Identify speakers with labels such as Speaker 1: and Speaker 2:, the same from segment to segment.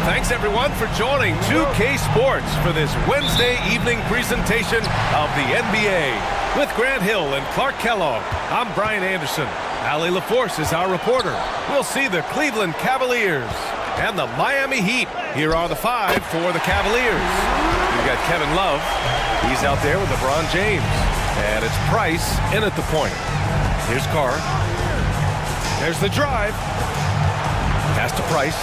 Speaker 1: Thanks, everyone, for joining 2K Sports for this Wednesday evening presentation of the NBA. With Grant Hill and Clark Kellogg, I'm Brian Anderson. Allie LaForce is our reporter. We'll see the Cleveland Cavaliers and the Miami Heat. Here are the five for the Cavaliers. We've got Kevin Love. He's out there with LeBron James. And it's Price in at the point. Here's Carr. There's the drive. Pass to Price.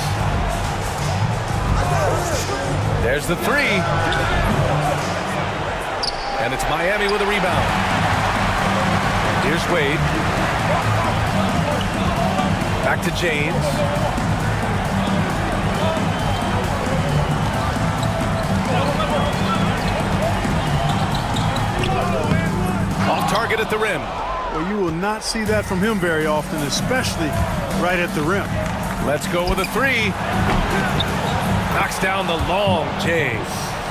Speaker 1: There's the three. And it's Miami with a rebound. Here's Wade. Back to James. Off target at the rim.
Speaker 2: Well, you will not see that from him very often, especially right at the rim.
Speaker 1: Let's go with a three. Knocks down the long J.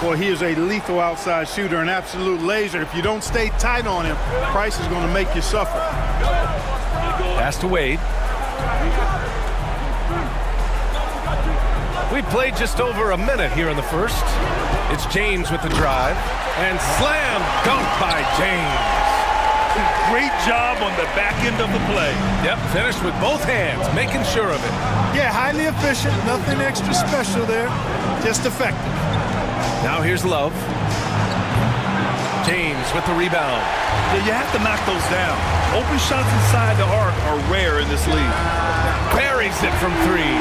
Speaker 2: Boy, he is a lethal outside shooter, an absolute laser. If you don't stay tight on him, Price is going to make you suffer.
Speaker 1: Pass to Wade. We played just over a minute here in the first. It's James with the drive. And slam dunk by James.
Speaker 3: Great job on the back end of the play.
Speaker 1: Yep, finished with both hands, making sure of it.
Speaker 2: Yeah, highly efficient, nothing extra special there, just effective.
Speaker 1: Now here's Love. James with the rebound.
Speaker 3: Yeah, you have to knock those down. Open shots inside the arc are rare in this league.
Speaker 1: Buries it from three.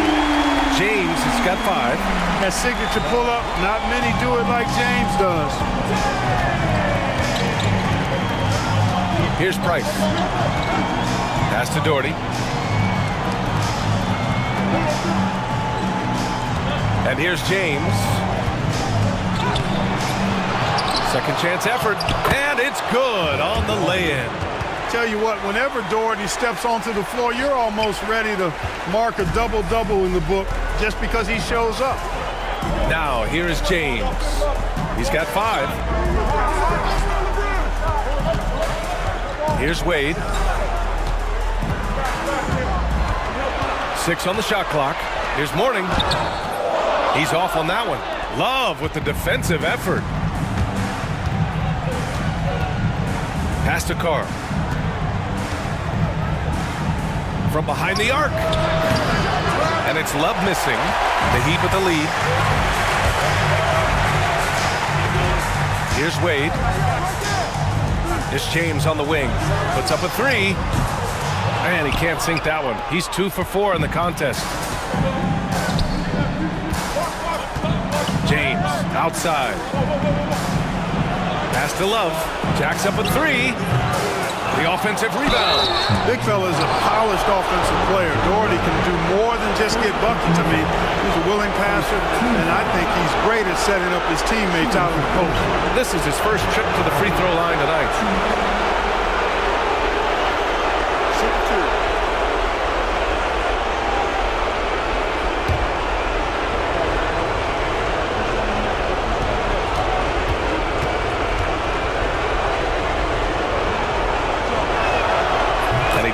Speaker 1: James has got five.
Speaker 2: That signature pull-up, not many do it like James does.
Speaker 1: Here's Price. Pass to Doherty. And here's James. Second chance effort. And it's good on the lay-in.
Speaker 2: Tell you what, whenever Doherty steps onto the floor, you're almost ready to mark a double-double in the book just because he shows up.
Speaker 1: Now, here is James. He's got five. Here's Wade. 6 on the shot clock. Here's Mourning. He's off on that one. Love with the defensive effort. Pass to Carr. From behind the arc. And it's Love missing. The Heat with the lead. Here's Wade. Here's James on the wing. Puts up a three. And he can't sink that one. He's 2 for 4 in the contest. James outside. Pass to Love. Jacks up a three. The offensive rebound.
Speaker 2: Big fella is a polished offensive player. Doherty can do more than just get buckets. I mean, he's a willing passer, and I think he's great at setting up his teammates out in the post.
Speaker 1: This is his first trip to the free throw line tonight.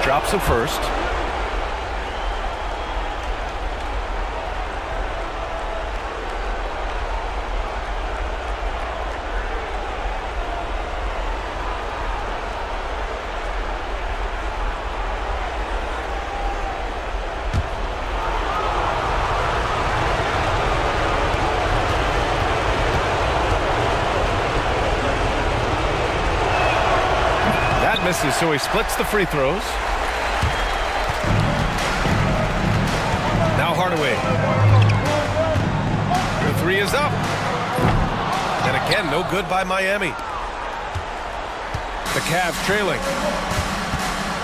Speaker 1: Drops him first. That misses, so he splits the free throws. Now Hardaway. The three is up. And again, no good by Miami. The Cavs trailing.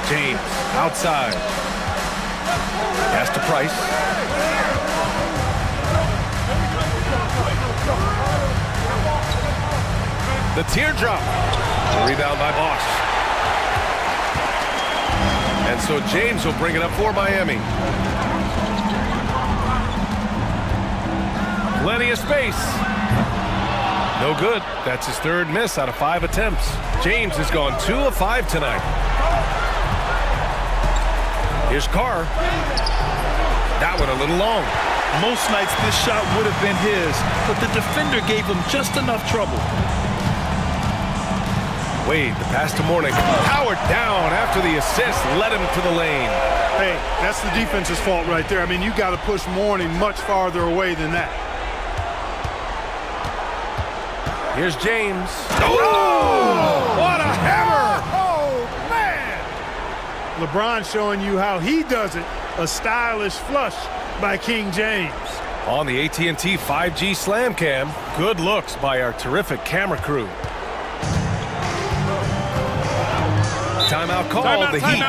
Speaker 1: James outside. Pass to Price. The teardrop. The rebound by Bosch. And so James will bring it up for Miami. Plenty of space. No good. That's his third miss out of 5 attempts. James has gone 2 of 5 tonight. Here's Carr. That one a little long.
Speaker 3: Most nights this shot would have been his, but the defender gave him just enough trouble.
Speaker 1: Wade, the pass to Mourning. Powered down after the assist led him to the lane.
Speaker 2: Hey, that's the defense's fault right there. I mean, you got to push Mourning much farther away than that.
Speaker 1: Here's James. Oh! What a hammer!
Speaker 2: Oh, man! LeBron showing you how he does it. A stylish flush by King James.
Speaker 1: On the AT&T 5G Slam Cam, good looks by our terrific camera crew. Timeout called. The Heat.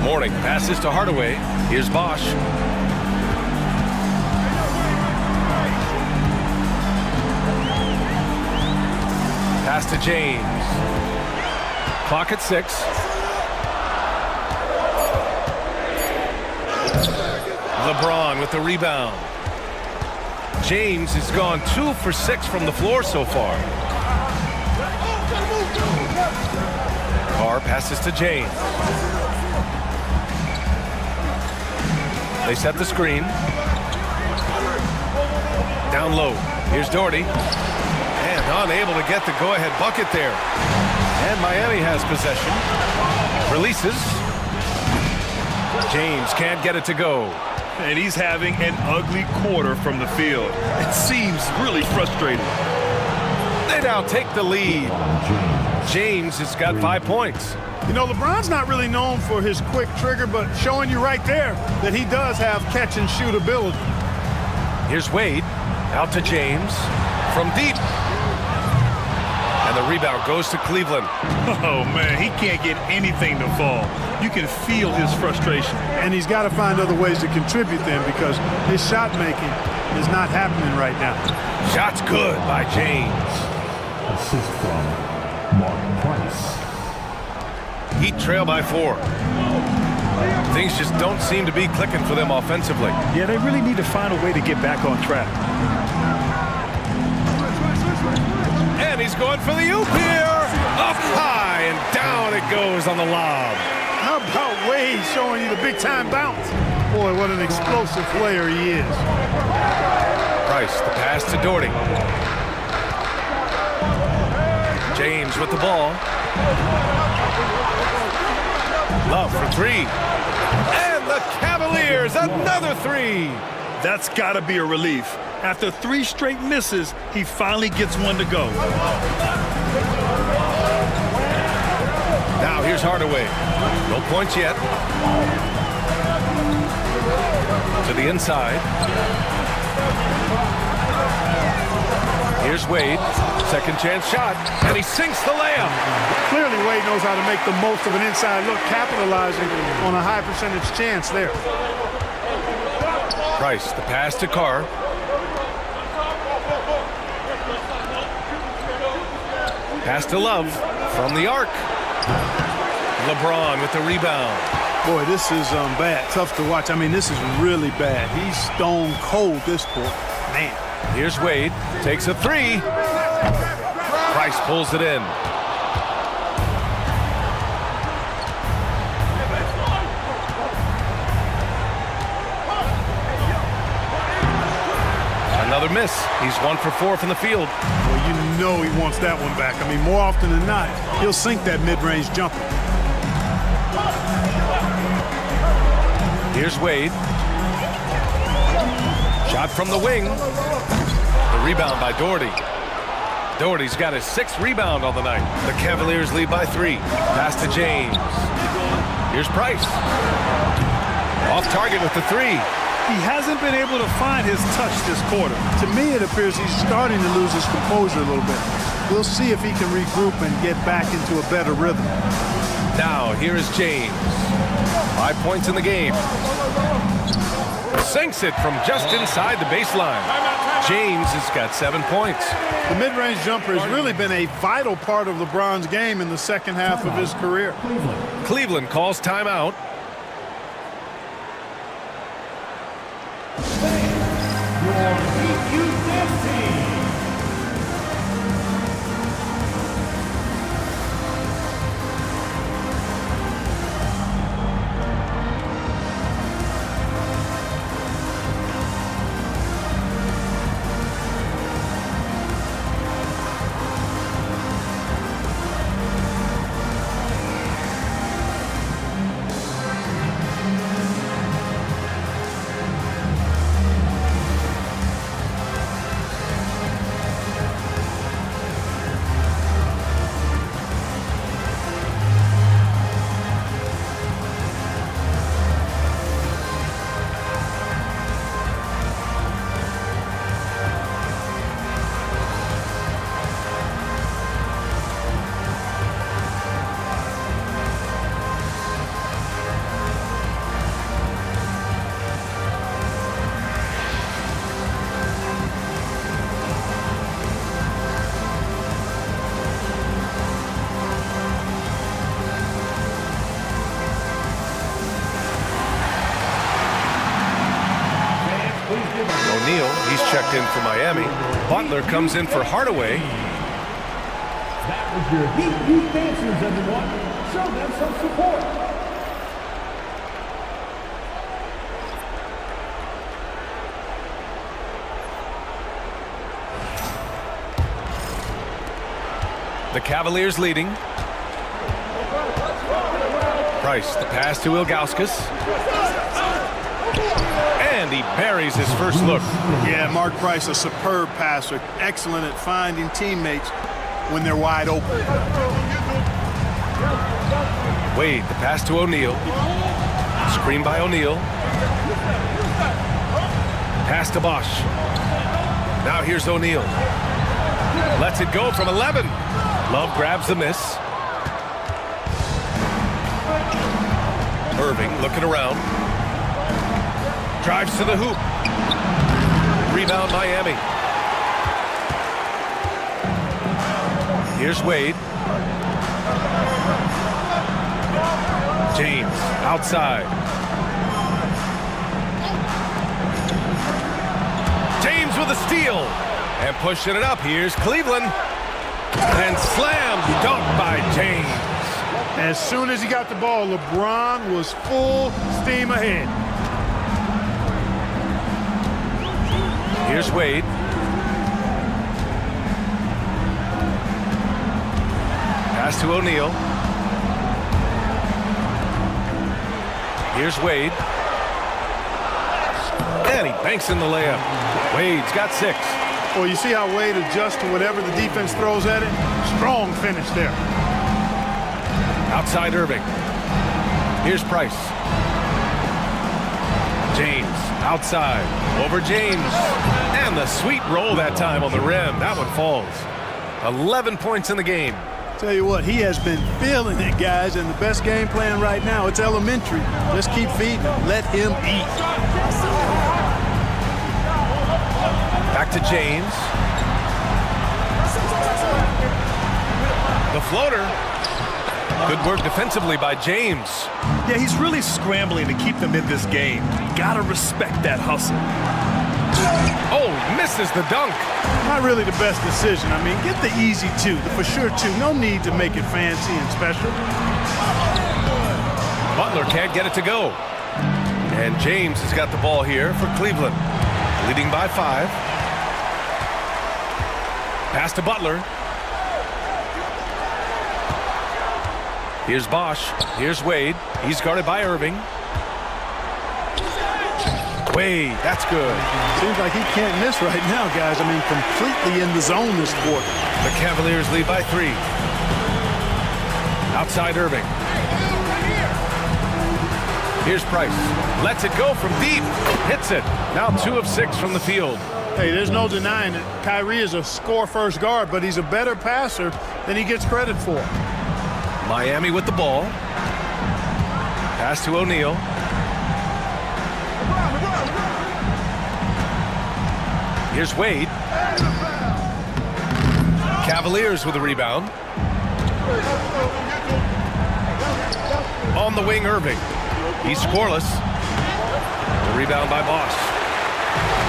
Speaker 1: Mourning passes to Hardaway. Here's Bosch. Pass to James. Clock at 6. LeBron with the rebound. James has gone 2 for 6 from the floor so far. Carr passes to James. They set the screen. Down low. Here's Doherty. And unable to get the go-ahead bucket there. And Miami has possession. Releases. James can't get it to go.
Speaker 3: And he's having an ugly quarter from the field. It seems really frustrating.
Speaker 1: They now take the lead. James has got 5 points.
Speaker 2: You know, LeBron's not really known for his quick trigger, but showing you right there that he does have catch-and-shoot ability.
Speaker 1: Here's Wade. Out to James. From deep. And the rebound goes to Cleveland.
Speaker 3: Oh, man, he can't get anything to fall. You can feel his frustration.
Speaker 2: And he's got to find other ways to contribute then because his shot making is not happening right now.
Speaker 1: Shot's good by James.
Speaker 4: Assist from Mark Price.
Speaker 1: Heat trail by 4. Things just don't seem to be clicking for them offensively.
Speaker 3: Yeah, they really need to find a way to get back on track.
Speaker 1: And he's going for the oop here. Up high and down it goes on the lob.
Speaker 2: How about Wade showing you the big-time bounce? Boy, what an explosive player he is.
Speaker 1: Price, the pass to Doherty. James with the ball. Love for 3. And the Cavaliers, another 3.
Speaker 3: That's got to be a relief. After 3 straight misses, he finally gets one to go.
Speaker 1: Now here's Hardaway. No points yet. To the inside. Here's Wade. Second chance shot. And he sinks the layup.
Speaker 2: Clearly, Wade knows how to make the most of an inside look, capitalizing on a high percentage chance there.
Speaker 1: Price, the pass to Carr. Pass to Love from the arc. LeBron with the rebound.
Speaker 2: Boy, this is bad. Tough to watch. I mean, this is really bad. He's stone cold this quarter. Man.
Speaker 1: Here's Wade. Takes a three. Price pulls it in. Another miss. He's 1 for 4 from the field.
Speaker 2: Well, you know he wants that one back. I mean, more often than not, he'll sink that mid-range jumper.
Speaker 1: Here's Wade. Shot from the wing. The rebound by Doherty. Doherty's got his 6th rebound on the night. The Cavaliers lead by 3. Pass to James. Here's Price. Off target with the 3.
Speaker 3: He hasn't been able to find his touch this quarter.
Speaker 2: To me, it appears he's starting to lose his composure a little bit. We'll see if he can regroup and get back into a better rhythm.
Speaker 1: Now, here is James. 5 points in the game. Sinks it from just inside the baseline. James has got 7 points.
Speaker 2: The mid-range jumper has really been a vital part of LeBron's game in the second half of his career.
Speaker 1: Cleveland calls timeout. He's checked in for Miami. Butler comes in for Hardaway.
Speaker 4: That was your Heat dancers, everyone. Show them some support.
Speaker 1: The Cavaliers leading. Price, the pass to Ilgauskas. And he buries his first look.
Speaker 2: Yeah, Mark Price, a superb passer. Excellent at finding teammates when they're wide open.
Speaker 1: Wade, the pass to O'Neal. Screen by O'Neal. Pass to Bosch. Now here's O'Neal. Lets it go from 11. Love grabs the miss. Irving looking around. Drives to the hoop. Rebound Miami. Here's Wade. James outside. James with a steal. And pushing it up. Here's Cleveland. And slam dunk by James.
Speaker 2: As soon as he got the ball, LeBron was full steam ahead.
Speaker 1: Here's Wade. Pass to O'Neal. Here's Wade. And he banks in the layup. Wade's got 6.
Speaker 2: Well, you see how Wade adjusts to whatever the defense throws at it? Strong finish there.
Speaker 1: Outside Irving. Here's Price. James outside, over James. And the sweet roll that time on the rim. That one falls. 11 points in the game.
Speaker 2: Tell you what, he has been feeling it, guys, and the best game plan right now, it's elementary. Just keep feeding him. Let him eat.
Speaker 1: Back to James. The floater. Good work defensively by James.
Speaker 3: Yeah, he's really scrambling to keep them in this game. Gotta respect that hustle.
Speaker 1: Oh, misses the dunk.
Speaker 2: Not really the best decision. I mean, get the easy two, the for sure two. No need to make it fancy and special.
Speaker 1: Butler can't get it to go. And James has got the ball here for Cleveland. Leading by 5. Pass to Butler. Here's Bosch. Here's Wade. He's guarded by Irving. Wade, that's good.
Speaker 2: Seems like he can't miss right now, guys. I mean, completely in the zone this quarter.
Speaker 1: The Cavaliers lead by 3. Outside Irving. Here's Price. Lets it go from deep. Hits it. Now 2 of 6 from the field.
Speaker 2: Hey, there's no denying it. Kyrie is a score-first guard, but he's a better passer than he gets credit for.
Speaker 1: Miami with the ball. Pass to O'Neal. Here's Wade. Cavaliers with a rebound. On the wing, Irving. He's scoreless. The rebound by Bosch.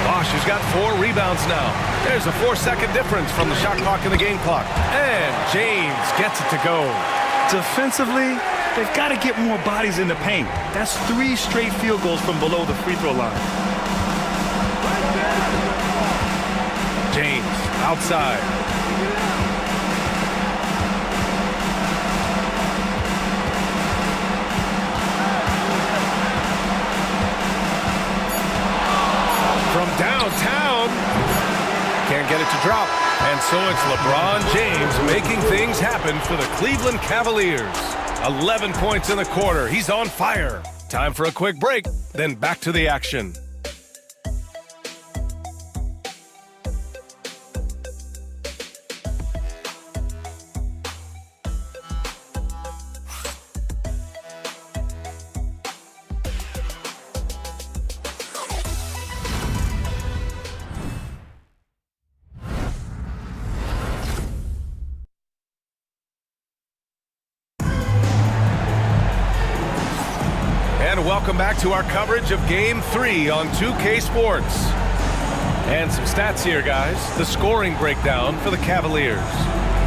Speaker 1: Bosch has got 4 rebounds now. There's a 4-second difference from the shot clock and the game clock. And James gets it to go.
Speaker 3: Defensively, they've got to get more bodies in the paint. That's 3 straight field goals from below the free throw line.
Speaker 1: James outside. From downtown. Can't get it to drop. And so it's LeBron James making things happen for the Cleveland Cavaliers. 11 points in the quarter. He's on fire. Time for a quick break, then back to the action. And welcome back to our coverage of Game 3 on 2K Sports. And some stats here, guys. The scoring breakdown for the Cavaliers.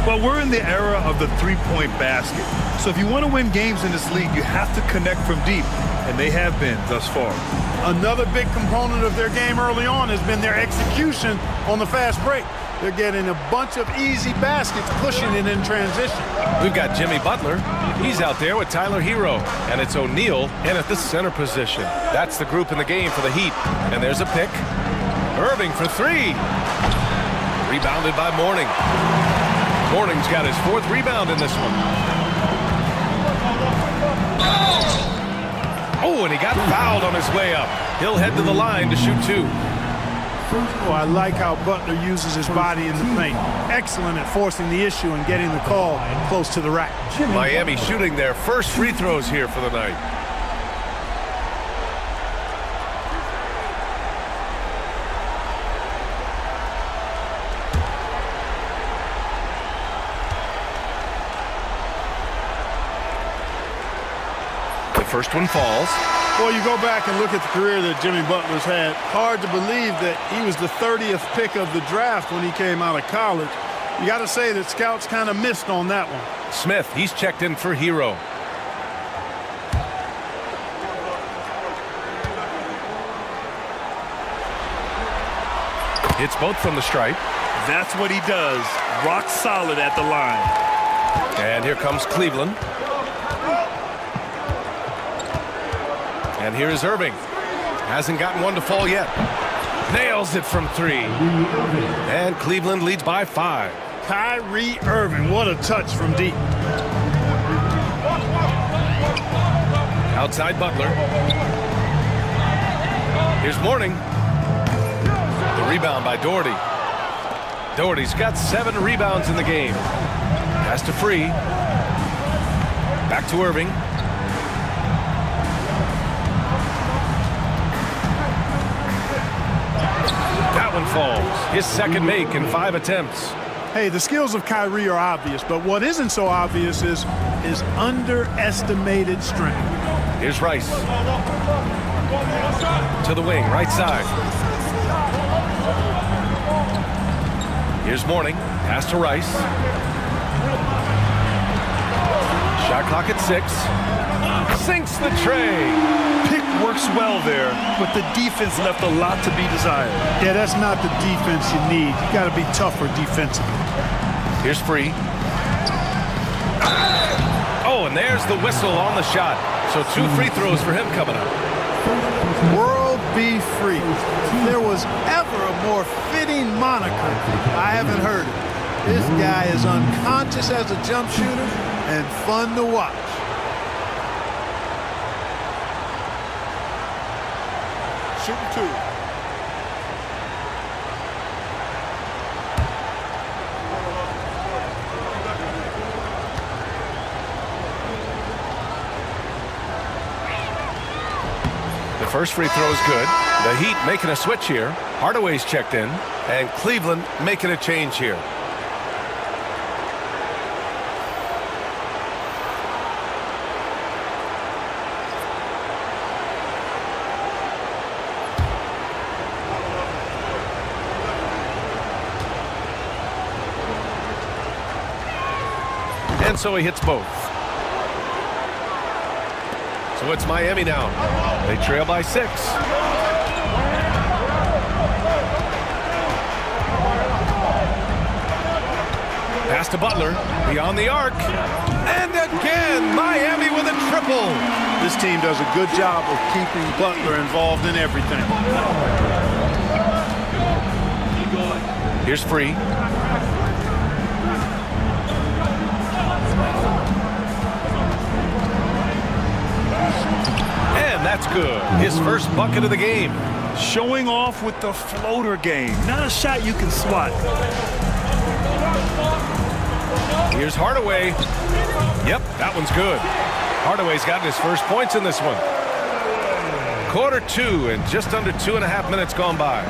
Speaker 3: Well, we're in the era of the three-point basket. So if you want to win games in this league, you have to connect from deep. And they have been thus far.
Speaker 2: Another big component of their game early on has been their execution on the fast break. They're getting a bunch of easy baskets, pushing it in transition.
Speaker 1: We've got Jimmy Butler. He's out there with Tyler Hero. And it's O'Neal in at the center position. That's the group in the game for the Heat. And there's a pick. Irving for 3. Rebounded by Mourning. Mourning's got his 4th rebound in this one. Oh, and he got fouled on his way up. He'll head to the line to shoot 2.
Speaker 2: Oh, I like how Butler uses his body in the paint. Excellent at forcing the issue and getting the call close to the rack.
Speaker 1: Miami shooting their first free throws here for the night. The first one falls.
Speaker 2: Well, you go back and look at the career that Jimmy Butler's had. Hard to believe that he was the 30th pick of the draft when he came out of college. You got to say that scouts kind of missed on that one.
Speaker 1: Smith, he's checked in for Hero. Hits both from the stripe.
Speaker 3: That's what he does. Rock solid at the line.
Speaker 1: And here comes Cleveland. And here is Irving. Hasn't gotten one to fall yet. Nails it from 3. And Cleveland leads by 5.
Speaker 2: Kyrie Irving, what a touch from deep.
Speaker 1: Outside Butler. Here's Mourning. The rebound by Doherty. Doherty's got 7 rebounds in the game. Pass to Free. Back to Irving. That one falls. His second make in 5 attempts.
Speaker 2: Hey, the skills of Kyrie are obvious, but what isn't so obvious is his underestimated strength.
Speaker 1: Here's Rice. To the wing, right side. Here's Mourning. Pass to Rice. Shot clock at 6. Sinks the tray.
Speaker 3: Pick works well there, but the defense left a lot to be desired.
Speaker 2: Yeah, that's not the defense you need. You got to be tougher defensively.
Speaker 1: Here's Free. Oh, and there's the whistle on the shot. So 2 free throws for him coming up.
Speaker 2: World be free. If there was ever a more fitting moniker, I haven't heard it. This guy is unconscious as a jump shooter and fun to watch. Shooting 2.
Speaker 1: The first free throw is good. The Heat making a switch here. Hardaway's checked in. And Cleveland making a change here. And so he hits both. So it's Miami now. They trail by 6. Pass to Butler. Beyond the arc. And again, Miami with a triple.
Speaker 2: This team does a good job of keeping Butler involved in everything.
Speaker 1: Here's Free. And that's good. His first bucket of the game.
Speaker 3: Showing off with the floater game. Not a shot you can swat.
Speaker 1: Here's Hardaway. Yep, that one's good. Hardaway's gotten his first points in this one. Quarter 2 and just under 2.5 minutes gone by.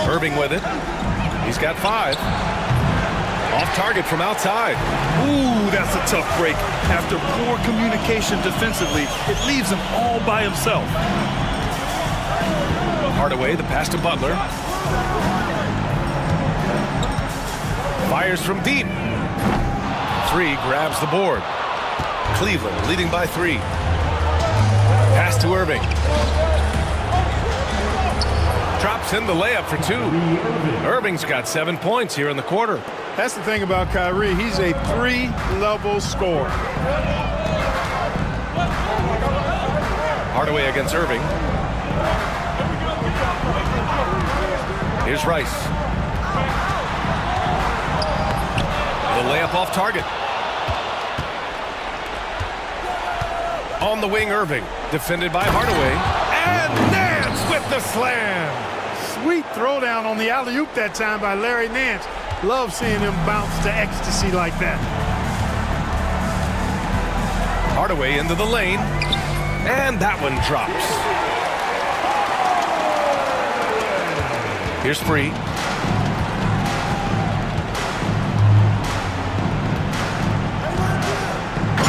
Speaker 1: Irving with it. He's got 5. Off target from outside.
Speaker 3: Ooh, that's a tough break. After poor communication defensively, it leaves him all by himself.
Speaker 1: Hardaway, the pass to Butler. Fires from deep. 3 grabs the board. Cleveland leading by 3. Pass to Irving. Drops in the layup for 2. Irving's got 7 points here in the quarter.
Speaker 2: That's the thing about Kyrie. He's a 3-level scorer.
Speaker 1: Hardaway against Irving. Here's Rice. The layup off target. On the wing, Irving. Defended by Hardaway. And Nance with the slam.
Speaker 2: Sweet throwdown on the alley-oop that time by Larry Nance. Love seeing him bounce to ecstasy like that.
Speaker 1: Hardaway into the lane. And that one drops. Here's Free.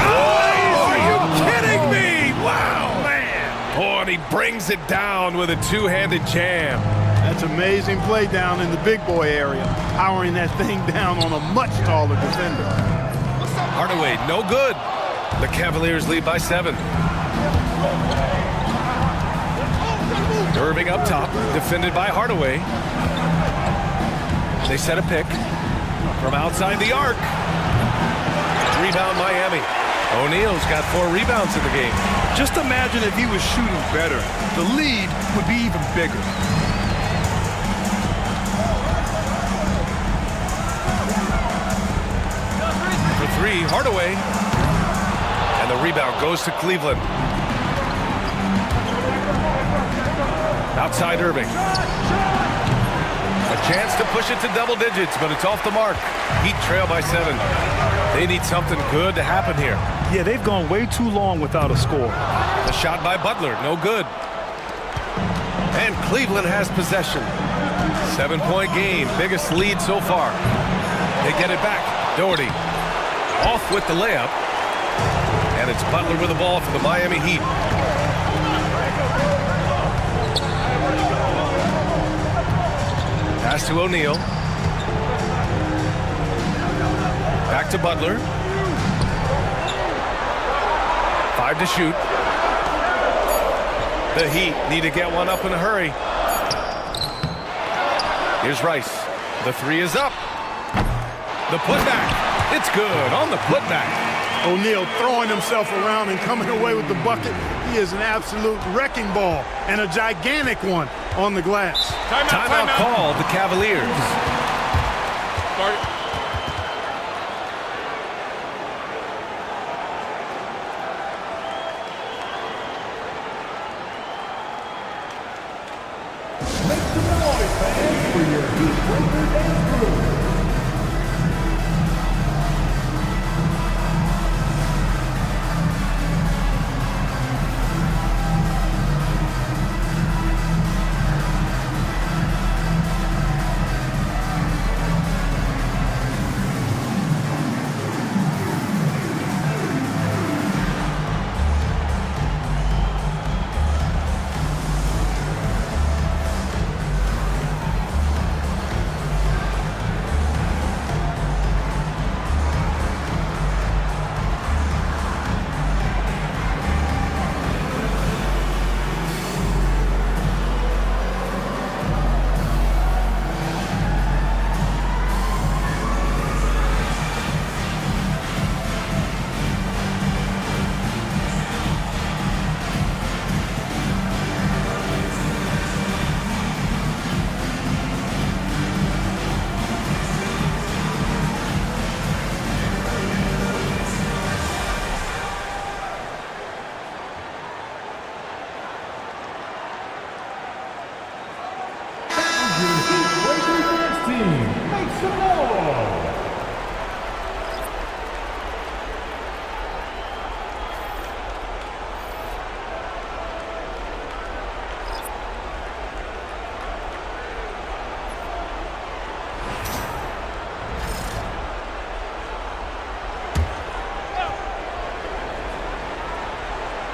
Speaker 1: Oh, are you kidding me? Wow, man. Oh, and he brings it down with a 2-handed jam.
Speaker 2: That's amazing play down in the big boy area. Powering that thing down on a much taller defender.
Speaker 1: Hardaway, no good. The Cavaliers lead by 7. Irving up top, defended by Hardaway. They set a pick from outside the arc. Rebound Miami. O'Neal's got 4 rebounds in the game.
Speaker 3: Just imagine if he was shooting better. The lead would be even bigger.
Speaker 1: For 3, Hardaway. And the rebound goes to Cleveland. Outside Irving. A chance to push it to double digits, but it's off the mark. Heat trail by 7. They need something good to happen here.
Speaker 3: Yeah, they've gone way too long without a score.
Speaker 1: A shot by Butler, no good. And Cleveland has possession. 7-point game, biggest lead so far. They get it back. Doherty off with the layup. And it's Butler with the ball for the Miami Heat. Pass to O'Neal. Back to Butler. 5 to shoot. The Heat need to get one up in a hurry. Here's Rice. The 3 is up. The putback. It's good on the putback.
Speaker 2: O'Neal throwing himself around and coming away with the bucket. He is an absolute wrecking ball and a gigantic one on the glass.
Speaker 1: Timeout called the Cavaliers.
Speaker 4: Make some noise, fans, for your Heat Breaker dance crew.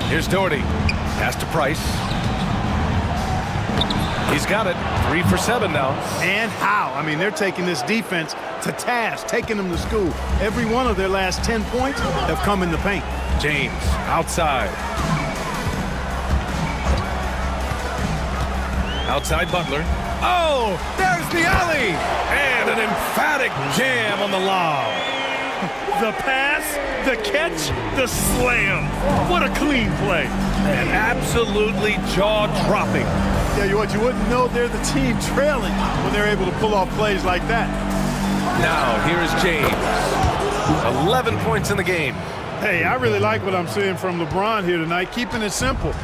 Speaker 1: Here's Doherty. Pass to Price. He's got it. 3 for 7 now.
Speaker 2: And how? I mean, they're taking this defense to task, taking them to school. Every one of their last 10 points have come in the paint.
Speaker 1: James outside. Outside Butler. Oh, there's the alley. And an emphatic jam on the lob.
Speaker 3: The pass, the catch, the slam. What a clean play.
Speaker 1: And absolutely jaw-dropping.
Speaker 2: Yeah, you wouldn't know they're the team trailing when they're able to pull off plays like that.
Speaker 1: Now, here is James. 11 points in the game.
Speaker 2: Hey, I really like what I'm seeing from LeBron here tonight, keeping it simple.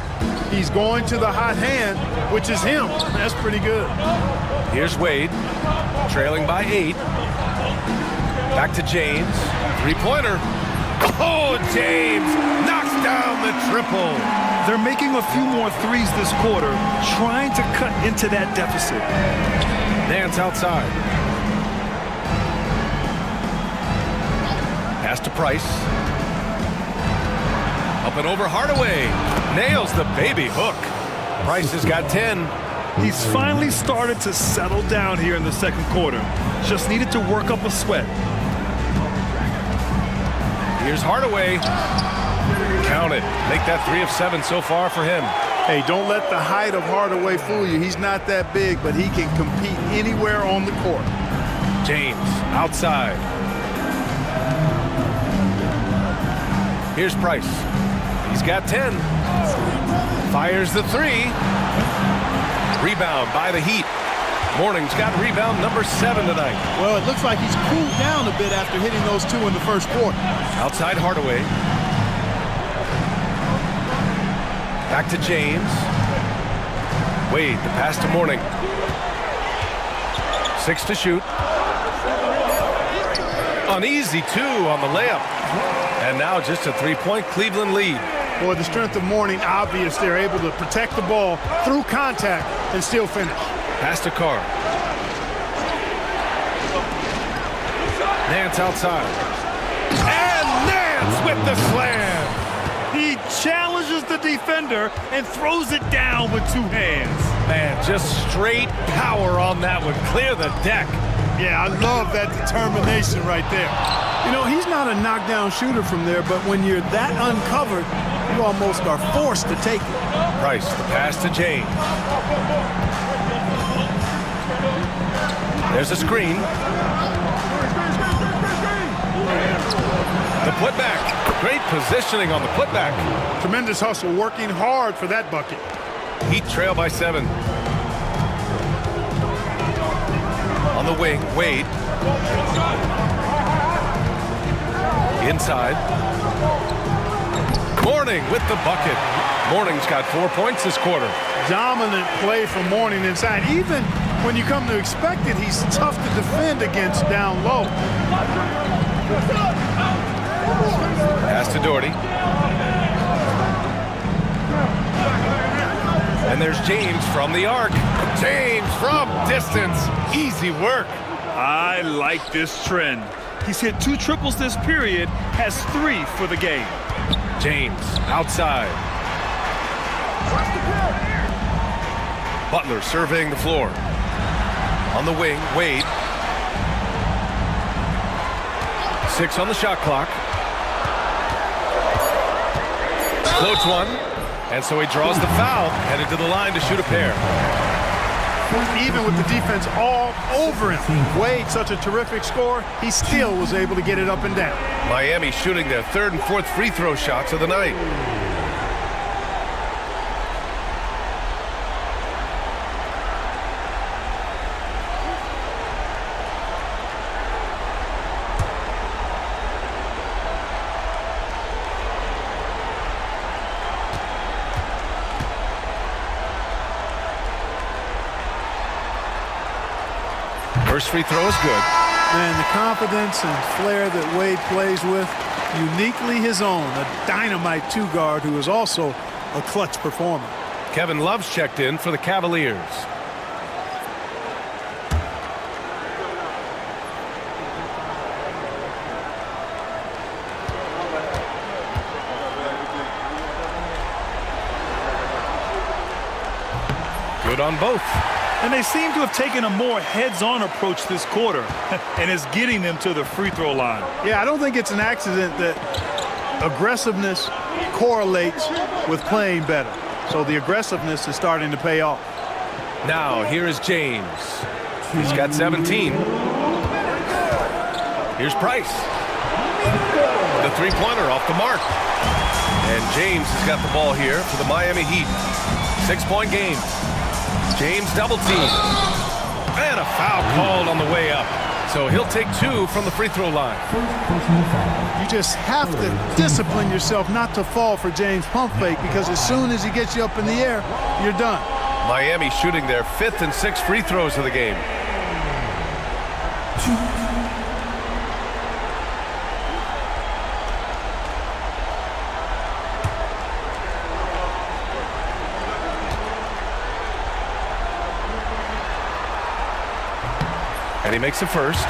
Speaker 2: He's going to the hot hand, which is him. That's pretty good.
Speaker 1: Here's Wade, trailing by 8. Back to James. 3-pointer. Oh, James knocks down the triple.
Speaker 3: They're making a few more threes this quarter, trying to cut into that deficit.
Speaker 1: Nance outside. Pass to Price. Up and over Hardaway. Nails the baby hook. Price has got 10.
Speaker 3: He's finally started to settle down here in the second quarter. Just needed to work up a sweat.
Speaker 1: Here's Hardaway. Count it. Make that 3 of 7 so far for him.
Speaker 2: Hey, don't let the height of Hardaway fool you. He's not that big, but he can compete anywhere on the court.
Speaker 1: James outside. Here's Price. He's got 10. Fires the 3. Rebound by the Heat. Morning's got rebound number 7 tonight.
Speaker 2: Well, it looks like he's cooled down a bit after hitting those 2 in the first quarter.
Speaker 1: Outside Hardaway. Back to James. Wade, the pass to Morning. 6 to shoot. An easy 2 on the layup. And now just a 3-point Cleveland lead.
Speaker 2: Boy, the strength of Morning obvious. They're able to protect the ball through contact and still finish.
Speaker 1: Pass to Carr. Nance outside. And Nance with the slam.
Speaker 3: He challenges the defender and throws it down with 2 hands.
Speaker 1: Man, just straight power on that one. Clear the deck.
Speaker 2: Yeah, I love that determination right there. You know, he's not a knockdown shooter from there, but when you're that uncovered, you almost are forced to take it.
Speaker 1: Price, the pass to James. There's a screen. The putback. Great positioning on the putback.
Speaker 2: Tremendous hustle, working hard for that bucket.
Speaker 1: Heat trail by 7. On the wing, Wade. Inside. Morning with the bucket. Morning's got 4 points this quarter.
Speaker 2: Dominant play from Morning inside. Even when you come to expect it, he's tough to defend against down low.
Speaker 1: Pass to Doherty. And there's James from the arc. James from distance. Easy work.
Speaker 3: I like this trend. He's hit 2 triples this period, has 3 for the game.
Speaker 1: James outside. Butler surveying the floor. On the wing, Wade. 6 on the shot clock. Floats one. And so he draws the foul, headed to the line to shoot a pair.
Speaker 2: Even with the defense all over him, Wade, such a terrific scorer, he still was able to get it up and down.
Speaker 1: Miami shooting their 3rd and 4th free throw shots of the night. First free throw is good.
Speaker 2: Man, the confidence and flair that Wade plays with, uniquely his own. A dynamite 2-guard who is also a clutch performer.
Speaker 1: Kevin Love's checked in for the Cavaliers. Good on both.
Speaker 3: And they seem to have taken a more heads-on approach this quarter, and it's getting them to the free throw line.
Speaker 2: Yeah, I don't think it's an accident that aggressiveness correlates with playing better. So the aggressiveness is starting to pay off.
Speaker 1: Now, here is James. He's got 17. Here's Price. The three-pointer off the mark. And James has got the ball here for the Miami Heat. 6-point game. James double team. And a foul called on the way up. So he'll take 2 from the free throw line.
Speaker 2: You just have to discipline yourself not to fall for James' pump fake, because as soon as he gets you up in the air, you're done.
Speaker 1: Miami shooting their 5th and 6th free throws of the game. And he makes the first.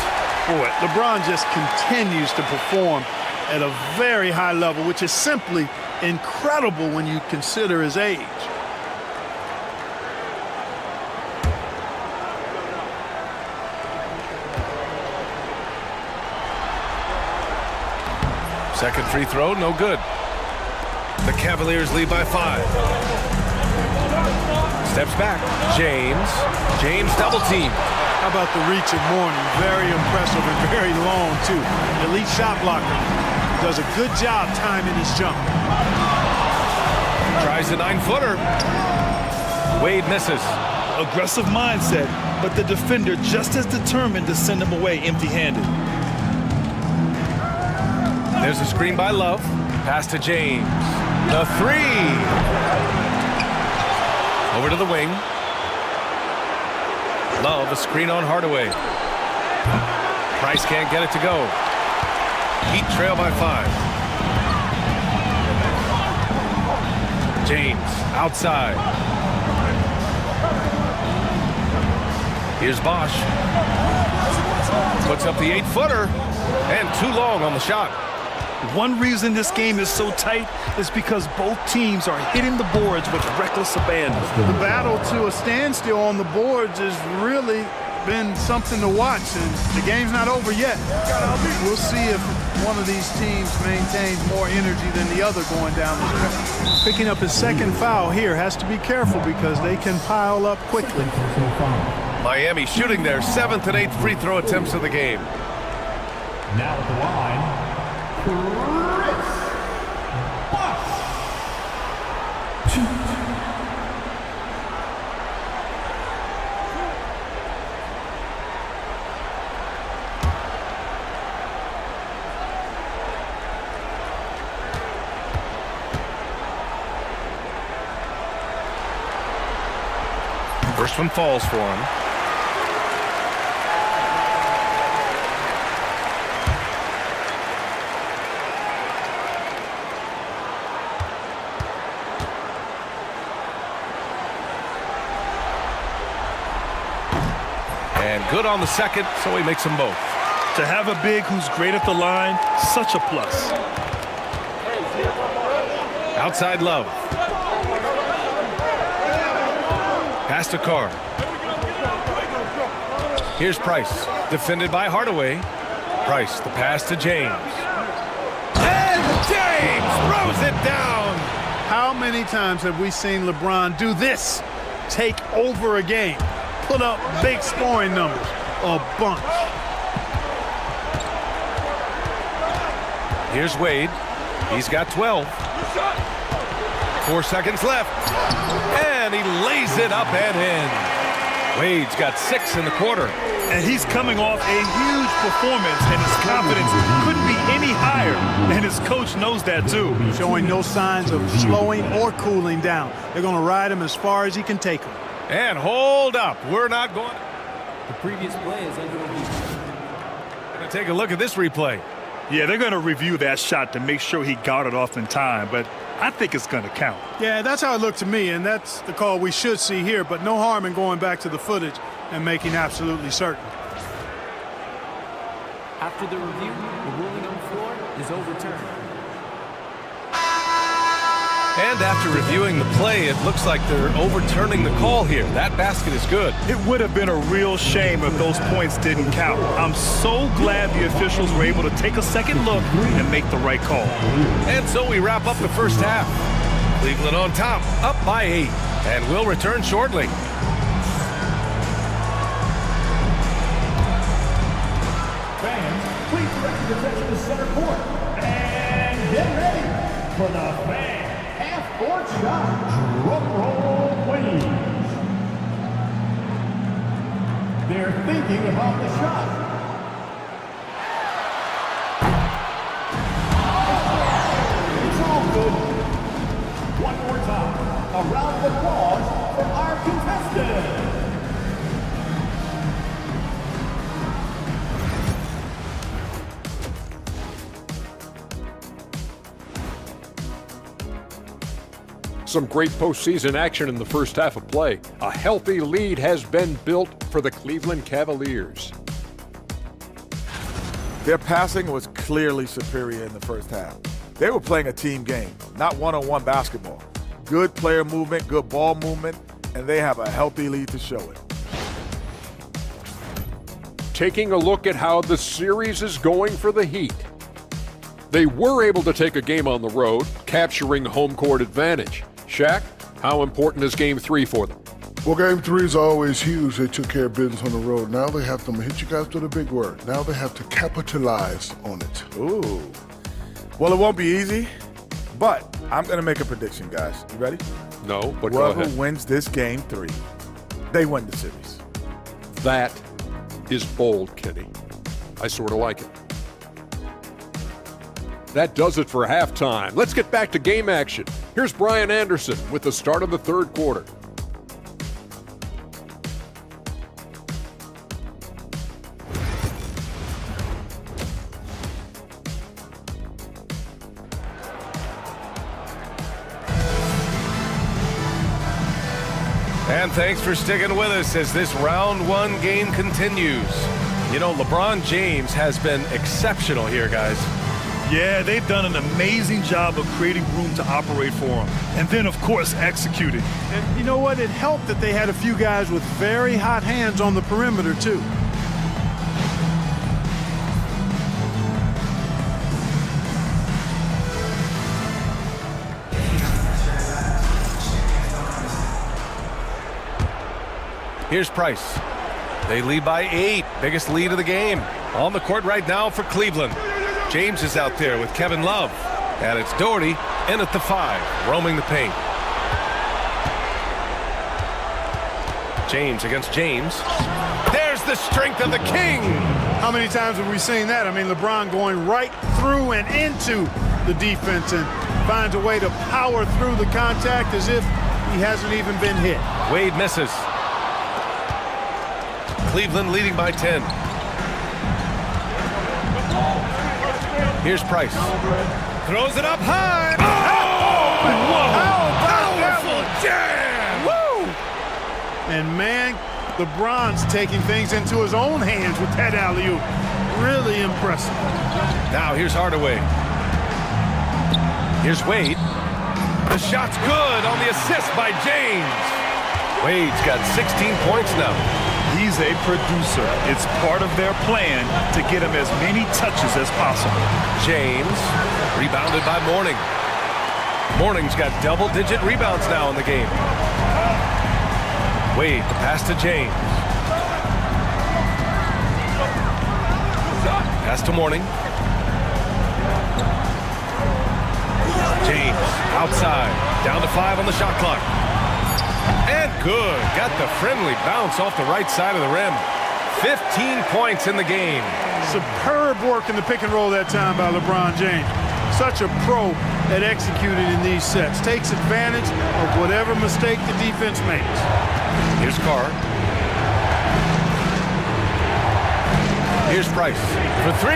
Speaker 2: Boy, LeBron just continues to perform at a very high level, which is simply incredible when you consider his age.
Speaker 1: Second free throw, no good. The Cavaliers lead by 5. Steps back. James double team.
Speaker 2: How about the reach of Morning? Very impressive and very long, too. Elite shot blocker. Does a good job timing his jump.
Speaker 1: Tries the 9-footer. Wade misses.
Speaker 3: Aggressive mindset, but the defender just as determined to send him away empty-handed.
Speaker 1: There's a screen by Love. Pass to James. The 3. Over to the wing. Love a screen on Hardaway. Price can't get it to go. Heat trail by 5. James outside. Here's Bosch. Puts up the 8-footer and too long on the shot.
Speaker 3: One reason this game is so tight is because both teams are hitting the boards with reckless abandon.
Speaker 2: The battle to a standstill on the boards has really been something to watch, and the game's not over yet. We'll see if one of these teams maintains more energy than the other going down the stretch. Picking up his second foul here, has to be careful because they can pile up quickly.
Speaker 1: Miami shooting their 7th and 8th free throw attempts of the game.
Speaker 4: Now at the line, Chris Bosh.
Speaker 1: First one falls for him. And good on the second, so he makes them both.
Speaker 3: To have a big who's great at the line, such a plus.
Speaker 1: Outside Love. Pass to Carr. Here's Price, defended by Hardaway. Price, the pass to James. And James throws it down.
Speaker 2: How many times have we seen LeBron do this? Take over a game, put up big scoring numbers, a bunch.
Speaker 1: Here's Wade. He's got 12. 4 seconds left. And he lays it up and in. Wade's got 6 in the quarter.
Speaker 3: And he's coming off a huge performance, and his confidence couldn't be any higher. And his coach knows that, too.
Speaker 2: Showing no signs of slowing or cooling down. They're going to ride him as far as he can take him.
Speaker 1: And hold up. We're not going.
Speaker 5: The previous play is under review.
Speaker 1: Going to take a look at this replay.
Speaker 3: Yeah, they're going to review that shot to make sure he got it off in time, but I think it's going to count.
Speaker 2: Yeah, that's how it looked to me, and that's the call we should see here, but no harm in going back to the footage and making absolutely certain.
Speaker 5: After the review, the ruling on the floor is overturned.
Speaker 1: And after reviewing the play, it looks like they're overturning the call here. That basket is good.
Speaker 3: It would have been a real shame if those points didn't count. I'm so glad the officials were able to take a second look and make the right call.
Speaker 1: And so we wrap up the first half. Cleveland on top, up by 8. And we'll return shortly.
Speaker 4: Fans, please direct your attention to center court. And get ready for the fan half-court shot. Drum roll, please. They're thinking about the shot. It's all good. One more time. A round of applause for our contestants.
Speaker 6: Some great postseason action in the first half of play. A healthy lead has been built for the Cleveland Cavaliers.
Speaker 7: Their passing was clearly superior in the first half. They were playing a team game, not one-on-one basketball. Good player movement, good ball movement, and they have a healthy lead to show it.
Speaker 6: Taking a look at how the series is going for the Heat. They were able to take a game on the road, capturing home court advantage. Shaq, how important is Game 3 for them?
Speaker 8: Well, Game 3 is always huge. They took care of business on the road. Now they have to, I'm gonna hit you guys with a big word. Now they have to capitalize on it.
Speaker 7: Ooh. Well, it won't be easy, but I'm going to make a prediction, guys. You ready?
Speaker 6: No, but go
Speaker 7: Whoever
Speaker 6: ahead.
Speaker 7: wins this Game 3, they win the series.
Speaker 6: That is bold, Kenny. I sort of like it. That does it for halftime. Let's get back to game action. Here's Brian Anderson with the start of the third quarter.
Speaker 1: And thanks for sticking with us as this round one game continues. You know, LeBron James has been exceptional here, guys.
Speaker 3: Yeah, they've done an amazing job of creating room to operate for him. And then, of course, executing.
Speaker 2: And you know what? It helped that they had a few guys with very hot hands on the perimeter, too.
Speaker 1: Here's Price. They lead by 8. Biggest lead of the game. On the court right now for Cleveland. James is out there with Kevin Love. And it's Doherty in at the 5, roaming the paint. James against James. There's the strength of the king.
Speaker 2: How many times have we seen that? I mean, LeBron going right through and into the defense and finds a way to power through the contact as if he hasn't even been hit.
Speaker 1: Wade misses. Cleveland leading by 10. Here's Price. Throws it up high. Powerful jam!
Speaker 2: Woo! And man, LeBron's taking things into his own hands with that alley-oop. Really impressive.
Speaker 1: Now here's Hardaway. Here's Wade. The shot's good on the assist by James. Wade's got 16 points now.
Speaker 3: He's a producer. It's part of their plan to get him as many touches as possible.
Speaker 1: James, rebounded by Mourning. Mourning's got double-digit rebounds now in the game. Wade, the pass to James. Pass to Mourning. James, outside, down to 5 on the shot clock. And good. Got the friendly bounce off the right side of the rim. 15 points in the game.
Speaker 2: Superb work in the pick and roll that time by LeBron James. Such a pro that executed in these sets. Takes advantage of whatever mistake the defense makes.
Speaker 1: Here's Carr. Here's Price for 3.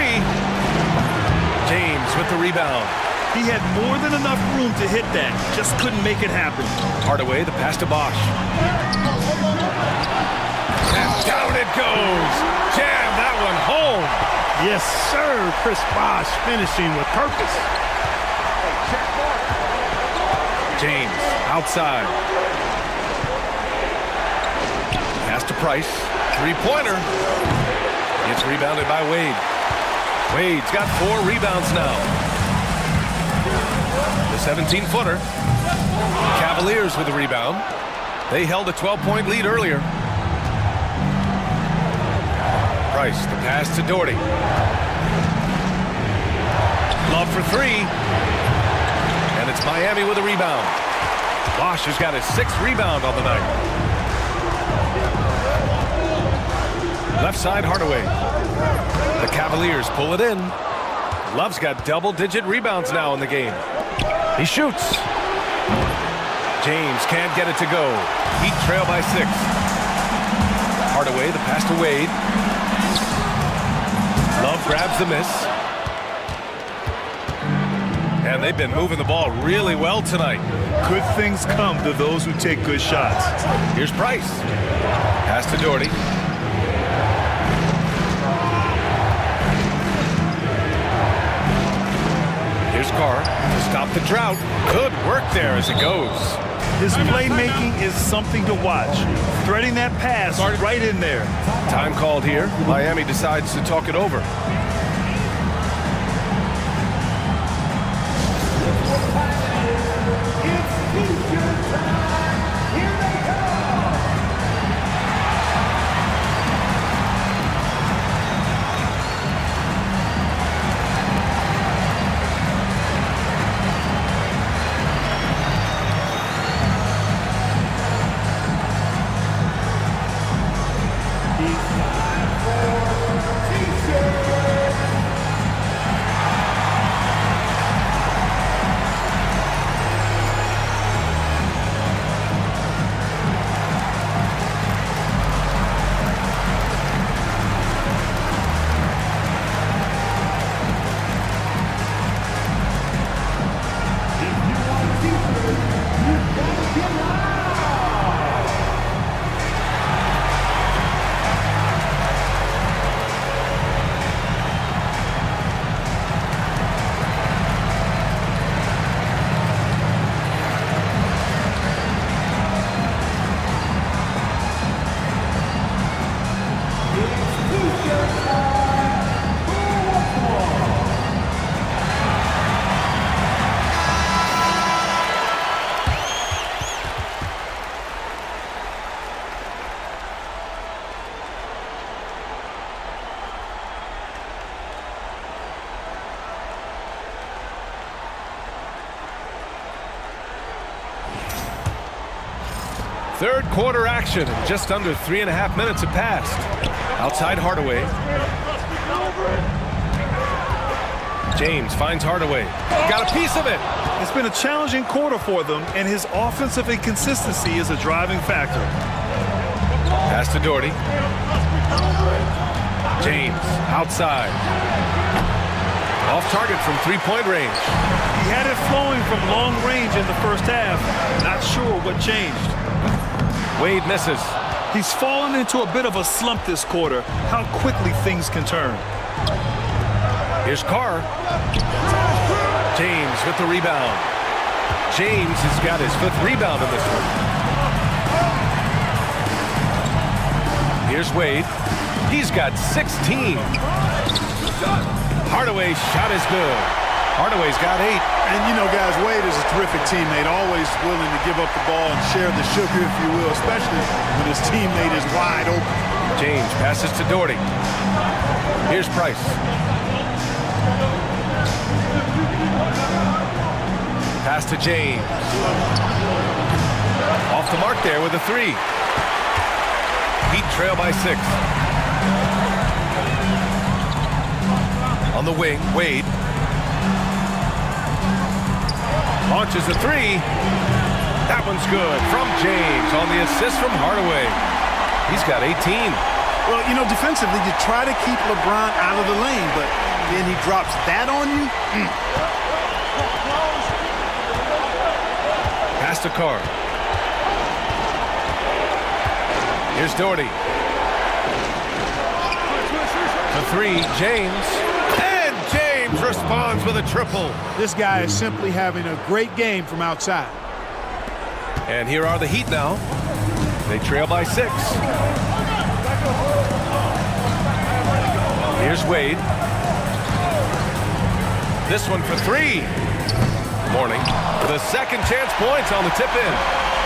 Speaker 1: James with the rebound.
Speaker 3: He had more than enough room to hit that. Just couldn't make it happen.
Speaker 1: Hardaway, the pass to Bosch. And down it goes. Jam that one home.
Speaker 2: Yes, sir. Chris Bosh finishing with purpose.
Speaker 1: James, outside. Pass to Price. 3-pointer. It's rebounded by Wade. Wade's got 4 rebounds now. The 17-footer. Cavaliers with the rebound. They held a 12-point lead earlier. Price, the pass to Doherty. Love for 3. And it's Miami with a rebound. Bosch has got his 6th rebound on the night. Left side, Hardaway. The Cavaliers pull it in. Love's got double-digit rebounds now in the game. He shoots. James can't get it to go. Heat trail by 6. Hardaway, the pass to Wade. Love grabs the miss. And they've been moving the ball really well tonight.
Speaker 3: Good things come to those who take good shots.
Speaker 1: Here's Price. Pass to Doherty. Here's Carr to stop the drought. Good work there as it goes.
Speaker 3: His playmaking is something to watch. Threading that pass right in there.
Speaker 1: Time called here. Miami decides to talk it over. Third quarter action. Just under 3.5 minutes have passed. Outside Hardaway. James finds Hardaway. Got a piece of it.
Speaker 3: It's been a challenging quarter for them, and his offensive inconsistency is a driving factor.
Speaker 1: Pass to Doherty. James outside. Off target from three-point range.
Speaker 3: He had it flowing from long range in the first half. Not sure what changed.
Speaker 1: Wade misses.
Speaker 3: He's fallen into a bit of a slump this quarter. How quickly things can turn.
Speaker 1: Here's Carr. James with the rebound. James has got his 5th rebound in this one. Here's Wade. He's got 16. Hardaway's shot is good. Hardaway's got 8.
Speaker 2: And you know, guys, Wade is a terrific teammate, always willing to give up the ball and share the sugar, if you will, especially when his teammate is wide open.
Speaker 1: James passes to Doherty. Here's Price. Pass to James. Off the mark there with a 3. Heat trail by 6. On the wing, Wade. Launches a 3. That one's good from James on the assist from Hardaway. He's got 18.
Speaker 2: Well, you know, defensively, you try to keep LeBron out of the lane, but then he drops that on you.
Speaker 1: Pass to Carr. Here's Doherty. The 3, James. And James responds with a triple.
Speaker 2: This guy is simply having a great game from outside.
Speaker 1: And here are the Heat now. They trail by 6. Here's Wade. This one for 3. Morning. The second chance points on the tip in.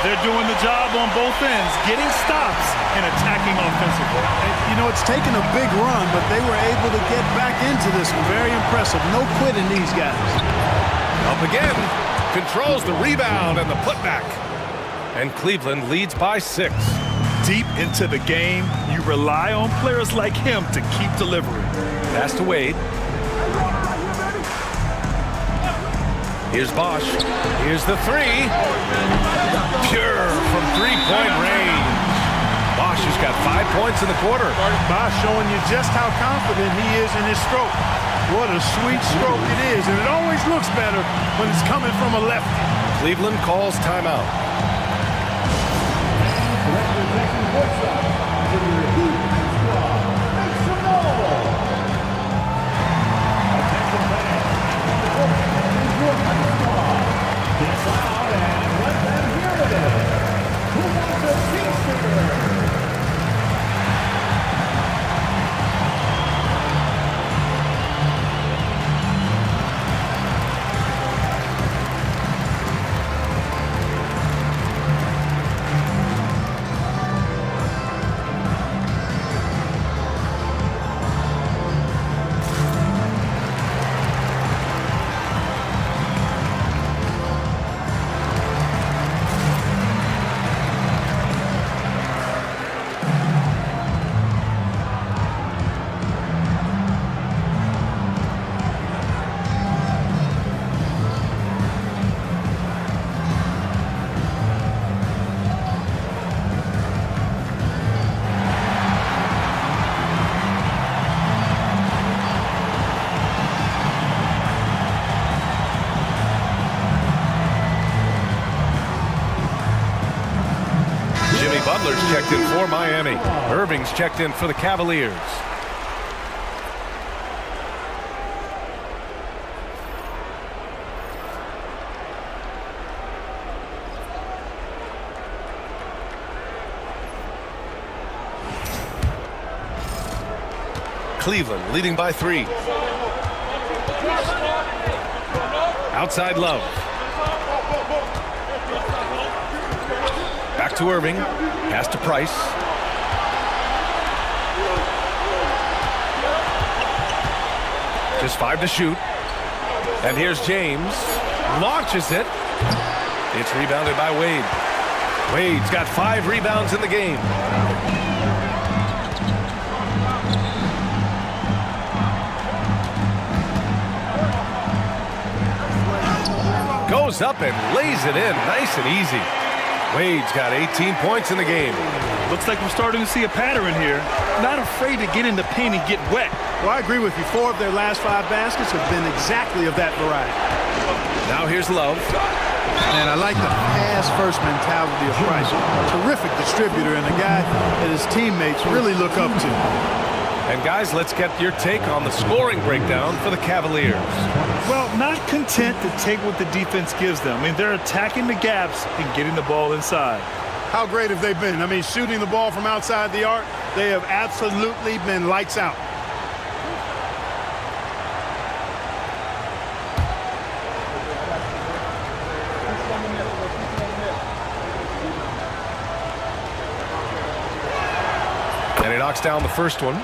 Speaker 3: They're doing the job on both ends, getting stops and attacking offensively.
Speaker 2: You know, it's taken a big run, but they were able to get back into this one. Very impressive. No quitting these guys.
Speaker 1: Up again. Controls the rebound and the putback. And Cleveland leads by 6.
Speaker 3: Deep into the game, you rely on players like him to keep delivering.
Speaker 1: Pass to Wade. Here's Bosch. Here's the 3. Pure from three-point range. Bosch has got 5 points in the quarter.
Speaker 2: Bosch showing you just how confident he is in his stroke. What a sweet stroke it is, and it always looks better when it's coming from a lefty.
Speaker 1: Cleveland calls timeout. Butler's checked in for Miami. Irving's checked in for the Cavaliers. Cleveland leading by 3. Outside Love. Back to Irving. Pass to Price. Just 5 to shoot. And here's James. Launches it. It's rebounded by Wade. Wade's got 5 rebounds in the game. Goes up and lays it in nice and easy. Wade's got 18 points in the game.
Speaker 3: Looks like we're starting to see a pattern here. Not afraid to get in the paint and get wet.
Speaker 2: Well, I agree with you. 4 of their last 5 baskets have been exactly of that variety.
Speaker 1: Now here's Love.
Speaker 2: And I like the pass-first mentality of Price. Terrific distributor and a guy that his teammates really look up to.
Speaker 1: And guys, let's get your take on the scoring breakdown for the Cavaliers.
Speaker 3: Well, not content to take what the defense gives them. I mean, they're attacking the gaps and getting the ball inside.
Speaker 2: How great have they been? I mean, shooting the ball from outside the arc, they have absolutely been lights out.
Speaker 1: And he knocks down the first one.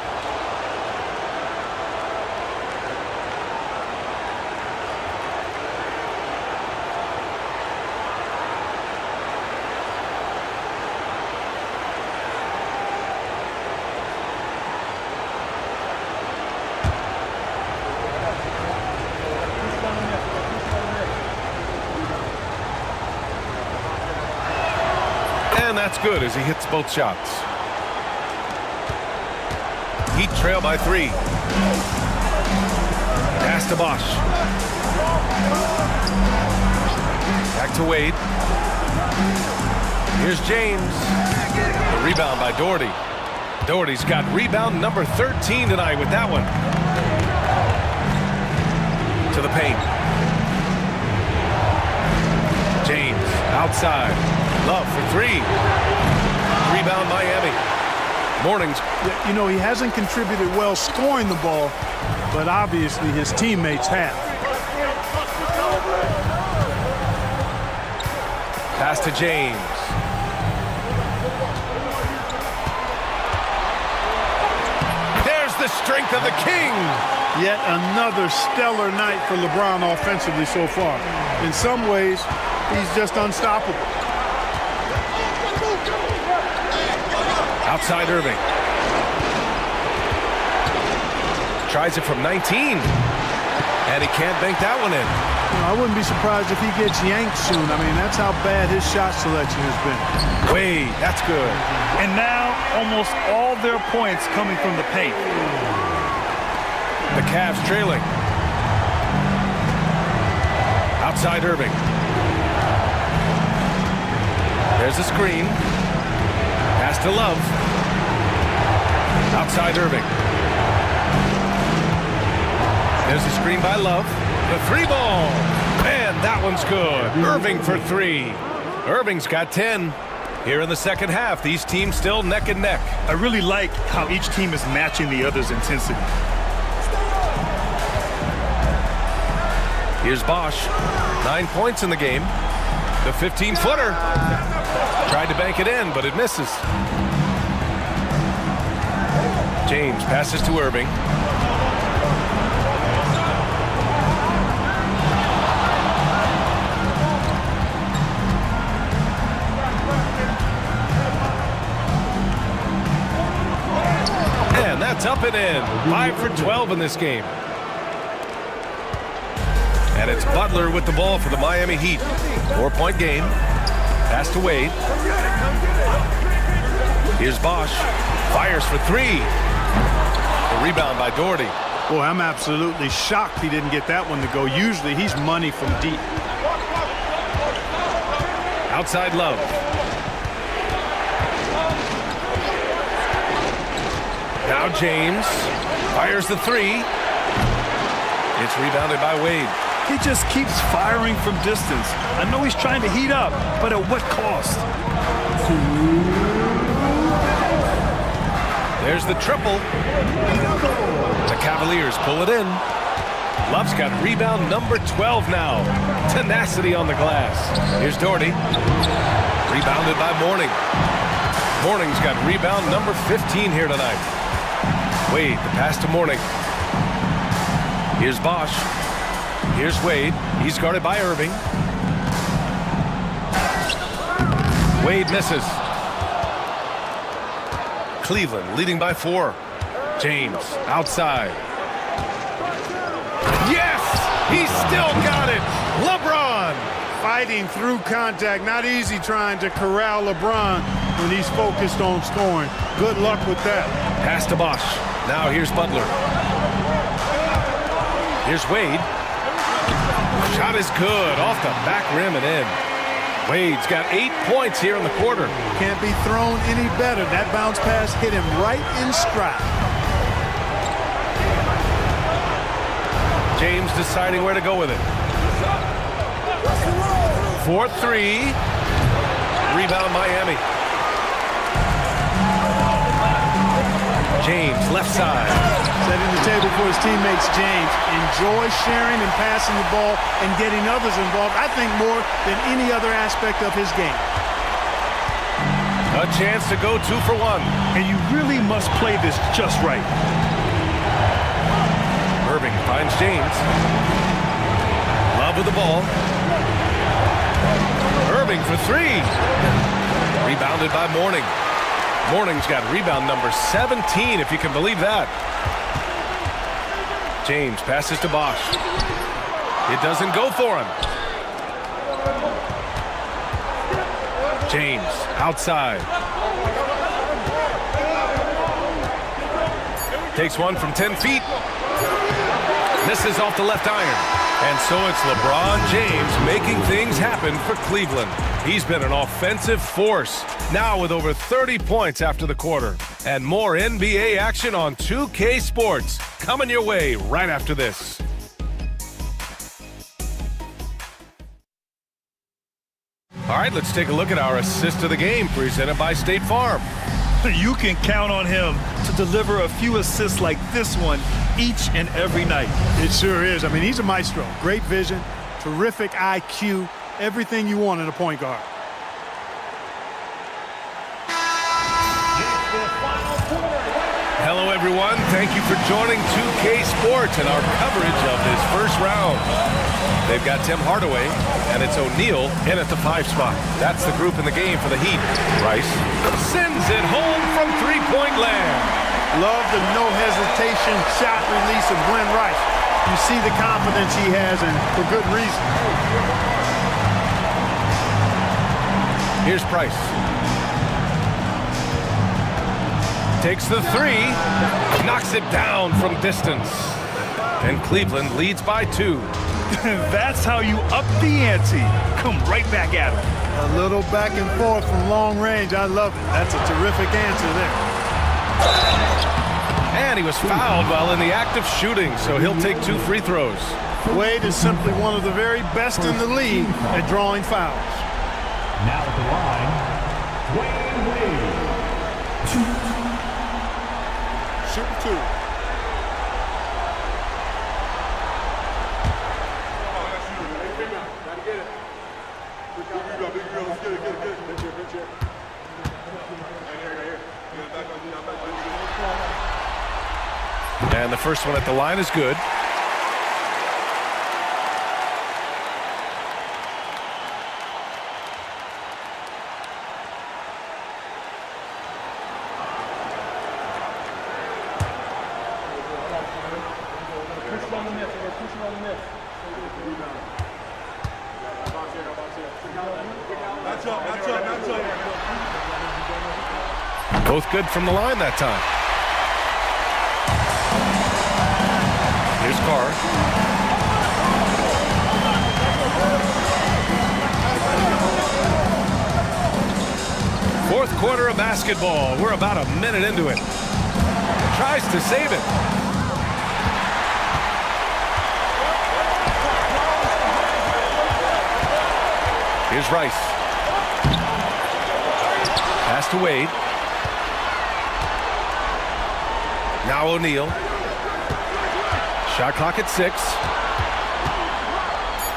Speaker 1: And that's good as he hits both shots. Heat trail by 3. Pass to Bosch. Back to Wade. Here's James. The rebound by Doherty. Doherty's got rebound number 13 tonight with that one. To the paint. James outside. Love for 3. Rebound Miami. Mornings.
Speaker 2: You know, he hasn't contributed well scoring the ball, but obviously his teammates have.
Speaker 1: Pass to James. There's the strength of the King.
Speaker 2: Yet another stellar night for LeBron offensively so far. In some ways, he's just unstoppable.
Speaker 1: Outside Irving. Tries it from 19. And he can't bank that one in.
Speaker 2: You know, I wouldn't be surprised if he gets yanked soon. I mean, that's how bad his shot selection has been.
Speaker 1: Wade, that's good.
Speaker 3: And now almost all their points coming from the paint.
Speaker 1: The Cavs trailing. Outside Irving. There's a screen. Pass to Love. Outside Irving. There's a screen by Love. The 3-ball. Man, that one's good. Irving for 3. Irving's got 10. Here in the second half, these teams still neck and neck.
Speaker 3: I really like how each team is matching the other's intensity.
Speaker 1: Here's Bosch. 9 points in the game. The 15-footer. Tried to bank it in, but it misses. James passes to Irving. And that's up and in. 5 for 12 in this game. And it's Butler with the ball for the Miami Heat. 4-point game. Pass to Wade. Here's Bosch. Fires for 3. The rebound by Doherty.
Speaker 2: Boy, I'm absolutely shocked he didn't get that one to go. Usually he's money from deep.
Speaker 1: Outside Love. Now James. Fires the 3. It's rebounded by Wade.
Speaker 3: He just keeps firing from distance. I know he's trying to heat up, but at what cost?
Speaker 1: There's the triple. The Cavaliers pull it in. Love's got rebound number 12 now. Tenacity on the glass. Here's Doherty. Rebounded by Mourning. Mourning's got rebound number 15 here tonight. Wade, the pass to Mourning. Here's Bosch. Here's Wade. He's guarded by Irving. Wade misses. Cleveland leading by 4. James outside. Yes! He still got it! LeBron!
Speaker 2: Fighting through contact. Not easy trying to corral LeBron when he's focused on scoring. Good luck with that.
Speaker 1: Pass to Bosch. Now here's Butler. Here's Wade. Shot is good. Off the back rim and in. Wade's got 8 points here in the quarter.
Speaker 2: Can't be thrown any better. That bounce pass hit him right in stride.
Speaker 1: James deciding where to go with it. 4-3. Rebound Miami. James left side.
Speaker 2: Setting the table for his teammates. James enjoys sharing and passing the ball and getting others involved, I think, more than any other aspect of his game.
Speaker 1: A chance to go 2 for 1.
Speaker 3: And you really must play this just right.
Speaker 1: Irving finds James. Love with the ball. Irving for 3. Rebounded by Mourning. Mourning's got rebound number 17, if you can believe that. James passes to Bosch. It doesn't go for him. James outside. Takes one from 10 feet. Misses off the left iron. And so it's LeBron James making things happen for Cleveland. He's been an offensive force, now with over 30 points after the quarter. And more NBA action on 2K Sports coming your way right after this. All right, let's take a look at our assist of the game presented by State Farm.
Speaker 3: You can count on him to deliver a few assists like this one each and every night.
Speaker 2: It sure is. I mean, he's a maestro. Great vision, terrific IQ, everything you want in a point guard.
Speaker 1: Hello, everyone. Thank you for joining 2K Sports and our coverage of this first round. They've got Tim Hardaway, and it's O'Neal in at the 5 spot. That's the group in the game for the Heat. Rice sends it home from three-point land.
Speaker 2: Love the no-hesitation shot release of Glenn Rice. You see the confidence he has, and for good reason.
Speaker 1: Here's Price. Takes the 3, knocks it down from distance. And Cleveland leads by 2.
Speaker 3: That's how you up the ante. Come right back at him.
Speaker 2: A little back and forth from long range. I love it. That's a terrific answer there.
Speaker 1: And he was fouled while in the act of shooting, so he'll take 2 free throws.
Speaker 2: Wade is simply one of the very best in the league at drawing fouls.
Speaker 4: Now at the line, Wade.
Speaker 2: Shoot 2.
Speaker 1: And the first one at the line is good. Both good from the line that time. Here's Carr. Fourth quarter of basketball. We're about a minute into it. Tries to save it. Here's Rice. Pass to Wade. Now O'Neal. Shot clock at 6.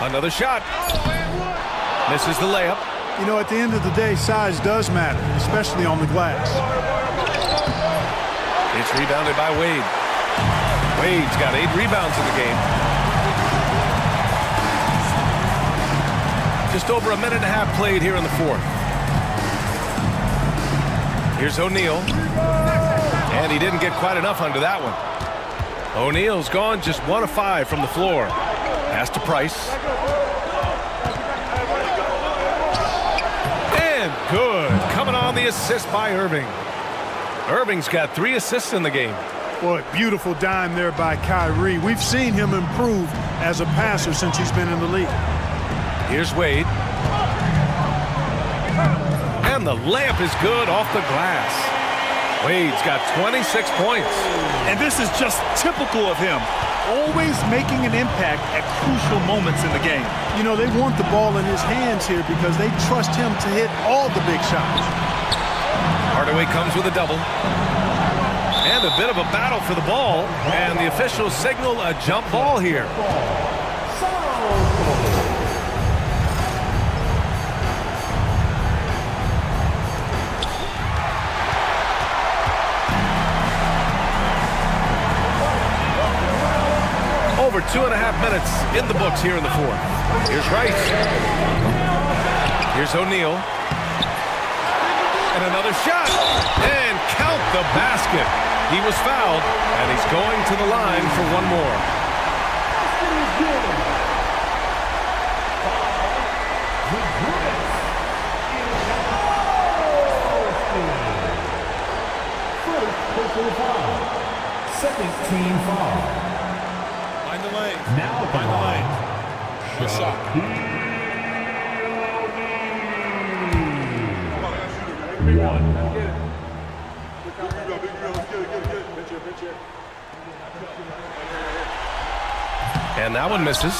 Speaker 1: Another shot. Misses the layup.
Speaker 2: You know, at the end of the day, size does matter, especially on the glass.
Speaker 1: It's rebounded by Wade. Wade's got 8 rebounds in the game. Just over a minute and a half played here in the fourth. Here's O'Neal. And he didn't get quite enough under that one. O'Neal's gone just 1 of 5 from the floor. Pass to Price. And good. Coming on the assist by Irving. Irving's got 3 assists in the game.
Speaker 2: Boy, beautiful dime there by Kyrie. We've seen him improve as a passer since he's been in the league.
Speaker 1: Here's Wade. And the layup is good off the glass. Wade's got 26 points.
Speaker 3: And this is just typical of him. Always making an impact at crucial moments in the game.
Speaker 2: You know, they want the ball in his hands here because they trust him to hit all the big shots.
Speaker 1: Hardaway comes with a double. And a bit of a battle for the ball. And the officials signal a jump ball here. Over 2.5 minutes in the books here in the fourth. Here's Rice. Here's O'Neal. And another shot. And count the basket. He was fouled, and he's going to the line for one more.
Speaker 4: Second team foul.
Speaker 3: Find the lane.
Speaker 4: Now
Speaker 3: Find the lane.
Speaker 6: Good shot.
Speaker 1: And that one misses.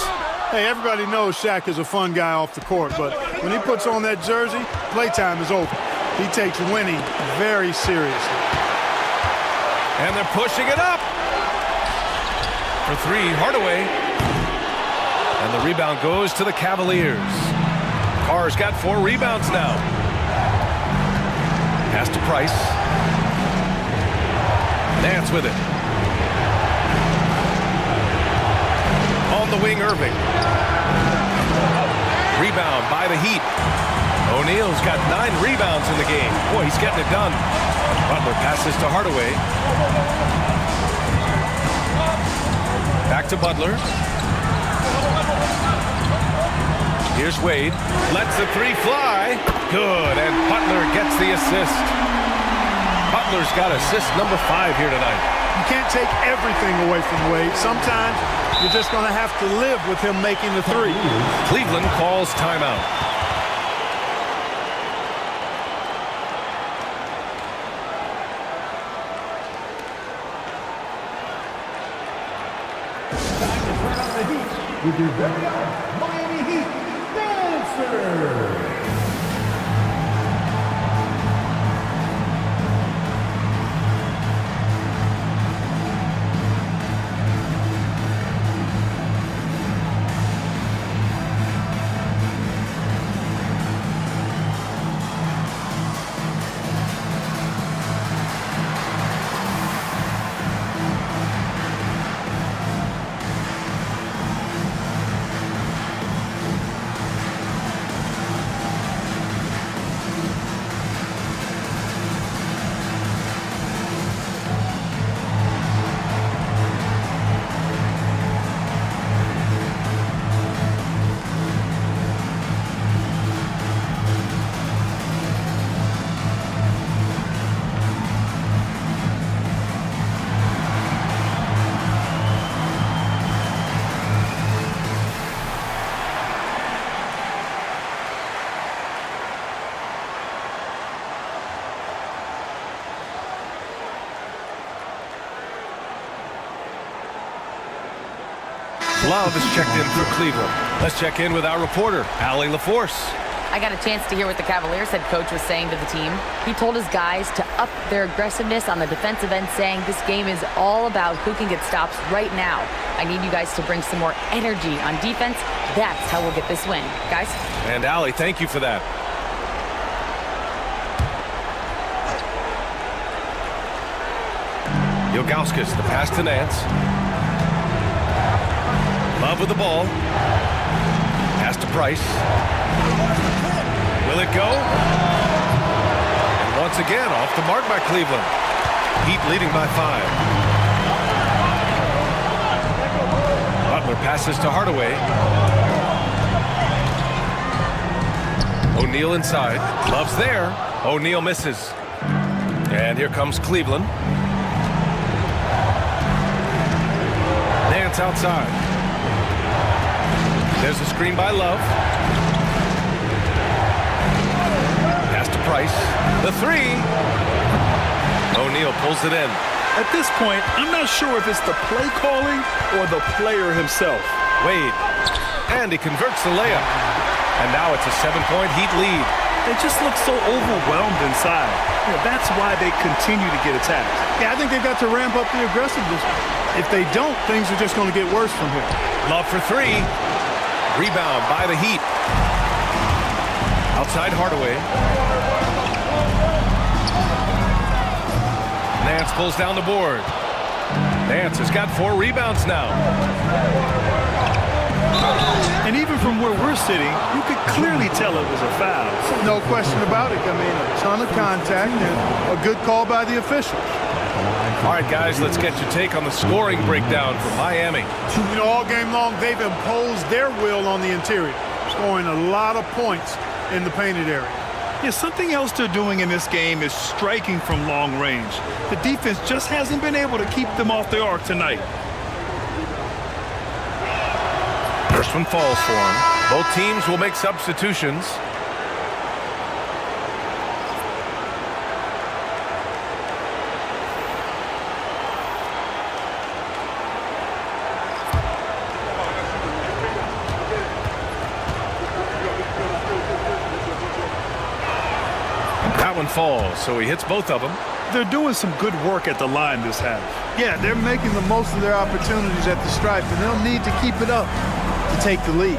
Speaker 2: Hey, everybody knows Shaq is a fun guy off the court, but when he puts on that jersey, playtime is over. He takes winning very seriously.
Speaker 1: And they're pushing it up. For 3, Hardaway. And the rebound goes to the Cavaliers. Carr's got 4 rebounds now. Pass to Price. Nance with it. On the wing, Irving. Rebound by the Heat. O'Neal's got 9 rebounds in the game. Boy, he's getting it done. Butler passes to Hardaway. Back to Butler. Here's Wade. Lets the 3 fly. Good, and Butler gets the assist. Butler's got assist number 5 here tonight.
Speaker 2: You can't take everything away from Wade. Sometimes you're just going to have to live with him making the 3.
Speaker 1: Cleveland calls timeout.
Speaker 4: Time to turn on the heat with your very own Miami Heat Dancer.
Speaker 1: Love is checked in for Cleveland. Let's check in with our reporter, Allie LaForce.
Speaker 9: I got a chance to hear what the Cavaliers head coach was saying to the team. He told his guys to up their aggressiveness on the defensive end, saying this game is all about who can get stops right now. I need you guys to bring some more energy on defense. That's how we'll get this win. Guys?
Speaker 1: And Allie, thank you for that. Ilgauskas, the pass to Nance. Love with the ball. Pass to Price. Will it go? And Once again, off the mark by Cleveland. Heat leading by 5. Butler passes to Hardaway. O'Neal inside. Love's there. O'Neal misses. And here comes Cleveland. Nance outside. There's a screen by Love. Pass to Price. The 3. O'Neal pulls it in.
Speaker 3: At this point, I'm not sure if it's the play calling or the player himself.
Speaker 1: Wade. And he converts the layup. And now it's a 7-point Heat lead.
Speaker 3: They just look so overwhelmed inside. That's why they continue to get attacked.
Speaker 2: Yeah, I think they've got to ramp up the aggressiveness. If they don't, things are just going to get worse from here.
Speaker 1: Love for 3. Rebound by the Heat. Outside Hardaway. Nance pulls down the board. Nance has got 4 rebounds now.
Speaker 3: And even from where we're sitting, you could clearly tell it was a foul.
Speaker 2: No question about it. I mean, a ton of contact and a good call by the officials.
Speaker 1: All right, guys, let's get your take on the scoring breakdown from Miami.
Speaker 2: You know, all game long, they've imposed their will on the interior, scoring a lot of points in the painted area.
Speaker 3: Yeah, something else they're doing in this game is striking from long range. The defense just hasn't been able to keep them off the arc tonight.
Speaker 1: First one falls for him. Both teams will make substitutions. That one falls, so he hits both of them.
Speaker 3: They're doing some good work at the line this half.
Speaker 2: Yeah, they're making the most of their opportunities at the stripe, and they'll need to keep it up to take the lead.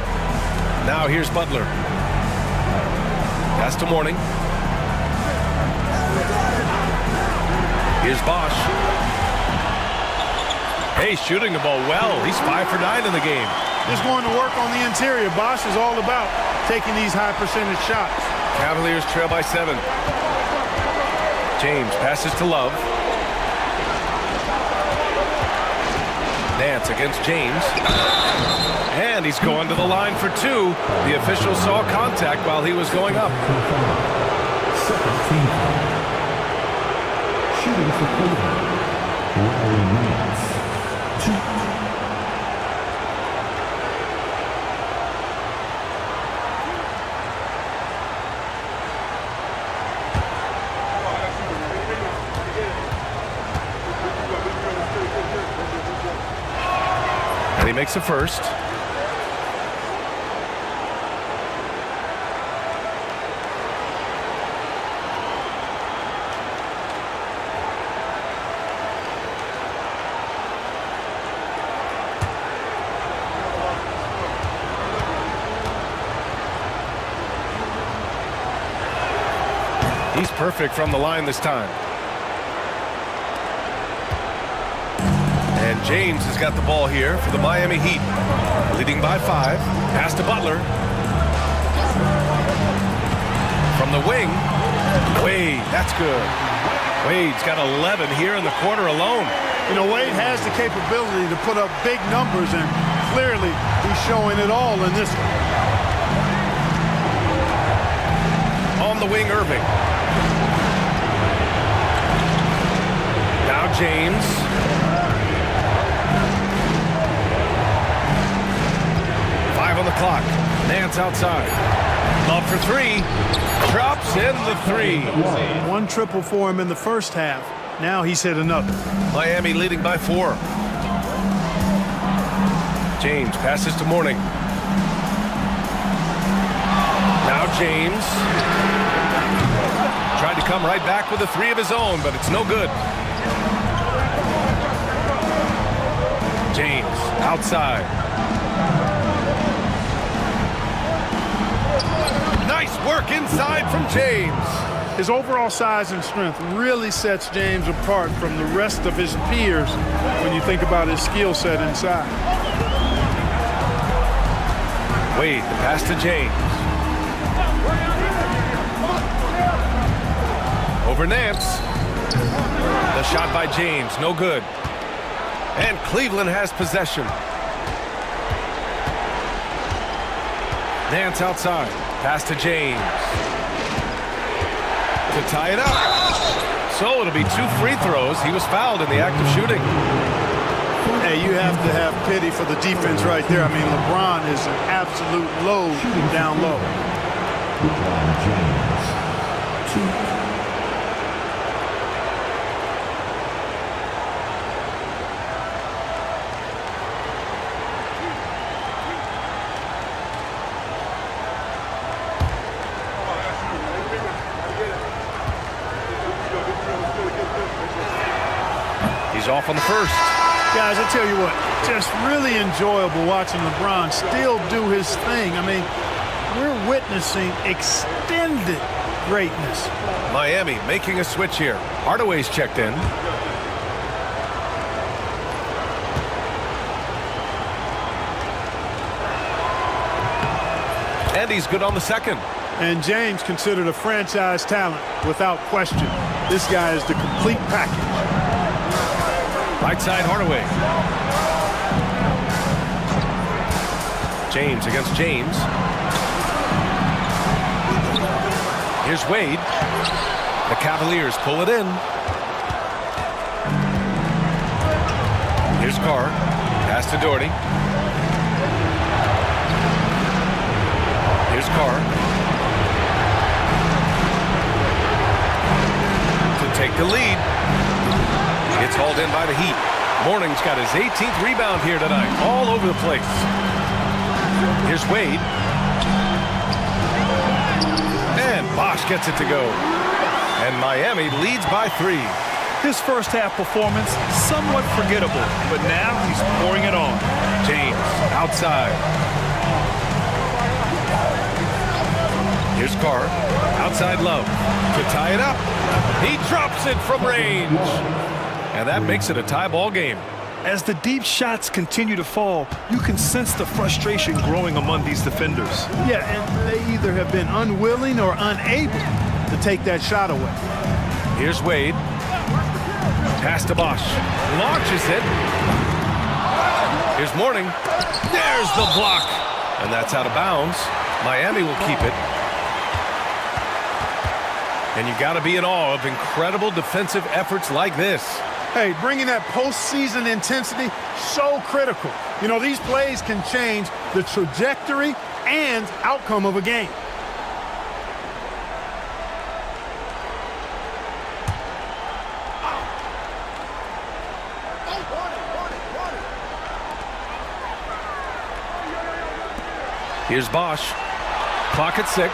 Speaker 1: Now here's Butler. Pass to Morning. Here's Bosch. Hey, shooting the ball well. He's 5 for 9 in the game.
Speaker 2: Just going to work on the interior. Bosch is all about taking these high percentage shots.
Speaker 1: Cavaliers trail by 7. James passes to Love. Nance against James. And he's going to the line for 2. The official saw contact while he was going up.
Speaker 4: Shooting for Cleveland, Nance. 2.
Speaker 1: And he makes a first. He's perfect from the line this time. And James has got the ball here for the Miami Heat. Leading by 5. Pass to Butler. From the wing. Wade, that's good. Wade's got 11 here in the quarter alone.
Speaker 2: You know, Wade has the capability to put up big numbers, and clearly he's showing it all in this one.
Speaker 1: On the wing, Irving. Now James. On the clock. Nance outside. Love for 3. Drops in the 3.
Speaker 2: One triple for him in the first half. Now he's hit another.
Speaker 1: Miami leading by 4. James passes to Morning. Now James. Tried to come right back with a 3 of his own, but it's no good. James outside. Nice work inside from James.
Speaker 2: His overall size and strength really sets James apart from the rest of his peers when you think about his skill set inside.
Speaker 1: Wade, the pass to James. Over Nance. The shot by James, no good. And Cleveland has possession. Nance outside. Pass to James. To tie it up. So it'll be 2 free throws. He was fouled in the act of shooting.
Speaker 2: Hey, you have to have pity for the defense right there. I mean, LeBron is an absolute load down low.
Speaker 1: He's off on the first.
Speaker 2: Guys, I tell you what, just really enjoyable watching LeBron still do his thing. I mean, we're witnessing extended greatness.
Speaker 1: Miami making a switch here. Hardaway's checked in. And he's good on the second.
Speaker 2: And James considered a franchise talent without question. This guy is the complete package.
Speaker 1: Right side, Hardaway. James against James. Here's Wade. The Cavaliers pull it in. Here's Carr. Pass to Doherty. Here's Carr. To take the lead. It's hauled in by the Heat. Morning's got his 18th rebound here tonight. All over the place. Here's Wade. And Bosh gets it to go. And Miami leads by 3.
Speaker 3: His first half performance, somewhat forgettable, but now he's pouring it on.
Speaker 1: James outside. Here's Carr. Outside Love. To tie it up. He drops it from range. And that makes it a tie ball game.
Speaker 3: As the deep shots continue to fall, you can sense the frustration growing among these defenders.
Speaker 2: Yeah, and they either have been unwilling or unable to take that shot away.
Speaker 1: Here's Wade. Pass to Bosh. Launches it. Here's Morning. There's the block. And that's out of bounds. Miami will keep it. And you got to be in awe of incredible defensive efforts like this.
Speaker 2: Hey, bringing that postseason intensity, so critical. You know, these plays can change the trajectory and outcome of a game.
Speaker 1: Here's Bosh. Clock at 6.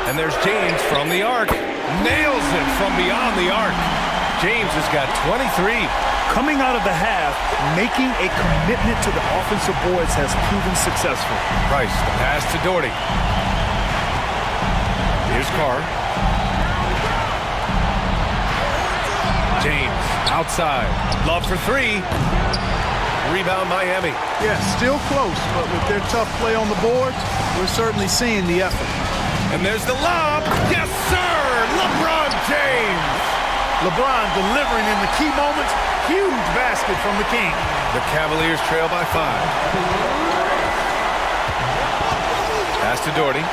Speaker 1: And there's James from the arc. Nails it from beyond the arc. James has got 23.
Speaker 3: Coming out of the half, making a commitment to the offensive boards has proven successful.
Speaker 1: Price, the pass to Doherty. Here's Carr. James outside. Love for 3. Rebound Miami.
Speaker 2: Yeah, still close, but with their tough play on the boards, we're certainly seeing the effort.
Speaker 1: And there's the lob. Yes, sir! LeBron James.
Speaker 2: LeBron delivering in the key moments. Huge basket from the King.
Speaker 1: The Cavaliers trail by 5. Pass to Doherty.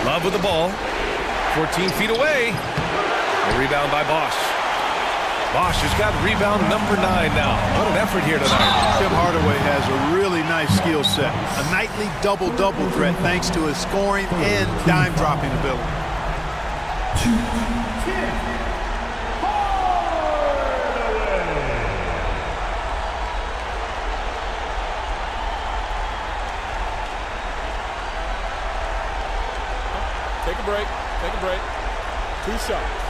Speaker 1: Love with the ball. 14 feet away. A rebound by Bosh. Bosh has got rebound number 9 now. What an effort here tonight.
Speaker 2: Tim Hardaway has a really nice skill set. A nightly double-double threat thanks to his scoring and dime-dropping ability.
Speaker 6: Take a break. Take a break. 2 shots.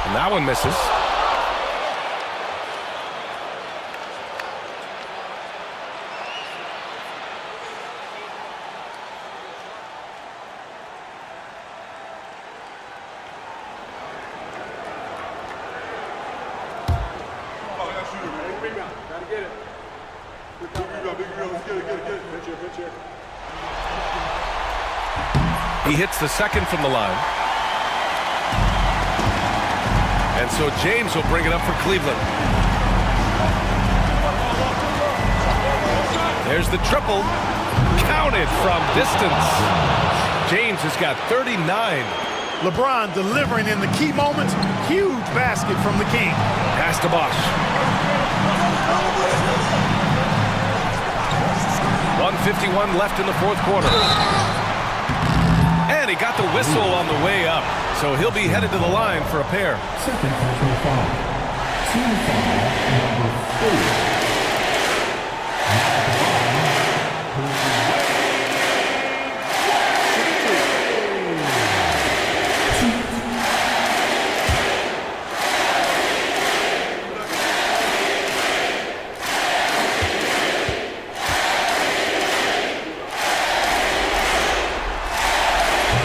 Speaker 1: And that one misses. He hits the second from the line. And so James will bring it up for Cleveland. There's the triple. Counted from distance. James has got 39.
Speaker 2: LeBron delivering in the key moments. Huge basket from the King.
Speaker 1: Pass to Bosch. 1:51 left in the fourth quarter. And he got the whistle on the way up. So he'll be headed to the line for a pair.
Speaker 4: Second personal foul. Team foul number 4.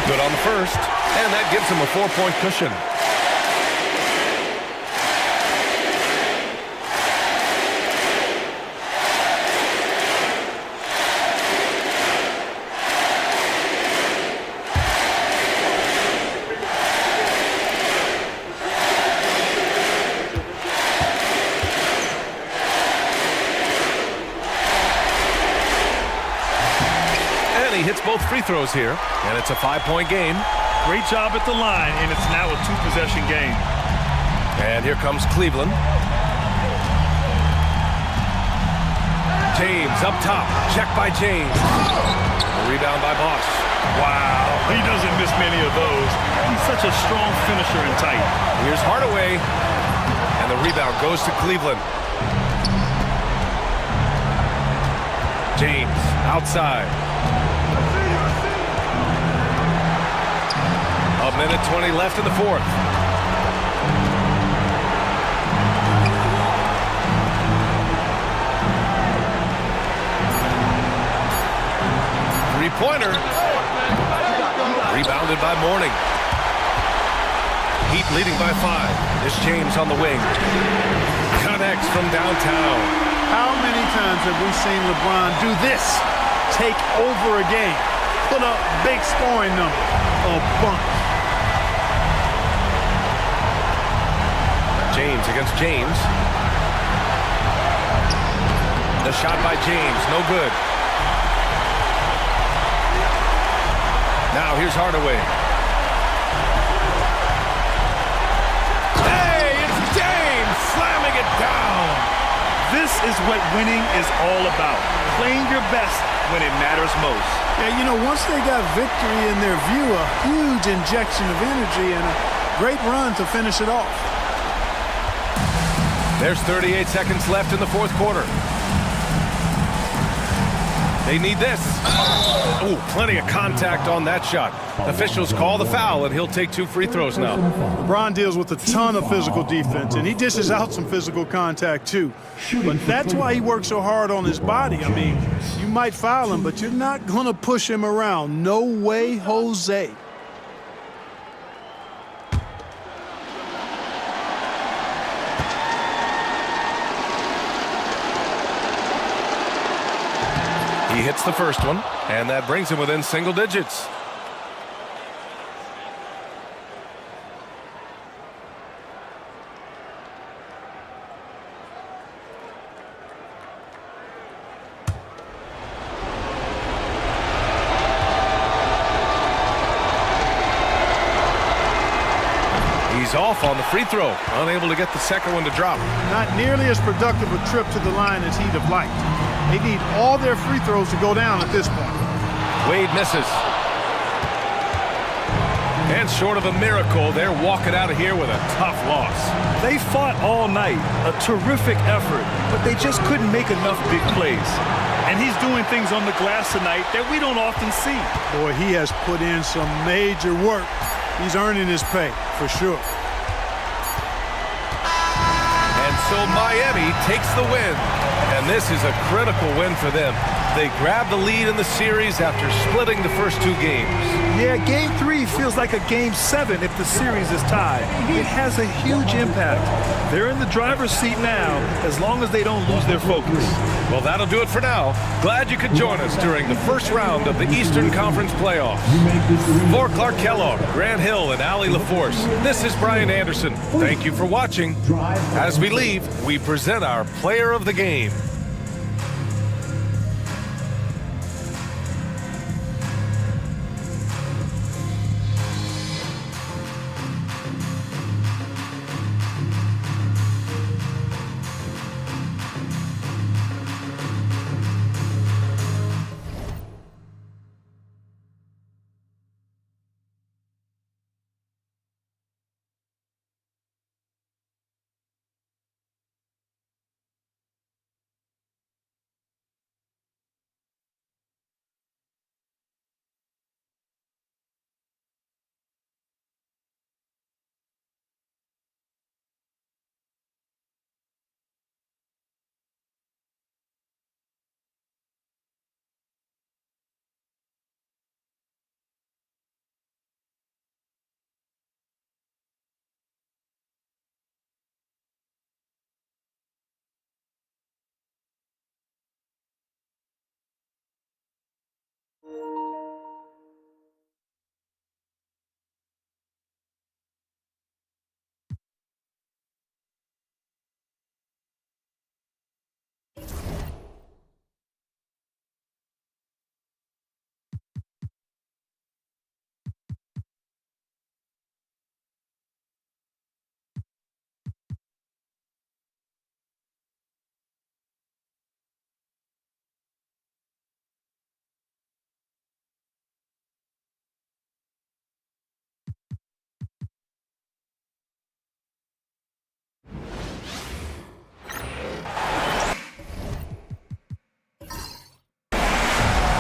Speaker 1: Good on the first, and that gives him a 4-point cushion. He hits both free throws here, and it's a 5-point game.
Speaker 3: Great job at the line, and it's now a 2-possession game.
Speaker 1: And here comes Cleveland. James up top. Check by James. A rebound by Bosch.
Speaker 3: Wow, he doesn't miss many of those. He's such a strong finisher and tight.
Speaker 1: Here's Hardaway. And the rebound goes to Cleveland. James outside. A minute 20 left in the fourth. Three-pointer. Rebounded by Mourning. Heat leading by 5. This James on the wing. Connects from downtown.
Speaker 2: How many times have we seen LeBron do this? Take over a game. Put up big scoring number. A bunch.
Speaker 1: James against James. The shot by James, no good. Now here's Hardaway. Hey, it's James slamming it down.
Speaker 3: This is what winning is all about. Playing your best when it matters most.
Speaker 2: Yeah, you know, once they got victory in their view, a huge injection of energy and a great run to finish it off.
Speaker 1: There's 38 seconds left in the fourth quarter. They need this. Ooh, plenty of contact on that shot. Officials call the foul, and he'll take 2 free throws now.
Speaker 2: LeBron deals with a ton of physical defense, and he dishes out some physical contact, too. But that's why he works so hard on his body. I mean, you might foul him, but you're not going to push him around. No way, Jose.
Speaker 1: He hits the first one, and that brings him within single digits. He's off on the free throw, unable to get the second one to drop.
Speaker 2: Not nearly as productive a trip to the line as he'd have liked. They need all their free throws to go down at this point.
Speaker 1: Wade misses. And short of a miracle, they're walking out of here with a tough loss.
Speaker 3: They fought all night, a terrific effort, but they just couldn't make enough big plays. And he's doing things on the glass tonight that we don't often see.
Speaker 2: Boy, he has put in some major work. He's earning his pay, for sure.
Speaker 1: And so Miami takes the win. And this is a critical win for them. They grab the lead in the series after splitting the first two games.
Speaker 3: Yeah, Game 3 feels like a Game 7 if the series is tied. It has a huge impact. They're in the driver's seat now, as long as they don't lose their focus.
Speaker 1: Well, that'll do it for now. Glad you could join us during the first round of the Eastern Conference playoffs. For Clark Kellogg, Grant Hill, and Allie LaForce, this is Brian Anderson. Thank you for watching. As we leave, we present our player of the game.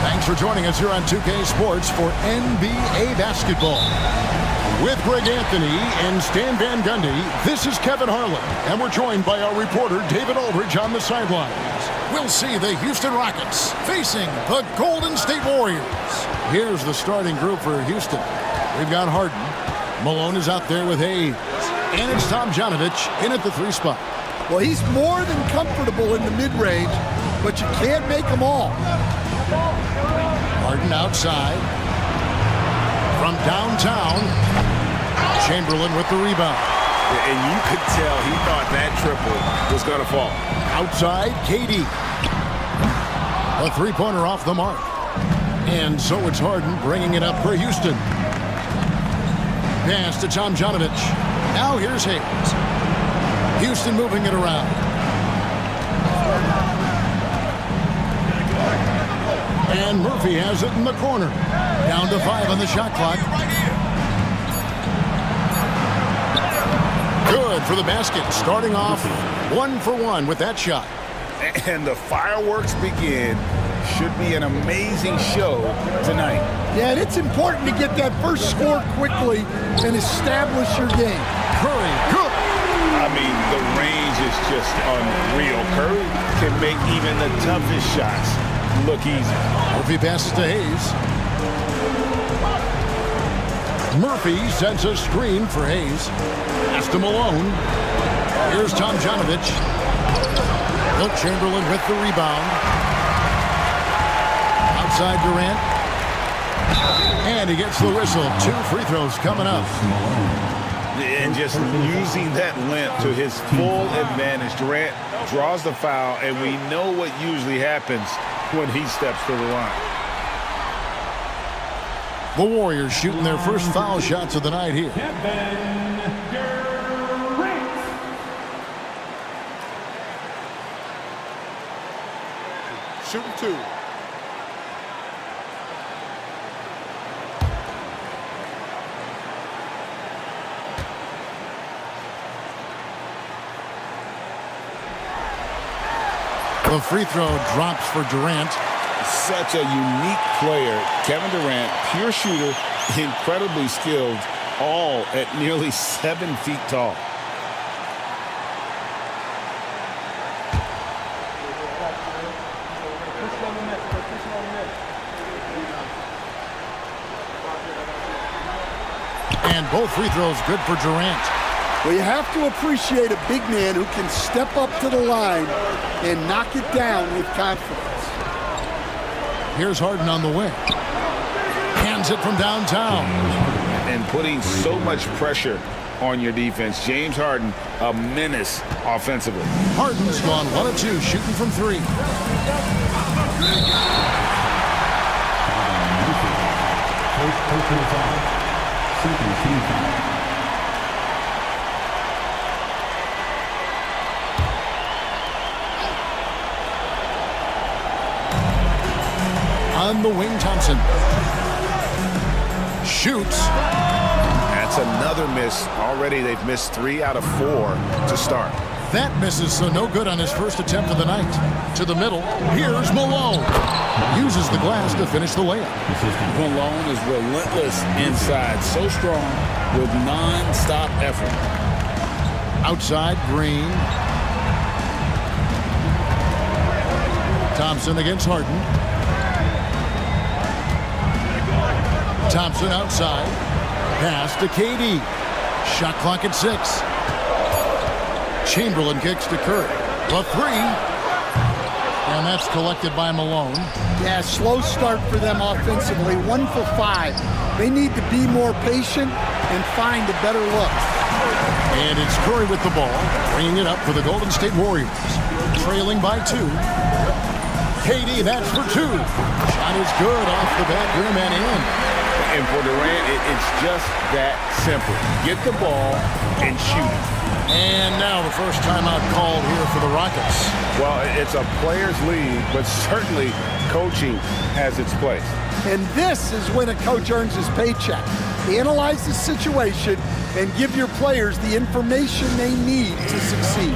Speaker 10: Thanks for joining us here on 2K Sports for NBA basketball. With Greg Anthony and Stan Van Gundy, this is Kevin Harlan, and we're joined by our reporter David Aldridge on the sidelines. We'll see the Houston Rockets facing the Golden State Warriors. Here's the starting group for Houston. We've got Harden. Malone is out there with Hayes. And it's Tom Janovich in at the 3 spot.
Speaker 11: Well, he's more than comfortable in the mid-range, but you can't make them all.
Speaker 10: Harden outside. From downtown, Chamberlain with the rebound.
Speaker 12: And you could tell he thought that triple was going to fall.
Speaker 10: Outside, KD. A three-pointer off the mark. And so it's Harden bringing it up for Houston. Pass to Tom Janovich. Now here's Hayes. Houston moving it around. And Murphy has it in the corner. Down to 5 on the shot clock. Good for the basket. Starting off 1 for 1 with that shot.
Speaker 12: And the fireworks begin. Should be an amazing show tonight.
Speaker 11: Yeah, and it's important to get that first score quickly and establish your game.
Speaker 10: Curry, good.
Speaker 12: I mean, the range is just unreal. Curry can make even the toughest shots look easy.
Speaker 10: Murphy passes to Hayes. Murphy sends a screen for Hayes. Pass to Malone. Here's Tom Janovich. Wilt Chamberlain with the rebound. Outside Durant. And he gets the whistle. 2 free throws coming up.
Speaker 12: And just using that length to his full advantage. Durant draws the foul, and we know what usually happens when he steps to the line.
Speaker 10: The Warriors shooting their first foul shots of the night here.
Speaker 8: Shooting 2.
Speaker 10: The free throw drops for Durant.
Speaker 12: Such a unique player. Kevin Durant, pure shooter, incredibly skilled, all at nearly 7 feet tall.
Speaker 10: And both free throws good for Durant.
Speaker 11: Well, you have to appreciate a big man who can step up to the line and knock it down with confidence.
Speaker 10: Here's Harden on the wing. Hands it from downtown.
Speaker 12: And putting so much pressure on your defense. James Harden, a menace offensively.
Speaker 10: Harden's gone 1 of 2, shooting from 3. On the wing, Thompson shoots.
Speaker 12: That's another miss. Already they've missed 3 out of 4 to start.
Speaker 10: That misses, so no good on his first attempt of the night. To the middle, here's Malone. Uses the glass to finish the layup.
Speaker 12: Malone is relentless inside, so strong with non-stop effort.
Speaker 10: Outside, Green. Thompson against Harden. Thompson outside. Pass to KD. Shot clock at 6. Chamberlain kicks to Curry. The 3. And that's collected by Malone.
Speaker 11: Yeah, slow start for them offensively. 1 for 5. They need to be more patient and find a better look.
Speaker 10: And it's Curry with the ball, bringing it up for the Golden State Warriors. Trailing by 2. KD, that's for 2. Shot is good off the back rim and in.
Speaker 12: And for Durant, it's just that simple. Get the ball and shoot it.
Speaker 10: And now the first timeout called here for the Rockets.
Speaker 12: Well, it's a player's league, but certainly coaching has its place.
Speaker 11: And this is when a coach earns his paycheck. Analyze the situation and give your players the information they need to succeed.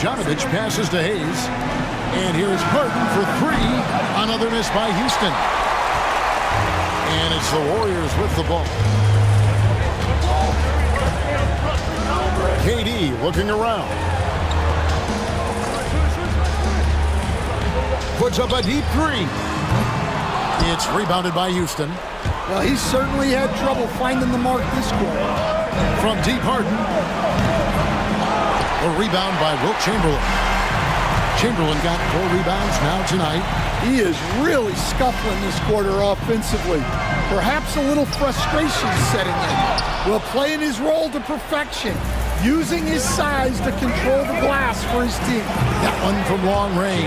Speaker 10: Jonovich passes to Hayes. And here's Harden for 3. Another miss by Houston. And it's the Warriors with the ball. KD looking around. Puts up a deep 3. It's rebounded by Houston.
Speaker 11: Well, he certainly had trouble finding the mark this quarter.
Speaker 10: From deep, Harden. A rebound by Wilt Chamberlain. Chamberlain got 4 rebounds now tonight.
Speaker 11: He is really scuffling this quarter offensively. Perhaps a little frustration setting in. Well, playing his role to perfection, using his size to control the glass for his team.
Speaker 10: That one from long range.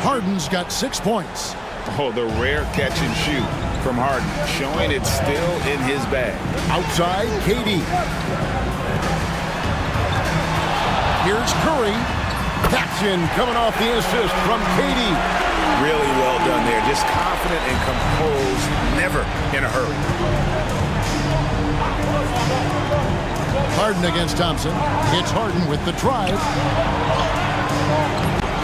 Speaker 10: Harden's got 6 points.
Speaker 12: Oh, the rare catch and shoot from Harden, showing it's still in his bag.
Speaker 10: Outside, KD. Here's Curry. That's in, coming off the assist from KD.
Speaker 12: Really well done there. Just confident and composed, never in a hurry.
Speaker 10: Harden against Thompson. Hits Harden with the drive.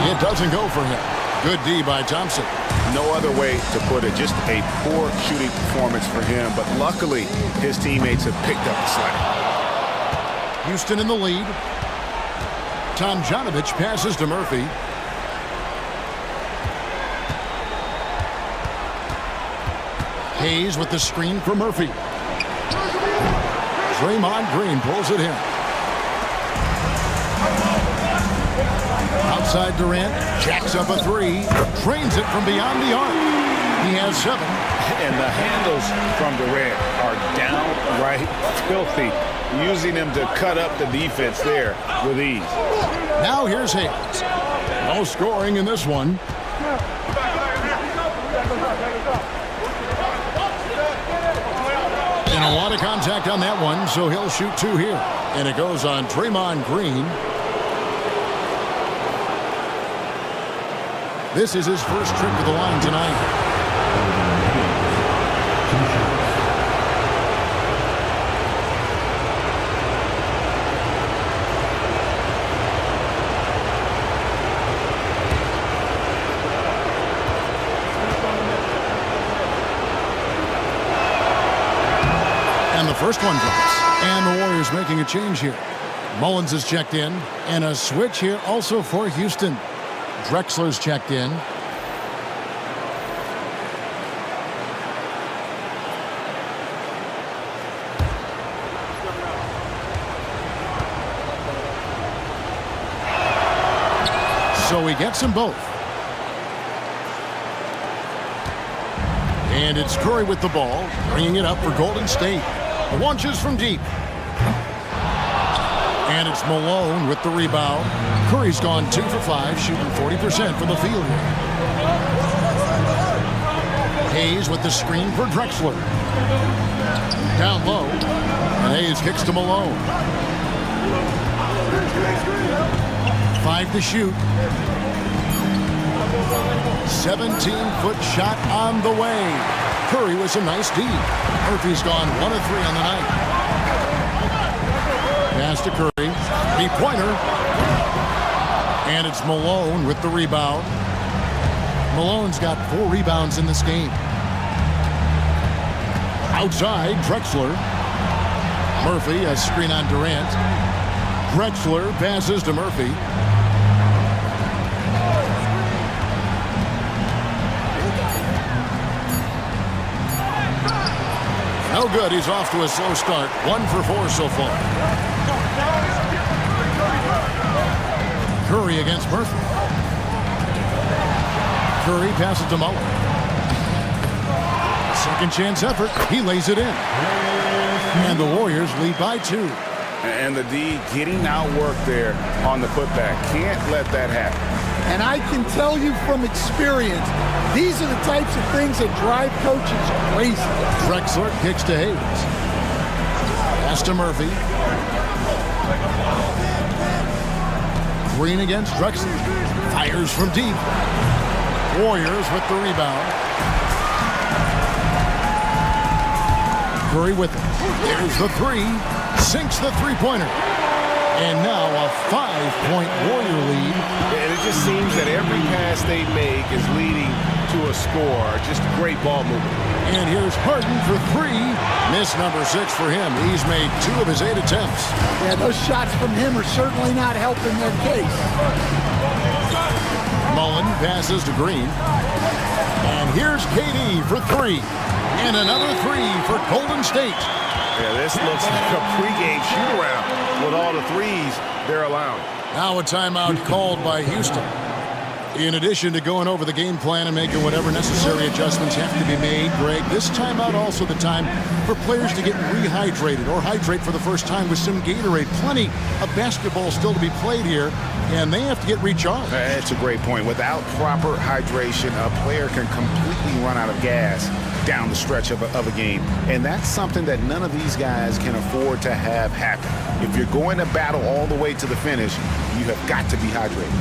Speaker 10: It doesn't go for him. Good D by Thompson.
Speaker 12: No other way to put it. Just a poor shooting performance for him. But luckily, his teammates have picked up the slack.
Speaker 10: Houston in the lead. Tomjanovich passes to Murphy. Hayes with the screen for Murphy. Draymond Green pulls it in. Outside Durant, jacks up a three, drains it from beyond the arc. He has 7.
Speaker 12: And the handles from Durant are downright filthy, using him to cut up the defense there with ease.
Speaker 10: Now here's Hayes. No scoring in this one. And a lot of contact on that one, so he'll shoot 2 here. And it goes on Draymond Green. This is his first trip to the line tonight. And the first one drops. And the Warriors making a change here. Mullins is checked in. And a switch here also for Houston. Drexler's checked in. So he gets them both. And it's Curry with the ball, bringing it up for Golden State. Launches from deep. And it's Malone with the rebound. Curry's gone 2 for 5, shooting 40% from the field here. Hayes with the screen for Drexler. Down low. And Hayes kicks to Malone. 5 to shoot. 17-foot shot on the way. Curry with some nice D. Murphy's gone 1 of 3 on the night. Pass to Curry. 3-pointer. And it's Malone with the rebound. Malone's got 4 rebounds in this game. Outside, Drexler. Murphy, a screen on Durant. Drexler passes to Murphy. No good. He's off to a slow start. 1 for 4 so far. Curry against Murphy. Curry passes to Mullen. Second chance effort. He lays it in. And the Warriors lead by 2.
Speaker 12: And the D getting outworked there on the putback. Can't let that happen.
Speaker 11: And I can tell you from experience, these are the types of things that drive coaches crazy.
Speaker 10: Drexler kicks to Hayes. Pass to Murphy. Green against Drexler. Fires from deep. Warriors with the rebound. Curry with it. There's the 3. Sinks the 3-pointer. And now a 5-point Warrior lead.
Speaker 1: And it just seems that every pass they make is leading to a score. Just great ball movement.
Speaker 10: And here's Harden for 3. Miss number 6 for him. He's made 2 of his 8 attempts.
Speaker 11: Yeah, those shots from him are certainly not helping their case.
Speaker 10: Mullen passes to Green. And here's KD for 3. And another 3 for Golden State.
Speaker 1: Yeah, this looks like a pregame shoot-around with all the threes they're allowing.
Speaker 10: Now a timeout called by Houston. In addition to going over the game plan and making whatever necessary adjustments have to be made, Greg, this timeout also the time for players to get rehydrated or hydrate for the first time with some Gatorade. Plenty of basketball still to be played here, and they have to get recharged.
Speaker 12: That's a great point. Without proper hydration, a player can completely run out of gas down the stretch of a game. And that's something that none of these guys can afford to have happen. If you're going to battle all the way to the finish, you have got to be hydrated.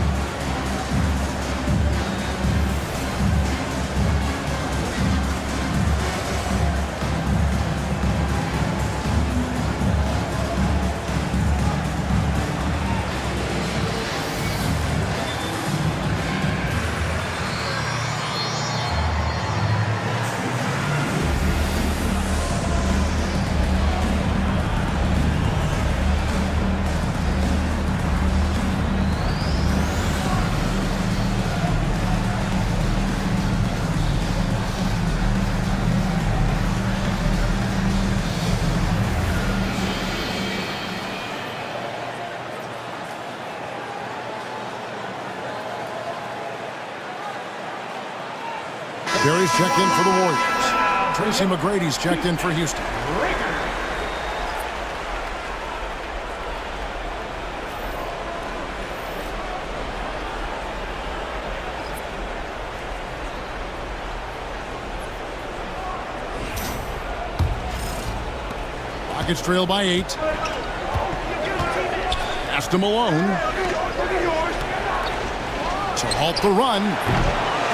Speaker 10: Barry's checked in for the Warriors. Tracy McGrady's checked in for Houston. Rockets trail by 8. Pass to Malone. To halt the run.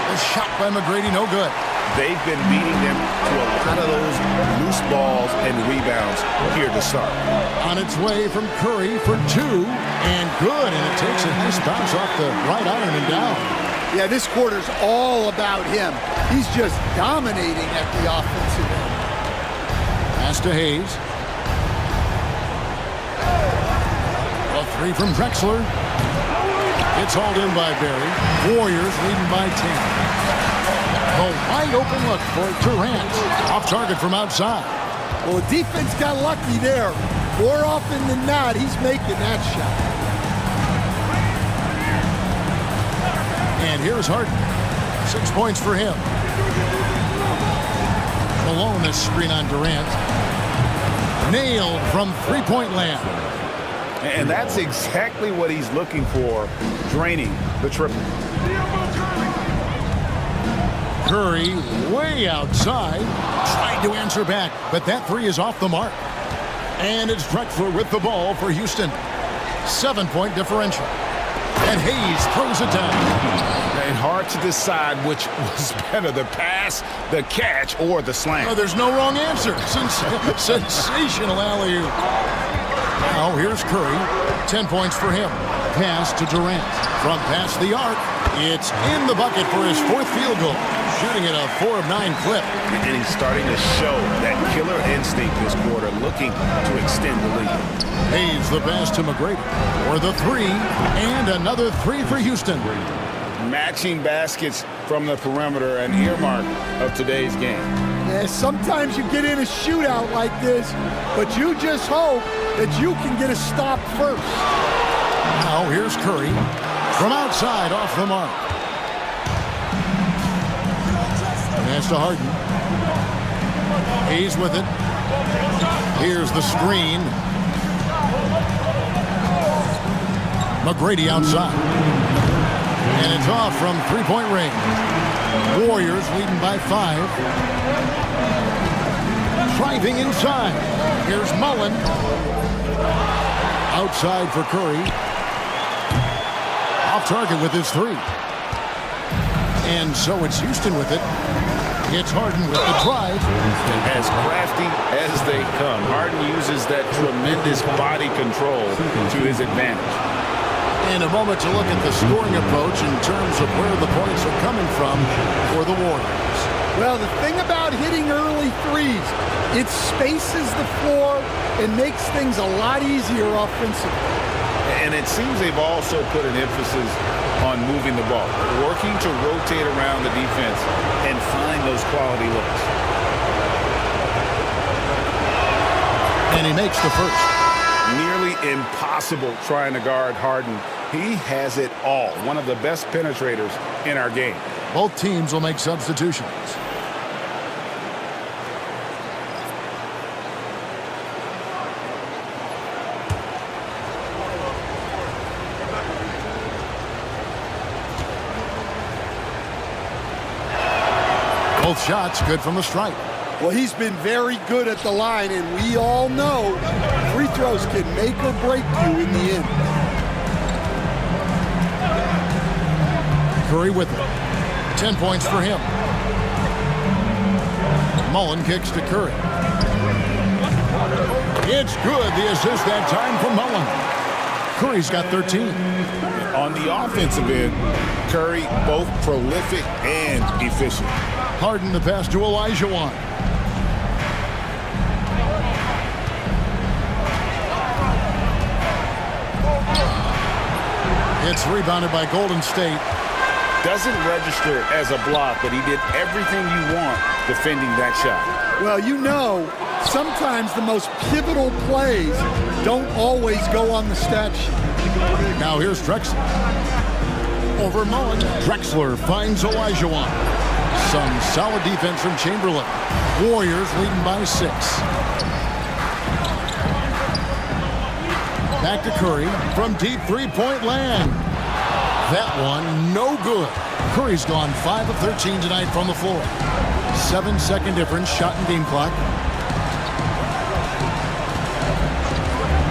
Speaker 10: The shot by McGrady, no good.
Speaker 12: They've been beating them to a lot of those loose balls and rebounds here to start.
Speaker 10: On its way from Curry for 2, and good, and it takes a nice bounce off the right iron and down.
Speaker 11: Yeah, this quarter's all about him. He's just dominating at the offensive end.
Speaker 10: Pass to Hayes. A 3 from Drexler. It's hauled in by Barry. Warriors leading by 10. A wide open look for Durant. Off target from outside.
Speaker 11: Well, the defense got lucky there. More often than not, he's making that shot.
Speaker 10: And here's Harden. 6 points for him. Malone a screen on Durant. Nailed from three-point land.
Speaker 12: And that's exactly what he's looking for, draining the triple.
Speaker 10: Curry way outside, tried to answer back, but that 3 is off the mark. And it's Drexler with the ball for Houston. 7-point differential. And Hayes throws it down.
Speaker 12: And hard to decide which was better, the pass, the catch, or the slam.
Speaker 10: Oh, there's no wrong answer. Sensational alley-oop. Now here's Curry. 10 points for him. Pass to Durant. From past the arc, it's in the bucket for his 4th field goal. Shooting at a 4 of 9 clip.
Speaker 12: And he's starting to show that killer instinct this quarter, looking to extend the lead.
Speaker 10: Hayes the pass to McGrady for the 3, and another 3 for Houston.
Speaker 12: Matching baskets from the perimeter, an earmark of today's game.
Speaker 11: Yeah, sometimes you get in a shootout like this, but you just hope that you can get a stop first.
Speaker 10: Now here's Curry from outside off the mark. Pass to Harden. Hayes with it. Here's the screen. McGrady outside. And it's off from three-point range. Warriors leading by 5. Driving inside. Here's Mullen. Outside for Curry. Off target with his 3. And so it's Houston with it. It's Harden with the drive.
Speaker 12: As crafty as they come, Harden uses that tremendous body control to his advantage.
Speaker 10: In a moment to look at the scoring approach in terms of where the points are coming from for the Warriors.
Speaker 11: Well, the thing about hitting early threes, it spaces the floor and makes things a lot easier offensively.
Speaker 12: And it seems they've also put an emphasis on moving the ball, working to rotate around the defense and find those quality looks.
Speaker 10: And he makes the first.
Speaker 12: Nearly impossible trying to guard Harden. He has it all. One of the best penetrators in our game.
Speaker 10: Both teams will make substitutions. Both shots good from the stripe.
Speaker 11: Well, he's been very good at the line, and we all know free throws can make or break you in the end.
Speaker 10: Curry with it. 10 points for him. Mullen kicks to Curry. It's good. The assist that time from Mullen. Curry's got 13.
Speaker 12: On the offensive end, Curry both prolific and efficient.
Speaker 10: Harden the pass to Olajuwon. It's rebounded by Golden State.
Speaker 12: Doesn't register as a block, but he did everything you want defending that shot.
Speaker 11: Well, you know, sometimes the most pivotal plays don't always go on the stat sheet.
Speaker 10: Now here's Drexler. Over Mullen. Drexler finds Olajuwon. Some solid defense from Chamberlain. Warriors leading by 6. Back to Curry from deep three-point land. That one, no good. Curry's gone 5 of 13 tonight from the floor. 7-second difference, shot and game clock.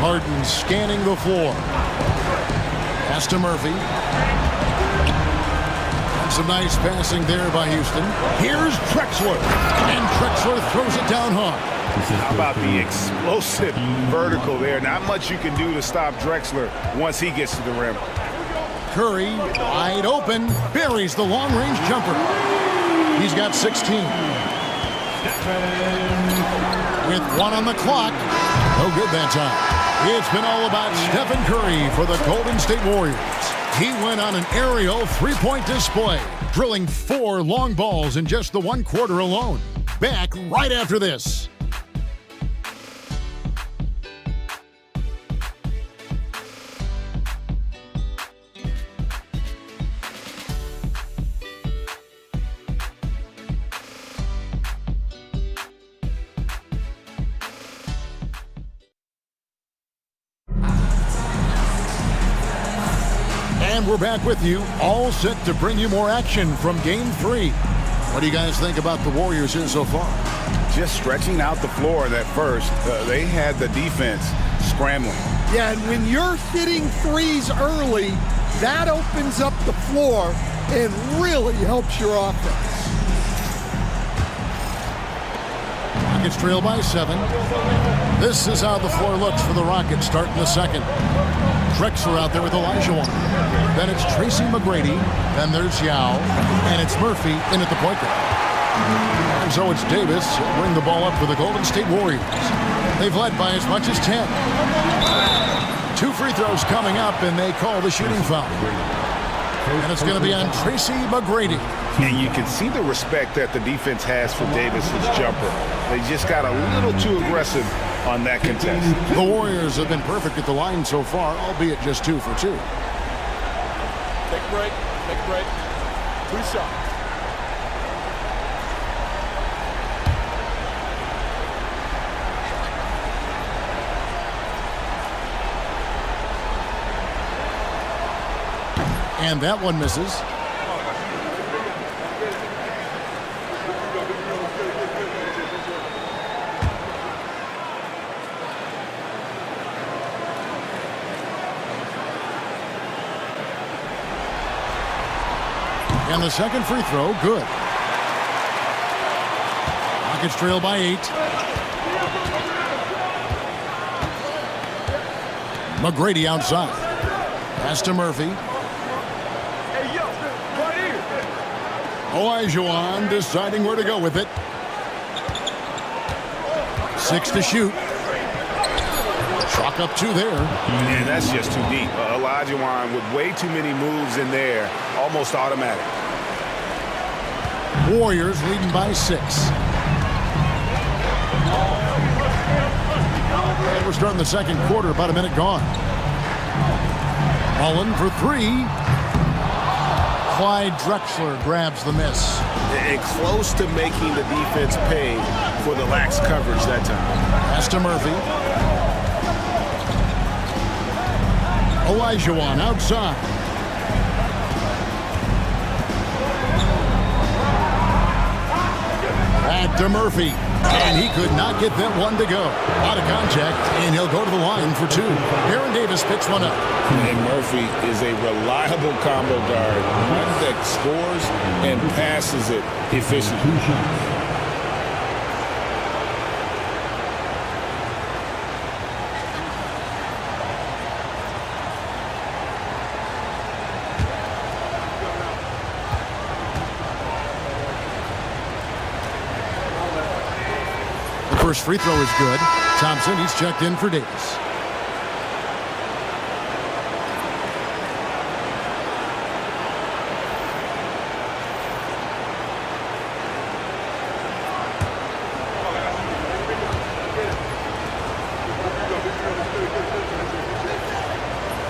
Speaker 10: Harden scanning the floor. Pass to Murphy. And some nice passing there by Houston. Here's Drexler. And Drexler throws it down hard.
Speaker 12: How about the explosive vertical there? Not much you can do to stop Drexler once he gets to the rim.
Speaker 10: Curry, wide open, buries the long-range jumper. He's got 16. With 1 on the clock. No good that time. It's been all about Stephen Curry for the Golden State Warriors. He went on an aerial three-point display, drilling 4 long balls in just the 1 quarter alone. Back right after this. And we're back with you, all set to bring you more action from Game 3. What do you guys think about the Warriors here so far?
Speaker 12: Just stretching out the floor at first. They had the defense scrambling.
Speaker 11: Yeah, and when you're hitting threes early, that opens up the floor and really helps your offense.
Speaker 10: Rockets trail by 7. This is how the floor looks for the Rockets starting the second. Drexler out there with Elijah. Then it's Tracy McGrady. Then there's Yao. And it's Murphy in at the point guard. And so it's Davis. He'll bring the ball up for the Golden State Warriors. They've led by as much as 10. 2 free throws coming up, and they call the shooting foul. And it's going to be on Tracy McGrady.
Speaker 12: And you can see the respect that the defense has for Davis's jumper. They just got a little too aggressive on that contest.
Speaker 10: The Warriors have been perfect at the line so far, albeit just 2 for 2.
Speaker 7: Take a break. Take a break. 2 shots.
Speaker 10: And that one misses. And the second free throw, good. Rockets trail by 8. McGrady outside. Pass to Murphy. Olajuwon deciding where to go with it. 6 to shoot. Chalk up 2 there.
Speaker 12: And that's just too deep. Olajuwon with way too many moves in there. Almost automatic.
Speaker 10: Warriors leading by 6. And we're starting the second quarter, about a minute gone. Mullen for 3. Clyde Drexler grabs the miss.
Speaker 12: And close to making the defense pay for the lax coverage that time.
Speaker 10: Pass to Murphy. Olajuwon outside. Back to Murphy. And he could not get that one to go. Out of contact, and he'll go to the line for 2. Aaron Davis picks one up.
Speaker 12: And Murphy is a reliable combo guard. One that scores and passes it efficiently.
Speaker 10: First free throw is good. Thompson, he's checked in for Davis.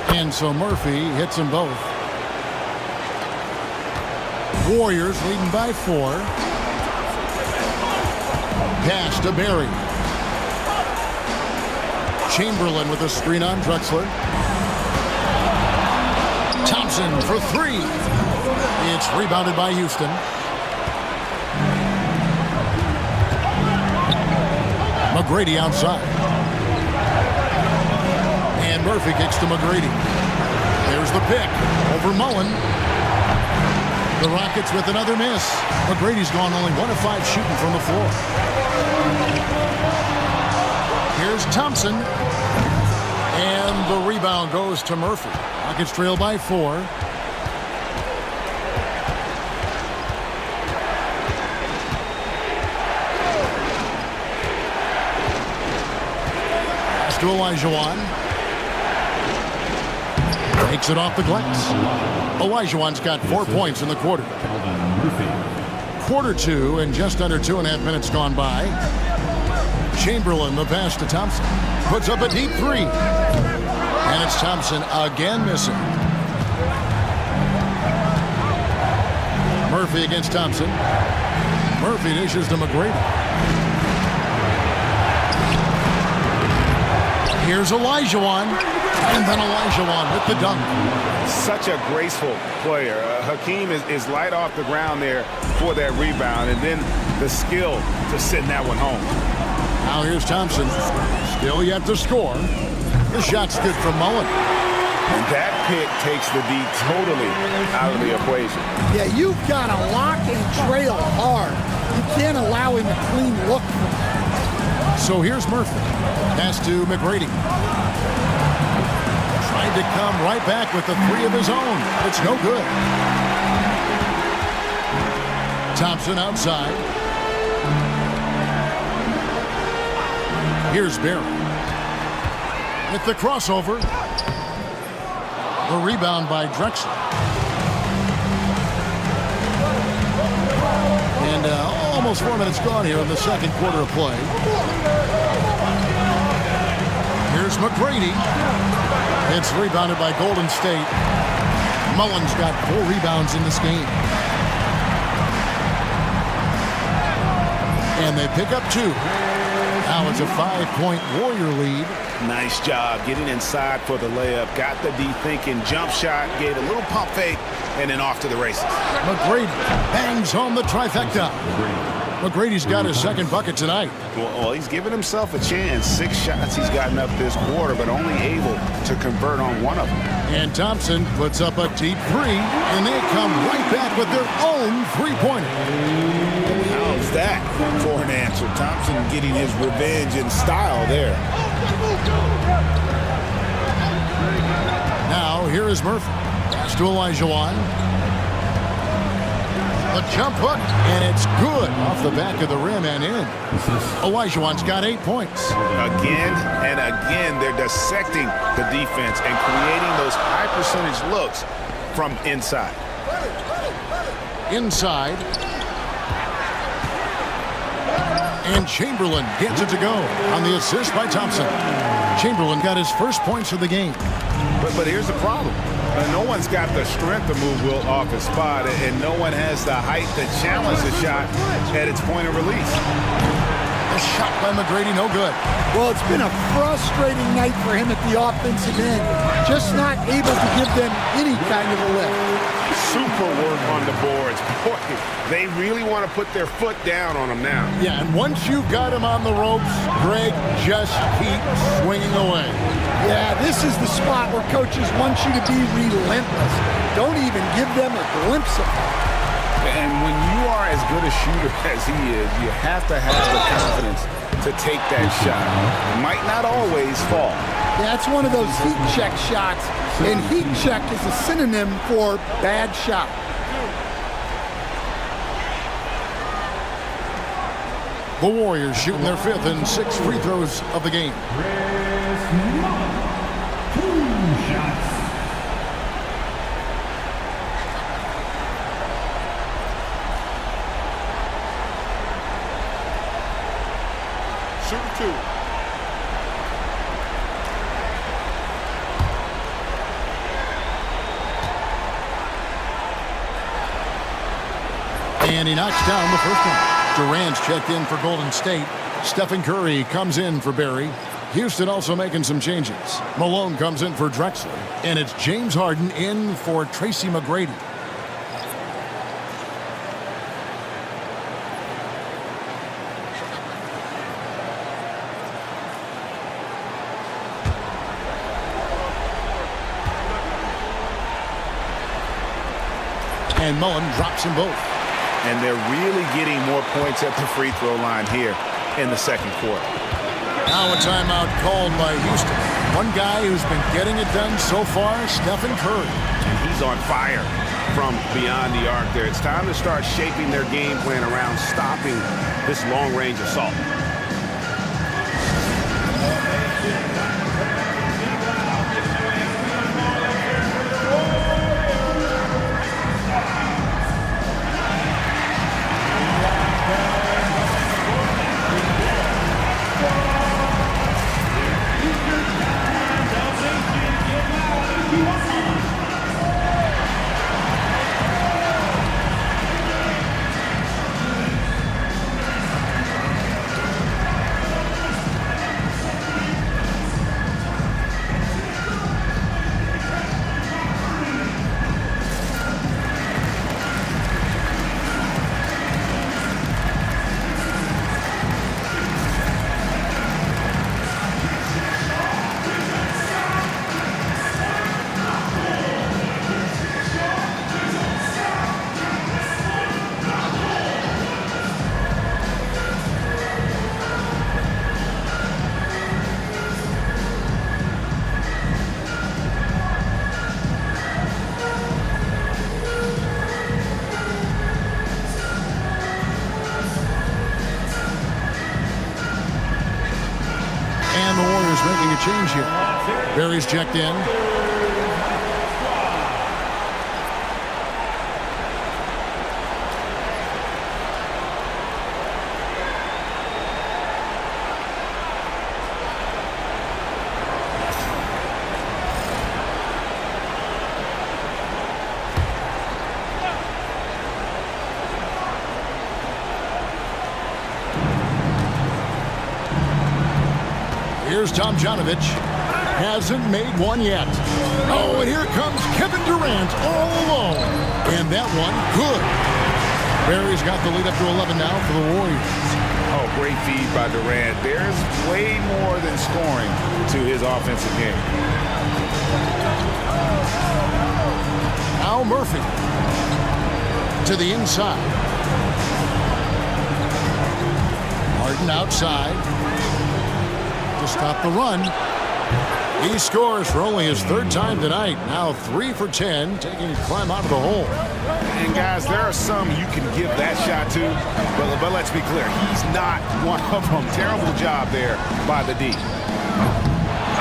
Speaker 10: And so Murphy hits them both. Warriors leading by 4. Pass to Barry. Chamberlain with a screen on Drexler. Thompson for 3. It's rebounded by Houston. McGrady outside. And Murphy kicks to McGrady. There's the pick over Mullen. The Rockets with another miss. McGrady's gone only 1 of 5 shooting from the floor. Here's Thompson. And the rebound goes to Murphy. Rockets trail by 4. Pass to Olajuwon. Takes it off the glass. Olajuwon's got 4 points in the quarter. Quarter 2 and just under 2.5 minutes gone by. Chamberlain, the pass to Thompson. Puts up a deep 3. And it's Thompson again missing. Murphy against Thompson. Murphy dishes to McGrady. Here's Olajuwon. And then Olajuwon with the dunk.
Speaker 12: Such a graceful player. Hakeem is light off the ground there for that rebound. And then the skill to send that one home.
Speaker 10: Now here's Thompson. Still yet to score. The shot's good from Mullen.
Speaker 12: And that pick takes the D totally out of the equation.
Speaker 11: Yeah, you've got to lock and trail hard. You can't allow him a clean look.
Speaker 10: So here's Murphy. Pass to McGrady. Trying to come right back with the 3 of his own. It's no good. Thompson outside. Here's Barry. With the crossover. The rebound by Drexler. And almost 4 minutes gone here in the second quarter of play. Here's McGrady. It's rebounded by Golden State. Mullen's got 4 rebounds in this game. And they pick up 2. Now it's a 5-point Warrior lead.
Speaker 12: Nice job getting inside for the layup. Got the D thinking. Jump shot. Gave a little pump fake. And then off to the races.
Speaker 10: McGrady bangs home the trifecta. McGrady's got his second bucket tonight.
Speaker 12: Well, he's given himself a chance. 6 shots he's gotten up this quarter, but only able to convert on 1 of them.
Speaker 10: And Thompson puts up a deep 3, and they come right back with their own 3-pointer.
Speaker 12: How's that for an answer? Thompson getting his revenge in style there.
Speaker 10: Now, here is Murphy. Pass to Olajuwon. A jump hook, and it's good off the back of the rim and in. Olajuwon's got 8 points.
Speaker 12: Again and again, they're dissecting the defense and creating those high percentage looks from inside.
Speaker 10: Inside. And Chamberlain gets it to go on the assist by Thompson. Chamberlain got his first points of the game.
Speaker 12: But here's the problem. No one's got the strength to move Wilt off his spot, and no one has the height to challenge the shot at its point of release.
Speaker 10: A shot by McGrady, no good.
Speaker 11: Well, it's been a frustrating night for him at the offensive end. Just not able to give them any kind of a lift.
Speaker 12: Super work on the boards. Boy, they really want to put their foot down on him now.
Speaker 10: Yeah, and once you've got him on the ropes, Greg, just keep swinging away.
Speaker 11: Yeah, this is the spot where coaches want you to be relentless. Don't even give them a glimpse of it.
Speaker 12: And when you are as good a shooter as he is, you have to have the confidence to take that shot. It might not always fall.
Speaker 11: Yeah, it's one of those heat check shots, and heat check is a synonym for bad shot.
Speaker 10: The Warriors shooting their 5th and 6th free throws of the game.
Speaker 4: 2 shots.
Speaker 8: Shoot 2.
Speaker 10: And he knocks down the first one. Durant's checked in for Golden State. Stephen Curry comes in for Barry. Houston also making some changes. Malone comes in for Drexler. And it's James Harden in for Tracy McGrady. And Mullen drops them both.
Speaker 12: And they're really getting more points at the free throw line here in the second quarter.
Speaker 10: Now a timeout called by Houston. One guy who's been getting it done so far, Stephen Curry.
Speaker 12: And he's on fire from beyond the arc there. It's time to start shaping their game plan around stopping this long-range assault.
Speaker 10: Making a change here. Barry's checked in. Here's Tom Janovich. Hasn't made one yet. Oh, and here comes Kevin Durant all alone. And that one, good. Barry's got the lead up to 11 now for the Warriors.
Speaker 12: Oh, great feed by Durant. There's way more than scoring to his offensive game.
Speaker 10: Now Murphy to the inside. Harden outside. To stop the run. He scores for only his third time tonight. Now 3 for 10, taking his climb out of the hole.
Speaker 12: And guys, there are some you can give that shot to, but let's be clear, he's not one of them. Terrible job there by the D.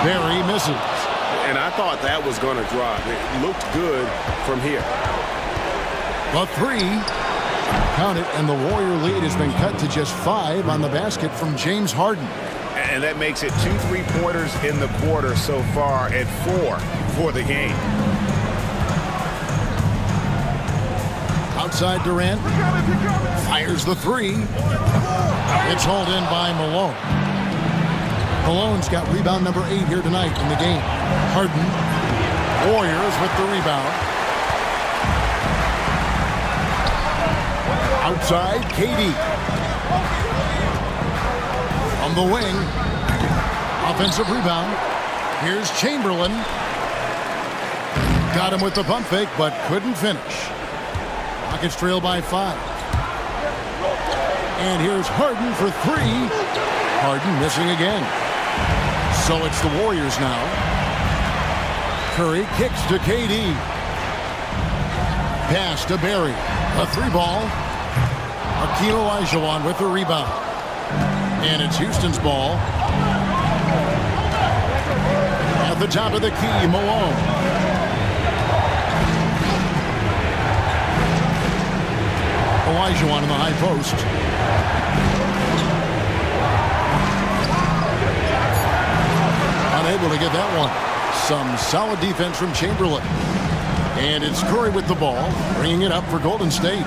Speaker 10: Barry misses.
Speaker 12: And I thought that was going to drop. It looked good from here.
Speaker 10: A 3. Count it, and the Warrior lead has been cut to just 5 on the basket from James Harden.
Speaker 12: And that makes it 2 3-pointers in the quarter so far and 4 for the game.
Speaker 10: Outside Durant. Fires the 3. It's hauled in by Malone. Malone's got rebound number 8 here tonight in the game. Harden. Warriors with the rebound. Outside, KD. On the wing. Offensive rebound. Here's Chamberlain. Got him with the pump fake, but couldn't finish. Rockets trail by 5. And here's Harden for 3. Harden missing again. So it's the Warriors now. Curry kicks to KD. Pass to Barry. A 3-ball. Akeem Olajuwon with the rebound. And it's Houston's ball. At the top of the key, Malone. Olajuwon in the high post. Unable to get that one. Some solid defense from Chamberlain. And it's Curry with the ball, bringing it up for Golden State,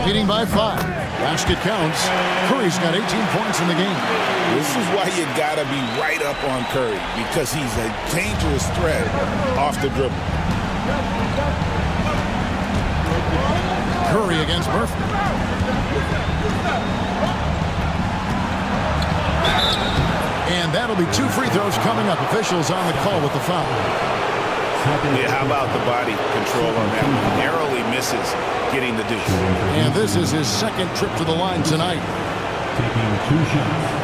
Speaker 10: leading by 5. Basket counts. Curry's got 18 points in the game.
Speaker 12: This is why you got to be right up on Curry, because he's a dangerous threat off the dribble.
Speaker 10: Curry against Murphy. And that'll be 2 free throws coming up. Officials on the call with the foul.
Speaker 12: Yeah, how about the body control on that one? Narrowly misses getting the deuce.
Speaker 10: And this is his second trip to the line tonight.
Speaker 4: Taking 2 shots.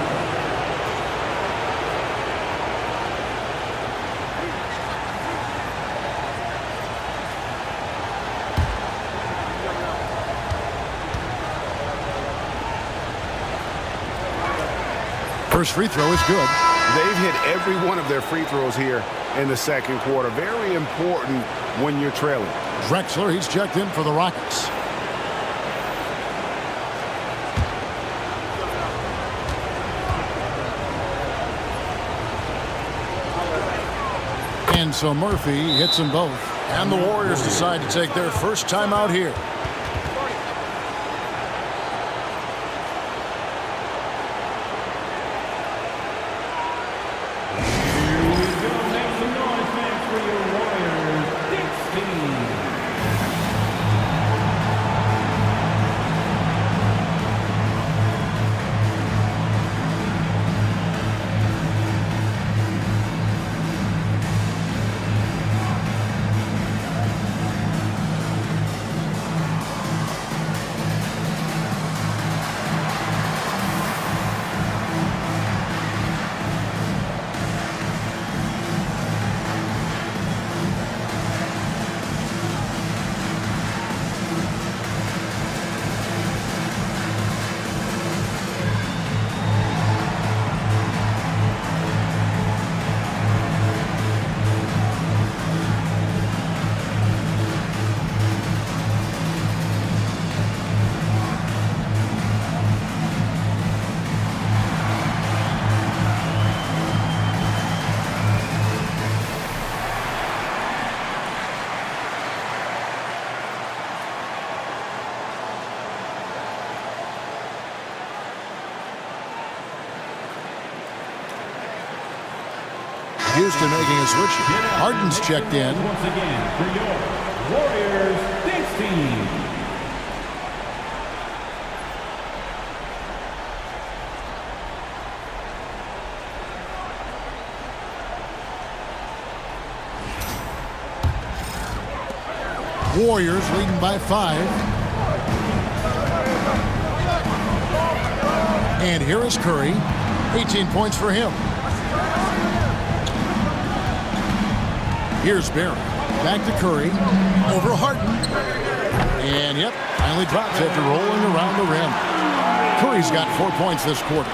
Speaker 10: First free throw is good.
Speaker 12: They've hit every one of their free throws here in the second quarter. Very important when you're trailing.
Speaker 10: Drexler, he's checked in for the Rockets. And so Murphy hits them both. And the Warriors decide to take their first time out here. Houston making a switch. Harden's checked in.
Speaker 4: Once again for your Warriors dance team.
Speaker 10: Warriors leading by 5. And here is Curry. 18 points for him. Here's Barry. Back to Curry. Over Harden. And yep, finally drops after rolling around the rim. Curry's got 4 points this quarter.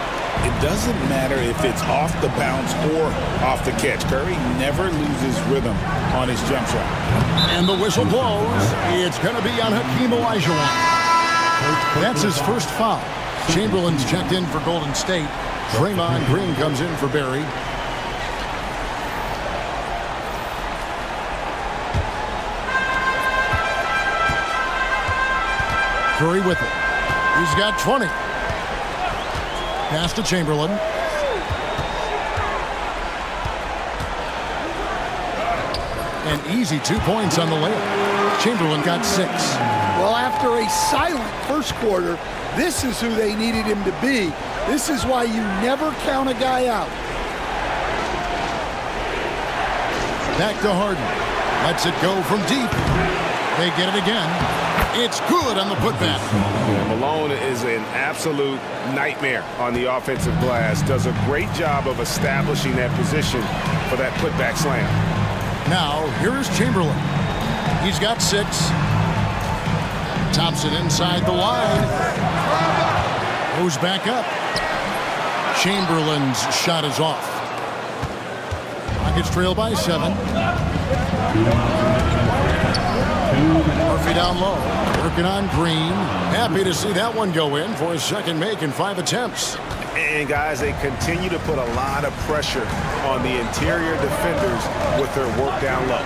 Speaker 12: It doesn't matter if it's off the bounce or off the catch. Curry never loses rhythm on his jump shot.
Speaker 10: And the whistle blows. It's going to be on Hakeem Olajuwon. That's his first foul. Chamberlain's checked in for Golden State. Draymond Green comes in for Barry. Curry with it. He's got 20. Pass to Chamberlain. An easy 2 points on the layup. Chamberlain got 6.
Speaker 11: Well, after a silent first quarter, this is who they needed him to be. This is why you never count a guy out.
Speaker 10: Back to Harden. Lets it go from deep. They get it again. It's good on the putback.
Speaker 12: Yeah, Malone is an absolute nightmare on the offensive glass. Does a great job of establishing that position for that putback slam.
Speaker 10: Now, here is Chamberlain. He's got 6. Thompson inside the line. Goes back up. Chamberlain's shot is off. Rockets trail by 7. Murphy down low. Working on Green. Happy to see that one go in for his second make in 5 attempts.
Speaker 12: And guys, they continue to put a lot of pressure on the interior defenders with their work down low.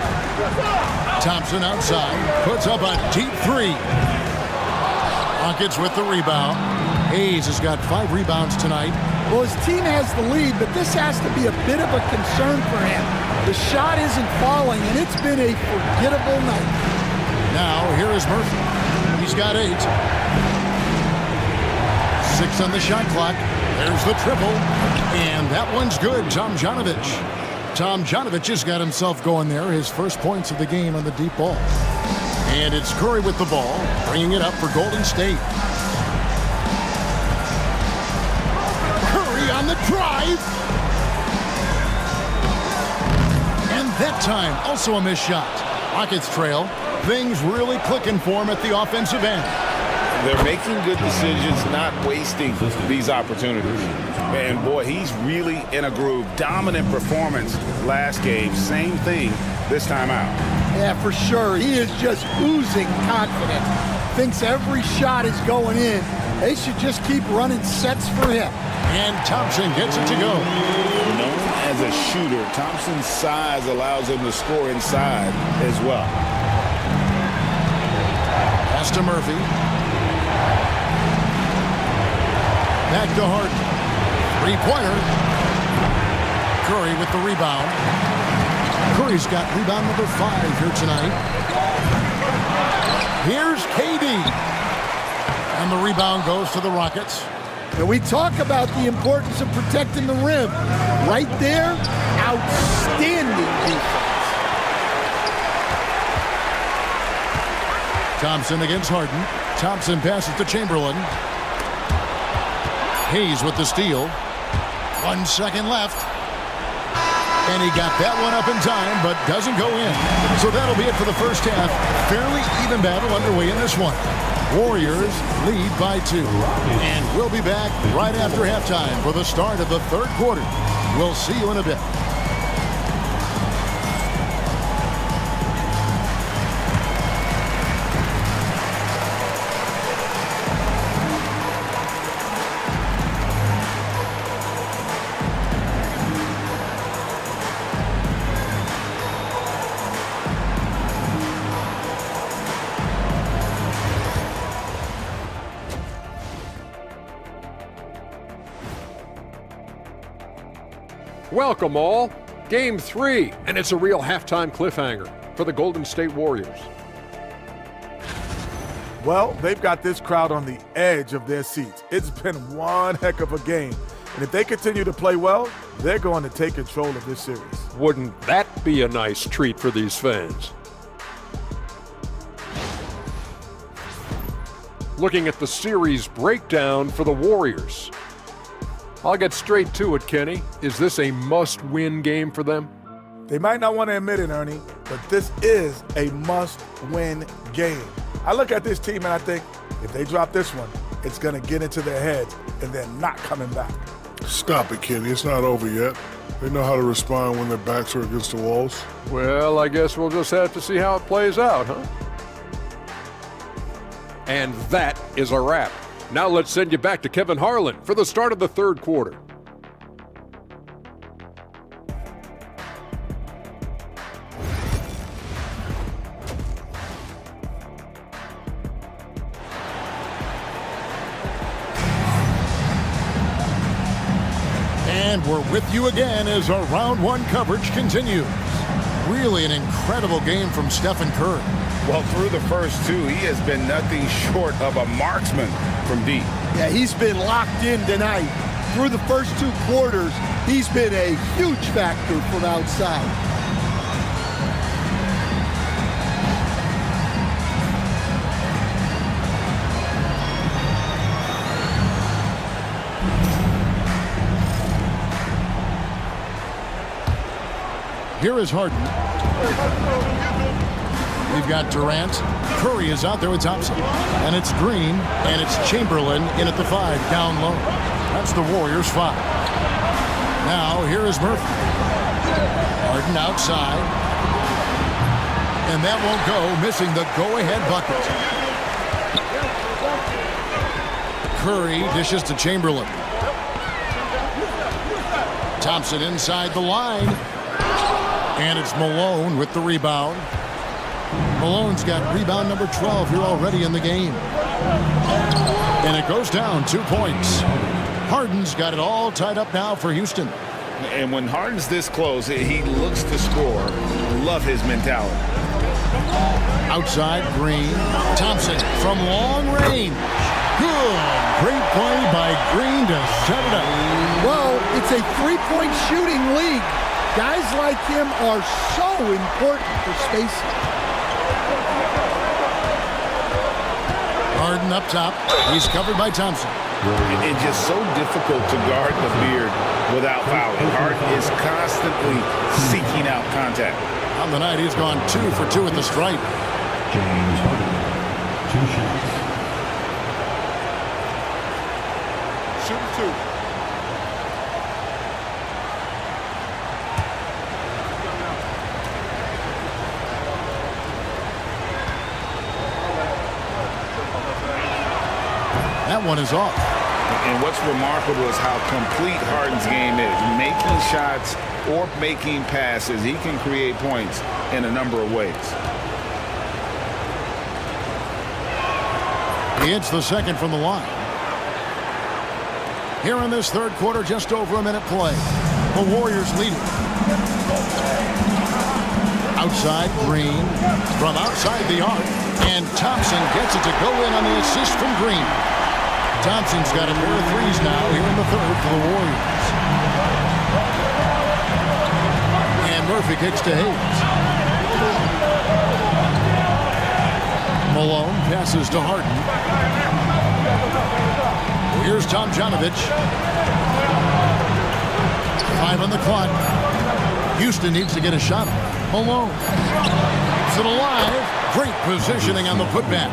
Speaker 10: Thompson outside, puts up a deep three. Rockets with the rebound. Hayes has got 5 rebounds tonight.
Speaker 11: Well, his team has the lead, but this has to be a bit of a concern for him. The shot isn't falling, and it's been a forgettable night.
Speaker 10: Now, here is Murphy. He's got 8. 6 on the shot clock. There's the triple. And that one's good. Tomjanovich has got himself going there. His first points of the game on the deep ball. And it's Curry with the ball, bringing it up for Golden State. Curry on the drive. And that time, also a missed shot. Rockets trail. Things really clicking for him at the offensive end.
Speaker 12: They're making good decisions, not wasting these opportunities. And boy, he's really in a groove. Dominant performance last game. Same thing this time out.
Speaker 11: Yeah, for sure. He is just oozing confidence. Thinks every shot is going in. They should just keep running sets for him.
Speaker 10: And Thompson gets it to go.
Speaker 12: Known as a shooter, Thompson's size allows him to score inside as well.
Speaker 10: Pass to Murphy. Back to Harden. 3-pointer. Curry with the rebound. Curry's got rebound number 5 here tonight. Here's KD. And the rebound goes to the Rockets.
Speaker 11: And we talk about the importance of protecting the rim. Right there, outstanding defense.
Speaker 10: Thompson against Harden. Thompson passes to Chamberlain. Hayes with the steal. 1 second left. And he got that one up in time, but doesn't go in. So that'll be it for the first half. Fairly even battle underway in this one. Warriors lead by 2. And we'll be back right after halftime for the start of the third quarter. We'll see you in a bit.
Speaker 6: Welcome all. Game 3, and it's a real halftime cliffhanger for the Golden State Warriors.
Speaker 7: Well, they've got this crowd on the edge of their seats. It's been one heck of a game. And if they continue to play well, they're going to take control of this series.
Speaker 6: Wouldn't that be a nice treat for these fans? Looking at the series breakdown for the Warriors. I'll get straight to it, Kenny. Is this a must-win game for them?
Speaker 7: They might not want to admit it, Ernie, but this is a must-win game. I look at this team and I think if they drop this one, it's going to get into their heads and they're not coming back.
Speaker 8: Stop it, Kenny. It's not over yet. They know how to respond when their backs are against the walls.
Speaker 6: Well, I guess we'll just have to see how it plays out, huh? And that is a wrap. Now let's send you back to Kevin Harlan for the start of the third quarter.
Speaker 10: And we're with you again as our round 1 coverage continues. Really an incredible game from Stephen Curry.
Speaker 12: Well, through the first 2, he has been nothing short of a marksman from deep.
Speaker 11: Yeah, he's been locked in tonight. Through the first 2 quarters, he's been a huge factor from outside.
Speaker 10: Here is Harden. We've got Durant. Curry is out there with Thompson. And it's Green, and it's Chamberlain in at the 5, down low. That's the Warriors' 5. Now, here is Murphy. Harden outside. And that won't go, missing the go-ahead bucket. Curry dishes to Chamberlain. Thompson inside the line. And it's Malone with the rebound. Malone's got rebound number 12 here already in the game. And it goes down 2 points. Harden's got it all tied up now for Houston.
Speaker 12: And when Harden's this close, he looks to score. Love his mentality.
Speaker 10: Outside, Green. Thompson from long range. Good. Great play by Green to shut it up.
Speaker 11: Well, it's a three-point shooting league. Guys like him are so important for spacing.
Speaker 10: Harden up top. He's covered by Thompson.
Speaker 12: It's just so difficult to guard the beard without fouling. Harden is constantly seeking out contact.
Speaker 10: On the night, he's gone 2 for 2 at the stripe.
Speaker 4: James Harden, 2 shots.
Speaker 7: Shooting 2.
Speaker 10: That one is off.
Speaker 12: And what's remarkable is how complete Harden's game is. Making shots or making passes, he can create points in a number of ways.
Speaker 10: He hits the second from the line. Here in this third quarter, just over a minute play. The Warriors lead it. Outside, Green. From outside the arc. And Thompson gets it to go in on the assist from Green. Thompson's got a pair of threes now here in the third for the Warriors. And Murphy kicks to Hayes. Malone passes to Harden. Here's Tomjanovich. 5 on the clock. Houston needs to get a shot. Malone. Keeps it alive. Great positioning on the putback.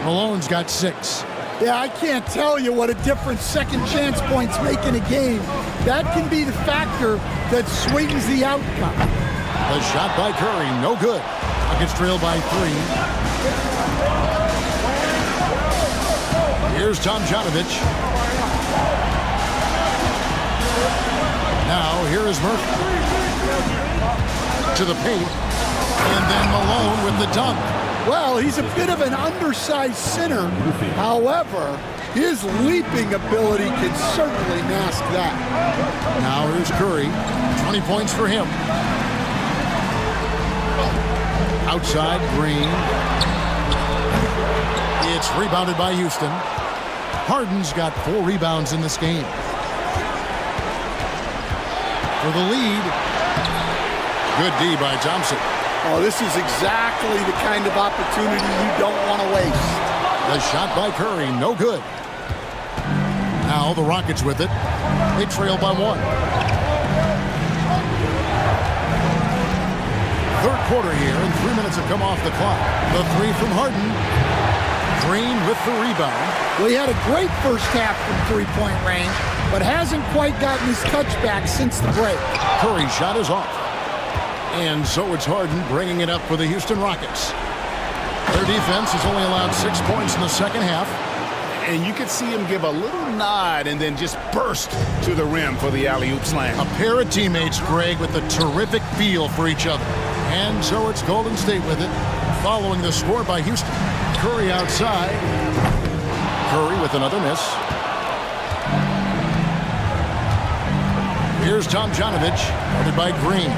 Speaker 10: Malone's got 6.
Speaker 11: Yeah, I can't tell you what a difference second chance points make in a game. That can be the factor that swings the outcome.
Speaker 10: The shot by Curry, no good. Nuggets trail by 3. Here's Tomjanovich. Now, here is Murphy. To the paint. And then Malone with the dunk.
Speaker 11: Well, he's a bit of an undersized center. However, his leaping ability can certainly mask that.
Speaker 10: Now here's Curry. 20 points for him. Outside, Green. It's rebounded by Houston. Harden's got 4 rebounds in this game. For the lead. Good D by Thompson.
Speaker 11: Oh, this is exactly the kind of opportunity you don't want to waste.
Speaker 10: The shot by Curry, no good. Now the Rockets with it. They trail by 1. Third quarter here, and 3 minutes have come off the clock. The 3 from Harden. Green with the rebound.
Speaker 11: Well, he had a great first half from three-point range, but hasn't quite gotten his touchback since the break.
Speaker 10: Curry's shot is off. And so it's Harden bringing it up for the Houston Rockets. Their defense has only allowed 6 points in the second half.
Speaker 12: And you could see him give a little nod and then just burst to the rim for the alley-oop slam.
Speaker 10: A pair of teammates, Greg, with a terrific feel for each other. And so it's Golden State with it, following the score by Houston. Curry outside. Curry with another miss. Here's Tomjanovich, guarded by Green.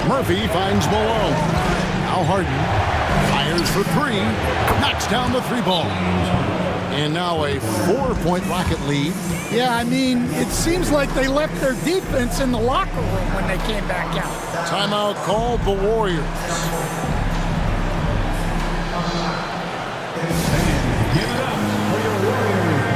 Speaker 10: Murphy finds Malone. Now Harden fires for 3. Knocks down the 3-ball. And now a 4-point Rocket lead.
Speaker 11: Yeah, I mean, it seems like they left their defense in the locker room when they came back out.
Speaker 10: Timeout called the Warriors.
Speaker 4: Give it up for your Warriors.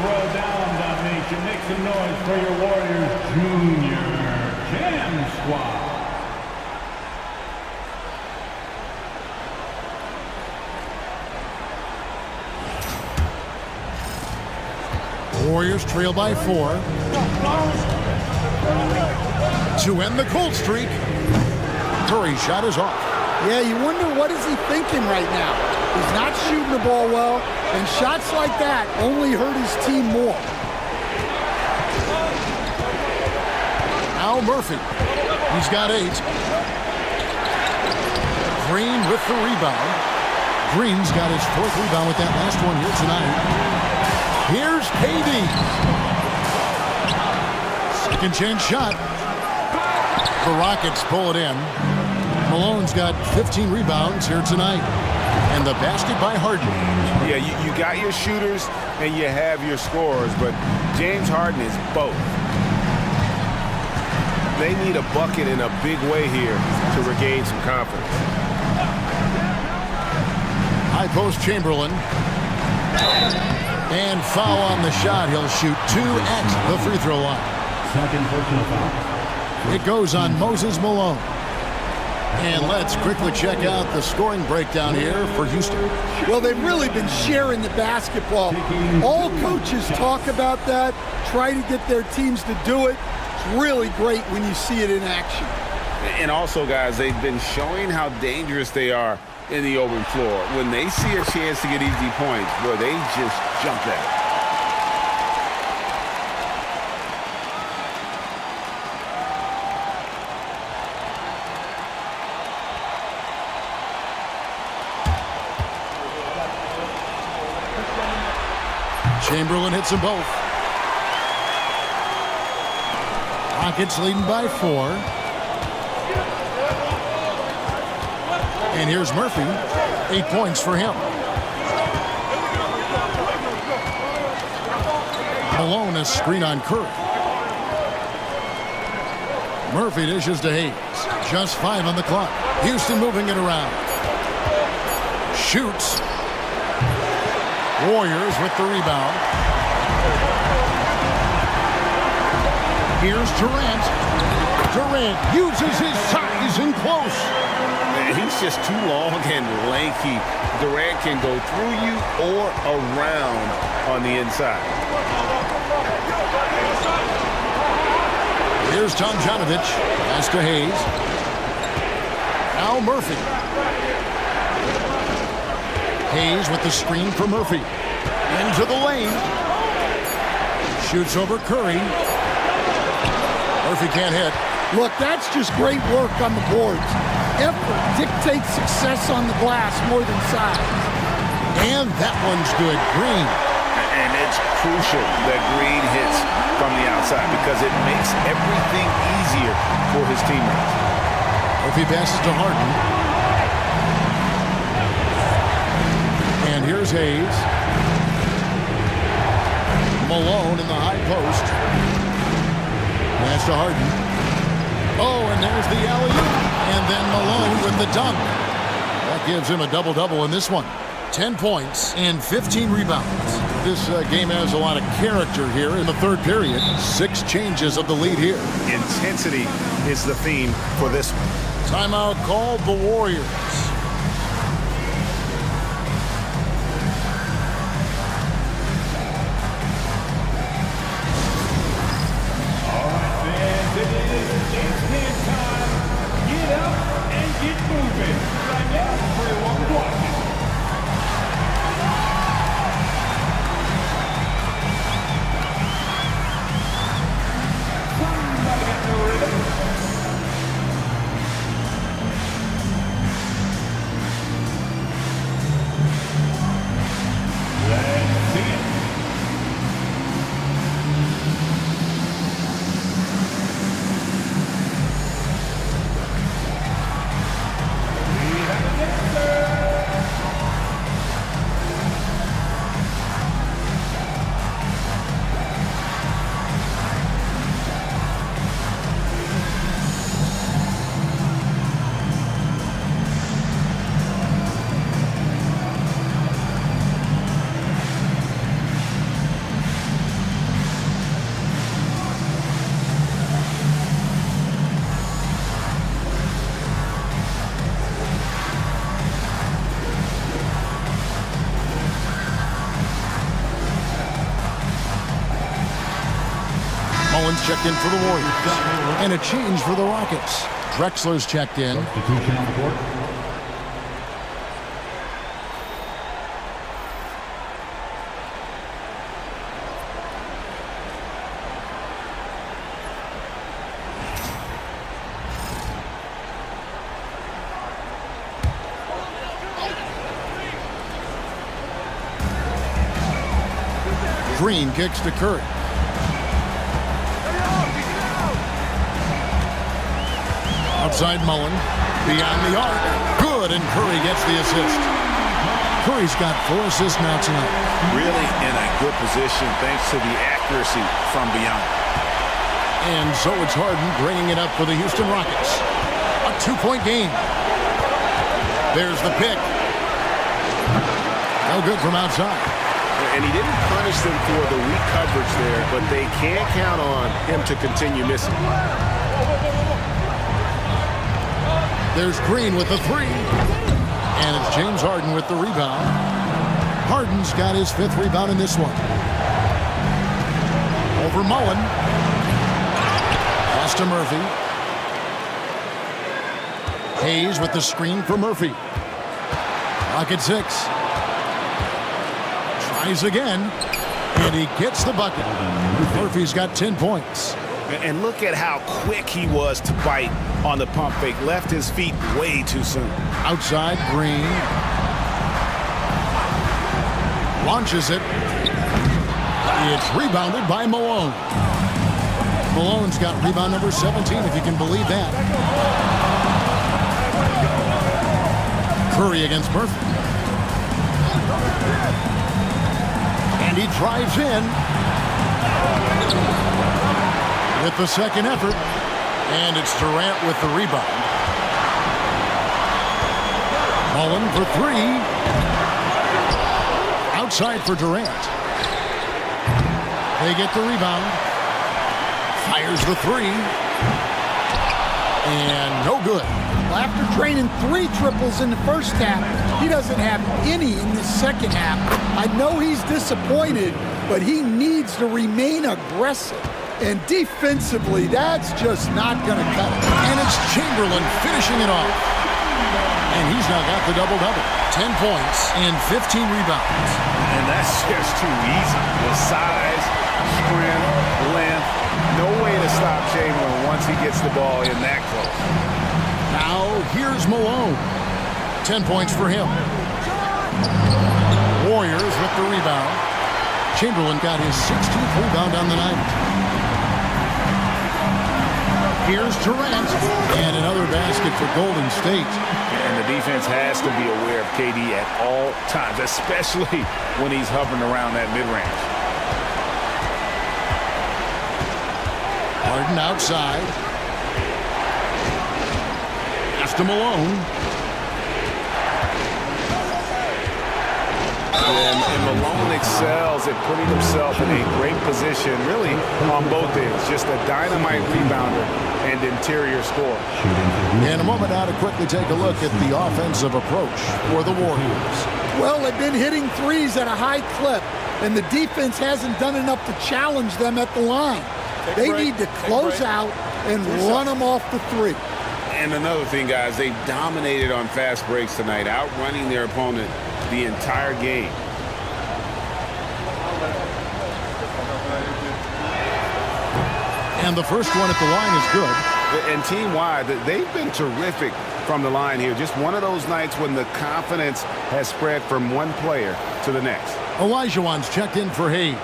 Speaker 4: throw down, nation. Make some noise for your Warriors Junior Jam Squad.
Speaker 10: Warriors trail by 4. To end the cold streak, Curry's shot is off.
Speaker 11: Yeah, you wonder what is he thinking right now. He's not shooting the ball well, and shots like that only hurt his team more.
Speaker 10: Al Murphy, he's got 8. Green with the rebound. Green's got his 4th rebound with that last one here tonight. Here's KD. Second chance shot. The Rockets pull it in. Malone's got 15 rebounds here tonight. And the basket by Harden.
Speaker 12: Yeah, you got your shooters and you have your scorers, but James Harden is both. They need a bucket in a big way here to regain some confidence.
Speaker 10: High post Chamberlain. And foul on the shot. He'll shoot 2 at the free throw line.
Speaker 4: Second personal foul.
Speaker 10: It goes on Moses Malone. And let's quickly check out the scoring breakdown here for Houston.
Speaker 11: Well, they've really been sharing the basketball. All coaches talk about that, try to get their teams to do it. It's really great when you see it in action.
Speaker 12: And also, guys, they've been showing how dangerous they are in the open floor. When they see a chance to get easy points, boy, they just jump at it.
Speaker 10: Chamberlain hits them both. Rockets leading by 4. And here's Murphy. 8 points for him. Malone a screen on Curry. Murphy dishes to Hayes. Just 5 on the clock. Houston moving it around. Shoots. Warriors with the rebound. Here's Durant. Durant uses his size in close.
Speaker 12: Man, he's just too long and lanky. Durant can go through you or around on the inside.
Speaker 10: Here's Tomjanovich. Pass to Hayes. Al Murphy. Hayes with the screen for Murphy. Into the lane. Shoots over Curry. Murphy can't hit.
Speaker 11: Look, that's just great work on the boards. Effort dictates success on the glass more than size.
Speaker 10: And that one's good. Green.
Speaker 12: And it's crucial that Green hits from the outside because it makes everything easier for his teammates.
Speaker 10: Murphy passes to Harden. And here's Hayes. Malone in the high post. Pass to Harden. Oh, and there's the alley-oop. And then Malone with the dunk. That gives him a double-double in this one. 10 points and 15 rebounds. This game has a lot of character here in the third period. 6 changes of the lead here.
Speaker 12: Intensity is the theme for this one.
Speaker 10: Timeout called the Warriors. Mullins checked in for the Warriors. And a change for the Rockets. Drexler's checked in.
Speaker 4: Substitution on the court.
Speaker 10: Green kicks to Curry. Outside Mullen. Beyond the arc. Good, and Curry gets the assist. Curry's got 4 assists now tonight.
Speaker 12: Really in a good position thanks to the accuracy from beyond.
Speaker 10: And so it's Harden bringing it up for the Houston Rockets. A 2-point game. There's the pick. No good from outside.
Speaker 12: And he didn't punish them for the weak coverage there, but they can't count on him to continue missing.
Speaker 10: There's Green with the 3. And it's James Harden with the rebound. Harden's got his 5th rebound in this one. Over Mullen. Pass to Murphy. Hayes with the screen for Murphy. Rocket 6. Tries again, and he gets the bucket. Murphy's got 10 points.
Speaker 12: And look at how quick he was to bite on the pump fake. Left his feet way too soon.
Speaker 10: Outside, Green. Launches it. It's rebounded by Malone. Malone's got rebound number 17, if you can believe that. Curry against Murphy. And he drives in with the second effort. And it's Durant with the rebound. Mullen for 3. Outside for Durant. They get the rebound. Fires the 3. And no good.
Speaker 11: Well, after draining 3 triples in the first half, he doesn't have any in the second half. I know he's disappointed, but he needs to remain aggressive. And defensively, that's just not going to cut it.
Speaker 10: And it's Chamberlain finishing it off. And he's now got the double-double. 10 points and 15 rebounds.
Speaker 12: And that's just too easy. The size, strength, length. No way to stop Chamberlain once he gets the ball in that close.
Speaker 10: Now here's Malone. 10 points for him. Warriors with the rebound. Chamberlain got his 16th rebound on the night. Here's Durant. And another basket for Golden State.
Speaker 12: And the defense has to be aware of KD at all times, especially when he's hovering around that mid-range.
Speaker 10: Harden outside. Pass to Malone.
Speaker 12: And Malone excels at putting himself in a great position, really, on both ends. Just a dynamite rebounder and interior scorer.
Speaker 10: In a moment now to quickly take a look at the offensive approach for the Warriors.
Speaker 11: Well, they've been hitting threes at a high clip, and the defense hasn't done enough to challenge them at the line. They need to close out and run them off the 3.
Speaker 12: And another thing, guys, they've dominated on fast breaks tonight, outrunning their opponent the entire game.
Speaker 10: And the first one at the line is good.
Speaker 12: And team-wide, they've been terrific from the line here. Just one of those nights when the confidence has spread from one player to the next.
Speaker 10: Olajuwon's checked in for Hayes.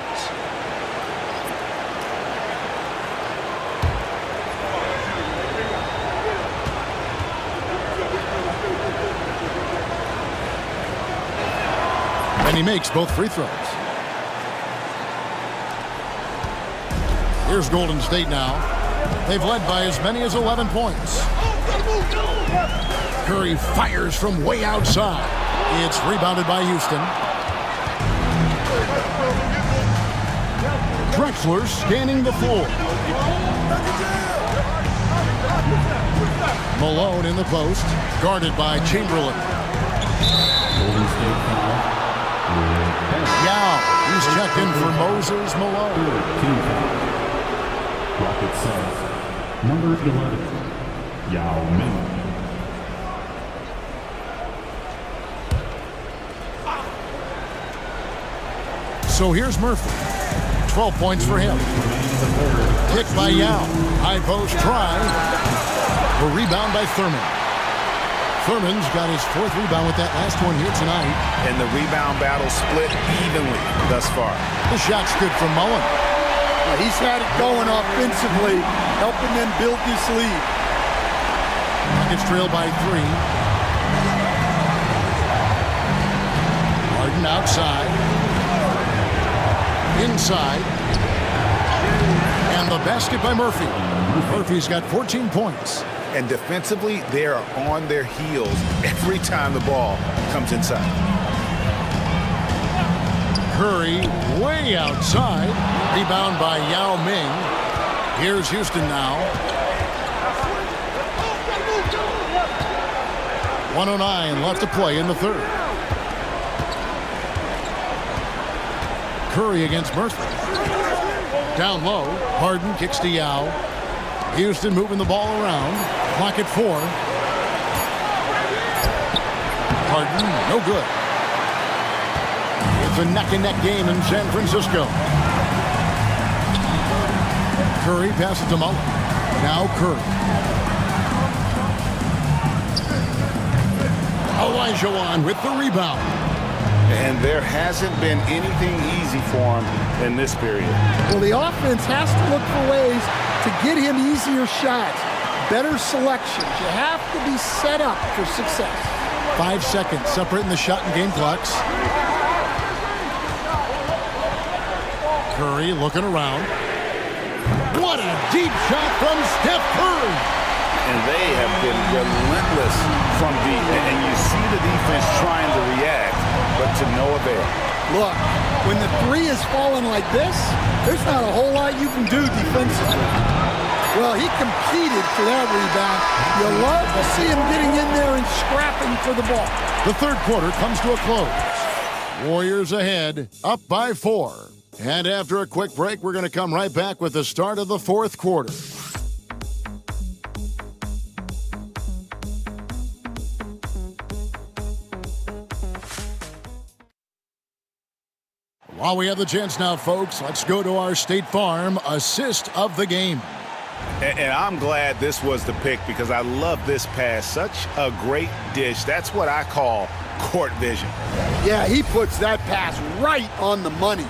Speaker 10: And he makes both free throws. Here's Golden State now. They've led by as many as 11 points. Curry fires from way outside. It's rebounded by Houston. Drexler scanning the floor. Malone in the post, guarded by Chamberlain.
Speaker 4: Golden State foul.
Speaker 10: Yao, he's checked in for Moses Malone.
Speaker 4: Rocket subs, number 11, Yao Ming.
Speaker 10: So here's Murphy. 12 points for him. Kick by Yao. High post try. A rebound by Thurman. Thurman's got his 4th rebound with that last one here tonight.
Speaker 12: And the rebound battle split evenly thus far.
Speaker 10: The shot's good from Mullen.
Speaker 11: He's had it going offensively, helping them build this lead.
Speaker 10: It's trailed by 3. Harden outside. Inside. And the basket by Murphy. Murphy's got 14 points.
Speaker 12: And defensively, they are on their heels every time the ball comes inside.
Speaker 10: Curry way outside. Rebound by Yao Ming. Here's Houston now. 1:09 left to play in the 3rd. Curry against Murphy. Down low. Harden kicks to Yao. Houston moving the ball around. Clock at 4. Harden, no good. It's a neck-and-neck game in San Francisco. Curry passes to Mullen. Now Curry. Olajuwon with the rebound.
Speaker 12: And there hasn't been anything easy for him in this period.
Speaker 11: Well, the offense has to look for ways to get him easier shots, better selections. You have to be set up for success.
Speaker 10: 5 seconds separating the shot and game clocks. Curry looking around. What a deep shot from Steph Curry.
Speaker 12: And they have been relentless from deep. And you see the defense trying to react, but to no avail.
Speaker 11: Look, when the 3 is falling like this, there's not a whole lot you can do defensively. Well, he competed for that rebound. You love to see him getting in there and scrapping for the ball.
Speaker 10: The 3rd quarter comes to a close. Warriors ahead, up by 4. And after a quick break, we're going to come right back with the start of the 4th quarter. While we have the chance now, folks, let's go to our State Farm assist of the game.
Speaker 12: And I'm glad this was the pick because I love this pass. Such a great dish. That's what I call court vision.
Speaker 11: Yeah, he puts that pass right on the money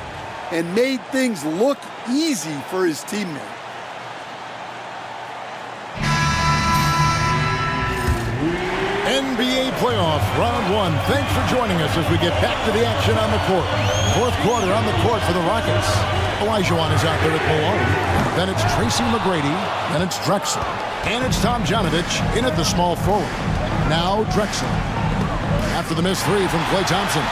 Speaker 11: and made things look easy for his teammate.
Speaker 10: NBA playoff round 1. Thanks for joining us as we get back to the action on the court. 4th quarter on the court for the Rockets. Olajuwon is out there at Malone. Then it's Tracy McGrady. Then it's Drexel. And it's Tomjanovich in at the small forward. Now Drexel. After the missed 3 from Klay Thompson.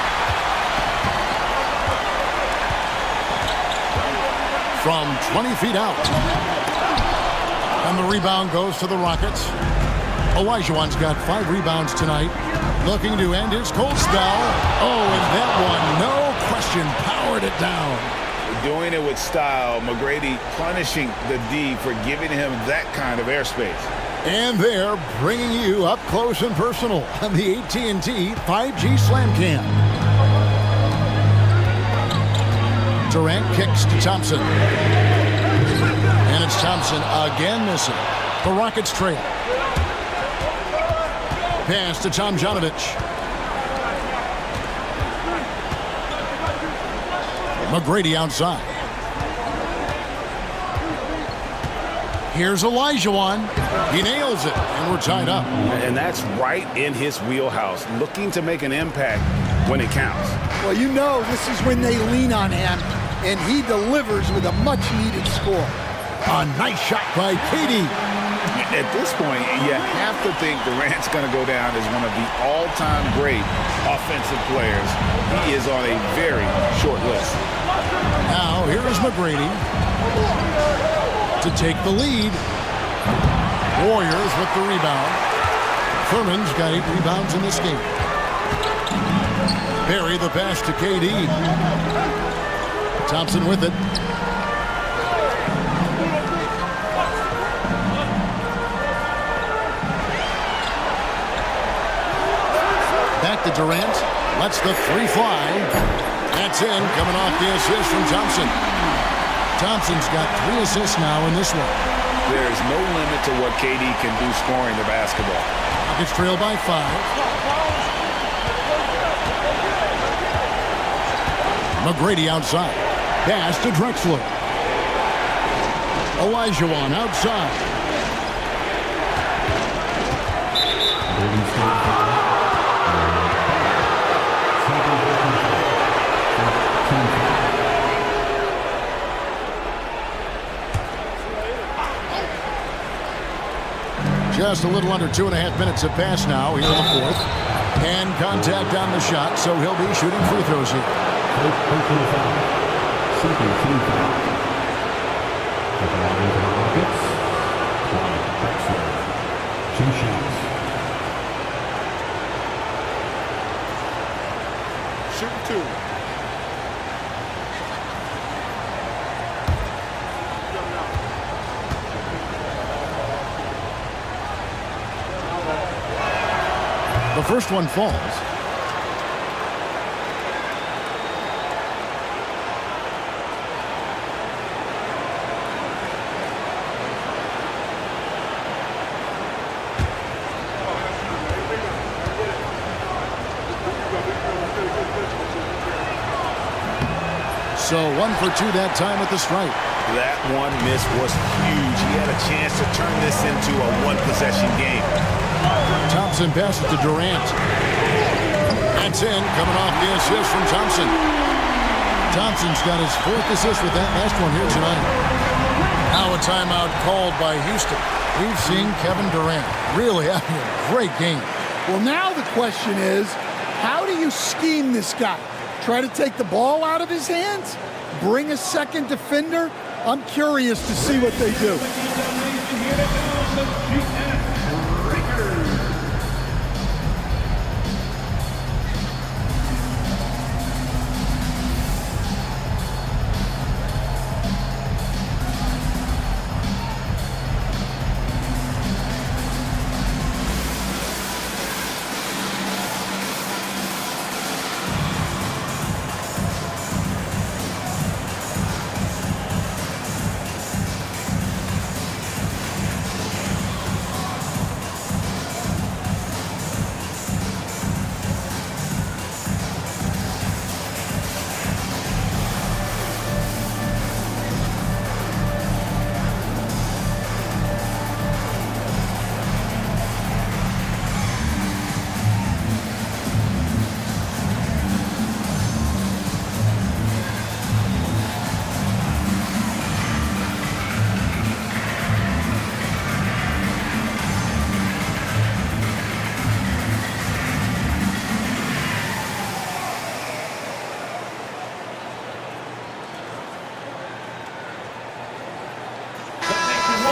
Speaker 10: From 20 feet out. And the rebound goes to the Rockets. Olajuwon's got 5 rebounds tonight. Looking to end his cold spell. Oh, and that one, no question, powered it down.
Speaker 12: Doing it with style. McGrady punishing the D for giving him that kind of airspace.
Speaker 10: And they're bringing you up close and personal on the AT&T 5G Slam Cam. Durant kicks to Thompson. And it's Thompson again missing. The Rockets trail. Pass to Tomjanovich. McGrady outside. Here's Olajuwon. He nails it, and we're tied up.
Speaker 12: And that's right in his wheelhouse, looking to make an impact when it counts.
Speaker 11: Well, you know this is when they lean on him, and he delivers with a much-needed score.
Speaker 10: A nice shot by KD.
Speaker 12: At this point, you have to think Durant's going to go down as one of the all-time great offensive players. He is on a very short list.
Speaker 10: Now, here is McGrady to take the lead. Warriors with the rebound. Furman's got 8 rebounds in this game. Barry the pass to KD. Thompson with it. to Durant. Lets the three fly. That's in, coming off the assist from Thompson. Thompson's got 3 assists now in this one.
Speaker 12: There's no limit to what KD can do scoring the basketball.
Speaker 10: Rockets trail by 5. McGrady outside. Pass to Drexler. Olajuwon outside. Just a little under 2.5 minutes have passed now here in the fourth. And contact on the shot, so he'll be shooting free throws here.
Speaker 7: Shooting 2.
Speaker 10: The first one falls. So 1 for 2 that time at the stripe.
Speaker 12: That one miss was huge. He had a chance to turn this into a one-possession game.
Speaker 10: Thompson passes to Durant. That's in, coming off the assist from Thompson. Thompson's got his 4th assist with that last one here tonight.
Speaker 11: Now a timeout called by Houston.
Speaker 10: We've seen Kevin Durant really having a great game.
Speaker 11: Well, now the question is, how do you scheme this guy? Try to take the ball out of his hands? Bring a second defender? I'm curious to see what they do.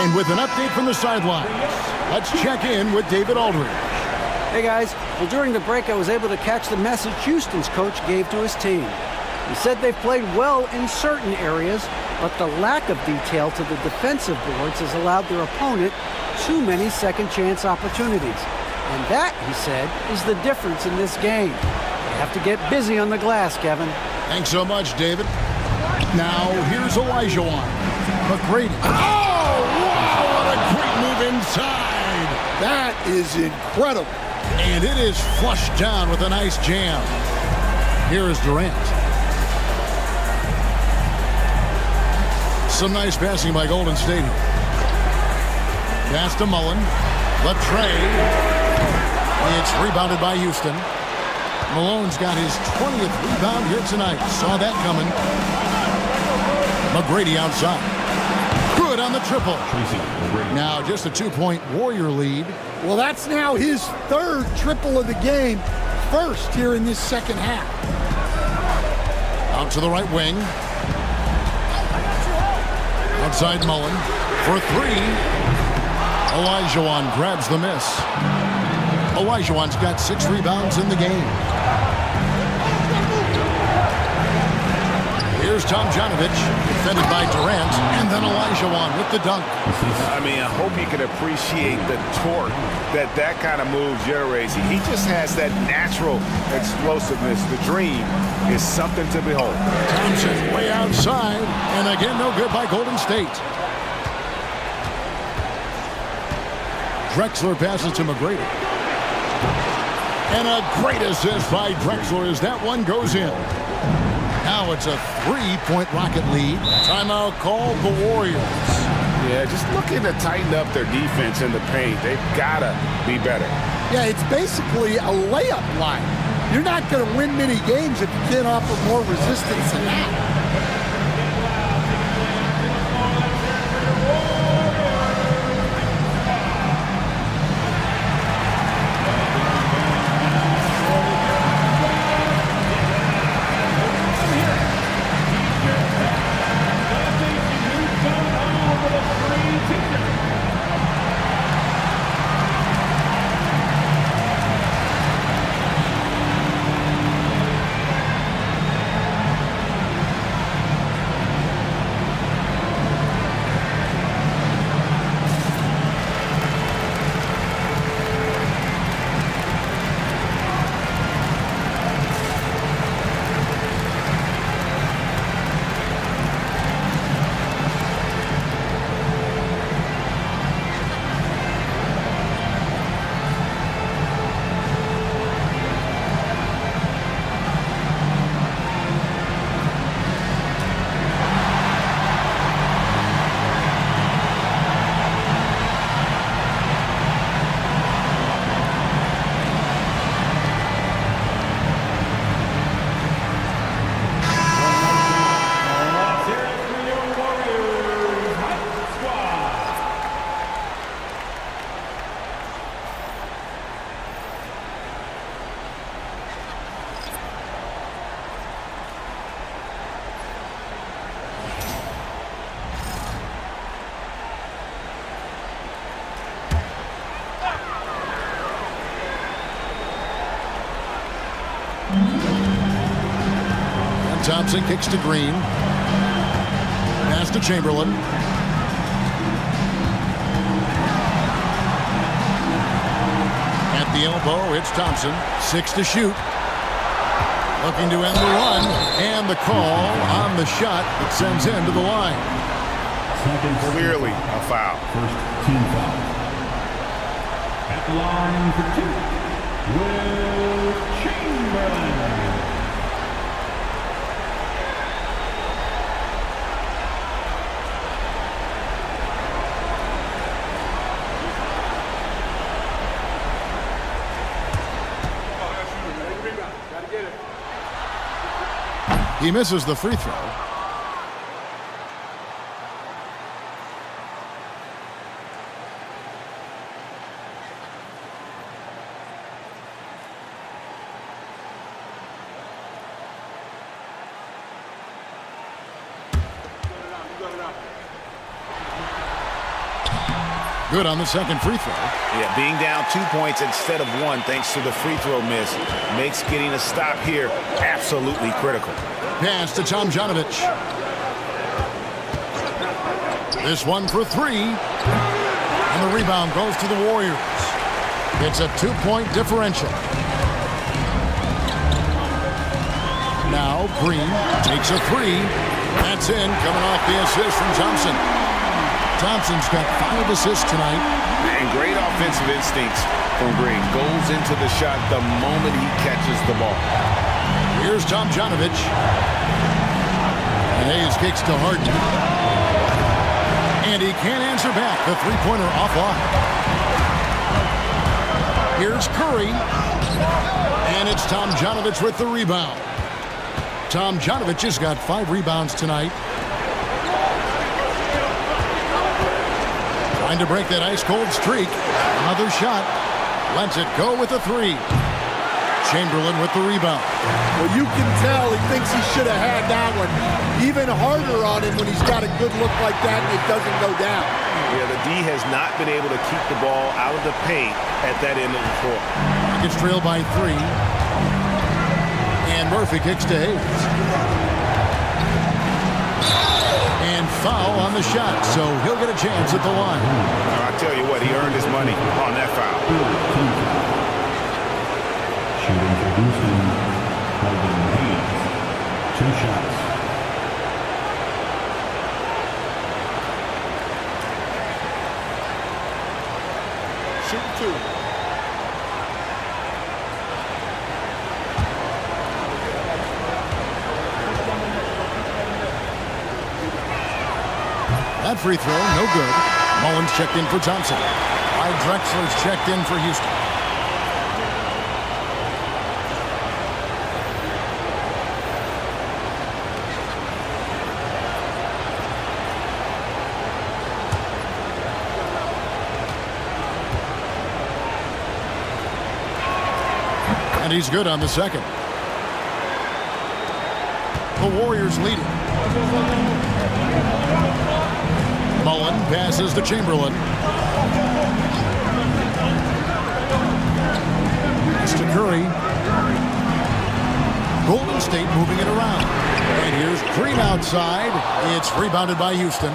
Speaker 10: And with an update from the sideline, let's check in with David Aldridge.
Speaker 13: Hey guys, well during the break I was able to catch the message Houston's coach gave to his team. He said they've played well in certain areas, but the lack of detail to the defensive boards has allowed their opponent too many second chance opportunities. And that, he said, is the difference in this game. They have to get busy on the glass, Kevin.
Speaker 10: Thanks so much, David. Now here's Olajuwon. McGrady. What a great move inside.
Speaker 11: That is incredible.
Speaker 10: And it is flushed down with a nice jam. Here is Durant. Some nice passing by Golden State. Pass to Mullen. The tray. It's rebounded by Houston. Malone's got his 20th rebound here tonight. Saw that coming. McGrady outside. Good on the triple. Now just a 2-point Warrior lead.
Speaker 11: Well, that's now his 3rd triple of the game. First here in this second half.
Speaker 10: Out to the right wing. Outside Mullen for 3. Olajuwon grabs the miss. Olajuwon's got 6 rebounds in the game. Here's Tomjanovich, defended by Durant, and then Olajuwon with the dunk.
Speaker 12: I mean, I hope you can appreciate the torque that kind of move generates. He just has that natural explosiveness. The dream is something to behold.
Speaker 10: Thompson way outside, and again, no good by Golden State. Drexler passes to McGrady. And a great assist by Drexler as that one goes in. Now it's a 3-point Rocket lead. Timeout called the Warriors.
Speaker 12: Yeah, just looking to tighten up their defense in the paint. They've got to be better.
Speaker 11: Yeah, it's basically a layup line. You're not going to win many games if you can't offer more resistance than that.
Speaker 10: Thompson kicks to Green. Pass to Chamberlain. At the elbow, it's Thompson. 6 to shoot. Looking to end the run. And the call on the shot that sends him to the line.
Speaker 12: Clearly a foul.
Speaker 4: First team foul. At the line for 2, Will Chamberlain.
Speaker 10: He misses the free throw. Good on the second free throw.
Speaker 12: Yeah, being down 2 points instead of 1 thanks to the free throw miss makes getting a stop here absolutely critical.
Speaker 10: Pass to Tomjanovich. This one for 3. And the rebound goes to the Warriors. It's a 2-point differential. Now Green takes a 3. That's in, coming off the assist from Thompson. Thompson's got 5 assists tonight.
Speaker 12: And great offensive instincts from Green. Goes into the shot the moment he catches the ball.
Speaker 10: Here's Tomjanovich. And Hayes kicks to Harden. And he can't answer back. The three-pointer offline. Here's Curry. And it's Tomjanovich with the rebound. Tomjanovich has got 5 rebounds tonight. Trying to break that ice-cold streak. Another shot. Lets it go with a 3. Chamberlain with the rebound.
Speaker 11: Well, you can tell he thinks he should have had that one. Even harder on him when he's got a good look like that and it doesn't go down.
Speaker 12: Yeah, the D has not been able to keep the ball out of the paint at that end of the floor.
Speaker 10: Gets trailed by 3. And Murphy kicks to Hayes. foul on the shot, so he'll get a chance at the line.
Speaker 12: I tell you what, he earned his money on that foul.
Speaker 4: Shooting for Houston, Hayes. 2 shots.
Speaker 7: Shoot 2.
Speaker 10: That free throw, no good. Mullins checked in for Thompson. Clyde Drexler's checked in for Houston. And he's good on the second. The Warriors lead it. Mullen passes to Chamberlain. It's to Curry. Golden State moving it around. And here's Green outside. It's rebounded by Houston.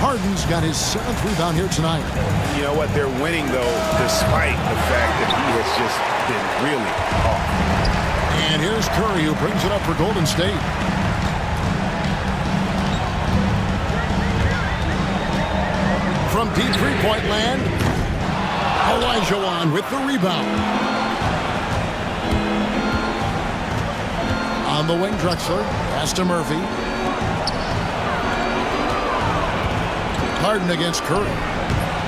Speaker 10: Harden's got his 7th rebound here tonight.
Speaker 12: You know what? They're winning, though, despite the fact that he has just been really off.
Speaker 10: And here's Curry, who brings it up for Golden State. From deep three-point land, Olajuwon with the rebound. On the wing, Drexler. Pass to Murphy. Harden against Curry.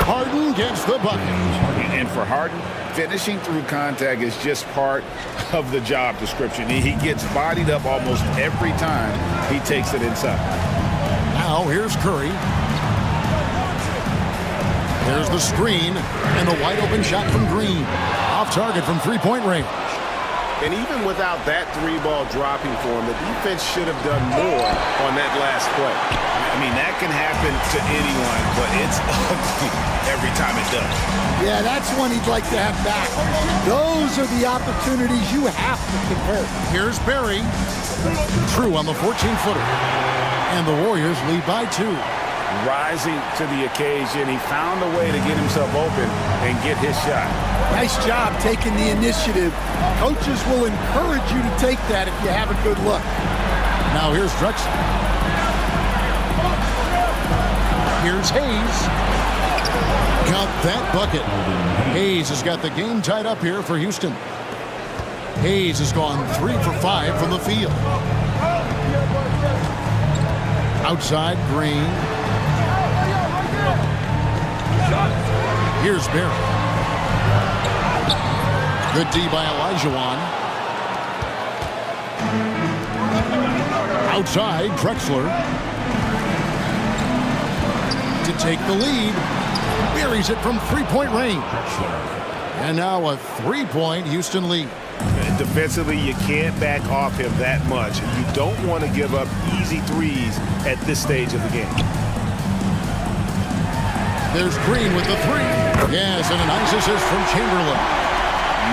Speaker 10: Harden gets the bucket.
Speaker 12: And for Harden, finishing through contact is just part of the job description. He gets bodied up almost every time he takes it inside.
Speaker 10: Now here's Curry. There's the screen and the wide open shot from Green. Off target from three-point range.
Speaker 12: And even without that 3-ball dropping for him, the defense should have done more on that last play. I mean, that can happen to anyone, but it's ugly every time it does.
Speaker 11: Yeah, that's one he'd like to have back. Those are the opportunities you have to convert.
Speaker 10: Here's Barry. True on the 14-footer. And the Warriors lead by 2.
Speaker 12: Rising to the occasion, he found a way to get himself open and get his shot.
Speaker 11: Nice job taking the initiative. Coaches will encourage you to take that if you have a good look.
Speaker 10: Now here's Drexler. Here's Hayes. Count that bucket. Hayes has got the game tied up here for Houston. Hayes has gone 3 for 5 from the field. Outside, Green. Here's Barry. Good D by Olajuwon. Outside, Drexler. To take the lead. Buries it from three-point range. And now a three-point Houston lead.
Speaker 12: And defensively, you can't back off him that much. You don't want to give up easy threes at this stage of the game.
Speaker 10: There's Green with the 3. Yes, and a nice assist from Chamberlain.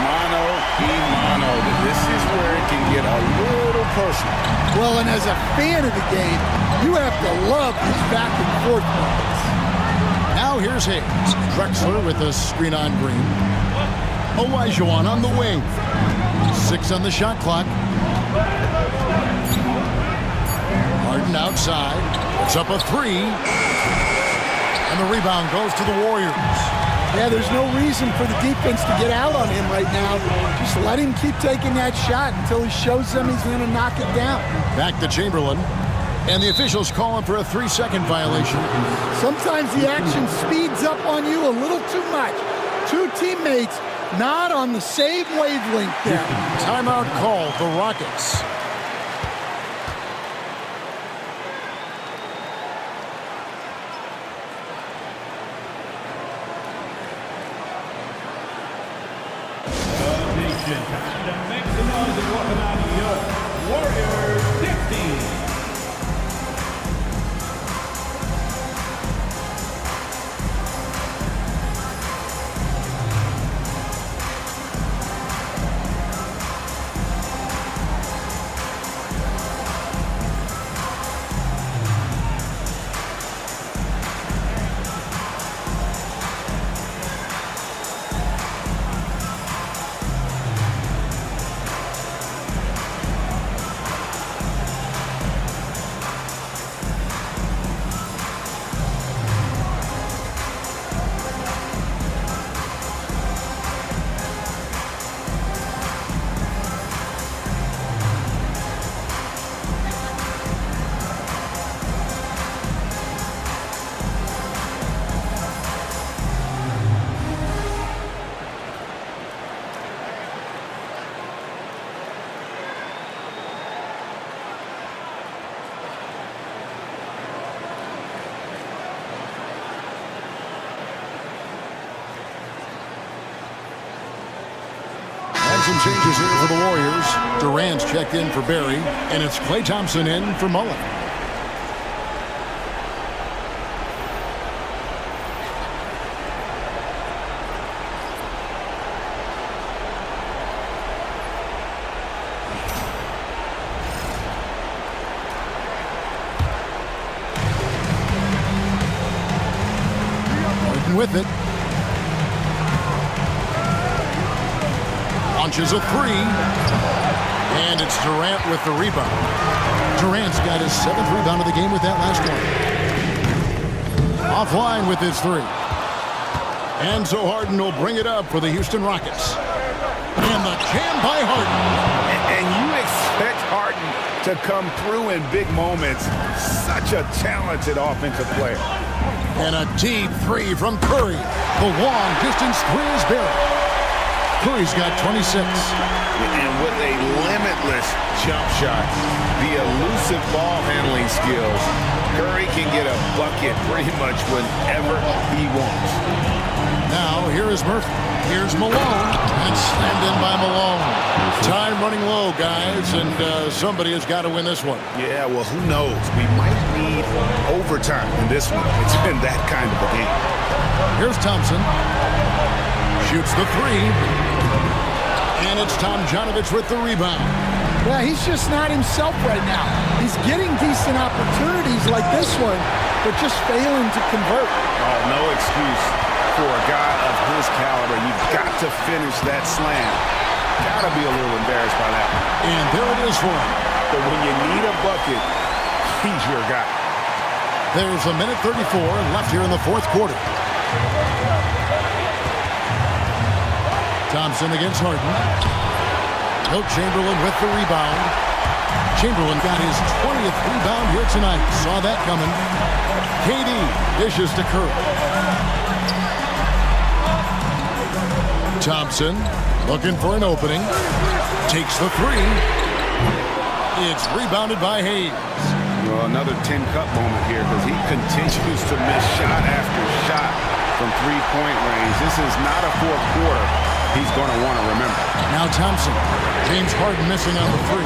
Speaker 12: Mano y mano. This is where it can get a little personal.
Speaker 11: Well, and as a fan of the game, you have to love these back and forth moments.
Speaker 10: Now here's Hayes. Drexler with a screen on Green. Olajuwon on the wing. 6 on the shot clock. Harden outside. It's up a 3. And the rebound goes to the Warriors.
Speaker 11: Yeah, there's no reason for the defense to get out on him right now. Just let him keep taking that shot until he shows them he's going to knock it down.
Speaker 10: Back to Chamberlain. And the officials call him for a 3-second violation.
Speaker 11: Sometimes the action speeds up on you a little too much. 2 teammates not on the same wavelength there.
Speaker 10: Timeout called, the Rockets.
Speaker 4: Warriors 15.
Speaker 10: some changes here for the Warriors. Durant's checked in for Barry, and it's Klay Thompson in for Mullen. With it. Launches a three. And it's Durant with the rebound. Durant's got his 7th rebound of the game with that last one. Offline with his three. And so Harden will bring it up for the Houston Rockets. And the jam by Harden.
Speaker 12: And you expect Harden to come through in big moments. Such a talented offensive player.
Speaker 10: And a deep three from Curry. The long distance three is Barry. Curry's got 26.
Speaker 12: And with a limitless jump shot, the elusive ball handling skills, Curry can get a bucket pretty much whenever he wants.
Speaker 10: Now here is Murphy. Here's Malone. And it's slammed in by Malone. Time running low, guys, and somebody has got to win this one.
Speaker 12: Yeah, well, who knows? We might need overtime in this one. It's been that kind of a game.
Speaker 10: Here's Thompson. Shoots the three. And it's Tomjanovich with the rebound.
Speaker 11: Yeah, he's just not himself right now. He's getting decent opportunities like this one, but just failing to convert.
Speaker 12: Oh, no excuse for a guy of his caliber. You've got to finish that slam. Gotta be a little embarrassed by that.
Speaker 10: And there it is for him.
Speaker 12: But when you need a bucket, he's your guy.
Speaker 10: There's a minute 34 left here in the fourth quarter. Thompson against Harden. Wilt Chamberlain with the rebound. Chamberlain got his 20th rebound here tonight. Saw that coming. KD dishes to Curry. Thompson looking for an opening. Takes the three. It's rebounded by Hayes.
Speaker 12: Well, another 10-cup moment here because he continues to miss shot after shot from three-point range. This is not a fourth quarter he's going to want to remember.
Speaker 10: Now Thompson. James Harden missing on the three.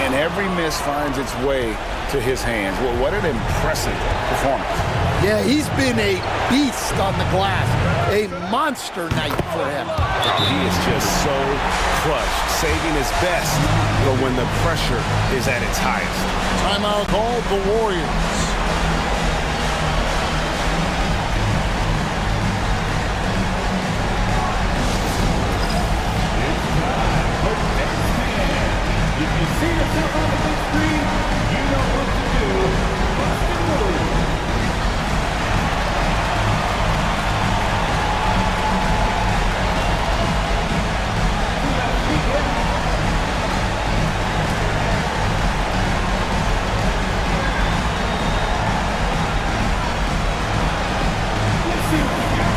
Speaker 12: And every miss finds its way to his hands. Well, what an impressive performance.
Speaker 11: Yeah, he's been a beast on the glass. A monster night for him.
Speaker 12: He is just so crushed, saving his best, but when the pressure is at its highest.
Speaker 10: Timeout called the Warriors.
Speaker 4: If you see yourself on the big screen, you know what to do. Bust and move. Let's see what we got.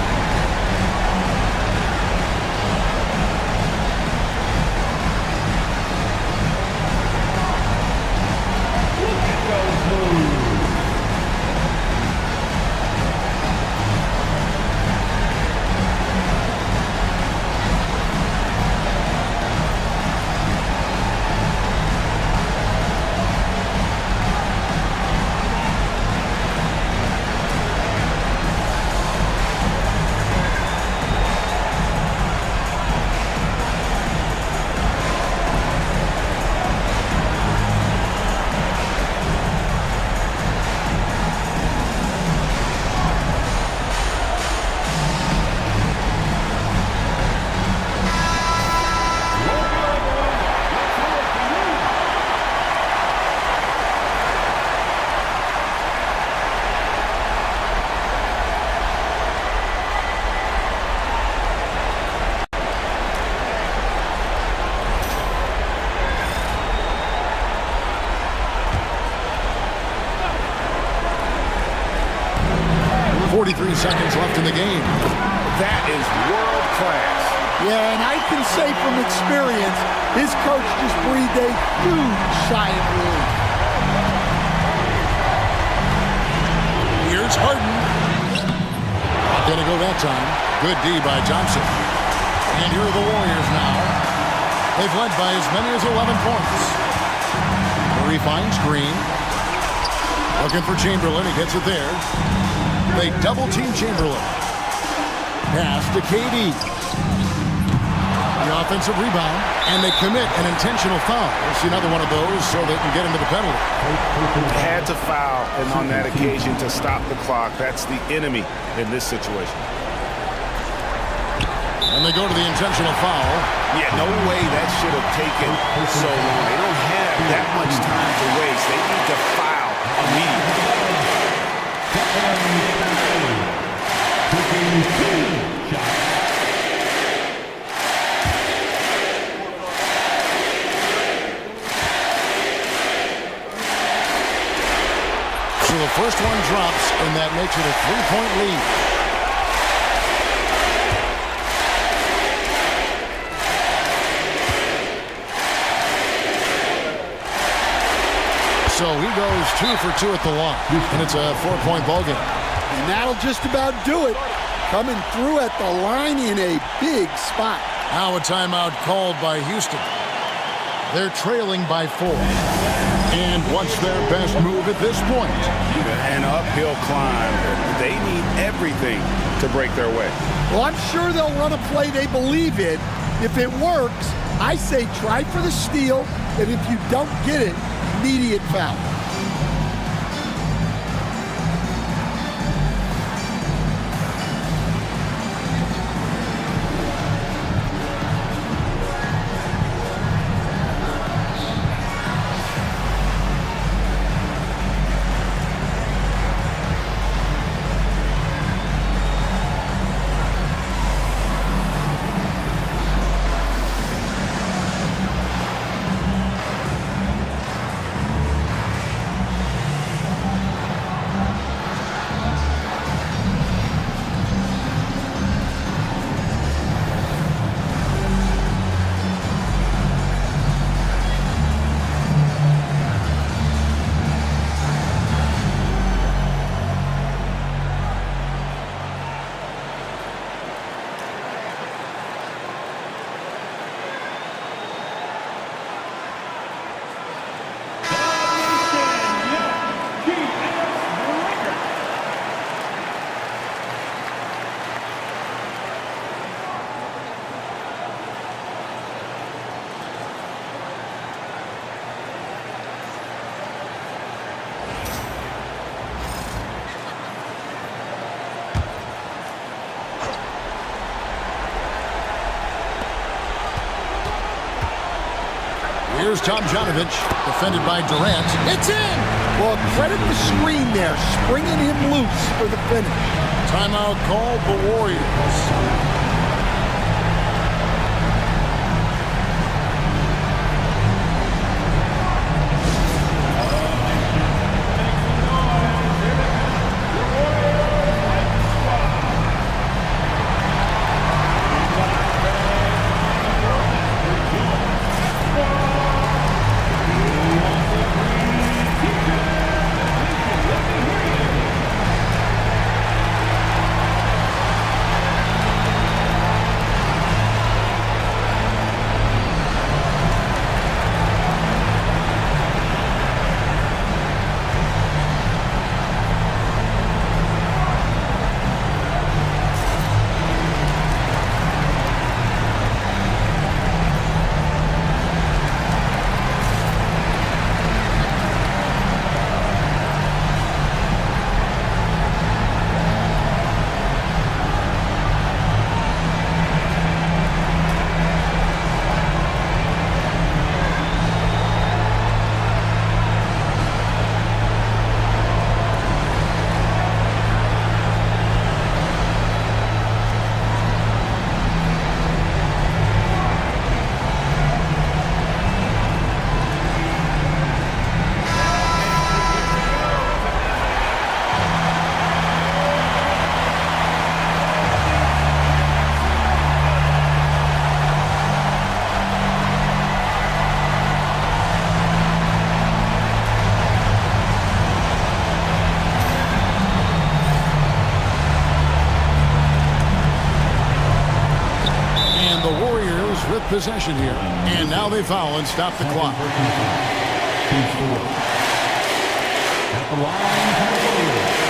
Speaker 10: 43 seconds left in the game.
Speaker 12: That is world class.
Speaker 11: Yeah, and I can say from experience, his coach just breathed a huge sigh of relief.
Speaker 10: Here's Harden. Not gonna go that time. Good D by Thompson. And here are the Warriors now. They've led by as many as 11 points. Murray finds Green. Looking for Chamberlain. He gets it there. They double-team Chamberlain. Pass to KD. The offensive rebound, and they commit an intentional foul. We'll see another one of those so they can get into the penalty.
Speaker 12: Had to foul, and on that occasion to stop the clock. That's the enemy in this situation.
Speaker 10: And they go to the intentional foul.
Speaker 12: Yeah, no way that should have taken so long. They don't have that much time to waste. They need to foul immediately.
Speaker 10: So the first one drops, and that makes it a 3-point lead. So he goes 2 for 2 at the line, and it's a 4-point ball game.
Speaker 11: And that'll just about do it. Coming through at the line in a big spot.
Speaker 10: Now a timeout called by Houston. They're trailing by 4. And what's their best move at this point?
Speaker 12: An uphill climb. They need everything to break their way.
Speaker 11: Well, I'm sure they'll run a play they believe in. If it works, I say try for the steal, and if you don't get it, immediate foul.
Speaker 10: Here's Tomjanovich, defended by Durant. It's in!
Speaker 11: Well, credit the screen there, springing him loose for the finish.
Speaker 10: Timeout called the Warriors. possession here. And now they foul and stop the clock.
Speaker 4: At the line, Cavaliers.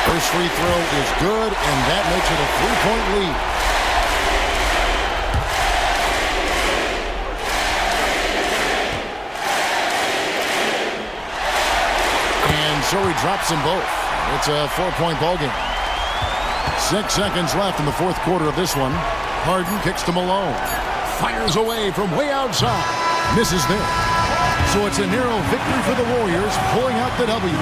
Speaker 10: First free throw is good, and that makes it a 3-point lead. And so he drops them both. It's a 4-point ball game. 6 seconds left in the fourth quarter of this one. Harden kicks to Malone. Fires away from way outside. Misses there. So it's a narrow victory for the Warriors, pulling out the W.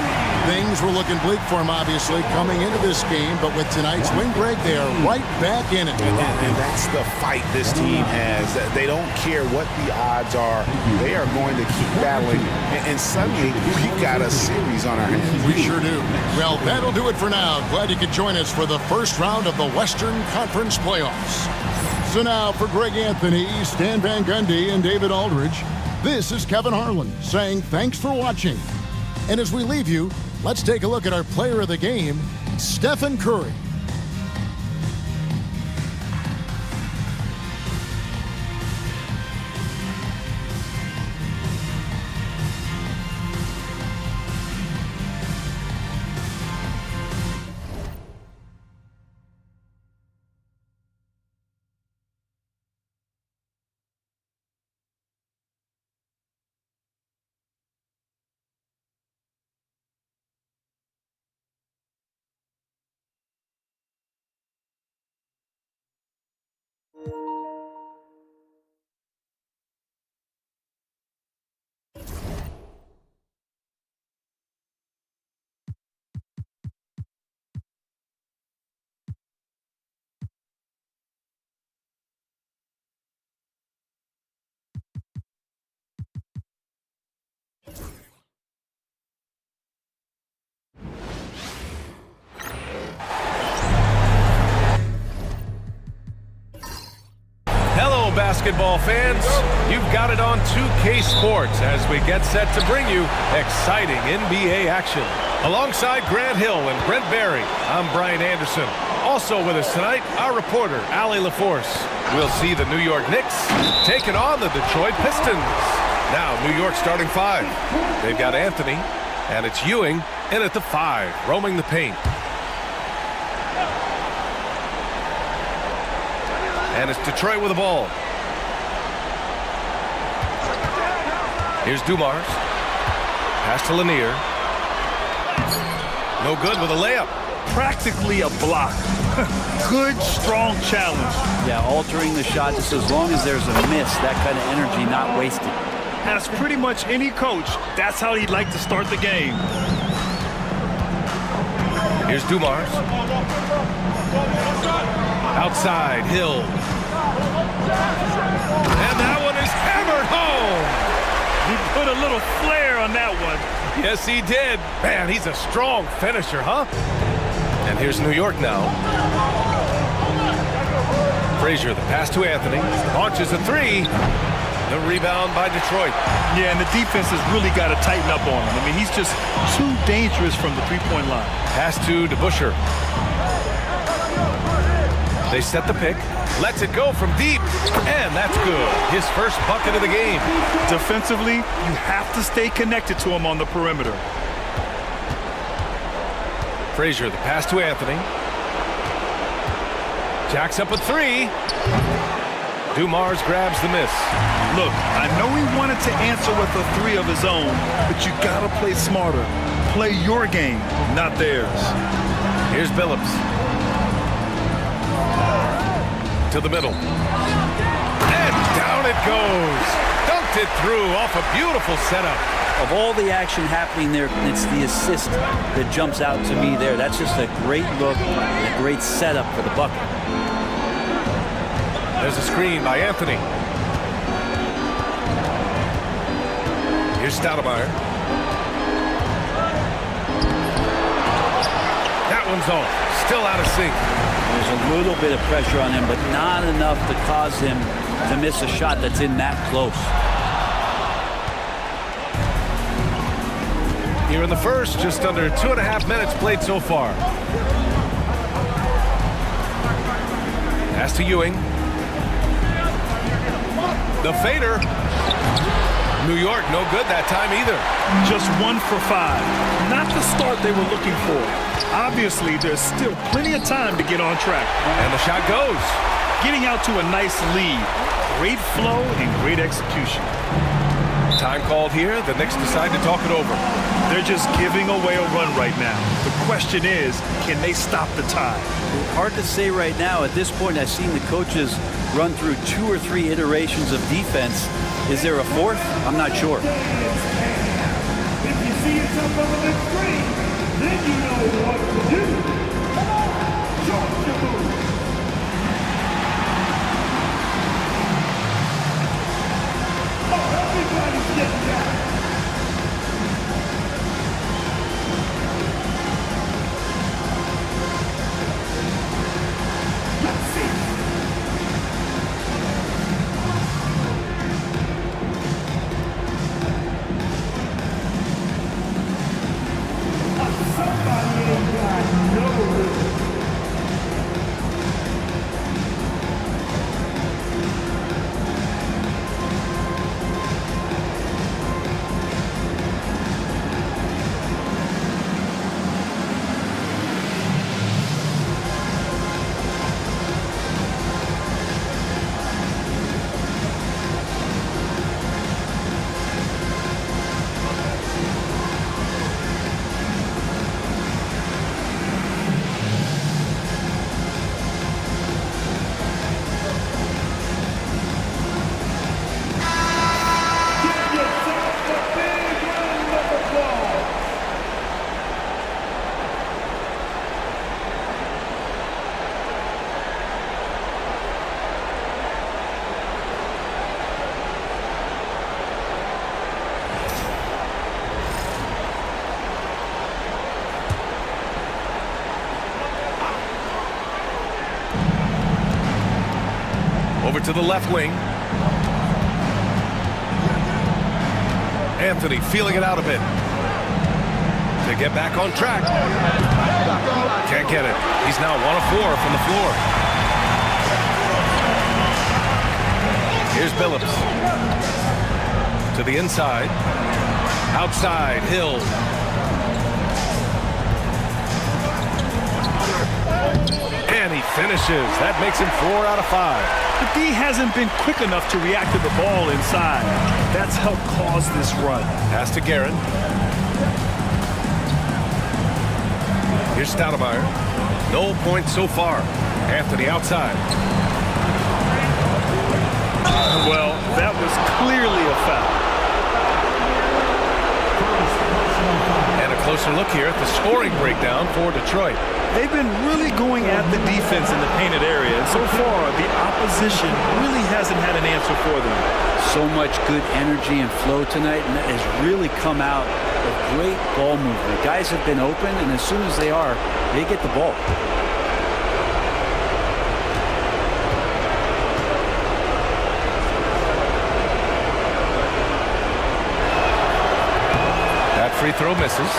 Speaker 10: Things were looking bleak for them, obviously, coming into this game. But with tonight's win, Greg, they are right back in it.
Speaker 12: And that's the fight this team has. They don't care what the odds are. They are going to keep battling. And suddenly, we've got a series on our hands.
Speaker 10: We sure do. Well, that'll do it for now. Glad you could join us for the first round of the Western Conference playoffs. So now, for Greg Anthony, Stan Van Gundy, and David Aldridge, this is Kevin Harlan saying thanks for watching. And as we leave you, let's take a look at our player of the game, Stephen Curry.
Speaker 1: Hello, basketball fans. You've got it on 2K Sports as we get set to bring you exciting NBA action. Alongside Grant Hill and Brent Barry, I'm Brian Anderson. Also with us tonight, our reporter, Allie LaForce. We'll see the New York Knicks taking on the Detroit Pistons. Now, New York starting five. They've got Anthony, and it's Ewing in at the 5, roaming the paint. And it's Detroit with the ball. Here's Dumars. Pass to Lanier. No good with a layup.
Speaker 3: Practically a block. Good, strong challenge.
Speaker 14: Yeah, altering the shot just as long as there's a miss, that kind of energy not wasted.
Speaker 3: Ask pretty much any coach, that's how he'd like to start the game.
Speaker 1: Here's Dumars. Outside, Hill. And that one is hammered home.
Speaker 3: He put a little flair on that one.
Speaker 1: Yes, he did. Man, he's a strong finisher, huh? And here's New York now. Frazier, the pass to Anthony. Launches a 3. The rebound by Detroit.
Speaker 3: Yeah, and the defense has really got to tighten up on him. I mean, he's just too dangerous from the three-point line.
Speaker 1: Pass to DeBusschere. They set the pick. Lets it go from deep. And that's good. His first bucket of the game.
Speaker 3: Defensively, you have to stay connected to him on the perimeter.
Speaker 1: Frazier, the pass to Anthony. Jacks up a 3. Dumars grabs the miss.
Speaker 3: Look, I know he wanted to answer with a 3 of his own, but you gotta play smarter. Play your game, not theirs.
Speaker 1: Here's Billups. To the middle. And down it goes. Dunked it through off a beautiful setup.
Speaker 14: Of all the action happening there, it's the assist that jumps out to me there. That's just a great look and a great setup for the bucket.
Speaker 1: There's a screen by Anthony. Here's Stoudemire. That one's off. Still out of sync.
Speaker 14: There's a little bit of pressure on him, but not enough to cause him to miss a shot that's in that close.
Speaker 1: Here in the first, just under 2.5 minutes played so far. Pass to Ewing. The fader. New York, no good that time either.
Speaker 3: Just 1 for 5. Not the start they were looking for. Obviously, there's still plenty of time to get on track.
Speaker 1: And the shot goes.
Speaker 3: Getting out to a nice lead. Great flow and great execution.
Speaker 1: Time called here. The Knicks decide to talk it over.
Speaker 3: They're just giving away a run right now. The question is, can they stop the tide?
Speaker 14: Hard to say right now. At this point, I've seen the coaches run through 2 or 3 iterations of defense. Is there a fourth? I'm not sure.
Speaker 4: If you see yourself on the big screen, then you know what to do. Come on, show your move. Oh, everybody's getting down. Let's see. Somebody ain't got no rhythm.
Speaker 1: Over to the left wing. Anthony feeling it out a bit. To get back on track. Can't get it. He's now 1 of 4 from the floor. Here's Billups. To the inside. Outside, Hill. And he finishes. That makes him 4 out of 5.
Speaker 3: The D hasn't been quick enough to react to the ball inside. That's helped cause this run.
Speaker 1: Pass to Guerin. Here's Stoudemire. No points so far. Anthony outside.
Speaker 3: Well, that was clearly a foul.
Speaker 1: And a closer look here at the scoring breakdown for Detroit.
Speaker 3: They've been really going at the defense in the painted area, and so far, the opposition really hasn't had an answer for them.
Speaker 14: So much good energy and flow tonight, and that has really come out of great ball movement. Guys have been open, and as soon as they are, they get the ball.
Speaker 1: That free throw misses.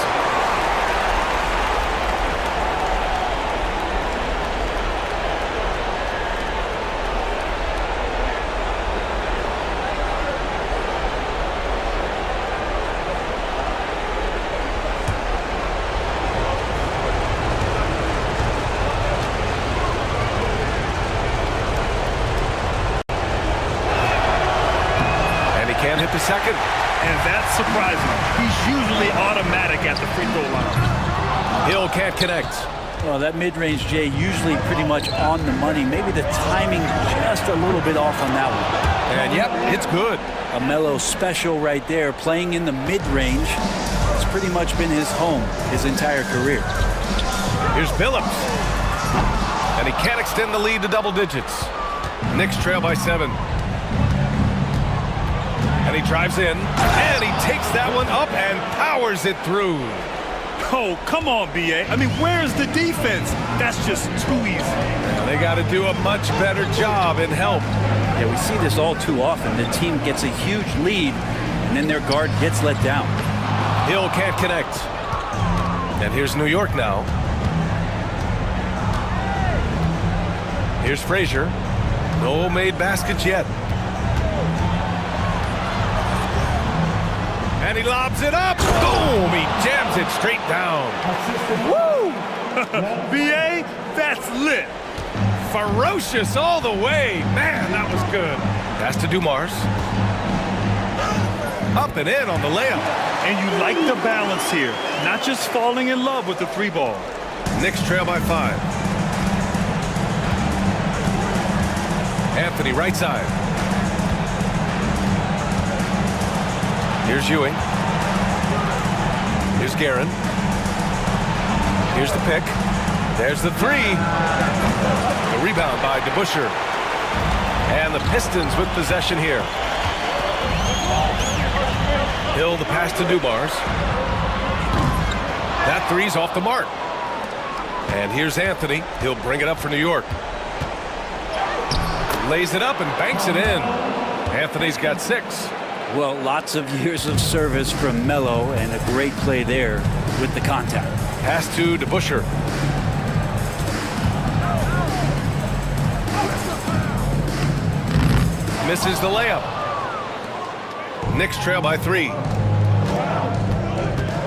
Speaker 1: Can't hit the second.
Speaker 3: And that's surprising. He's usually automatic at the free throw line.
Speaker 1: Hill can't connect.
Speaker 14: Well, that mid-range, Jay, usually pretty much on the money. Maybe the timing just a little bit off on that one.
Speaker 1: And yep, it's good.
Speaker 14: A Melo special right there, playing in the mid-range. It's pretty much been his home his entire career.
Speaker 1: Here's Billups. And he can't extend the lead to double digits. Knicks trail by 7. And he drives in, and he takes that one up and powers it through.
Speaker 3: Oh, come on, B.A. I mean, where's the defense? That's just too easy.
Speaker 1: Now they got to do a much better job in help.
Speaker 14: Yeah, we see this all too often. The team gets a huge lead, and then their guard gets let down.
Speaker 1: Hill can't connect. And here's New York now. Here's Frazier. No made baskets yet. And he lobs it up. Boom! He jams it straight down.
Speaker 3: Woo! B.A., that's lit.
Speaker 1: Ferocious all the way. Man, that was good. Pass to Dumars. Up and in on the layup.
Speaker 3: And you like the balance here. Not just falling in love with the 3-ball.
Speaker 1: Knicks trail by 5. Anthony, right side. Here's Ewing. Here's Guerin. Here's the pick. There's the 3. The rebound by DeBusschere. And the Pistons with possession here. Hill the pass to Dumars. That 3's off the mark. And here's Anthony. He'll bring it up for New York. Lays it up and banks it in. Anthony's got 6.
Speaker 14: Well, lots of years of service from Melo and a great play there with the contact.
Speaker 1: Pass to DeBusschere. Misses the layup. Knicks trail by 3.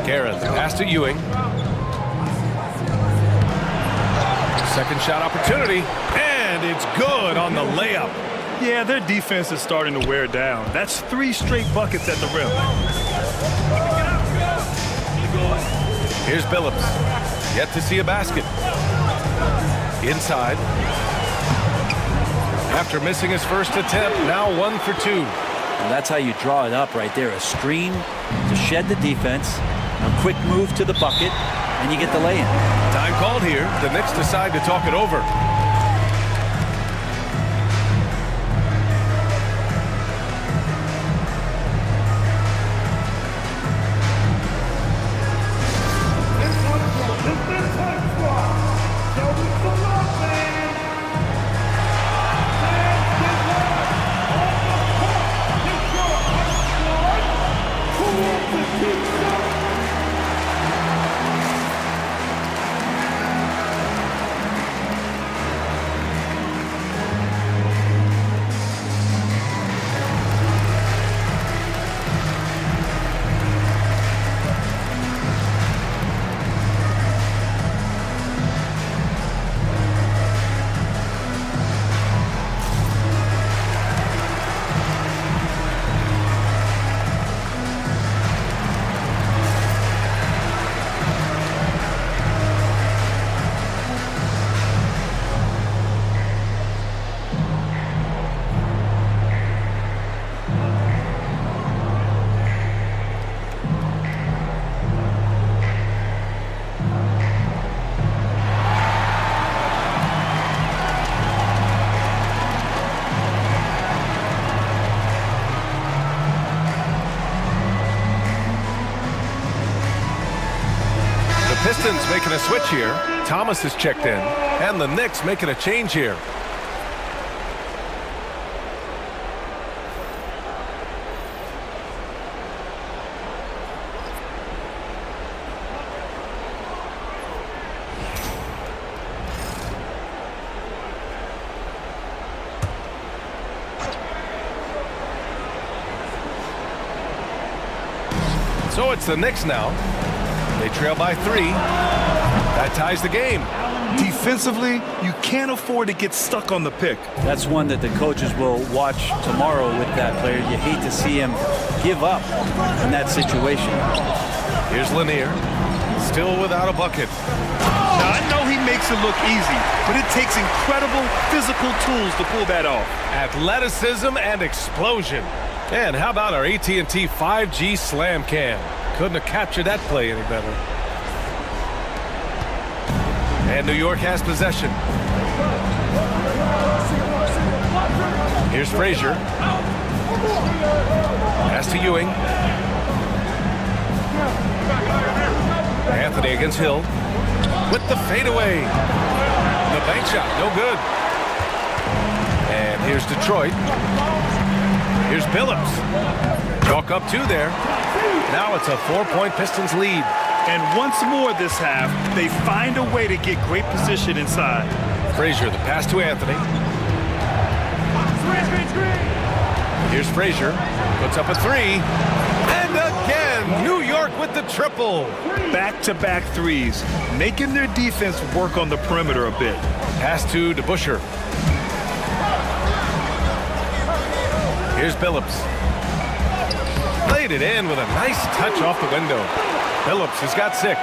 Speaker 1: Guerin, pass to Ewing. Second shot opportunity, and it's good on the layup.
Speaker 3: Yeah, their defense is starting to wear down. That's 3 straight buckets at the rim.
Speaker 1: Here's Billups. Yet to see a basket. Inside. After missing his first attempt, now 1 for 2.
Speaker 14: Well, that's how you draw it up right there. A screen to shed the defense, a quick move to the bucket, and you get the lay-in.
Speaker 1: Time called here. The Knicks decide to talk it over. Pistons making a switch here. Thomas is checked in. And the Knicks making a change here. So it's the Knicks now. They trail by 3. That ties the game.
Speaker 3: Defensively, you can't afford to get stuck on the pick.
Speaker 14: That's one that the coaches will watch tomorrow with that player. You hate to see him give up in that situation.
Speaker 1: Here's Lanier, still without a bucket.
Speaker 3: Now, I know he makes it look easy, but it takes incredible physical tools to pull that off.
Speaker 1: Athleticism and explosion. And how about our AT&T 5G Slam Cam? Couldn't have captured that play any better. And New York has possession. Here's Frazier. Pass to Ewing. Anthony against Hill. With the fadeaway. The bank shot, no good. And here's Detroit. Here's Billups. Chalk up 2 there. Now it's a 4-point Pistons lead.
Speaker 3: And once more this half, they find a way to get great position inside.
Speaker 1: Frazier, the pass to Anthony. Here's Frazier. Puts up a 3. And again, New York with the triple.
Speaker 3: Back-to-back threes, making their defense work on the perimeter a bit.
Speaker 1: Pass to DeBusschere. Here's Billups. Laid it in with a nice touch off the window. Billups has got 6.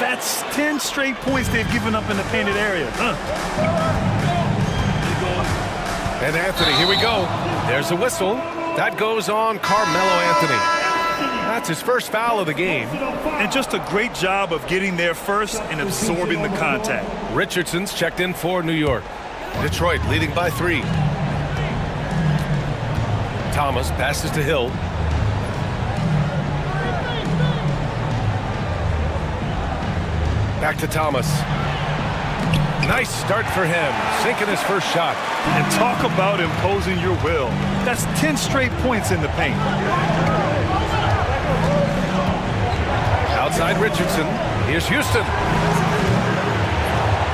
Speaker 3: That's 10 straight points they've given up in the painted area.
Speaker 1: And Anthony, here we go. There's a whistle. That goes on Carmelo Anthony. That's his first foul of the game.
Speaker 3: And just a great job of getting there first and absorbing the contact.
Speaker 1: Richardson's checked in for New York. Detroit leading by 3. Thomas passes to Hill. Back to Thomas. Nice start for him, sinking his first shot.
Speaker 3: And talk about imposing your will. That's 10 straight points in the paint.
Speaker 1: Outside Richardson. Here's Houston.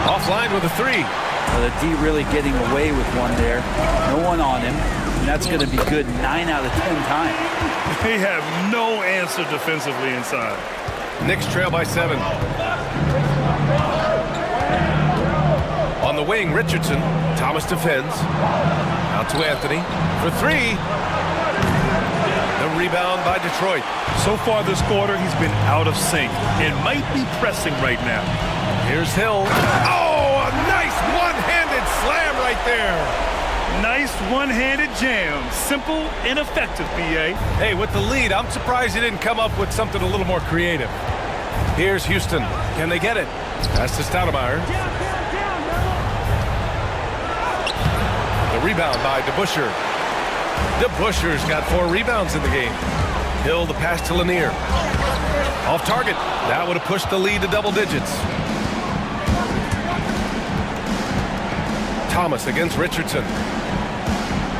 Speaker 1: Offline with a 3.
Speaker 14: Well, the D really getting away with one there. No one on him. And that's going to be good 9 out of 10 times.
Speaker 3: They have no answer defensively inside.
Speaker 1: Knicks trail by 7. On the wing, Richardson. Thomas defends. Out to Anthony for 3. The rebound by Detroit.
Speaker 3: So far this quarter, he's been out of sync and might be pressing right now.
Speaker 1: Here's Hill. Oh, a nice one-handed slam right there.
Speaker 3: Nice one-handed jam. Simple and effective, B.A.
Speaker 1: Hey, with the lead, I'm surprised he didn't come up with something a little more creative. Here's Houston. Can they get it? Pass to Stoudemire. The rebound by DeBusschere. DeBusschere's got 4 rebounds in the game. Hill, the pass to Lanier. Off target. That would have pushed the lead to double digits. Thomas against Richardson.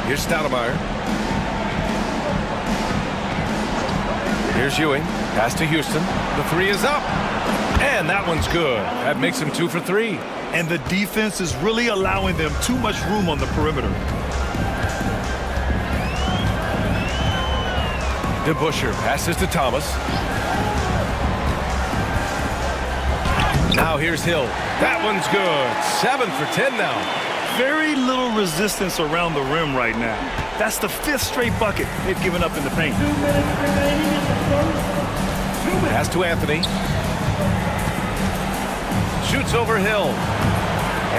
Speaker 1: Here's Stoudemire. Here's Ewing. Pass to Houston. The 3 is up. And that one's good. That makes him 2 for 3.
Speaker 3: And the defense is really allowing them too much room on the perimeter.
Speaker 1: DeBusschere passes to Thomas. Now here's Hill. That one's good. 7 for 10 now.
Speaker 3: Very little resistance around the rim right now. That's the 5th straight bucket they've given up in the paint.
Speaker 4: 2 minutes remaining in the first. 2 minutes.
Speaker 1: Pass to Anthony. Shoots over Hill.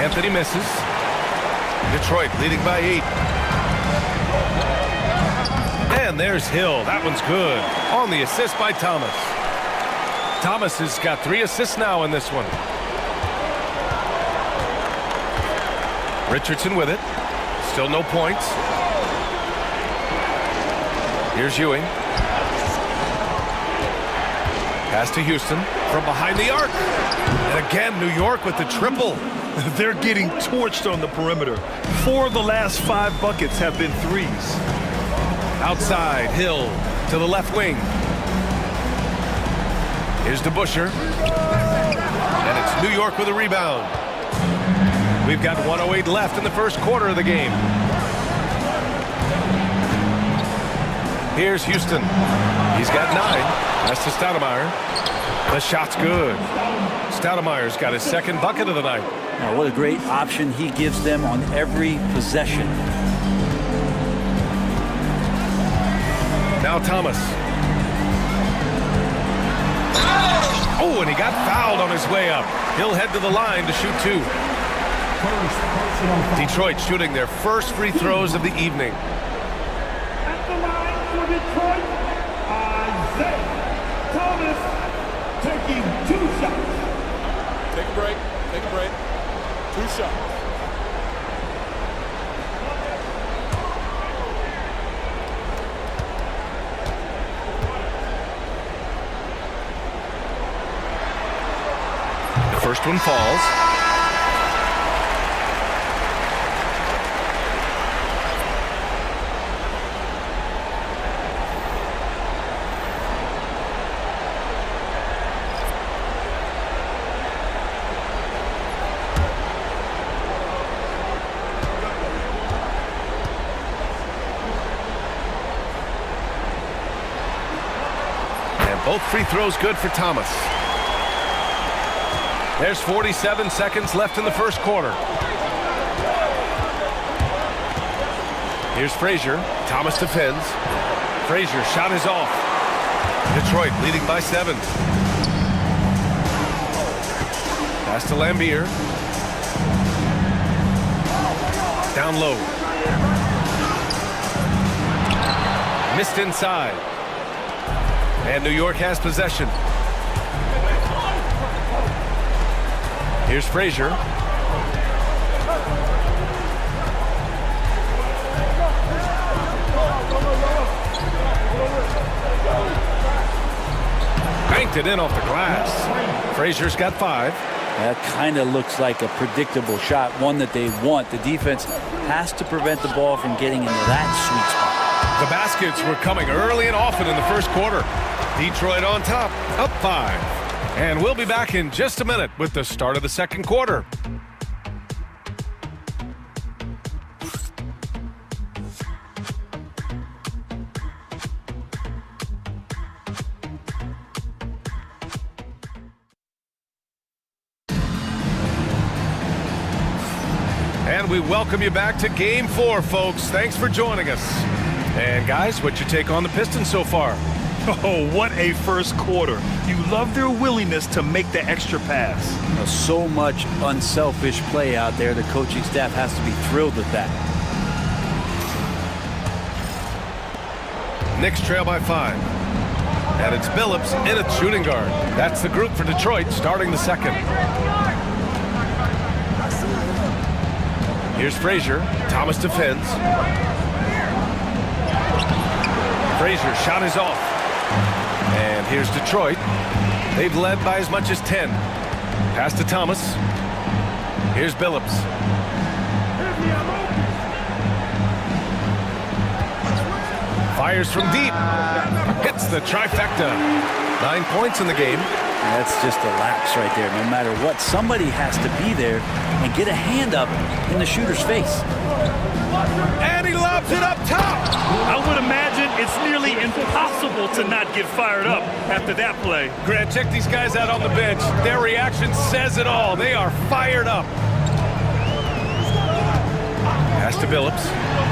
Speaker 1: Anthony misses. Detroit leading by 8. And there's Hill. That one's good. On the assist by Thomas. Thomas has got 3 assists now in this one. Richardson with it. Still no points. Here's Ewing. Pass to Houston from behind the arc. And again, New York with the triple.
Speaker 3: They're getting torched on the perimeter. 4 of the last 5 buckets have been 3s.
Speaker 1: Outside, Hill to the left wing. Here's DeBusschere. And it's New York with a rebound. We've got 1:08 left in the first quarter of the game. Here's Houston. He's got 9. That's to Stoudemire. The shot's good. Stoudemire's got his 2nd bucket of the night.
Speaker 14: Now, what a great option he gives them on every possession.
Speaker 1: Now Thomas. Oh, and he got fouled on his way up. He'll head to the line to shoot 2. Detroit shooting their first free throws of the evening.
Speaker 4: At the line for Detroit, Isaiah Thomas taking 2 shots.
Speaker 15: Take a break. Take a break. 2 shots.
Speaker 1: First one falls. Both free throws good for Thomas. There's 47 seconds left in the first quarter. Here's Frazier. Thomas defends. Frazier shot is off. Detroit leading by 7. Pass to Lambier. Down low. Missed inside. And New York has possession. Here's Frazier. Banked it in off the glass. Frazier's got 5.
Speaker 14: That kind of looks like a predictable shot, one that they want. The defense has to prevent the ball from getting into that sweet spot.
Speaker 1: The baskets were coming early and often in the first quarter. Detroit on top, up 5. And we'll be back in just a minute with the start of the second quarter. And we welcome you back to Game 4, folks. Thanks for joining us. And guys, what's your take on the Pistons so far?
Speaker 3: Oh, what a first quarter. You love their willingness to make the extra pass.
Speaker 14: So much unselfish play out there. The coaching staff has to be thrilled with that.
Speaker 1: Knicks trail by 5. And it's Billups in at shooting guard. That's the group for Detroit starting the second. Here's Frazier. Thomas defends. Frazier shot is off. And here's Detroit. They've led by as much as 10. Pass to Thomas. Here's Billups. Fires from deep. Hits the trifecta. 9 points in the game.
Speaker 14: That's just a lapse right there. No matter what, somebody has to be there and get a hand up in the shooter's face.
Speaker 1: And he lobs it up top.
Speaker 3: I would imagine it's nearly impossible to not get fired up after that play.
Speaker 1: Grant, check these guys out on the bench. Their reaction says it all. They are fired up. Pass to Billups.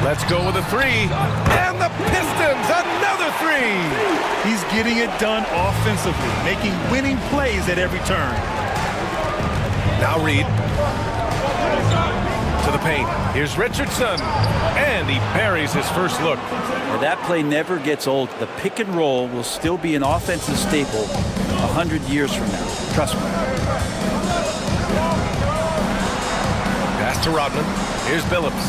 Speaker 1: Let's go with a 3. And the Pistons, another 3.
Speaker 3: He's getting it done offensively, making winning plays at every turn.
Speaker 1: Now Reed. To the paint. Here's Richardson. And he buries his first look.
Speaker 14: Now that play never gets old. The pick and roll will still be an offensive staple 100 years from now. Trust me.
Speaker 1: Pass to Rodman. Here's Billups.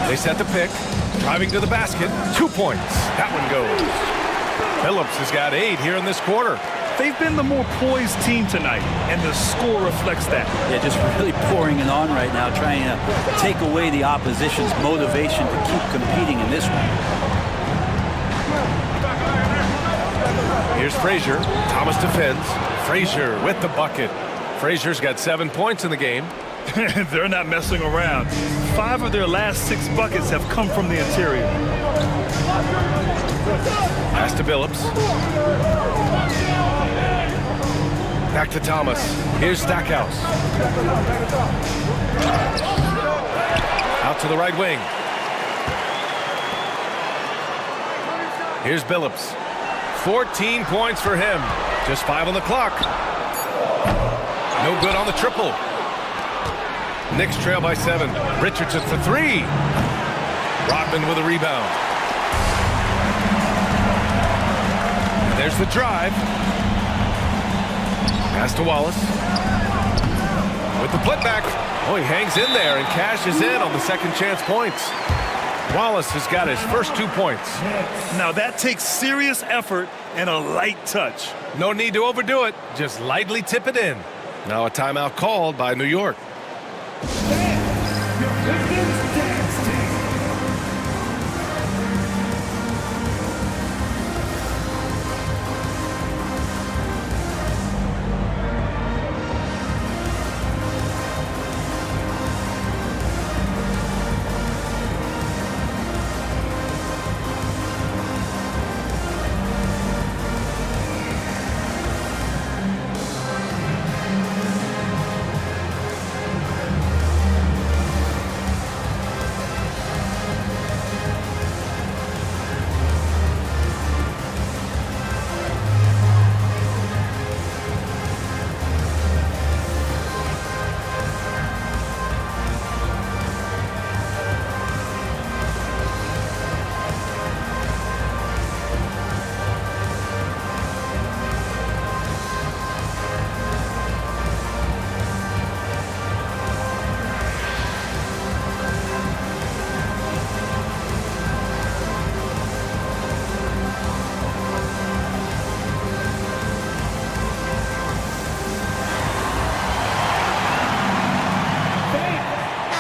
Speaker 1: They set the pick. Driving to the basket. 2 points. That one goes. Billups has got 8 here in this quarter.
Speaker 3: They've been the more poised team tonight, and the score reflects that.
Speaker 14: Yeah, just really pouring it on right now, trying to take away the opposition's motivation to keep competing in this one.
Speaker 1: Here's Frazier. Thomas defends. Frazier with the bucket. Frazier's got 7 points in the game.
Speaker 3: They're not messing around. 5 of their last 6 buckets have come from the interior.
Speaker 1: Pass to Billups. Back to Thomas. Here's Stackhouse. Out to the right wing. Here's Billups. 14 points for him. Just 5 on the clock. No good on the triple. Knicks trail by 7. Richardson for 3. Rodman with a rebound. There's the drive. Pass to Wallace. With the putback. Oh, he hangs in there and cashes in on the second chance points. Wallace has got his first 2 points.
Speaker 3: Now that takes serious effort and a light touch.
Speaker 1: No need to overdo it. Just lightly tip it in. Now a timeout called by New York.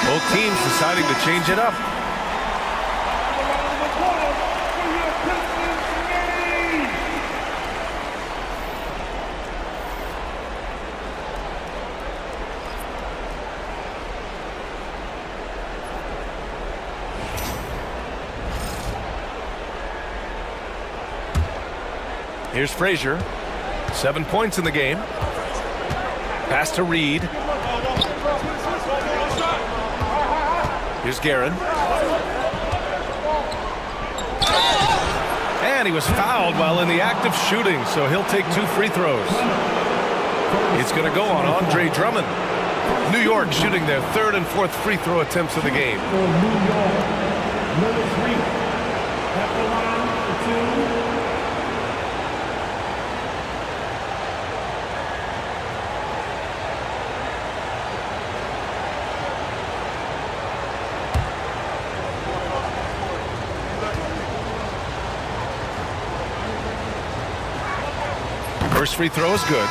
Speaker 1: Both teams deciding to change it up. Here's Frazier. 7 points in the game. Pass to Reed. Here's Guerin. And he was fouled while in the act of shooting, so he'll take 2 free throws. It's going to go on Andre Drummond. New York shooting their 3rd and 4th free throw attempts of the game. First free throw is good.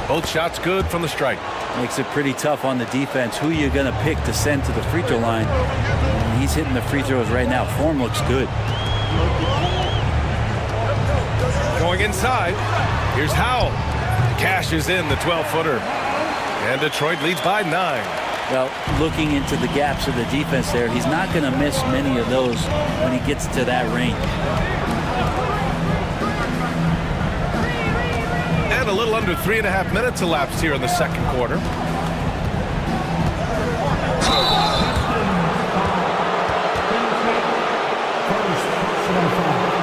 Speaker 1: Both shots good from the strike.
Speaker 14: Makes it pretty tough on the defense. Who you're going to pick to send to the free throw line. And he's hitting the free throws right now. Form looks good.
Speaker 1: Going inside. Here's Howell. Cashes in the 12-footer. And Detroit leads by 9.
Speaker 14: Well, looking into the gaps of the defense there, he's not going to miss many of those when he gets to that range.
Speaker 1: And a little under 3.5 minutes elapsed here in the second quarter.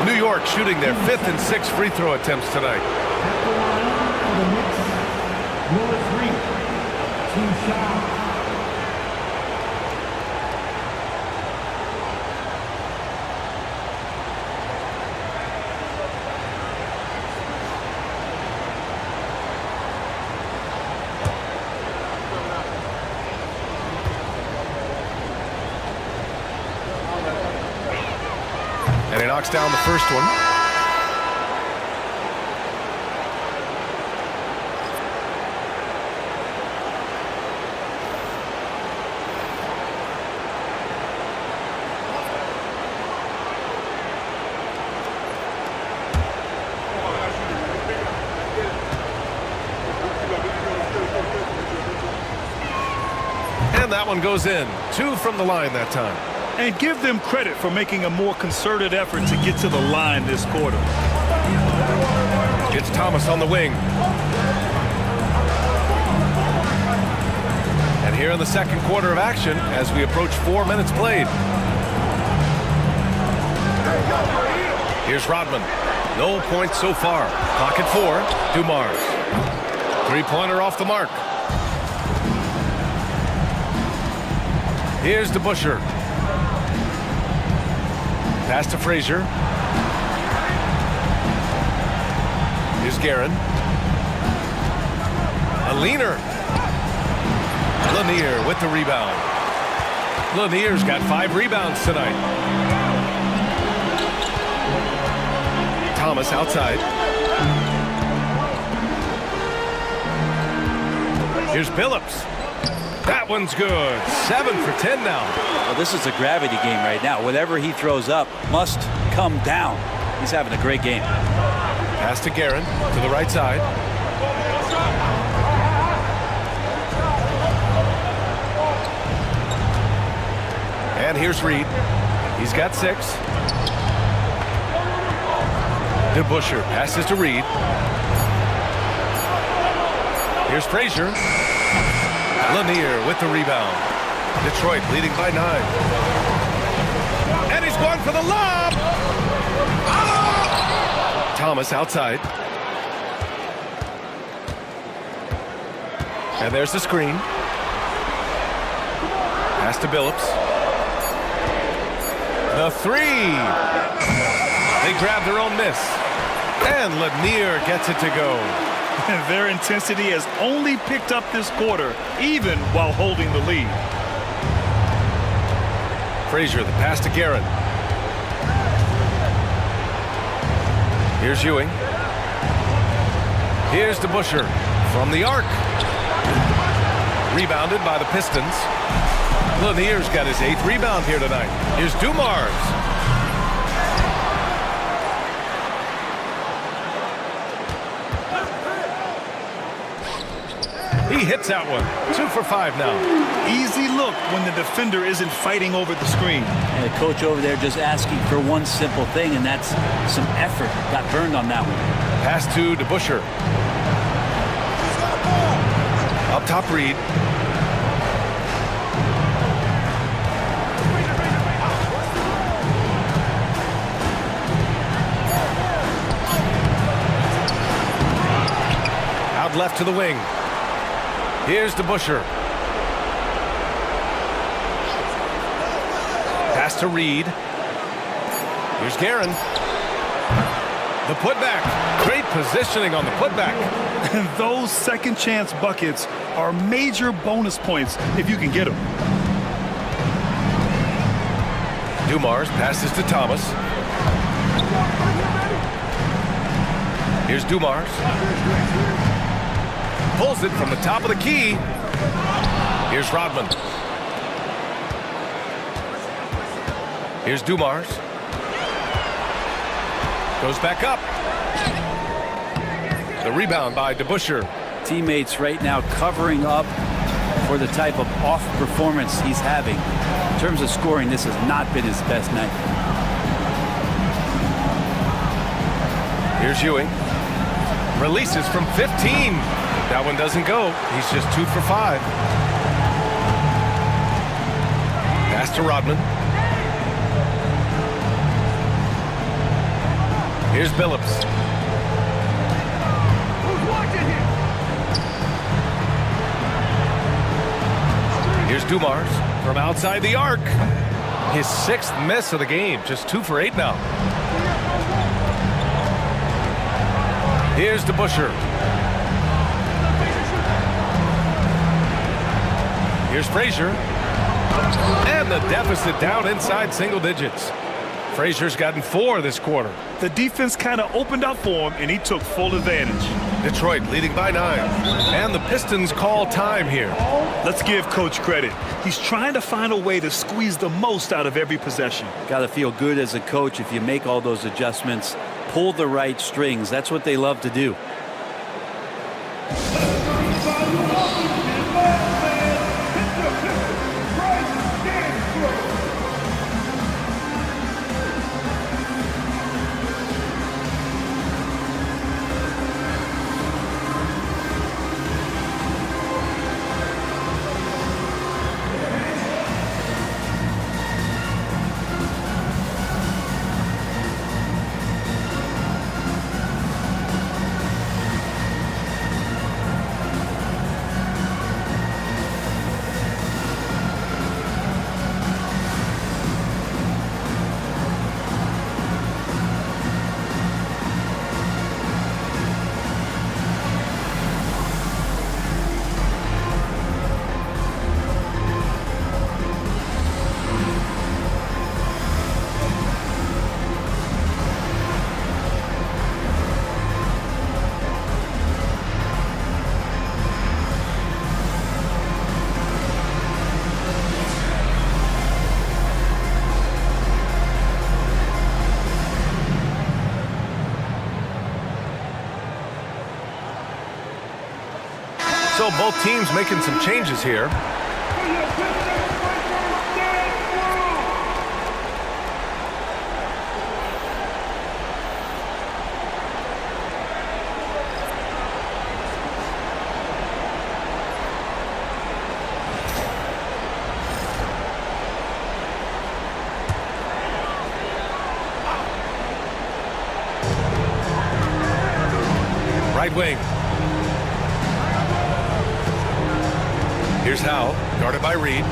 Speaker 1: New York shooting their 5th and 6th free throw attempts tonight. And he knocks down the first one. And that one goes in. 2 from the line that time.
Speaker 3: And give them credit for making a more concerted effort to get to the line this quarter.
Speaker 1: It's Thomas on the wing. And here in the second quarter of action as we approach 4 minutes played. Here's Rodman. No points so far. Clock at 4. Dumars. 3-pointer off the mark. Here's DeBuscher. Pass to Frazier. Here's Guerin. A leaner. Lanier with the rebound. Lanier's got 5 rebounds tonight. Thomas outside. Here's Billups. That one's good. 7 for 10 now.
Speaker 14: Well, this is a gravity game right now. Whatever he throws up must come down. He's having a great game.
Speaker 1: Pass to Guerin to the right side. And here's Reed. He's got 6. DeBuscher passes to Reed. Here's Frazier. Lanier with the rebound. Detroit leading by 9. And he's going for the lob. Thomas outside. And there's the screen. Pass to Billups. The 3. They grab their own miss. And Lanier gets it to go.
Speaker 3: Their intensity has only picked up this quarter, even while holding the lead.
Speaker 1: Frazier, the pass to Guerin. Here's Ewing. Here's DeBuscher from the arc. Rebounded by the Pistons. Lanier's got his 8th rebound here tonight. Here's Dumars. He hits that one. 2 for 5 now.
Speaker 3: Easy look when the defender isn't fighting over the screen.
Speaker 14: And the coach over there just asking for one simple thing, and that's some effort. Got burned on that one.
Speaker 1: Pass to DeBuscher. Up top, Reed. Out left to the wing. Here's DeBuscher. Pass to Reed. Here's Guerin. The putback. Great positioning on the putback.
Speaker 3: And those second chance buckets are major bonus points if you can get them.
Speaker 1: Dumars passes to Thomas. Here's Dumars. Pulls it from the top of the key. Here's Rodman. Here's Dumars. Goes back up. The rebound by DeBuscher.
Speaker 14: Teammates right now covering up for the type of off performance he's having. In terms of scoring, this has not been his best night.
Speaker 1: Here's Ewing. Releases from 15. That one doesn't go. He's just 2 for 5. Pass to Rodman. Here's Billups. Here's Dumars from outside the arc. His 6th miss of the game. Just 2 for 8 now. Here's DeBuscher. Here's Frazier. And the deficit down inside single digits. Frazier's gotten 4 this quarter.
Speaker 3: The defense kind of opened up for him, and he took full advantage.
Speaker 1: Detroit leading by 9. And the Pistons call time here.
Speaker 3: Let's give Coach credit. He's trying to find a way to squeeze the most out of every possession.
Speaker 14: Got to feel good as a coach if you make all those adjustments, pull the right strings. That's what they love to do.
Speaker 1: so both teams making some changes here. Right wing. Here's Howe, guarded by Reed.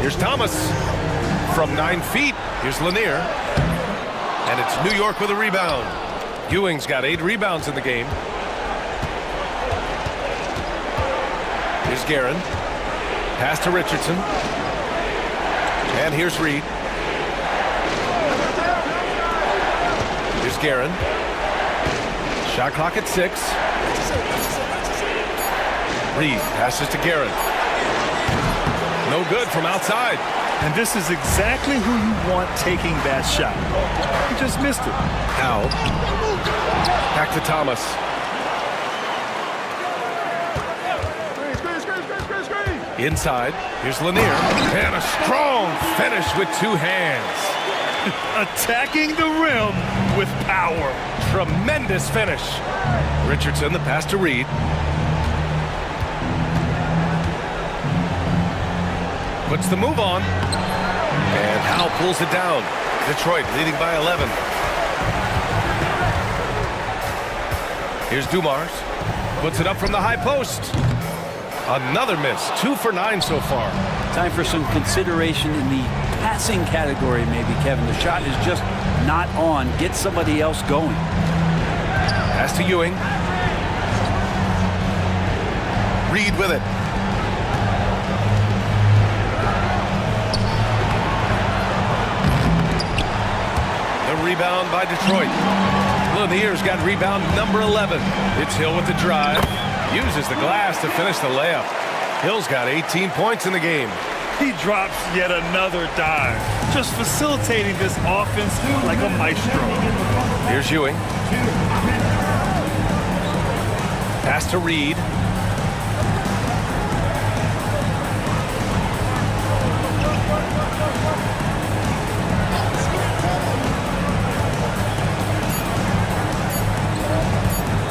Speaker 1: Here's Thomas from 9 feet. Here's Lanier. And it's New York with a rebound. Ewing's got 8 rebounds in the game. Here's Guerin. Pass to Richardson. And here's Reed. Here's Guerin. Shot clock at 6. Reed passes to Guerin. No good from outside.
Speaker 3: And this is exactly who you want taking that shot. He just missed it.
Speaker 1: Howe. Back to Thomas. Inside. Here's Lanier. And a strong finish with 2 hands.
Speaker 3: Attacking the rim with power.
Speaker 1: Tremendous finish. Richardson, the pass to Reed. Puts the move on. And Howe pulls it down. Detroit leading by 11. Here's Dumars. Puts it up from the high post. Another miss. 2 for 9 so far.
Speaker 14: Time for some consideration in the passing category, maybe, Kevin. The shot is just not on. Get somebody else going.
Speaker 1: Pass to Ewing. Reed with it. The rebound by Detroit. Lanier's got rebound number 11. It's Hill with the drive. Uses the glass to finish the layup. Hill's got 18 points in the game.
Speaker 3: He drops yet another dive. Just facilitating this offense like a maestro.
Speaker 1: Here's Ewing. Pass to Reed.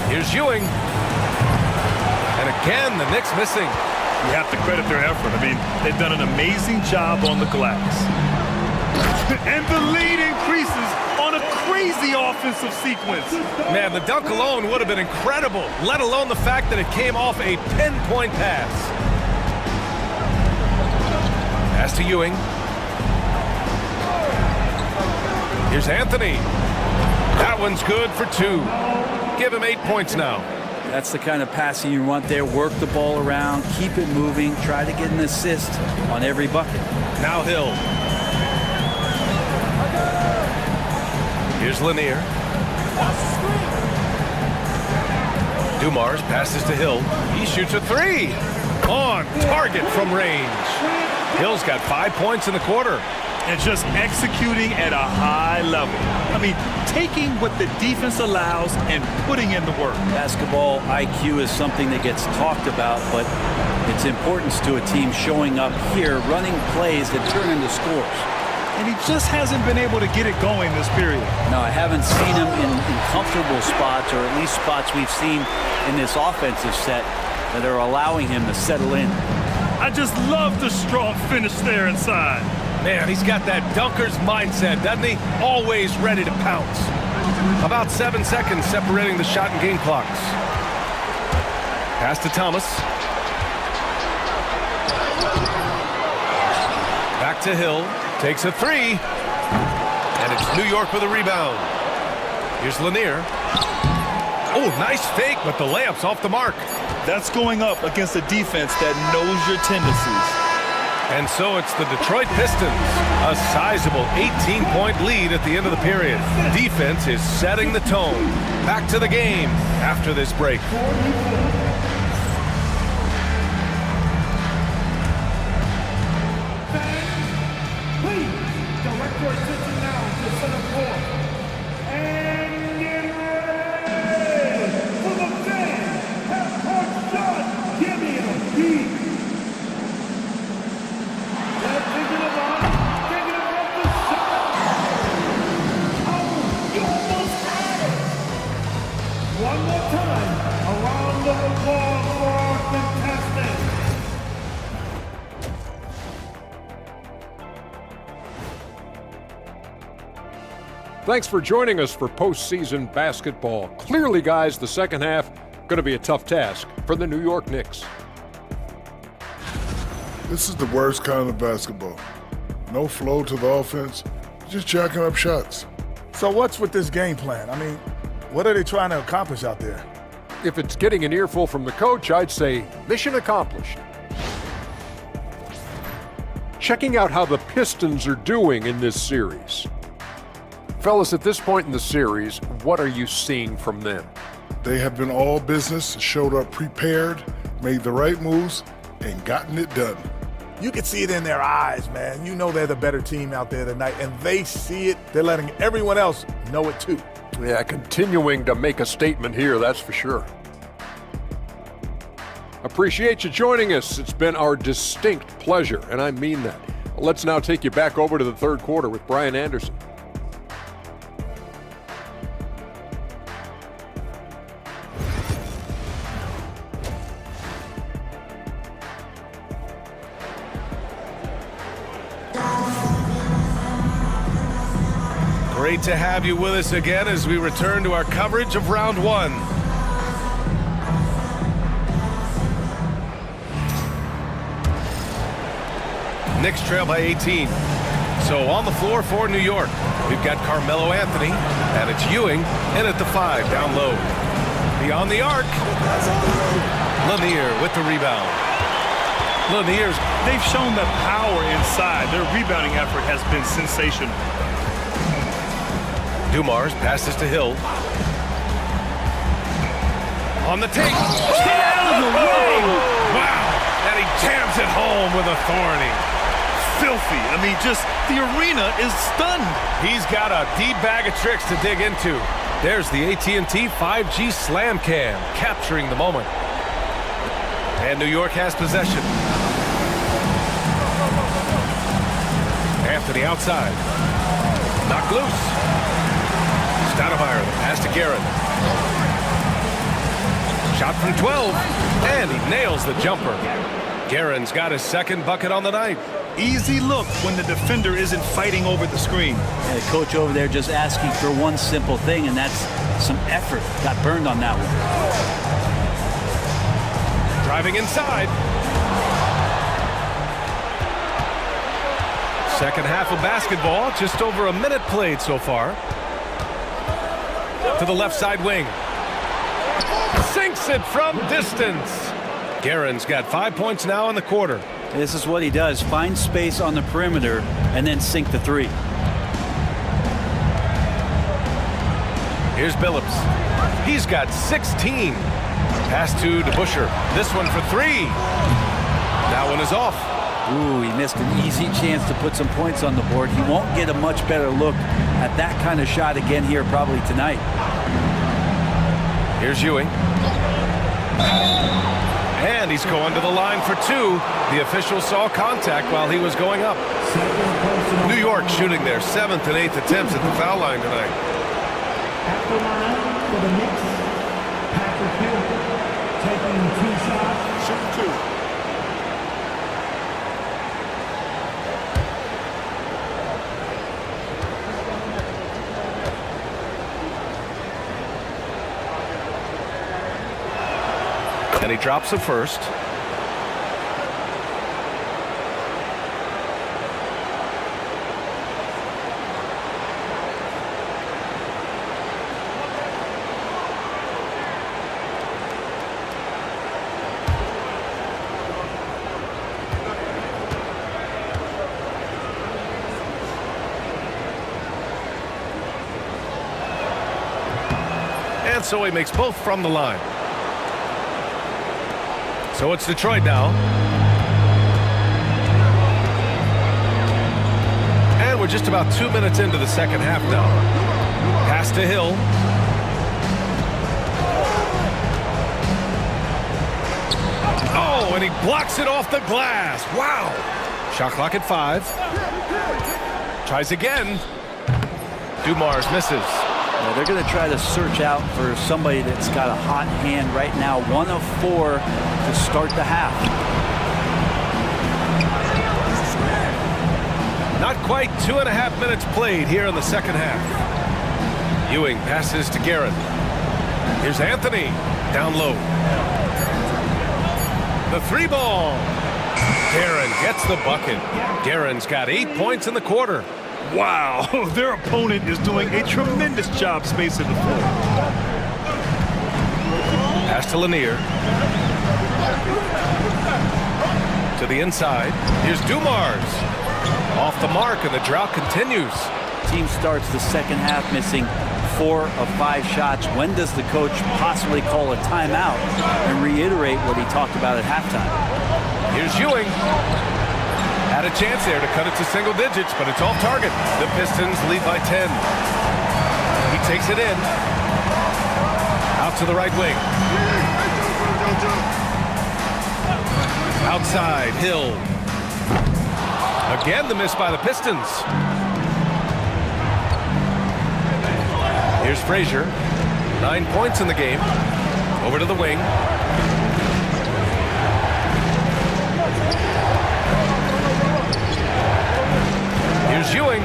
Speaker 1: Here's Ewing. And again, the Knicks missing.
Speaker 3: You have to credit their effort. I mean, they've done an amazing job on the glass. And the lead increases on a crazy offensive sequence.
Speaker 1: Man, the dunk alone would have been incredible, let alone the fact that it came off a pinpoint pass. Pass to Ewing. Here's Anthony. That one's good for 2. Give him 8 points now.
Speaker 14: That's the kind of passing you want there. Work the ball around, keep it moving, try to get an assist on every bucket.
Speaker 1: Now Hill. Here's Lanier. Dumars passes to Hill. He shoots a 3. On target from range. Hill's got 5 points in the quarter.
Speaker 3: And just executing at a high level. I mean, taking what the defense allows and putting in the work.
Speaker 14: Basketball IQ is something that gets talked about, but its importance to a team showing up here, running plays that turn into scores.
Speaker 3: And he just hasn't been able to get it going this period.
Speaker 14: No, I haven't seen him in comfortable spots, or at least spots we've seen in this offensive set that are allowing him to settle in.
Speaker 3: I just love the strong finish there inside.
Speaker 1: Man, he's got that dunker's mindset, doesn't he? Always ready to pounce. About 7 seconds separating the shot and game clocks. Pass to Thomas. Back to Hill. Takes a 3. And it's New York with a rebound. Here's Lanier. Oh, nice fake, but the layup's off the mark.
Speaker 3: That's going up against a defense that knows your tendencies.
Speaker 1: And so it's the Detroit Pistons, a sizable 18-point lead at the end of the period. Defense is setting the tone. Back to the game after this break.
Speaker 4: Please direct your attention now to center court. And get ready for the fan half-court
Speaker 6: Thanks for joining us for postseason basketball. Clearly, guys, the second half going to be a tough task for the New York Knicks.
Speaker 8: This is the worst kind of basketball. No flow to the offense, just jacking up shots.
Speaker 7: So what's with this game plan? I mean, what are they trying to accomplish out there?
Speaker 6: If it's getting an earful from the coach, I'd say mission accomplished. Checking out how the Pistons are doing in this series. Fellas, at this point in the series, what are you seeing from them?
Speaker 8: They have been all business, showed up prepared, made the right moves, and gotten it done.
Speaker 7: You can see it in their eyes, man. You know they're the better team out there tonight, and they see it. They're letting everyone else know it too.
Speaker 6: Yeah, continuing to make a statement here, that's for sure. Appreciate you joining us. It's been our distinct pleasure, and I mean that. Let's now take you back over to the third quarter with Brian Anderson.
Speaker 1: Great to have you with us again as we return to our coverage of round one. Knicks trail by 18. So on the floor for New York, we've got Carmelo Anthony, and it's Ewing in at the 5, down low. Beyond the arc, Lanier with the rebound.
Speaker 3: Lanier's, they've shown the power inside. Their rebounding effort has been sensational.
Speaker 1: Dumars passes to Hill. On the take. Get out of the way! Wow! And he jams it home with authority.
Speaker 3: Filthy. I mean, just the arena is stunned.
Speaker 1: He's got a deep bag of tricks to dig into. There's the AT&T 5G Slam Cam, capturing the moment. And New York has possession. Anthony outside. Knocked loose. Stoudemire, the pass to Garrett. Shot from 12, and he nails the jumper. Guerin's got his second bucket on the night.
Speaker 3: Easy look when the defender isn't fighting over the screen.
Speaker 14: And the coach over there just asking for one simple thing, and that's some effort. Got burned on that one.
Speaker 1: Driving inside. Second half of basketball, just over a minute played so far. To the left side wing. Sinks it from distance. Guerin's got 5 points now in the quarter.
Speaker 14: This is what he does. Find space on the perimeter and then sink the three.
Speaker 1: Here's Billups. He's got 16. Pass to DeBusschere. This one for 3. That one is off.
Speaker 14: Ooh, he missed an easy chance to put some points on the board. He won't get a much better look at that kind of shot again here probably tonight.
Speaker 1: Here's Ewing. And he's going to the line for 2. The official saw contact while he was going up. New York shooting their 7th and 8th attempts at the foul line tonight.
Speaker 4: At the line for the Knicks, Patrick Hill taking 2 shots.
Speaker 7: Shoot 2.
Speaker 1: And he drops the first. And so he makes both from the line. So it's Detroit now. And we're just about 2 minutes into the second half now. Pass to Hill. Oh, and he blocks it off the glass. Wow. Shot clock at 5. Tries again. Dumars misses.
Speaker 14: Yeah, they're going to try to search out for somebody that's got a hot hand right now. 1 of 4 to start the half.
Speaker 1: Not quite 2.5 minutes played here in the second half. Ewing passes to Garrett. Here's Anthony down low. The 3 ball. Guerin gets the bucket. Guerin's got 8 points in the quarter.
Speaker 3: Wow, their opponent is doing a tremendous job spacing the floor.
Speaker 1: Pass to Lanier. To the inside. Here's Dumars. Off the mark, and the drought continues.
Speaker 14: Team starts the second half missing 4 of 5 shots. When does the coach possibly call a timeout and reiterate what he talked about at halftime?
Speaker 1: Here's Ewing. Had a chance there to cut it to single digits, but it's off target. The Pistons lead by 10. He takes it in. Out to the right wing. Outside, Hill. Again, the miss by the Pistons. Here's Frazier. 9 points in the game. Over to the wing. Here's Ewing.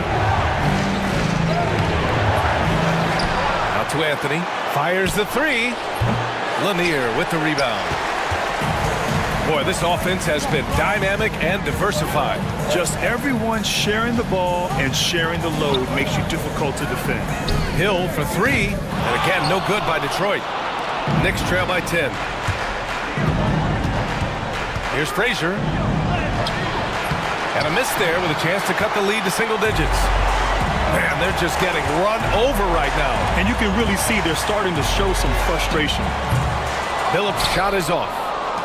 Speaker 1: Out to Anthony. Fires the 3. Lanier with the rebound. Boy, this offense has been dynamic and diversified.
Speaker 3: Just everyone sharing the ball and sharing the load makes you difficult to defend.
Speaker 1: Hill for 3. And again, no good by Detroit. Knicks trail by 10. Here's Frazier. And a miss there with a chance to cut the lead to single digits. Man, they're just getting run over right now.
Speaker 3: And you can really see they're starting to show some frustration.
Speaker 1: Phillips' shot is off.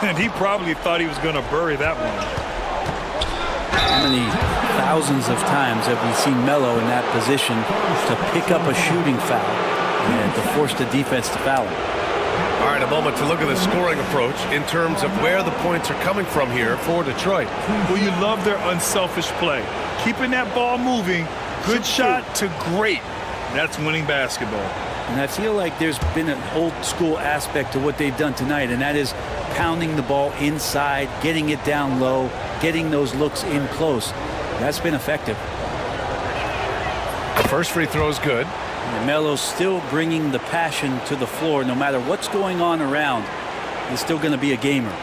Speaker 3: And he probably thought he was going to bury that one.
Speaker 14: How many thousands of times have we seen Melo in that position to pick up a shooting foul and to force the defense to foul him?
Speaker 1: All right, a moment to look at the scoring approach in terms of where the points are coming from here for Detroit.
Speaker 3: Well, you love their unselfish play. Keeping that ball moving, good shot to great. That's winning basketball.
Speaker 14: And I feel like there's been an old school aspect to what they've done tonight, and that is pounding the ball inside, getting it down low, getting those looks in close. That's been effective.
Speaker 1: The first free throw is good.
Speaker 14: And Melo's still bringing the passion to the floor. No matter what's going on around, he's still going to be a gamer.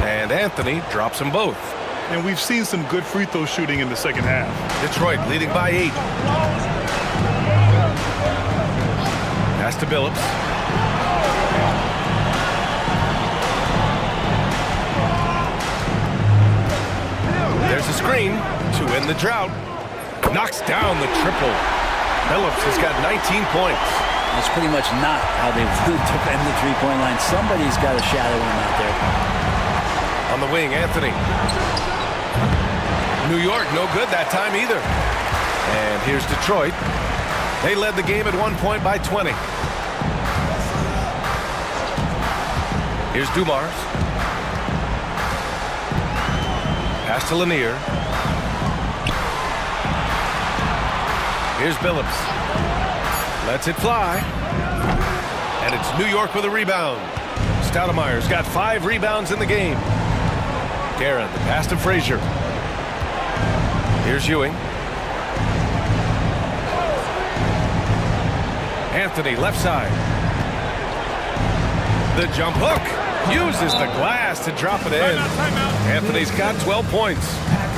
Speaker 1: And Anthony drops them both.
Speaker 3: And we've seen some good free throw shooting in the second half.
Speaker 1: Detroit leading by 8. Pass to Billups. There's a screen to end the drought. Knocks down the triple. Billups has got 19 points.
Speaker 14: That's pretty much not how they defend the three-point line. Somebody's got to shadow him out there.
Speaker 1: On the wing, Anthony. New York, no good that time either. And here's Detroit. They led the game at 1 point by 20. Here's Dumars. Pass to Lanier. Here's Billups. Lets it fly. And it's New York with a rebound. Stoudemire's got 5 rebounds in the game. Guerin, the pass to Frazier. Here's Ewing. Anthony, left side. The jump hook. Uses the glass to drop it in. Anthony's got 12 points.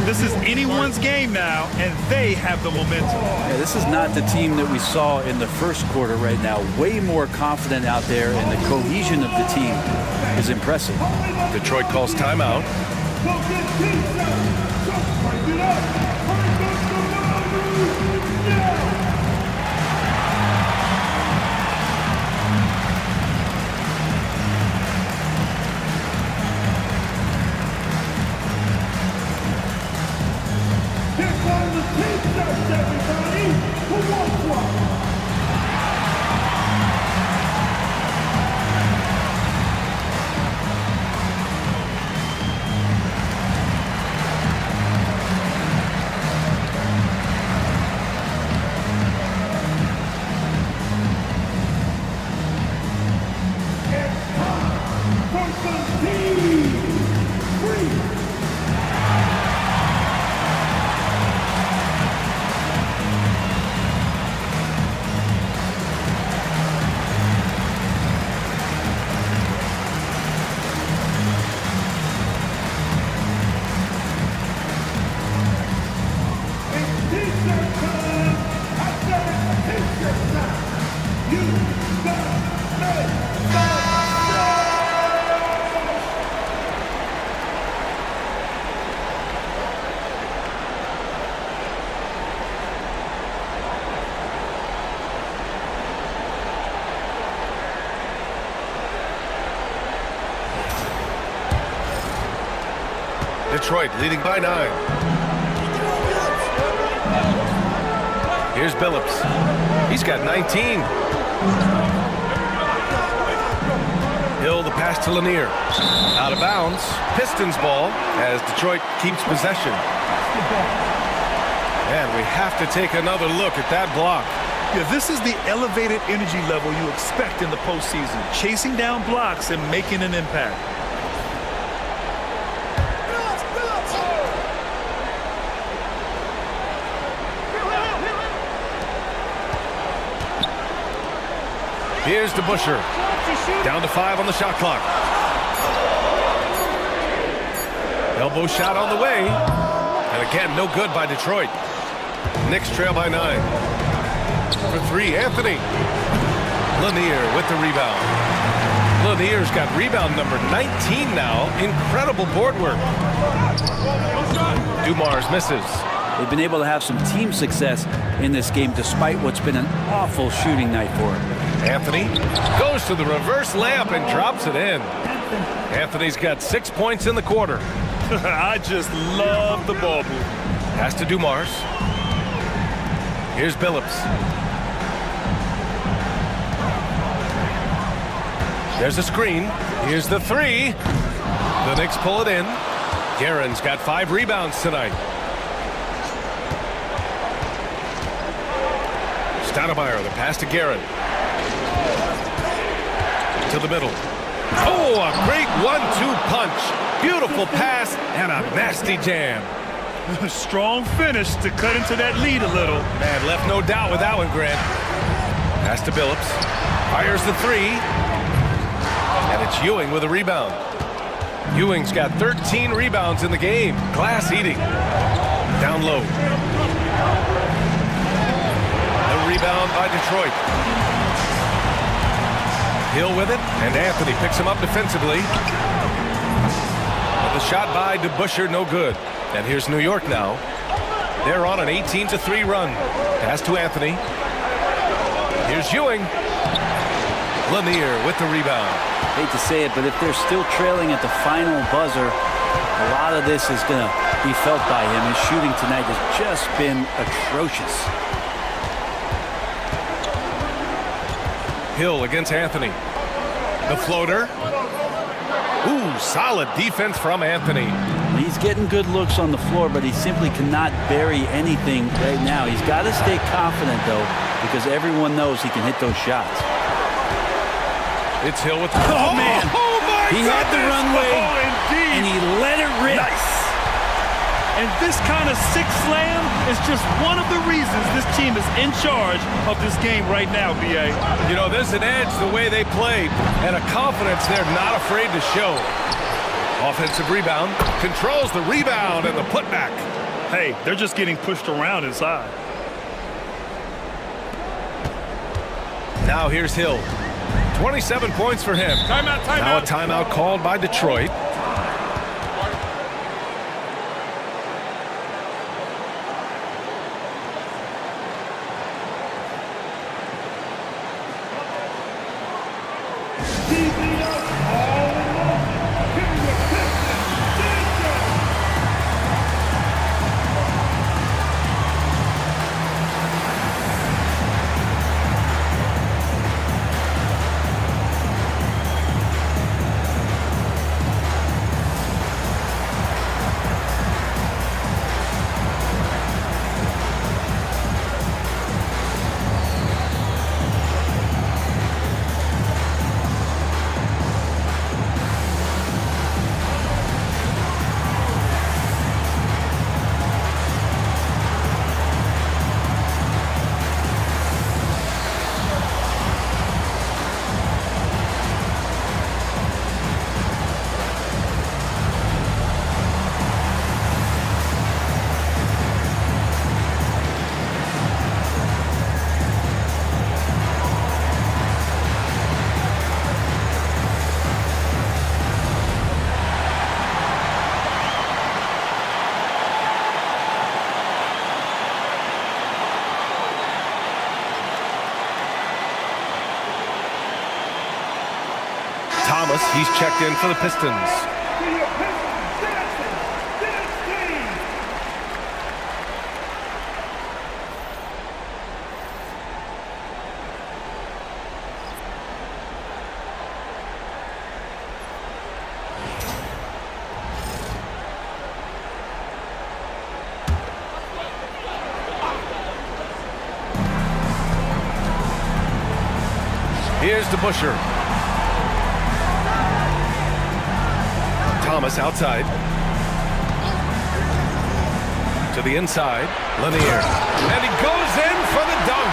Speaker 3: This is anyone's game now, and they have the momentum.
Speaker 14: Yeah, this is not the team that we saw in the first quarter right now. Way more confident out there, and the cohesion of the team is impressive.
Speaker 1: Detroit calls timeout. Detroit leading by 9. Here's Billups. He's got 19. Hill the pass to Lanier. Out of bounds. Pistons ball as Detroit keeps possession. And we have to take another look at that block.
Speaker 3: Yeah, this is the elevated energy level you expect in the postseason. Chasing down blocks and making an impact.
Speaker 1: Here's DeBusschere. Down to 5 on the shot clock. Elbow shot on the way. And again, no good by Detroit. Knicks trail by 9. For 3, Anthony. Lanier with the rebound. Lanier's got rebound number 19 now. Incredible board work. Dumars misses.
Speaker 14: They've been able to have some team success in this game despite what's been an awful shooting night for him.
Speaker 1: Anthony goes to the reverse layup and drops it in. Anthony's got 6 points in the quarter.
Speaker 3: I just love the ball move.
Speaker 1: Pass to Dumars. Here's Billups. There's a screen. Here's the 3. The Knicks pull it in. Guerin's got 5 rebounds tonight. Stoudemire, the pass to Guerin. To the middle. Oh, a great 1-2 punch. Beautiful pass and a nasty jam.
Speaker 3: Strong finish to cut into that lead a little.
Speaker 1: Man, left no doubt with that one, Grant. Pass to Billups. Fires the 3. And it's Ewing with a rebound. Ewing's got 13 rebounds in the game. Glass eating. Down low. The rebound by Detroit. Hill with it, and Anthony picks him up defensively. But the shot by DeBusschere, no good. And here's New York now. They're on an 18-3 run. Pass to Anthony. Here's Ewing. Lanier with the rebound.
Speaker 14: Hate to say it, but if they're still trailing at the final buzzer, a lot of this is going to be felt by him. His shooting tonight has just been atrocious.
Speaker 1: Hill against Anthony. The floater. Ooh, solid defense from Anthony.
Speaker 14: He's getting good looks on the floor, but he simply cannot bury anything right now. He's got to stay confident, though, because everyone knows he can hit those shots.
Speaker 1: It's Hill with...
Speaker 14: Oh, man!
Speaker 1: Oh, my
Speaker 14: He had the runway,
Speaker 3: indeed.
Speaker 14: and he let it rip.
Speaker 3: Nice. And this kind of sick slam is just one of the reasons this team is in charge of this game right now, B.A.
Speaker 1: You know, there's an edge the way they play, and a confidence they're not afraid to show. Offensive rebound, controls the rebound and the putback.
Speaker 3: Hey, they're just getting pushed around inside.
Speaker 1: Now here's Hill. 27 points for him.
Speaker 15: Timeout, timeout.
Speaker 1: Now a timeout called by Detroit. Thomas, he's checked in for the Pistons. Here's DeBusschere. Thomas outside. To the inside. Lanier. And he goes in for the dunk.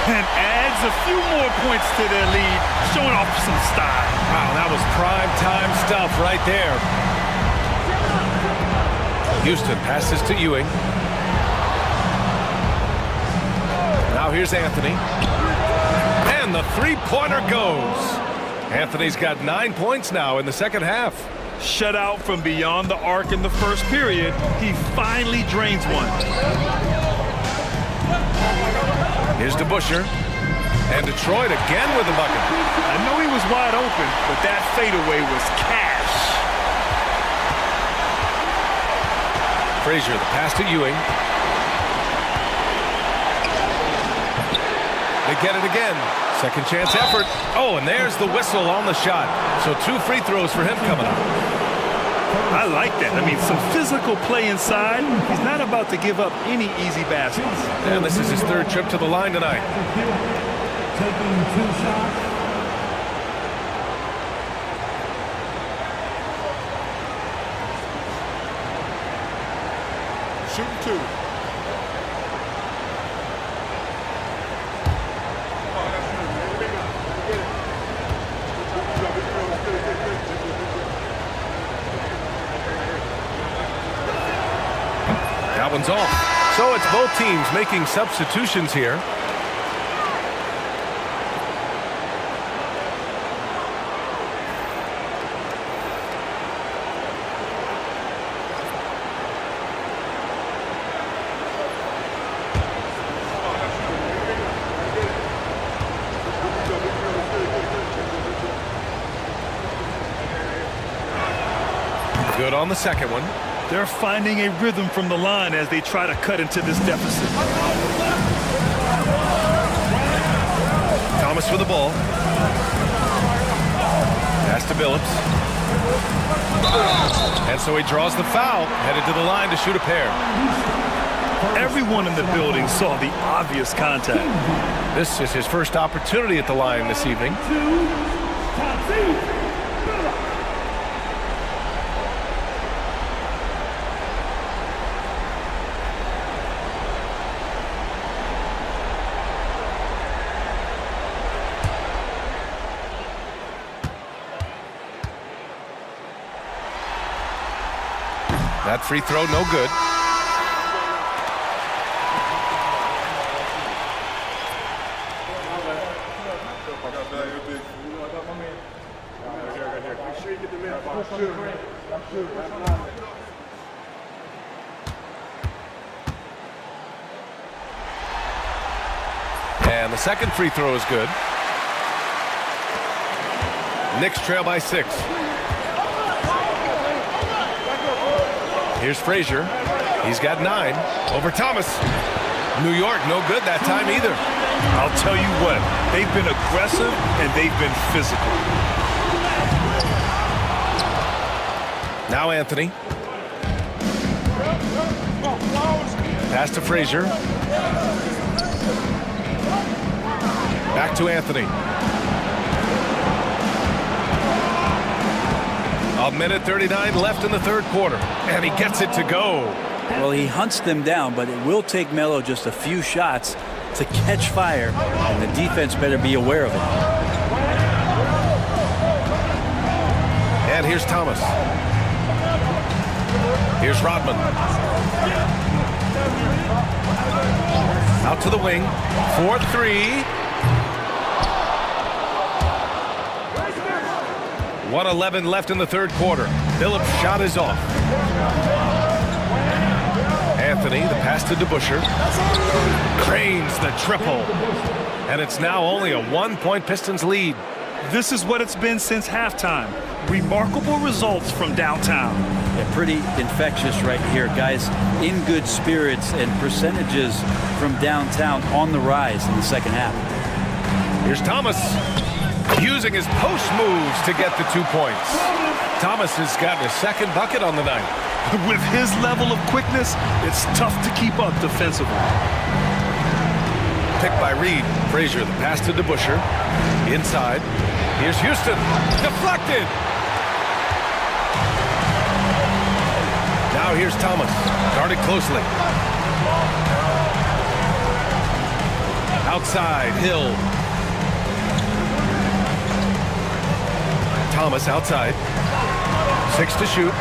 Speaker 3: And adds a few more points to their lead, showing off some style.
Speaker 1: Wow, that was prime time stuff right there. Houston passes to Ewing. Now here's Anthony. And the three-pointer goes. Anthony's got 9 points now in the second half.
Speaker 3: Shut out from beyond the arc in the first period. He finally drains one.
Speaker 1: Here's DeBusschere. And Detroit again with the bucket.
Speaker 3: I know he was wide open, but that fadeaway was cash.
Speaker 1: Frazier, the pass to Ewing. They get it again. Second chance effort. Oh, and there's the whistle on the shot. So 2 free throws for him coming up.
Speaker 3: I like that. I mean, some physical play inside. He's not about to give up any easy baskets.
Speaker 1: And this is his 3rd trip to the line tonight.
Speaker 4: Taking 2 shots.
Speaker 7: Shooting 2.
Speaker 1: That one's off. So it's both teams making substitutions here. Good on the second one.
Speaker 3: They're finding a rhythm from the line as they try to cut into this deficit.
Speaker 1: Thomas for the ball. Pass to Billups. And so he draws the foul, headed to the line to shoot a pair.
Speaker 3: Everyone in the building saw the obvious contact.
Speaker 1: This is his first opportunity at the line this evening. That free throw, no good. And the second free throw is good. Knicks trail by 6. Here's Frazier. He's got 9 over Thomas. New York, no good that time either.
Speaker 3: I'll tell you what, they've been aggressive and they've been physical.
Speaker 1: Now Anthony. Pass to Frazier. Back to Anthony. A minute 39 left in the third quarter, and he gets it to go.
Speaker 14: Well, he hunts them down, but it will take Melo just a few shots to catch fire, and the defense better be aware of it.
Speaker 1: And here's Thomas. Here's Rodman. Out to the wing. 4-3. 1:11 left in the third quarter. Billups' shot is off. Anthony, the pass to DeBusschere. Cranes the triple. And it's now only a 1-point Pistons lead.
Speaker 3: This is what it's been since halftime. Remarkable results from downtown.
Speaker 14: Yeah, pretty infectious right here. Guys in good spirits and percentages from downtown on the rise in the second half.
Speaker 1: Here's Thomas using his post moves to get the 2 points. Thomas has gotten his second bucket on the night.
Speaker 3: With his level of quickness, it's tough to keep up defensively.
Speaker 1: Picked by Reed. Frazier, the pass to DeBusschere. Inside. Here's Houston. Deflected. Now here's Thomas. Guarded closely. Outside, Hill. Thomas outside. 6 to shoot.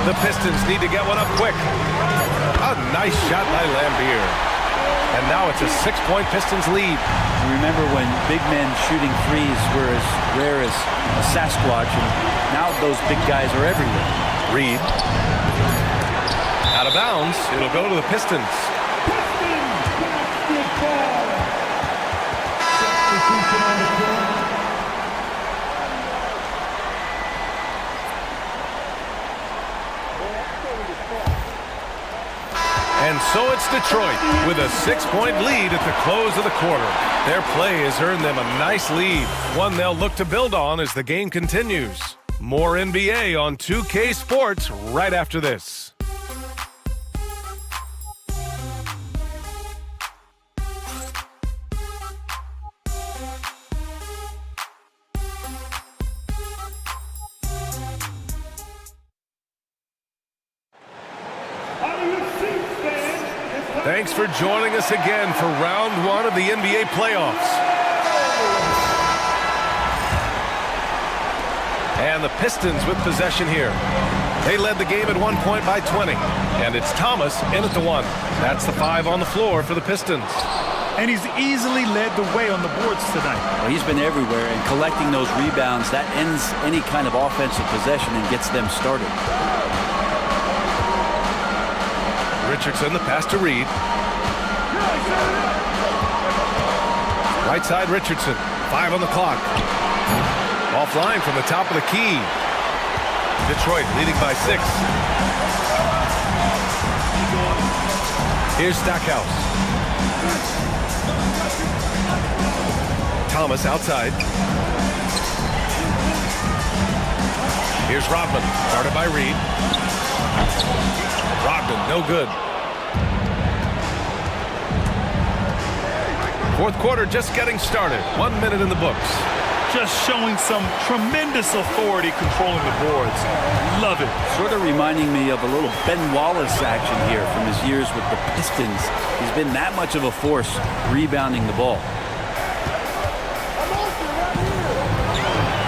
Speaker 1: The Pistons need to get one up quick. A nice shot by Lambier. And now it's a 6-point Pistons lead.
Speaker 14: Remember when big men shooting threes were as rare as a Sasquatch, and now those big guys are everywhere.
Speaker 1: Reed. Out of bounds. It'll go to the Pistons. And so it's Detroit with a 6-point lead at the close of the quarter. Their play has earned them a nice lead, one they'll look to build on as the game continues. More NBA on 2K Sports right after this. Thanks for joining us again for round 1 of the NBA playoffs. And the Pistons with possession here. They led the game at one point by 20. And it's Thomas in at the 1. That's the 5 on the floor for the Pistons.
Speaker 3: And he's easily led the way on the boards tonight.
Speaker 14: Well, he's been everywhere, and collecting those rebounds, that ends any kind of offensive possession and gets them started.
Speaker 1: Richardson, the pass to Reed. Right side, Richardson. 5 on the clock. Offline from the top of the key. Detroit leading by 6. Here's Stackhouse. Thomas outside. Here's Rodman, guarded by Reed. Rodman, no good. Fourth quarter just getting started. 1 minute in the books.
Speaker 3: Just showing some tremendous authority controlling the boards. Love it.
Speaker 14: Sort of reminding me of a little Ben Wallace action here from his years with the Pistons. He's been that much of a force rebounding the ball.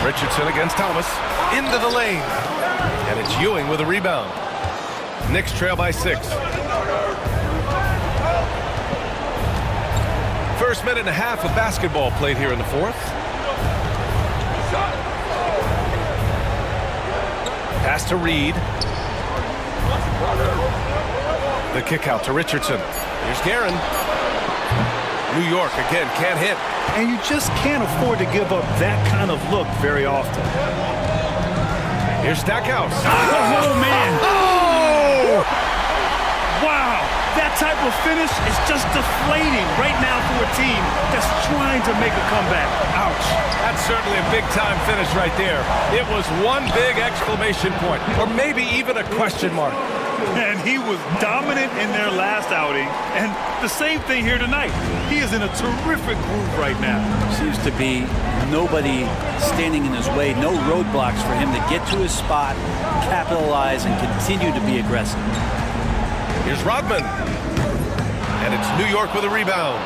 Speaker 1: Richardson against Thomas. Into the lane. And it's Ewing with a rebound. Knicks trail by 6. First minute and a half of basketball played here in the fourth. Pass to Reed. The kick out to Richardson. Here's Guerin. New York again can't hit.
Speaker 3: And you just can't afford to give up that kind of look very often.
Speaker 1: Here's Stackhouse.
Speaker 3: Oh, man.
Speaker 1: Oh!
Speaker 3: Wow. That type of finish is just deflating right now for a team that's trying to make a comeback. Ouch.
Speaker 1: That's certainly a big-time finish right there. It was one big exclamation point, or maybe even a question mark.
Speaker 3: And he was dominant in their last outing, and the same thing here tonight. He is in a terrific groove right now.
Speaker 14: Seems to be nobody standing in his way, no roadblocks for him to get to his spot, capitalize, and continue to be aggressive.
Speaker 1: Here's Rodman. And it's New York with a rebound.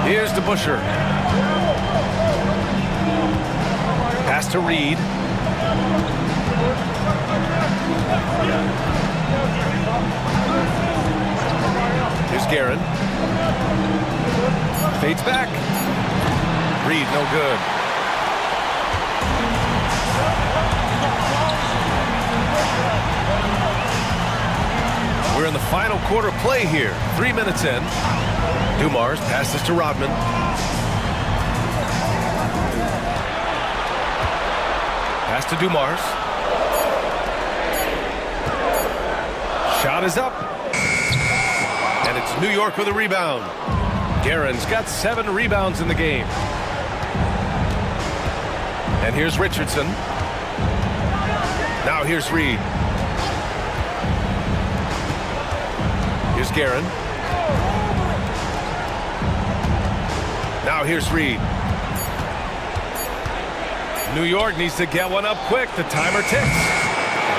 Speaker 1: Here's DeBusschere. Pass to Reed. Here's Guerin. Fades back. Reed, no good. We're in the final final quarter play here. 3 minutes in. Dumars passes to Rodman. Pass to Dumars. Shot is up. And it's New York with a rebound. Guerin's got 7 rebounds in the game. And here's Richardson. Now here's Reed. Here's Guerin. Now here's Reed. New York needs to get one up quick. The timer ticks.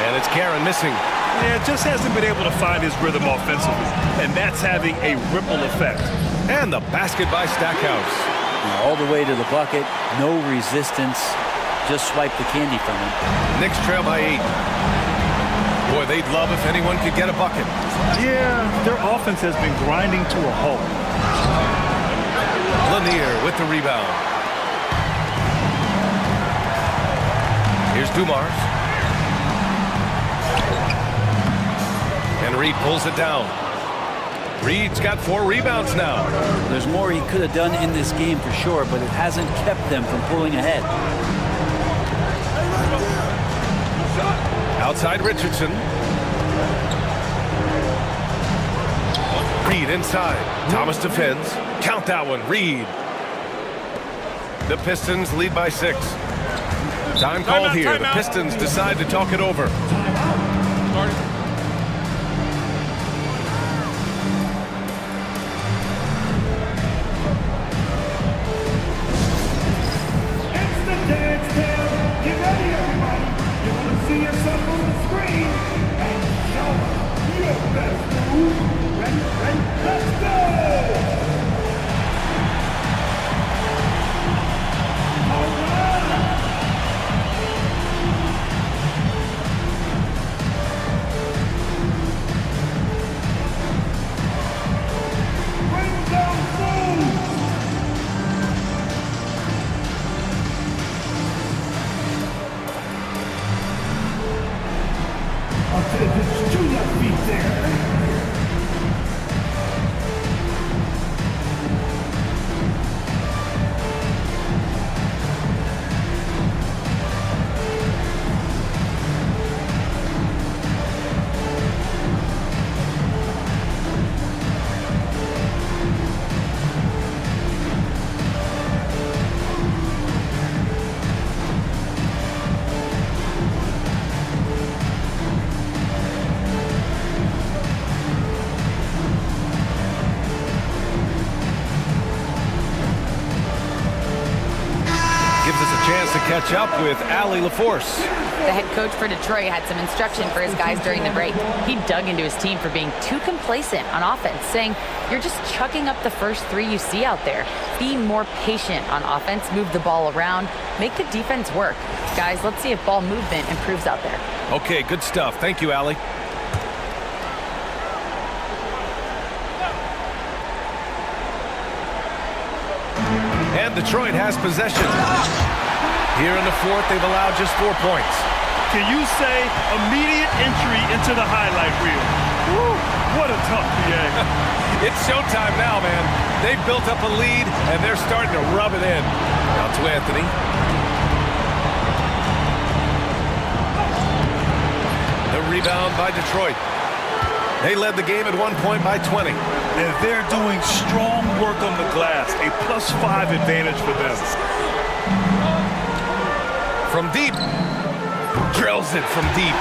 Speaker 1: And it's Guerin missing.
Speaker 3: Yeah, just hasn't been able to find his rhythm offensively. And that's having a ripple effect.
Speaker 1: And the basket by Stackhouse.
Speaker 14: All the way to the bucket. No resistance. Just swipe the candy from him.
Speaker 1: Knicks trail by 8. Boy, they'd love if anyone could get a bucket.
Speaker 3: Yeah, their offense has been grinding to a halt.
Speaker 1: Lanier with the rebound. Here's Dumars. And Reed pulls it down. Reed's got 4 rebounds now.
Speaker 14: There's more he could have done in this game for sure, but it hasn't kept them from pulling ahead.
Speaker 1: Outside Richardson. Reed inside. Thomas defends. Count that one. Reed. The Pistons lead by 6. Time called here. The Pistons decide to talk it over.
Speaker 4: It's the dance down. Get ready, everybody. You want to see yourself on the screen and show your best move. Ready, let's go! All right. Bring down food. I'll take this to your feet there.
Speaker 1: Chance to catch up with Allie LaForce.
Speaker 9: The head coach for Detroit had some instruction for his guys during the break. He dug into his team for being too complacent on offense, saying, "You're just chucking up the first 3 you see out there. Be more patient on offense, move the ball around, make the defense work." Guys, let's see if ball movement improves out there.
Speaker 1: Okay, good stuff. Thank you, Allie. And Detroit has possession. Here in the 4th, they've allowed just 4 points.
Speaker 3: Can you say immediate entry into the highlight reel? Woo, what a tough PA.
Speaker 1: It's showtime now, man. They've built up a lead, and they're starting to rub it in. Now to Anthony. The rebound by Detroit. They led the game at one point by 20.
Speaker 3: And they're doing strong work on the glass. A +5 advantage for them.
Speaker 1: From deep. Drills it from deep.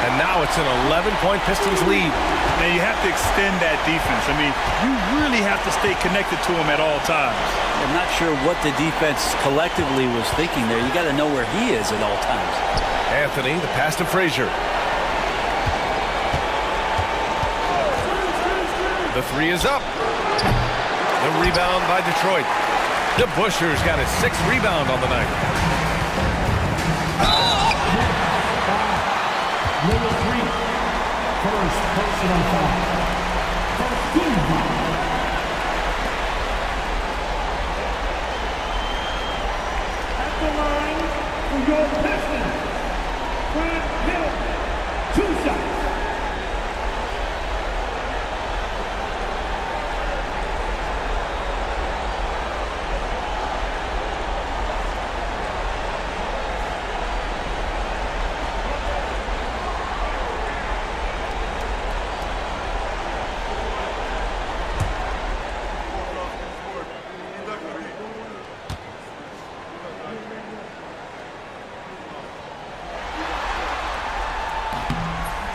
Speaker 1: And now it's an 11-point Pistons lead.
Speaker 3: And you have to extend that defense. I mean, you really have to stay connected to him at all times.
Speaker 14: I'm not sure what the defense collectively was thinking there. You got to know where he is at all times.
Speaker 1: Anthony, the pass to Frazier. The 3 is up. The rebound by Detroit. The Busher's got his 6th rebound on the night.
Speaker 4: Number 3, first personal foul. First team foul. At the line for your Pistons, Grant Hill, 2 shots.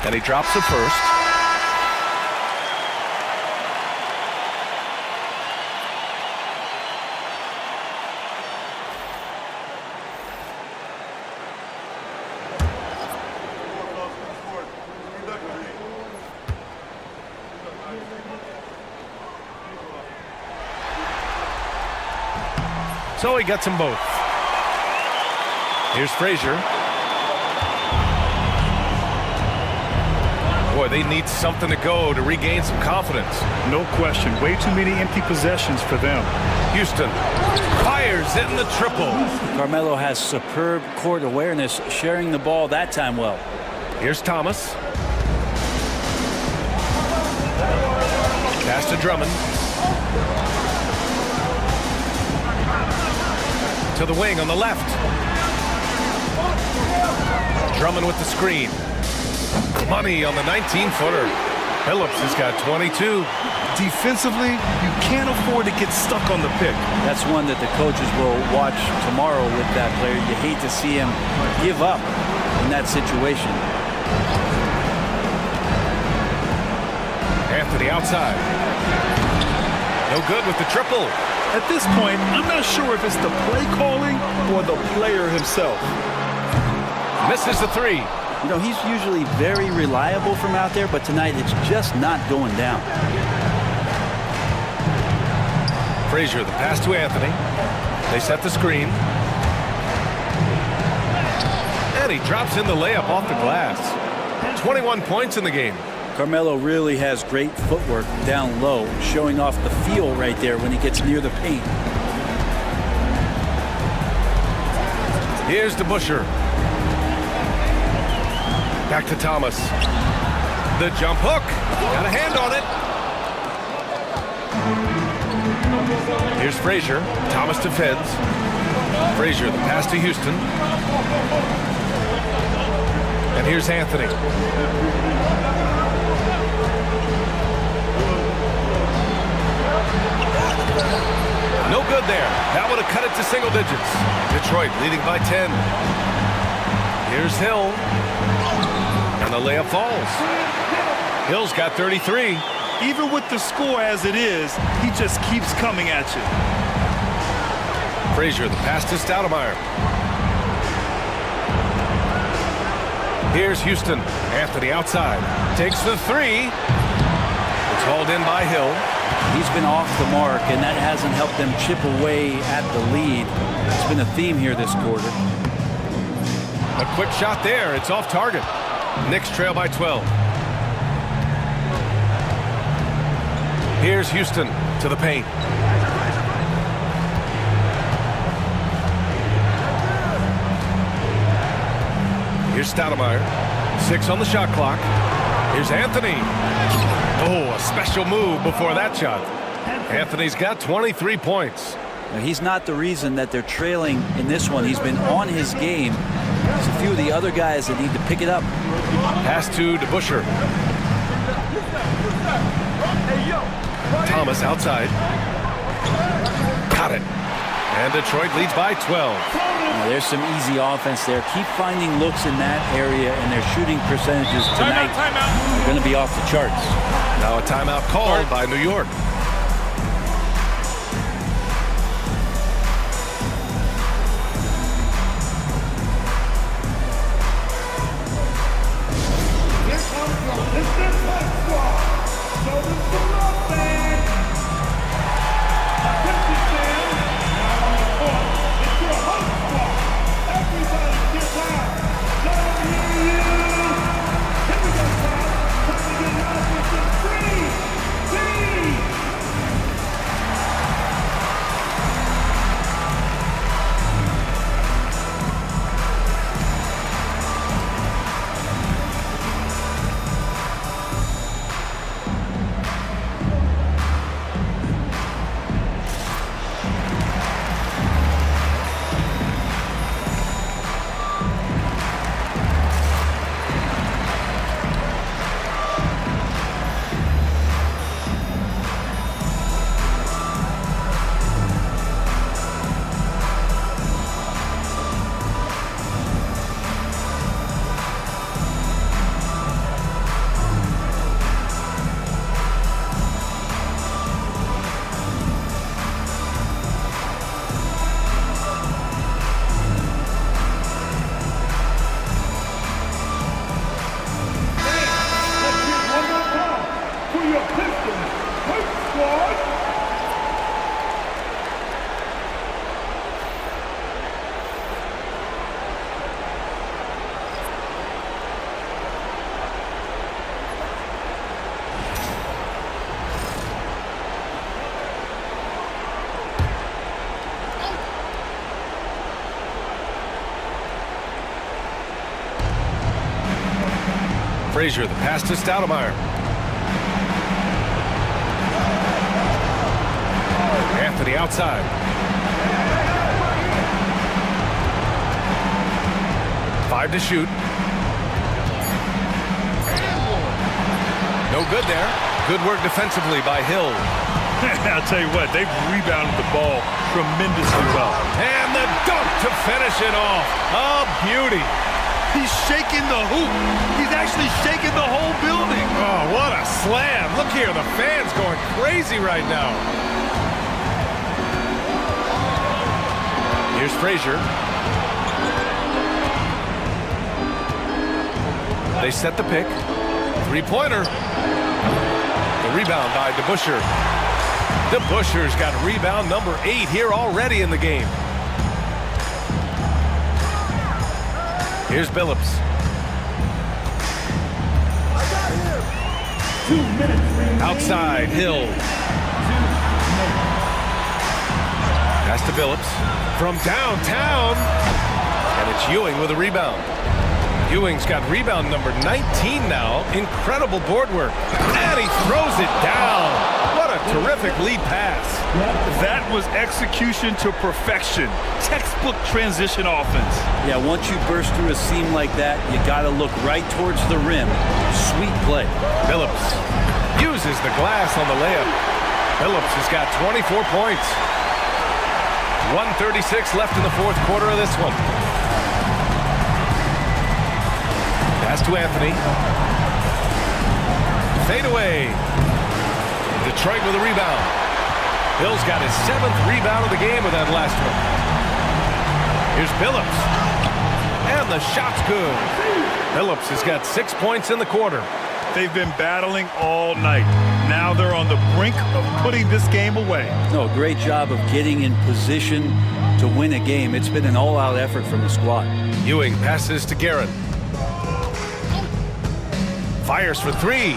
Speaker 1: And he drops the first. So he gets them both. Here's Frazier. Boy, they need something to go to regain some confidence.
Speaker 3: No question. Way too many empty possessions for them.
Speaker 1: Houston fires in the triple.
Speaker 14: Carmelo has superb court awareness, sharing the ball that time well.
Speaker 1: Here's Thomas. Pass to Drummond. To the wing on the left. Drummond with the screen. Money on the 19-footer. Phillips has got 22.
Speaker 3: Defensively, you can't afford to get stuck on the pick.
Speaker 14: That's one that the coaches will watch tomorrow with that player. You hate to see him give up in that situation.
Speaker 1: Anthony outside. No good with the triple.
Speaker 3: At this point, I'm not sure if it's the play calling or the player himself.
Speaker 1: Misses the three.
Speaker 14: You know, he's usually very reliable from out there, but tonight it's just not going down.
Speaker 1: Frazier, the pass to Anthony. They set the screen. And he drops in the layup off the glass. 21 points in the game.
Speaker 14: Carmelo really has great footwork down low, showing off the feel right there when he gets near the paint.
Speaker 1: Here's DeBusschere. Back to Thomas. The jump hook. Got a hand on it. Here's Frazier. Thomas defends. Frazier, the pass to Houston. And here's Anthony. No good there. That would have cut it to single digits. Detroit leading by 10. Here's Hill. And the layup falls. Hill's got 33.
Speaker 3: Even with the score as it is, he just keeps coming at you.
Speaker 1: Frazier, the pass to Stoudemire. Here's Houston. Anthony outside. Takes the three. It's hauled in by Hill.
Speaker 14: He's been off the mark, and that hasn't helped them chip away at the lead. It's been a theme here this quarter.
Speaker 1: A quick shot there. It's off target. Knicks trail by 12. Here's Houston to the paint. Here's Stoudemire. 6 on the shot clock. Here's Anthony. Oh, a special move before that shot. Anthony's got 23 points.
Speaker 14: Now, he's not the reason that they're trailing in this one. He's been on his game. There's a few of the other guys that need to pick it up.
Speaker 1: Pass to DeBusschere. Thomas outside. Got it. And Detroit leads by 12.
Speaker 14: Now, there's some easy offense there. Keep finding looks in that area, and their shooting percentages tonight are going to be off the charts.
Speaker 1: Now a timeout called by New York. Frazier, the pass to Stoudemire. Anthony outside. Five to shoot. No good there. Good work defensively by Hill.
Speaker 3: I'll tell you what, they've rebounded the ball tremendously well.
Speaker 1: And the dunk to finish it off. A beauty.
Speaker 3: He's shaking the hoop. He's actually shaking the whole building.
Speaker 1: Oh, what a slam. Look here, the fans going crazy right now. Here's Frazier. They set the pick. Three-pointer. The rebound by DeBusschere. DeBusschere's got rebound number 8 here already in the game. Here's Billups.
Speaker 4: 2 minutes remaining.
Speaker 1: Outside, Hill. Pass to Billups. From downtown. And it's Ewing with a rebound. Ewing's got rebound number 19 now. Incredible board work. And he throws it down. What a terrific lead pass.
Speaker 3: That was execution to perfection. Textbook transition offense.
Speaker 14: Yeah, once you burst through a seam like that, you got to look right towards the rim. Sweet play.
Speaker 1: Billups uses the glass on the layup. Billups has got 24 points. 1:36 left in the fourth quarter of this one. Pass to Anthony. Fade away. Detroit with a rebound. Hill's got his 7th rebound of the game with that last one. Here's Billups. And the shot's good. Billups has got 6 points in the quarter.
Speaker 3: They've been battling all night. Now they're on the brink of putting this game away.
Speaker 14: No, great job of getting in position to win a game. It's been an all-out effort from the squad.
Speaker 1: Ewing passes to Guerin. Fires for 3.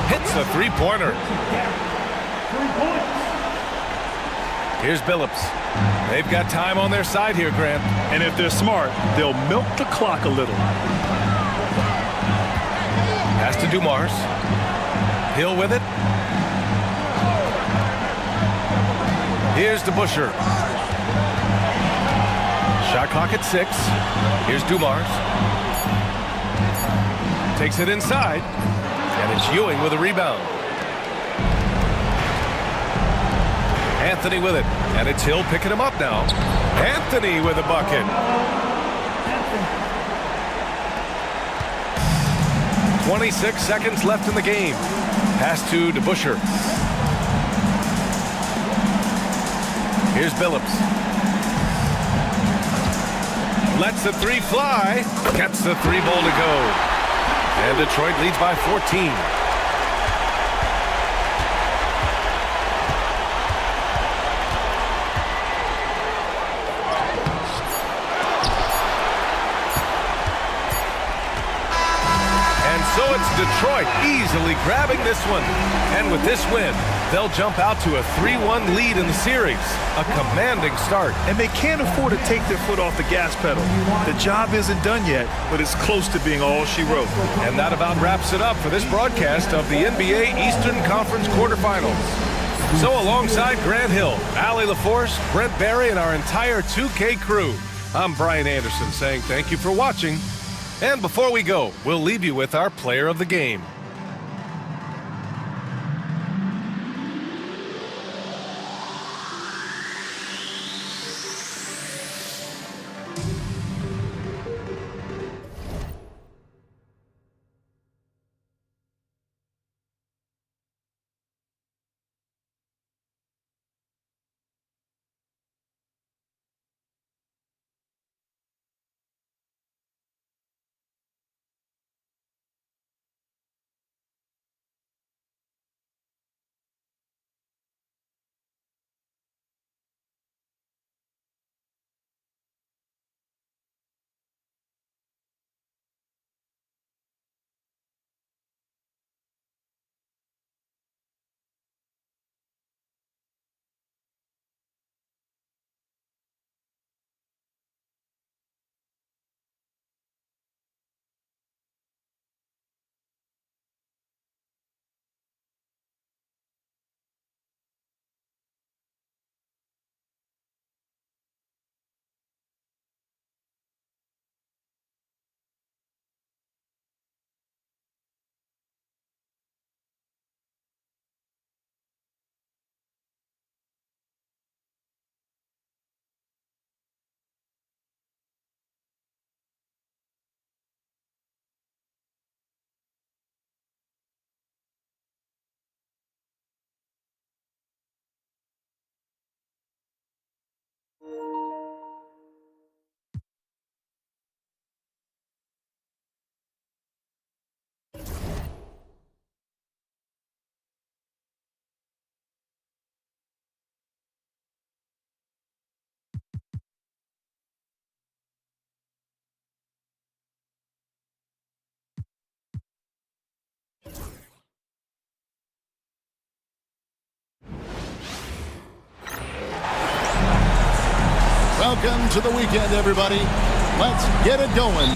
Speaker 1: Hits the three-pointer.
Speaker 4: 3 points.
Speaker 1: Here's Billups. They've got time on their side here, Grant.
Speaker 3: And if they're smart, they'll milk the clock a little.
Speaker 1: Pass to Dumars. Hill with it. Here's DeBusschere. Shot clock at 6. Here's Dumars. Takes it inside. And it's Ewing with a rebound. Anthony with it. And it's Hill picking him up now. Anthony with a bucket. 26 seconds left in the game. Pass to DeBusschere. Here's Billups. Lets the 3 fly. Gets the 3 ball to go. And Detroit leads by 14. So it's Detroit easily grabbing this one. And with this win, they'll jump out to a 3-1 lead in the series. A commanding start.
Speaker 3: And they can't afford to take their foot off the gas pedal. The job isn't done yet, but it's close to being all she wrote.
Speaker 1: And that about wraps it up for this broadcast of the NBA Eastern Conference quarterfinals. So alongside Grant Hill, Allie LaForce, Brent Barry, and our entire 2K crew, I'm Brian Anderson saying thank you for watching. And before we go, we'll leave you with our player of the game.
Speaker 10: Welcome to the weekend, everybody. Let's get it going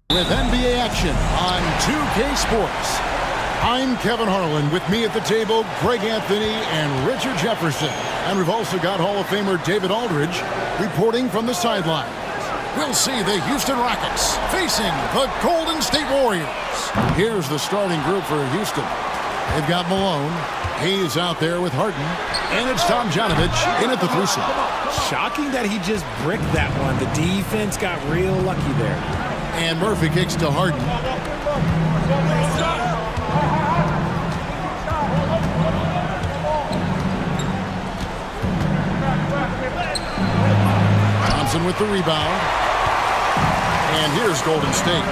Speaker 10: with NBA action on 2K Sports. I'm Kevin Harlan. With me at the table, Greg Anthony and Richard Jefferson. And we've also got Hall of Famer David Aldridge reporting from the sideline. We'll see the Houston Rockets facing the Golden State Warriors. Here's the starting group for Houston. They've got Malone. He's out there with Harden. And it's Tom Janovich in at the 3 slot.
Speaker 5: Shocking that he just bricked that one. The defense got real lucky there.
Speaker 10: And Murphy kicks to Harden. Thompson with the rebound. And here's Golden State.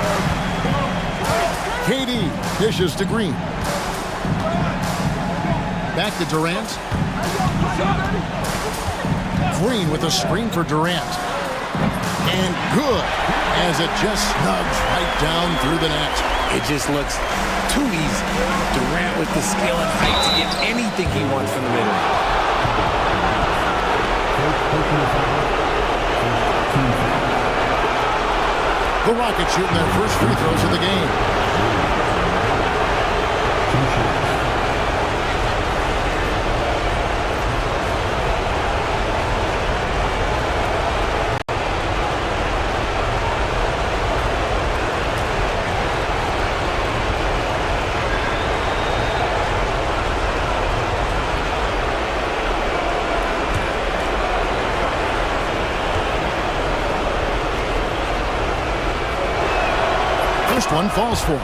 Speaker 10: KD dishes to Green. Back to Durant. Green with a screen for Durant. And good, as it just snugs right down through the net.
Speaker 5: It just looks too easy. Durant with the skill and height to get anything he wants from the middle.
Speaker 10: The Rockets shooting their first free throws of the game. First one falls for him.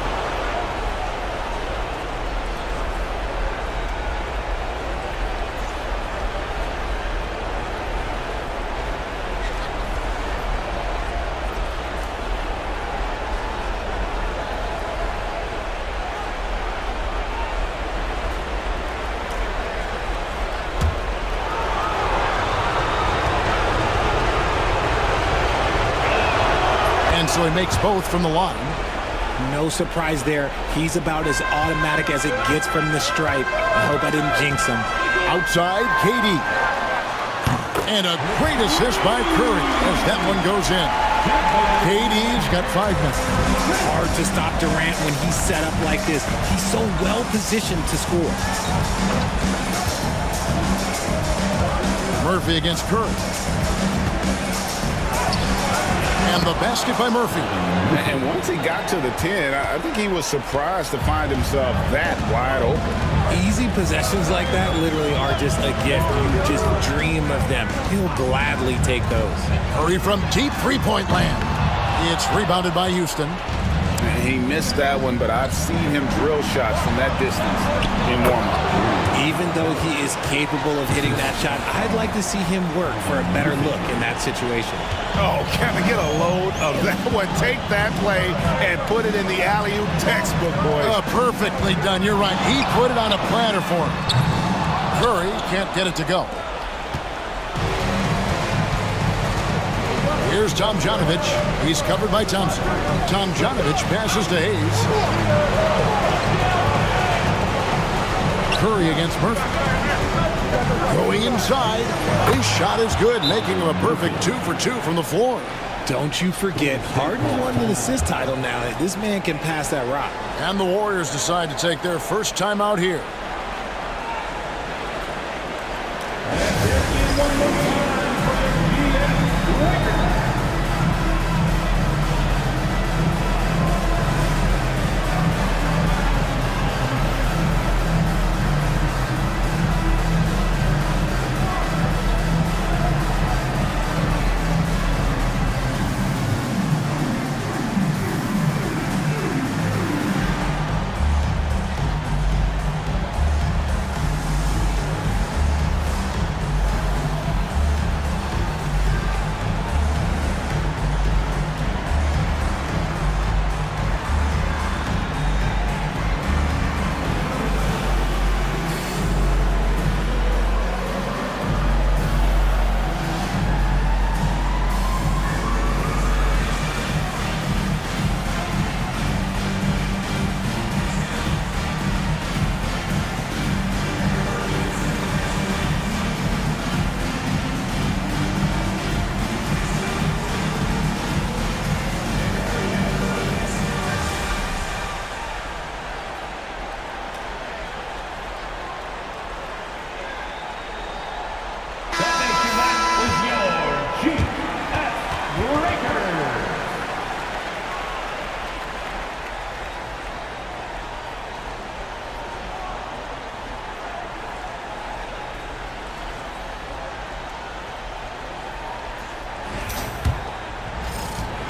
Speaker 10: And so he makes both from the line.
Speaker 5: No surprise there. He's about as automatic as it gets from the stripe. I hope I didn't jinx him.
Speaker 10: Outside, KD. And a great assist by Curry as that one goes in. KD's got 5 minutes.
Speaker 5: Hard to stop Durant when he's set up like this. He's so well positioned to score.
Speaker 10: Murphy against Curry. And the basket by Murphy.
Speaker 12: And once he got to the 10, I think he was surprised to find himself that wide open.
Speaker 5: Easy possessions like that literally are just a gift. You just dream of them. He'll gladly take those.
Speaker 10: Curry from deep three-point land. It's rebounded by Houston.
Speaker 12: And he missed that one, but I've seen him drill shots from that distance in warm-up.
Speaker 5: Even though he is capable of hitting that shot, I'd like to see him work for a better look in that situation.
Speaker 12: Oh, can I get a load of that one? Take that play and put it in the alley-oop textbook, boys.
Speaker 10: Perfectly done. You're right. He put it on a platter for him. Curry can't get it to go. Here's Tom Janovich. He's covered by Thompson. Tom Janovich passes to Hayes. Curry against Murphy. Going inside. His shot is good, making him a perfect 2 for 2 from the floor.
Speaker 5: Don't you forget, Harden won an assist title now. This man can pass that rock.
Speaker 10: And the Warriors decide to take their first time out here.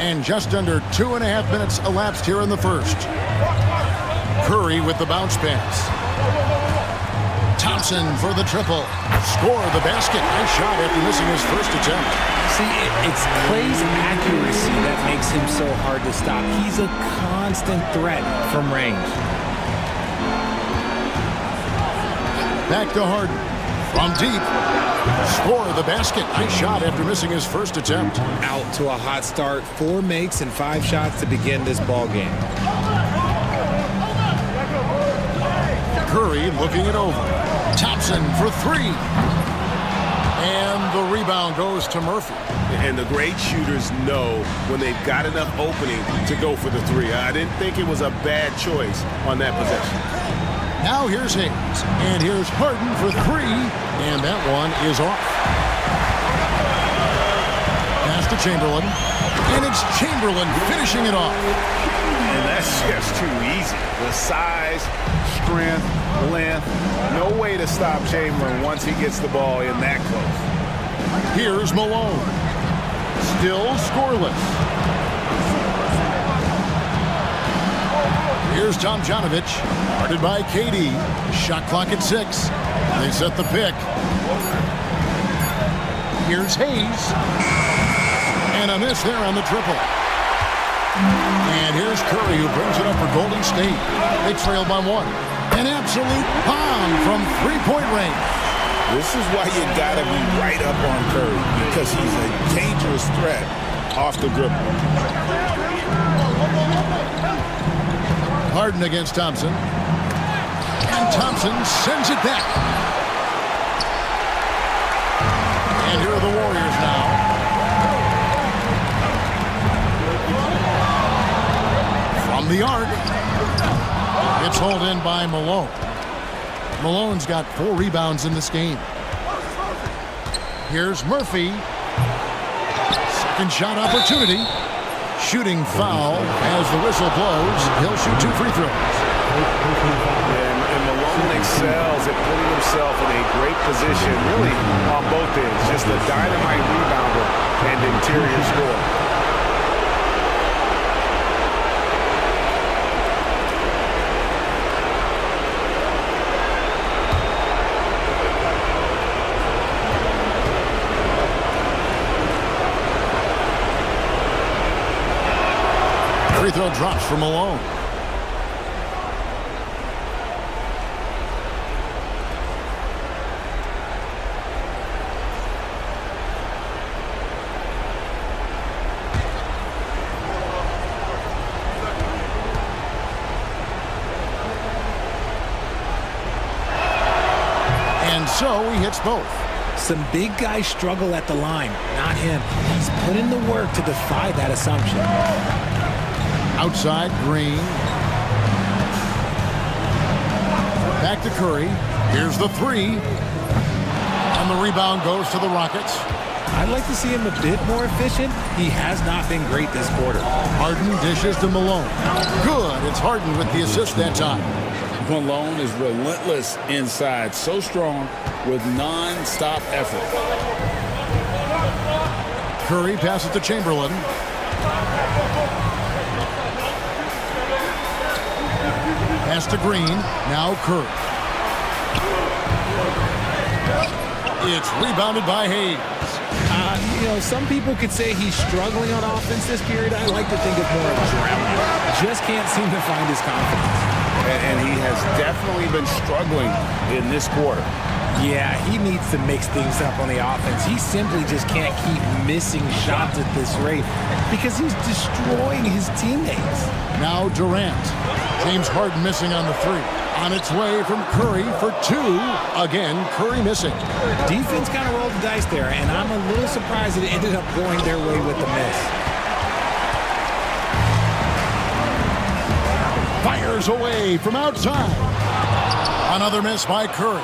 Speaker 10: And just under 2.5 minutes elapsed here in the first. Curry with the bounce pass. Thompson for the triple. Score the basket. Nice shot after missing his first attempt.
Speaker 5: See, it's Clay's accuracy that makes him so hard to stop. He's a constant threat from range.
Speaker 10: Back to Harden. From deep. Score the basket. Nice shot after missing his first attempt.
Speaker 5: Out to a hot start. 4 makes and 5 shots to begin this ball game.
Speaker 10: Curry looking it over. Thompson for 3. And the rebound goes to Murphy.
Speaker 12: And the great shooters know when they've got enough opening to go for the 3. I didn't think it was a bad choice on that possession.
Speaker 10: Now here's Hayes. And here's Harden for 3. And that one is off. Pass to Chamberlain. And it's Chamberlain finishing it off.
Speaker 12: And that's just too easy. The size, strength, length. No way to stop Chamberlain once he gets the ball in that close.
Speaker 10: Here's Malone. Still scoreless. Here's Tomjanovich. Guarded by KD. Shot clock at 6. They set the pick. Here's Hayes. And a miss there on the triple. And here's Curry, who brings it up for Golden State. They trail by 1. An absolute bomb from 3-point range.
Speaker 12: This is why you gotta be right up on Curry, because he's a dangerous threat off the dribble.
Speaker 10: Harden against Thompson. And Thompson sends it back. And here are the Warriors now. From the arc. It's hauled in by Malone. Malone's got 4 rebounds in this game. Here's Murphy. Second shot opportunity. Shooting foul as the whistle blows. He'll shoot 2 free throws.
Speaker 12: And Malone excels at putting himself in a great position, really on both ends. Just a dynamite rebounder and interior scorer.
Speaker 10: Free throw drops for Malone. And so he hits both.
Speaker 5: Some big guys struggle at the line, not him. He's put in the work to defy that assumption.
Speaker 10: Outside, Green. Back to Curry. Here's the 3. And the rebound goes to the Rockets.
Speaker 5: I'd like to see him a bit more efficient. He has not been great this quarter.
Speaker 10: Harden dishes to Malone. Good. It's Harden with the assist that time.
Speaker 12: Malone is relentless inside, so strong with non-stop effort.
Speaker 10: Curry passes to Chamberlain. Pass to Green. Now Curry. It's rebounded by Hayes.
Speaker 5: Some people could say he's struggling on offense this period. I like to think it's more of drowning. Just can't seem to find his confidence.
Speaker 12: And he has definitely been struggling in this quarter.
Speaker 5: Yeah, he needs to mix things up on the offense. He simply just can't keep missing shots at this rate because he's destroying his teammates.
Speaker 10: Now Durant. James Harden missing on the 3. On its way from Curry for 2. Again, Curry missing.
Speaker 5: Defense kind of rolled the dice there, and I'm a little surprised that it ended up going their way with the miss.
Speaker 10: Fires away from outside. Another miss by Curry.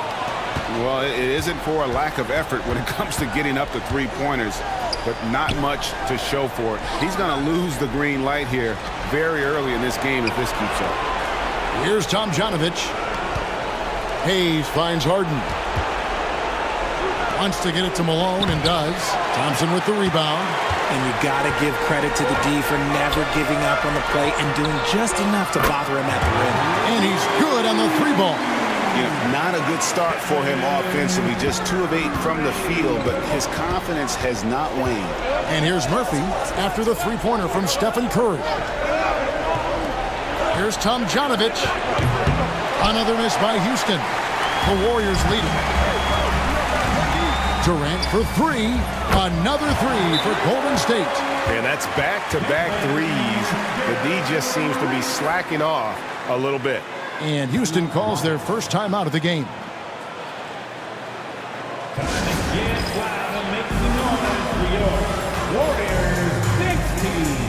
Speaker 12: Well, it isn't for a lack of effort when it comes to getting up to 3-pointers, but not much to show for it. He's going to lose the green light here very early in this game if this keeps up.
Speaker 10: Here's Tomjanovich. Hayes finds Harden. Wants to get it to Malone and does. Thompson with the rebound.
Speaker 5: And you got to give credit to the D for never giving up on the play and doing just enough to bother him at the rim.
Speaker 10: And he's good on the 3-ball.
Speaker 12: Not a good start for him offensively, just 2 of 8 from the field, but his confidence has not waned.
Speaker 10: And here's Murphy after the 3-pointer from Stephen Curry. Here's Tomjanovich. Another miss by Houston. The Warriors leading. Durant for 3. Another 3 for Golden State.
Speaker 16: And that's back-to-back threes. The D just seems to be slacking off a little bit.
Speaker 10: And Houston calls their first time out of the game.
Speaker 4: Get loud and make some noise for your Warriors 16.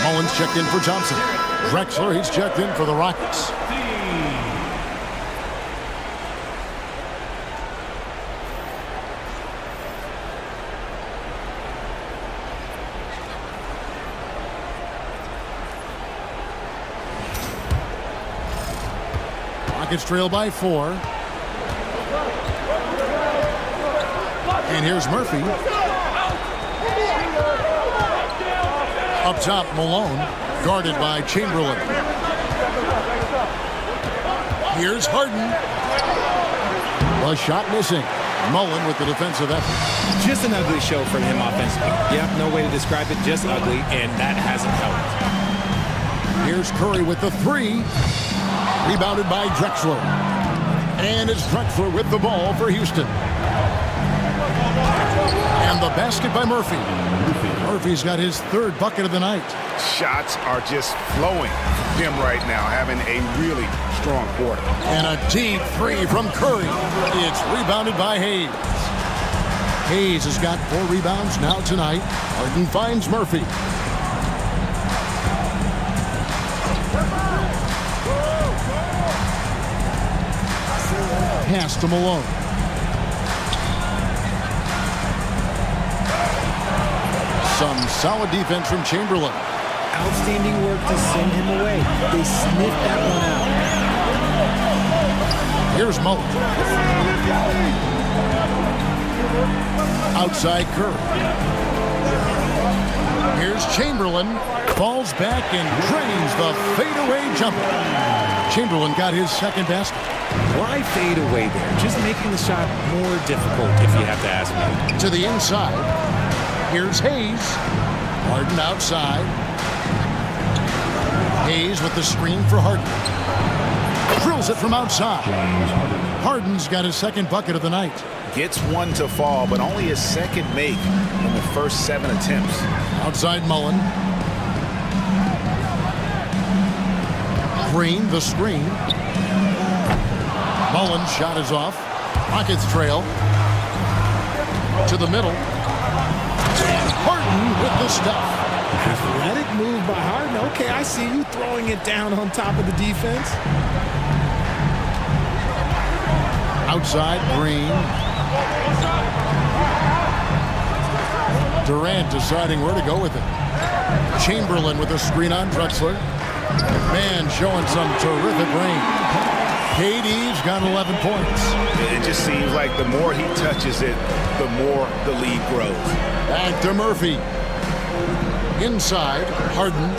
Speaker 10: Mullins checked in for Thompson. Drexler, he's checked in for the Rockets. Rockets trail by 4. And here's Murphy. Up top, Malone, guarded by Chamberlain. Here's Harden. A shot missing. Mullen with the defensive effort.
Speaker 5: Just an ugly show from him offensively. Yep, no way to describe it, just ugly, and that hasn't helped.
Speaker 10: Here's Curry with the 3. Rebounded by Drexler. And it's Drexler with the ball for Houston. And the basket by Murphy. Murphy's got his 3rd bucket of the night.
Speaker 12: Shots are just flowing him right now, having a really strong quarter.
Speaker 10: And a deep 3 from Curry. It's rebounded by Hayes. Hayes has got 4 rebounds now tonight. Harden finds Murphy. Pass to Malone. Some solid defense from Chamberlain.
Speaker 5: Outstanding work to send him away. They sniffed that one out.
Speaker 10: Here's Mullen. Outside Curry. Here's Chamberlain. Falls back and drains the fadeaway jumper. Chamberlain got his 2nd basket.
Speaker 5: Why fade away there? Just making the shot more difficult, if you have to ask me.
Speaker 10: To the inside. Here's Hayes. Harden outside. Hayes with the screen for Harden. Drills it from outside. Harden's got his 2nd bucket of the night.
Speaker 12: Gets 1 to fall, but only his 2nd make in the first 7 attempts.
Speaker 10: Outside Mullen. Green, the screen. Mullen's shot is off. Rockets trail. To the middle. And Harden with the stuff.
Speaker 5: Athletic move by Harden. Okay, I see you throwing it down on top of the defense.
Speaker 10: Outside, Green. Durant deciding where to go with it. Chamberlain with a screen on Drexler. Man showing some terrific range. KD's got 11 points.
Speaker 12: It just seems like the more he touches it, the more the lead grows.
Speaker 10: Back to Murphy. Inside, Harden.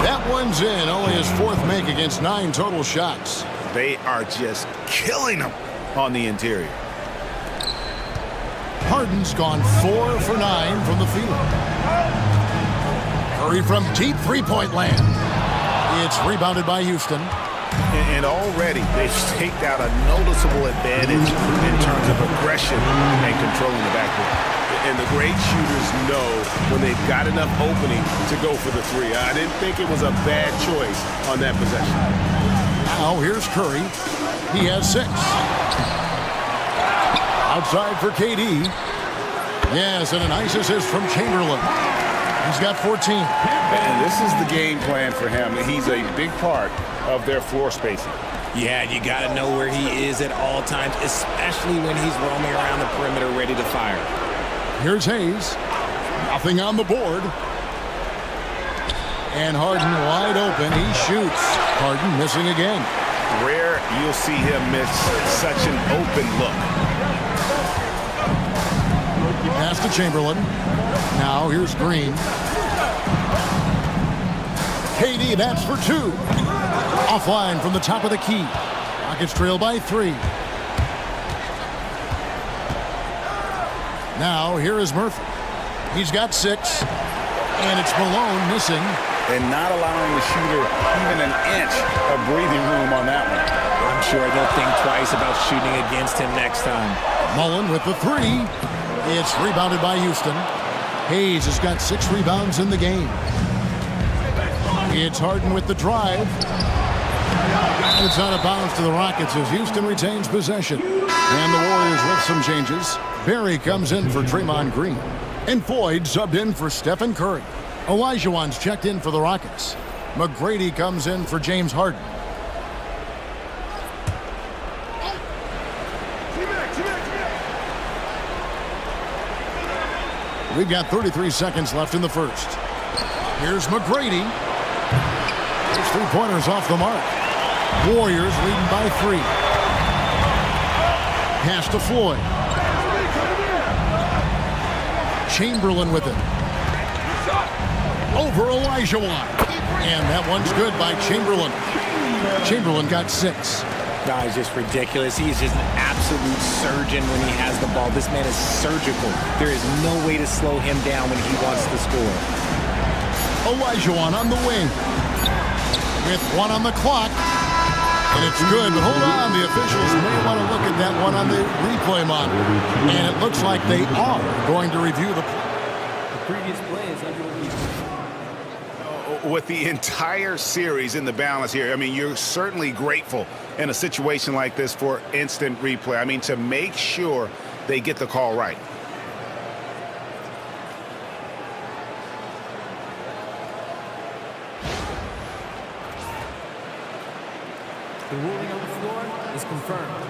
Speaker 10: That one's in. Only his fourth make against 9 total shots.
Speaker 12: They are just killing them on the interior.
Speaker 10: Harden's gone 4 for 9 from the field. Curry from deep three-point land. It's rebounded by Houston.
Speaker 12: And already they've staked out a noticeable advantage in terms of aggression and controlling the backcourt. And the great shooters know when they've got enough opening to go for the three. I didn't think it was a bad choice on that possession.
Speaker 10: Now here's Curry. He has 6. Outside for KD. Yes, and a nice assist from Chamberlain. He's got 14.
Speaker 12: And this is the game plan for him. He's a big part of their floor spacing.
Speaker 5: Yeah, you got to know where he is at all times, especially when he's roaming around the perimeter ready to fire.
Speaker 10: Here's Hayes. Nothing on the board. And Harden wide open. He shoots. Harden missing again.
Speaker 12: Rare you'll see him miss such an open look.
Speaker 10: Pass to Chamberlain. Now here's Green. KD, that's for 2. Offline from the top of the key. Rockets trail by 3. Now here is Murphy. He's got 6. And it's Malone missing.
Speaker 12: And not allowing the shooter even an inch of breathing room on that one.
Speaker 5: I'm sure they'll think twice about shooting against him next time.
Speaker 10: Mullen with the 3. It's rebounded by Houston. Hayes has got 6 rebounds in the game. It's Harden with the drive. It's out of bounds to the Rockets as Houston retains possession. And the Warriors with some changes. Barry comes in for Draymond Green. And Floyd subbed in for Stephen Curry. Olajuwon's checked in for the Rockets. McGrady comes in for James Harden. We've got 33 seconds left in the first. Here's McGrady. His 3-pointers off the mark. Warriors leading by 3. Pass to Floyd. Chamberlain with it. Over Olajuwon. And that one's good by Chamberlain. Chamberlain got 6.
Speaker 5: That is just ridiculous. He's just an absolute surgeon when he has the ball. This man is surgical. There is no way to slow him down when he wants to score.
Speaker 10: Olajuwon on the wing. With 1 on the clock. And it's good, but hold on. The officials may want to look at that one on the replay monitor. And it looks like they are going to review the
Speaker 17: previous play is under review.
Speaker 12: With the entire series in the balance here, I mean, you're certainly grateful in a situation like this for instant replay. I mean, to make sure they get the call right.
Speaker 17: The ruling on the floor is confirmed.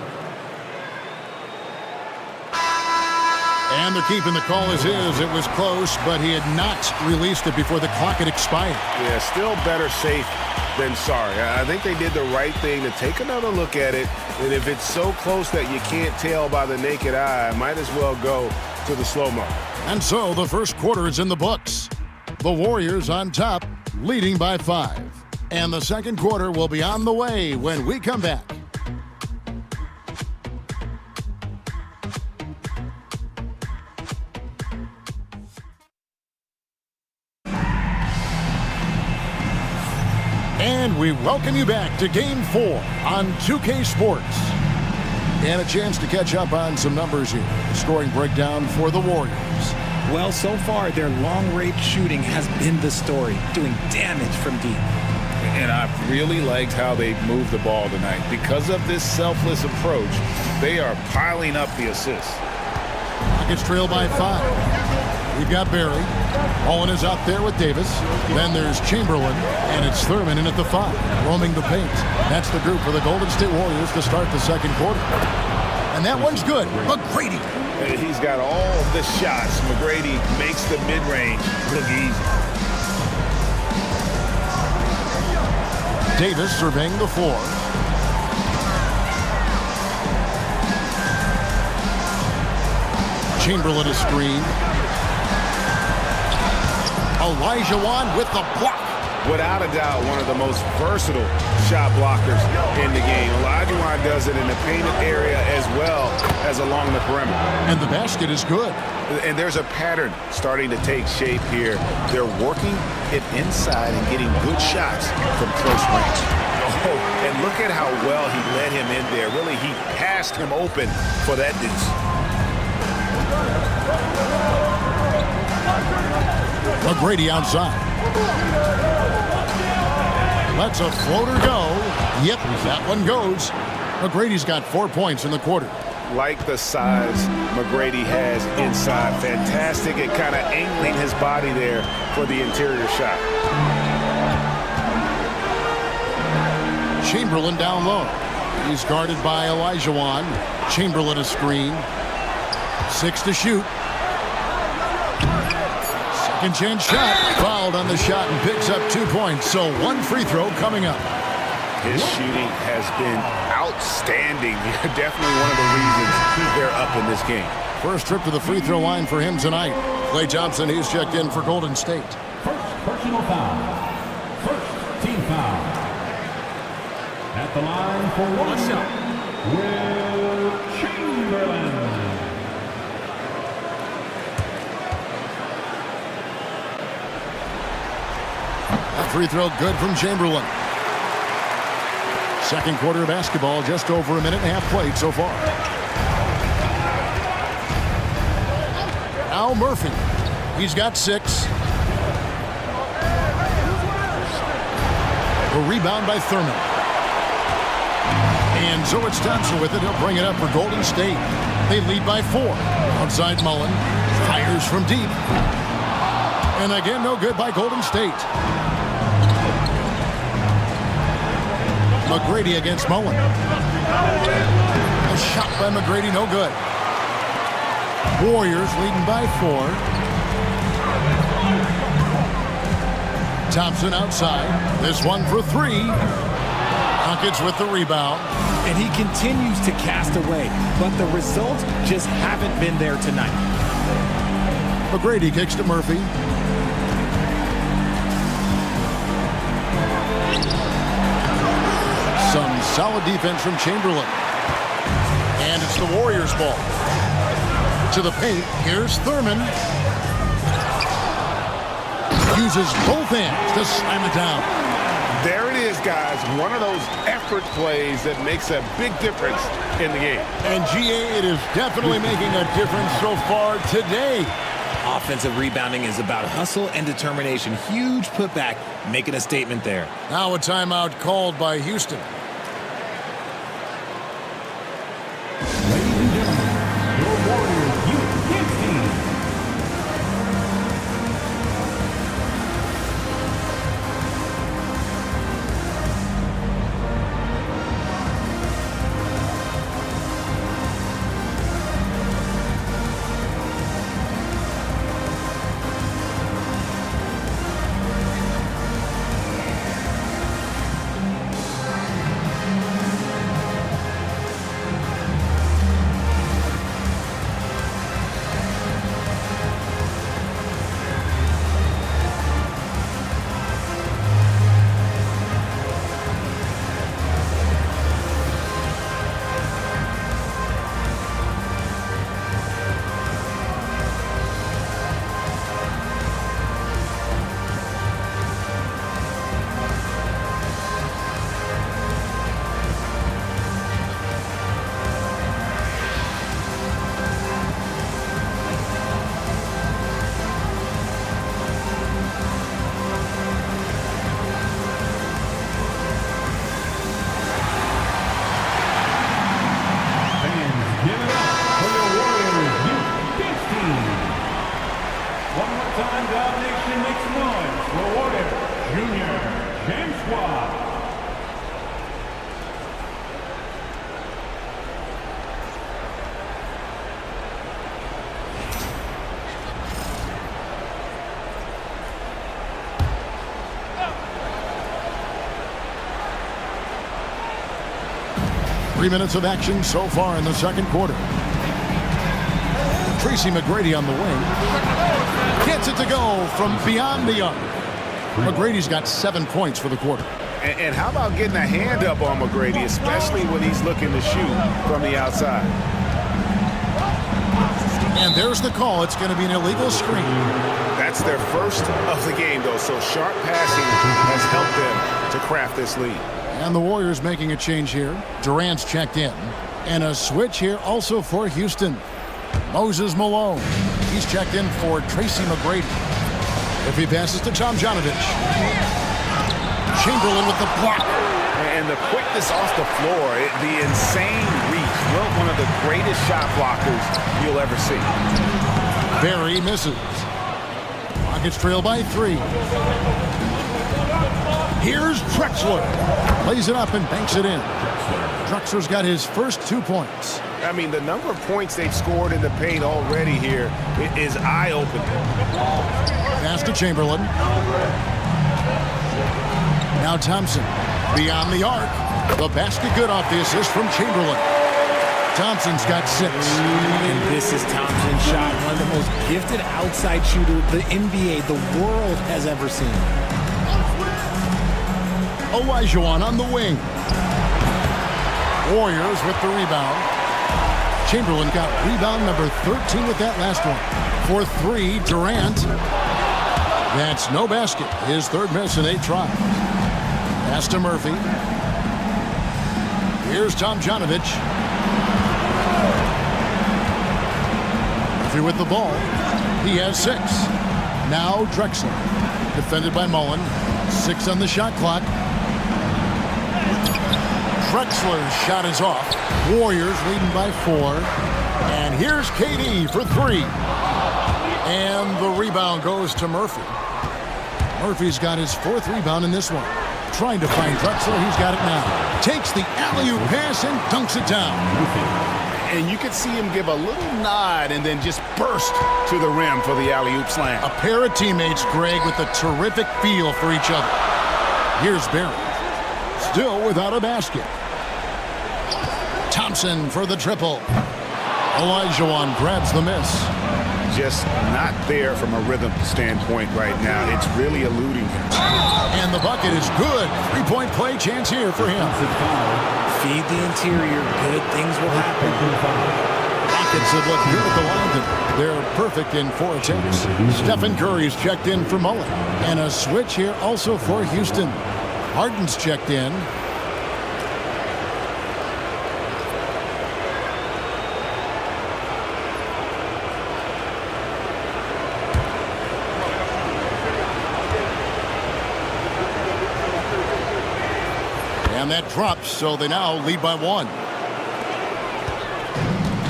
Speaker 10: And they're keeping the call as is. It was close, but he had not released it before the clock had expired.
Speaker 12: Yeah, still better safe than sorry. I think they did the right thing to take another look at it. And if it's so close that you can't tell by the naked eye, might as well go to the slow-mo.
Speaker 10: And so the first quarter is in the books. The Warriors on top, leading by 5. And the second quarter will be on the way when we come back. And we welcome you back to Game 4 on 2K Sports. And a chance to catch up on some numbers here. The scoring breakdown for the Warriors.
Speaker 5: Well, so far, their long-range shooting has been the story, doing damage from deep.
Speaker 12: And I've really liked how they've moved the ball tonight. Because of this selfless approach, they are piling up the assists.
Speaker 10: Rockets trail by 5. We've got Barry. Owen is out there with Davis. Then there's Chamberlain, and it's Thurman in at the 5, roaming the paint. That's the group for the Golden State Warriors to start the second quarter. And that one's good. McGrady.
Speaker 12: He's got all of the shots. McGrady makes the mid-range look easy.
Speaker 10: Davis surveying the floor. Chamberlain a screen. Olajuwon with the block.
Speaker 12: without a doubt, one of the most versatile shot blockers in the game. Olajuwon does it in the painted area as well as along the perimeter.
Speaker 10: And the basket is good.
Speaker 12: And there's a pattern starting to take shape here. They're working it inside and getting good shots from close range. Oh, and look at how well he led him in there. Really, he passed him open for that deuce.
Speaker 10: McGrady outside. Lets a floater go. Yep, that one goes. McGrady's got 4 points in the quarter.
Speaker 12: Like the size McGrady has inside. Fantastic at kind of angling his body there for the interior shot.
Speaker 10: Chamberlain down low. He's guarded by Olajuwon. Chamberlain a screen. 6 to shoot. Second chance shot. Fouled on the shot and picks up 2 points. So 1 free throw coming up.
Speaker 12: His shooting has been outstanding. Definitely one of the reasons they're up in this game.
Speaker 10: First trip to the free throw line for him tonight. Klay Thompson, he's checked in for Golden State.
Speaker 4: First personal foul. First team foul. At the line for one shot, Will Chamberlain.
Speaker 10: That free throw good from Chamberlain. Second quarter of basketball, just over a minute and a half played so far. Now Murphy. He's got 6. A rebound by Thurman. And so it's Thompson with it. He'll bring it up for Golden State. They lead by 4. Outside Mullen. Fires from deep. And again, no good by Golden State. McGrady against Mullen. A shot by McGrady, no good. Warriors leading by 4. Thompson outside. This one for 3. Huckets with the rebound.
Speaker 5: And he continues to cast away, but the results just haven't been there tonight.
Speaker 10: McGrady kicks to Murphy. Some solid defense from Chamberlain. And it's the Warriors' ball. To the paint, here's Thurman. Uses both hands to slam it down.
Speaker 12: There it is, guys. One of those effort plays that makes a big difference in the game.
Speaker 10: And GA, it is definitely making a difference so far today.
Speaker 5: Offensive rebounding is about hustle and determination. Huge putback, making a statement there.
Speaker 10: Now a timeout called by Houston.
Speaker 4: Ladies and gentlemen, your Warriors Youth Kids team. Squad.
Speaker 10: 3 minutes of action so far in the second quarter. Tracy McGrady on the wing. Gets it to go from beyond the arc. McGrady's got 7 points for the quarter.
Speaker 12: And how about getting a hand up on McGrady, especially when he's looking to shoot from the outside?
Speaker 10: And there's the call. It's going to be an illegal screen.
Speaker 12: That's their first of the game, though, so sharp passing has helped them to craft this lead.
Speaker 10: And the Warriors making a change here. Durant's checked in. And a switch here also for Houston. Moses Malone. He's checked in for Tracy McGrady. If he passes to Tomjanovich. Chamberlain with the block.
Speaker 12: And the quickness off the floor, the insane reach. Well, one of the greatest shot blockers you'll ever see.
Speaker 10: Barry misses. Rockets trail by 3. Here's Drexler. Plays it up and banks it in. Drexler's got his first 2 points.
Speaker 12: I mean, the number of points they've scored in the paint already here is eye-opening.
Speaker 10: Pass to Chamberlain. Now Thompson. Beyond the arc. The basket good off the assist from Chamberlain. Thompson's got 6.
Speaker 5: And this is Thompson's shot. One of the most gifted outside shooters the NBA, the world has ever seen.
Speaker 10: Olajuwon on the wing. Warriors with the rebound. Chamberlain got rebound number 13 with that last one. For 3, Durant. That's no basket. His third miss in 8 tries. Pass to Murphy. Here's Tomjanovich. Murphy with the ball. He has 6. Now Drexler. Defended by Mullen. 6 on the shot clock. Drexler's shot is off. Warriors leading by 4. And here's KD for 3. And the rebound goes to Murphy. Murphy's got his 4th rebound in this one. Trying to find Drexler. He's got it now. Takes the alley-oop pass and dunks it down.
Speaker 12: And you could see him give a little nod and then just burst to the rim for the alley-oop slam.
Speaker 10: A pair of teammates, Greg, with a terrific feel for each other. Here's Barry. Still without a basket. Thompson for the triple. Olajuwon grabs the miss.
Speaker 12: Just not there from a rhythm standpoint right now. It's really eluding him.
Speaker 10: And the bucket is good. 3-point play chance here for him.
Speaker 5: Feed the interior. Good things will happen.
Speaker 10: Rockets have looked good at the line. They're perfect in 4 attempts. Stephen Curry's checked in for Mullen. And a switch here also for Houston. Harden's checked in. And that drops, so they now lead by 1.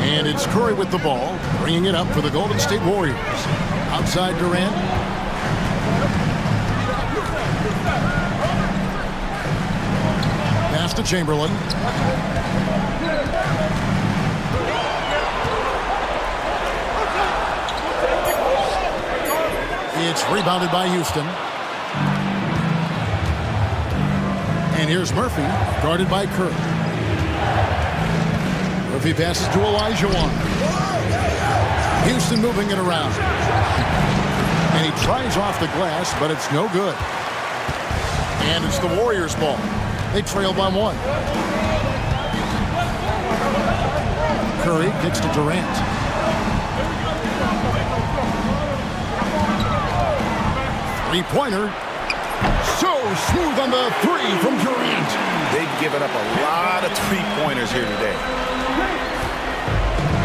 Speaker 10: And it's Curry with the ball, bringing it up for the Golden State Warriors. Outside Durant. Pass to Chamberlain. It's rebounded by Houston. And here's Murphy, guarded by Curry. Murphy passes to Olajuwon. Houston moving it around. And he tries off the glass, but it's no good. And it's the Warriors' ball. They trail by 1. Curry kicks to Durant. Three-pointer. So smooth on the 3 from Durant.
Speaker 12: They've given up a lot of 3-pointers here today.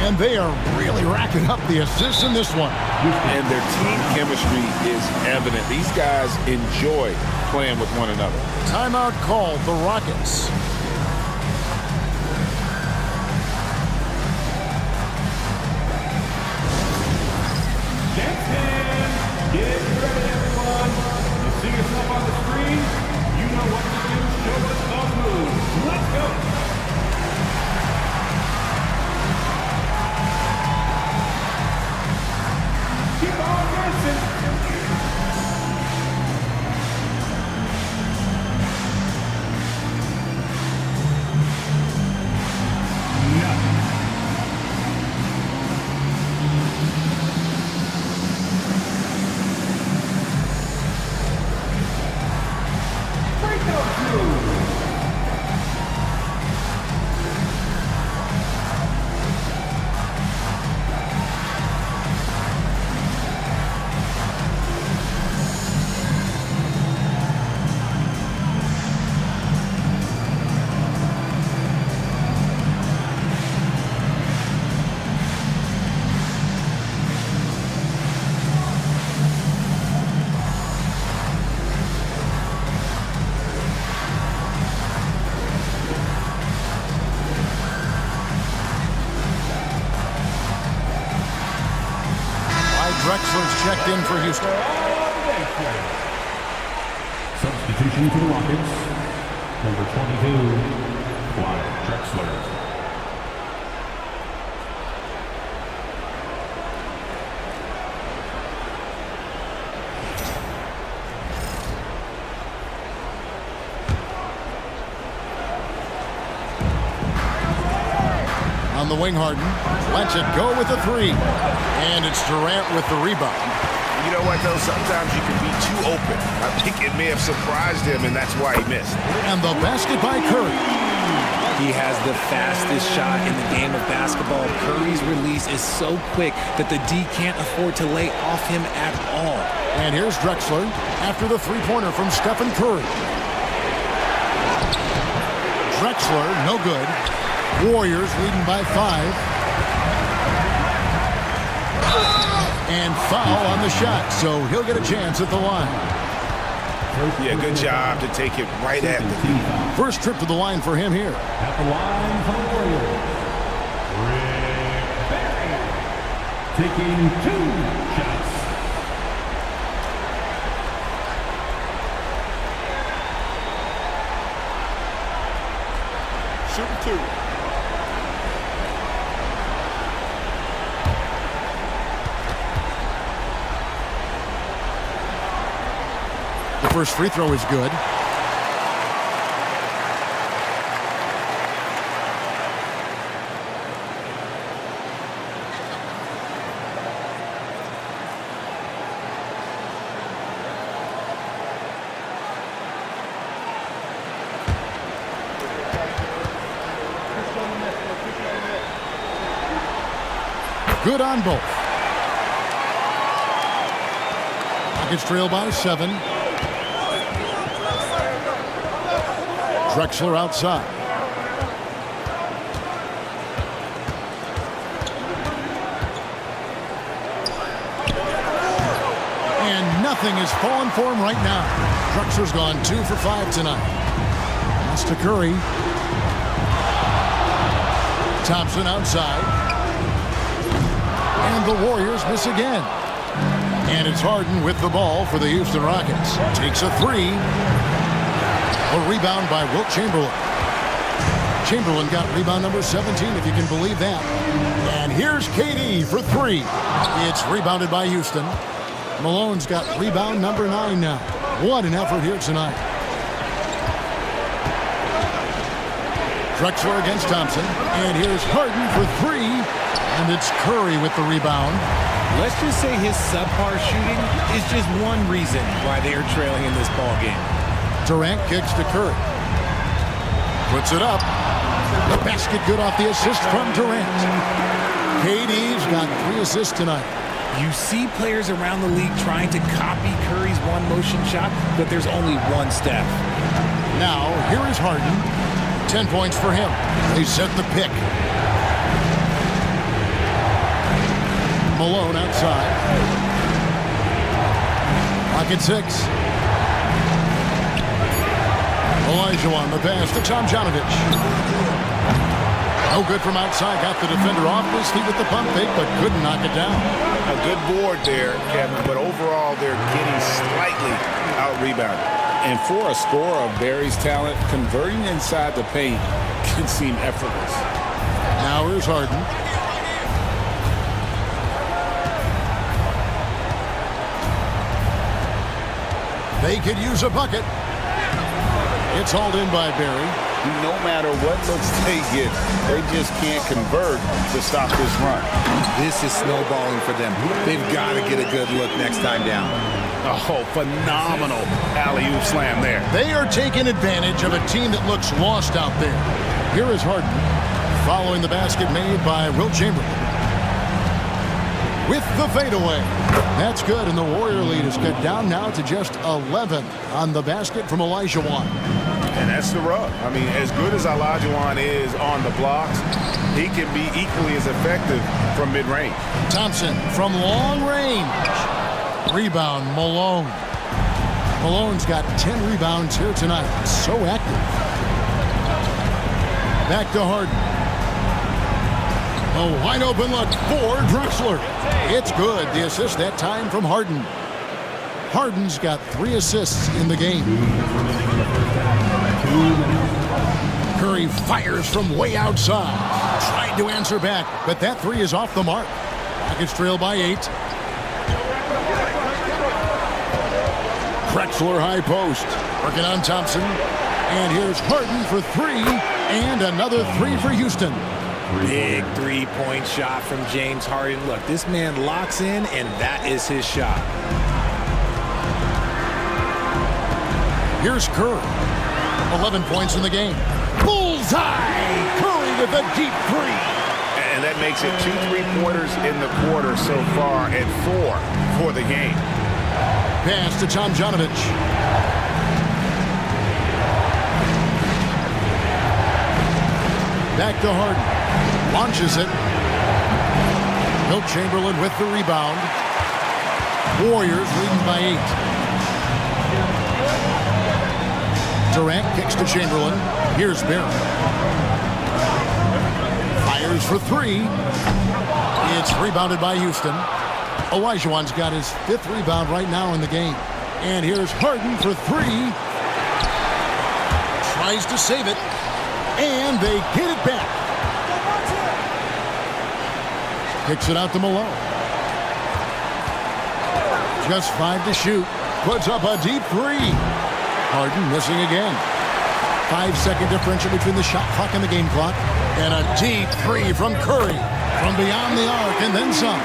Speaker 10: And they are really racking up the assists in this one.
Speaker 12: And their team chemistry is evident. These guys enjoy playing with one another.
Speaker 10: Timeout called the Rockets.
Speaker 4: Get ready, everyone. You see yourself on the screen? You know what to do. Show us the moves. Let's go. Keep on dancing.
Speaker 10: Drexler's checked in for Houston.
Speaker 4: Substitution for the Rockets. Number 22, Clyde Drexler.
Speaker 10: On the wing, Harden lets it go with a three. And it's Durant with the rebound.
Speaker 12: You know what, though? Sometimes you can be too open. I think it may have surprised him, and that's why he missed.
Speaker 10: And the basket by Curry.
Speaker 5: He has the fastest shot in the game of basketball. Curry's release is so quick that the D can't afford to lay off him at all.
Speaker 10: And here's Drexler after the three-pointer from Stephen Curry. Drexler, no good. Warriors leading by 5. And foul on the shot, so he'll get a chance at the line.
Speaker 12: Yeah, good job to take it right at the lead.
Speaker 10: First trip to the line for him here.
Speaker 4: At the line for the Warriors, Rick Barry, taking 2 shots.
Speaker 7: Shooting 2.
Speaker 10: The first free throw is good. Good on both. Rockets trail by 7. Drexler outside. And nothing is falling for him right now. Drexler's gone 2 for 5 tonight. Pass to Curry. Thompson outside. And the Warriors miss again. And it's Harden with the ball for the Houston Rockets. Takes a 3. A rebound by Wilt Chamberlain. Chamberlain got rebound number 17, if you can believe that. And here's KD for 3. It's rebounded by Houston. Malone's got rebound number 9 now. What an effort here tonight. Drexler against Thompson. And here's Harden for 3. And it's Curry with the rebound.
Speaker 5: Let's just say his subpar shooting is just one reason why they are trailing in this ball game.
Speaker 10: Durant kicks to Curry. Puts it up. The basket good off the assist from Durant. KD's got 3 assists tonight.
Speaker 5: You see players around the league trying to copy Curry's one-motion shot, but there's only one step.
Speaker 10: Now, here is Harden. 10 points for him. They set the pick. Malone outside. Pocket 6. Olajuwon the pass to Tomjanovich. No good from outside. Got the defender off his feet with the pump fake, but couldn't knock it down.
Speaker 12: A good board there, Kevin, but overall they're getting slightly out-rebounded.
Speaker 18: And for a scorer of Barry's talent, converting inside the paint can seem effortless.
Speaker 10: Now here's Harden. They could use a bucket. It's hauled in by Barry.
Speaker 18: No matter what looks they get, they just can't convert to stop this run.
Speaker 19: This is snowballing for them. They've got to get a good look next time down.
Speaker 12: Oh, phenomenal alley-oop slam there.
Speaker 10: They are taking advantage of a team that looks lost out there. Here is Harden, following the basket made by Wilt Chamberlain. With the fadeaway. That's good, and the Warrior lead is cut down now to just 11 on the basket from Olajuwon.
Speaker 12: And that's the rub. I mean, as good as Olajuwon is on the blocks, he can be equally as effective from mid-range.
Speaker 10: Thompson from long range. Rebound, Malone. Malone's got 10 rebounds here tonight. So active. Back to Harden. A wide open look for Drexler. It's good. The assist that time from Harden. Harden's got 3 assists in the game. Curry fires from way outside. Tried to answer back, but that 3 is off the mark. Rockets trail by 8. Drexler high post. Working on Thompson. And here's Harden for 3. And another 3 for Houston.
Speaker 5: Big three-point shot from James Harden. Look, this man locks in, and that is his shot.
Speaker 10: Here's Curry. 11 points in the game. Bullseye! Curry with a deep 3.
Speaker 12: And that makes it 2 3-pointers in the quarter so far and 4 for the game.
Speaker 10: Pass to Tomjanovich. Back to Harden. Launches it. Wilt Chamberlain with the rebound. Warriors leading by 8. Durant kicks to Chamberlain. Here's Barrett. Fires for 3. It's rebounded by Houston. Olajuwon's got his 5th rebound right now in the game. And here's Harden for 3. Tries to save it. And they get it back. Kicks it out to Malone. Just 5 to shoot. Puts up a deep 3. Harden missing again. 5-second differential between the shot clock and the game clock. And a deep 3 from Curry. From beyond the arc and then some.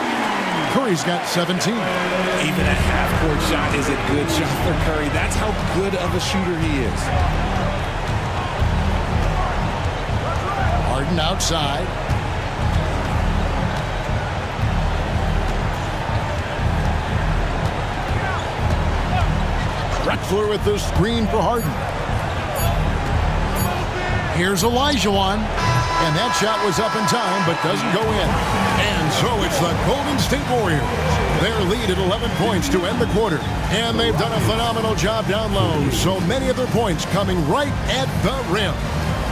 Speaker 10: Curry's got 17.
Speaker 5: Even a half-court shot is a good shot for Curry. That's how good of a shooter he is.
Speaker 10: Harden outside. Drexler with the screen for Harden. Here's Olajuwon. And that shot was up in time, but doesn't go in. And so it's the Golden State Warriors. Their lead at 11 points to end the quarter. And they've done a phenomenal job down low. So many of their points coming right at the rim.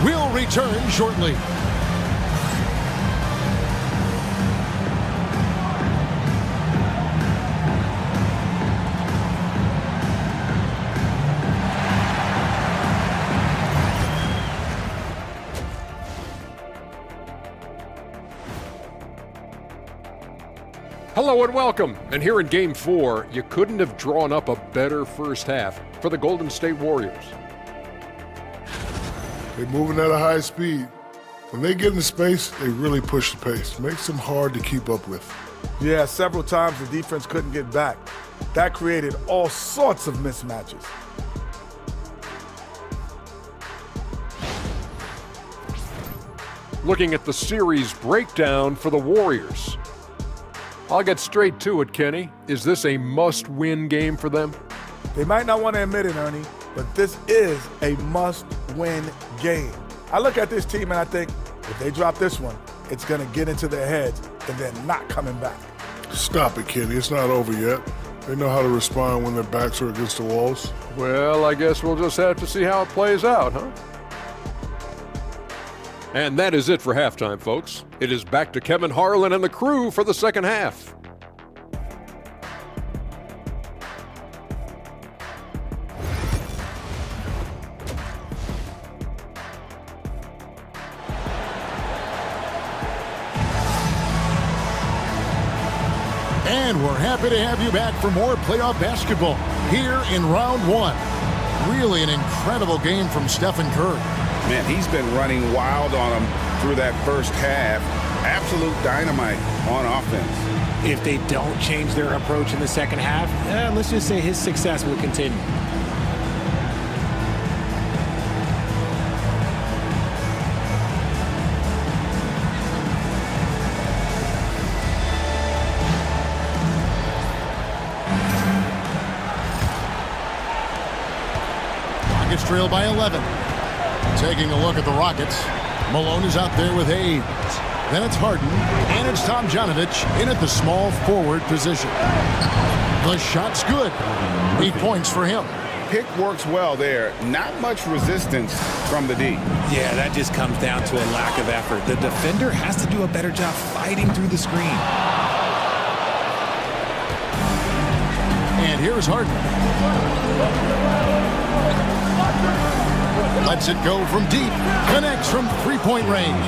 Speaker 10: We'll return shortly.
Speaker 6: Hello and welcome. And here in Game 4, you couldn't have drawn up a better first half for the Golden State Warriors.
Speaker 8: They're moving at a high speed. When they get in space, they really push the pace. Makes them hard to keep up with.
Speaker 7: Yeah, several times the defense couldn't get back. That created all sorts of mismatches.
Speaker 6: Looking at the series breakdown for the Warriors. I'll get straight to it, Kenny. Is this a must-win game for them?
Speaker 7: They might not want to admit it, Ernie, but this is a must-win game. I look at this team and I think, if they drop this one, it's going to get into their heads and they're not coming back.
Speaker 8: Stop it, Kenny. It's not over yet. They know how to respond when their backs are against the walls.
Speaker 6: Well, I guess we'll just have to see how it plays out, huh? And that is it for halftime, folks. It is back to Kevin Harlan and the crew for the second half.
Speaker 10: And we're happy to have you back for more playoff basketball here in round 1. Really an incredible game from Stephen Curry.
Speaker 12: Man, he's been running wild on them through that first half. Absolute dynamite on offense.
Speaker 5: If they don't change their approach in the second half, let's just say his success will continue.
Speaker 10: Rockets trail by 11. Taking a look at the Rockets. Malone is out there with Hayes. Then it's Harden, and it's Tomjanovich in at the small forward position. The shot's good. 8 points for him.
Speaker 12: pick works well there. Not much resistance from the D.
Speaker 5: Yeah, that just comes down to a lack of effort. The defender has to do a better job fighting through the screen.
Speaker 10: And here's Harden. Lets it go from deep. Connects from three-point range.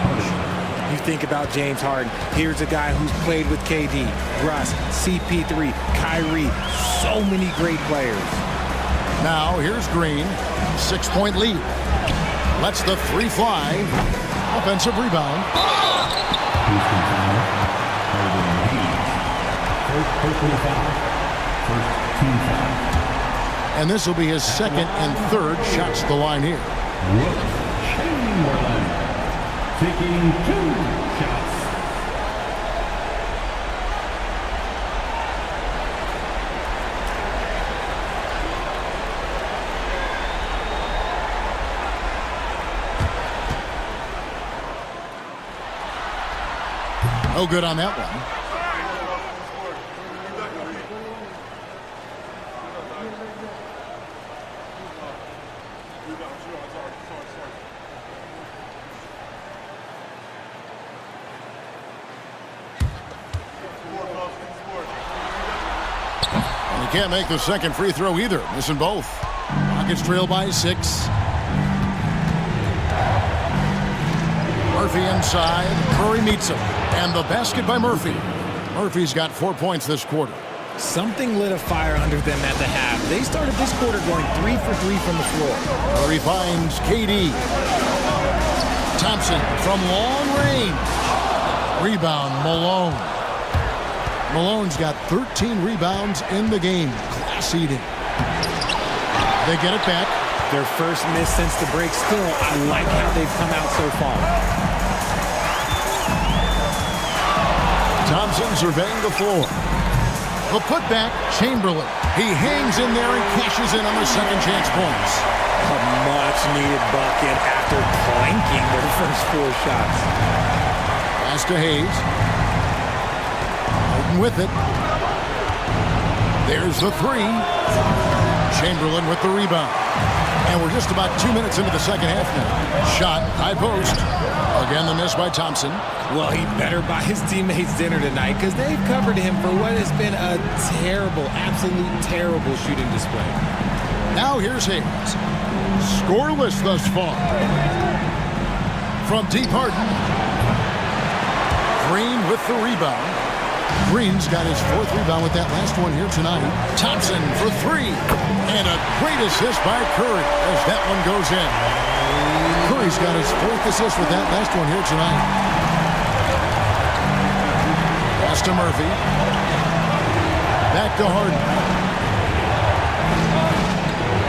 Speaker 5: You think about James Harden. Here's a guy who's played with KD, Russ, CP3, Kyrie. So many great players.
Speaker 10: Now here's Green. 6-point lead. Lets the three fly. Offensive rebound. And this will be his second and third shots at the line here.
Speaker 4: Chamberlain taking 2 shots.
Speaker 10: No good on that one. And he can't make the second free throw either. Missing both. Rockets trail by 6. Murphy inside. Curry meets him. And the basket by Murphy. Murphy's got 4 points this quarter.
Speaker 5: Something lit a fire under them at the half. They started this quarter going 3 for 3 from the floor.
Speaker 10: Curry finds KD. Thompson from long range. Rebound, Malone. Malone's got 13 rebounds in the game. Class eating. They get it back.
Speaker 5: Their first miss since the break. Still, I like how they've come out so far.
Speaker 10: Thompson surveying the floor. The putback, Chamberlain. He hangs in there and cashes in on the second chance points.
Speaker 5: A much-needed bucket after clanking their first 4 shots.
Speaker 10: Pass to Hayes. Harden with it. There's the 3. Chamberlain with the rebound. And we're just about 2 minutes into the second half now. Shot, high post. Again, the miss by Thompson.
Speaker 5: Well, he better buy his teammates dinner tonight because they've covered him for what has been a terrible, absolute terrible shooting display.
Speaker 10: Now here's Hayes. Scoreless thus far. From deep, Harden. Green with the rebound. Green's got his 4th rebound with that last one here tonight. Thompson for 3. And a great assist by Curry as that one goes in. Curry's got his 4th assist with that last one here tonight. Pass to Murphy. Back to Harden.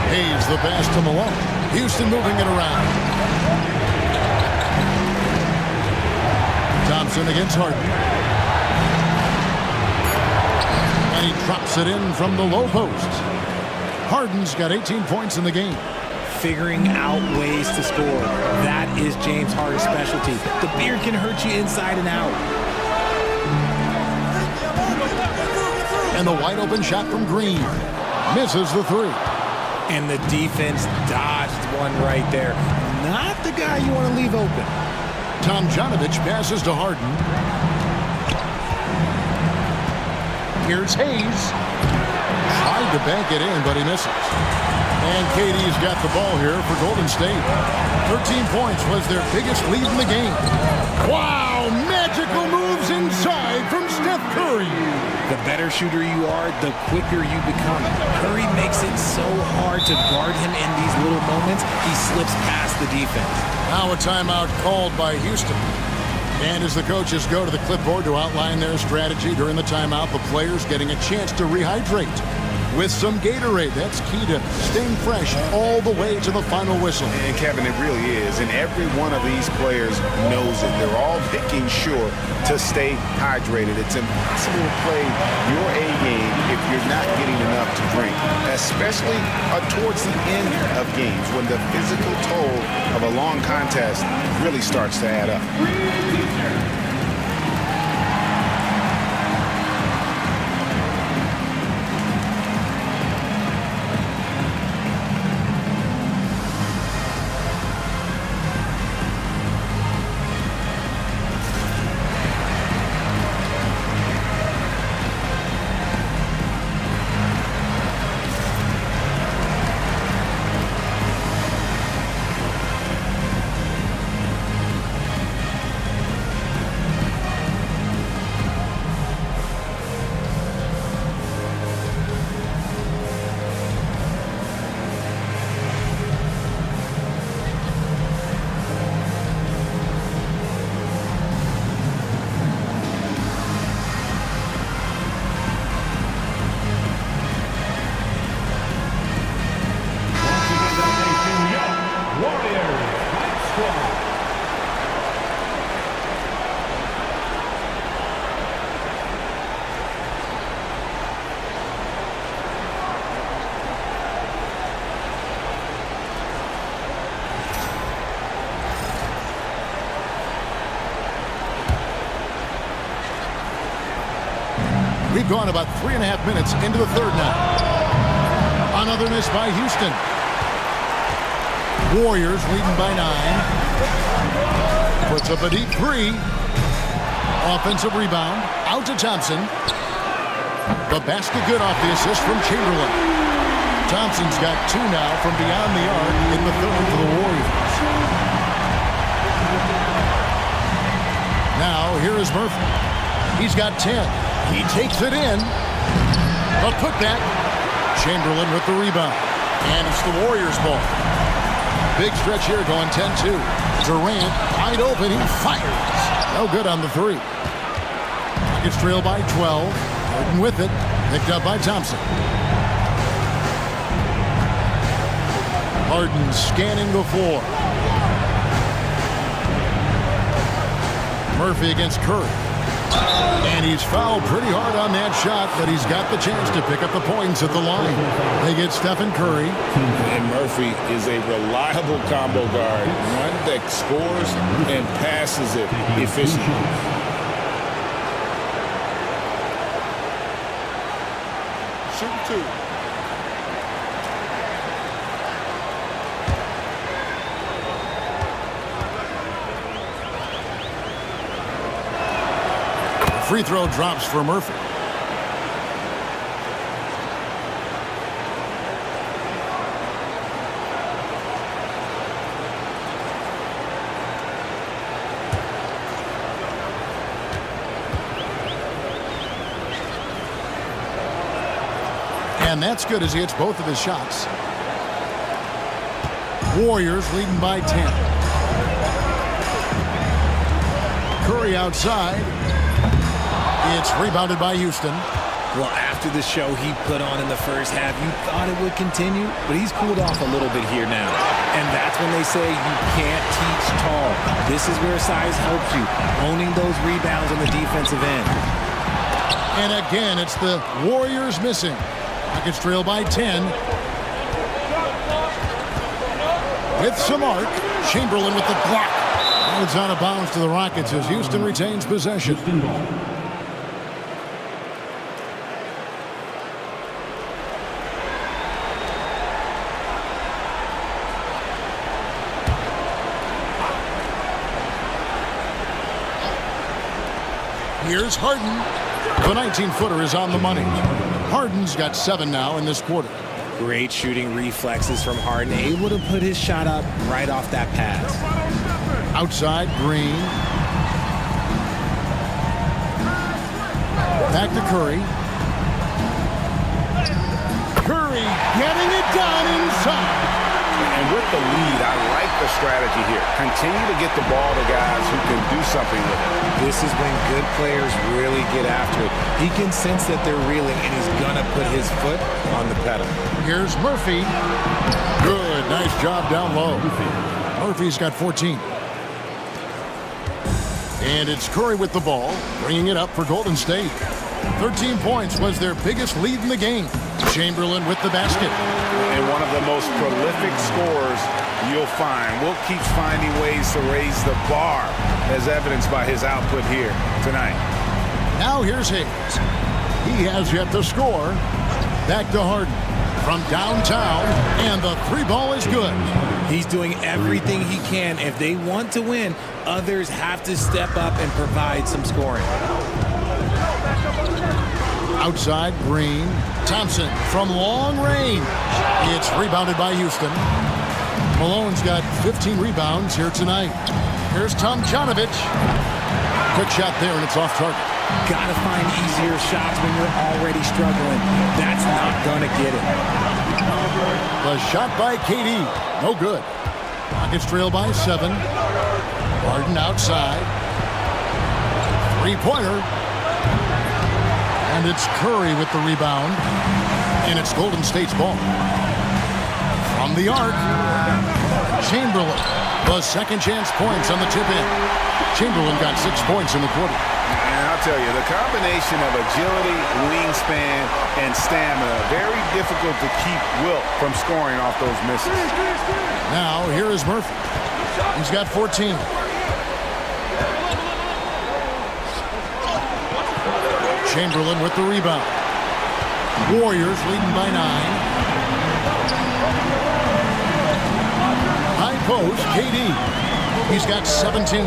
Speaker 10: Hayes the pass to Malone. Houston moving it around. Thompson against Harden. And he drops it in from the low post. Harden's got 18 points in the game.
Speaker 5: Figuring out ways to score. That is James Harden's specialty. The beard can hurt you inside and out.
Speaker 10: And the wide open shot from Green. Misses the 3.
Speaker 5: And the defense dodged one right there. Not the guy you want to leave open.
Speaker 10: Tomjanovich passes to Harden. Here's Hayes. Tried to bank it in, but he misses. And KD's got the ball here for Golden State. 13 points was their biggest lead in the game. Wow, magical moves inside from Steph Curry.
Speaker 5: The better shooter you are, the quicker you become. Curry makes it so hard to guard him in these little moments. He slips past the defense.
Speaker 10: Now a timeout called by Houston. And as the coaches go to the clipboard to outline their strategy during the timeout, the players getting a chance to rehydrate with some Gatorade. That's key to staying fresh all the way to the final whistle.
Speaker 12: And Kevin, it really is. And every one of these players knows it. They're all making sure to stay hydrated. It's impossible to play your A game if you're not getting enough to drink, especially towards the end of games when the physical toll of a long contest really starts to add up.
Speaker 10: We've gone about 3.5 minutes into the third now. Another miss by Houston. Warriors leading by 9. Puts up a deep 3. Offensive rebound. Out to Thompson. The basket good off the assist from Chamberlain. Thompson's got 2 now from beyond the arc in the third for the Warriors. Now, here is Murphy. He's got 10. He takes it in. A putback. Chamberlain with the rebound. And it's the Warriors' ball. Big stretch here going 10-2. Durant wide open. He fires. No good on the 3. Nuggets trail by 12. Harden with it. Picked up by Thompson. Harden scanning the floor. Murphy against Curry. And he's fouled pretty hard on that shot, but he's got the chance to pick up the points at the line. They get Stephen Curry.
Speaker 18: And Murphy is a reliable combo guard, one that scores and passes it efficiently.
Speaker 15: Shoot 2.
Speaker 10: Free throw drops for Murphy. And that's good as he hits both of his shots. Warriors leading by 10. Curry outside. It's rebounded by Houston.
Speaker 17: Well, after the show he put on in the first half, you thought it would continue, but he's cooled off a little bit here now. And that's when they say you can't teach tall. This is where size helps you, owning those rebounds on the defensive end.
Speaker 10: And again, it's the Warriors missing. Rockets trail by 10. With some arc, Chamberlain with the block. And it's out of bounds to the Rockets as Houston retains possession. Here's Harden. The 19-footer is on the money. Harden's got 7 now in this quarter.
Speaker 17: Great shooting reflexes from Harden, able to put his shot up right off that pass.
Speaker 10: Outside, Green. Back to Curry. Curry getting it done inside.
Speaker 12: And with the lead, I like the strategy here. Continue to get the ball to guys who can do something with it.
Speaker 17: This is when good players really get after it. He can sense that they're reeling, and he's going to put his foot on the pedal.
Speaker 10: Here's Murphy. Good. Nice job down low. Murphy's got 14. And it's Curry with the ball, bringing it up for Golden State. 13 points was their biggest lead in the game. Chamberlain with the basket.
Speaker 12: And one of the most prolific scorers you'll find. Will keeps finding ways to raise the bar, as evidenced by his output here tonight.
Speaker 10: Now here's Hayes. He has yet to score. Back to Harden from downtown, and the 3 ball is good.
Speaker 17: He's doing everything he can. If they want to win, others have to step up and provide some scoring.
Speaker 10: Outside, Green. Thompson from long range. It's rebounded by Houston. Malone's got 15 rebounds here tonight. Here's Tomjanovich. Quick shot there, and it's off target.
Speaker 17: Gotta find easier shots when you're already struggling. That's not gonna get it.
Speaker 10: The shot by KD. No good. Rockets trail by 7. Harden outside. 3-pointer. And it's Curry with the rebound. And it's Golden State's ball. From the arc, Chamberlain. The second chance points on the tip-in. Chamberlain got 6 points in the quarter.
Speaker 12: And I'll tell you, the combination of agility, wingspan, and stamina, very difficult to keep Wilt from scoring off those misses.
Speaker 10: Now, here is Murphy. He's got 14. Chamberlain with the rebound. Warriors leading by 9. High post, KD. He's got 17.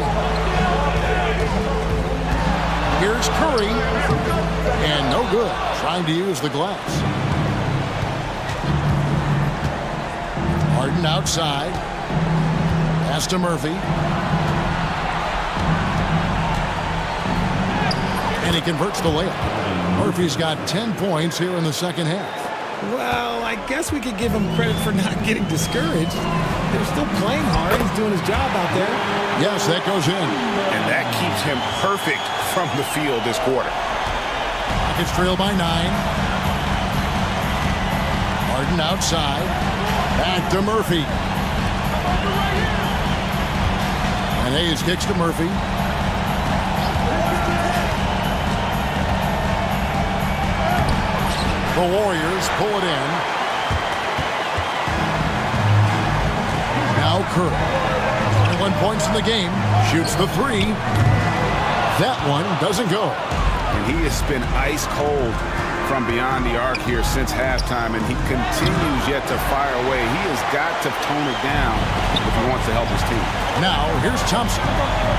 Speaker 10: Here's Curry. And no good. Trying to use the glass. Harden outside. Pass to Murphy. And he converts the layup. Murphy's got 10 points here in the second half.
Speaker 17: Well, I guess we could give him credit for not getting discouraged. They're still playing hard. He's doing his job out there.
Speaker 10: Yes, that goes in.
Speaker 12: And that keeps him perfect from the field this quarter.
Speaker 10: It's trailed by 9. Harden outside. Back to Murphy. And Hayes kicks to Murphy. The Warriors pull it in. Now Curry. 21 points in the game. Shoots the 3. That one doesn't go.
Speaker 12: And he has been ice cold from beyond the arc here since halftime, and he continues yet to fire away. He has got to tone it down if he wants to help his team.
Speaker 10: Now, here's Thompson.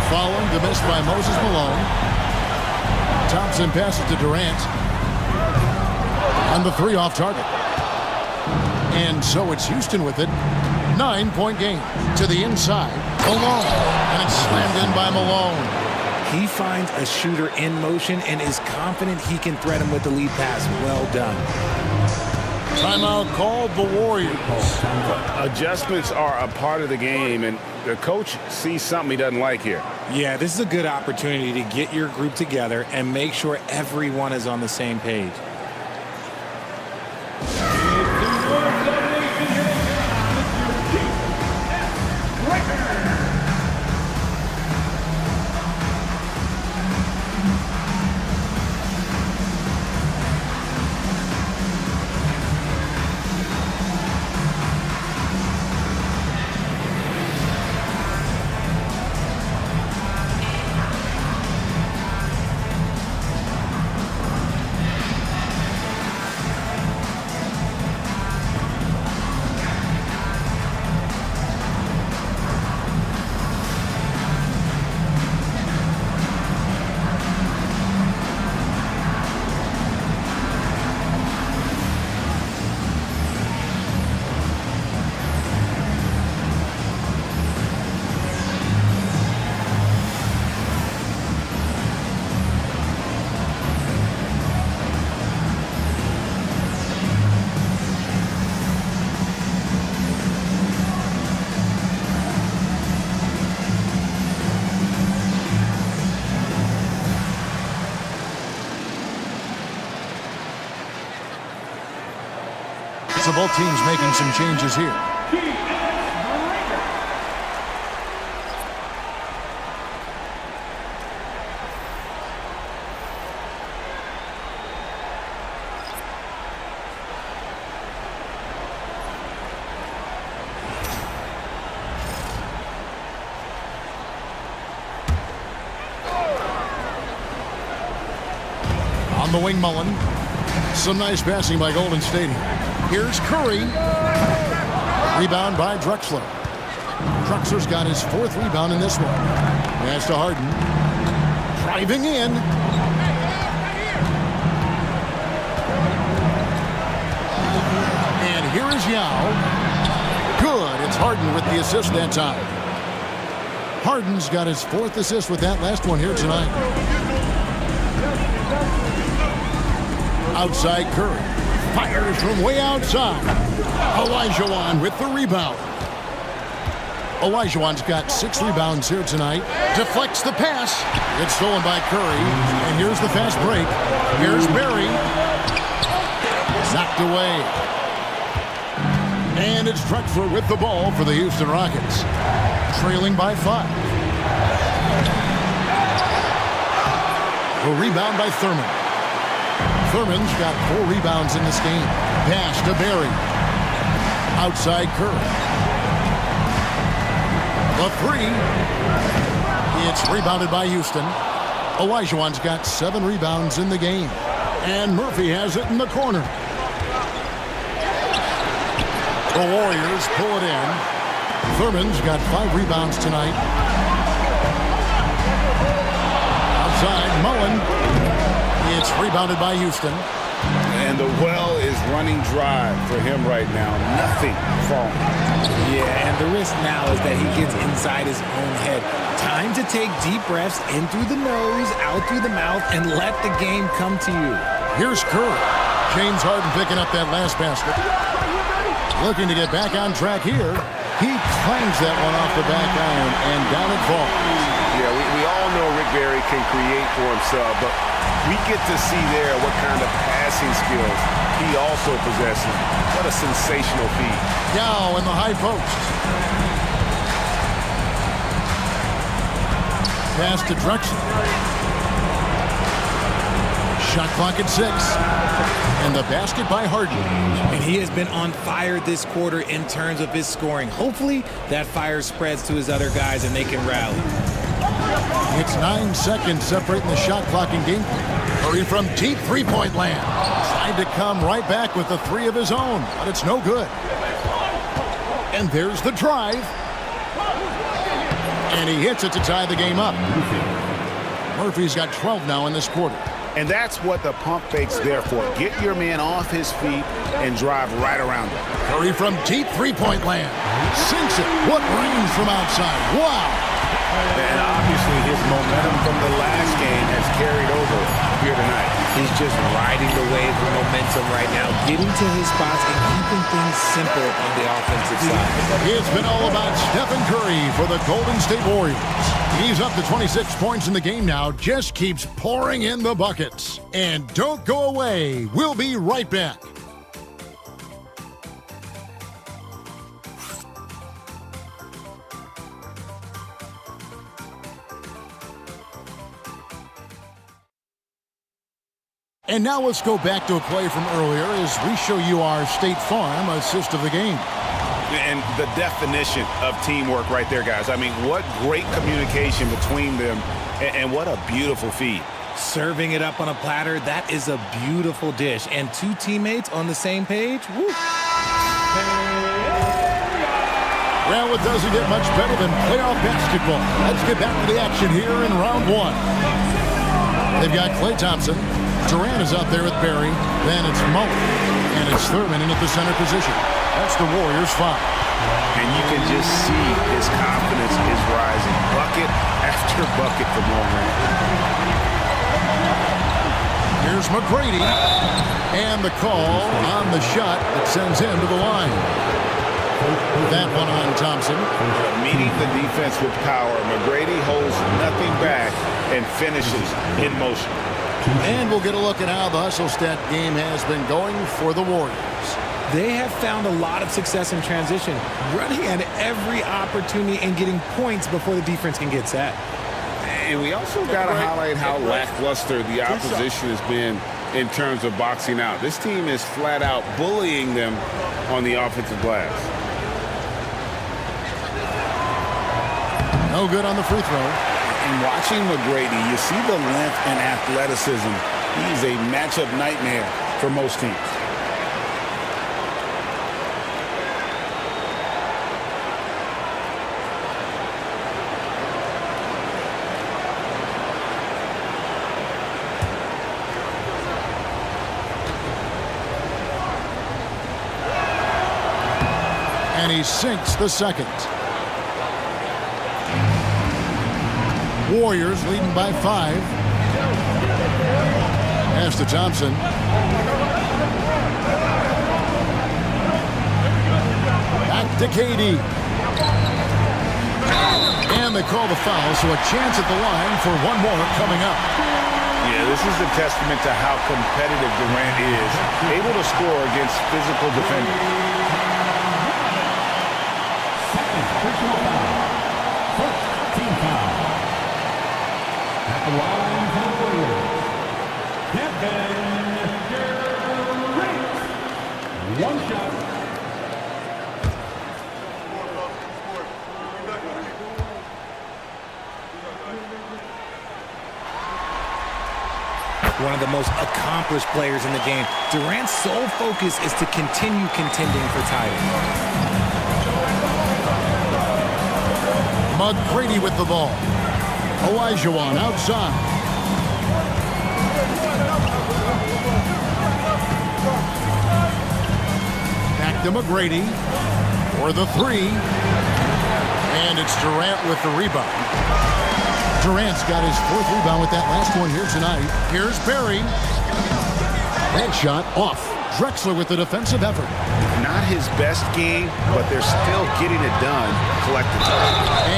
Speaker 10: Following the miss by Moses Malone. Thompson passes to Durant. On the 3 off target. And so it's Houston with it. 9-point game. To the inside. Malone. And it's slammed in by Malone.
Speaker 17: He finds a shooter in motion and is confident he can threat him with the lead pass. Well done.
Speaker 10: Timeout called the Warriors.
Speaker 12: Adjustments are a part of the game, and the coach sees something he doesn't like here.
Speaker 17: Yeah, this is a good opportunity to get your group together and make sure everyone is on the same page.
Speaker 10: So both teams making some changes here. On the wing, Mullen. Some nice passing by Golden State here. Here's Curry. Rebound by Drexler. Drexler's got his 4th rebound in this one. Pass to Harden. Driving in. And here is Yao. Good. It's Harden with the assist that time. Harden's got his 4th assist with that last one here tonight. Outside Curry. Fires from way outside. Olajuwon with the rebound. Olajuwon's got 6 rebounds here tonight. Deflects the pass. It's stolen by Curry. And here's the fast break. Here's Barry. Knocked away. And it's Drexler with the ball for the Houston Rockets. Trailing by 5. A rebound by Thurman. Thurman's got 4 rebounds in this game. Pass to Barry. Outside Curry. The 3. It's rebounded by Houston. Olajuwon's got 7 rebounds in the game. And Murphy has it in the corner. The Warriors pull it in. Thurman's got 5 rebounds tonight. Outside, Mullen. It's rebounded by Houston.
Speaker 12: And the well is running dry for him right now. Nothing falling.
Speaker 17: Yeah, and the risk now is that he gets inside his own head. Time to take deep breaths in through the nose, out through the mouth, and let the game come to you.
Speaker 10: Here's Curry. James Harden picking up that last basket. Looking to get back on track here. He clangs that one off the back iron, and down it falls.
Speaker 16: Yeah, we all know Rick Barry can create for himself, but we get to see there what kind of passing skills he also possesses. What a sensational feat.
Speaker 10: Now in the high post. Pass to Drexler. Shot clock at 6. And the basket by Harden.
Speaker 17: And he has been on fire this quarter in terms of his scoring. Hopefully that fire spreads to his other guys and they can rally.
Speaker 10: It's 9 seconds separating the shot clock and game. Curry from deep three-point land. Tried to come right back with the 3 of his own, but it's no good. And there's the drive. And he hits it to tie the game up. Murphy's got 12 now in this quarter.
Speaker 12: And that's what the pump fake's there for. Get your man off his feet and drive right around him.
Speaker 10: Curry from deep three-point land. Sinks it. What range from outside. Wow.
Speaker 12: And obviously his momentum from the last game has carried over here tonight.
Speaker 17: He's just riding the wave of momentum right now, getting to his spots and keeping things simple on the offensive side.
Speaker 10: It's been all about Stephen Curry for the Golden State Warriors. He's up to 26 points in the game now, just keeps pouring in the buckets. And don't go away. We'll be right back. And now let's go back to a play from earlier as we show you our State Farm assist of the game.
Speaker 12: And the definition of teamwork right there, guys. I mean, what great communication between them, and what a beautiful feed.
Speaker 17: Serving it up on a platter, that is a beautiful dish. And 2 teammates on the same page, woo.
Speaker 10: Well, it doesn't get much better than playoff basketball. Let's get back to the action here in round 1. They've got Klay Thompson. Durant is out there with Barry. Then it's Mullen. And it's Thurman in at the center position. That's the Warriors' foul.
Speaker 12: And you can just see his confidence is rising. Bucket after bucket from long range.
Speaker 10: Here's McGrady. And the call on the shot that sends him to the line. That one on Thompson.
Speaker 12: Meeting the defense with power. McGrady holds nothing back and finishes in motion.
Speaker 10: And we'll get a look at how the hustle stat game has been going for the Warriors.
Speaker 17: They have found a lot of success in transition, running at every opportunity and getting points before the defense can get set.
Speaker 12: And we also got to highlight how lackluster the opposition has been in terms of boxing out. This team is flat out bullying them on the offensive glass.
Speaker 10: No good on the free throw.
Speaker 12: And watching McGrady, you see the length and athleticism. He's a matchup nightmare for most teams.
Speaker 10: And he sinks the second. Warriors leading by 5. Pass to Thompson. Back to KD. And they call the foul, so a chance at the line for one more coming up.
Speaker 12: Yeah, this is a testament to how competitive Durant is, able to score against physical defenders.
Speaker 4: Second personal foul. First team foul. At the line for the Warriors, Kevin Durant. One shot.
Speaker 17: one of the most accomplished players in the game. Durant's sole focus is to continue contending for titles.
Speaker 10: McGrady with the ball. Olajuwon outside. Back to McGrady for the three. And it's Durant with the rebound. Durant's got his 4th rebound with that last one here tonight. Here's Barry. That shot off. Drexler with the defensive effort.
Speaker 12: Not his best game, but they're still getting it done collectively.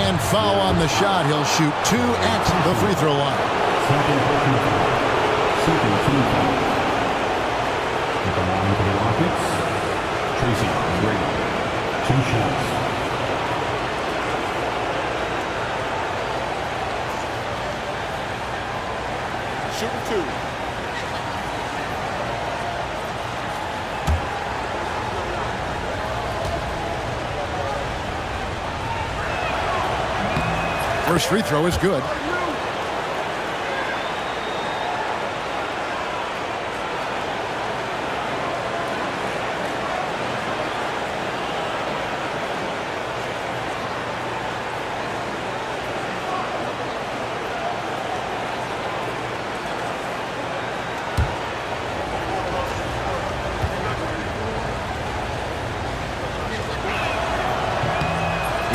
Speaker 10: And foul on the shot. He'll shoot 2 at the free throw line.
Speaker 4: At the line for the Rockets, Tracy Brady. 2 shots.
Speaker 15: Shooting 2.
Speaker 10: First free throw is good.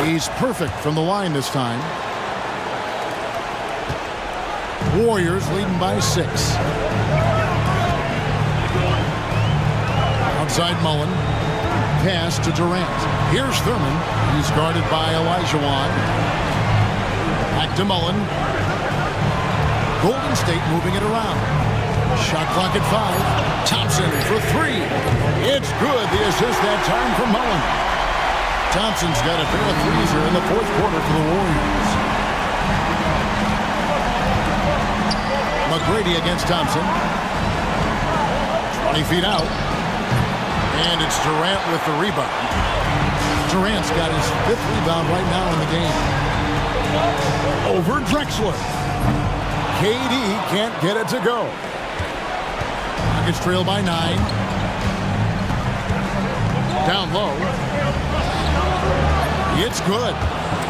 Speaker 10: He's perfect from the line this time. Warriors leading by 6. Outside Mullen. Pass to Durant. Here's Thurman. He's guarded by Olajuwon. Back to Mullen. Golden State moving it around. Shot clock at 5. Thompson for 3. It's good. The assist that time from Mullen. Thompson's got a pair of threes here in the 4th quarter for the Warriors. McGrady against Thompson. 20 feet out. And it's Durant with the rebound. Durant's got his 5th rebound right now in the game. Over Drexler. KD can't get it to go. Rockets trail by 9. Down low. It's good.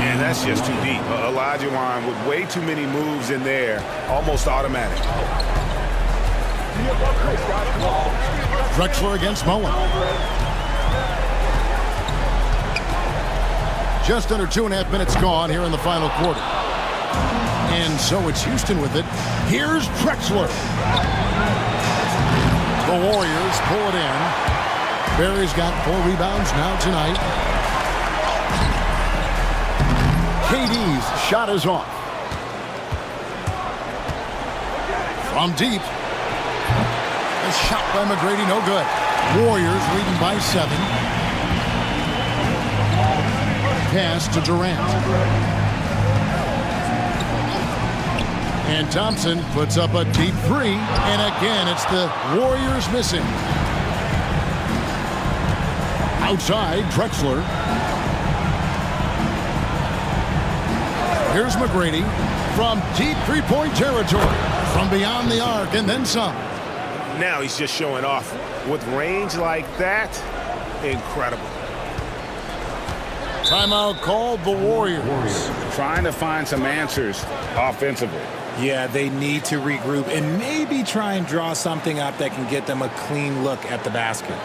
Speaker 12: And that's just too deep. Olajuwon with way too many moves in there. Almost automatic.
Speaker 10: Drexler against Mullen. Just under 2.5 minutes gone here in the final quarter. And so it's Houston with it. Here's Drexler. The Warriors pull it in. Barry's got 4 rebounds now tonight. KD's shot is off. From deep. A shot by McGrady, no good. Warriors leading by 7. Pass to Durant. And Thompson puts up a deep 3. And again, it's the Warriors missing. Outside, Drexler. Here's McGrady from deep 3-point territory. From beyond the arc and then some.
Speaker 16: Now he's just showing off. With range like that, incredible.
Speaker 10: Timeout called the Warriors.
Speaker 12: Trying to find some answers offensively.
Speaker 17: Yeah, they need to regroup and maybe try and draw something up that can get them a clean look at the basket.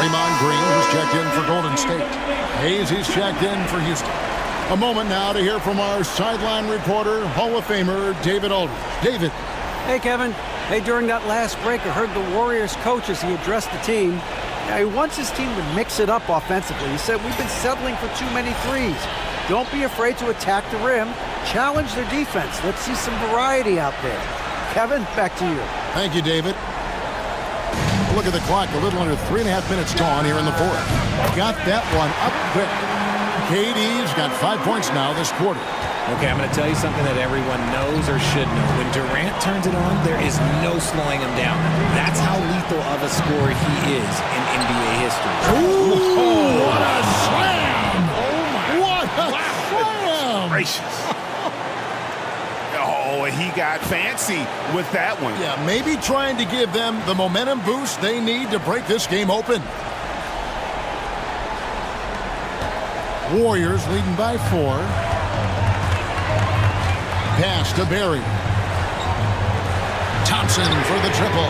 Speaker 10: Draymond Green, who's checked in for Golden State. Hayes is checked in for Houston. A moment now to hear from our sideline reporter, Hall of Famer David Aldridge. David.
Speaker 13: Hey, Kevin. Hey, during that last break, I heard the Warriors coach as he addressed the team. He wants his team to mix it up offensively. He said, we've been settling for too many threes. Don't be afraid to attack the rim. Challenge their defense. Let's see some variety out there. Kevin, back to you.
Speaker 10: Thank you, David. Look at the clock. A little under 3.5 minutes gone here in the fourth. Got that one up quick. KD's got 5 points now this quarter.
Speaker 17: Okay, I'm going to tell you something that everyone knows or should know. When Durant turns it on, there is no slowing him down. That's how lethal of a scorer he is in NBA history.
Speaker 10: Ooh, what a slam! What a slam!
Speaker 12: Gracious. Oh, and he got fancy with that one.
Speaker 10: Yeah, maybe trying to give them the momentum boost they need to break this game open. Warriors leading by 4. Pass to Barry. Thompson for the triple.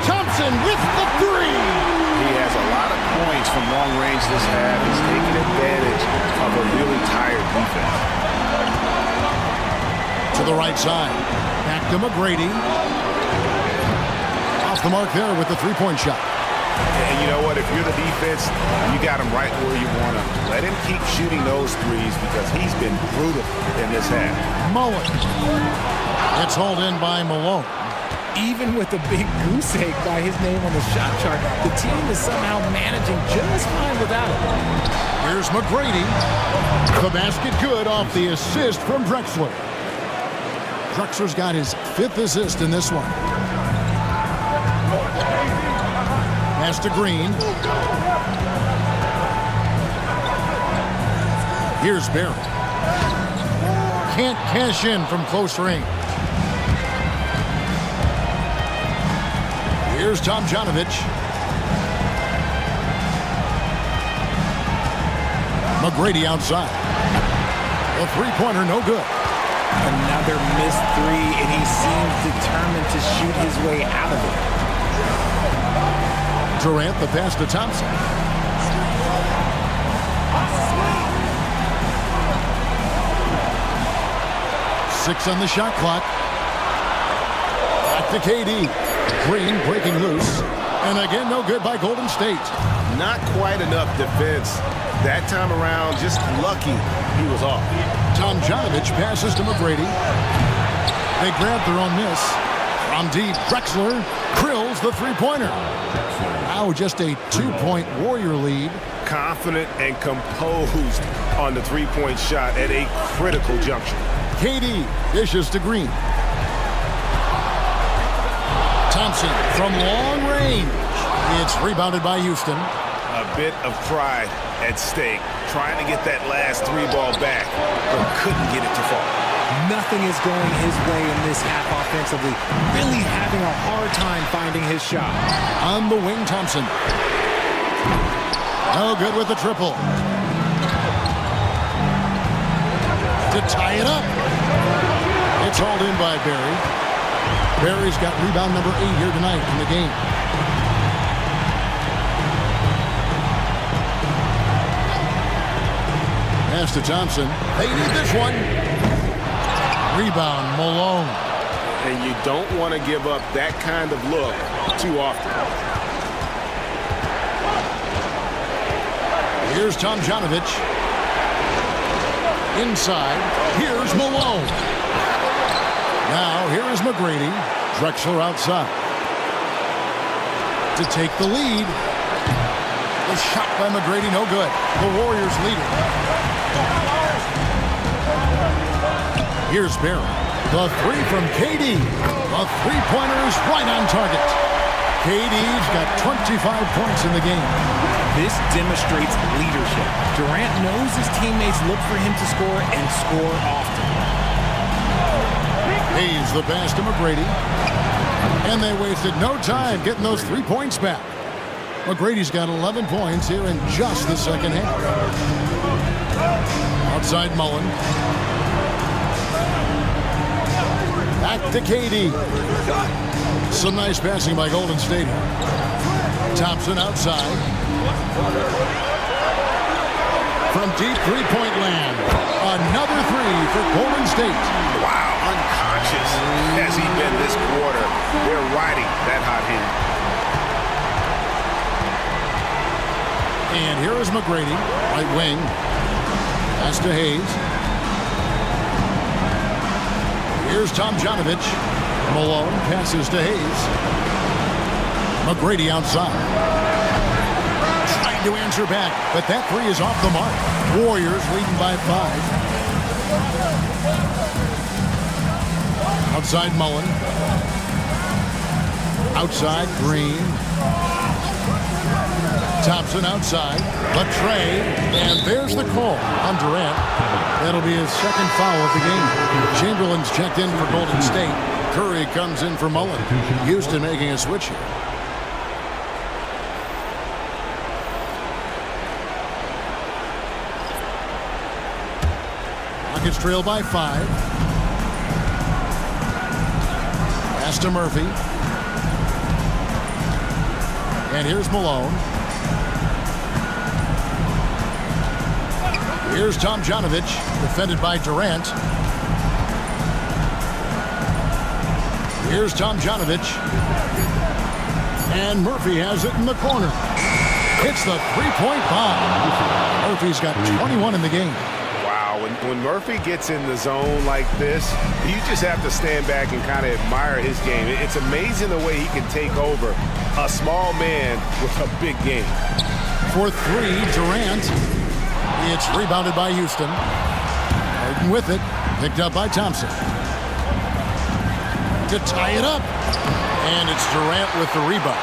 Speaker 10: Thompson with the three.
Speaker 12: He has a lot of points from long range this half. He's taking advantage of a really tired defense.
Speaker 10: To the right side. Back to McGrady. Off the mark there with the three-point shot.
Speaker 12: And you know what? If you're the defense, you got him right where you want him. Let him keep shooting those threes because he's been brutal in this half.
Speaker 10: Mullen. It's hauled in by Malone.
Speaker 17: Even with a big goose egg by his name on the shot chart, the team is somehow managing just fine without him.
Speaker 10: Here's McGrady. The basket good off the assist from Drexler. Drexler's got his 5th assist in this one. Pass to Green. Here's Barry. Can't cash in from close range. Here's Tomjanovich. McGrady outside. A three-pointer, no good.
Speaker 17: Another missed three, and he seems determined to shoot his way out of it.
Speaker 10: Durant, the pass to Thompson. Six on the shot clock. Back to KD. Green breaking loose. And again, no good by Golden State.
Speaker 16: Not quite enough defense. That time around, just lucky he was off.
Speaker 10: Tomjanovich passes to McGrady. They grab their own miss. From deep, Drexler drills the three-pointer. Now just a 2-point Warrior lead.
Speaker 16: Confident and composed on the three-point shot at a critical juncture.
Speaker 10: KD dishes to Green. Thompson from long range. It's rebounded by Houston.
Speaker 16: A bit of pride at stake, trying to get that last three ball back, but couldn't get it to fall.
Speaker 17: Nothing is going his way in this half offensively. Really having a hard time finding his shot.
Speaker 10: On the wing, Thompson. No good with the triple. To tie it up. It's hauled in by Barry. Barry's got rebound number 8 here tonight in the game. Pass to Thompson. They need this one. Rebound, Malone.
Speaker 16: And you don't want to give up that kind of look too often.
Speaker 10: Here's Tomjanovich. Inside. Here's Malone. Now, here is McGrady. Drexler outside. To take the lead. The shot by McGrady, no good. The Warriors lead it. Here's Barry. The three from KD. The three-pointer is right on target. KD's got 25 points in the game.
Speaker 17: This demonstrates leadership. Durant knows his teammates look for him to score and score often.
Speaker 10: Hayes the pass to McGrady. And they wasted no time getting those 3 points back. McGrady's got 11 points here in just the second half. Outside Mullen. Back to KD. Some nice passing by Golden State. Thompson outside. From deep three-point land. Another three for Golden State.
Speaker 12: Wow, unconscious has he been this quarter. They're riding that hot hand.
Speaker 10: And here is McGrady, right wing. Pass to Hayes. Here's Tomjanovich. Malone passes to Hayes. McGrady outside. Trying to answer back, but that three is off the mark. Warriors leading by 5. Outside Mullen. Outside Green. Thompson outside. Latre. And there's the call on Durant. That'll be his second foul of the game. Chamberlain's checked in for Golden State. Curry comes in for Mullen. Houston making a switch here. Rockets trail by 5. Pass to Murphy. And here's Malone. Here's Tomjanovich, defended by Durant. Here's Tomjanovich. And Murphy has it in the corner. Hits the three-point bomb. Murphy's got 21 in the game.
Speaker 16: Wow, when Murphy gets in the zone like this, you just have to stand back and kind of admire his game. It's amazing the way he can take over a small man with a big game.
Speaker 10: For 3, Durant. It's rebounded by Houston. Harden with it. Picked up by Thompson. To tie it up. And it's Durant with the rebound.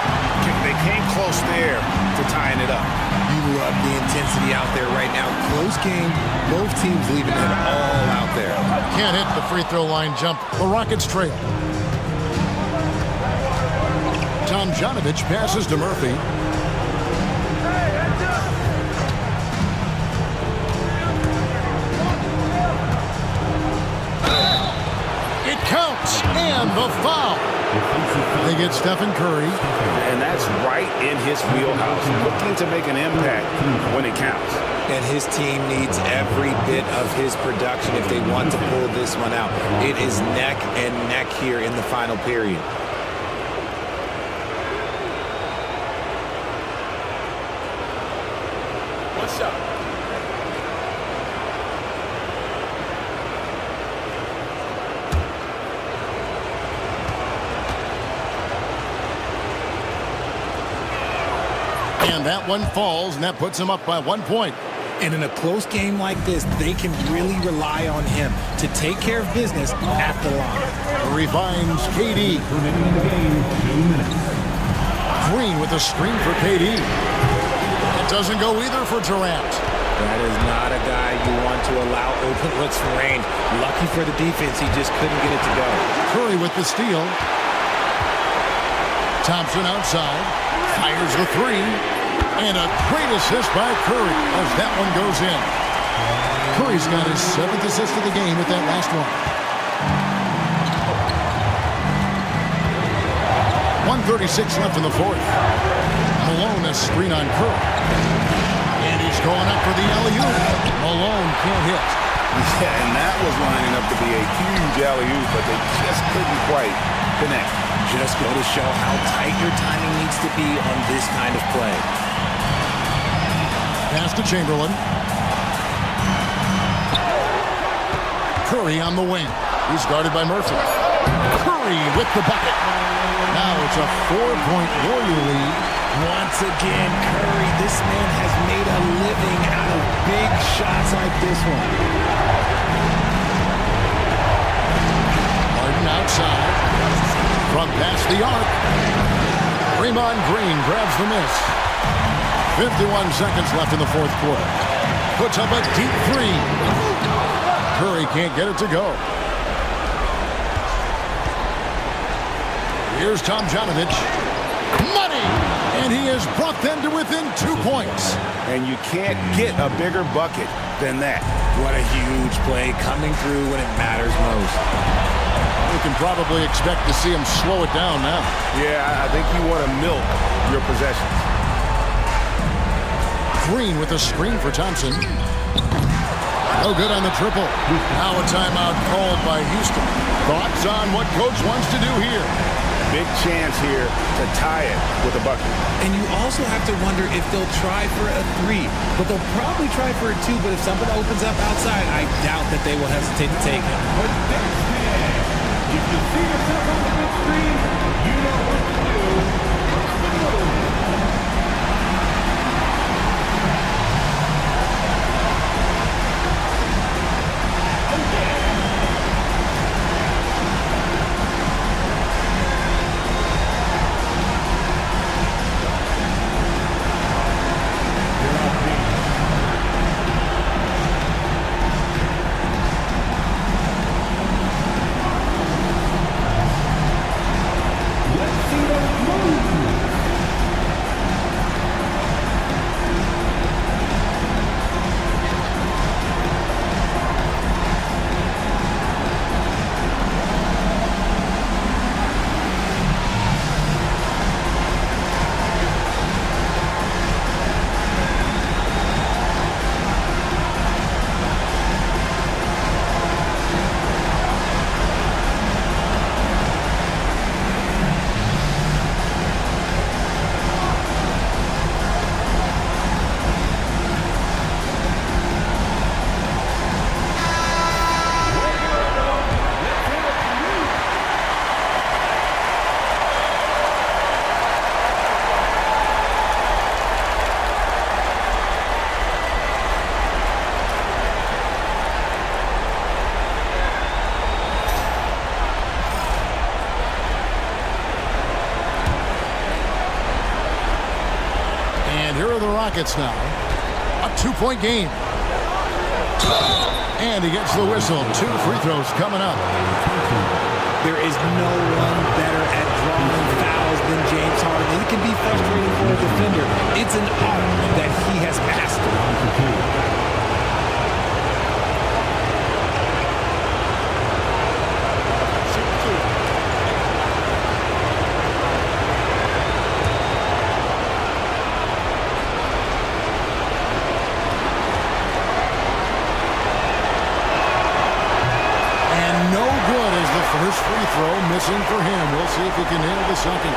Speaker 12: They came close there to tying it up.
Speaker 17: You love the intensity out there right now. Close game. Both teams leaving it all out there.
Speaker 10: Can't hit the free throw line jump. The Rockets trail. Tomjanovich passes to Murphy. Counts and the foul. They get Stephen Curry.
Speaker 12: And that's right in his wheelhouse. Looking to make an impact when it counts.
Speaker 17: And his team needs every bit of his production if they want to pull this one out. It is neck and neck here in the final period.
Speaker 15: One shot.
Speaker 10: And that one falls, and that puts him up by 1 point.
Speaker 17: And in a close game like this, they can really rely on him to take care of business at the line.
Speaker 10: Revinds KD. Green with a screen for KD. It doesn't go either for Durant.
Speaker 17: That is not a guy you want to allow open looks for range. Lucky for the defense, he just couldn't get it to go.
Speaker 10: Curry with the steal. Thompson outside. Fires the three. And a great assist by Curry as that one goes in. Curry's got his 7th assist of the game with that last one. 1:36 left in the 4th. Malone a screen on Curry. And he's going up for the alley-oop. Malone can't hit.
Speaker 12: Yeah, and that was lining up to be a huge alley-oop, but they just couldn't quite connect.
Speaker 17: Just go to show how tight your timing needs to be on this kind of play.
Speaker 10: Pass to Chamberlain. Curry on the wing. He's guarded by Murphy. Curry with the bucket. Now it's a 4-point Warrior lead.
Speaker 17: Once again, Curry, this man has made a living out of big shots like this one.
Speaker 10: Harden outside. From past the arc. Draymond Green grabs the miss. 51 seconds left in the 4th quarter. Puts up a deep three. Curry can't get it to go. Here's Tomjanovich. Money! And he has brought them to within 2 points.
Speaker 12: And you can't get a bigger bucket than that.
Speaker 17: What a huge play coming through when it matters most.
Speaker 10: can probably expect to see him slow it down now.
Speaker 16: Yeah, I think you want to milk your possessions.
Speaker 10: Green with a screen for Thompson. No good on the triple. Now a timeout called by Houston. Thoughts on what coach wants to do here?
Speaker 16: Big chance here to tie it with a bucket.
Speaker 17: And you also have to wonder if they'll try for a 3. But they'll probably try for a 2. But if something opens up outside, I doubt that they will hesitate to take it.
Speaker 4: If you see yourself on the big screen, you know what to do.
Speaker 10: Rockets now. A 2-point game. And he gets the whistle. 2 free throws coming up.
Speaker 17: There is no one better at drawing fouls than James Harden. It can be frustrating for a defender. It's an art that he has mastered.
Speaker 10: First free throw missing for him. We'll see if he can nail the second.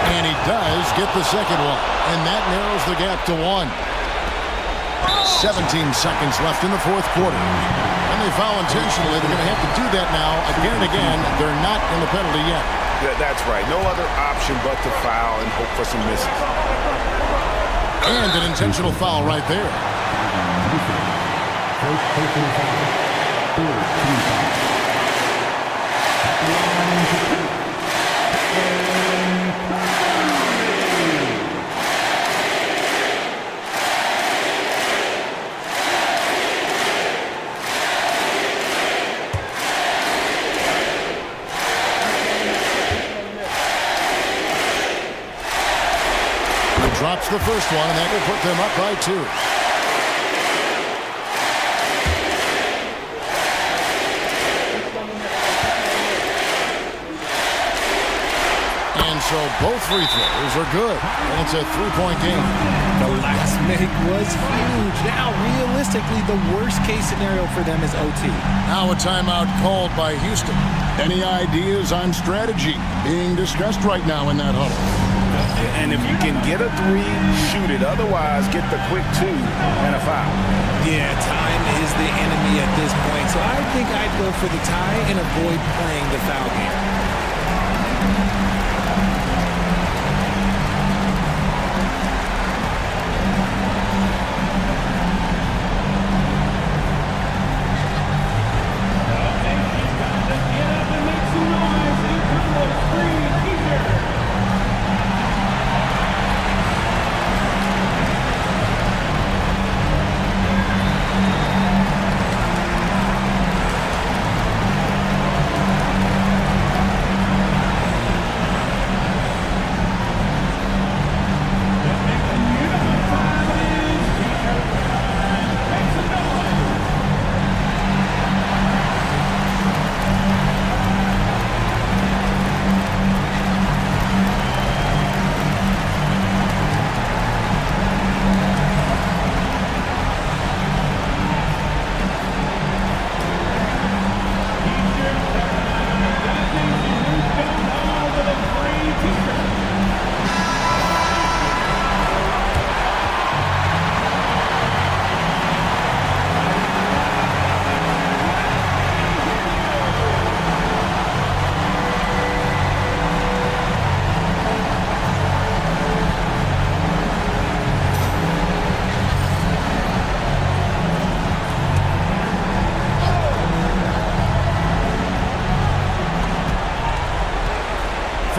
Speaker 10: And he does get the second one. And that narrows the gap to 1. 17 seconds left in the fourth quarter. They foul intentionally. They're going to have to do that now again and again. They're not in the penalty yet.
Speaker 16: That's right. No other option but to foul and hope for some misses.
Speaker 10: And an intentional foul right there. Drops the first one, and that will put them up by 2. And so both free throws are good. And it's a 3-point game.
Speaker 17: The last make was huge. Now, realistically, the worst-case scenario for them is OT.
Speaker 10: Now a timeout called by Houston. Any ideas on strategy being discussed right now in that huddle?
Speaker 16: And if you can get a 3, shoot it. Otherwise, get the quick 2 and a foul.
Speaker 17: Yeah, time is the enemy at this point. So I think I'd go for the tie and avoid playing the foul game.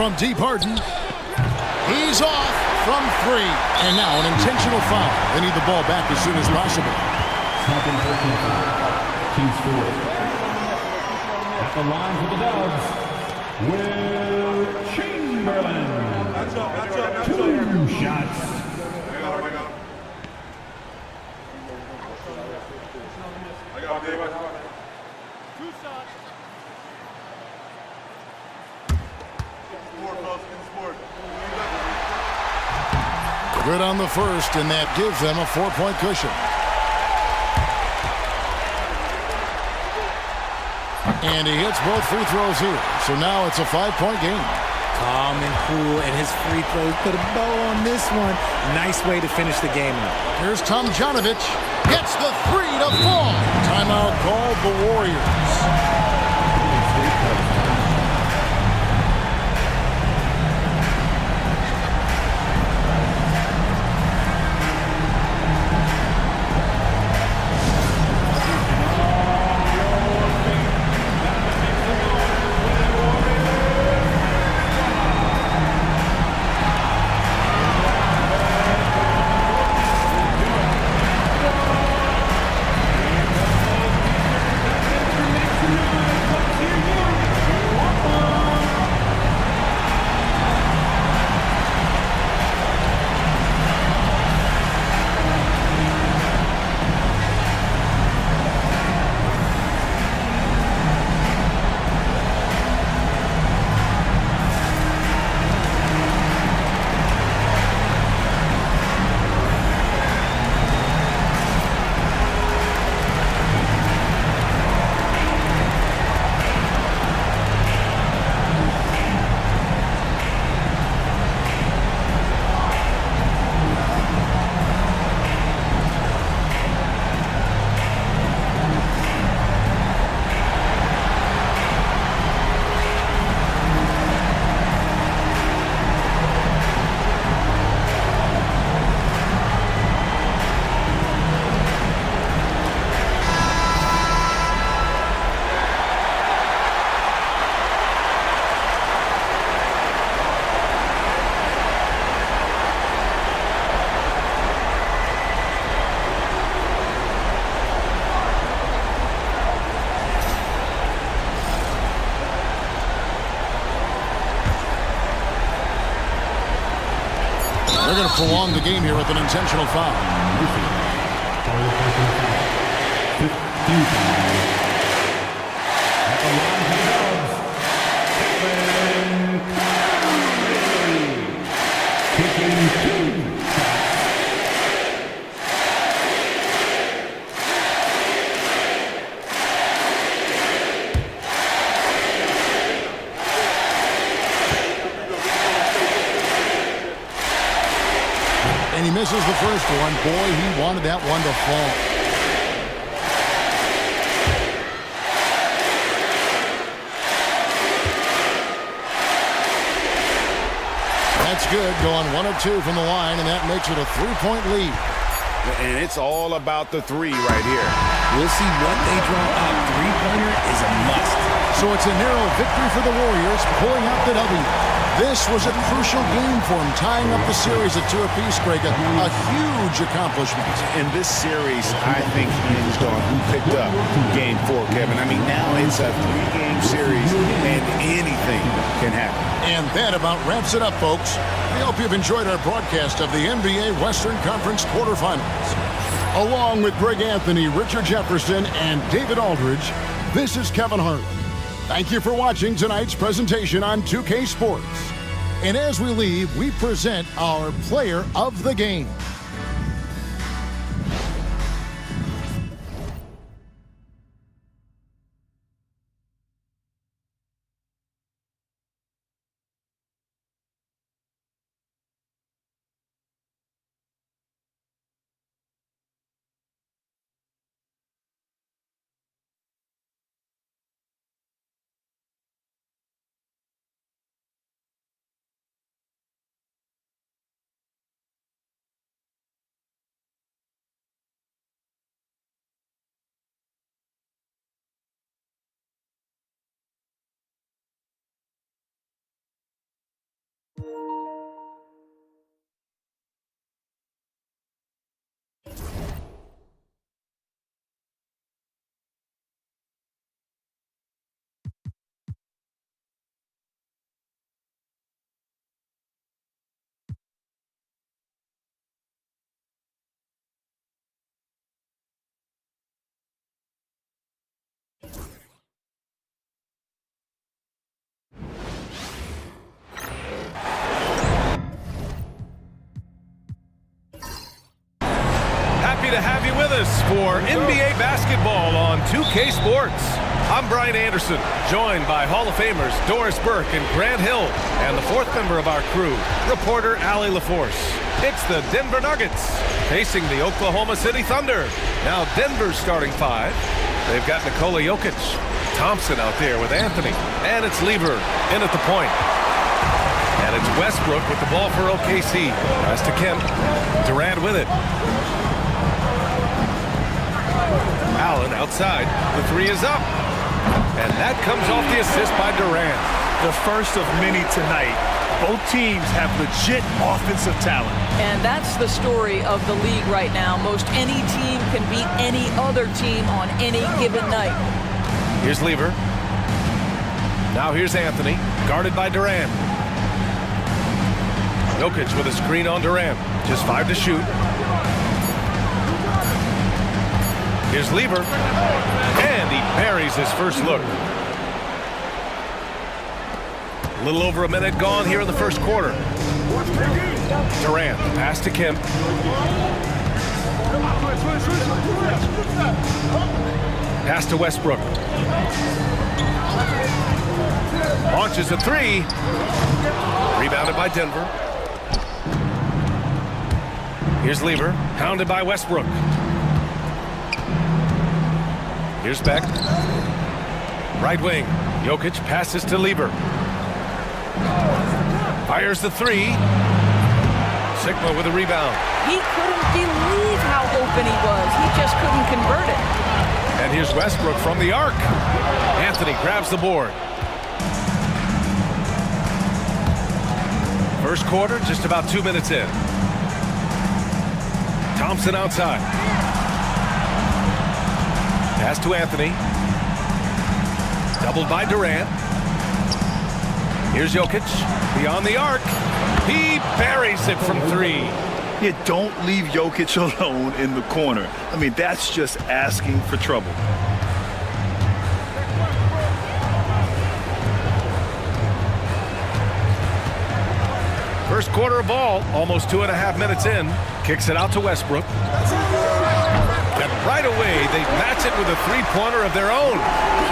Speaker 10: from deep Harden. He's off from 3. And now an intentional foul. They need the ball back as soon as possible.
Speaker 4: Second personal foul. Team score. At the line for the Dubs, Will Chamberlain. 2 shots.
Speaker 10: Good on the first, and that gives them a 4-point cushion. And he hits both free throws here. So now it's a 5-point game.
Speaker 17: Calm and cool, and his free throws put a bow on this one. Nice way to finish the game out.
Speaker 10: Here's Tomjanovich. Gets the 3 to fall. Timeout called the Warriors. They're going to prolong the game here with an intentional foul. And he misses the first one. Boy, he wanted that one to fall. That's good. Going 1 of 2 from the line, and that makes it a 3-point lead.
Speaker 12: And it's all about the 3 right here.
Speaker 17: We'll see what they draw up. Three-pointer is a must.
Speaker 10: So it's a narrow victory for the Warriors, pulling out the W. This was a crucial game for him, tying up the series at 2 apiece, Greg. A huge accomplishment.
Speaker 12: And this series, I think, hinged on who picked up Game 4, Kevin. I mean, now it's a 3-game series, and anything can happen.
Speaker 10: And that about wraps it up, folks. We hope you've enjoyed our broadcast of the NBA Western Conference quarterfinals. Along with Greg Anthony, Richard Jefferson, and David Aldridge, this is Kevin Harlan. Thank you for watching tonight's presentation on 2K Sports. And as we leave, we present our player of the game.
Speaker 1: happy to have you with us for NBA basketball on 2K Sports. I'm Brian Anderson, joined by Hall of Famers Doris Burke and Grant Hill, and the fourth member of our crew, reporter Allie LaForce. It's the Denver Nuggets facing the Oklahoma City Thunder. Now Denver's starting five. They've got Nikola Jokic, Thompson out there with Anthony, and it's Lever in at the point. And it's Westbrook with the ball for OKC. Pass to Kemp. Durant with it. Allen outside. The three is up. And that comes off the assist by Durant.
Speaker 3: The first of many tonight. Both teams have legit offensive talent.
Speaker 20: And that's the story of the league right now. Most any team can beat any other team on any given night.
Speaker 1: Here's Lever. Now here's Anthony, guarded by Durant. Jokic with a screen on Durant. Just 5 to shoot. Here's Lever. And he buries his first look. A little over a minute gone here in the first quarter. Durant, pass to Kemp. Pass to Westbrook. Launches a three. Rebounded by Denver. Here's Lever, pounded by Westbrook. Here's Beck. Right wing. Jokic passes to Lever. Fires the three. Sigma with a rebound.
Speaker 20: He couldn't believe how open he was. He just couldn't convert it.
Speaker 1: And here's Westbrook from the arc. Anthony grabs the board. First quarter, just about 2 minutes in. Thompson outside. Pass to Anthony. Doubled by Durant. Here's Jokic. Beyond the arc. He buries it from three.
Speaker 3: Yeah, don't leave Jokic alone in the corner. I mean, that's just asking for trouble.
Speaker 1: First quarter of ball, almost 2.5 minutes in. Kicks it out to Westbrook. And right away, they match it with a three-pointer of their own.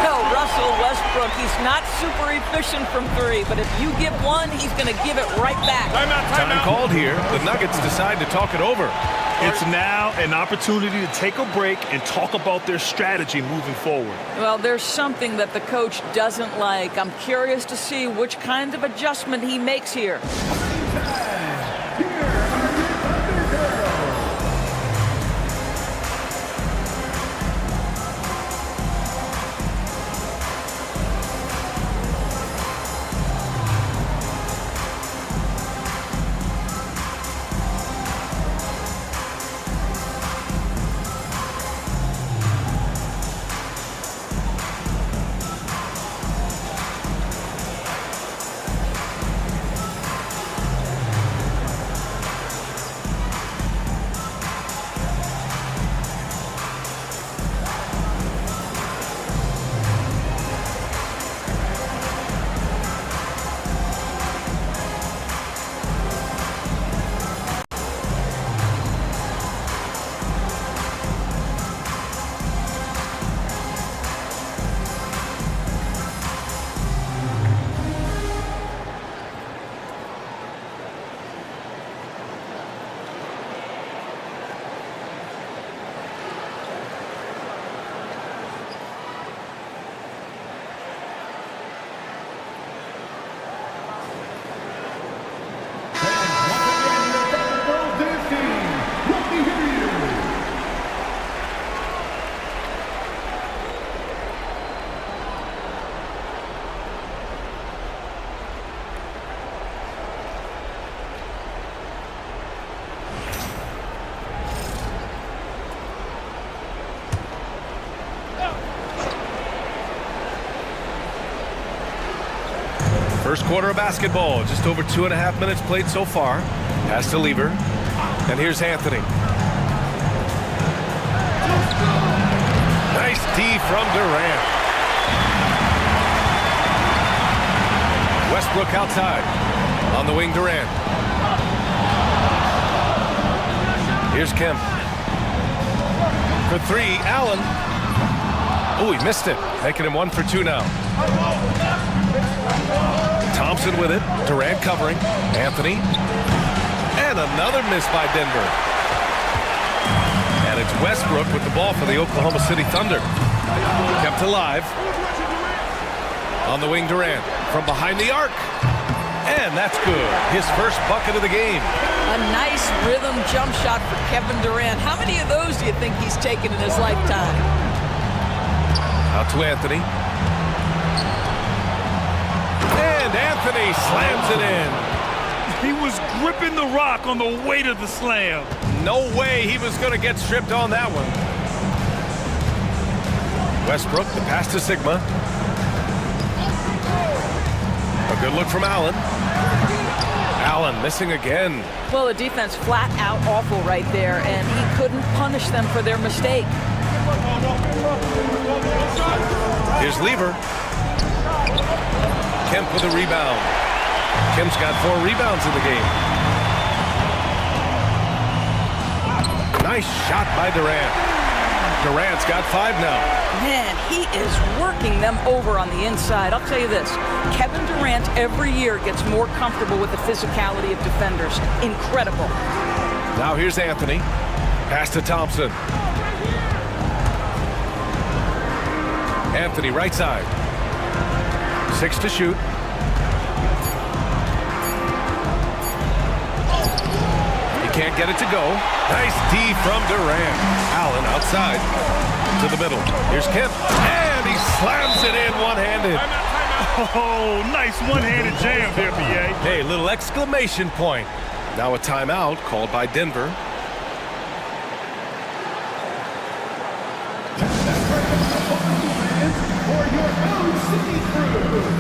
Speaker 20: No, Russell Westbrook, he's not super efficient from three, but if you give one, he's going to give it right back.
Speaker 1: Time called here. The Nuggets decide to talk it over.
Speaker 3: It's now an opportunity to take a break and talk about their strategy moving forward.
Speaker 20: Well, there's something that the coach doesn't like. I'm curious to see which kind of adjustment he makes here.
Speaker 1: First quarter of basketball, just over 2.5 minutes played so far. Pass to Lever. And here's Anthony. Nice D from Durant. Westbrook outside. On the wing, Durant. Here's Kemp. For three, Allen. Oh, he missed it. Making him 1 for 2 now. Thompson with it. Durant covering. Anthony. And another miss by Denver. And it's Westbrook with the ball for the Oklahoma City Thunder. Kept alive. On the wing, Durant. From behind the arc. And that's good. His first bucket of the game.
Speaker 20: A nice rhythm jump shot for Kevin Durant. How many of those do you think he's taken in his lifetime?
Speaker 1: Out to Anthony. And Anthony slams it in.
Speaker 3: He was gripping the rock on the weight of the slam.
Speaker 1: No way he was going to get stripped on that one. Westbrook, the pass to Sigma. A good look from Allen. Allen missing again.
Speaker 20: Well, the defense flat out awful right there, and he couldn't punish them for their mistake.
Speaker 1: Here's Lever. Kemp with a rebound. Kemp's got 4 rebounds in the game. Nice shot by Durant. Durant's got 5 now.
Speaker 20: Man, he is working them over on the inside. I'll tell you this, Kevin Durant every year gets more comfortable with the physicality of defenders. Incredible.
Speaker 1: Now here's Anthony. Pass to Thompson. Anthony right side. 6 to shoot. He can't get it to go. Nice D from Durant. Allen outside to the middle. Here's Kemp. And he slams it in one-handed.
Speaker 3: Oh, nice one-handed jam there, B.A.
Speaker 1: Hey, little exclamation point. Now a timeout called by Denver.
Speaker 4: For your own City Crew.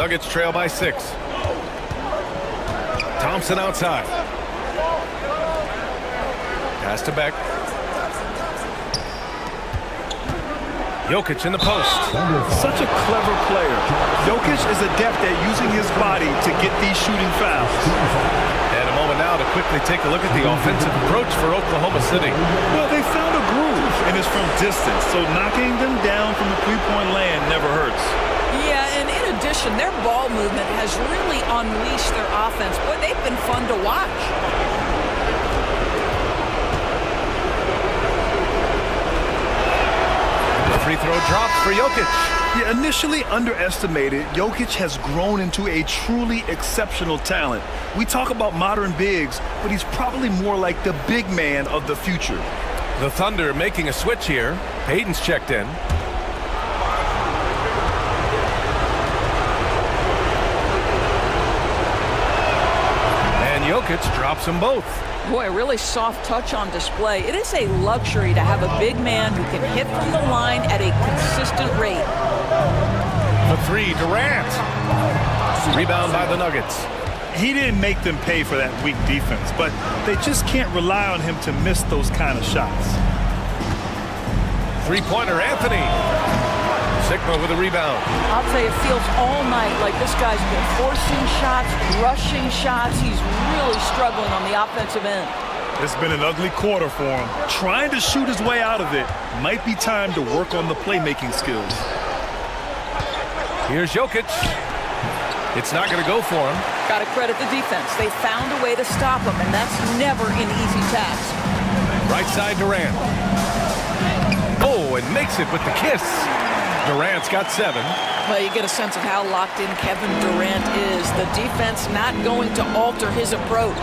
Speaker 1: Nuggets trail by 6. Thompson outside. Pass to Beck. Jokic in the post.
Speaker 3: Such a clever player. Jokic is adept at using his body to get these shooting fouls.
Speaker 1: And a moment now to quickly take a look at the offensive approach for Oklahoma City.
Speaker 3: Well, they found a groove, and it's from distance, so knocking them down from the three-point land never hurts.
Speaker 20: Yeah, and in addition, their ball movement has really unleashed their offense. Boy, they've been fun to watch.
Speaker 1: The free throw dropped for Jokic.
Speaker 3: Yeah, initially underestimated, Jokic has grown into a truly exceptional talent. We talk about modern bigs, but he's probably more like the big man of the future.
Speaker 1: The Thunder making a switch here. Payton's checked in. Jokic drops them both.
Speaker 20: Boy, a really soft touch on display. It is a luxury to have a big man who can hit from the line at a consistent rate.
Speaker 1: The 3, Durant. Rebound by the Nuggets.
Speaker 3: he didn't make them pay for that weak defense, but they just can't rely on him to miss those kind of shots.
Speaker 1: Three-pointer, Anthony. Sigma with a rebound.
Speaker 20: I'll tell you, it feels all night like this guy's been forcing shots, rushing shots. He's really struggling on the offensive end.
Speaker 3: It's been an ugly quarter for him. Trying to shoot his way out of it. Might be time to work on the playmaking skills.
Speaker 1: Here's Jokic. It's not going to go for him.
Speaker 20: Got to credit the defense. They found a way to stop him, and that's never an easy task.
Speaker 1: Right side, Durant. Oh, and makes it with the kiss. Durant's got 7.
Speaker 20: Well, you get a sense of how locked in Kevin Durant is. The defense not going to alter his approach.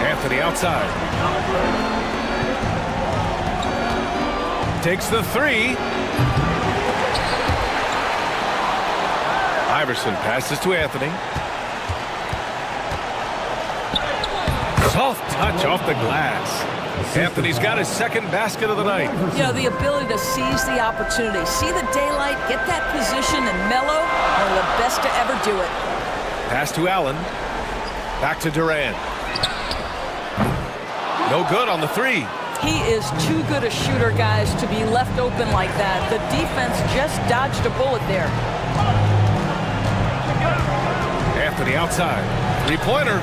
Speaker 1: Anthony outside. Takes the 3. Iverson passes to Anthony. Soft touch off the glass. Anthony's got his second basket of the night.
Speaker 20: You know, the ability to seize the opportunity, see the daylight, get that position, and mellow, one of the best to ever do it.
Speaker 1: Pass to Allen. Back to Durant. No good on the 3.
Speaker 20: He is too good a shooter, guys, to be left open like that. The defense just dodged a bullet there.
Speaker 1: Anthony outside. Three-pointer.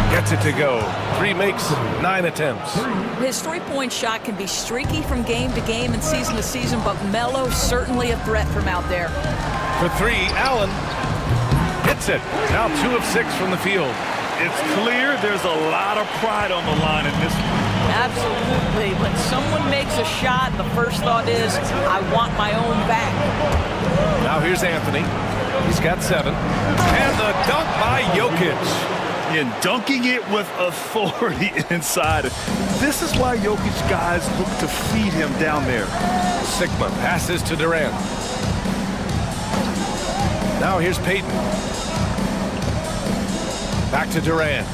Speaker 1: Gets it to go. 3 makes, 9 attempts.
Speaker 20: His three-point shot can be streaky from game to game and season to season, but Melo certainly a threat from out there.
Speaker 1: For 3, Allen hits it. Now 2 of 6 from the field.
Speaker 3: It's clear there's a lot of pride on the line in this one.
Speaker 20: Absolutely. When someone makes a shot, the first thought is, I want my own back.
Speaker 1: Now here's Anthony. He's got 7. And the dunk by Jokic.
Speaker 3: And dunking it with authority inside. This is why Jokic guys look to feed him down there.
Speaker 1: Sigma passes to Durant. Now here's Payton. Back to Durant.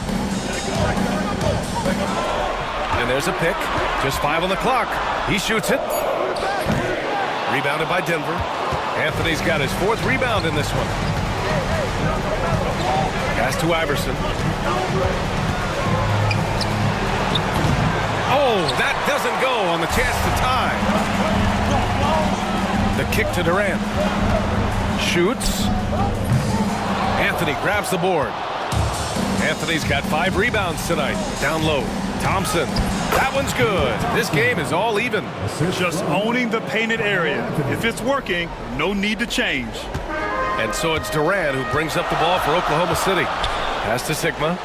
Speaker 1: And there's a pick. Just 5 on the clock. He shoots it. Rebounded by Denver. Anthony's got his 4th rebound in this one. Pass to Iverson. Oh, that doesn't go on the chance to tie. The kick to Durant. Shoots. Anthony grabs the board. Anthony's got 5 rebounds tonight. Down low. Thompson. That one's good. This game is all even.
Speaker 3: Just owning the painted area. If it's working, no need to change.
Speaker 1: And so it's Durant who brings up the ball for Oklahoma City. Pass to Sigma.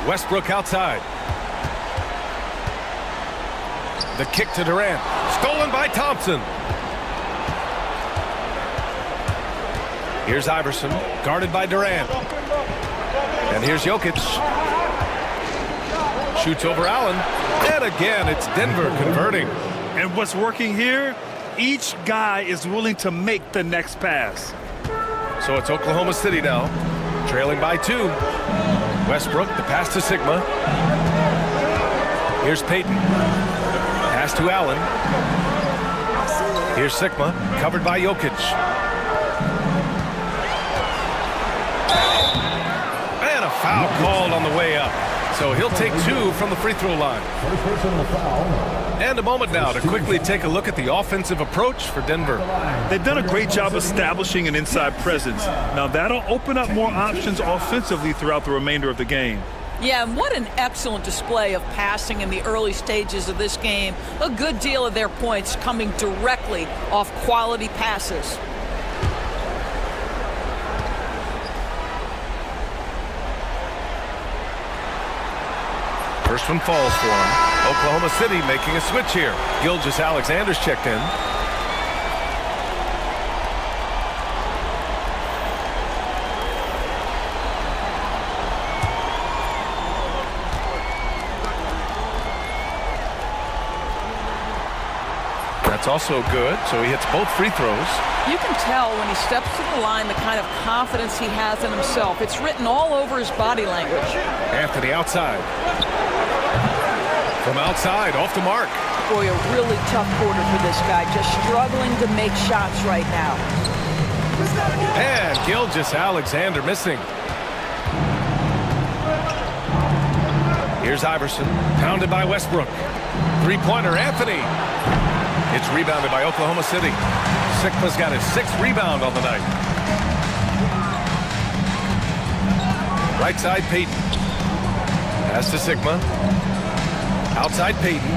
Speaker 1: Westbrook outside. The kick to Durant. Stolen by Thompson. Here's Iverson, guarded by Durant. And here's Jokic. Shoots over Allen. And again, it's Denver converting.
Speaker 3: And what's working here? Each guy is willing to make the next pass.
Speaker 1: So it's Oklahoma City now, trailing by 2. Westbrook, the pass to Sigma. Here's Payton. Pass to Allen. Here's Sigma, covered by Jokic. And a foul called on the way up. So he'll take 2 from the free throw line. And a moment now to quickly take a look at the offensive approach for Denver.
Speaker 3: They've done a great job establishing an inside presence. Now that'll open up more options offensively throughout the remainder of the game.
Speaker 20: Yeah, and what an excellent display of passing in the early stages of this game. A good deal of their points coming directly off quality passes.
Speaker 1: First one falls for him. Oklahoma City making a switch here. Gilgeous-Alexander's checked in. That's also good, so he hits both free throws.
Speaker 20: You can tell when he steps to the line the kind of confidence he has in himself. It's written all over his body language.
Speaker 1: Anthony outside. From outside, off the mark.
Speaker 20: Boy, a really tough quarter for this guy, just struggling to make shots right now.
Speaker 1: And Gilgeous-Alexander missing. Here's Iverson, pounded by Westbrook. Three-pointer, Anthony. It's rebounded by Oklahoma City. Sigma's got his 6th rebound on the night. Right side, Payton. Pass to Sigma. Outside, Payton.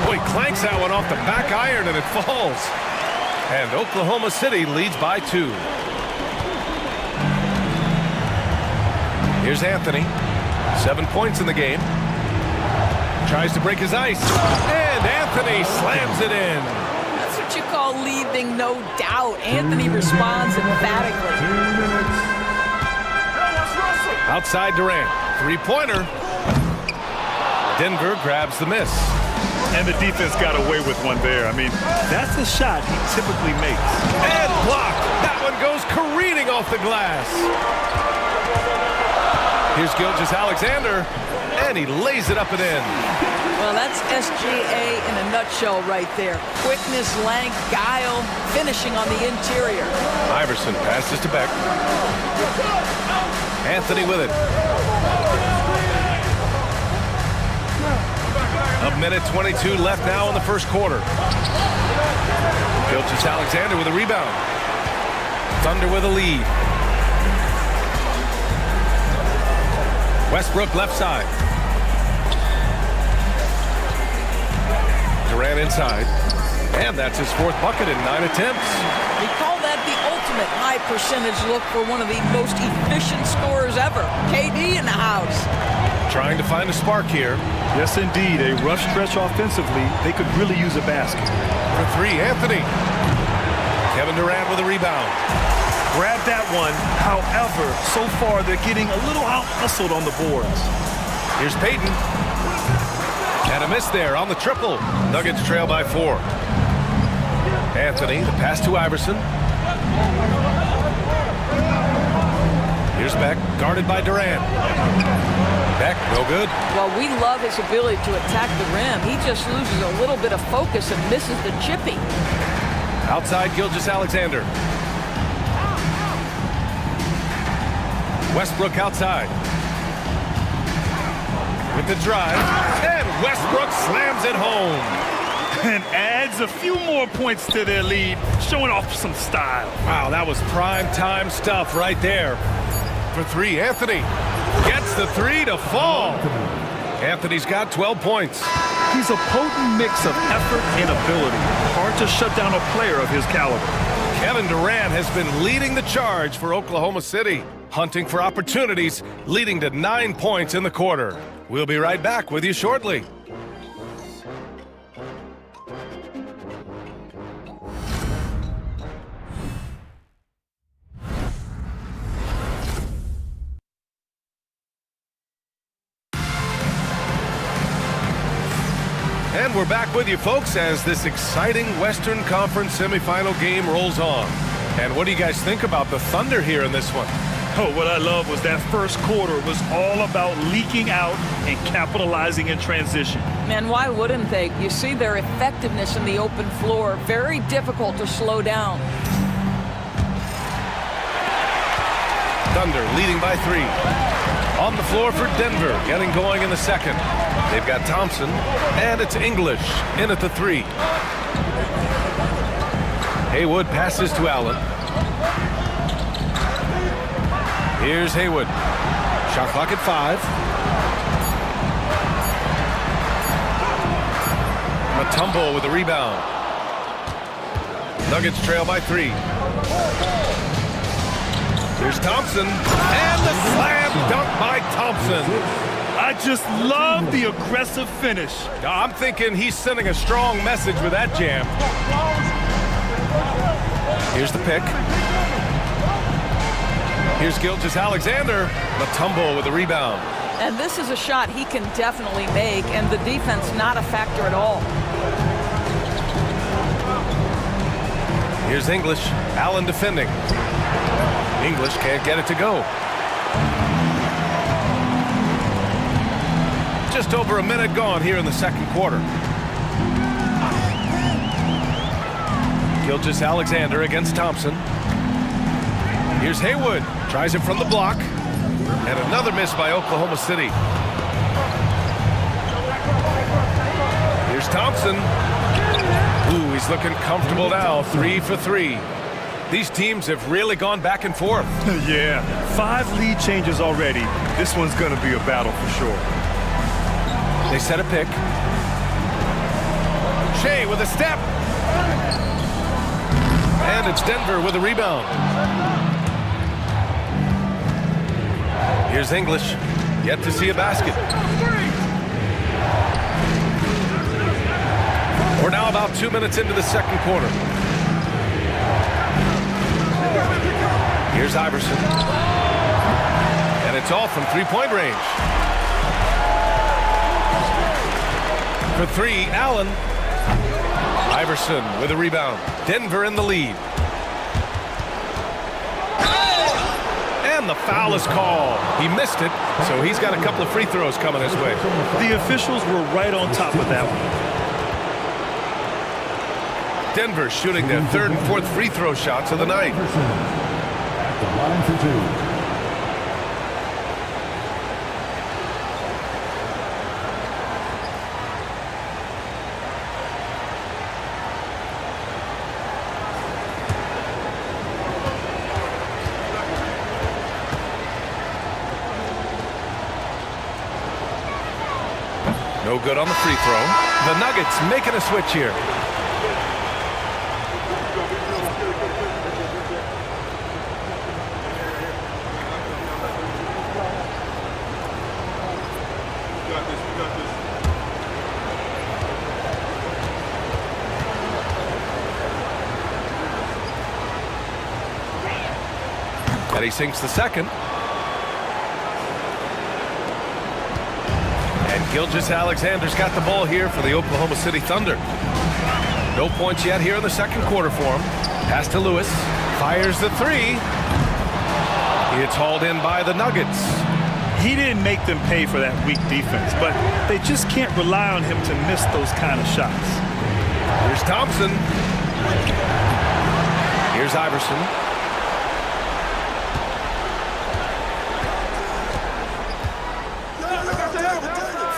Speaker 1: Boy, clanks that one off the back iron and it falls. And Oklahoma City leads by 2. Here's Anthony. 7 points in the game. Tries to break his ice. And Anthony slams it in.
Speaker 20: That's what you call leaving no doubt. Anthony responds emphatically.
Speaker 1: Outside Durant. Three-pointer. Denver grabs the miss.
Speaker 3: And the defense got away with one there. I mean, that's a shot he typically makes.
Speaker 1: And blocked. That one goes careening off the glass. Here's Gilgeous-Alexander, and he lays it up and in.
Speaker 20: Well, that's SGA in a nutshell right there. Quickness, length, guile, finishing on the interior.
Speaker 1: Iverson passes to Beck. Anthony with it. A minute 22 left now in the first quarter. Gilgeous-Alexander with a rebound. Thunder with a lead. Westbrook left side. Durant inside. And that's his 4th bucket in 9 attempts.
Speaker 20: We call that the ultimate high percentage look for one of the most efficient scorers ever. KD in the house.
Speaker 1: Trying to find a spark here.
Speaker 3: Yes, indeed. A rough stretch offensively. They could really use a basket.
Speaker 1: For 3, Anthony. Kevin Durant with a rebound.
Speaker 3: Grab that one. However, so far they're getting a little out-hustled on the boards.
Speaker 1: Here's Payton. And a miss there on the triple. Nuggets trail by 4. Anthony, the pass to Iverson. Here's Beck, guarded by Durant. Beck, no good.
Speaker 20: Well, we love his ability to attack the rim. He just loses a little bit of focus and misses the chippy.
Speaker 1: Outside, Gilgeous-Alexander. Westbrook outside. With the drive, and Westbrook slams it home.
Speaker 3: And adds a few more points to their lead, showing off some style.
Speaker 1: Wow, that was prime time stuff right there. For 3, Anthony gets the 3 to fall. Anthony's got 12 points.
Speaker 3: He's a potent mix of effort and ability. Hard to shut down a player of his caliber.
Speaker 1: Kevin Durant has been leading the charge for Oklahoma City, hunting for opportunities, leading to 9 points in the quarter. We'll be right back with you shortly. And we're back with you, folks, as this exciting Western Conference semifinal game rolls on. And what do you guys think about the Thunder here in this one?
Speaker 3: Oh, what I love was that first quarter was all about leaking out and capitalizing in transition.
Speaker 20: Man, why wouldn't they? You see their effectiveness in the open floor. Very difficult to slow down.
Speaker 1: Thunder leading by 3. On the floor for Denver, getting going in the second. They've got Thompson, and it's English in at the 3. Haywood passes to Allen. Here's Haywood. Shot clock at 5. Mutombo with the rebound. Nuggets trail by 3. Here's Thompson, and the slam dunk by Thompson.
Speaker 3: I just love the aggressive finish.
Speaker 1: I'm thinking he's sending a strong message with that jam. Here's the pick. Here's Gilgeous-Alexander. Mutombo with the rebound.
Speaker 20: And this is a shot he can definitely make, and the defense not a factor at all.
Speaker 1: Here's English. Allen defending. English can't get it to go. Just over a minute gone here in the second quarter. Gilgeous-Alexander against Thompson. Here's Haywood. Tries it from the block. And another miss by Oklahoma City. Here's Thompson. Ooh, he's looking comfortable now. 3 for 3. These teams have really gone back and forth.
Speaker 3: Yeah, 5 lead changes already. This one's going to be a battle for sure.
Speaker 1: They set a pick. Shea with a step. And it's Denver with a rebound. Here's English. Yet to see a basket. We're now about 2 minutes into the second quarter. Here's Iverson. And it's all from three-point range. For 3, Allen. Iverson with a rebound. Denver in the lead. And the foul is called. He missed it, so he's got a couple of free throws coming his way.
Speaker 3: The officials were right on top of that one.
Speaker 1: Denver shooting their 3rd and 4th free throw shots of the night.
Speaker 4: At the line for 2.
Speaker 1: No good on the free throw. The Nuggets making a switch here. And he sinks the second. And Gilgeous-Alexander's got the ball here for the Oklahoma City Thunder. No points yet here in the second quarter for him. Pass to Lewis. Fires the 3. It's hauled in by the Nuggets.
Speaker 3: He didn't make them pay for that weak defense, but they just can't rely on him to miss those kind of shots.
Speaker 1: Here's Thompson. Here's Iverson.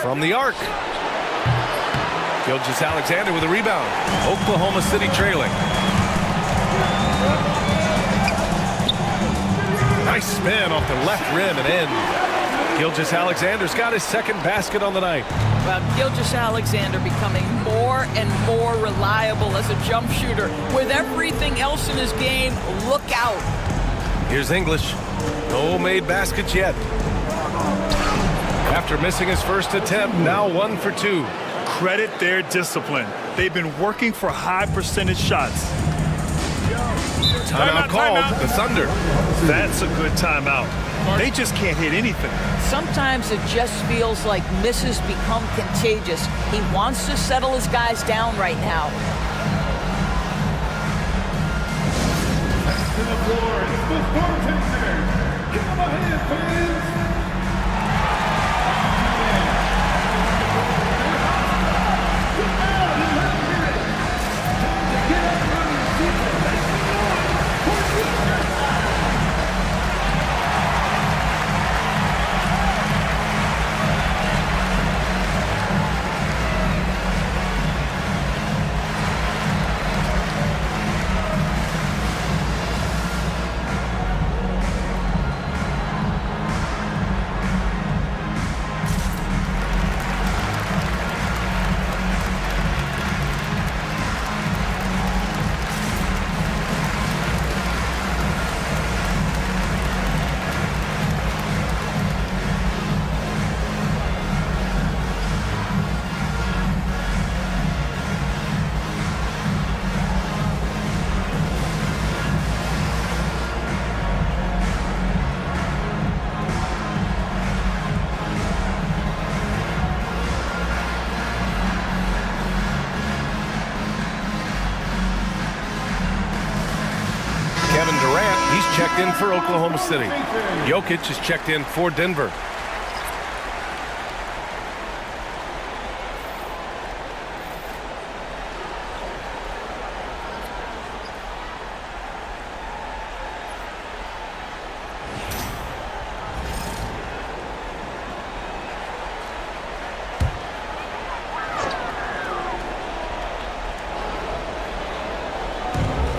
Speaker 1: From the arc. Gilgeous-Alexander with a rebound. Oklahoma City trailing. Nice spin off the left rim and in. Gilgeous-Alexander's got his second basket on the night.
Speaker 20: Well, Gilgeous-Alexander becoming more and more reliable as a jump shooter. With everything else in his game, look out.
Speaker 1: Here's English. No made baskets yet. After missing his first attempt, now 1 for 2.
Speaker 3: Credit their discipline. They've been working for high percentage shots.
Speaker 1: Timeout called. The Thunder.
Speaker 3: That's a good timeout. They just can't hit anything.
Speaker 20: Sometimes it just feels like misses become contagious. He wants to settle his guys down right now.
Speaker 4: To the floor, it's the bartender. Give him a hand, fans.
Speaker 1: He's checked in for Oklahoma City. Jokic is checked in for Denver.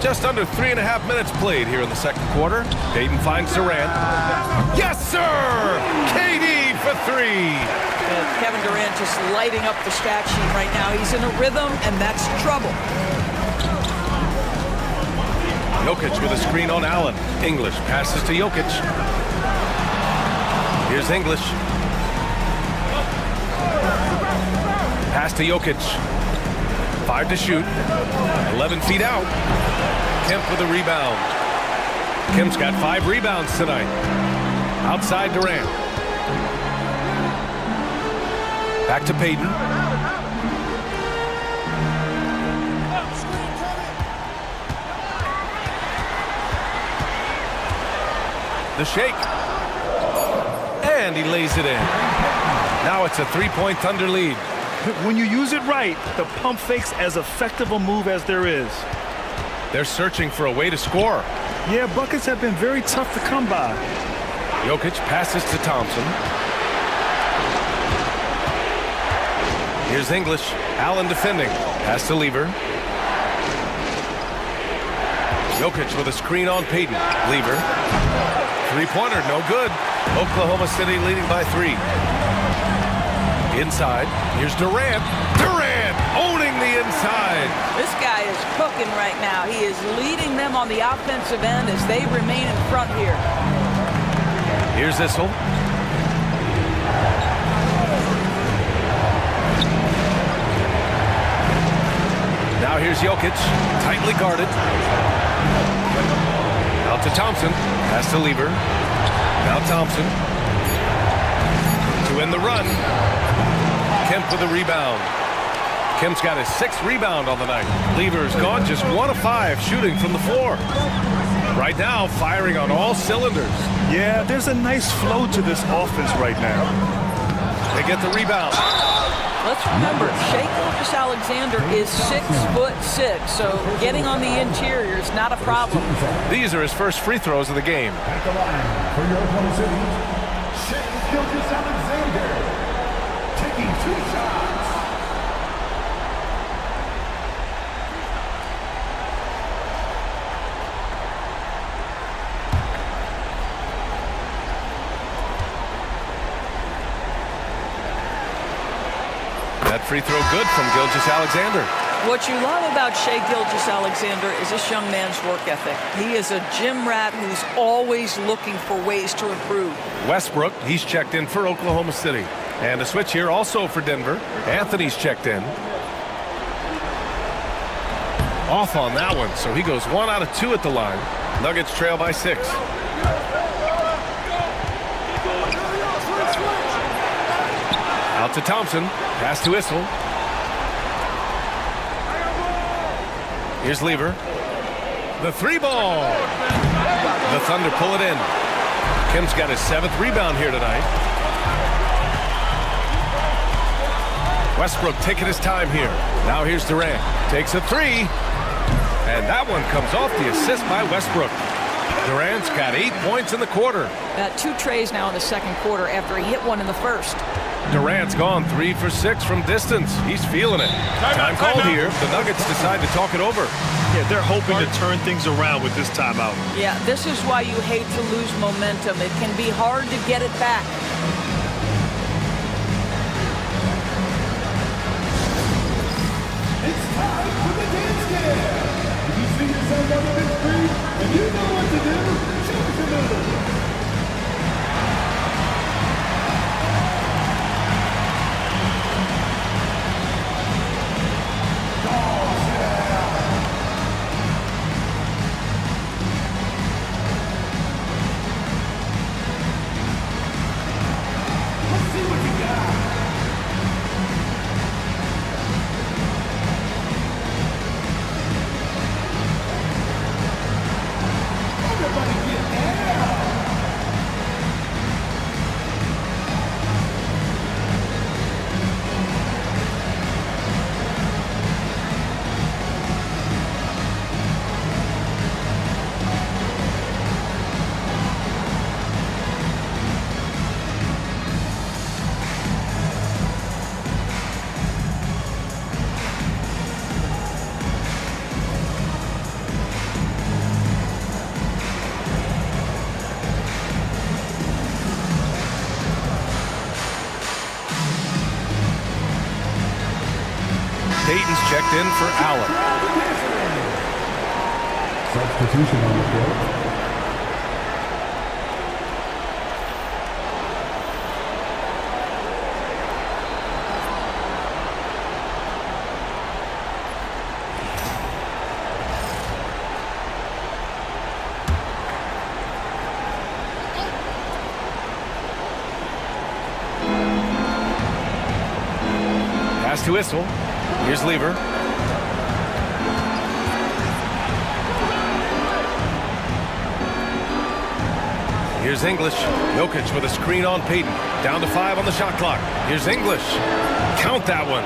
Speaker 1: Just under 3.5 minutes played here in the second quarter. Payton finds Durant. Yes, sir! KD for 3.
Speaker 20: Kevin Durant just lighting up the stat sheet right now. He's in a rhythm, and that's trouble.
Speaker 1: Jokic with a screen on Allen. English passes to Jokic. Here's English. Pass to Jokic. 5 to shoot. 11 feet out. Kemp with a rebound. Kemp's got 5 rebounds tonight. Outside Durant. Back to Payton. The shake. And he lays it in. Now it's a 3-point Thunder lead.
Speaker 3: When you use it right, the pump fake's as effective a move as there is.
Speaker 1: They're searching for a way to score.
Speaker 3: Yeah, buckets have been very tough to come by.
Speaker 1: Jokic passes to Thompson. Here's English. Allen defending. Pass to Lever. Jokic with a screen on Payton. Lever. Three-pointer, no good. Oklahoma City leading by 3. Inside, here's Durant. Durant owning the inside.
Speaker 20: This guy is cooking right now. He is leading them on the offensive end as they remain in front here.
Speaker 1: Here's Issel. Now here's Jokic, tightly guarded. Out to Thompson, pass to Lever. Now Thompson. To end the run. Kemp with a rebound. Kemp's got his 6th rebound on the night. Lever's gone just 1 of 5 shooting from the floor. Right now, firing on all cylinders.
Speaker 3: Yeah, there's a nice flow to this offense right now.
Speaker 1: They get the rebound.
Speaker 20: Let's remember, Shai Gilgeous-Alexander is 6'6", so getting on the interior is not a problem.
Speaker 1: These are his first free throws of the game.
Speaker 4: At the line for your Oklahoma City, Shai Gilgeous-Alexander, taking 2 shots.
Speaker 1: That free throw good from Gilgeous-Alexander.
Speaker 20: What you love about Shai Gilgeous-Alexander is this young man's work ethic. He is a gym rat who's always looking for ways to improve.
Speaker 1: Westbrook, he's checked in for Oklahoma City. And a switch here also for Denver. Anthony's checked in. Off on that one, so he goes 1 out of 2 at the line. Nuggets trail by 6. Out to Thompson. Pass to Issel. Here's Lever. The 3-ball. The Thunder pull it in. Kim's got his 7th rebound here tonight. Westbrook taking his time here. Now here's Durant. Takes a 3. And that one comes off the assist by Westbrook. Durant's got 8 points in the quarter.
Speaker 20: 2 trays now in the second quarter after he hit one in the first.
Speaker 1: Durant's gone 3 for 6 from distance. He's feeling it. Time called here. The Nuggets decide to talk it over.
Speaker 3: Yeah, they're hoping to turn things around with this timeout.
Speaker 20: Yeah, this is why you hate to lose momentum. It can be hard to get it back.
Speaker 4: It's time for the dance game. If you see yourself on the big screen and you know what to do, show us your move. Everybody
Speaker 1: Payton's checked in for Allen.
Speaker 4: Substitution on the field.
Speaker 1: Pass to Issel. Here's Lever. Here's English. Jokic with a screen on Payton. Down to 5 on the shot clock. Here's English. Count that one.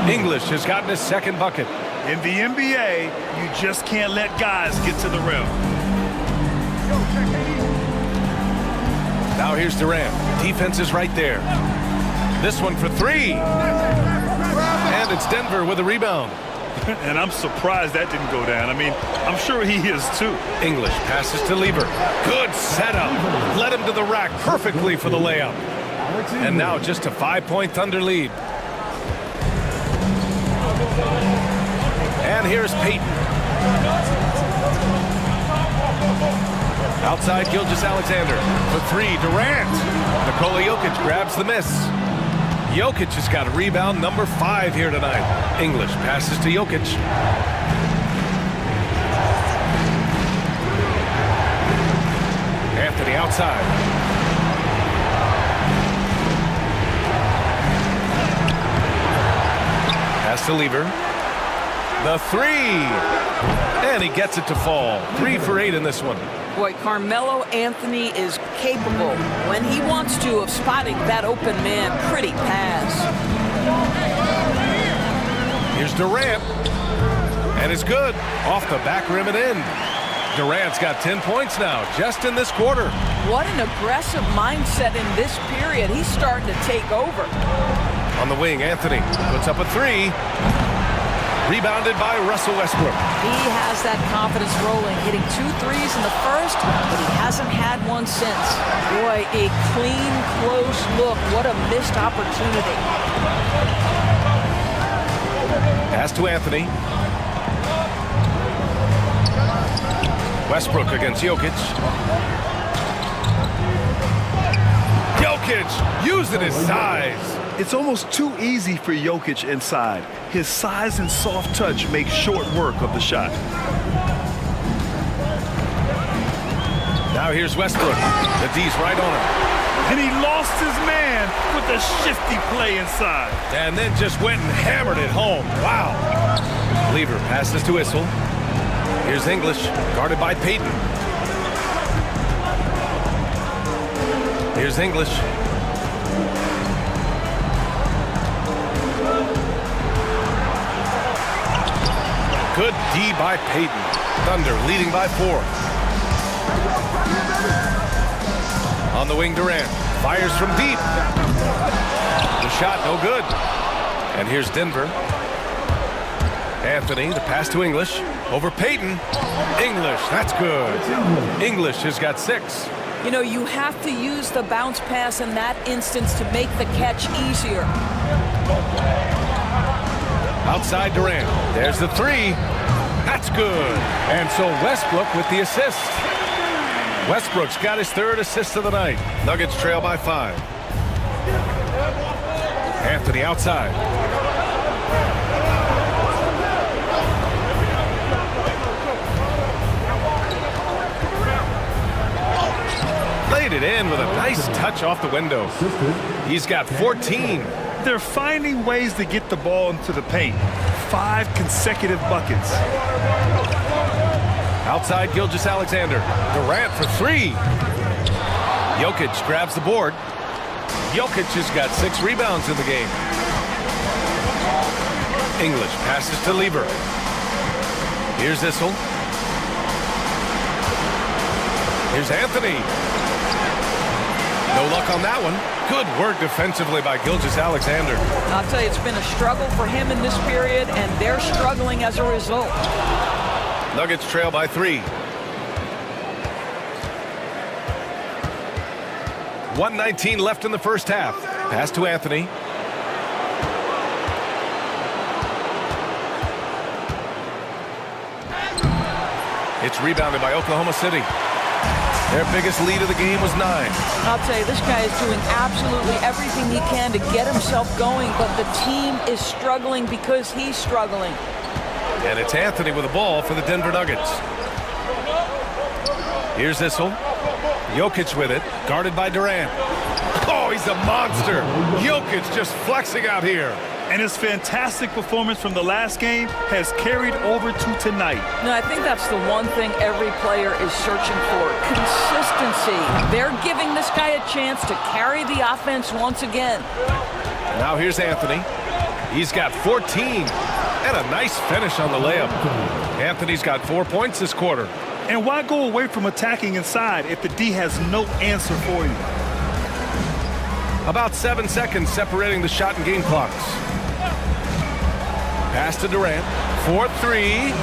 Speaker 1: English has gotten his second bucket.
Speaker 3: In the NBA, you just can't let guys get to the rim.
Speaker 1: Now here's Durant. Defense is right there. This one for 3. And it's Denver with a rebound.
Speaker 3: And I'm surprised that didn't go down. I mean, I'm sure he is too.
Speaker 1: English passes to Lever. Good setup. Led him to the rack perfectly for the layup. And now just a 5-point Thunder lead. And here's Payton. Outside Gilgeous-Alexander. For 3, Durant. Nikola Jokic grabs the miss. Jokic has got rebound number 5 here tonight. English passes to Jokic. Anthony outside. Pass to Lever. The 3. And he gets it to fall. 3 for 8 in this one.
Speaker 20: Boy, Carmelo Anthony is capable, when he wants to, of spotting that open man. Pretty pass.
Speaker 1: Here's Durant. And it's good. Off the back rim and in. Durant's got 10 points now, just in this quarter.
Speaker 20: What an aggressive mindset in this period. He's starting to take over.
Speaker 1: On the wing, Anthony puts up a 3. Rebounded by Russell Westbrook.
Speaker 20: He has that confidence rolling, hitting 2 threes in the first, but he hasn't had one since. Boy, a clean, close look. What a missed opportunity.
Speaker 1: Pass to Anthony. Westbrook against Jokic. Jokic using his size.
Speaker 3: It's almost too easy for Jokic inside. His size and soft touch make short work of the shot.
Speaker 1: Now here's Westbrook. The D's right on him.
Speaker 3: And he lost his man with a shifty play inside.
Speaker 1: And then just went and hammered it home. Wow. Lever passes to Issel. Here's English, guarded by Payton. Here's English. Good D by Payton. Thunder leading by 4. On the wing, Durant fires from deep. The shot no good. And here's Denver. Anthony, the pass to English. Over Payton. English, that's good. English has got 6.
Speaker 20: You know, you have to use the bounce pass in that instance to make the catch easier.
Speaker 1: Outside Durant. There's the 3. That's good. And so Westbrook with the assist. Westbrook's got his 3rd assist of the night. Nuggets trail by 5. Anthony outside. Laid it in with a nice touch off the window. He's got 14.
Speaker 3: They're finding ways to get the ball into the paint. 5 consecutive buckets.
Speaker 1: Outside Gilgeous-Alexander. Durant for 3. Jokic grabs the board. Jokic has got 6 rebounds in the game. English passes to Lever. Here's Issel. Here's Anthony. No luck on that one. Good work defensively by Gilgeous-Alexander.
Speaker 20: I'll tell you, it's been a struggle for him in this period, and they're struggling as a result.
Speaker 1: Nuggets trail by 3. 1:19 left in the first half. Pass to Anthony. It's rebounded by Oklahoma City. Their biggest lead of the game was 9.
Speaker 20: I'll tell you, this guy is doing absolutely everything he can to get himself going, but the team is struggling because he's struggling.
Speaker 1: And it's Anthony with the ball for the Denver Nuggets. Here's Issel. Jokic with it, guarded by Durant. Oh, he's a monster. Jokic just flexing out here.
Speaker 3: And his fantastic performance from the last game has carried over to tonight.
Speaker 20: No, I think that's the one thing every player is searching for. Consistency. They're giving this guy a chance to carry the offense once again.
Speaker 1: Now here's Anthony. He's got 14 and a nice finish on the layup. Anthony's got 4 points this quarter.
Speaker 3: And why go away from attacking inside if the D has no answer for you?
Speaker 1: About 7 seconds separating the shot and game clocks. Pass to Durant. 4-3.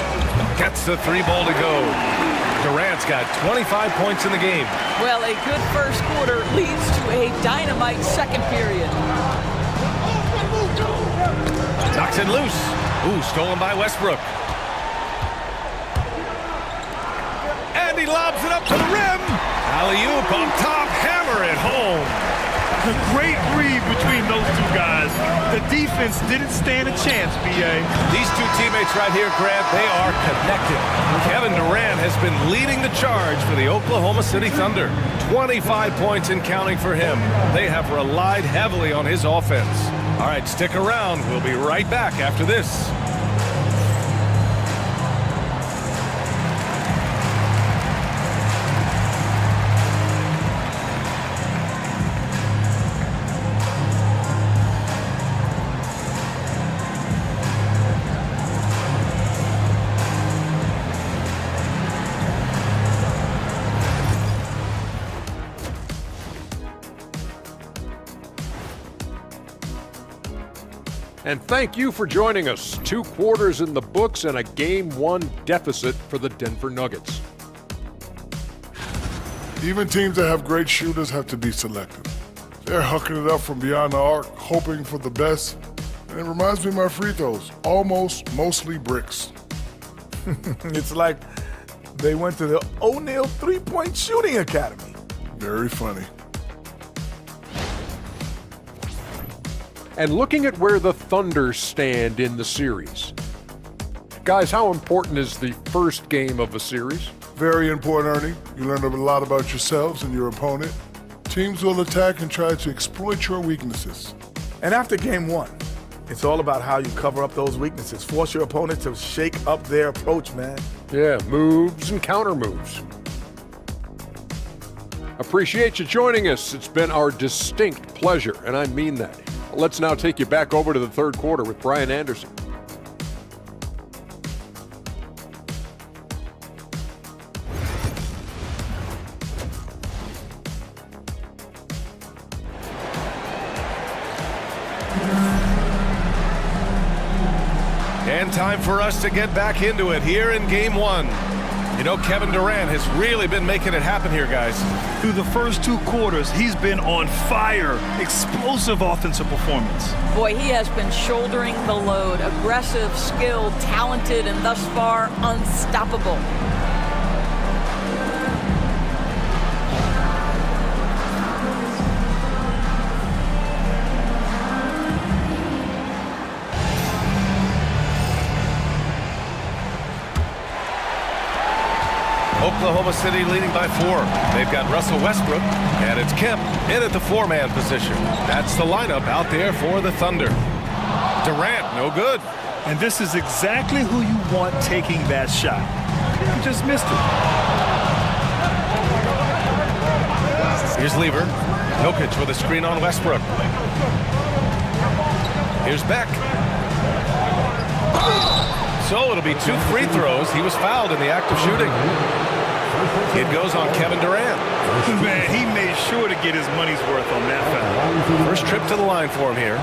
Speaker 1: Gets the 3-ball to go. Durant's got 25 points in the game.
Speaker 20: Well, a good first quarter leads to a dynamite second period.
Speaker 1: Knocks it loose. Ooh, stolen by Westbrook. And he lobs it up to the rim. Alley-oop on top. Hammer it home.
Speaker 3: A great read between those two guys. The defense didn't stand a chance, B.A.
Speaker 1: These two teammates right here, Grant, they are connected. Kevin Durant has been leading the charge for the Oklahoma City Thunder. 25 points and counting for him. They have relied heavily on his offense. All right, stick around. We'll be right back after this.
Speaker 6: And thank you for joining us. 2 quarters in the books and a Game 1 deficit for the Denver Nuggets.
Speaker 8: Even teams that have great shooters have to be selective. They're hucking it up from beyond the arc, hoping for the best. And it reminds me of my free throws. Almost, mostly bricks.
Speaker 7: It's like they went to the O'Neal three-point shooting academy.
Speaker 8: Very funny.
Speaker 6: And looking at where the Thunder stand in the series. Guys, how important is the first game of a series?
Speaker 8: Very important, Ernie. You learn a lot about yourselves and your opponent. Teams will attack and try to exploit your weaknesses.
Speaker 7: And after game 1, it's all about how you cover up those weaknesses. Force your opponent to shake up their approach, man.
Speaker 6: Yeah, moves and counter moves. Appreciate you joining us. It's been our distinct pleasure, and I mean that. Let's now take you back over to the third quarter with Brian Anderson.
Speaker 1: And time for us to get back into it here in Game 1. You know, Kevin Durant has really been making it happen here, guys.
Speaker 3: Through the first 2 quarters, he's been on fire. Explosive offensive performance.
Speaker 20: Boy, he has been shouldering the load. Aggressive, skilled, talented, and thus far, unstoppable.
Speaker 1: Oklahoma City leading by 4. They've got Russell Westbrook, and it's Kemp in at the 4-man position. That's the lineup out there for the Thunder. Durant, no good.
Speaker 3: And this is exactly who you want taking that shot. He just missed it.
Speaker 1: Here's Lever. Jokic with a screen on Westbrook. Here's Beck. So it'll be 2 free throws. He was fouled in the act of shooting. It goes on Kevin Durant.
Speaker 3: Man, he made sure to get his money's worth on that foul.
Speaker 1: First trip to the line for him here.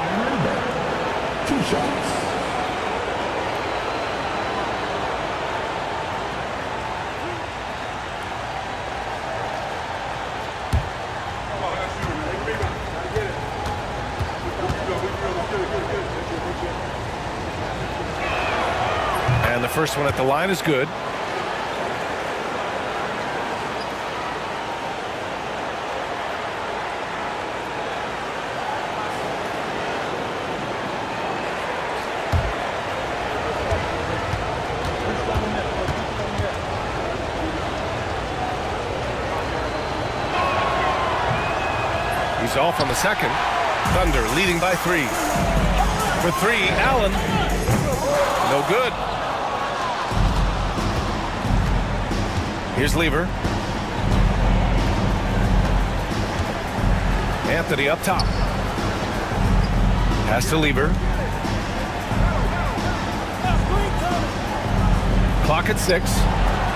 Speaker 4: 2 shots.
Speaker 1: And the first one at the line is good. off on the second. Thunder leading by 3. For 3, Allen. No good. Here's Lever. Anthony up top. Pass to Lever. Clock at 6.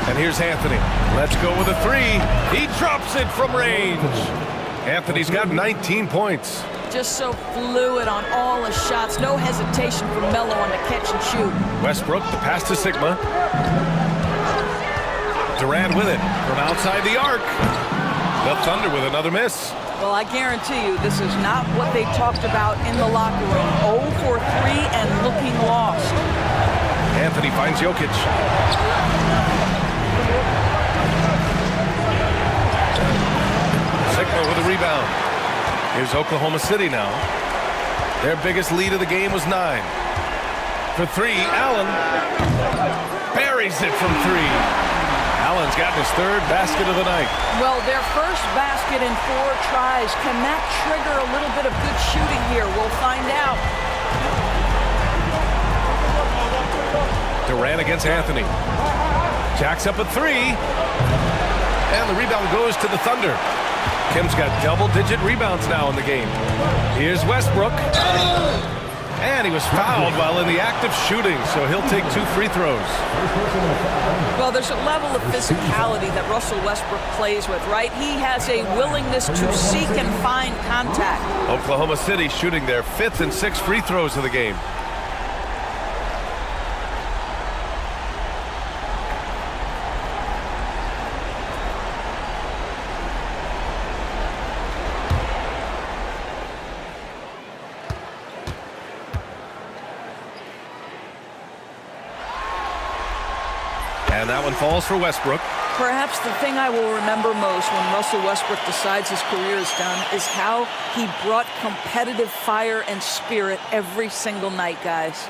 Speaker 1: And here's Anthony. Let's go with a 3. He drops it from range. Anthony's got 19 points.
Speaker 20: Just so fluid on all his shots. No hesitation for Melo on the catch and shoot.
Speaker 1: Westbrook, the pass to Sigma. Durant with it from outside the arc. The Thunder with another miss.
Speaker 20: Well, I guarantee you this is not what they talked about in the locker room. 0 for 3 and looking lost.
Speaker 1: Anthony finds Jokic. Sigma with a rebound. Here's Oklahoma City now. Their biggest lead of the game was 9. For 3, Allen buries it from 3. Allen's gotten his 3rd basket of the night.
Speaker 20: Well, their first basket in 4 tries. Can that trigger a little bit of good shooting here? We'll find out.
Speaker 1: Durant against Anthony. Jacks up a 3. And the rebound goes to the Thunder. Kim's got double-digit rebounds now in the game. Here's Westbrook. And he was fouled while in the act of shooting, so he'll take 2 free throws.
Speaker 20: Well, there's a level of physicality that Russell Westbrook plays with, right? He has a willingness to seek and find contact.
Speaker 1: Oklahoma City shooting their 5th and 6th free throws of the game. And that one falls for Westbrook.
Speaker 20: Perhaps the thing I will remember most when Russell Westbrook decides his career is done is how he brought competitive fire and spirit every single night, guys.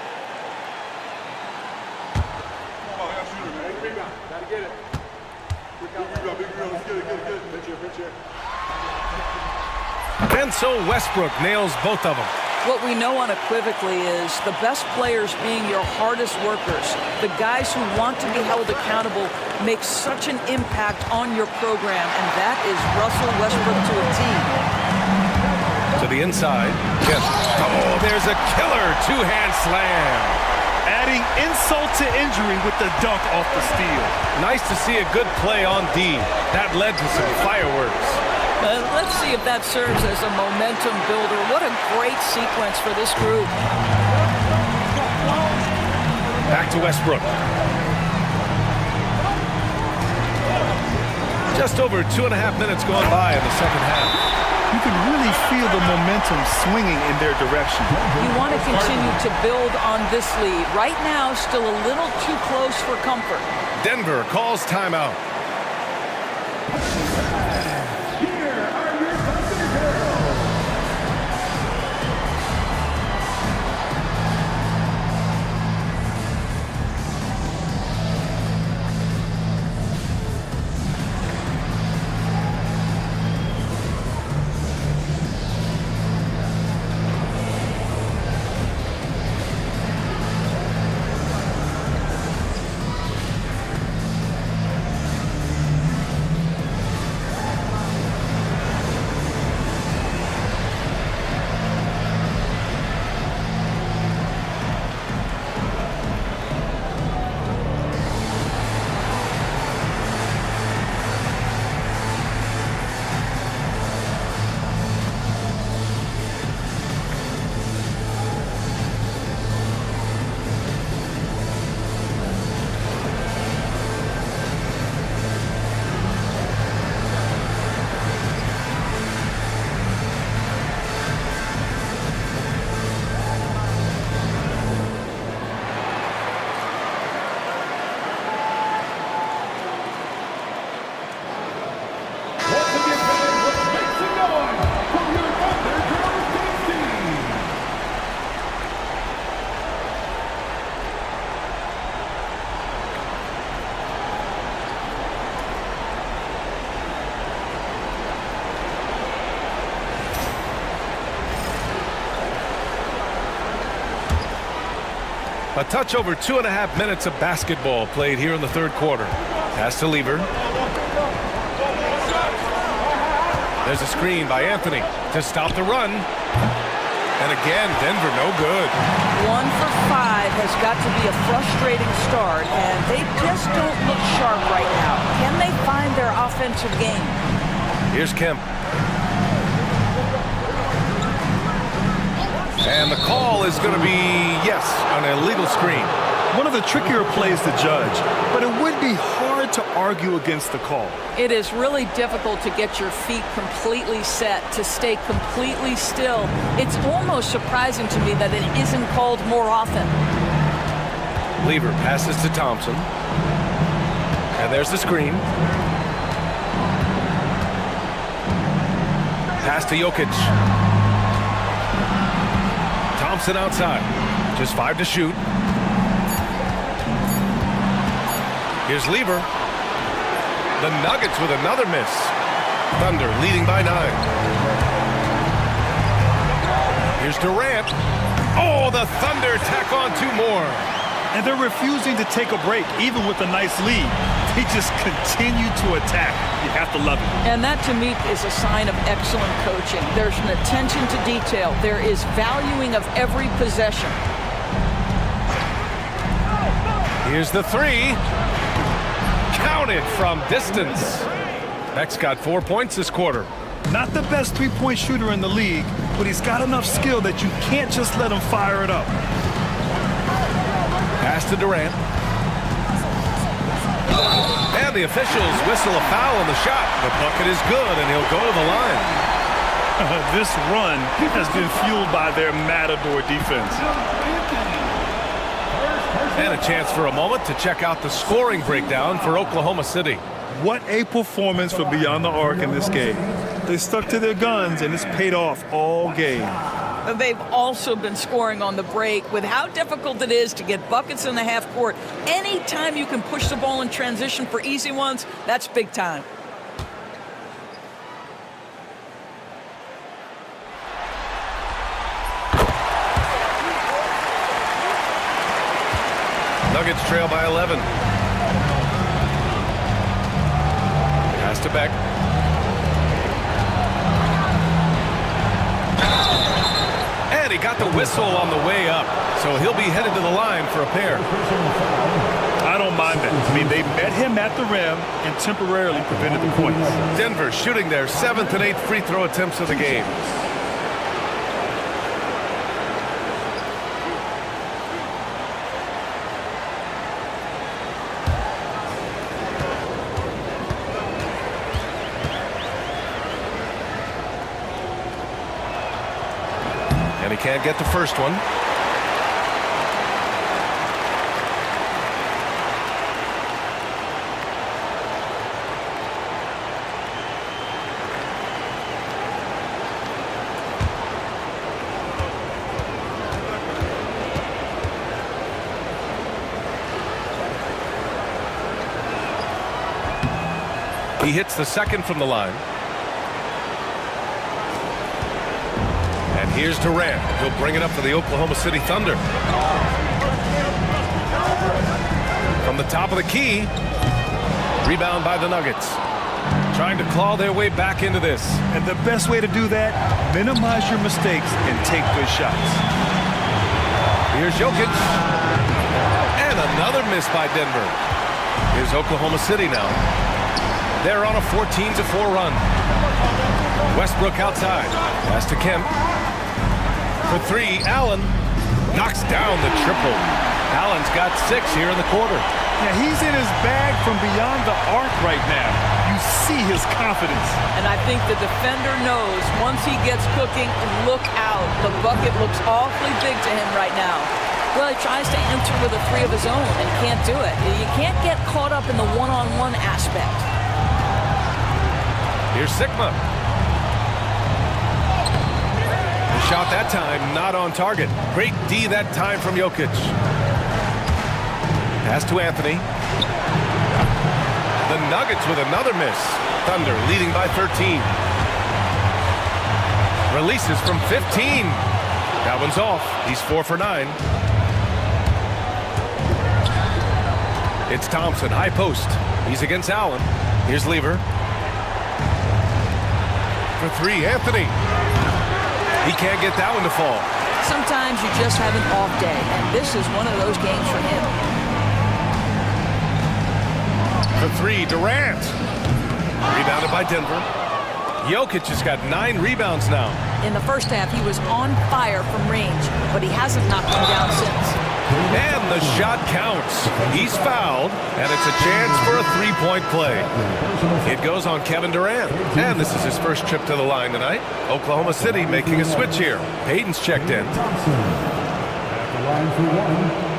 Speaker 1: And so Westbrook nails both of them.
Speaker 20: What we know unequivocally is the best players being your hardest workers, the guys who want to be held accountable, make such an impact on your program, and that is Russell Westbrook to a T.
Speaker 1: To the inside. Yes. Oh, there's a killer 2-hand slam.
Speaker 3: Adding insult to injury with the dunk off the steal.
Speaker 1: Nice to see a good play on D. That led to some fireworks.
Speaker 20: Let's see if that serves as a momentum builder. What a great sequence for this group.
Speaker 1: Back to Westbrook. Just over 2.5 minutes gone by in the second half.
Speaker 3: You can really feel the momentum swinging in their direction.
Speaker 20: You want to continue to build on this lead. Right now, still a little too close for comfort.
Speaker 1: Denver calls timeout. A touch over 2.5 minutes of basketball played here in the third quarter. Pass to Lever. There's a screen by Anthony to stop the run. And again, Denver no good.
Speaker 20: 1 for 5 has got to be a frustrating start, and they just don't look sharp right now. Can they find their offensive game?
Speaker 1: Here's Kemp. And the call is going to be, yes, an illegal screen.
Speaker 3: One of the trickier plays to judge, but it would be hard to argue against the call.
Speaker 20: It is really difficult to get your feet completely set, to stay completely still. It's almost surprising to me that it isn't called more often.
Speaker 1: Lever passes to Thompson. And there's the screen. Pass to Jokic. Thompson outside. Just 5 to shoot. Here's Lever. The Nuggets with another miss. Thunder leading by 9. Here's Durant. Oh, the Thunder tack on 2 more.
Speaker 3: And they're refusing to take a break, even with a nice lead. They just continue to attack. You have to love it.
Speaker 20: And that, to me, is a sign of excellent coaching. There's an attention to detail. There is valuing of every possession.
Speaker 1: Here's the 3. Counted from distance. Beck's got 4 points this quarter.
Speaker 3: Not the best three-point shooter in the league, but he's got enough skill that you can't just let him fire it up.
Speaker 1: Pass to Durant. And the officials whistle a foul on the shot. The bucket is good, and he'll go to the line.
Speaker 3: This run has been fueled by their Matador defense.
Speaker 1: And a chance for a moment to check out the scoring breakdown for Oklahoma City.
Speaker 3: What a performance for Beyond the Arc in this game. They stuck to their guns, and it's paid off all game.
Speaker 20: They've also been scoring on the break. With how difficult it is to get buckets in the half court, anytime you can push the ball in transition for easy ones, that's big time.
Speaker 1: Nuggets trail by 11. Pass to Beck. And he got the whistle on the way up, so he'll be headed to the line for a pair.
Speaker 3: I don't mind that. I mean, they met him at the rim and temporarily prevented the points.
Speaker 1: Denver shooting their 7th and 8th free throw attempts of the game. And he can't get the first one. He hits the second from the line. And here's Durant. He'll bring it up for the Oklahoma City Thunder. From the top of the key. Rebound by the Nuggets. Trying to claw their way back into this.
Speaker 3: And the best way to do that, minimize your mistakes and take good shots.
Speaker 1: Here's Jokic. And another miss by Denver. Here's Oklahoma City now. They're on a 14-4 run. Westbrook outside. Pass to Kemp. For 3, Allen knocks down the triple. Allen's got 6 here in the quarter.
Speaker 3: Yeah, he's in his bag from beyond the arc right now. You see his confidence.
Speaker 20: And I think the defender knows once he gets cooking, look out. The bucket looks awfully big to him right now. Well, he tries to enter with a 3 of his own and can't do it. You can't get caught up in the one-on-one aspect.
Speaker 1: Here's Sigma. The shot that time, not on target. Great D that time from Jokic. Pass to Anthony. The Nuggets with another miss. Thunder leading by 13. Releases from 15. That one's off. He's 4 for 9. It's Thompson, high post. He's against Allen. Here's Lever. For three, Anthony. He can't get that one to fall.
Speaker 20: Sometimes you just have an off day, and this is one of those games for him.
Speaker 1: For three, Durant. Rebounded by Denver. Jokic has got 9 rebounds now.
Speaker 20: In the first half, he was on fire from range, but he hasn't knocked them down since.
Speaker 1: And the shot counts. He's fouled, and it's a chance for a three-point play. It goes on Kevin Durant, and this is his first trip to the line tonight. Oklahoma City making a switch here. Payton's checked in.
Speaker 4: At the line for one.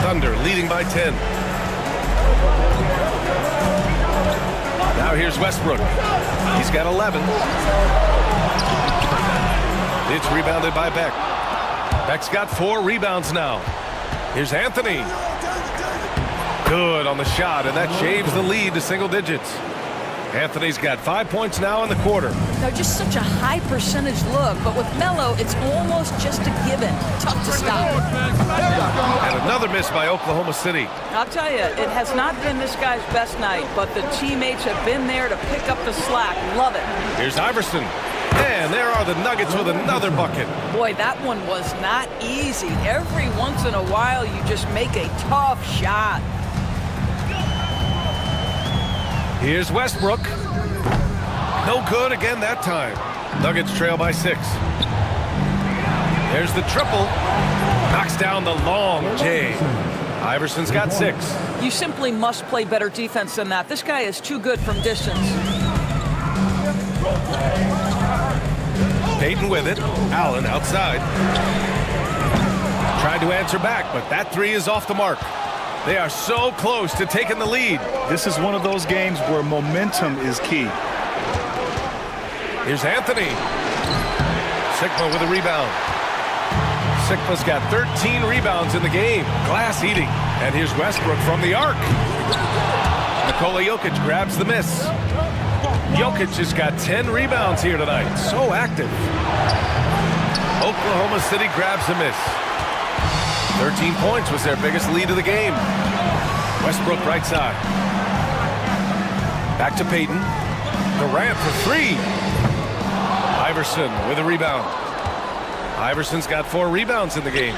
Speaker 1: Thunder leading by 10. Now here's Westbrook. He's got 11. It's rebounded by Beck. Beck's got 4 rebounds now. Here's Anthony. Good on the shot, and that shaves the lead to single digits. Anthony's got 5 points now in the quarter.
Speaker 20: Now, just such a high percentage look, but with Melo, it's almost just a given. Tough to stop.
Speaker 1: And another miss by Oklahoma City.
Speaker 20: I'll tell you, it has not been this guy's best night, but the teammates have been there to pick up the slack. Love it.
Speaker 1: Here's Iverson. And there are the Nuggets with another bucket.
Speaker 20: Boy, that one was not easy. Every once in a while, you just make a tough shot.
Speaker 1: Here's Westbrook. No good again that time. Nuggets trail by 6. There's the triple. Knocks down the long J. Iverson's got 6.
Speaker 20: You simply must play better defense than that. This guy is too good from distance.
Speaker 1: Payton with it. Allen outside. Tried to answer back, but that 3 is off the mark. They are so close to taking the lead.
Speaker 3: This is one of those games where momentum is key.
Speaker 1: Here's Anthony. Sigma with a rebound. Sigma's got 13 rebounds in the game. Glass eating. And here's Westbrook from the arc. Nikola Jokic grabs the miss. Jokic has got 10 rebounds here tonight. So active. Oklahoma City grabs the miss. 13 points was their biggest lead of the game. Westbrook right side. Back to Payton. Durant for 3. Iverson with a rebound. Iverson's got 4 rebounds in the game.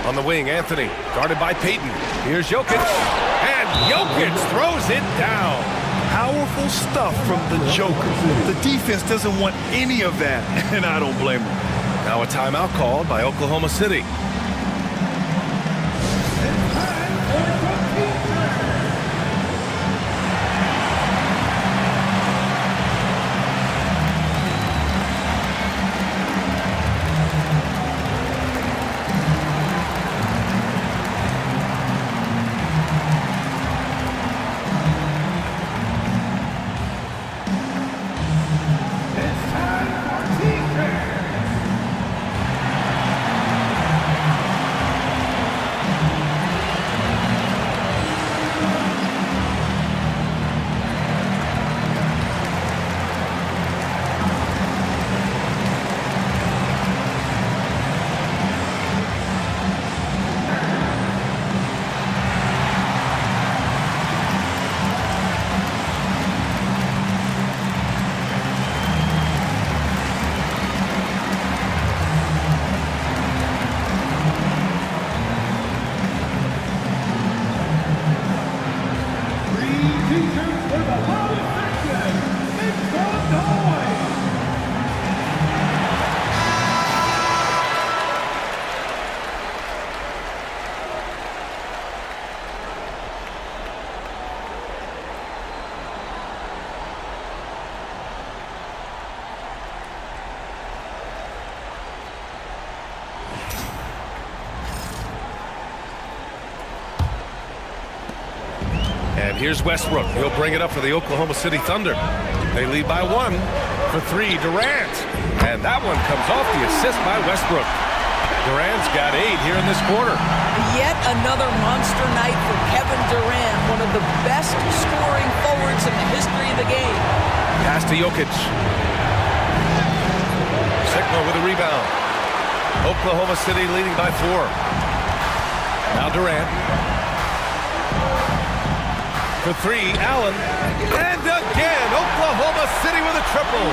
Speaker 1: On the wing, Anthony, guarded by Payton. Here's Jokic. And Jokic throws it down.
Speaker 3: Powerful stuff from the Joker. The defense doesn't want any of that, and I don't blame them.
Speaker 1: Now a timeout called by Oklahoma City. And here's Westbrook. He'll bring it up for the Oklahoma City Thunder. They lead by 1. For 3, Durant. And that one comes off the assist by Westbrook. Durant's got 8 here in this quarter.
Speaker 20: Yet another monster night for Kevin Durant, one of the best scoring forwards in the history of the game.
Speaker 1: Pass to Jokic. Sigma with a rebound. Oklahoma City leading by 4. Now Durant. For 3, Allen. And again, Oklahoma City with a triple.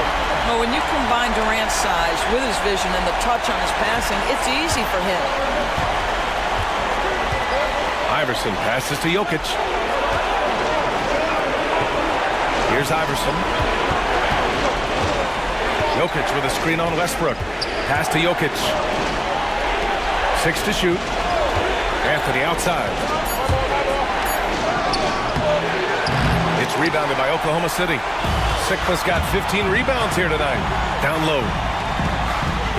Speaker 20: Well, when you combine Durant's size with his vision and the touch on his passing, it's easy for him.
Speaker 1: Iverson passes to Jokic. Here's Iverson. Jokic with a screen on Westbrook. Pass to Jokic. 6 to shoot. Anthony outside. It's rebounded by Oklahoma City. Sigma's got 15 rebounds here tonight. Down low.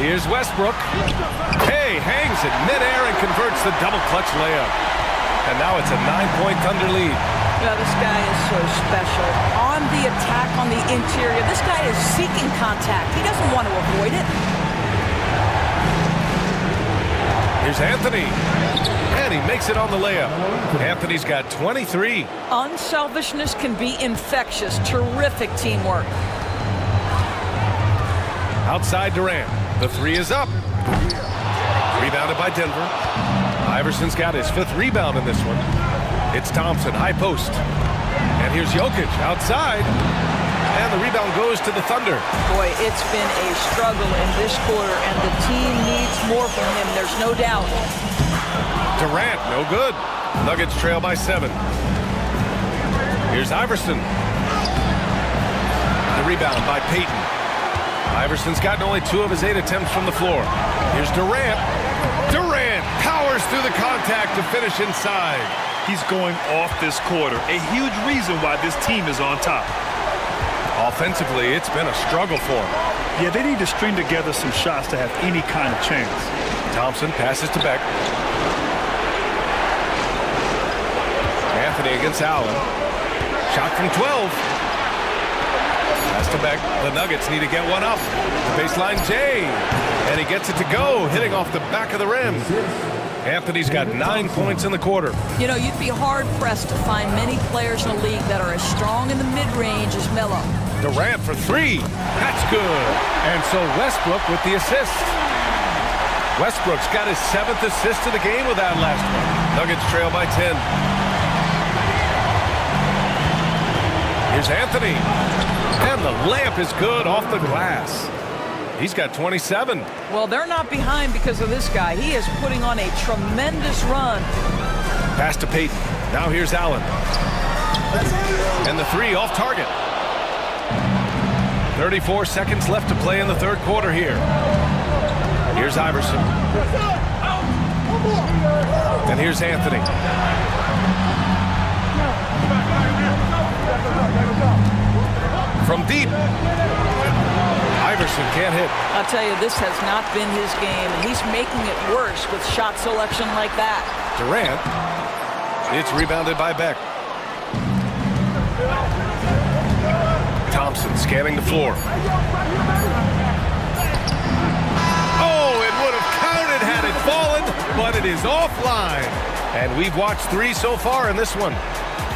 Speaker 1: Here's Westbrook. Hey, hangs it midair and converts the double clutch layup. And now it's a 9-point Thunder lead.
Speaker 20: Yeah, this guy is so special. On the attack on the interior, this guy is seeking contact. He doesn't want to avoid it.
Speaker 1: Here's Anthony. And he makes it on the layup. Anthony's got 23.
Speaker 20: Unselfishness can be infectious. Terrific teamwork.
Speaker 1: Outside Durant. The 3 is up. Rebounded by Denver. Iverson's got his 5th rebound in this one. It's Thompson, high post. And here's Jokic outside. And the rebound goes to the Thunder.
Speaker 20: Boy, it's been a struggle in this quarter, and the team needs more from him. There's no doubt.
Speaker 1: Durant, no good. Nuggets trail by 7. Here's Iverson. The rebound by Payton. Iverson's gotten only 2 of his 8 attempts from the floor. Here's Durant. Durant powers through the contact to finish inside.
Speaker 3: He's going off this quarter. A huge reason why this team is on top.
Speaker 1: Offensively, it's been a struggle for him.
Speaker 3: Yeah, they need to string together some shots to have any kind of chance.
Speaker 1: Thompson passes to Beck. Anthony against Allen. Shot from 12. Pass to Beck. The Nuggets need to get one up. The baseline Jay. And he gets it to go, hitting off the back of the rim. Anthony's got 9 points in the quarter.
Speaker 20: You know, you'd be hard-pressed to find many players in the league that are as strong in the mid-range as Melo.
Speaker 1: Durant for 3. That's good. And so Westbrook with the assist. Westbrook's got his 7th assist of the game with that last one. Nuggets trail by 10. Here's Anthony. And the layup is good off the glass. He's got 27.
Speaker 20: Well, they're not behind because of this guy. He is putting on a tremendous run.
Speaker 1: Pass to Payton. Now here's Allen. And the 3 off target. 34 seconds left to play in the 3rd quarter here. Here's Iverson. And here's Anthony. From deep. Iverson can't hit.
Speaker 20: I'll tell you, this has not been his game, and he's making it worse with shot selection like that.
Speaker 1: Durant. It's rebounded by Beck. Thompson scanning the floor. Oh, it would have counted had it fallen, but it is offline. And we've watched 3 so far in this one.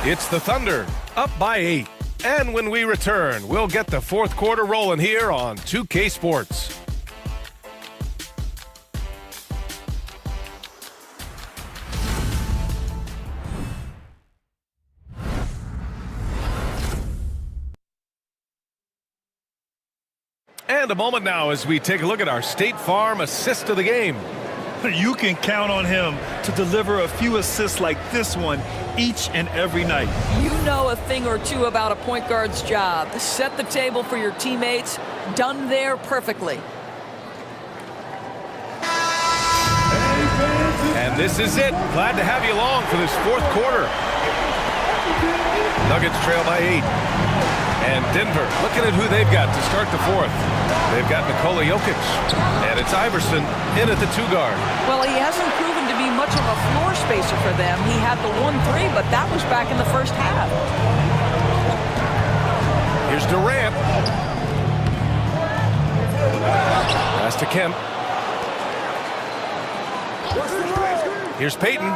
Speaker 1: It's the Thunder, up by 8. And when we return, we'll get the 4th quarter rolling here on 2K Sports. And a moment now as we take a look at our State Farm assist of the game.
Speaker 3: You can count on him to deliver a few assists like this one each and every night.
Speaker 20: You know a thing or two about a point guard's job. Set the table for your teammates. Done there perfectly.
Speaker 1: And this is it. Glad to have you along for this 4th quarter. Nuggets trail by 8. And Denver looking at who they've got to start the 4th. They've got Nikola Jokic. And it's Iverson in at the 2 guard.
Speaker 20: Well, he hasn't proven to be much of a floor spacer for them. He had the 1-3, but that was back in the first half.
Speaker 1: Here's Durant. Pass to Kemp. Here's Payton.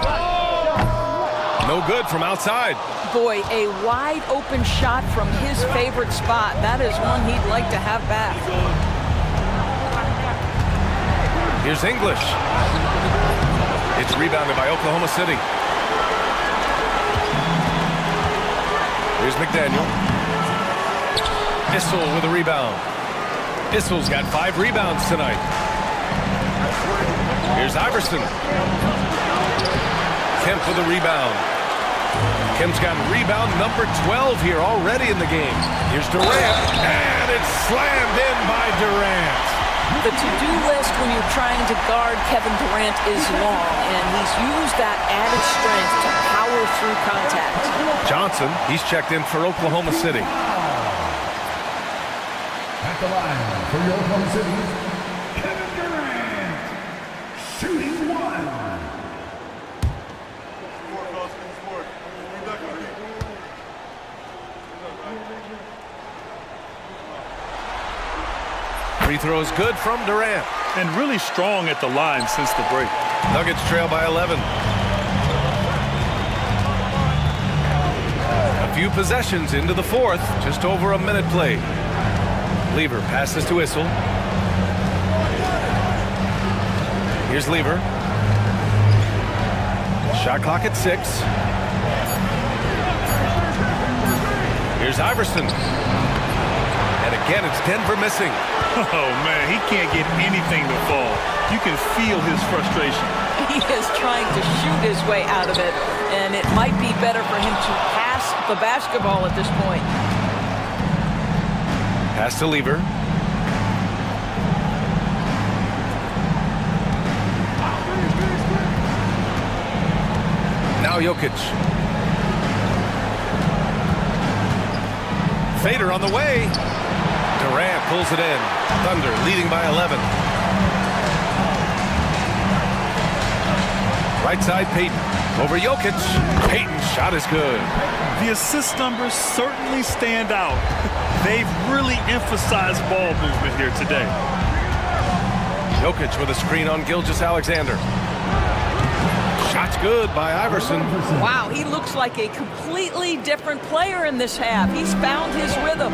Speaker 1: No good from outside.
Speaker 20: Boy, a wide open shot from his favorite spot. That is one he'd like to have back.
Speaker 1: Here's English. It's rebounded by Oklahoma City. Here's McDaniel. Issel with a rebound. Issel's got 5 rebounds tonight. Here's Iverson. Kemp with a rebound. Kemp's got rebound number 12 here already in the game. Here's Durant, and it's slammed in by Durant.
Speaker 20: The to-do list when you're trying to guard Kevin Durant is long, and he's used that added strength to power through contact.
Speaker 1: Johnson, he's checked in for Oklahoma City.
Speaker 4: At the line for your Oklahoma City, Kevin Durant, shooting 1.
Speaker 1: Free throws good from Durant.
Speaker 3: And really strong at the line since the break.
Speaker 1: Nuggets trail by 11. A few possessions into the fourth. Just over a minute played. Lever passes to Issel. Here's Lever. Shot clock at 6. Here's Iverson. And again, it's Denver missing.
Speaker 3: Oh, man, he can't get anything to fall. You can feel his frustration.
Speaker 20: He is trying to shoot his way out of it, and it might be better for him to pass the basketball at this point.
Speaker 1: Pass to Lever. Now Jokic. Fader on the way. Durant pulls it in. Thunder leading by 11. Right side, Payton. Over Jokic. Payton's shot is good.
Speaker 3: The assist numbers certainly stand out. They've really emphasized ball movement here today.
Speaker 1: Jokic with a screen on Gilgeous-Alexander. Shot's good by Iverson.
Speaker 20: Wow, he looks like a completely different player in this half. He's found his rhythm.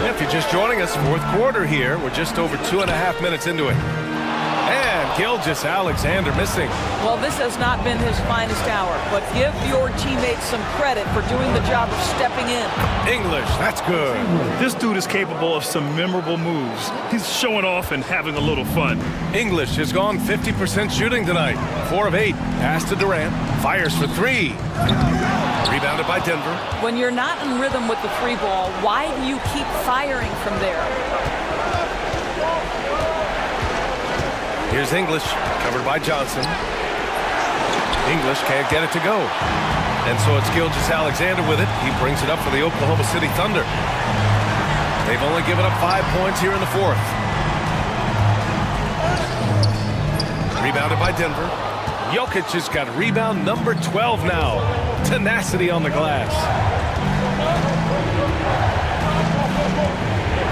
Speaker 1: If you're just joining us, fourth quarter here. We're just over 2.5 minutes into it. And Gilgeous-Alexander missing.
Speaker 20: Well, this has not been his finest hour, but give your teammates some credit for doing the job of stepping in.
Speaker 1: English, that's good.
Speaker 3: This dude is capable of some memorable moves. He's showing off and having a little fun.
Speaker 1: English has gone 50% shooting tonight. 4 of 8. Pass to Durant. Fires for 3. Rebounded by Denver.
Speaker 20: When you're not in rhythm with the 3 ball, why do you keep firing from there?
Speaker 1: Here's English, covered by Johnson. English can't get it to go. And so it's Gilgeous-Alexander with it. He brings it up for the Oklahoma City Thunder. They've only given up 5 points here in the fourth. Rebounded by Denver. Jokic has got rebound number 12 now. Tenacity on the glass.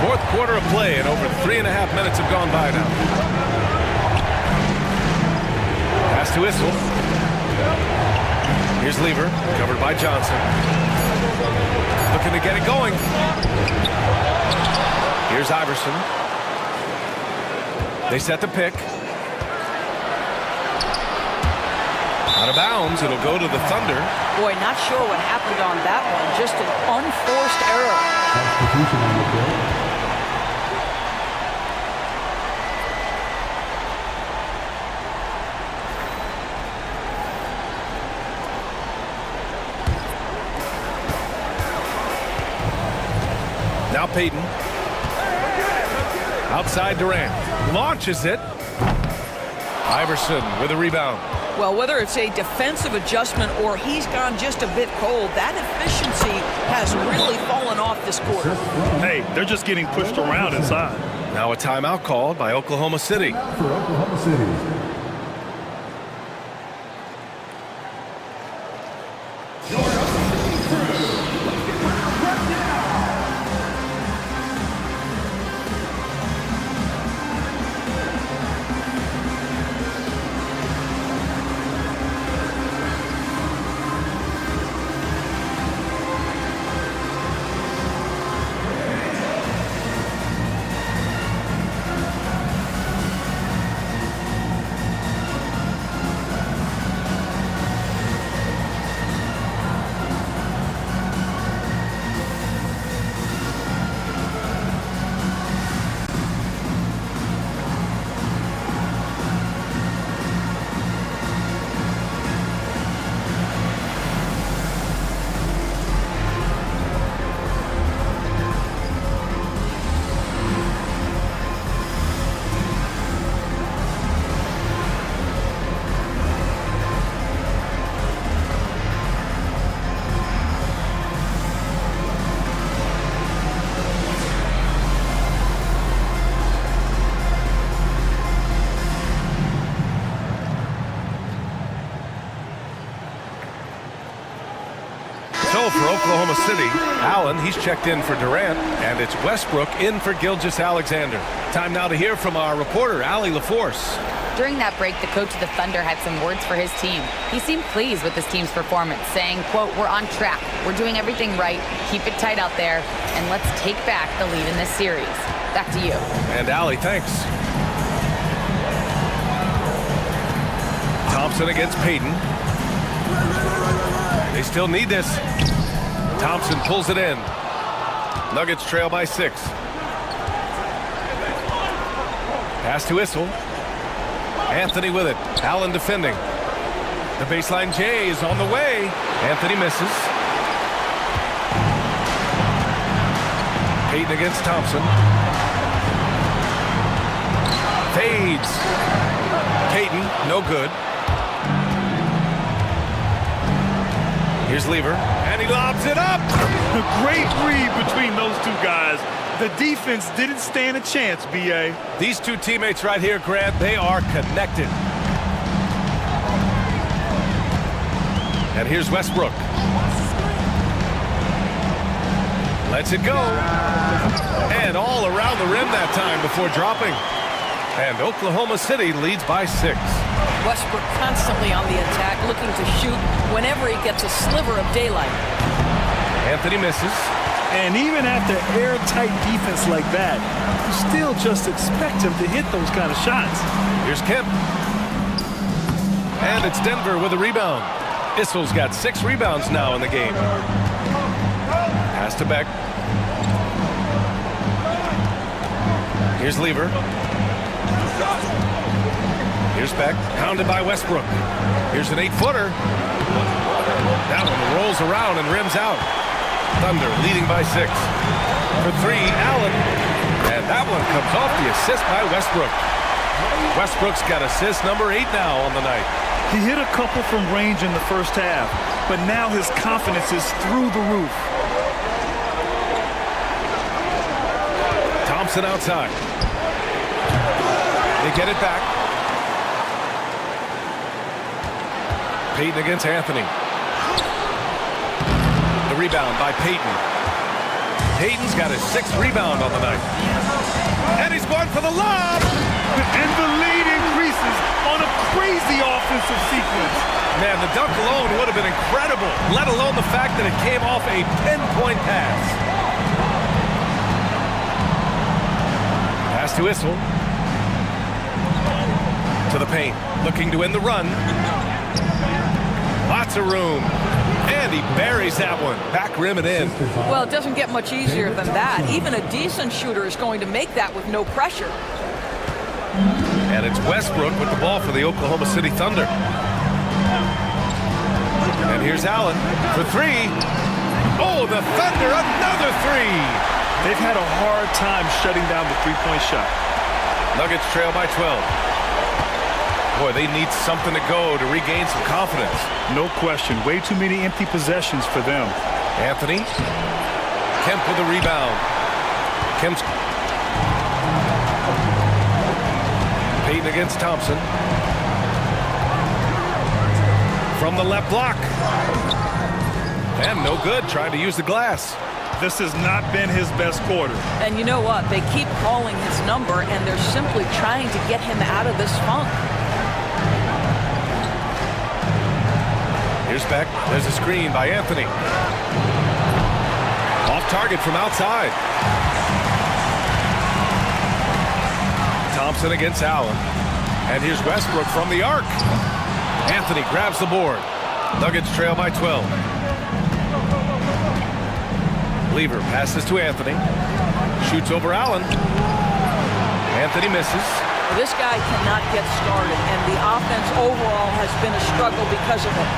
Speaker 1: Fourth quarter of play, and over 3.5 minutes have gone by now. Pass to Issel. Here's Lever, covered by Johnson. Looking to get it going. Here's Iverson. They set the pick. Out of bounds, it'll go to the Thunder.
Speaker 20: Boy, not sure what happened on that one. Just an unforced error.
Speaker 4: Substitution on the field.
Speaker 1: Now Payton. Outside Durant. Launches it. Iverson with a rebound.
Speaker 20: Well, whether it's a defensive adjustment or he's gone just a bit cold, that efficiency has really fallen off this quarter.
Speaker 3: Hey, they're just getting pushed around inside.
Speaker 1: Now a timeout called by Oklahoma City.
Speaker 4: For Oklahoma City.
Speaker 1: So for Oklahoma City, Allen, he's checked in for Durant, and it's Westbrook in for Gilgeous-Alexander. Time now to hear from our reporter, Allie LaForce.
Speaker 9: During that break, the coach of the Thunder had some words for his team. He seemed pleased with his team's performance, saying, quote, "We're on track. We're doing everything right. Keep it tight out there, and let's take back the lead in this series." Back to you.
Speaker 1: And Allie, thanks. Thompson against Payton. They still need this. Thompson pulls it in. Nuggets trail by 6. Pass to Issel. Anthony with it. Allen defending. The baseline J is on the way. Anthony misses. Payton against Thompson. Fades. Payton, no good. Here's Lever, and he lobs it up.
Speaker 3: Great read between those two guys. The defense didn't stand a chance, B.A.
Speaker 1: These two teammates right here, Grant, they are connected. And here's Westbrook. Lets it go. And all around the rim that time before dropping. And Oklahoma City leads by 6.
Speaker 20: Westbrook constantly on the attack, looking to shoot whenever he gets a sliver of daylight.
Speaker 1: Anthony misses.
Speaker 3: And even after airtight defense like that, you still just expect him to hit those kind of shots.
Speaker 1: Here's Kemp. And it's Denver with a rebound. Issel's got 6 rebounds now in the game. Pass to Beck. Here's Lever. Here's Beck, pounded by Westbrook. Here's an 8-footer. That one rolls around and rims out. Thunder leading by 6. For 3, Allen. And that one comes off the assist by Westbrook. Westbrook's got assist number 8 now on the night.
Speaker 3: He hit a couple from range in the first half, but now his confidence is through the roof.
Speaker 1: Thompson outside. They get it back. Payton against Anthony. The rebound by Payton. Payton's got his 6th rebound on the night. And he's going for the lob.
Speaker 3: And the lead increases on a crazy offensive sequence.
Speaker 1: Man, the dunk alone would have been incredible, let alone the fact that it came off a pinpoint pass. Pass to Issel. To the paint, looking to end the run. Lots of room. And he buries that one. Back rim and in.
Speaker 20: Well, it doesn't get much easier than that. Even a decent shooter is going to make that with no pressure.
Speaker 1: And it's Westbrook with the ball for the Oklahoma City Thunder. And here's Allen for 3. Oh, the Thunder, another 3.
Speaker 3: They've had a hard time shutting down the three-point shot.
Speaker 1: Nuggets trail by 12. Boy, they need something to go to regain some confidence.
Speaker 3: No question. Way too many empty possessions for them.
Speaker 1: Anthony. Kemp with a rebound. Kemp's Payton against Thompson. From the left block. And no good, trying to use the glass.
Speaker 3: This has not been his best quarter.
Speaker 20: And you know what? They keep calling his number, and they're simply trying to get him out of this funk.
Speaker 1: Here's Beck. There's a screen by Anthony. Off target from outside. Thompson against Allen. And here's Westbrook from the arc. Anthony grabs the board. Nuggets trail by 12. Lever passes to Anthony. Shoots over Allen. Anthony misses.
Speaker 20: This guy cannot get started, and the offense overall has been a struggle because of it.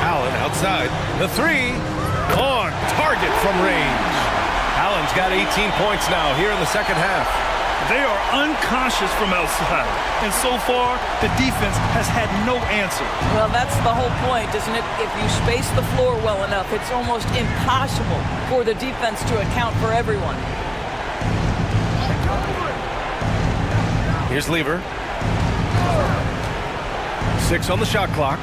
Speaker 1: Allen outside. The three. On target from range. Allen's got 18 points now here in the second half.
Speaker 3: They are unconscious from outside, and so far, the defense has had no answer.
Speaker 20: Well, that's the whole point, isn't it? If you space the floor well enough, it's almost impossible for the defense to account for everyone.
Speaker 1: Here's Lever. 6 on the shot clock.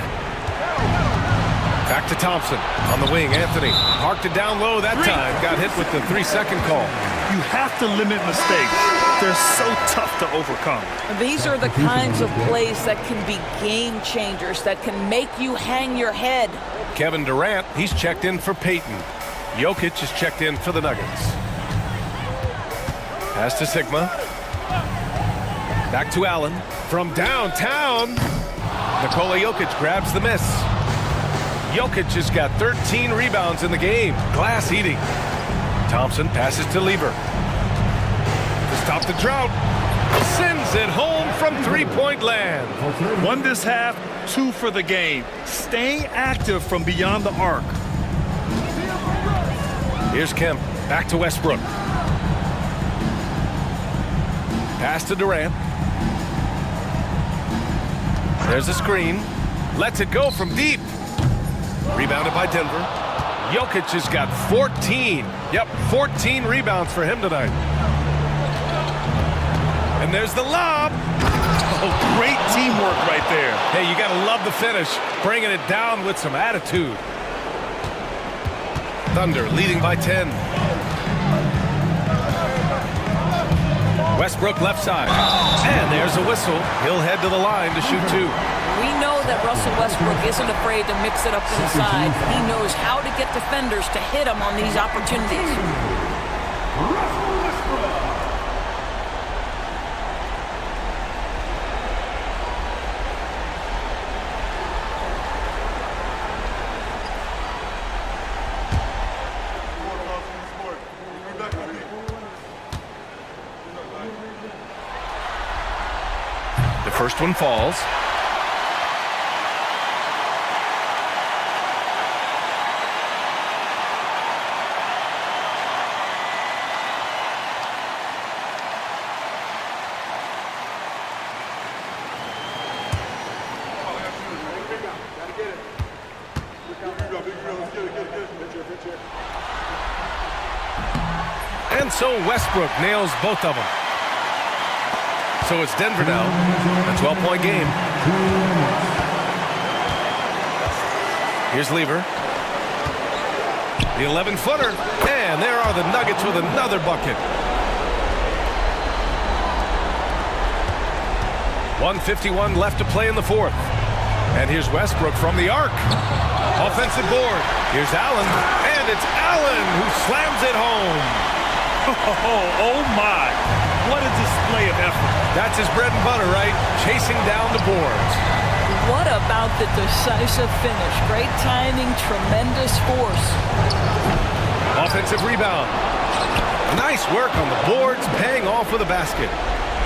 Speaker 1: Back to Thompson. On the wing, Anthony. Parked it down low that time. Got hit with the 3-second call.
Speaker 3: You have to limit mistakes. They're so tough to overcome.
Speaker 20: These are the kinds of plays that can be game changers, that can make you hang your head.
Speaker 1: Kevin Durant, he's checked in for Payton. Jokic is checked in for the Nuggets. Pass to Sigma. Back to Allen. From downtown, Nikola Jokic grabs the miss. Jokic has got 13 rebounds in the game. Glass eating. Thompson passes to Lever. To stop the drought. Sends it home from three-point land.
Speaker 3: 1 this half, 2 for the game. Staying active from beyond the arc.
Speaker 1: Here's Kemp. Back to Westbrook. Pass to Durant. There's a screen. Lets it go from deep. Rebounded by Denver. Jokic has got 14. Yep, 14 rebounds for him tonight. And there's the lob.
Speaker 3: Oh, great teamwork right there.
Speaker 1: Hey, you got to love the finish. Bringing it down with some attitude. Thunder leading by 10. Westbrook left side. And there's a whistle. He'll head to the line to shoot 2.
Speaker 20: We know that Russell Westbrook isn't afraid to mix it up inside. He knows how to get defenders to hit him on these opportunities.
Speaker 1: The first one falls. And so Westbrook nails both of them. So it's Denver now, a 12-point game. Here's Lever. The 11-footer. And there are the Nuggets with another bucket. 1:51 left to play in the fourth. And here's Westbrook from the arc. Offensive board. Here's Allen. And it's Allen who slams it home.
Speaker 3: Oh my. What a display of effort.
Speaker 1: That's his bread and butter, right? Chasing down the boards.
Speaker 20: What about the decisive finish? Great timing, tremendous force.
Speaker 1: Offensive rebound. Nice work on the boards, paying off with a basket.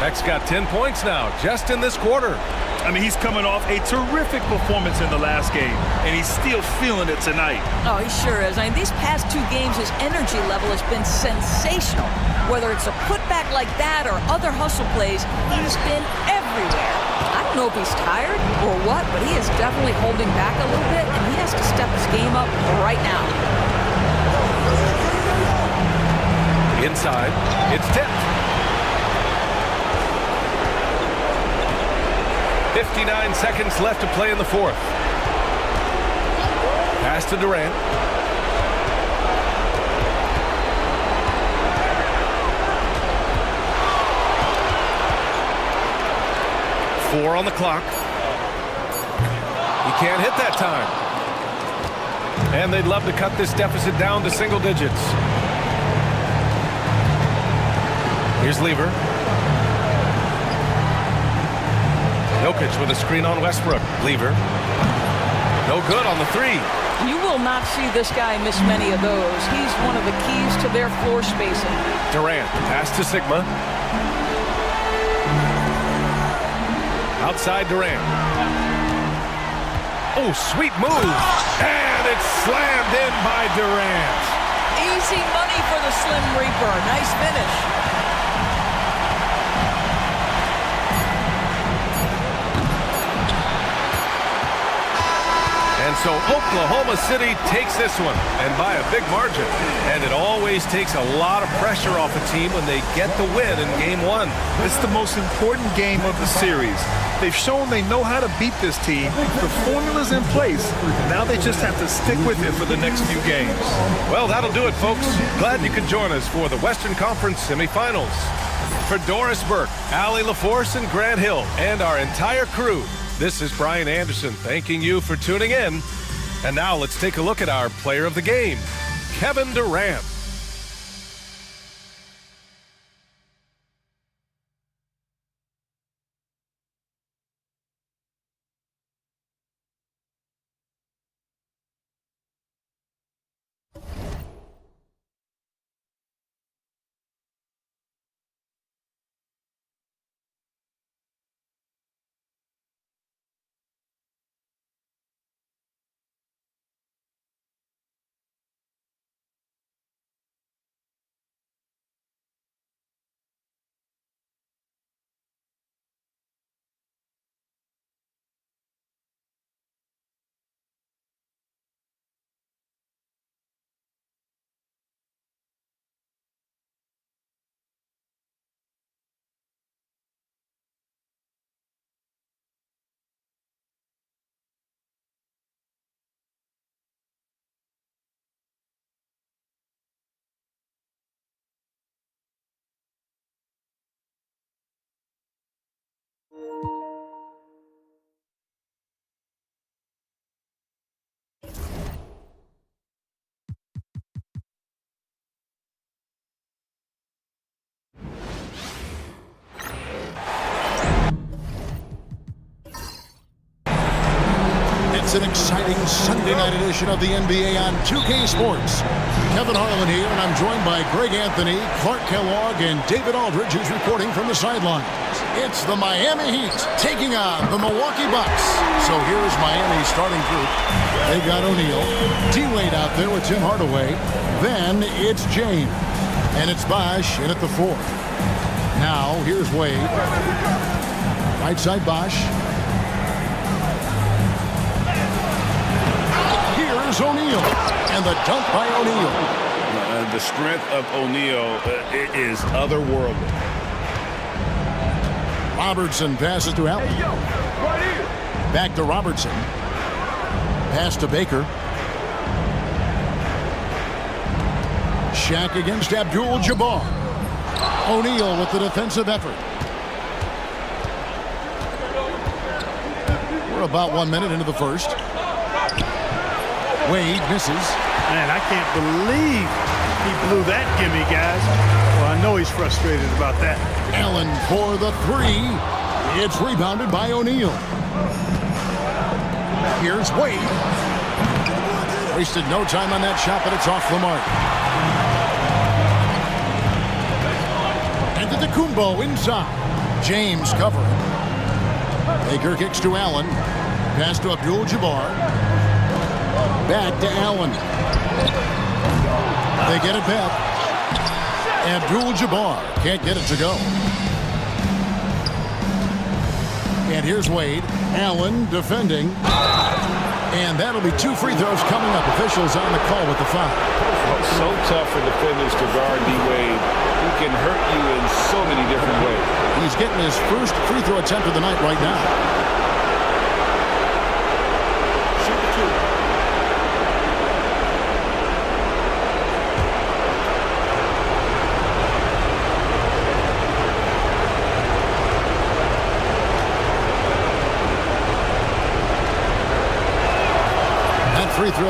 Speaker 1: Beck's got 10 points now, just in this quarter.
Speaker 3: I mean, he's coming off a terrific performance in the last game, and he's still feeling it tonight.
Speaker 20: Oh, he sure is. I mean, these past 2 games, his energy level has been sensational. Whether it's a putback like that or other hustle plays, he's been everywhere. I don't know if he's tired or what, but he is definitely holding back a little bit, and he has to step his game up right now. Inside, it's tipped.
Speaker 1: 59 seconds left to play in the fourth. Pass to Durant. Four on the clock. He can't hit that time. And they'd love to cut this deficit down to single digits. Here's Lever. Jokic with a screen on Westbrook. Lever. No good on the three.
Speaker 20: You will not see this guy miss many of those. He's one of the keys to their floor spacing.
Speaker 1: Durant, pass to Sigma. Outside Durant. Oh, sweet move. And it's slammed in by Durant.
Speaker 20: Easy money for the Slim Reaper. Nice finish.
Speaker 1: And so Oklahoma City takes this one, and by a big margin. And it always takes a lot of pressure off a team when they get the win in Game 1.
Speaker 3: It's the most important game of the series. They've shown they know how to beat this team. The formula's in place. Now they just have to stick with it for the next few games.
Speaker 1: Well, that'll do it, folks. Glad you could join us for the Western Conference semifinals. For Doris Burke, Allie LaForce, and Grant Hill, and our entire crew, this is Brian Anderson thanking you for tuning in. And now let's take a look at our player of the game, Kevin Durant.
Speaker 10: It's an exciting Sunday night edition of the NBA on 2K Sports. Kevin Harlan here, and I'm joined by Greg Anthony, Clark Kellogg, and David Aldridge, who's reporting from the sidelines. It's the Miami Heat taking on the Milwaukee Bucks. So here's Miami's starting group. They got O'Neal, D-Wade out there with Tim Hardaway. Then it's James, and it's Bosh in at the 4. Now here's Wade. Right side Bosh. O'Neal, and the dunk by O'Neal.
Speaker 18: The strength of O'Neal is otherworldly.
Speaker 10: Robertson passes to Allen. Back to Robertson. Pass to Baker. Shaq against Abdul-Jabbar. O'Neal with the defensive effort. We're about 1 minute into the first. Wade misses.
Speaker 2: Man, I can't believe he blew that gimme, guys. Well, I know he's frustrated about that.
Speaker 10: Allen for the 3. It's rebounded by O'Neal. Here's Wade. Wasted no time on that shot, but it's off the mark. And to Kumbo inside. James covering. Baker kicks to Allen. Pass to Abdul-Jabbar. Back to Allen. They get it back. Abdul-Jabbar can't get it to go. And here's Wade. Allen defending. And that'll be 2 free throws coming up. Officials on the call with the foul.
Speaker 18: So tough for defenders to guard D-Wade. He can hurt you in so many different ways.
Speaker 10: He's getting his first free throw attempt of the night right now.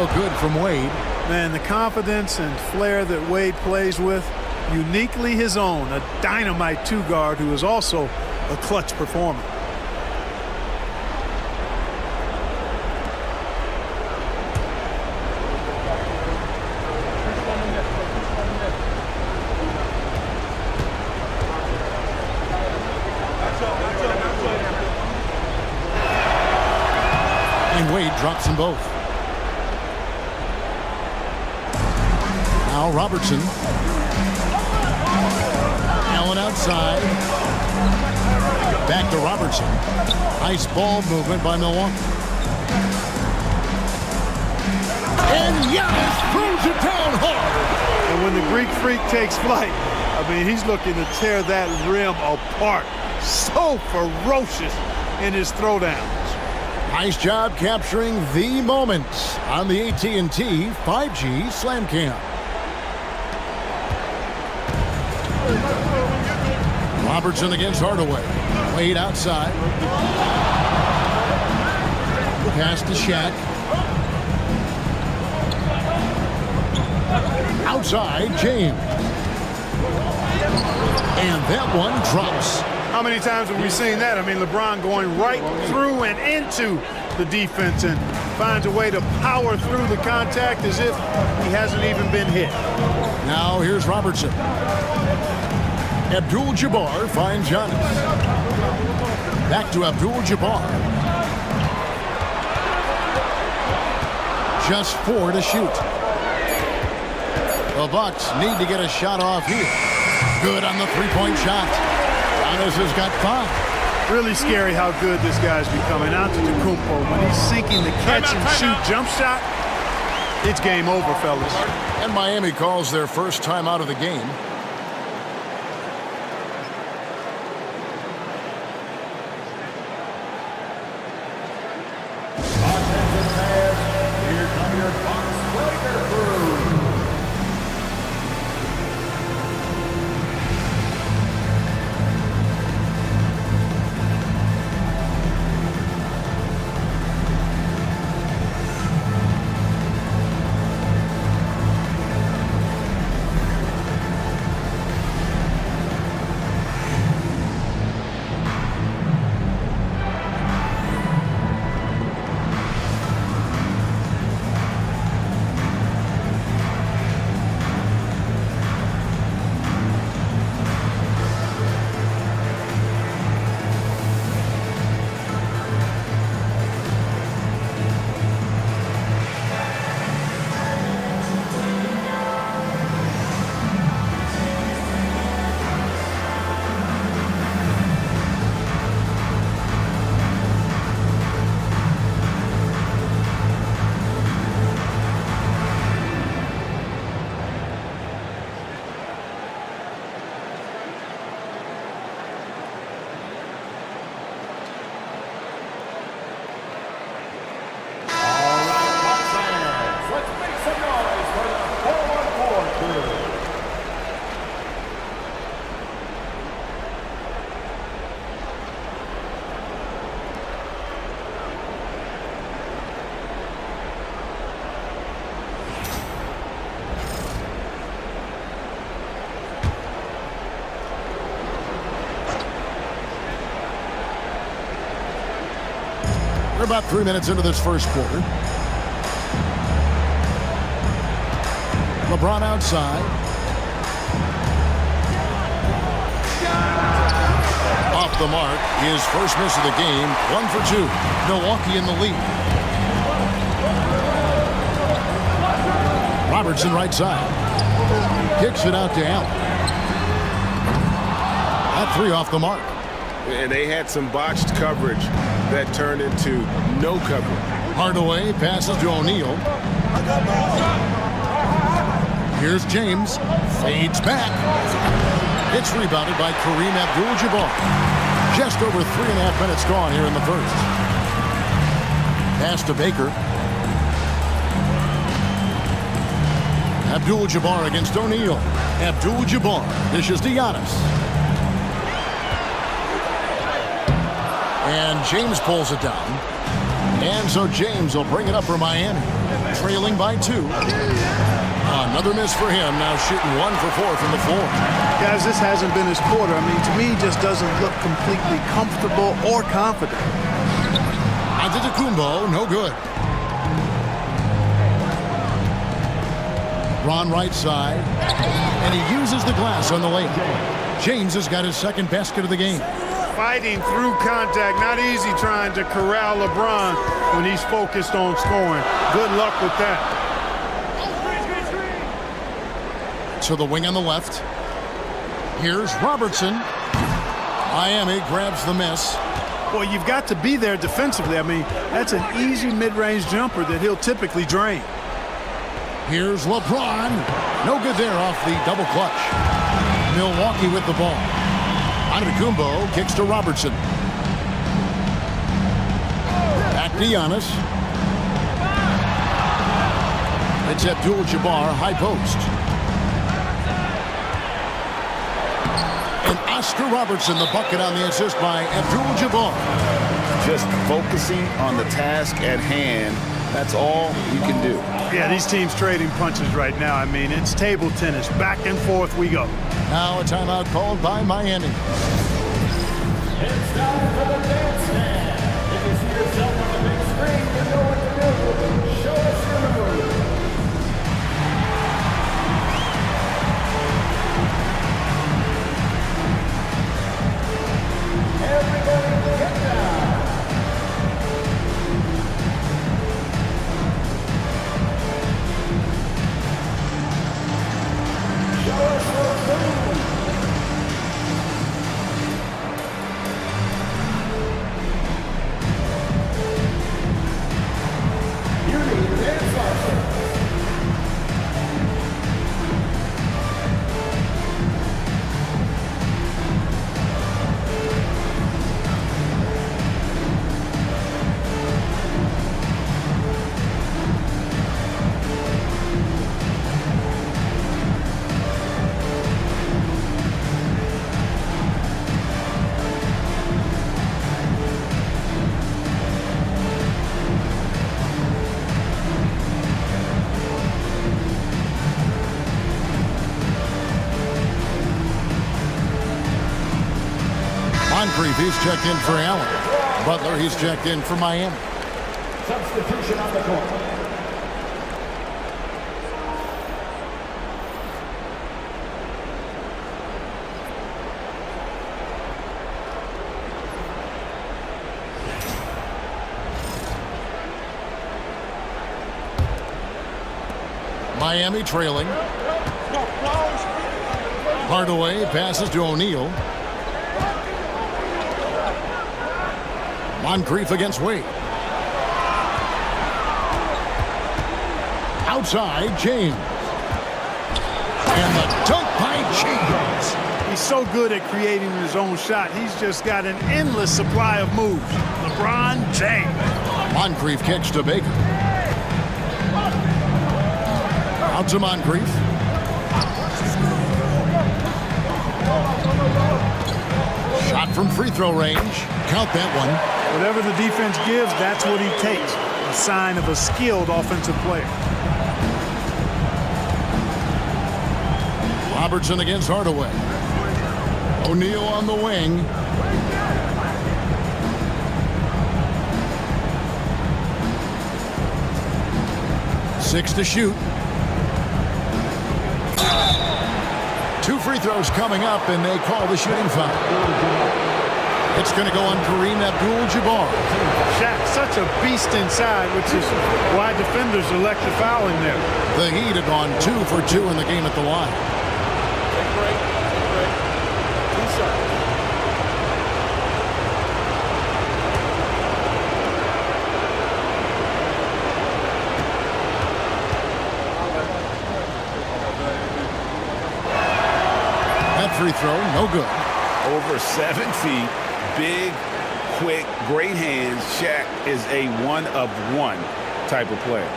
Speaker 10: so good from Wade.
Speaker 2: Man, the confidence and flair that Wade plays with, uniquely his own. A dynamite two-guard who is also a clutch performer.
Speaker 10: And Wade drops them both. Now Robertson. Allen outside. Back to Robertson. Nice ball movement by Milwaukee. And Giannis throws it down hard.
Speaker 2: And when the Greek Freak takes flight, I mean, he's looking to tear that rim apart. So ferocious in his throwdowns.
Speaker 10: Nice job capturing the moments on the AT&T 5G Slam Cam. Robertson against Hardaway. Wade outside. Pass to Shaq. Outside, James. And that one drops.
Speaker 2: How many times have we seen that? I mean, LeBron going right through and into the defense and finds a way to power through the contact as if he hasn't even been hit.
Speaker 10: Now here's Robertson. Abdul-Jabbar finds Giannis. Back to Abdul-Jabbar. Just 4 to shoot. The Bucks need to get a shot off here. Good on the three-point shot. Giannis has got 5.
Speaker 2: Really scary how good this guy's becoming. Antetokounmpo, when he's sinking the catch and shoot jump shot, it's game over, fellas.
Speaker 10: And Miami calls their first time out of the game.
Speaker 4: Here come your Bucks breaker crew.
Speaker 10: We're about 3 minutes into this first quarter. LeBron outside. Off the mark. His first miss of the game. 1 for 2. Milwaukee in the lead. Robertson right side. Kicks it out to Allen. That 3 off the mark.
Speaker 16: And they had some botched coverage that turned into no coverage.
Speaker 10: Hardaway passes to O'Neal. Here's James. Fades back. It's rebounded by Kareem Abdul-Jabbar. Just over 3.5 minutes gone here in the first. Pass to Baker. Abdul-Jabbar against O'Neal. Abdul-Jabbar dishes to Giannis. And James pulls it down. And so James will bring it up for Miami. trailing by 2. Another miss for him, now shooting 1 for 4 from the floor.
Speaker 2: Guys, this hasn't been his quarter. I mean, to me, he just doesn't look completely comfortable or confident.
Speaker 10: Antetokounmpo, no good. Ron right side, and he uses the glass on the lane. James has got his second basket of the game.
Speaker 2: Fighting through contact, not easy trying to corral LeBron when he's focused on scoring. Good luck with that.
Speaker 10: To the wing on the left. Here's Robertson. Miami grabs the miss.
Speaker 2: Well, you've got to be there defensively. I mean, that's an easy mid-range jumper that he'll typically drain.
Speaker 10: Here's LeBron. No good there off the double clutch. Milwaukee with the ball. Antetokounmpo kicks to Robertson. Back to Giannis. It's Abdul-Jabbar, high post. And Oscar Robertson, the bucket on the assist by Abdul-Jabbar.
Speaker 18: Just focusing on the task at hand. That's all you can do.
Speaker 2: Yeah, these teams trading punches right now. I mean, it's table tennis. Back and forth we go.
Speaker 10: Now a timeout called by Miami.
Speaker 4: It's time for the dance stand. If you see yourself on the big screen, you know what to do. Show us your move. Everybody get down. Show us your move.
Speaker 10: Moncrief, he's checked in for Allen. Butler, he's checked in for Miami.
Speaker 4: Substitution on the court.
Speaker 10: Miami trailing. Hardaway passes to O'Neal. Moncrief against Wade. Outside, James. And the dunk by James.
Speaker 2: He's so good at creating his own shot. He's just got an endless supply of moves. LeBron James.
Speaker 10: Moncrief kicks to Baker. Out to Moncrief. Shot from free throw range. Count that one.
Speaker 2: Whatever the defense gives, that's what he takes. A sign of a skilled offensive player.
Speaker 10: Robertson against Hardaway. O'Neal on the wing. Six to shoot. Two free throws coming up, and they call the shooting foul. It's going to go on Kareem Abdul-Jabbar.
Speaker 2: Shaq, such a beast inside, which is why defenders elect to foul him there.
Speaker 10: The Heat have gone 2 for 2 in the game at the line.
Speaker 15: Take a break. Take a break. 2 seconds.
Speaker 10: That free throw, no good.
Speaker 18: Over 7 feet, big, quick, great hands. Shaq is a one-of-one type of player.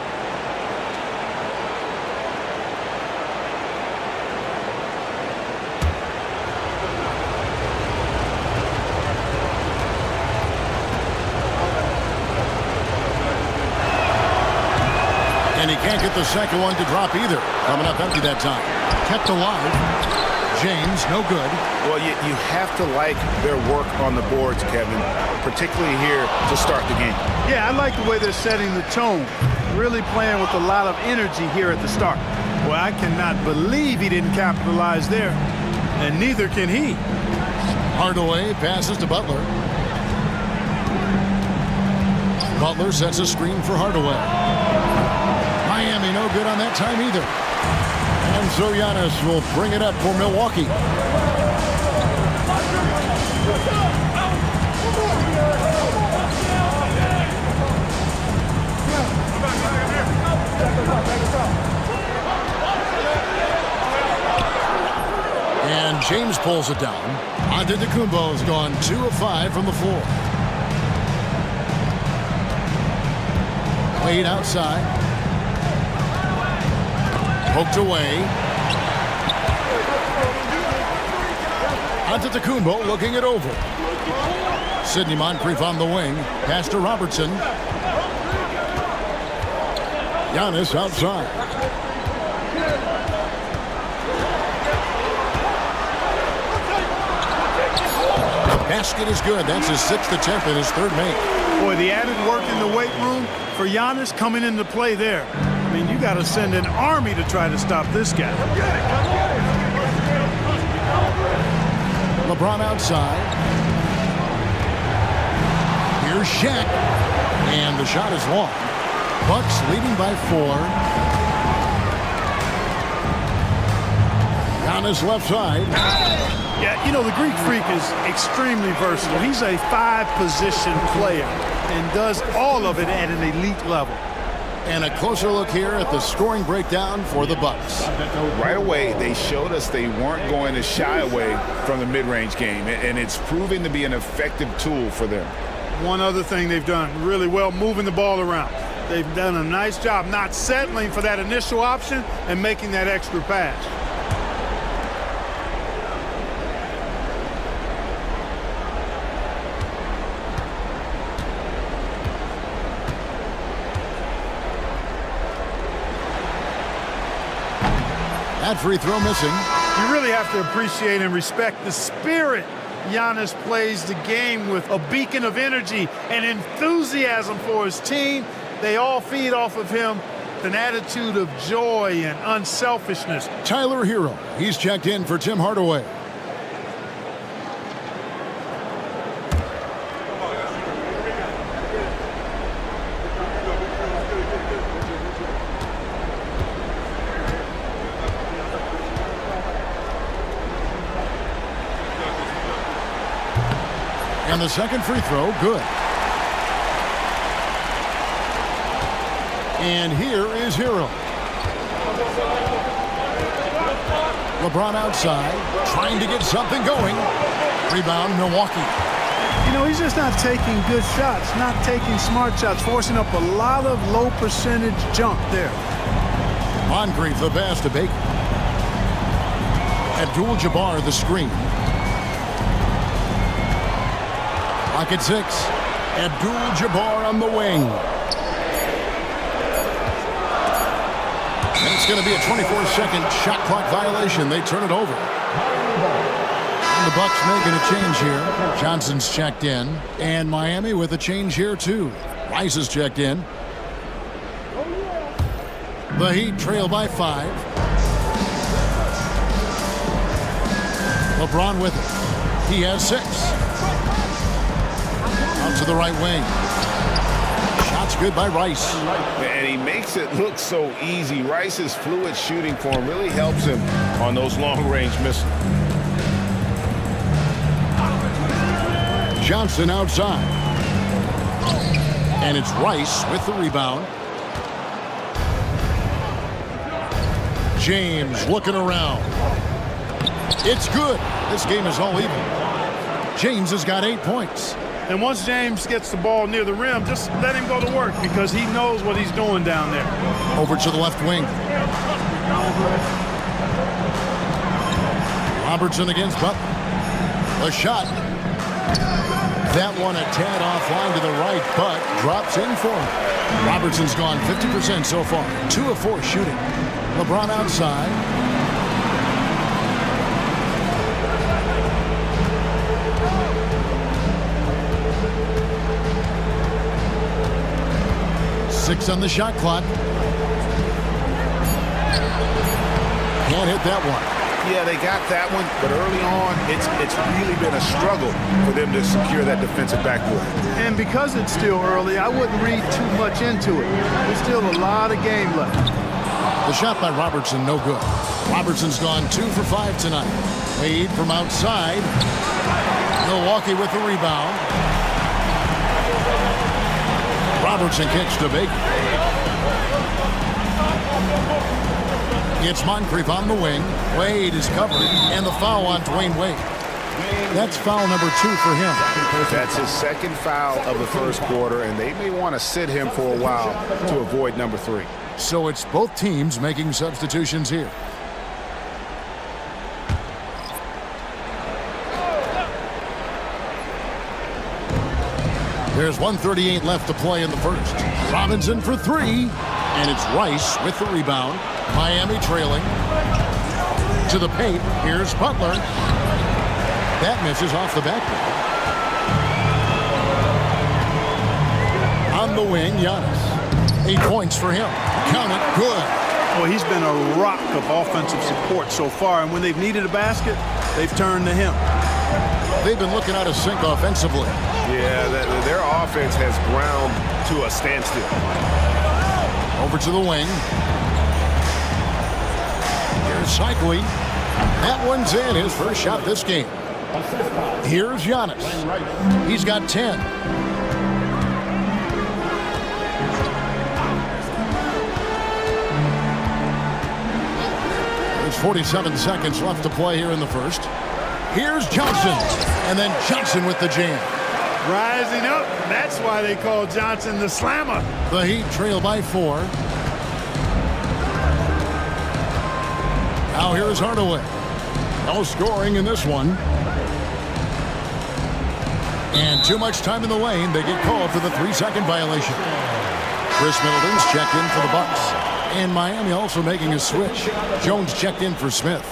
Speaker 10: And he Can't get the second one to drop either. Coming up empty that time. Kept alive. James, no good.
Speaker 12: Well, you have to like their work on the boards, Kevin, particularly here to start the game.
Speaker 2: Yeah, I like the way they're setting the tone. Really playing with a lot of energy here at the start. Well, I cannot believe he didn't capitalize there. And neither can he.
Speaker 10: Hardaway passes to Butler. Butler sets a screen for Hardaway. Miami no good on that time either. And so Giannis will bring it up for Milwaukee. And James pulls it down. Antetokounmpo has gone 2 of 5 from the floor. Played outside. Poked away. Antetokounmpo looking it over. Sidney Moncrief on the wing. Pass to Robertson. Giannis outside. Basket is good. That's his 6th attempt and his 3rd make.
Speaker 2: Boy, the added work in the weight room for Giannis coming into play there. I mean, you got to send an army to try to stop this guy.
Speaker 10: LeBron outside. Here's Shaq. And the shot is long. Bucks leading by 4. Giannis left side.
Speaker 2: Yeah, you know, the Greek Freak is extremely versatile. He's a 5-position player and does all of it at an elite level.
Speaker 10: And a closer look here at the scoring breakdown for the Bucks.
Speaker 12: Right away, they showed us they weren't going to shy away from the mid-range game, and it's proving to be an effective tool for them.
Speaker 2: One other thing they've done really well, moving the ball around. They've done a nice job not settling for that initial option and making that extra pass.
Speaker 10: That free throw missing.
Speaker 2: You really have to appreciate and respect the spirit Giannis plays the game with, a beacon of energy and enthusiasm for his team. They all feed off of him, an attitude of joy and unselfishness.
Speaker 10: Tyler Hero, he's checked in for Tim Hardaway. And the second free throw, good. And here is Hero. LeBron outside, trying to get something going. Rebound, Milwaukee.
Speaker 2: You know, he's just not taking good shots, not taking smart shots, forcing up a lot of low percentage jump there.
Speaker 10: Moncrief the pass to Baker. Abdul-Jabbar the screen. Pocket 6. Abdul-Jabbar on the wing. And it's going to be a 24-second shot clock violation. They turn it over. And the Bucks making a change here. Johnson's checked in. And Miami with a change here, too. Rice is checked in. The Heat trail by 5. LeBron with it. He has 6. Out to the right wing. Shot's good by Rice.
Speaker 16: And he makes it look so easy. Rice's fluid shooting form really helps him on those long-range misses.
Speaker 10: Johnson outside. And it's Rice with the rebound. James looking around. It's good. This game is all even. James has got 8 points.
Speaker 2: And once James gets the ball near the rim, just let him go to work because he knows what he's doing down there.
Speaker 10: Over to the left wing. Robertson against Butler. A shot. That one a tad offline to the right, but drops in for him. Robertson's gone 50% so far. 2 of 4 shooting. LeBron outside. Six on the shot clock. Can't hit that one.
Speaker 12: Yeah, they got that one, but early on, it's really been a struggle for them to secure that defensive backboard.
Speaker 2: And because it's still early, I wouldn't read too much into it. There's still a lot of game left.
Speaker 10: The shot by Robertson, no good. Robertson's gone 2 for 5 tonight. Wade from outside. Milwaukee with the rebound. Robertson kicks to Baker. It's Moncrief on the wing. Wade is covered, and the foul on Dwayne Wade. That's foul number 2 for him.
Speaker 12: That's his second foul of the first quarter, and they may want to sit him for a while to avoid number 3.
Speaker 10: So it's both teams making substitutions here. There's 1:38 left to play in the first. Robinson for 3, and it's Rice with the rebound. Miami trailing. To the paint, here's Butler. That misses off the backboard. On the wing, Giannis. 8 points for him. Count it, good.
Speaker 2: Well, he's been a rock of offensive support so far, and when they've needed a basket, they've turned to him.
Speaker 10: They've been looking out of sync offensively.
Speaker 16: Yeah, their offense has ground to a standstill.
Speaker 10: Over to the wing. Here's Cycling. That one's in, his first shot this game. Here's Giannis. He's got 10. There's 47 seconds left to play here in the first. Here's Johnson. And then Johnson with the jam.
Speaker 2: Rising up. That's why they call Johnson the slammer.
Speaker 10: The Heat trail by 4. Now here's Hardaway. No scoring in this one. And too much time in the lane. They get called for the 3-second violation. Chris Middleton's checked in for the Bucks. And Miami also making a switch. Jones checked in for Smith.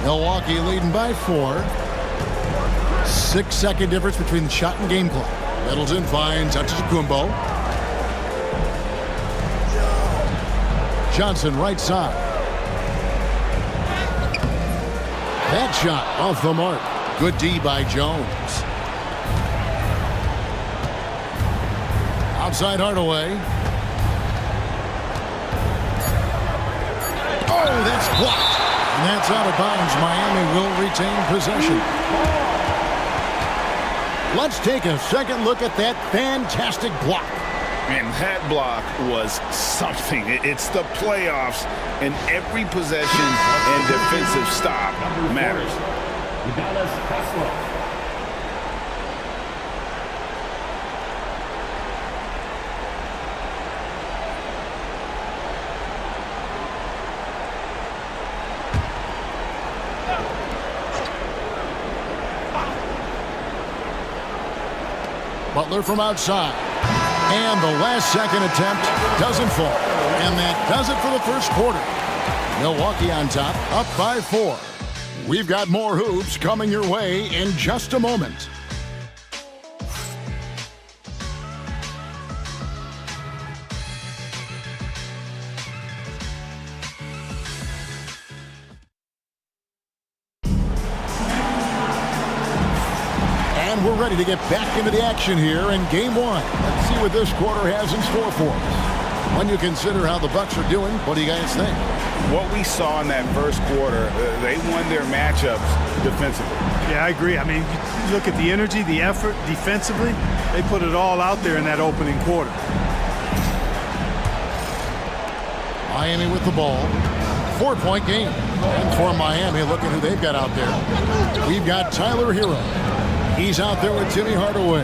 Speaker 10: Milwaukee leading by 4. 6-second difference between the shot and game clock. Middleton finds Antetokounmpo. Johnson right side. That shot off the mark. Good D by Jones. Outside Hardaway. Oh, that's blocked. And that's out of bounds. Miami will retain possession. Let's take a second look at that fantastic block.
Speaker 12: And that block was something. It's the playoffs, and every possession and defensive stop matters.
Speaker 10: Butler from outside. And the last second attempt doesn't fall. And that does it for the first quarter. Milwaukee on top, up by 4. We've got more hoops coming your way in just a moment. And we're ready to get back into the action here in Game 1. Let's see what this quarter has in store for us. When you consider how the Bucks are doing, what do you guys think?
Speaker 12: What we saw in that first quarter, they won their matchups defensively.
Speaker 2: Yeah, I agree. I mean, you look at the energy, the effort defensively, they put it all out there in that opening quarter.
Speaker 10: Miami with the ball. 4-point game. And for Miami, look at who they've got out there. We've got Tyler Hero. He's out there with Timmy Hardaway.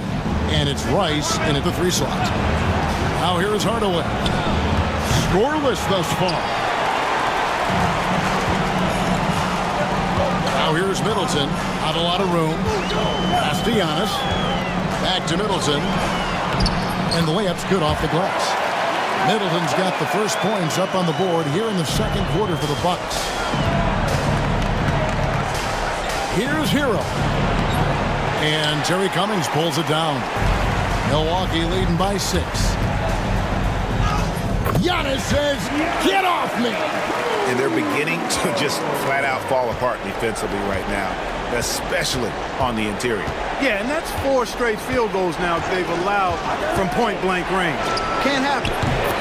Speaker 10: And it's Rice in at the 3 slot. Now here's Hardaway. Scoreless thus far. Now here's Middleton. Not a lot of room. Pass to Giannis. Back to Middleton. And the layup's good off the glass. Middleton's got the first points up on the board here in the second quarter for the Bucks. Here's Hero. And Terry Cummings pulls it down. Milwaukee leading by 6. Giannis says, "Get off me!"
Speaker 12: And they're beginning to just flat out fall apart defensively right now, especially on the interior.
Speaker 2: Yeah, and that's 4 straight field goals now they've allowed from point-blank range. Can't happen.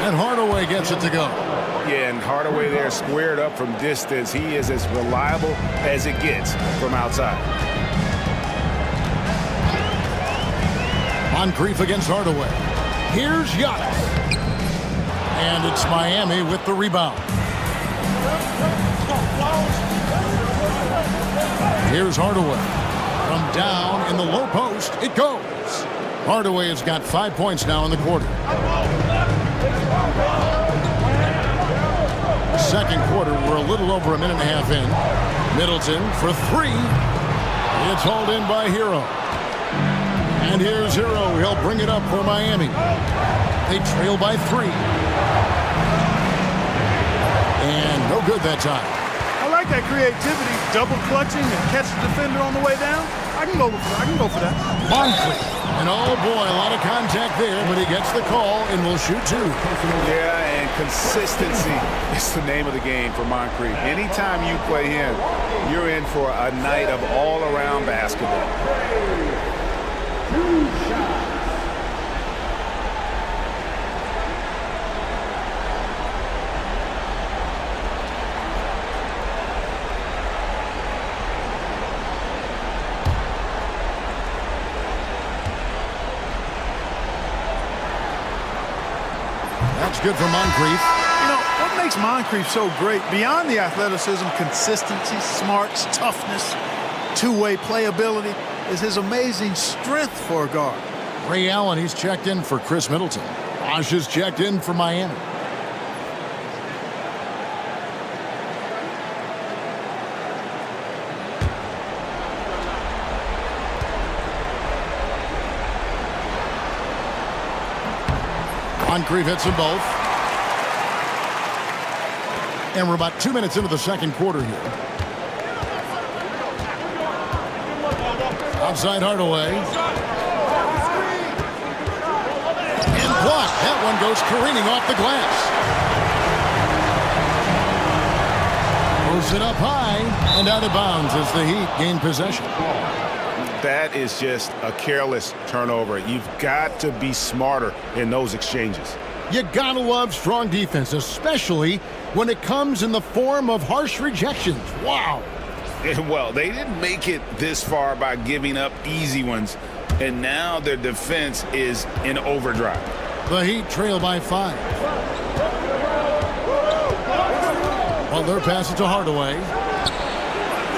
Speaker 10: And Hardaway gets it to go.
Speaker 16: Yeah, and Hardaway there squared up from distance. He is as reliable as it gets from outside.
Speaker 10: Moncrief against Hardaway. Here's Giannis. And it's Miami with the rebound. Here's Hardaway. From down in the low post, it goes. Hardaway has got 5 points now in the quarter. Second quarter, we're a little over a minute and a half in. Middleton for 3. It's hauled in by Hero. And here's Hero. He'll bring it up for Miami. They trail by 3. And no good that time.
Speaker 2: I like that creativity, double clutching and catch the defender on the way down. I can go for that.
Speaker 10: Moncrief. And oh boy, a lot of contact there, but he gets the call and will shoot 2.
Speaker 16: Yeah, and consistency is the name of the game for Moncrief. Anytime you play him, you're in for a night of all-around basketball.
Speaker 10: That's good for Moncrief.
Speaker 2: You know, what makes Moncrief so great, beyond the athleticism, consistency, smarts, toughness, two-way playability, is his amazing strength for a guard.
Speaker 10: Ray Allen, he's checked in for Chris Middleton. Bosh is checked in for Miami. Moncrief hits them both. And we're about 2 minutes into the second quarter here. Outside Hardaway. And blocked. That one goes careening off the glass. Throws it up high and out of bounds as the Heat gain possession.
Speaker 16: That is just a careless turnover. You've got to be smarter in those exchanges.
Speaker 10: You gotta love strong defense, especially when it comes in the form of harsh rejections. Wow.
Speaker 16: Well, they didn't make it this far by giving up easy ones, and now their defense is in overdrive.
Speaker 10: The Heat trail by 5. Butler passes to Hardaway.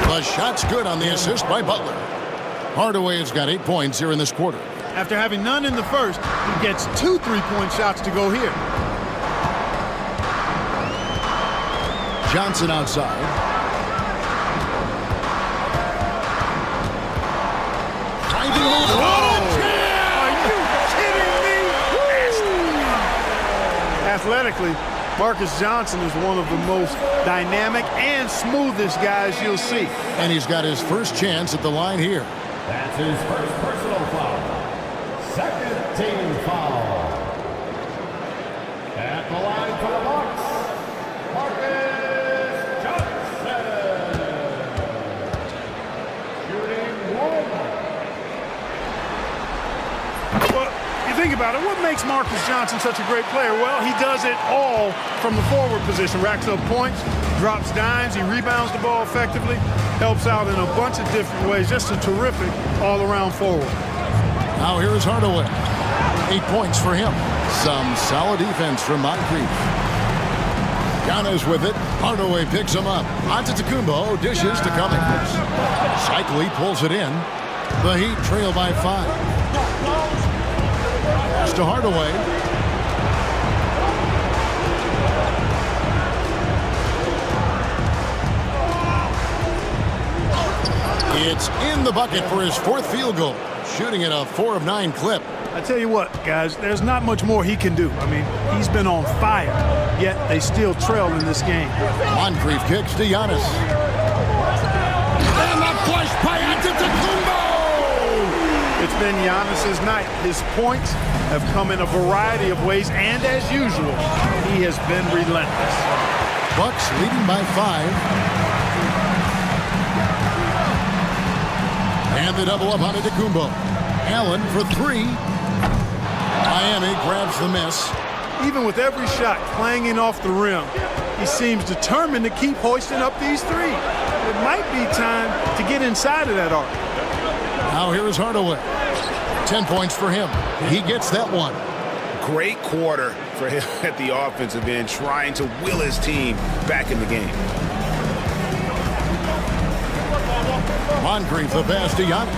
Speaker 10: The shot's good on the assist by Butler. Hardaway has got 8 points here in this quarter.
Speaker 2: After having none in the first, he gets 2 3-point shots to go here.
Speaker 10: Johnson outside. Driving move.
Speaker 2: Are you kidding me? Athletically, Marcus Johnson is one of the most dynamic and smoothest guys you'll see.
Speaker 10: And he's got his first chance at the line here.
Speaker 4: That's his first personal foul. Second team foul. At the line for the Bucks, Marcus Johnson. Shooting 1.
Speaker 2: Well, you think about it, what makes Marcus Johnson such a great player? Well, he does it all from the forward position. Racks up points, drops dimes, he rebounds the ball effectively, helps out in a bunch of different ways. Just a terrific all-around forward.
Speaker 10: Now here's Hardaway. 8 points for him. Some solid defense from Moncrief. Giannis with it. Hardaway picks him up. Antetokounmpo dishes to Cummings. Cycli pulls it in. The Heat trail by 5. Pass to Hardaway. It's in the bucket for his 4th field goal, shooting at a 4 of 9 clip.
Speaker 2: I tell you what, guys, there's not much more he can do. I mean, he's been on fire, yet they still trail in this game.
Speaker 10: Moncrief kicks to Giannis. And the flush by Antetokounmpo!
Speaker 2: It's been Giannis's night. His points have come in a variety of ways, and as usual, he has been relentless.
Speaker 10: Bucks leading by 5. And the double up on Antetokounmpo. Allen for 3. Miami grabs the miss.
Speaker 2: Even with every shot clanging off the rim, he seems determined to keep hoisting up these threes. It might be time to get inside of that arc.
Speaker 10: Now here is Hardaway. 10 points for him. He gets that one.
Speaker 12: Great quarter for him at the offensive end, trying to will his team back in the game.
Speaker 10: Moncrief the pass to Giannis.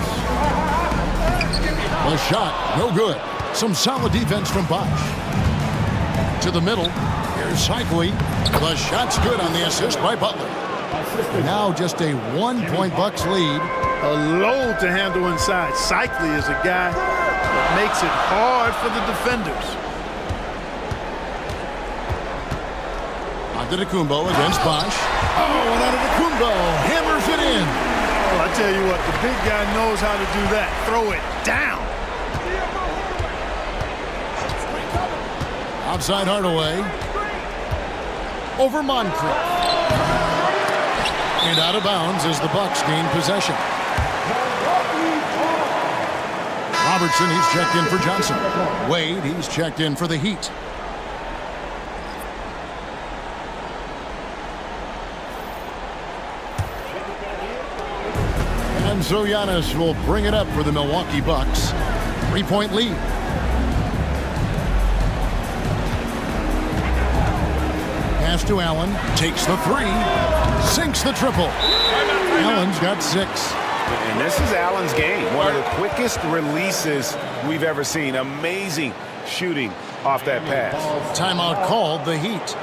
Speaker 10: The shot, no good. Some solid defense from Bosch. To the middle. Here's Cycli. The shot's good on the assist by Butler. Now just a 1-point Bucks lead.
Speaker 2: A load to handle inside. Cycli is a guy that makes it hard for the defenders.
Speaker 10: Antetokounmpo against Bosch. Oh, and Antetokounmpo hammers it in.
Speaker 2: Well, I tell you what, the big guy knows how to do that. Throw it down.
Speaker 10: Outside Hardaway. Over Moncrief. And out of bounds as the Bucks gain possession. Robertson, he's checked in for Johnson. Wade, he's checked in for the Heat. And so Giannis will bring it up for the Milwaukee Bucks. 3-point lead. Pass to Allen. Takes the 3. Sinks the triple. Allen's got 6.
Speaker 16: And this is Allen's game. One of the quickest releases we've ever seen. Amazing shooting off that pass.
Speaker 10: Timeout called, the Heat.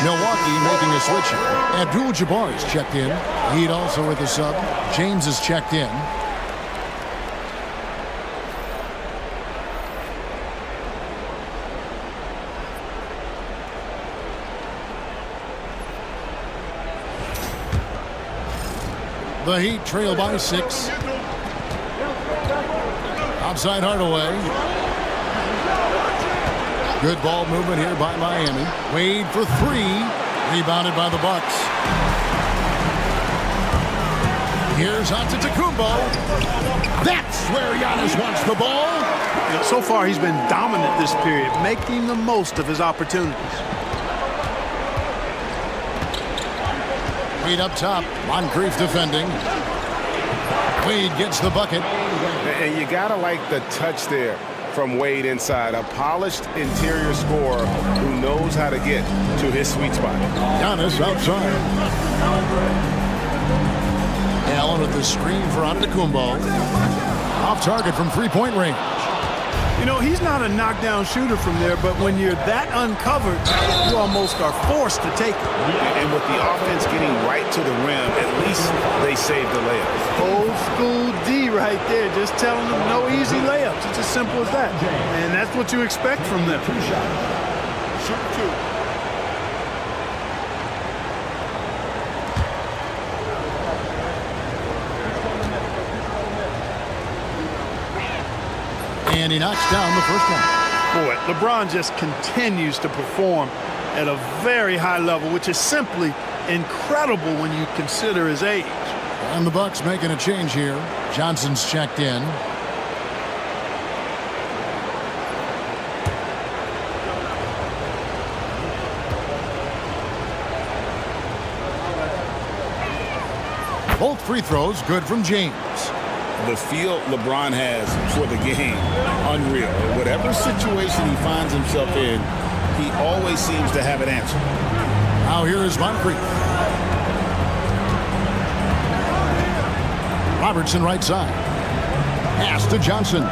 Speaker 10: Milwaukee making a switch. Abdul-Jabbar's checked in. Heat also with the sub. James is checked in. The Heat trail by 6. Outside Hardaway. Good ball movement here by Miami. Wade for 3. Rebounded by the Bucks. Here's Antetokounmpo. That's where Giannis wants the ball.
Speaker 2: You know, so far he's been dominant this period, making the most of his opportunities.
Speaker 10: Wade up top. Moncrief defending. Wade gets the bucket.
Speaker 16: And you gotta like the touch there from Wade inside. A polished interior scorer who knows how to get to his sweet spot.
Speaker 10: Giannis outside. Allen with the screen for Antetokounmpo. Off target from 3-point range.
Speaker 2: You know, he's not a knockdown shooter from there, but when you're that uncovered, you almost are forced to take it.
Speaker 12: And with the offense getting right to the rim, at least they saved the layup.
Speaker 2: Old school D right there, just telling them no easy layups. It's as simple as that. And that's what you expect from them.
Speaker 8: Shoot 2.
Speaker 10: And he knocks down the first one.
Speaker 2: Boy, LeBron just continues to perform at a very high level, which is simply incredible when you consider his age.
Speaker 10: And the Bucks making a change here. Johnson's checked in. Both free throws good from James.
Speaker 18: The feel LeBron has for the game, unreal. Whatever situation he finds himself in, he always seems to have an answer.
Speaker 10: Now here is Moncrief. Robertson right side. Pass to Johnson.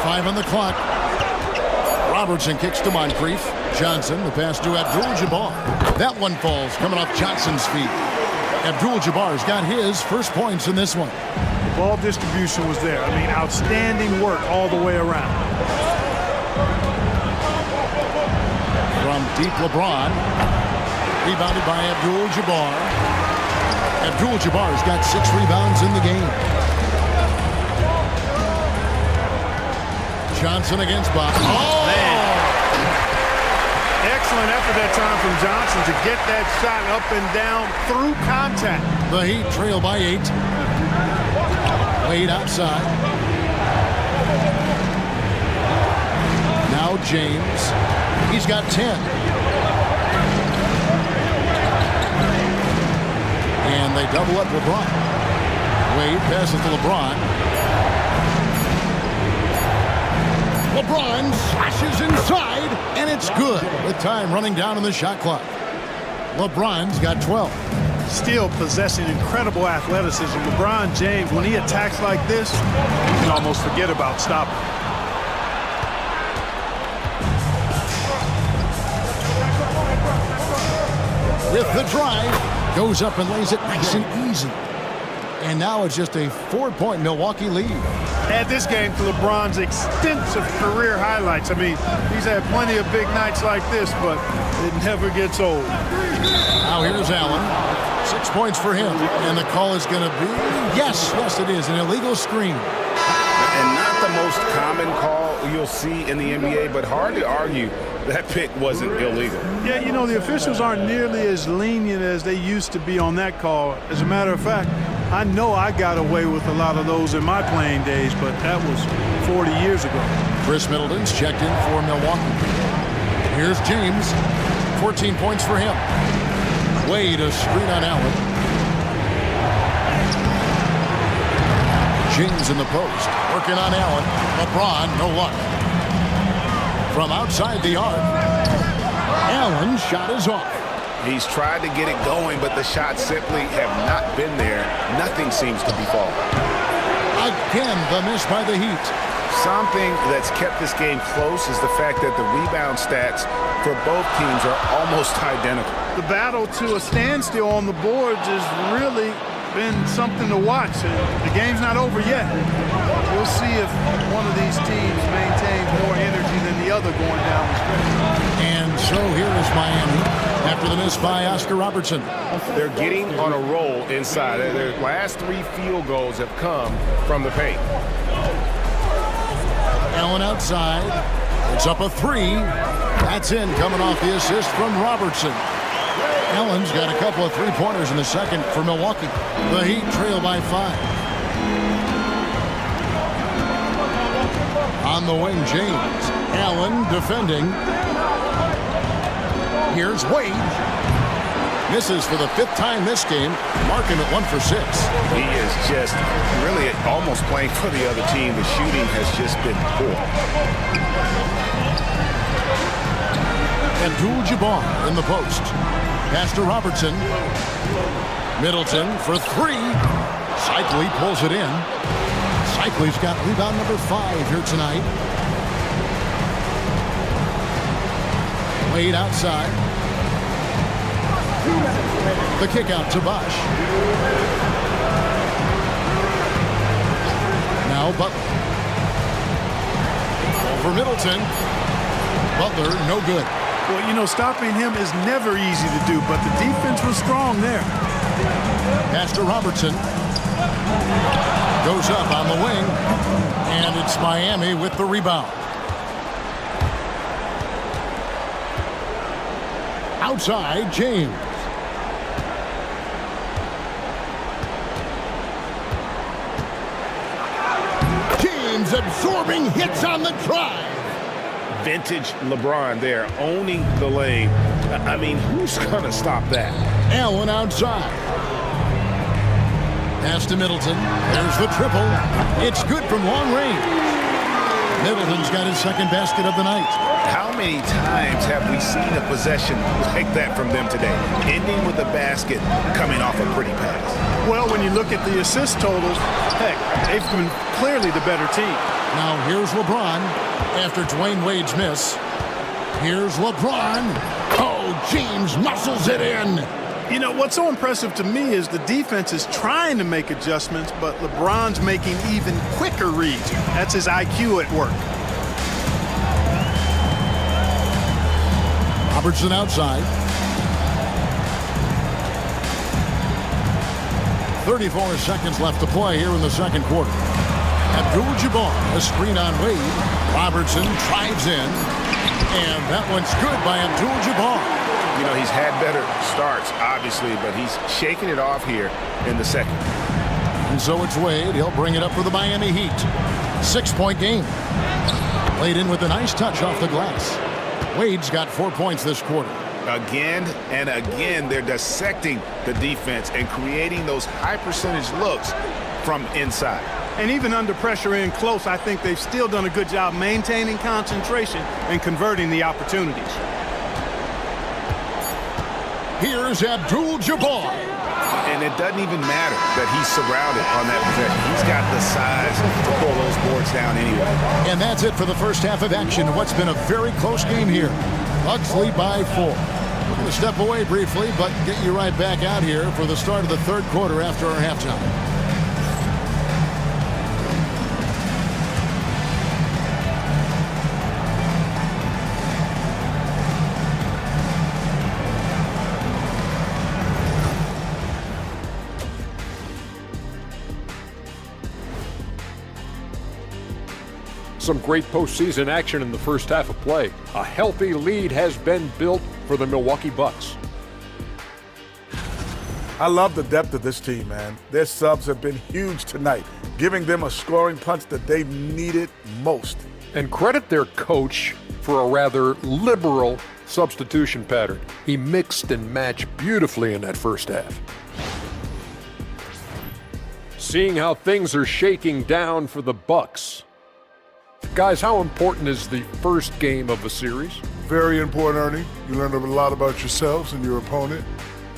Speaker 10: 5 on the clock. Robertson kicks to Moncrief. Johnson, the pass to Abdul-Jabbar. That one falls, coming off Johnson's feet. Abdul-Jabbar's got his first points in this one.
Speaker 2: The ball distribution was there. I mean, outstanding work all the way around.
Speaker 10: From deep, LeBron. Rebounded by Abdul-Jabbar. Abdul-Jabbar's got 6 rebounds in the game. Johnson against Bob. Oh!
Speaker 2: Man. Excellent effort that time from Johnson to get that shot up and down through contact.
Speaker 10: The Heat trail by 8. Wade outside. Now James. He's got 10. And they double up LeBron. Wade passes to LeBron. LeBron slashes inside, and it's good with time running down on the shot clock. LeBron's got 12.
Speaker 2: Still possessing incredible athleticism. LeBron James, when he attacks like this, you can almost forget about stopping.
Speaker 10: With the drive, goes up and lays it nice and easy. And now it's just a 4-point Milwaukee lead.
Speaker 2: Add this game to LeBron's extensive career highlights. I mean, he's had plenty of big nights like this, but it never gets old.
Speaker 10: Now here's Allen. 6 points for him. And the call is going to be, yes, it is, an illegal screen.
Speaker 12: And not the most common call you'll see in the NBA, but hard to argue that pick wasn't illegal.
Speaker 2: Yeah, you know, the officials aren't nearly as lenient as they used to be on that call. As a matter of fact, I know I got away with a lot of those in my playing days, but that was 40 years ago.
Speaker 10: Chris Middleton's checked in for Milwaukee. Here's James. 14 points for him. Wade, a screen on Allen. James in the post. Working on Allen. LeBron, no luck. From outside the arc. Allen's shot is off.
Speaker 12: He's tried to get it going, but the shots simply have not been there. Nothing seems to be falling.
Speaker 10: Again, the miss by the Heat.
Speaker 12: Something that's kept this game close is the fact that the rebound stats for both teams are almost identical.
Speaker 2: The battle to a standstill on the boards has really been something to watch. The game's not over yet. We'll see if one of these teams maintains more energy than the other going down the stretch.
Speaker 10: And so here is Miami after the miss by Oscar Robertson.
Speaker 16: They're getting on a roll inside. Their last 3 field goals have come from the paint.
Speaker 10: Allen outside. It's up a 3. That's in, coming off the assist from Robertson. Allen's got a couple of 3-pointers in the second for Milwaukee. The Heat trail by 5. On the wing, James. Allen defending. Here's Wade. Misses for the 5th time this game, marking at 1 for 6.
Speaker 12: He is just really almost playing for the other team. The shooting has just been poor.
Speaker 10: Abdul-Jabbar in the post. Pass to Robertson. Middleton for 3. Cycli pulls it in. Cycli's got rebound number 5 here tonight. Wade outside. The kick out to Bosch. Now Butler. Over Middleton. Butler, no good.
Speaker 2: Well, you know, stopping him is never easy to do, but the defense was strong there.
Speaker 10: Pass to Robertson. Goes up on the wing. And it's Miami with the rebound. Outside, James. James absorbing hits on the drive.
Speaker 16: Vintage LeBron there, owning the lane. I mean, who's going to stop that?
Speaker 10: Allen outside. Pass to Middleton. There's the triple. It's good from long range. Middleton's got his second basket of the night.
Speaker 16: How many times have we seen a possession like that from them today, ending with a basket coming off a pretty pass?
Speaker 2: Well, when you look at the assist totals, heck, they've been clearly the better team.
Speaker 10: Now here's LeBron after Dwayne Wade's miss. Here's LeBron. Oh, James muscles it in.
Speaker 2: You know, what's so impressive to me is the defense is trying to make adjustments, but LeBron's making even quicker reads. That's his IQ at work.
Speaker 10: Robertson outside. 34 seconds left to play here in the second quarter. Abdul-Jabbar, a screen on Wade. Robertson drives in, and that one's good by Abdul-Jabbar.
Speaker 16: You know, he's had better starts, obviously, but he's shaking it off here in the second.
Speaker 10: And so it's Wade. He'll bring it up for the Miami Heat. 6-point game. Played in with a nice touch off the glass. Wade's got 4 points this quarter.
Speaker 16: Again and again, they're dissecting the defense and creating those high-percentage looks from inside.
Speaker 2: And even under pressure in close, I think they've still done a good job maintaining concentration and converting the opportunities.
Speaker 10: Here's Abdul-Jabbar.
Speaker 16: And it doesn't even matter that he's surrounded on that possession. He's got the size to pull those boards down anyway.
Speaker 10: And that's it for the first half of action. What's been a very close game here. Bucks lead by 4. We're going to step away briefly, but get you right back out here for the start of the third quarter after our halftime.
Speaker 6: Some great postseason action in the first half of play. A healthy lead has been built for the Milwaukee Bucks.
Speaker 7: I love the depth of this team, man. Their subs have been huge tonight, giving them a scoring punch that they've needed most.
Speaker 6: And credit their coach for a rather liberal substitution pattern. He mixed and matched beautifully in that first half. Seeing how things are shaking down for the Bucks. Guys, how important is the first game of a series?
Speaker 8: Very important, Ernie. You learn a lot about yourselves and your opponent.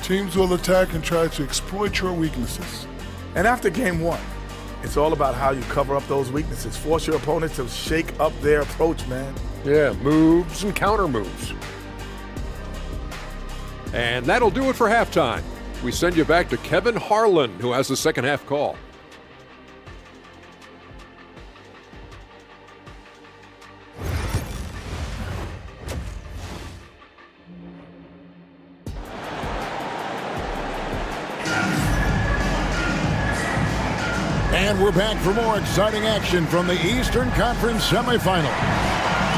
Speaker 8: Teams will attack and try to exploit your weaknesses.
Speaker 7: And after game 1, it's all about how you cover up those weaknesses. Force your opponent to shake up their approach, man.
Speaker 6: Yeah, moves and counter moves. And that'll do it for halftime. We send you back to Kevin Harlan, who has the second half call.
Speaker 10: And we're back for more exciting action from the Eastern Conference semifinal.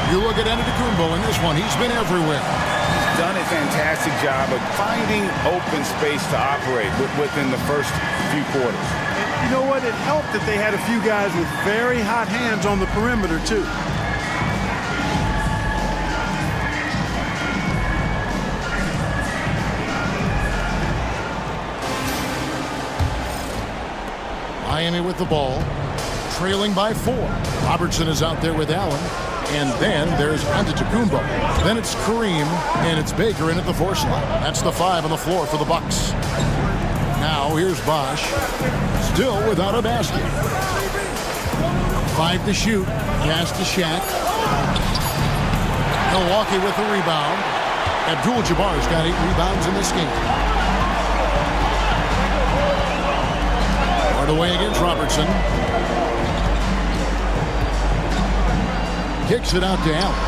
Speaker 10: You look at Antetokounmpo in this one. He's been everywhere.
Speaker 16: He's done a fantastic job of finding open space to operate within the first few quarters.
Speaker 2: And you know what? It helped that they had a few guys with very hot hands on the perimeter, too.
Speaker 10: Miami with the ball, trailing by 4. Robertson is out there with Allen, and then there's Antetokounmpo. Then it's Kareem, and it's Baker in at the 4 slot. That's the 5 on the floor for the Bucks. Now here's Bosch, still without a basket. 5 to shoot. Pass to Shaq. Milwaukee with the rebound. Abdul-Jabbar's got 8 rebounds in this game. Hardaway against Robertson. Kicks it out to Allen.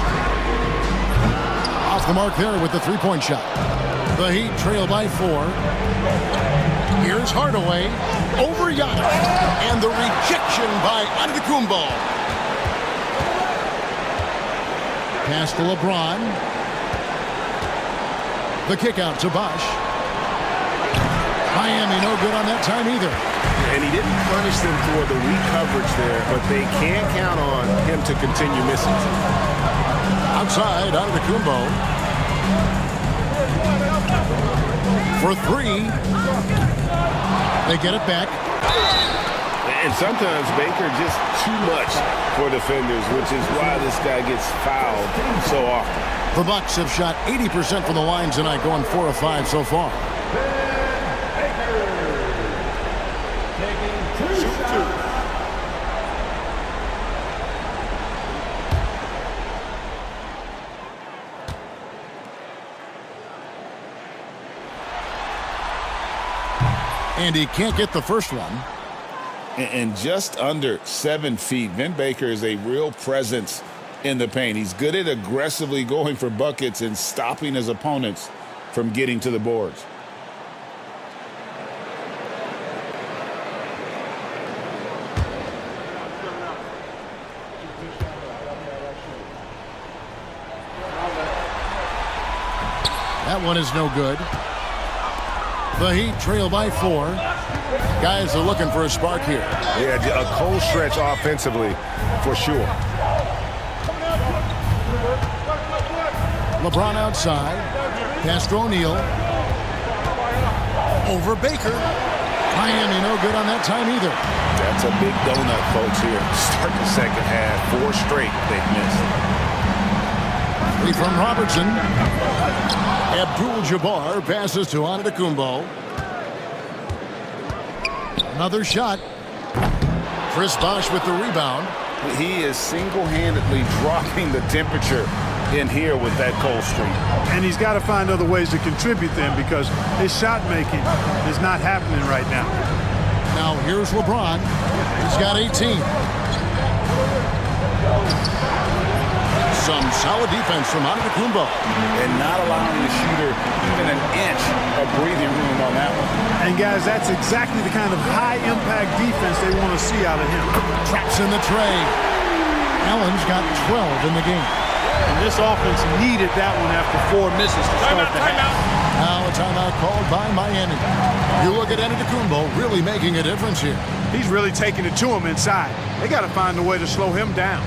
Speaker 10: Off the mark there with the three-point shot. The Heat trail by 4. Here's Hardaway over Giannis. And the rejection by Antetokounmpo. Pass to LeBron. The kick out to Bosh. Miami no good on that time either.
Speaker 16: And he didn't punish them for the weak coverage there, but they can't count on him to continue missing.
Speaker 10: Outside, Antetokounmpo. For 3. They get it back.
Speaker 16: And sometimes Baker just too much for defenders, which is why this guy gets fouled so often.
Speaker 10: The Bucks have shot 80% from the line tonight, going 4 of 5 so far. And he can't get the first one.
Speaker 18: And just under 7 feet. Vin Baker is a real presence in the paint. He's good at aggressively going for buckets and stopping his opponents from getting to the boards.
Speaker 10: That one is no good. The Heat trail by 4. Guys are looking for a spark here.
Speaker 16: Yeah, a cold stretch offensively for sure.
Speaker 10: LeBron outside. Pass to O'Neal. Over Baker. Miami no good on that time either.
Speaker 16: That's a big donut, folks, here. Start the second half. 4 straight they've missed.
Speaker 10: 3 from Robertson. Abdul-Jabbar passes to Antetokounmpo. Another shot. Chris Bosh with the rebound.
Speaker 16: He is single-handedly dropping the temperature in here with that cold streak.
Speaker 2: And he's got to find other ways to contribute then, because his shot making is not happening right now.
Speaker 10: Now here's LeBron. He's got 18. Some solid defense from Antetokounmpo.
Speaker 16: And not allowing the shooter even an inch of breathing room on that one.
Speaker 2: And guys, that's exactly the kind of high-impact defense they want to see out of him.
Speaker 10: Traps in the tray. Allen's got 12 in the game.
Speaker 2: And this offense needed that one after 4 misses to start the half.
Speaker 10: Now a timeout called by Miami. You look at Antetokounmpo really making a difference here.
Speaker 2: He's really taking it to him inside. They got to find a way to slow him down.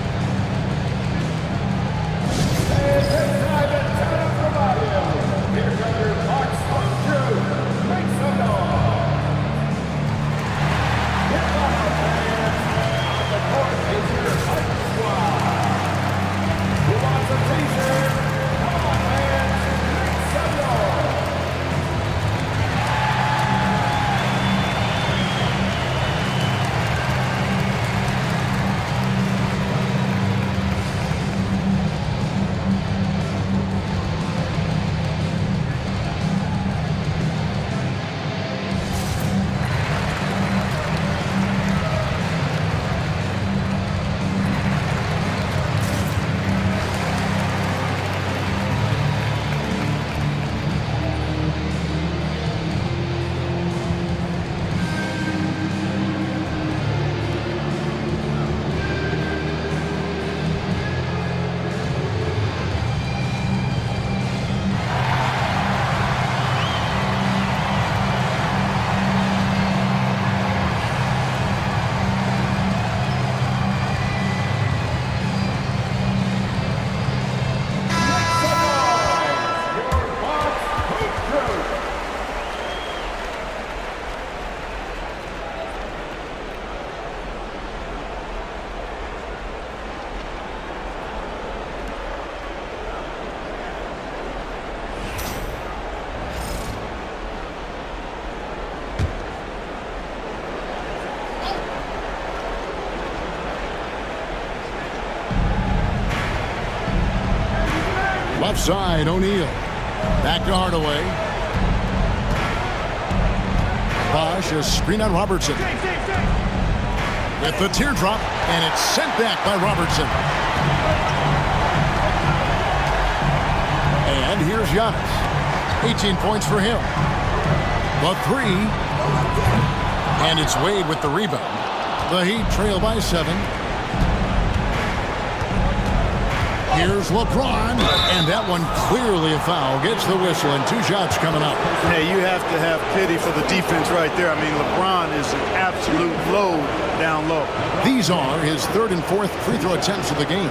Speaker 10: Left side, O'Neal. Back to Hardaway. Bosch, a screen on Robertson. With the teardrop, and it's sent back by Robertson. And here's Giannis. 18 points for him. The three. And it's Wade with the rebound. The Heat trail by 7. Here's LeBron, and that one clearly a foul. Gets the whistle, and 2 shots coming up.
Speaker 2: Hey, you have to have pity for the defense right there. I mean, LeBron is an absolute load down low.
Speaker 10: These are his 3rd and 4th free throw attempts of the game.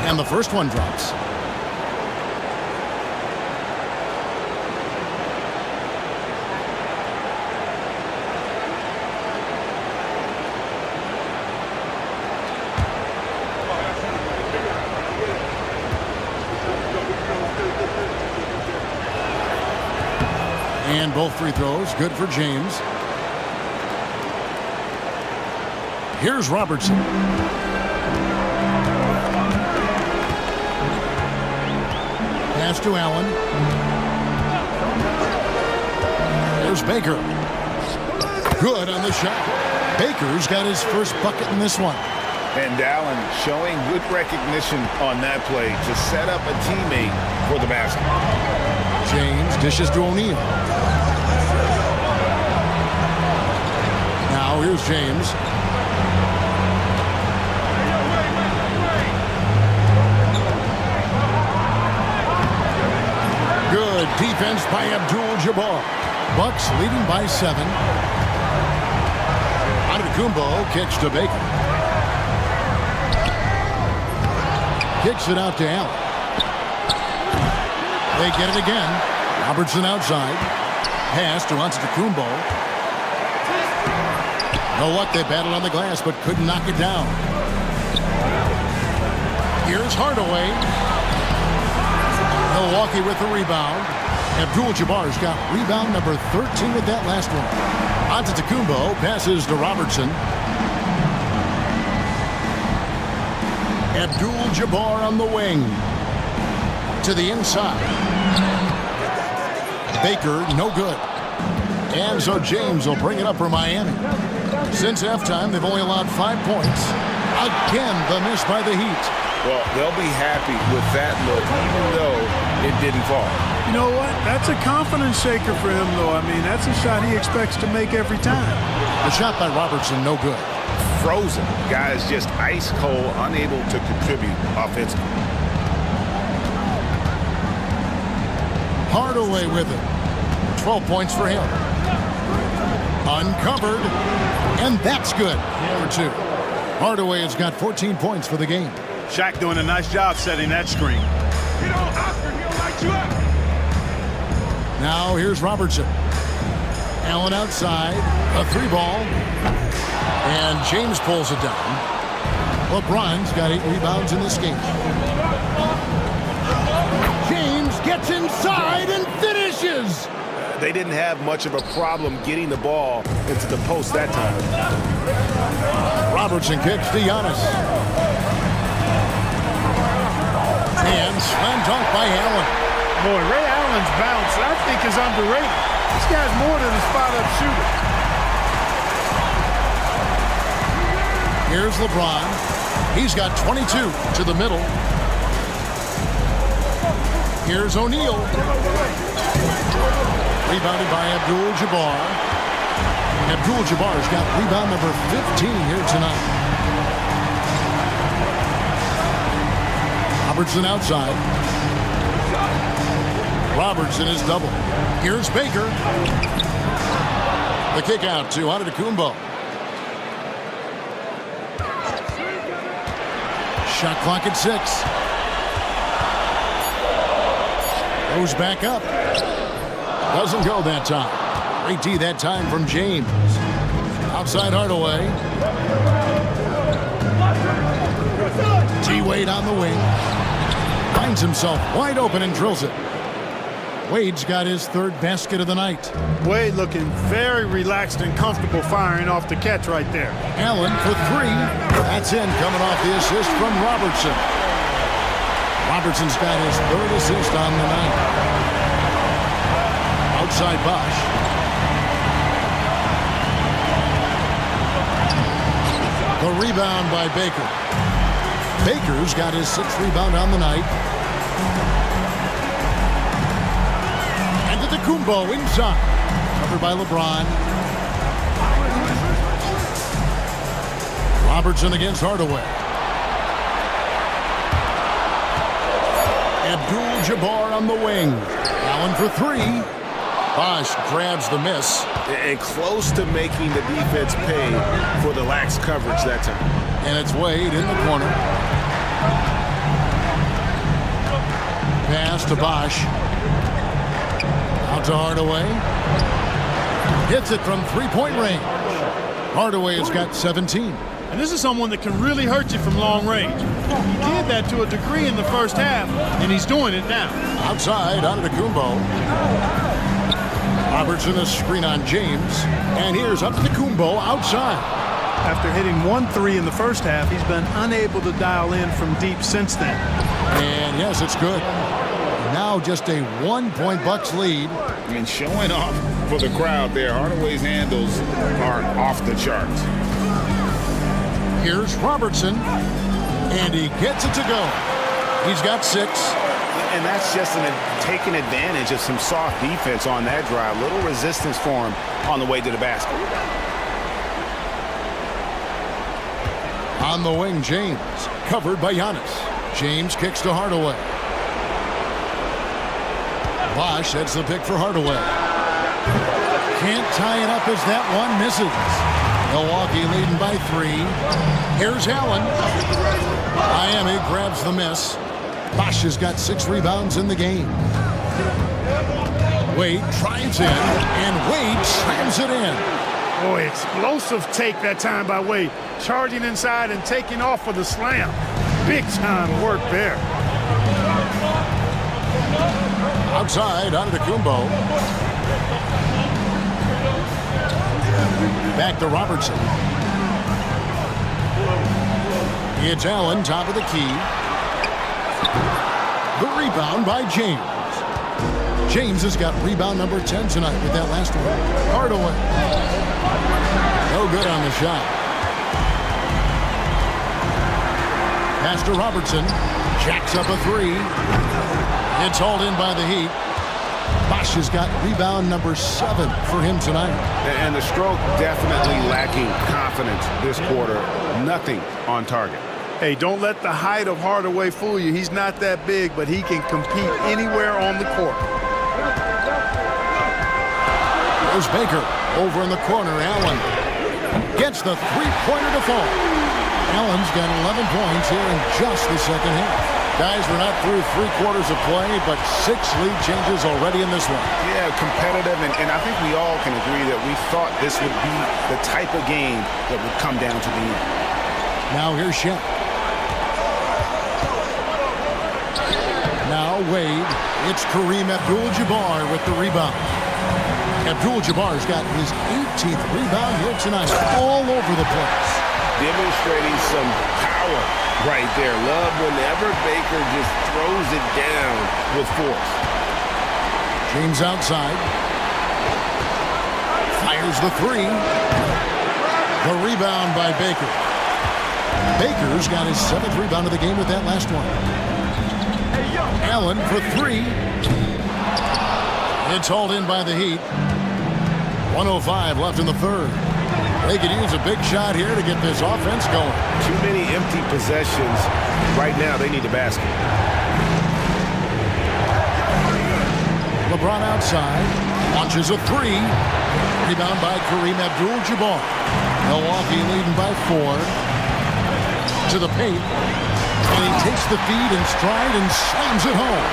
Speaker 10: And the first one drops. And both free throws good for James. Here's Robertson. Pass to Allen. There's Baker. Good on the shot. Baker's got his first bucket in this one.
Speaker 12: And Allen showing good recognition on that play to set up a teammate for the basket.
Speaker 10: James dishes to O'Neal. Now here's James. Good defense by Abdul-Jabbar. Bucks leading by 7. Antetokounmpo kicks to Baker. Kicks it out to Allen. They get it again. Robertson outside. Pass to Antetokounmpo. Know what? They battled on the glass but couldn't knock it down. Here's Hardaway. Milwaukee with the rebound. Abdul-Jabbar's got rebound number 13 with that last one. Antetokounmpo passes to Robertson. Abdul-Jabbar on the wing. To the inside. Baker, no good. And so James will bring it up for Miami. Since halftime, they've only allowed 5 points. Again, the miss by the Heat.
Speaker 16: Well, they'll be happy with that look, even though it didn't fall.
Speaker 2: You know what? That's a confidence shaker for him, though. I mean, that's a shot he expects to make every time.
Speaker 10: The shot by Robertson, no good.
Speaker 16: Frozen. Guys just ice cold, unable to contribute offensively.
Speaker 10: Hardaway with it. 12 points for him. Uncovered. And that's good for 2. Hardaway has got 14 points for the game.
Speaker 2: Shaq doing a nice job setting that screen.
Speaker 15: You know, Oscar, he'll light you up.
Speaker 10: Now here's Robertson. Allen outside. A 3-ball. And James pulls it down. LeBron's got 8 rebounds in this game. James gets inside and finishes.
Speaker 16: They didn't have much of a problem getting the ball into the post that time.
Speaker 10: Robertson kicks to Giannis. And slam dunk by Allen.
Speaker 2: Boy, Ray Allen's bounce, I think, is underrated. This guy's more than a spot-up shooter.
Speaker 10: Here's LeBron. He's got 22 to the middle. Here's O'Neal. Rebounded by Abdul-Jabbar. Abdul-Jabbar's got rebound number 15 here tonight. Robertson outside. Robertson is double. Here's Baker. The kick out to Antetokounmpo. Shot clock at 6. Goes back up. Doesn't go that time. Great D that time from James. Outside Hardaway. T-Wade on the wing. finds himself wide open and drills it. Wade's got his third basket of the night.
Speaker 2: Wade looking very relaxed and comfortable firing off the catch right there.
Speaker 10: Allen for three. That's in, coming off the assist from Robertson. Robertson's got his third assist on the night. Outside Bosch. The rebound by Baker. Baker's got his sixth rebound on the night. Kumbo inside. Covered by LeBron. Robertson against Hardaway. Abdul-Jabbar on the wing. Allen for three. Bosch grabs the miss.
Speaker 16: And close to making the defense pay for the lax coverage that time.
Speaker 10: And it's Wade in the corner. Pass to Bosch. Out to Hardaway. Hits it from three-point range. Hardaway has got 17.
Speaker 2: And this is someone that can really hurt you from long range. He did that to a degree in the first half, and he's doing it now.
Speaker 10: Outside, Antetokounmpo. Robertson a screen on James. And here's Antetokounmpo outside.
Speaker 2: After hitting 1-3 in the first half, he's been unable to dial in from deep since then.
Speaker 10: And yes, it's good. Now just a 1-point Bucks lead.
Speaker 18: And showing off for the crowd there. Hardaway's handles are off the charts.
Speaker 10: Here's Robertson. And he gets it to go. He's got 6.
Speaker 12: And that's just taking advantage of some soft defense on that drive. Little resistance for him on the way to the basket.
Speaker 10: On the wing, James. Covered by Giannis. James kicks to Hardaway. Bosch heads the pick for Hardaway. Can't tie it up as that one misses. Milwaukee leading by 3. Here's Allen. Miami grabs the miss. Bosch has got 6 rebounds in the game. Wade drives in, and Wade slams it in.
Speaker 2: Boy, explosive take that time by Wade. Charging inside and taking off for the slam. Big time work there.
Speaker 10: Outside, Antetokounmpo. Back to Robertson. It's Allen, top of the key. The rebound by James. James has got rebound number 10 tonight with that last one. Hardaway. No good on the shot. Pass to Robertson. Jacks up a 3. It's hauled in by the Heat. Bosch has got rebound number 7 for him tonight.
Speaker 16: And the stroke definitely lacking confidence this quarter. Nothing on target.
Speaker 2: Hey, don't let the height of Hardaway fool you. He's not that big, but he can compete anywhere on the court.
Speaker 10: There's Baker. Over in the corner, Allen gets the three-pointer to fall. Allen's got 11 points here in just the second half. Guys, we're not through 3 quarters of play, but 6 lead changes already in this one.
Speaker 16: Yeah, competitive, and I think we all can agree that we thought this would be the type of game that would come down to the end.
Speaker 10: Now here's Shaq. Now Wade. It's Kareem Abdul-Jabbar with the rebound. Abdul-Jabbar's got his 18th rebound here tonight, all over the place.
Speaker 16: Demonstrating some power right there. Love whenever Baker just throws it down with force.
Speaker 10: James outside. Fires the 3. The rebound by Baker. Baker's got his 7th rebound of the game with that last one. Allen for 3. It's hauled in by the Heat. 1:05 left in the third. They could use a big shot here to get this offense going.
Speaker 16: Too many empty possessions. Right now, they need a basket.
Speaker 10: LeBron outside. Launches a 3. Rebound by Kareem Abdul-Jabbar. Milwaukee leading by 4. To the paint. And he takes the feed in stride and slams it home.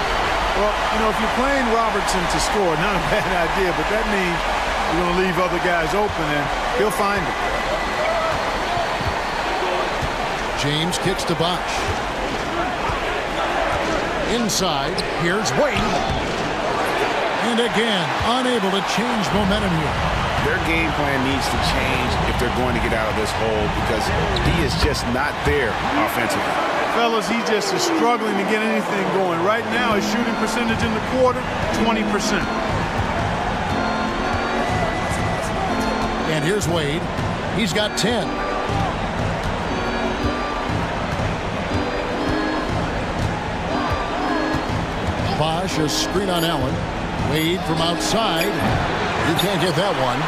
Speaker 2: Well, you know, if you're playing Robertson to score, not a bad idea, but that means you're going to leave other guys open, and he'll find it. James kicks to Bosch.
Speaker 10: inside. Here's Wade. And again, unable to change momentum here.
Speaker 12: Their game plan needs to change if they're going to get out of this hole because he is just not there offensively.
Speaker 2: Fellas, he just is struggling to get anything going. Right now, his shooting percentage in the quarter, 20%.
Speaker 10: And here's Wade. He's got 10. Bosch, a screen on Allen. Wade from outside. He can't get that one.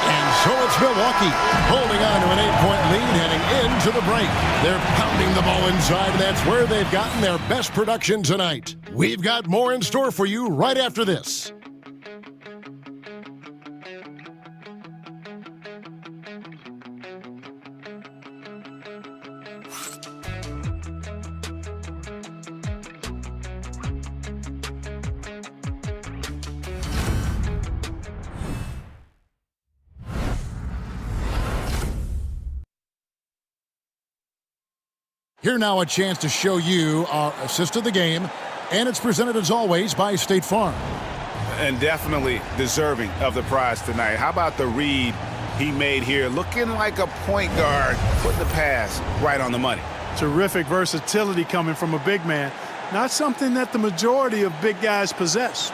Speaker 10: And so it's Milwaukee holding on to an 8-point lead heading into the break. They're pounding the ball inside, and that's where they've gotten their best production tonight. We've got more in store for you right after this. Here now a chance to show you our assist of the game, and it's presented as always by State Farm.
Speaker 12: And definitely deserving of the prize tonight. How about the read he made here? Looking like a point guard, putting the pass right on the money.
Speaker 2: Terrific versatility coming from a big man. Not something that the majority of big guys possess.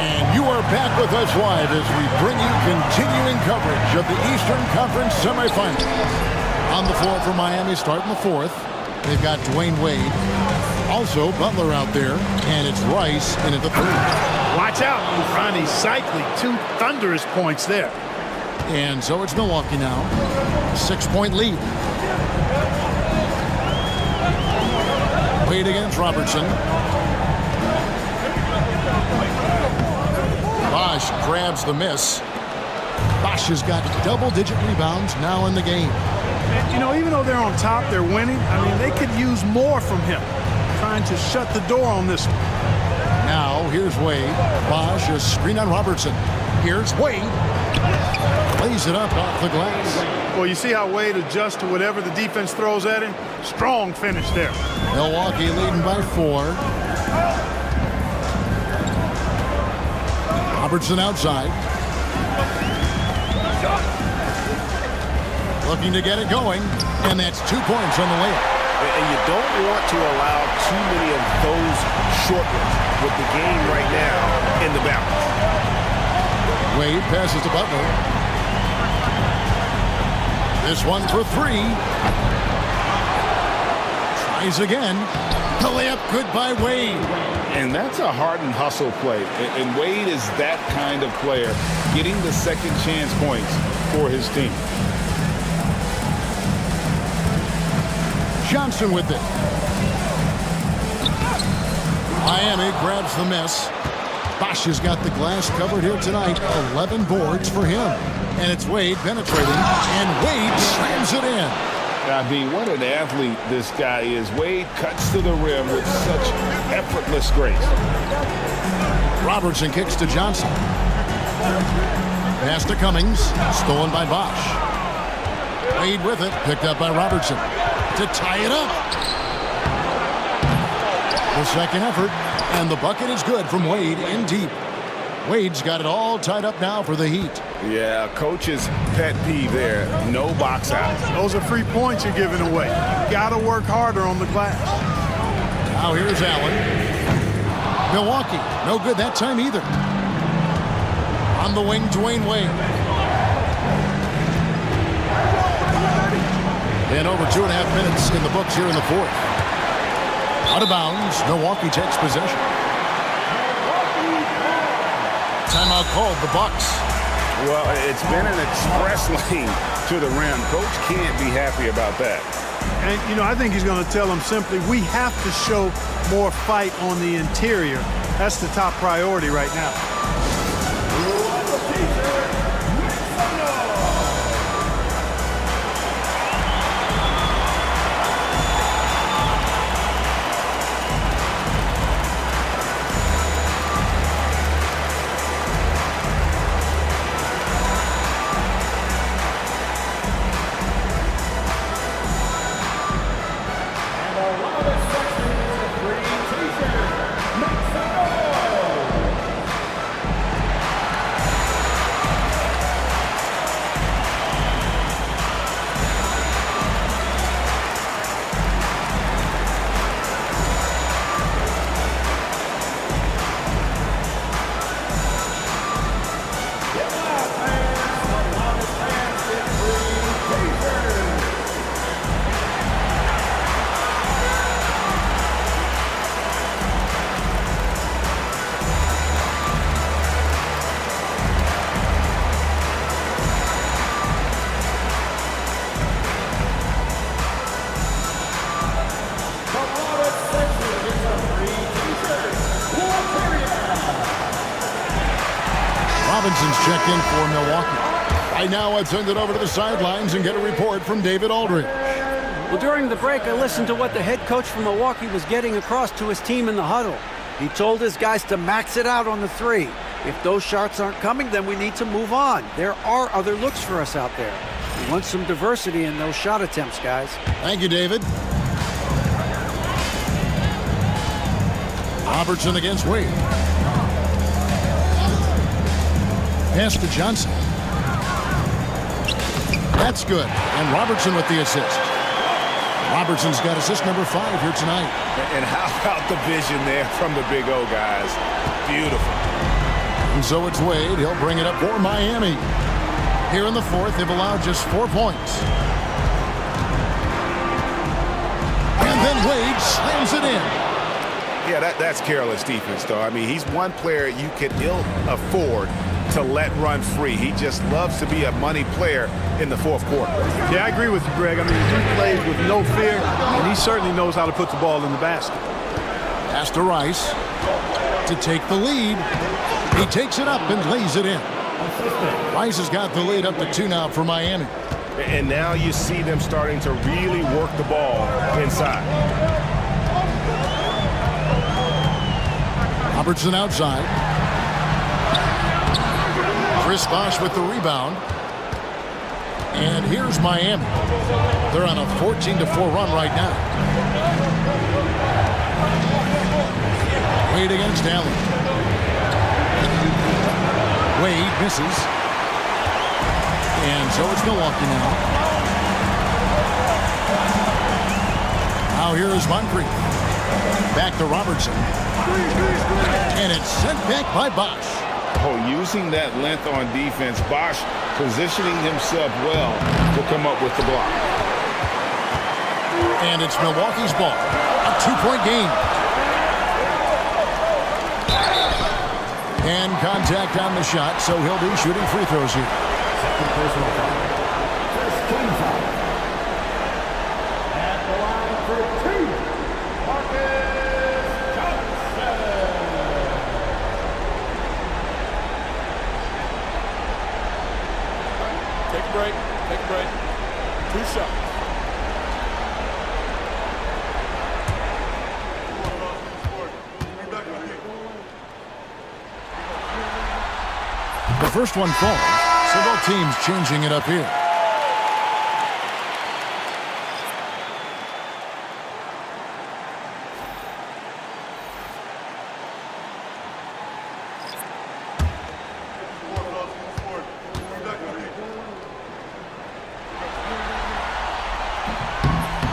Speaker 10: And you are back with us live as we bring you continuing coverage of the Eastern Conference semifinals. On the floor for Miami starting the fourth. They've got Dwayne Wade. Also Butler out there. And it's Rice in at the third.
Speaker 2: Watch out, Ronnie Cycli. 2 thunderous points there.
Speaker 10: And so it's Milwaukee now. 6-point lead. Wade against Robertson. Bosch grabs the miss. Bosch has got double-digit rebounds now in the game.
Speaker 2: And, you know, even though they're on top, they're winning. I mean, they could use more from him. Trying to shut the door on this one.
Speaker 10: Now, here's Wade. Bosch, a screen on Robertson. Here's Wade. Lays it up off the glass.
Speaker 2: Well, you see how Wade adjusts to whatever the defense throws at him? Strong finish there.
Speaker 10: Milwaukee leading by 4. Robertson outside. Looking to get it going, and that's 2 points on the layup.
Speaker 16: And you don't want to allow too many of those short ones with the game right now in the balance.
Speaker 10: Wade passes to Butler. This one for 3. Tries again. The layup good by Wade.
Speaker 12: And that's a hardened hustle play. And Wade is that kind of player, getting the second chance points for his team.
Speaker 10: Johnson with it. Miami grabs the miss. Bosch has got the glass covered here tonight. 11 boards for him. And it's Wade penetrating. And Wade slams it in.
Speaker 12: I mean, what an athlete this guy is. Wade cuts to the rim with such effortless grace.
Speaker 10: Robertson kicks to Johnson. Pass to Cummings. Stolen by Bosch. Wade with it. Picked up by Robertson. To tie it up. The second effort. And the bucket is good from Wade in deep. Wade's got it all tied up now for the Heat.
Speaker 12: Yeah, coach's pet peeve there. No box out.
Speaker 2: Those are free points you're giving away. Got to work harder on the glass.
Speaker 10: Now here's Allen. Milwaukee, no good that time either. On the wing, Dwayne Wade. And over 2.5 minutes in the books here in the fourth. Out of bounds, Milwaukee takes possession. Timeout called, the Bucks.
Speaker 12: Well, it's been an express lane to the rim. Coach can't be happy about that.
Speaker 2: And, you know, I think he's going to tell them simply, we have to show more fight on the interior. That's the top priority right now.
Speaker 10: Robinson's checked in for Milwaukee. Right now, I turn it over to the sidelines and get a report from David Aldridge.
Speaker 13: Well, during the break, I listened to what the head coach from Milwaukee was getting across to his team in the huddle. He told his guys to max it out on the three. If those shots aren't coming, then we need to move on. There are other looks for us out there. We want some diversity in those shot attempts, guys.
Speaker 10: Thank you, David. Robertson against Wade. Pass to Johnson. That's good. And Robertson with the assist. Robertson's got assist number 5 here tonight.
Speaker 16: And how about the vision there from the Big O, guys? Beautiful.
Speaker 10: And so it's Wade. He'll bring it up for Miami. Here in the fourth, they've allowed just 4 points. And then Wade slams it in.
Speaker 16: Yeah, that's careless defense, though. I mean, he's one player you can ill afford to let run free. He just loves to be a money player in the fourth quarter.
Speaker 2: Yeah, I agree with you, Greg. I mean, he plays with no fear, and he certainly knows how to put the ball in the basket.
Speaker 10: Pass to Rice to take the lead. He takes it up and lays it in. Rice has got the lead up to 2 now for Miami.
Speaker 16: And now you see them starting to really work the ball inside.
Speaker 10: Robertson outside. Chris Bosh with the rebound. And here's Miami. They're on a 14-4 run right now. Wade against Allen. Wade misses. And so it's Milwaukee now. Now here is Moncrief. Back to Robertson. And it's sent back by Bosh.
Speaker 18: Oh, using that length on defense, Bosh positioning himself well to come up with the block.
Speaker 10: And it's Milwaukee's ball. A 2-point game. And contact on the shot, so he'll be shooting free throws here.
Speaker 4: Second personal foul. First team foul. At the line for 2, Marcus Johnson.
Speaker 15: Take a break. Take a break. 2 shots.
Speaker 10: The first one falls, so both teams changing it up here.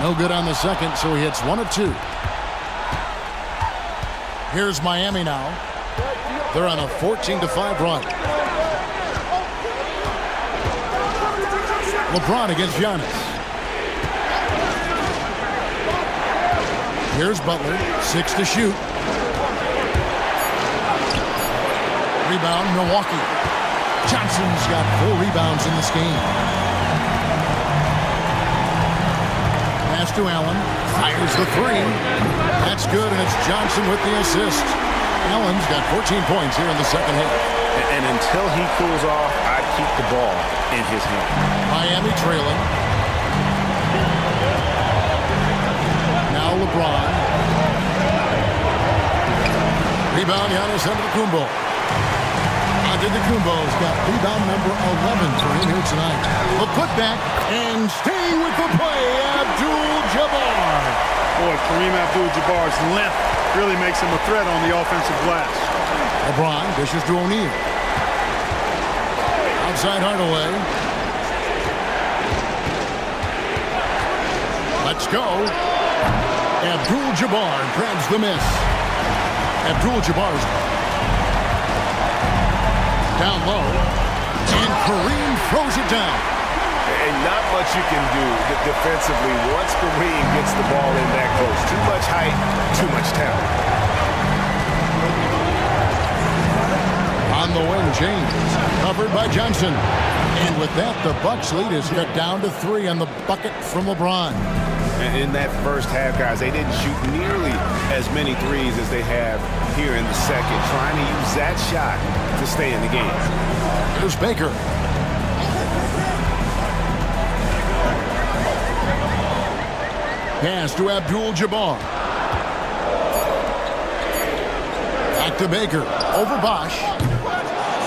Speaker 10: No good on the second, so he hits 1 of 2. Here's Miami now. They're on a 14-5 run. LeBron against Giannis. Here's Butler, 6 to shoot. Rebound, Milwaukee. Johnson's got 4 rebounds in this game. Pass to Allen. Fires the 3. That's good, and it's Johnson with the assist. Allen's got 14 points here in the second half.
Speaker 16: And until he cools off, I keep the ball in his hand.
Speaker 10: Miami trailing. Now LeBron. Rebound, Giannis Antetokounmpo. Antetokounmpo's got rebound number 11 for him here tonight. A putback and stay with the play, Abdul-Jabbar.
Speaker 2: Boy, Kareem Abdul-Jabbar's length really makes him a threat on the offensive glass.
Speaker 10: LeBron dishes to O'Neal. Outside Hardaway. Let's go. Abdul-Jabbar grabs the miss. Abdul-Jabbar's down low. And Kareem throws it down.
Speaker 16: And not much you can do defensively once Kareem gets the ball in that close. Too much height, too much talent.
Speaker 10: On the wing, James, covered by Johnson. And with that, the Bucks lead is cut down to 3 on the bucket from LeBron.
Speaker 16: And in that first half, guys, they didn't shoot nearly as many threes as they have here in the second, trying to use that shot to stay in the game.
Speaker 10: Here's Baker. Pass to Abdul-Jabbar. Back to Baker. Over Bosch.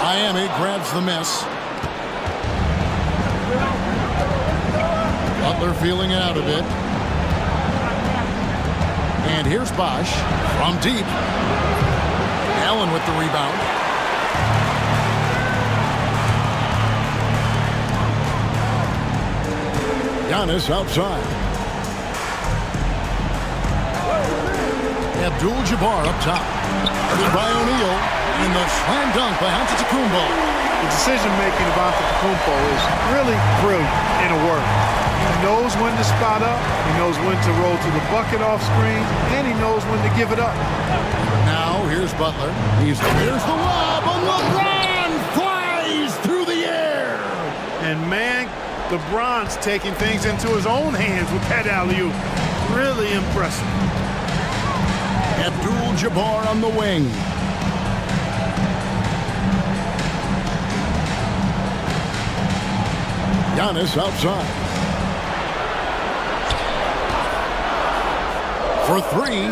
Speaker 10: Miami grabs the miss. Butler feeling it out a bit. And here's Bosch from deep. Allen with the rebound. Giannis outside. Abdul-Jabbar up top. Headed by O'Neal. And the slam dunk by Antetokounmpo.
Speaker 2: The decision-making of Antetokounmpo is really brilliant in a word. He knows when to spot up, he knows when to roll to the bucket off screen, and he knows when to give it up.
Speaker 10: Now, here's Butler. Here's the lob, and LeBron flies through the air.
Speaker 2: And man, LeBron's taking things into his own hands with that alley-oop. Really impressive.
Speaker 10: Abdul-Jabbar on the wing. Giannis outside. For three.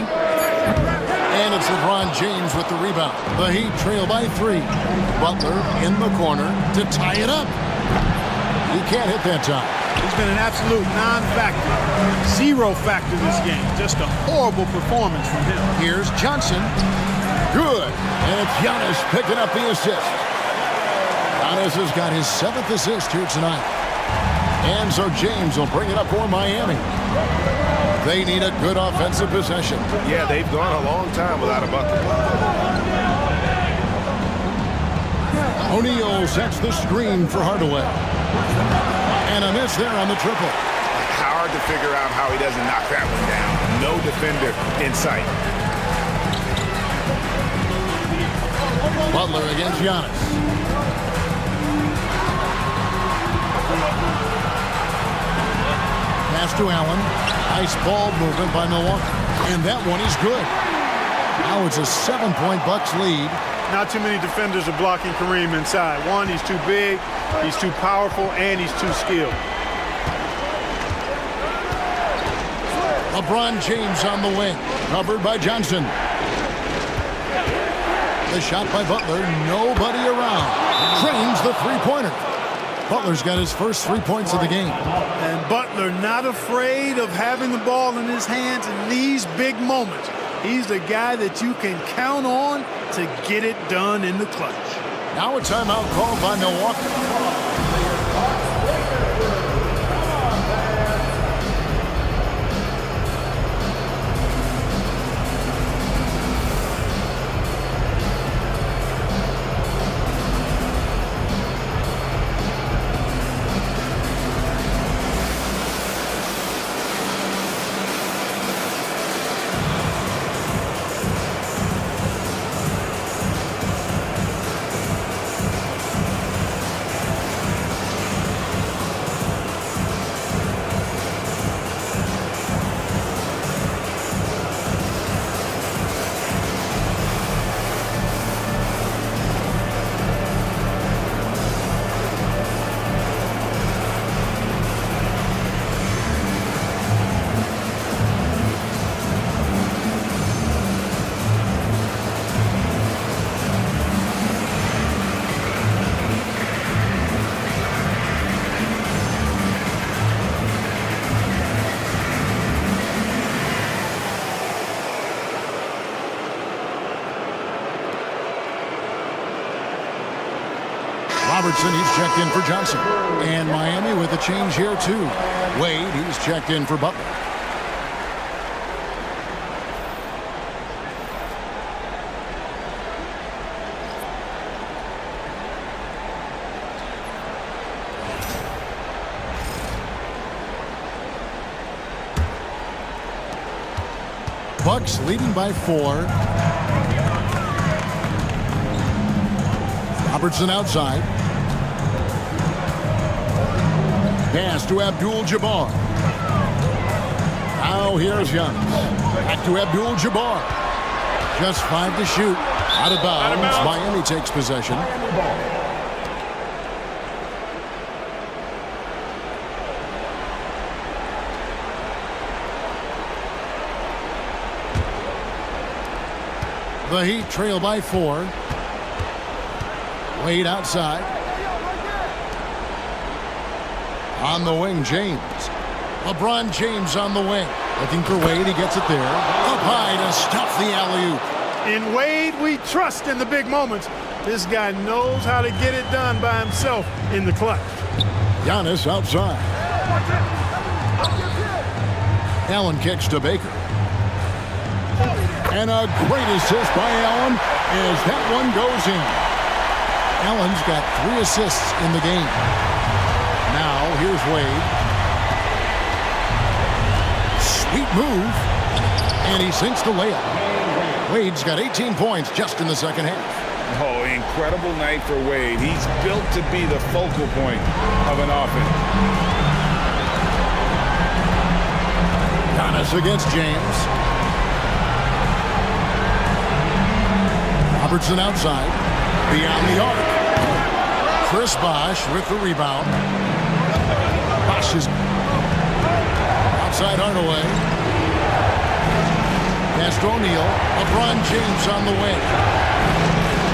Speaker 10: And it's LeBron James with the rebound. The Heat trail by 3. Butler in the corner to tie it up. He can't hit that time.
Speaker 2: He's been an absolute non-factor. 0 factor this game. Just a horrible performance from him.
Speaker 10: Here's Johnson. Good. And it's Giannis picking up the assist. Giannis has got his 7th assist here tonight. And so James will bring it up for Miami. They need a good offensive possession.
Speaker 16: Yeah, they've gone a long time without a bucket.
Speaker 10: O'Neal sets the screen for Hardaway. And a miss there on the triple.
Speaker 16: Hard to figure out how he doesn't knock that one down. No defender in sight.
Speaker 10: Butler against Giannis. Pass to Allen. Nice ball movement by Milwaukee. And that one is good. Now it's a 7-point Bucks lead.
Speaker 2: Not too many defenders are blocking Kareem inside. One, he's too big, he's too powerful, and he's too skilled.
Speaker 10: LeBron James on the wing. Covered by Johnson. The shot by Butler. Nobody around. Drains the three-pointer. Butler's got his first 3 points of the game.
Speaker 2: And Butler not afraid of having the ball in his hands in these big moments. He's the guy that you can count on to get it done in the clutch.
Speaker 10: Now a timeout called by Milwaukee. Robertson, he's checked in for Johnson. And Miami with a change here, too. Wade, he's checked in for Butler. Bucks leading by 4. Robertson outside. Pass to Abdul-Jabbar. Now here's Giannis. Back to Abdul-Jabbar. Just 5 to shoot. Out of bounds. Miami takes possession. The Heat trail by 4. Wade outside. On the wing, James. LeBron James on the wing. Looking for Wade. He gets it there. Up high to stuff the alley-oop.
Speaker 2: In Wade, we trust in the big moments. This guy knows how to get it done by himself in the clutch.
Speaker 10: Giannis outside. Allen kicks to Baker. And a great assist by Allen as that one goes in. Allen's got 3 assists in the game. Now, here's Wade. Sweet move. And he sinks the layup. Wade's got 18 points just in the second half.
Speaker 18: Oh, incredible night for Wade. He's built to be the focal point of an offense.
Speaker 10: Giannis against James. Robertson outside. Beyond the arc. Chris Bosh with the rebound. Bosh is outside Hardaway. Pass to O'Neal. LeBron James on the way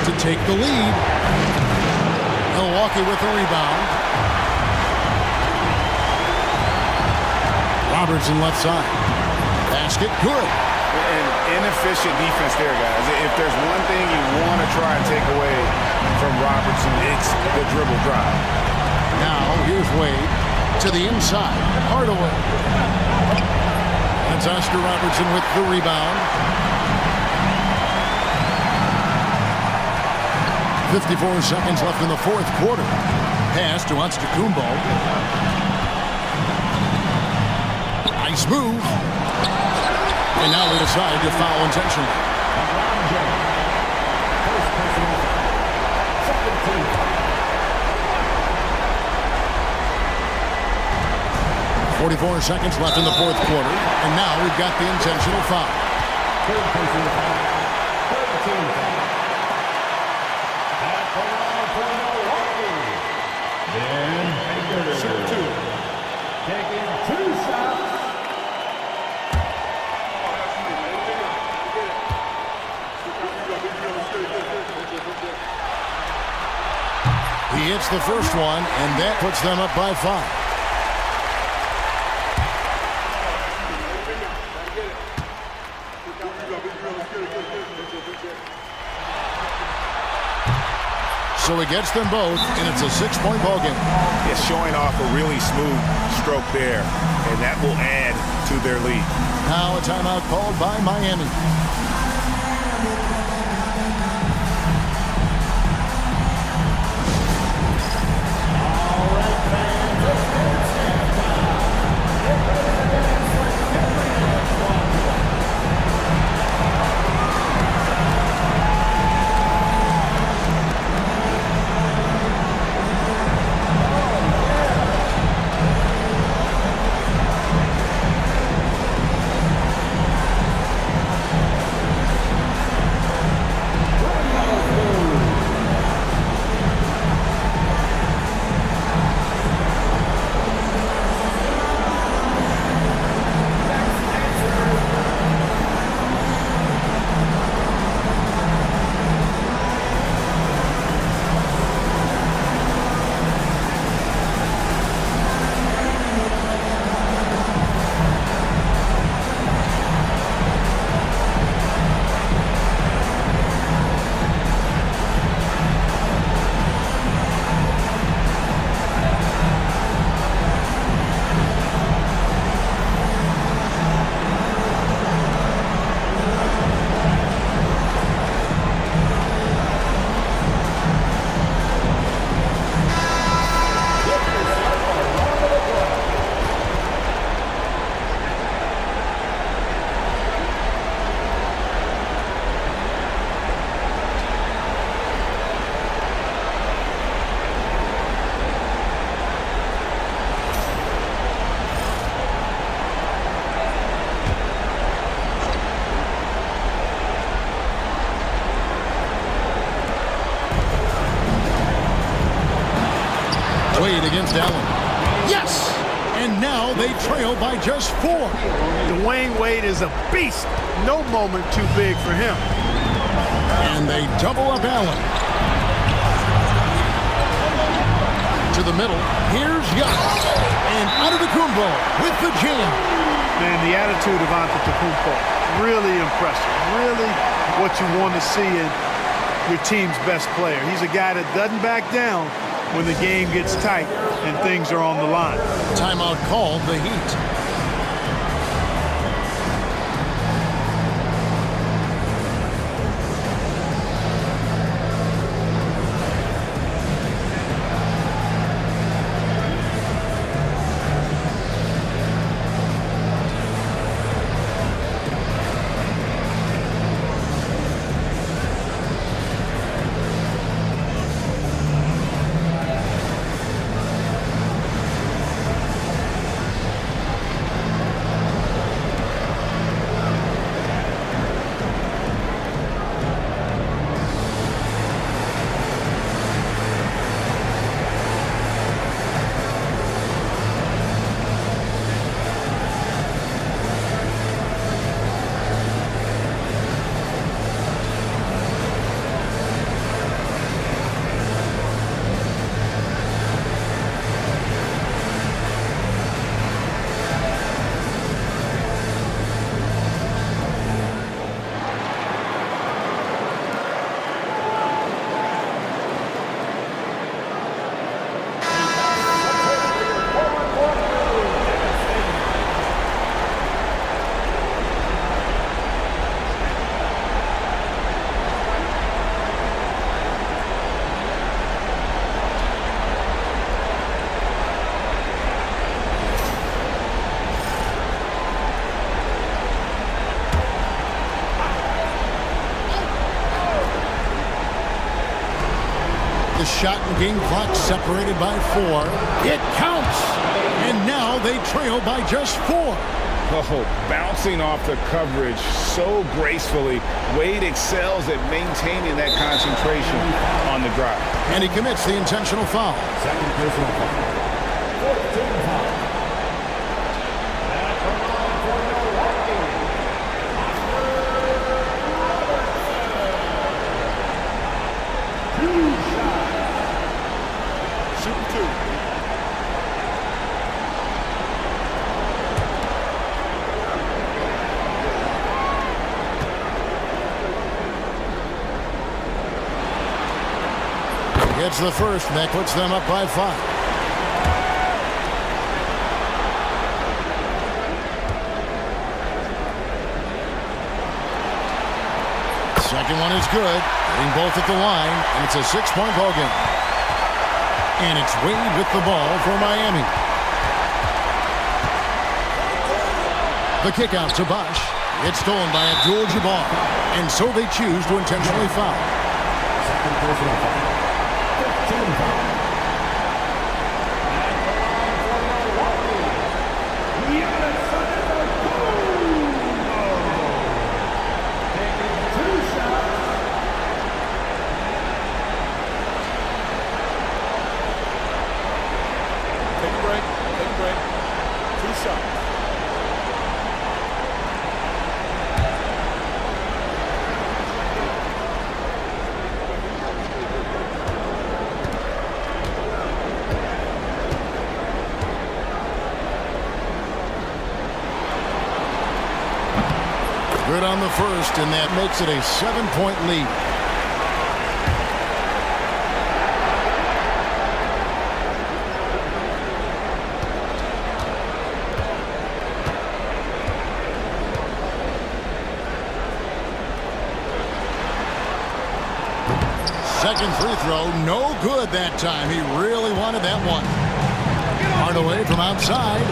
Speaker 10: to take the lead. Milwaukee with the rebound. Robertson left side. Basket good.
Speaker 16: And inefficient defense there, guys. If there's one thing you want to try and take away from Robertson, it's the dribble drive.
Speaker 10: Now here's Wade to the inside. Hardaway. That's Oscar Robertson with the rebound. 54 seconds left in the fourth quarter. Pass to Antetokounmpo. Nice move. And now they decide to foul intentionally. 44 seconds left in the fourth quarter. And now we've got the intentional foul.
Speaker 4: Taking 2 shots.
Speaker 10: He hits the first one, and that puts them up by 5. So he gets them both, and it's a 6-point ball game.
Speaker 16: It's showing off a really smooth stroke there, and that will add to their lead.
Speaker 10: Now a timeout called by Miami. against Allen. Yes! And now they trail by just 4.
Speaker 2: Dwayne Wade is a beast. No moment too big for him.
Speaker 10: And they double up Allen. To the middle. Here's Young. And Antetokounmpo with the jam.
Speaker 2: Man, the attitude of Antetokounmpo, really impressive. Really what you want to see in your team's best player. He's a guy that doesn't back down when the game gets tight and things are on the line.
Speaker 10: Timeout called, the Heat. Shot and game clock separated by 4. It counts! And now they trail by just 4.
Speaker 18: Oh, bouncing off the coverage so gracefully. Wade excels at maintaining that concentration on the drive.
Speaker 10: And he commits the intentional foul.
Speaker 4: Second personal foul. 14 foul.
Speaker 10: Gets the first, and that puts them up by 5. Second one is good. Hitting both at the line, and it's a 6-point ball game. And it's Wade with the ball for Miami. The kick out to Bosh. It's stolen by Abdul-Jabbar. And so they choose to intentionally foul.
Speaker 4: Second personal foul. 15 foul.
Speaker 10: Good on the first, and that makes it a 7-point lead. Second free throw, no good that time. He really wanted that one. Hardaway from outside.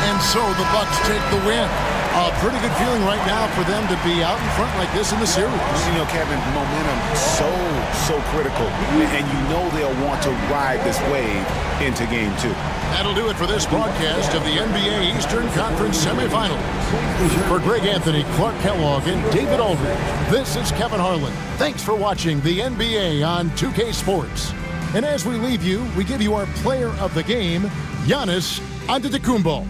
Speaker 10: And so the Bucks take the win. A pretty good feeling right now for them to be out in front like this in the series.
Speaker 12: You know, Kevin, momentum so critical. And you know they'll want to ride this wave into game 2.
Speaker 10: That'll do it for this broadcast of the NBA Eastern Conference Semifinals. For Greg Anthony, Clark Kellogg, and David Aldridge, this is Kevin Harlan. Thanks for watching the NBA on 2K Sports. And as we leave you, we give you our player of the game, Giannis Antetokounmpo.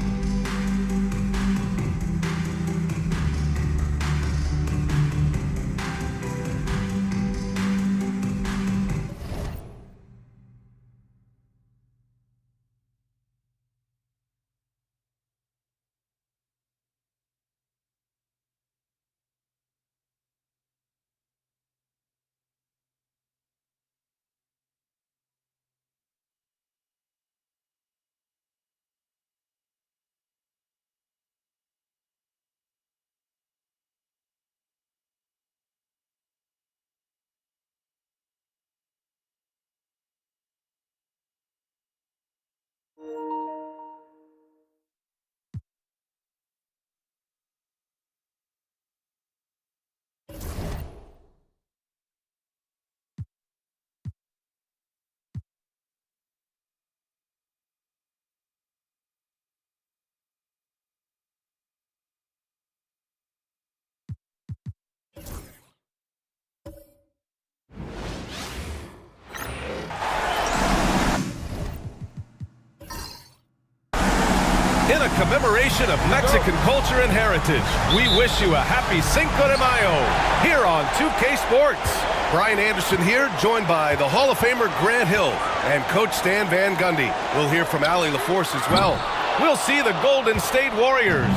Speaker 1: In a commemoration of Mexican culture and heritage, we wish you a happy Cinco de Mayo here on 2K Sports. Brian Anderson here, joined by the Hall of Famer Grant Hill and Coach Stan Van Gundy. We'll hear from Allie LaForce as well. We'll see the Golden State Warriors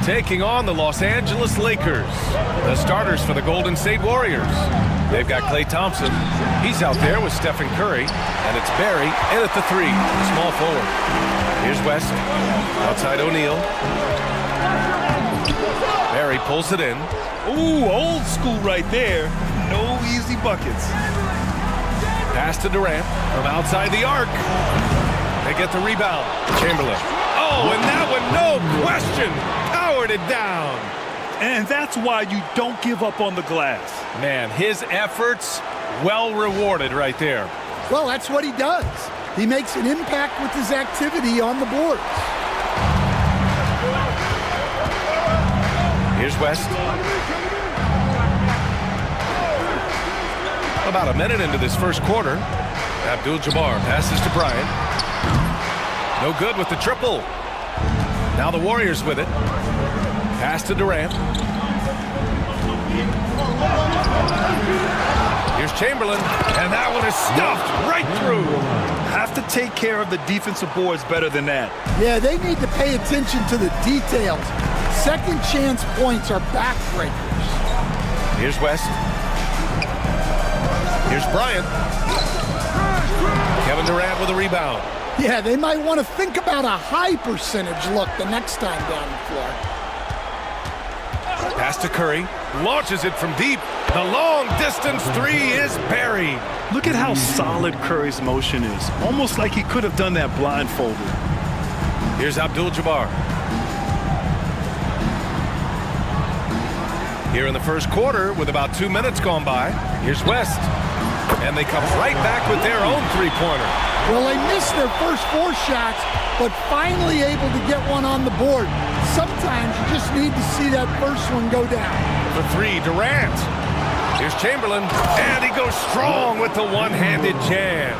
Speaker 1: taking on the Los Angeles Lakers. The starters for the Golden State Warriors. They've got Klay Thompson. He's out there with Stephen Curry. And it's Barry in at the three, small forward. Here's West, outside O'Neal. Barry pulls it in.
Speaker 3: Ooh, old school right there. No easy buckets.
Speaker 1: Pass to Durant from outside the arc. They get the rebound. Chamberlain. Oh, and that one, no question, powered it down.
Speaker 3: And that's why you don't give up on the glass.
Speaker 1: Man, his efforts well rewarded right there.
Speaker 11: Well, that's what he does. He makes an impact with his activity on the boards.
Speaker 1: Here's West. About a minute into this first quarter, Abdul-Jabbar passes to Bryant. No good with the triple. Now the Warriors with it. Pass to Durant. Here's Chamberlain, and that one is stuffed right through.
Speaker 3: Have to take care of the defensive boards better than that.
Speaker 11: Yeah, they need to pay attention to the details. Second chance points are backbreakers.
Speaker 1: Here's West. Here's Bryant. Kevin Durant with a rebound.
Speaker 11: Yeah, they might want to think about a high percentage look the next time down the floor.
Speaker 1: Pass to Curry. Launches it from deep. The long distance three is buried.
Speaker 3: Look at how solid Curry's motion is. Almost like he could have done that blindfolded.
Speaker 1: Here's Abdul-Jabbar. Here in the first quarter with about 2 minutes gone by. Here's West. And they come right back with their own three-pointer.
Speaker 11: Well, they missed their first 4 shots, but finally able to get one on the board. Sometimes you just need to see that first one go down.
Speaker 1: For three, Durant. Here's Chamberlain, and he goes strong with the one-handed jam.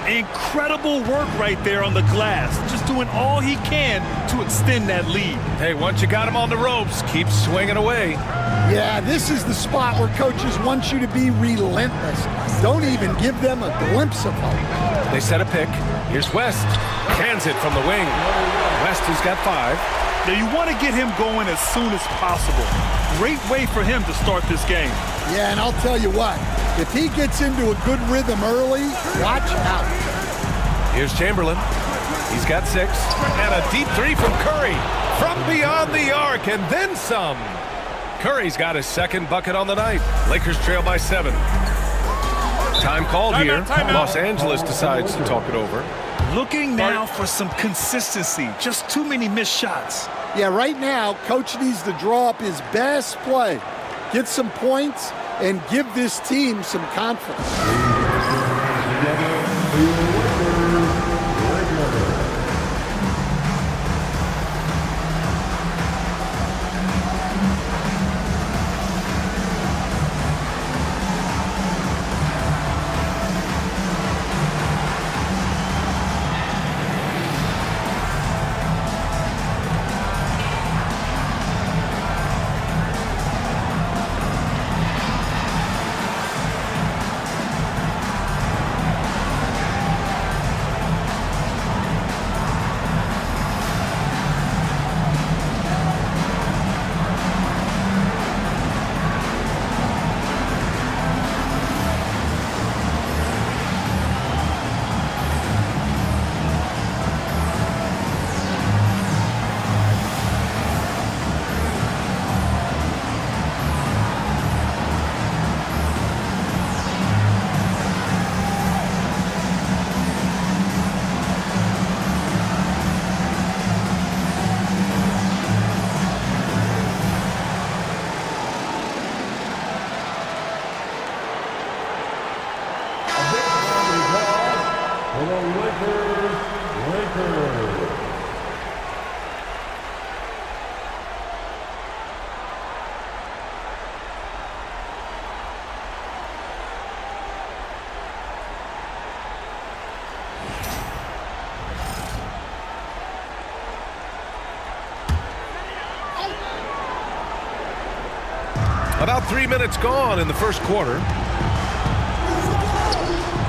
Speaker 3: Incredible work right there on the glass. Just doing all he can to extend that lead.
Speaker 1: Hey, once you got him on the ropes, keep swinging away.
Speaker 11: Yeah, this is the spot where coaches want you to be relentless. Don't even give them a glimpse of hope.
Speaker 1: They set a pick. Here's West. Cans it from the wing. West has got 5.
Speaker 3: Now you want to get him going as soon as possible. Great way for him to start this game.
Speaker 11: Yeah, and I'll tell you what, if he gets into a good rhythm early, watch out.
Speaker 1: Here's Chamberlain. He's got 6. And a deep three from Curry. From beyond the arc, and then some. Curry's got his second bucket on the night. Lakers trail by 7. Time called here. Los Angeles decides to talk it over.
Speaker 3: Looking now for some consistency. Just too many missed shots.
Speaker 11: Yeah, right now, coach needs to draw up his best play, get some points, and give this team some confidence.
Speaker 4: for the Lakers.
Speaker 1: About 3 minutes gone in the first quarter.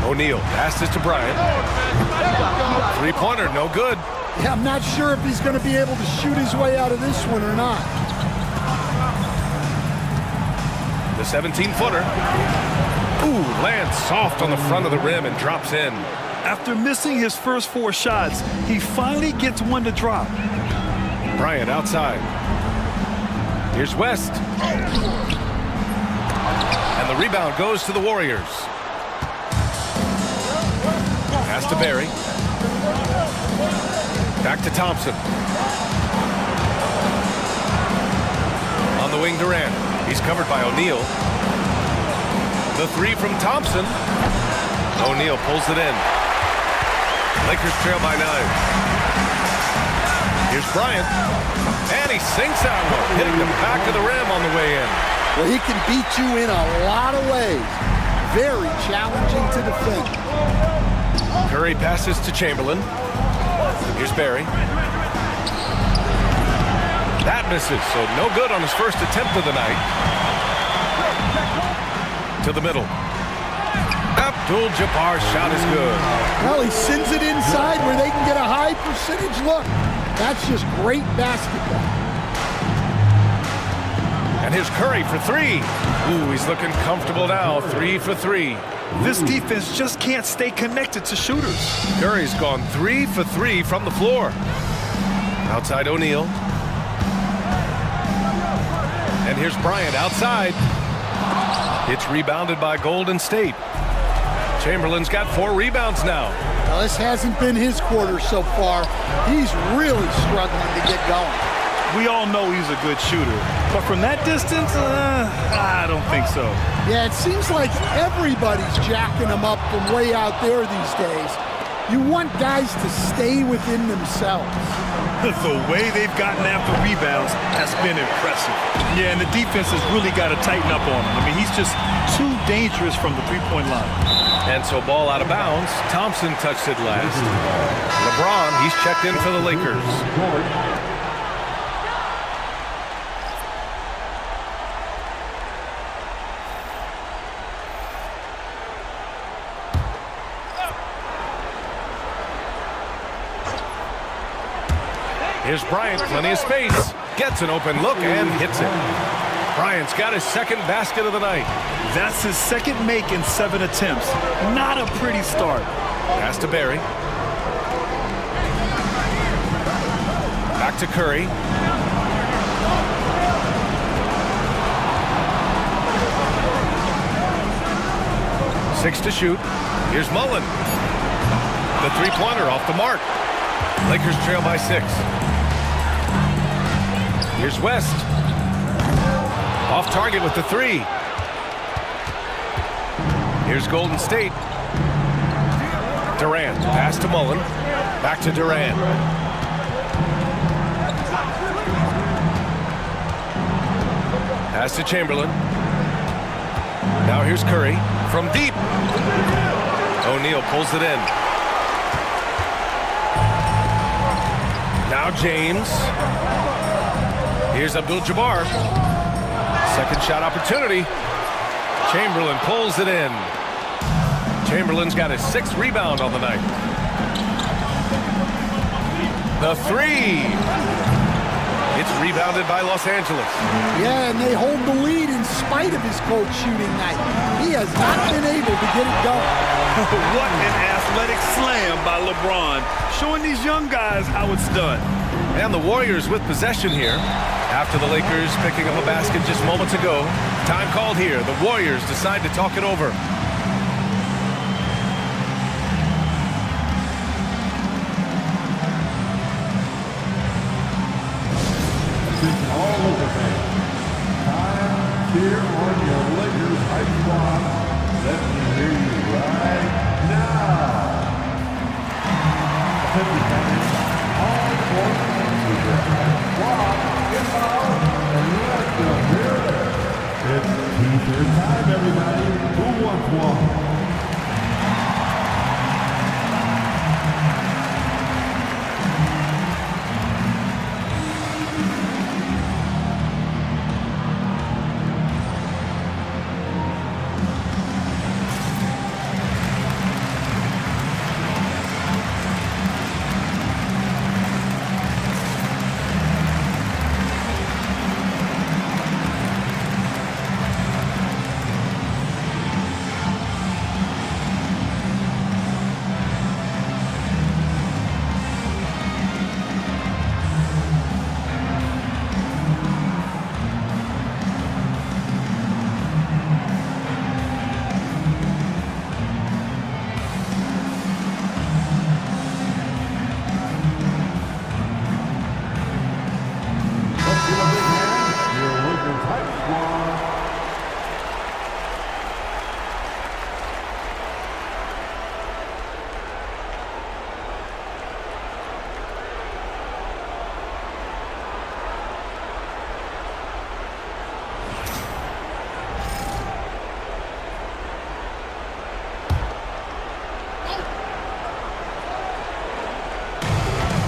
Speaker 1: O'Neal passes to Bryant. Three-pointer, no good.
Speaker 11: Yeah, I'm not sure if he's going to be able to shoot his way out of this one or not.
Speaker 1: The 17-footer. Ooh, lands soft on the front of the rim and drops in.
Speaker 3: After missing his first 4 shots, he finally gets one to drop.
Speaker 1: Bryant outside. Here's West. And the rebound goes to the Warriors. Pass to Barry. Back to Thompson. On the wing, Durant. He's covered by O'Neal. The three from Thompson. O'Neal pulls it in. Lakers trail by 9. Here's Bryant. And he sinks that one, hitting the back of the rim on the way in.
Speaker 11: Well, he can beat you in a lot of ways. Very challenging to defend.
Speaker 1: Curry passes to Chamberlain. Here's Barry. That misses, so no good on his first attempt of the night. To the middle. Abdul-Jabbar's shot is good.
Speaker 11: Well, he sends it inside where they can get a high percentage look. That's just great basketball.
Speaker 1: And here's Curry for 3. Ooh, he's looking comfortable now. 3 for 3.
Speaker 3: This defense just can't stay connected to shooters.
Speaker 1: Curry's gone 3 for 3 from the floor. Outside O'Neal. And here's Bryant outside. It's rebounded by Golden State. Chamberlain's got 4 rebounds now.
Speaker 11: Well, this hasn't been his quarter so far. He's really struggling to get going.
Speaker 3: We all know he's a good shooter, but from that distance, I don't think so.
Speaker 11: Yeah, it seems like everybody's jacking him up from way out there these days. You want guys to stay within themselves.
Speaker 3: The way they've gotten after rebounds has been impressive. Yeah, and the defense has really got to tighten up on him. I mean, he's just too dangerous from the three-point line.
Speaker 1: And so ball out of bounds. Thompson touched it last. LeBron, he's checked in for the Lakers. Here's Bryant, plenty of space. Gets an open look and hits it. Bryant's got his second basket of the night.
Speaker 3: That's his second make in 7 attempts. Not a pretty start.
Speaker 1: Pass to Barry. Back to Curry. Six to shoot. Here's Mullen. The three-pointer off the mark. Lakers trail by 6. Here's West. Off target with the 3. Here's Golden State. Durant. Pass to Mullen. Back to Durant. Pass to Chamberlain. Now here's Curry. From deep. O'Neal pulls it in. Now James. Here's Abdul-Jabbar. Second shot opportunity. Chamberlain pulls it in. Chamberlain's got his 6th rebound on the night. The 3. It's rebounded by Los Angeles.
Speaker 11: Yeah, and they hold the lead in spite of his cold shooting night. He has not been able to get it going.
Speaker 3: What an athletic slam by LeBron, showing these young guys how it's done.
Speaker 1: And the Warriors with possession here. After the Lakers picking up a basket just moments ago. Time called here. The Warriors decide to talk it over.
Speaker 4: All over fans. Time here on your Lakers Hype Squad. Let me hear you right now. It's T-shirt time, everybody. Who wants one?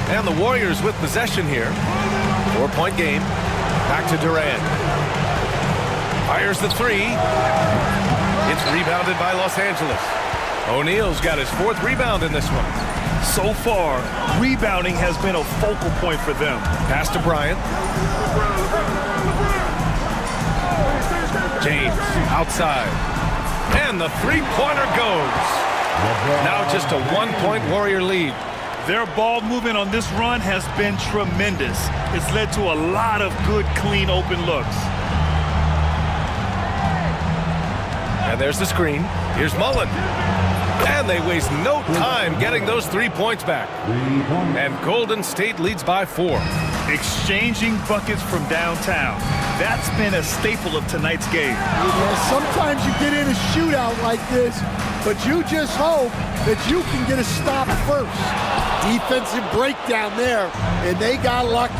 Speaker 1: And the Warriors with possession here. 4-point game. Back to Durant. Fires the three. It's rebounded by Los Angeles. O'Neal's got his 4th rebound in this one.
Speaker 3: So far, rebounding has been a focal point for them.
Speaker 1: Pass to Bryant. James outside. And the three-pointer goes. Now just a 1-point Warrior lead.
Speaker 3: Their ball movement on this run has been tremendous. It's led to a lot of good, clean, open looks.
Speaker 1: And there's the screen. Here's Mullen. And they waste no time getting those 3 points back. And Golden State leads by 4.
Speaker 3: Exchanging buckets from downtown. That's been a staple of tonight's game.
Speaker 11: Yeah, sometimes you get in a shootout like this, but you just hope that you can get a stop first. Defensive breakdown there, and they got lucky.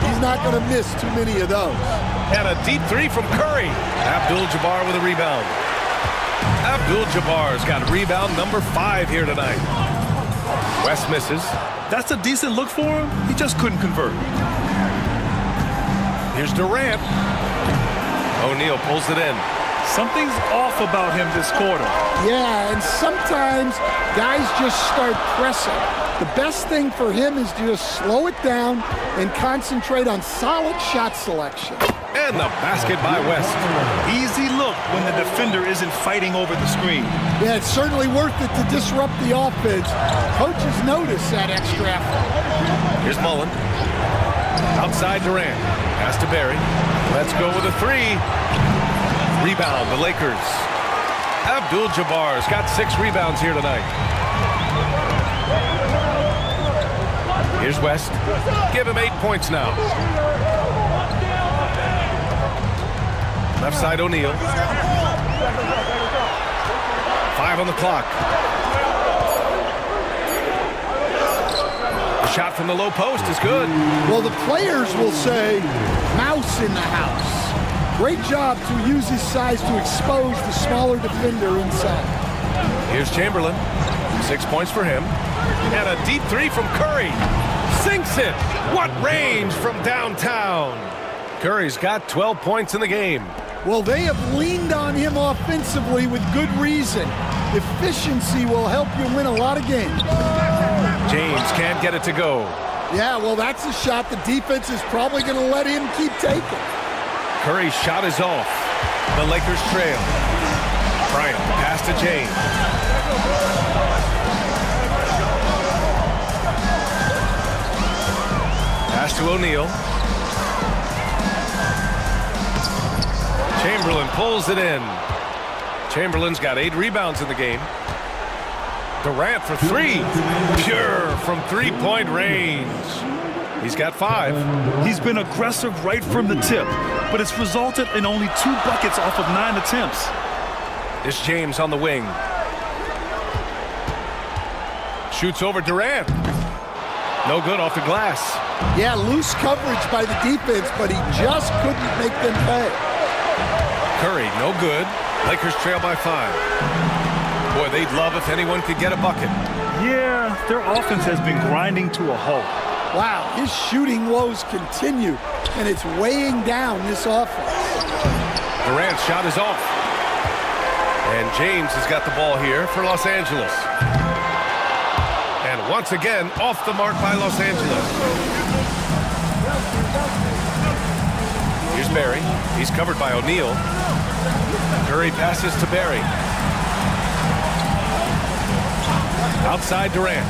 Speaker 11: He's not going to miss too many of those.
Speaker 1: And a deep 3 from Curry. Abdul-Jabbar with a rebound. Abdul-Jabbar's got rebound number 5 here tonight. West misses.
Speaker 3: That's a decent look for him. He just couldn't convert.
Speaker 1: Here's Durant. O'Neal pulls it in.
Speaker 3: Something's off about him this quarter.
Speaker 11: Yeah, and sometimes guys just start pressing. The best thing for him is to just slow it down and concentrate on solid shot selection.
Speaker 1: And the basket by West.
Speaker 3: Easy look when the defender isn't fighting over the screen.
Speaker 11: Yeah, it's certainly worth it to disrupt the offense. Coaches notice that extra effort.
Speaker 1: Here's Mullen. Outside Durant. Pass to Barry. Let's go with a 3. Rebound, the Lakers. Abdul-Jabbar's got 6 rebounds here tonight. Here's West. Give him 8 points now. Left side O'Neal. 5 on the clock. The shot from the low post is good.
Speaker 11: Well, the players will say, mouse in the house. Great job to use his size to expose the smaller defender inside.
Speaker 1: Here's Chamberlain. 6 points for him. And a deep 3 from Curry. Sinks it. What range from downtown. Curry's got 12 points in the game.
Speaker 11: Well, they have leaned on him offensively with good reason. Efficiency will help you win a lot of games.
Speaker 1: James can't get it to go.
Speaker 11: Yeah, well, that's a shot the defense is probably going to let him keep taking.
Speaker 1: Curry's shot is off. The Lakers trail. Bryant, pass to James. Pass to O'Neal. Chamberlain pulls it in. Chamberlain's got 8 rebounds in the game. Durant for 3. Pure from 3-point range. He's got 5.
Speaker 3: He's been aggressive right from the tip, but it's resulted in only 2 buckets off of 9 attempts.
Speaker 1: It's James on the wing. Shoots over Durant. No good off the glass.
Speaker 11: Yeah, loose coverage by the defense, but he just couldn't make them pay.
Speaker 1: Curry, no good. Lakers trail by 5. Boy, they'd love if anyone could get a bucket.
Speaker 3: Yeah, their offense has been grinding to a halt.
Speaker 11: Wow, his shooting woes continue, and it's weighing down this offense.
Speaker 1: Durant's shot is off. And James has got the ball here for Los Angeles. And once again, off the mark by Los Angeles. Here's Barry. He's covered by O'Neal. Curry passes to Barry. Outside Durant.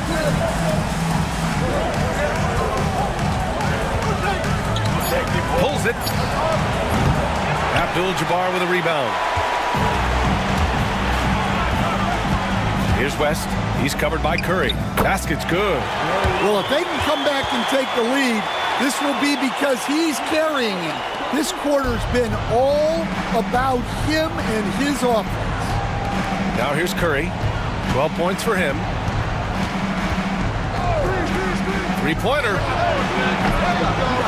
Speaker 1: Pulls it. Abdul-Jabbar with a rebound. Here's West. He's covered by Curry. Basket's good.
Speaker 11: Well, if they can come back and take the lead, this will be because he's carrying him. This quarter's been all about him and his offense.
Speaker 1: Now here's Curry. 12 points for him. Three-pointer.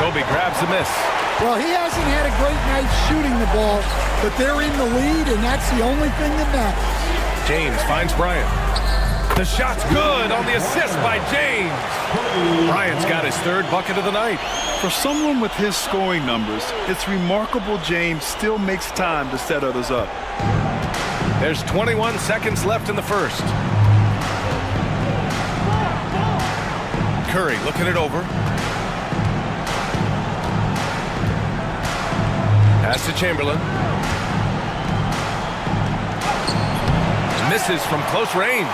Speaker 1: Kobe grabs the miss.
Speaker 11: Well, he hasn't had a great night shooting the ball, but they're in the lead, and that's the only thing that matters.
Speaker 1: James finds Bryant. The shot's good on the assist by James. Bryant's got his 3rd bucket of the night.
Speaker 3: For someone with his scoring numbers, it's remarkable James still makes time to set others up.
Speaker 1: There's 21 seconds left in the first. Curry looking it over. Pass to Chamberlain. Misses from close range.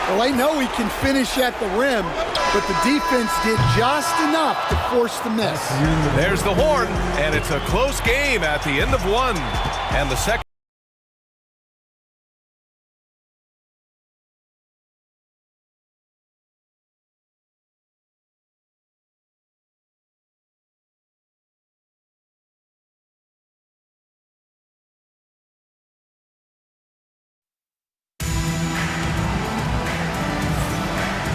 Speaker 11: Well, I know he can finish at the rim, but the defense did just enough to force the miss.
Speaker 1: There's the horn, and it's a close game at the end of 1. And the second.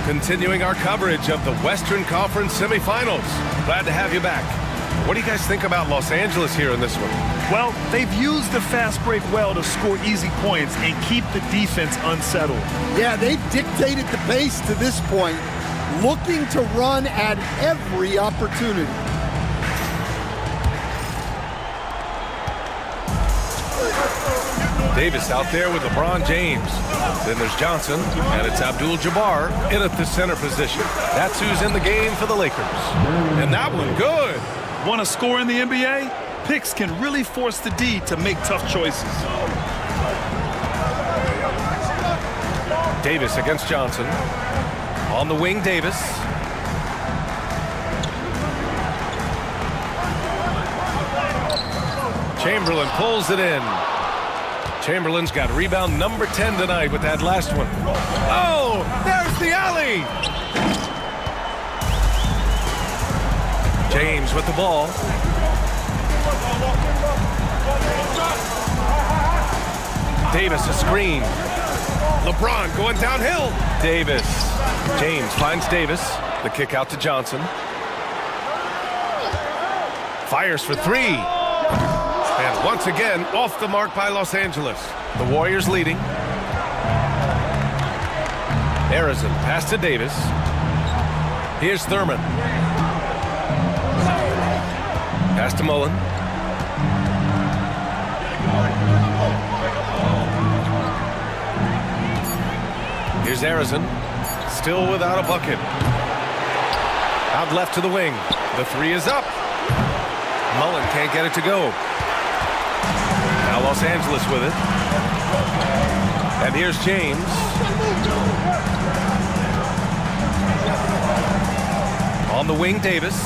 Speaker 1: Continuing our coverage of the Western Conference semifinals. Glad to have you back. What do you guys think about Los Angeles here in this one?
Speaker 3: Well, they've used the fast break well to score easy points and keep the defense unsettled.
Speaker 11: Yeah, they've dictated the pace to this point, looking to run at every opportunity.
Speaker 1: Davis out there with LeBron James. Then there's Johnson, and it's Abdul-Jabbar in at the center position. That's who's in the game for the Lakers. And that one good.
Speaker 3: Want to score in the NBA? Picks can really force the D to make tough choices.
Speaker 1: Davis against Johnson. On the wing, Davis. Chamberlain pulls it in. Chamberlain's got rebound number 10 tonight with that last one. Oh, there's the alley. James with the ball. Davis a screen. LeBron going downhill. Davis. James finds Davis. The kick out to Johnson. Fires for 3. And once again, off the mark by Los Angeles. The Warriors leading. Arizon, pass to Davis. Here's Thurman. Pass to Mullen. Here's Arizon. Still without a bucket. Out left to the wing. The 3 is up. Mullen can't get it to go. Now Los Angeles with it. And here's James. On the wing, Davis.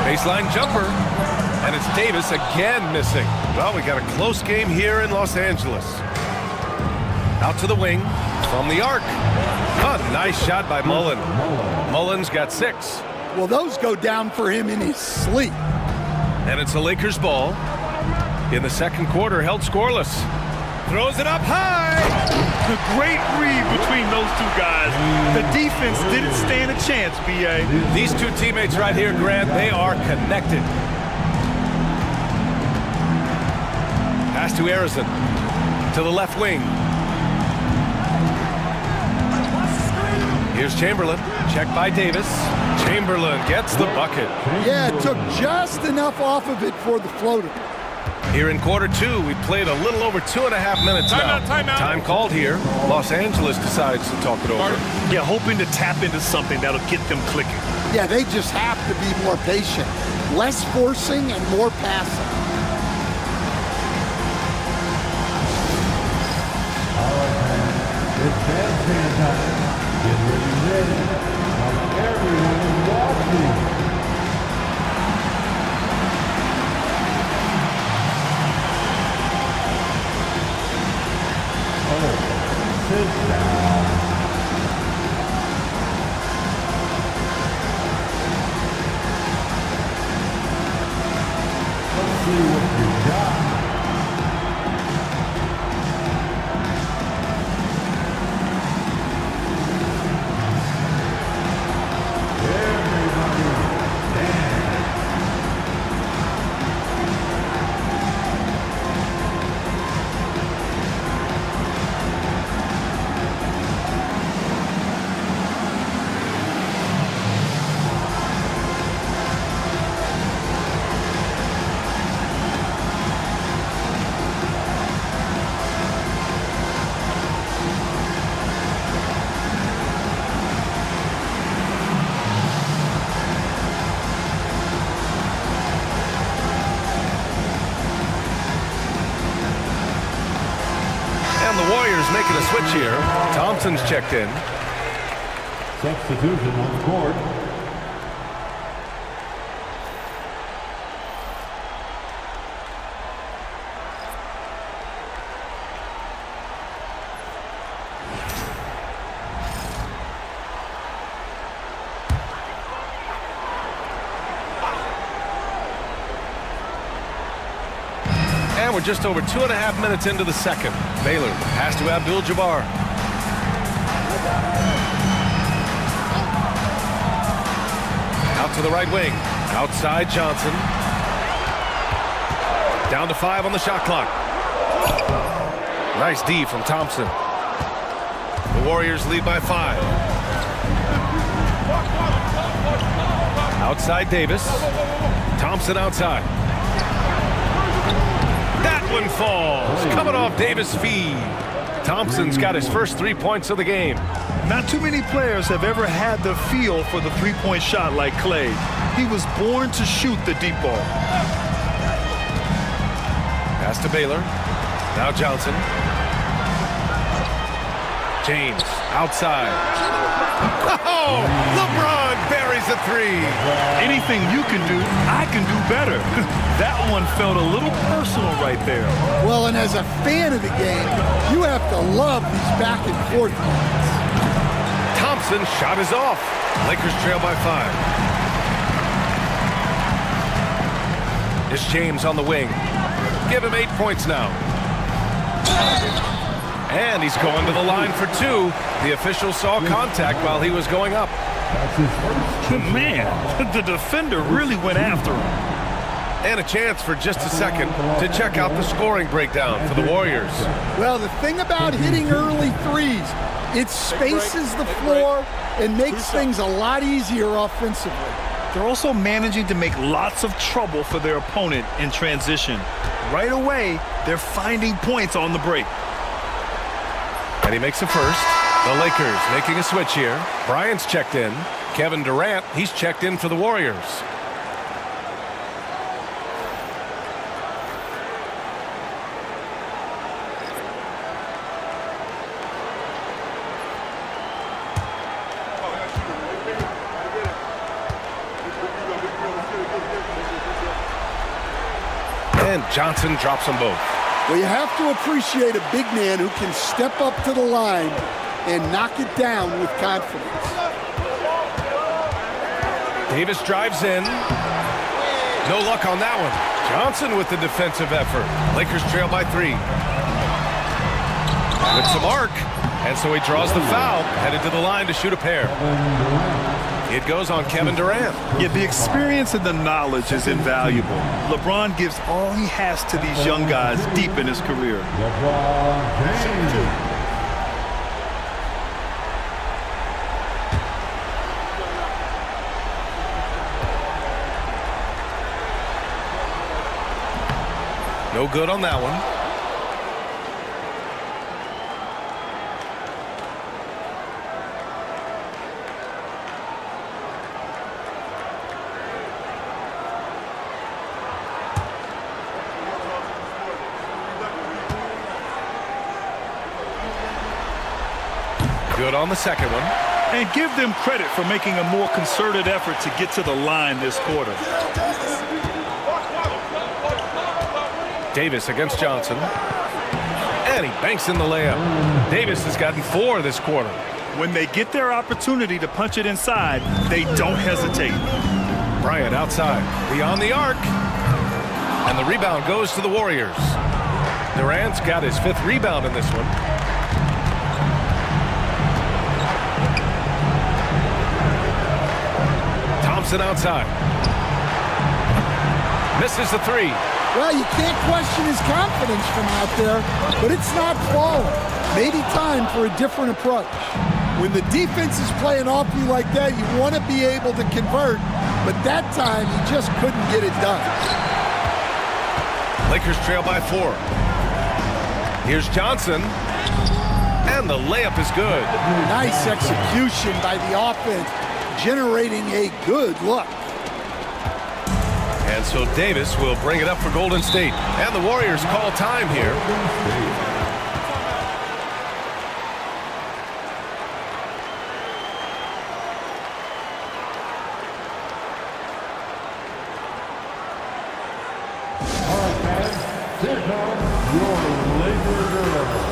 Speaker 1: Baseline jumper. And it's Davis again missing. Well, we got a close game here in Los Angeles. Out to the wing from the arc. Oh, nice shot by Mullen. Mullen's got 6.
Speaker 11: Well, those go down for him in his sleep.
Speaker 1: And it's a Lakers ball. In the second quarter, held scoreless. throws it up high.
Speaker 3: The great read between those two guys. The defense didn't stand a chance, B.A.
Speaker 1: These two teammates right here, Grant, they are connected. Pass to Harrison. To the left wing. Here's Chamberlain. Checked by Davis. Chamberlain gets the bucket.
Speaker 11: Yeah, it took just enough off of it for the floater.
Speaker 1: Here in quarter two, we played a little over 2.5 minutes now.
Speaker 15: Timeout.
Speaker 1: Time called here. Los Angeles decides to talk it over.
Speaker 3: Yeah, hoping to tap into something that'll get them clicking.
Speaker 11: Yeah, they just have to be more patient. Less forcing and more passing.
Speaker 4: It's fan time. Get ready. Everyone is watching. Sit down. Let's see what you got.
Speaker 1: The Warriors making a switch here. Thompson's checked in.
Speaker 4: Substitution on the court.
Speaker 1: And we're just over 2.5 minutes into the second. Baylor pass to Abdul-Jabbar. Out to the right wing. Outside Johnson. Down to 5 on the shot clock. Nice D from Thompson. The Warriors lead by 5. Outside Davis. Thompson outside. That one falls. Coming off Davis' feed. Thompson's got his first 3 points of the game.
Speaker 3: Not too many players have ever had the feel for the three-point shot like Clay. He was born to shoot the deep ball.
Speaker 1: Pass to Baylor. Now Johnson. James outside. Oh, LeBron buries a 3.
Speaker 3: Anything you can do, I can do better. That one felt a little personal right there.
Speaker 11: Well, and as a fan of the game, you have to love these back and forth moments.
Speaker 1: Thompson shot is off. Lakers trail by 5. It's James on the wing. Give him 8 points now. And he's going to the line for 2. The official saw contact while he was going up.
Speaker 3: Man, the defender really went after him.
Speaker 1: And a chance for just a second to check out the scoring breakdown for the Warriors.
Speaker 11: Well, the thing about hitting early threes, it spaces the floor and makes things a lot easier offensively.
Speaker 3: They're also managing to make lots of trouble for their opponent in transition. Right away, they're finding points on the break.
Speaker 1: And he makes a first. The Lakers making a switch here. Bryant's checked in. Kevin Durant, he's checked in for the Warriors. And Johnson drops them both.
Speaker 11: Well, you have to appreciate a big man who can step up to the line and knock it down with confidence.
Speaker 1: Davis drives in. No luck on that one. Johnson with the defensive effort. Lakers trail by 3. with some arc. And so he draws the foul, headed to the line to shoot a pair. It goes on Kevin Durant.
Speaker 3: Yeah, the experience and the knowledge is invaluable. LeBron gives all he has to these young guys deep in his career.
Speaker 1: No good on that one. Good on the second one.
Speaker 3: And give them credit for making a more concerted effort to get to the line this quarter.
Speaker 1: Davis against Johnson. And he banks in the layup. Davis has gotten 4 this quarter.
Speaker 3: When they get their opportunity to punch it inside, they don't hesitate.
Speaker 1: Bryant outside, beyond the arc. And the rebound goes to the Warriors. Durant's got his 5th rebound in this one. Thompson outside. Misses the 3.
Speaker 11: Well, you can't question his confidence from out there, but it's not falling. Maybe time for a different approach. When the defense is playing off you like that, you want to be able to convert, but that time he just couldn't get it done.
Speaker 1: Lakers trail by 4. Here's Johnson, and the layup is good.
Speaker 11: Nice execution by the offense, generating a good look.
Speaker 1: And so Davis will bring it up for Golden State. And the Warriors call time here.
Speaker 4: All right, fans, here comes your Laker girls.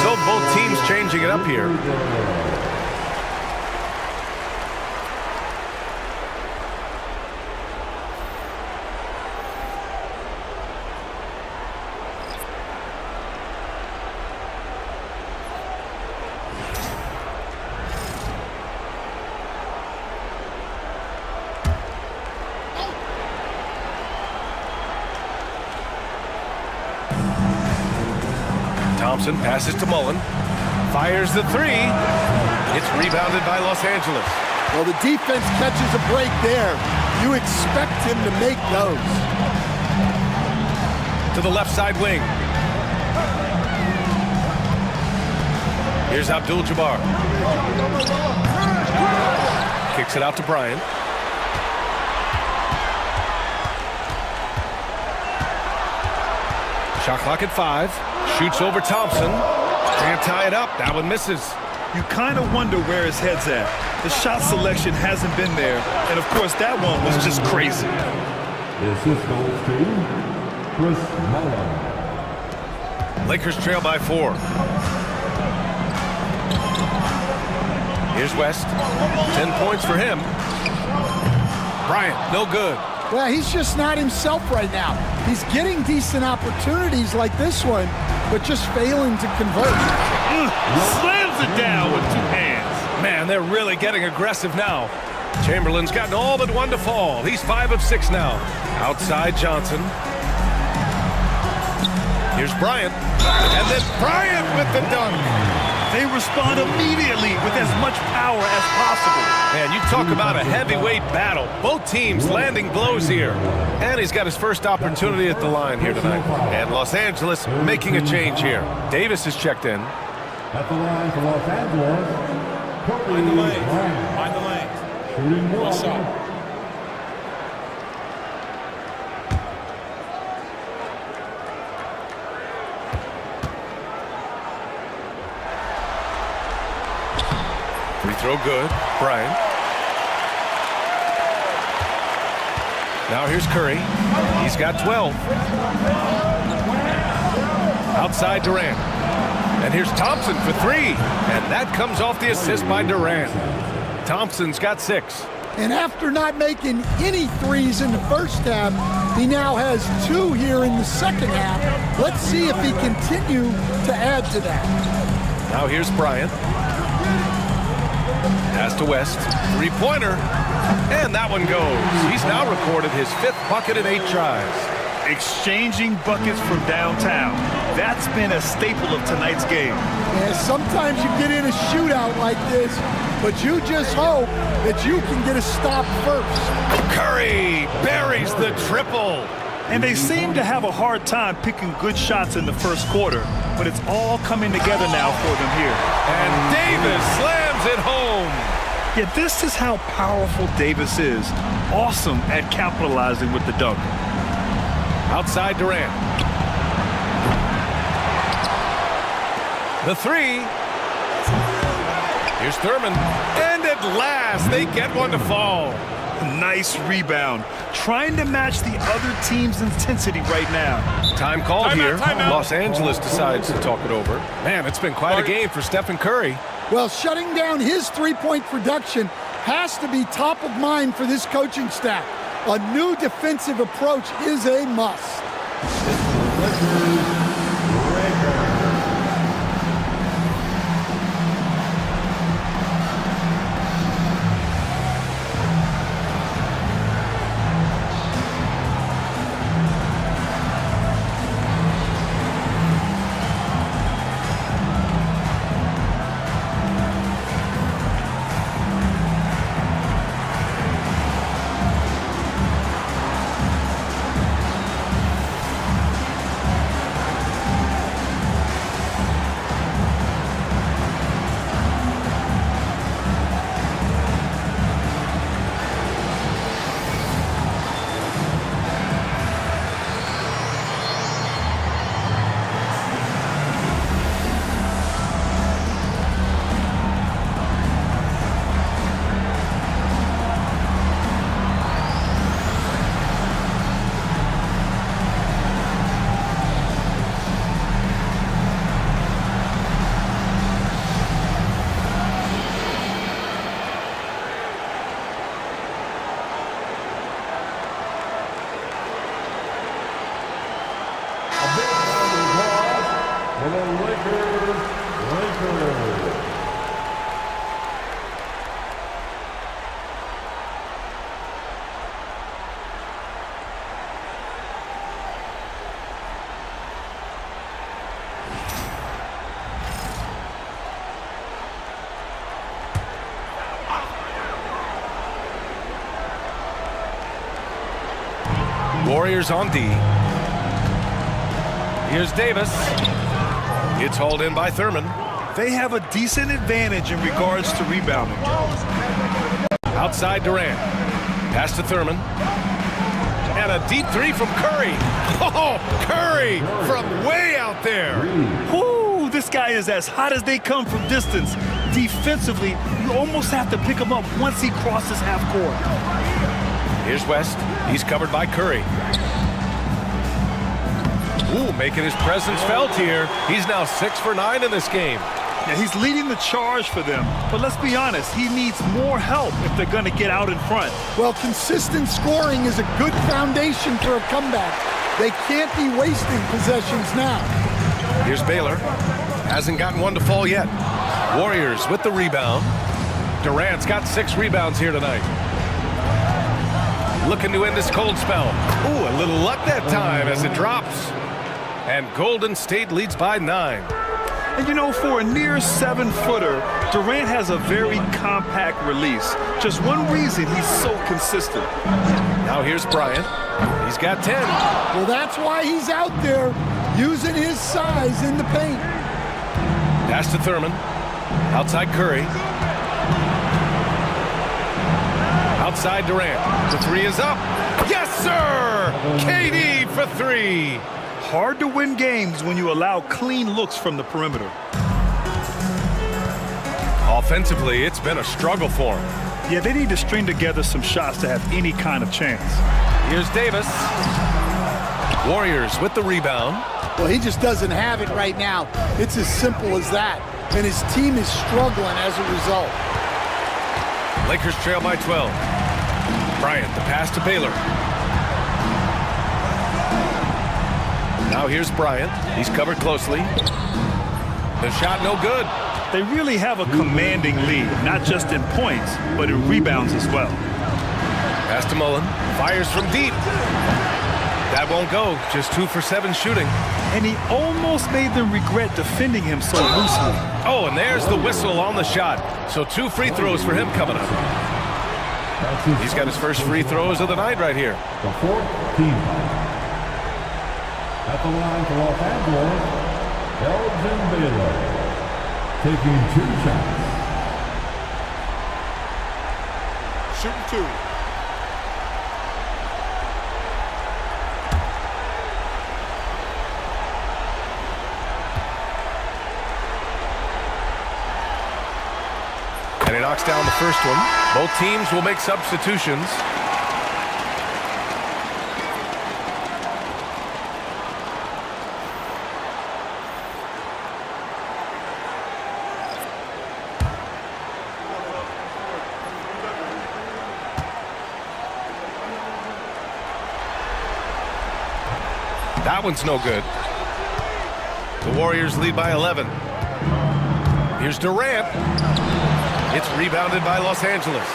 Speaker 1: So both teams changing it up here. Thompson passes to Mullen. Fires the 3. It's rebounded by Los Angeles.
Speaker 11: Well, the defense catches a break there. You expect him to make those.
Speaker 1: To the left side wing. Here's Abdul-Jabbar. Kicks it out to Bryant. Shot clock at 5. Shoots over Thompson. Can't tie it up. That one misses.
Speaker 3: You kind of wonder where his head's at. The shot selection hasn't been there. And, of course, that one was just crazy.
Speaker 4: This goes to Chris Mullen.
Speaker 1: Lakers trail by 4. Here's West. 10 points for him. Bryant, no good.
Speaker 11: Well, he's just not himself right now. He's getting decent opportunities like this one, but just failing to convert.
Speaker 3: Slams it down with 2 hands.
Speaker 1: Man, they're really getting aggressive now. Chamberlain's gotten all but one to fall. He's 5 of 6 now. Outside Johnson. Here's Bryant. And then Bryant with the dunk.
Speaker 3: They respond immediately with as much power as possible.
Speaker 1: Man, you talk about a heavyweight battle. Both teams landing blows here. And he's got his first opportunity at the line here tonight. And Los Angeles making a change here. Davis is checked in.
Speaker 4: At the line for Los Angeles.
Speaker 15: Mind the lane. Mind the lane. One shot.
Speaker 1: Free throw good. Bryant. Now here's Curry. He's got 12. Outside Durant. And here's Thompson for 3. And that comes off the assist by Durant. Thompson's got 6.
Speaker 11: And after not making any threes in the first half, he now has 2 here in the second half. Let's see if he continue to add to that.
Speaker 1: Now here's Bryant. Pass to West. 3-pointer. And that one goes. He's now recorded his 5th bucket in 8 tries.
Speaker 3: Exchanging buckets from downtown. That's been a staple of tonight's game.
Speaker 11: Yeah, sometimes you get in a shootout like this, but you just hope that you can get a stop first.
Speaker 1: Curry buries the triple.
Speaker 3: And they seem to have a hard time picking good shots in the first quarter, but it's all coming together now for them here.
Speaker 1: And Davis slams it home.
Speaker 3: Yeah, this is how powerful Davis is. Awesome at capitalizing with the dunk.
Speaker 1: Outside Durant. The 3. Here's Thurman. And at last, they get one to fall.
Speaker 3: Nice rebound. Trying to match the other team's intensity right now.
Speaker 1: Time called here. Los Angeles decides to talk it over. Man, it's been quite a game for Stephen Curry.
Speaker 11: Well, shutting down his three-point production has to be top of mind for this coaching staff. A new defensive approach is a must.
Speaker 1: Warriors on D. Here's Davis. It's hauled in by Thurman.
Speaker 3: They have a decent advantage in regards to rebounding.
Speaker 1: Outside Durant. Pass to Thurman. And a deep 3 from Curry. Oh, Curry from way out there.
Speaker 3: Whoo, this guy is as hot as they come from distance. Defensively, you almost have to pick him up once he crosses half court.
Speaker 1: Here's West. He's covered by Curry. Ooh, making his presence felt here. He's now 6 for 9 in this game.
Speaker 3: Yeah, he's leading the charge for them. But let's be honest, he needs more help if they're going to get out in front.
Speaker 11: Well, consistent scoring is a good foundation for a comeback. They can't be wasting possessions now.
Speaker 1: Here's Baylor. Hasn't gotten one to fall yet. Warriors with the rebound. Durant's got 6 rebounds here tonight. Looking to end this cold spell. Ooh, a little luck that time as it drops. And Golden State leads by 9.
Speaker 3: And you know, for a near 7-footer, Durant has a very compact release. Just one reason he's so consistent.
Speaker 1: Now here's Bryant. He's got 10.
Speaker 11: Well, that's why he's out there using his size in the paint.
Speaker 1: Pass to Thurman. Outside Curry. Outside Durant. The 3 is up. Yes, sir! KD for 3.
Speaker 3: Hard to win games when you allow clean looks from the perimeter.
Speaker 1: Offensively, it's been a struggle for him.
Speaker 3: Yeah, they need to string together some shots to have any kind of chance.
Speaker 1: Here's Davis. Warriors with the rebound.
Speaker 11: Well, he just doesn't have it right now. It's as simple as that. And his team is struggling as a result.
Speaker 1: Lakers trail by 12. Bryant, the pass to Baylor. Now here's Bryant. He's covered closely. The shot no good.
Speaker 3: They really have a commanding lead, not just in points, but in rebounds as well.
Speaker 1: Pass to Mullen. Fires from deep. That won't go. Just 2 for 7 shooting.
Speaker 3: And he almost made them regret defending him so loosely.
Speaker 1: Oh, and there's the whistle on the shot. So 2 free throws for him coming up. He's got his first free throws of the night right here.
Speaker 4: The 4th team. At the line for Los Angeles, Elgin Baylor, taking 2 shots.
Speaker 7: Shooting 2.
Speaker 1: And he knocks down the first one. Both teams will make substitutions. That one's no good. The Warriors lead by 11. Here's Durant. It's rebounded by Los Angeles.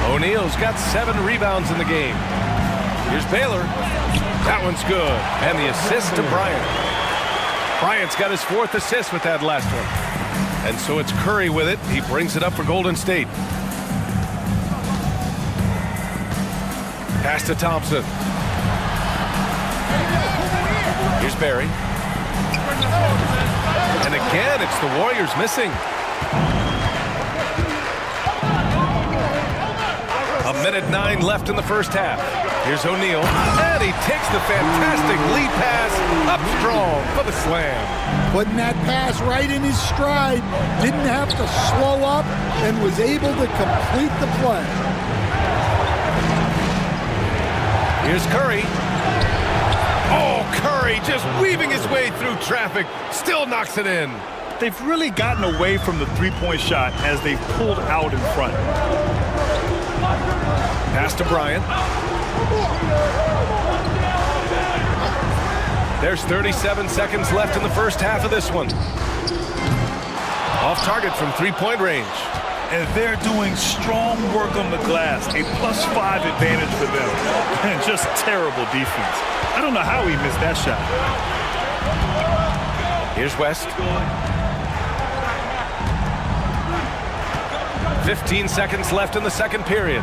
Speaker 1: O'Neal's got 7 rebounds in the game. Here's Baylor. That one's good. And the assist to Bryant. Bryant's got his 4th assist with that last one. And so it's Curry with it. He brings it up for Golden State. Pass to Thompson. Here's Barry. And again, it's the Warriors missing. A minute 9 left in the first half. Here's O'Neal. And he takes the fantastic lead pass up strong for the slam.
Speaker 11: Putting that pass right in his stride. Didn't have to slow up and was able to complete the play.
Speaker 1: Here's Curry. Oh, Curry just weaving his way through traffic. Still knocks it in.
Speaker 3: They've really gotten away from the three-point shot as they've pulled out in front.
Speaker 1: Pass to Bryant. There's 37 seconds left in the first half of this one. Off target from 3-point range.
Speaker 3: And they're doing strong work on the glass. A +5 advantage for them. And just terrible defense. I don't know how he missed that shot.
Speaker 1: Here's West. 15 seconds left in the second period.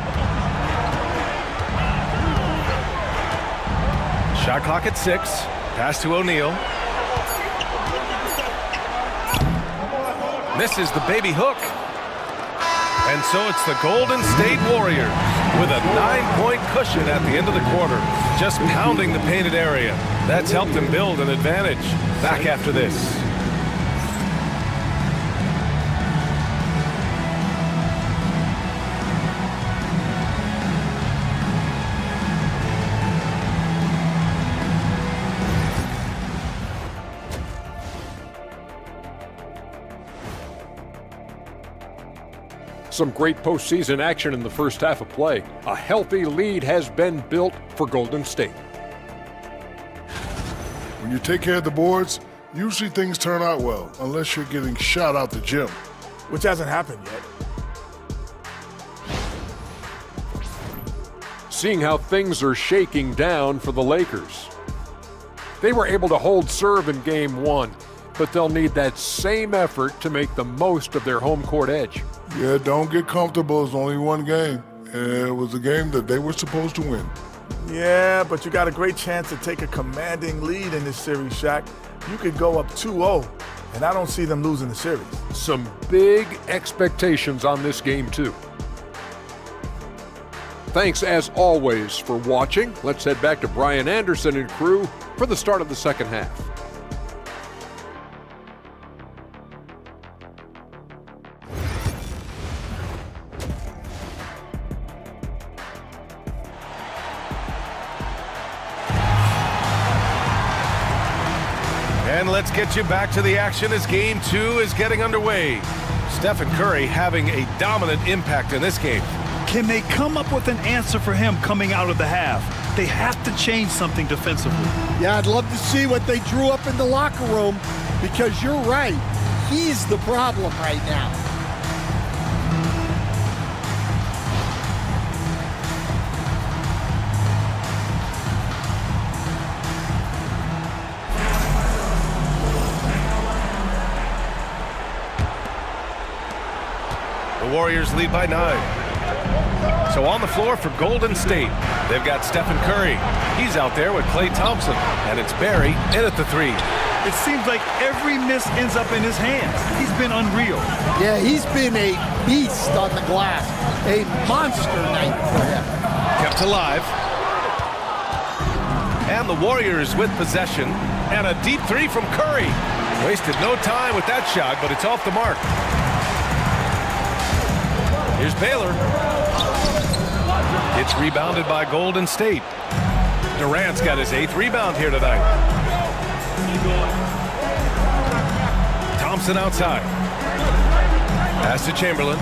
Speaker 1: Shot clock at 6. Pass to O'Neal. Misses the baby hook. And so it's the Golden State Warriors with a 9-point cushion at the end of the quarter, just pounding the painted area. That's helped them build an advantage. Back after this.
Speaker 6: Some great postseason action in the first half of play. A healthy lead has been built for Golden State.
Speaker 8: When you take care of the boards, usually things turn out well, unless you're getting shot out the gym.
Speaker 7: Which hasn't happened yet.
Speaker 6: seeing how things are shaking down for the Lakers. They were able to hold serve in Game 1, but they'll need that same effort to make the most of their home court edge.
Speaker 8: Yeah, don't get comfortable. It's only one game. And it was a game that they were supposed to win.
Speaker 7: Yeah, but you got a great chance to take a commanding lead in this series, Shaq. You could go up 2-0, and I don't see them losing the series.
Speaker 6: Some big expectations on this game, too. Thanks, as always, for watching. Let's head back to Brian Anderson and crew for the start of the second half.
Speaker 1: And let's get you back to the action as Game 2 is getting underway. Stephen Curry having a dominant impact in this game.
Speaker 3: Can they come up with an answer for him coming out of the half? They have to change something defensively.
Speaker 11: Yeah, I'd love to see what they drew up in the locker room, because you're right. He's the problem right now.
Speaker 1: The Warriors lead by 9. So on the floor for Golden State, they've got Stephen Curry. He's out there with Klay Thompson, and it's Barry in at the 3.
Speaker 3: It seems like every miss ends up in his hands. He's been unreal.
Speaker 11: Yeah, he's been a beast on the glass. A monster night for him.
Speaker 1: Kept alive. And the Warriors with possession, and a deep 3 from Curry. Wasted no time with that shot, but it's off the mark. Here's Baylor. It's rebounded by Golden State. Durant's got his 8th rebound here tonight. Thompson outside. Pass to Chamberlain.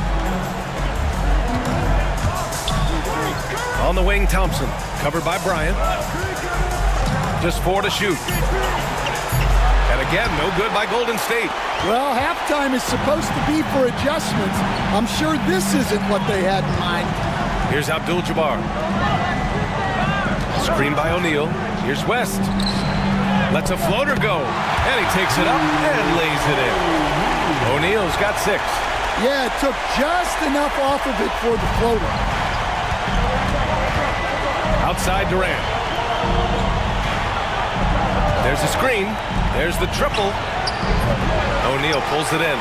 Speaker 1: On the wing, Thompson. Covered by Bryant. Just 4 to shoot. And again, no good by Golden State.
Speaker 11: Well, halftime is supposed to be for adjustments. I'm sure this isn't what they had in mind.
Speaker 1: Here's Abdul-Jabbar. Screen by O'Neal. Here's West. Lets a floater go. And he takes it up and lays it in. O'Neal's got 6.
Speaker 11: Yeah, it took just enough off of it for the floater.
Speaker 1: Outside Durant. There's a screen. There's the triple. O'Neal pulls it in.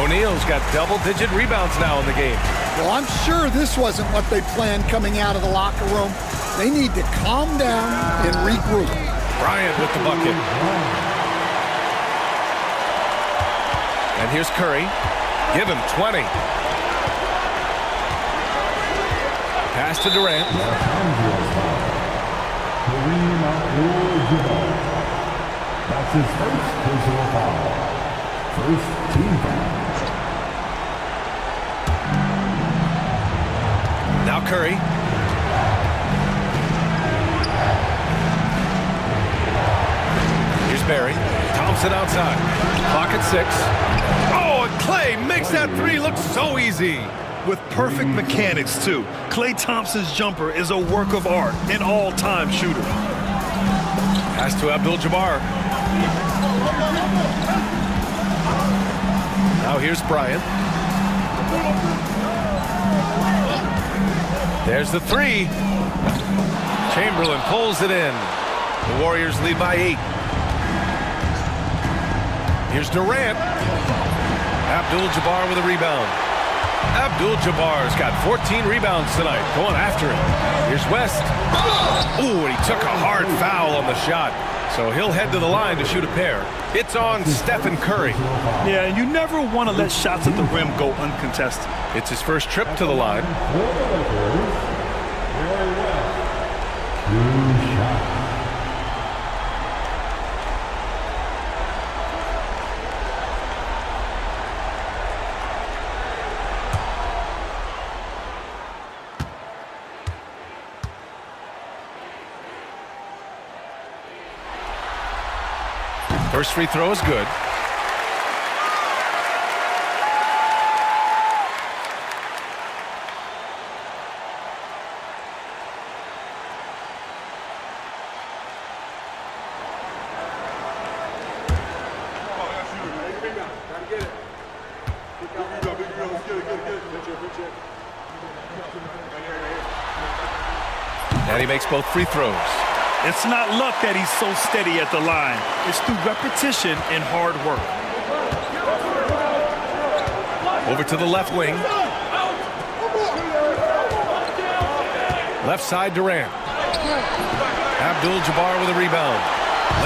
Speaker 1: O'Neal's got double-digit rebounds now in the game.
Speaker 11: Well, I'm sure this wasn't what they planned coming out of the locker room. They need to calm down and regroup.
Speaker 1: Bryant with the bucket. And here's Curry. Give him 20. Pass to Durant.
Speaker 4: That's his first personal foul. First team foul.
Speaker 1: Now Curry. Here's Barry. Thompson outside. Clock at 6. Oh, and Klay makes that 3 look so easy.
Speaker 3: With perfect mechanics, too. Klay Thompson's jumper is a work of art, an all-time shooter.
Speaker 1: Pass to Abdul-Jabbar. Now here's Bryant. There's the 3. Chamberlain pulls it in. The Warriors lead by 8. Here's Durant. Abdul-Jabbar with a rebound. Abdul-Jabbar's got 14 rebounds tonight, going after it. Here's West. Ooh, and he took a hard foul on the shot. So he'll head to the line to shoot a pair. It's on Stephen Curry.
Speaker 3: Yeah, and you never want to let shots at the rim go uncontested.
Speaker 1: It's his first trip to the line. First free throw is good. And he makes both free throws.
Speaker 3: It's not luck that he's so steady at the line. It's through repetition and hard work.
Speaker 1: Over to the left wing. Left side, Durant. Abdul-Jabbar with a rebound.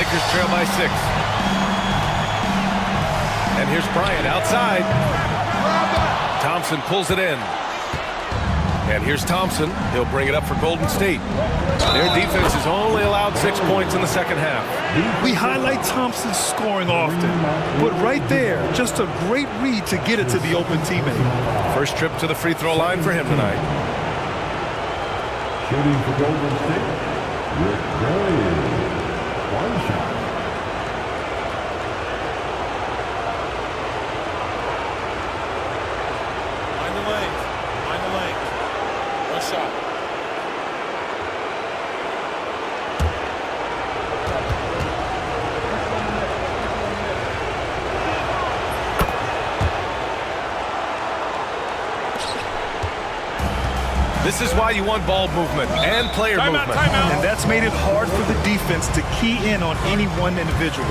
Speaker 1: Lakers trail by 6. And here's Bryant outside. Thompson pulls it in. And here's Thompson. He'll bring it up for Golden State. Their defense has only allowed 6 points in the second half.
Speaker 3: We highlight Thompson's scoring often, but right there, just a great read to get it to the open teammate.
Speaker 1: First trip to the free throw line for him tonight.
Speaker 4: Shooting for Golden State, Rick Barry. One shot.
Speaker 15: Mind the lanes. Mind the lanes. One shot.
Speaker 1: This is why you want ball movement and player movement.
Speaker 3: Timeout. And that's made it hard for the defense to key in on any one individual.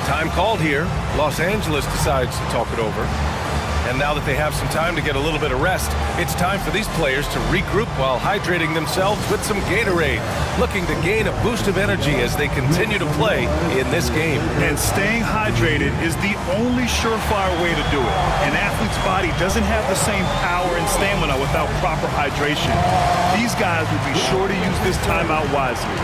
Speaker 1: Time called here. Los Angeles decides to talk it over. And now that they have some time to get a little bit of rest, it's time for these players to regroup while hydrating themselves with some Gatorade, looking to gain a boost of energy as they continue to play in this game.
Speaker 3: And staying hydrated is the only surefire way to do it. An athlete's body doesn't have the same power and stamina without proper hydration. These guys will be sure to use this timeout wisely.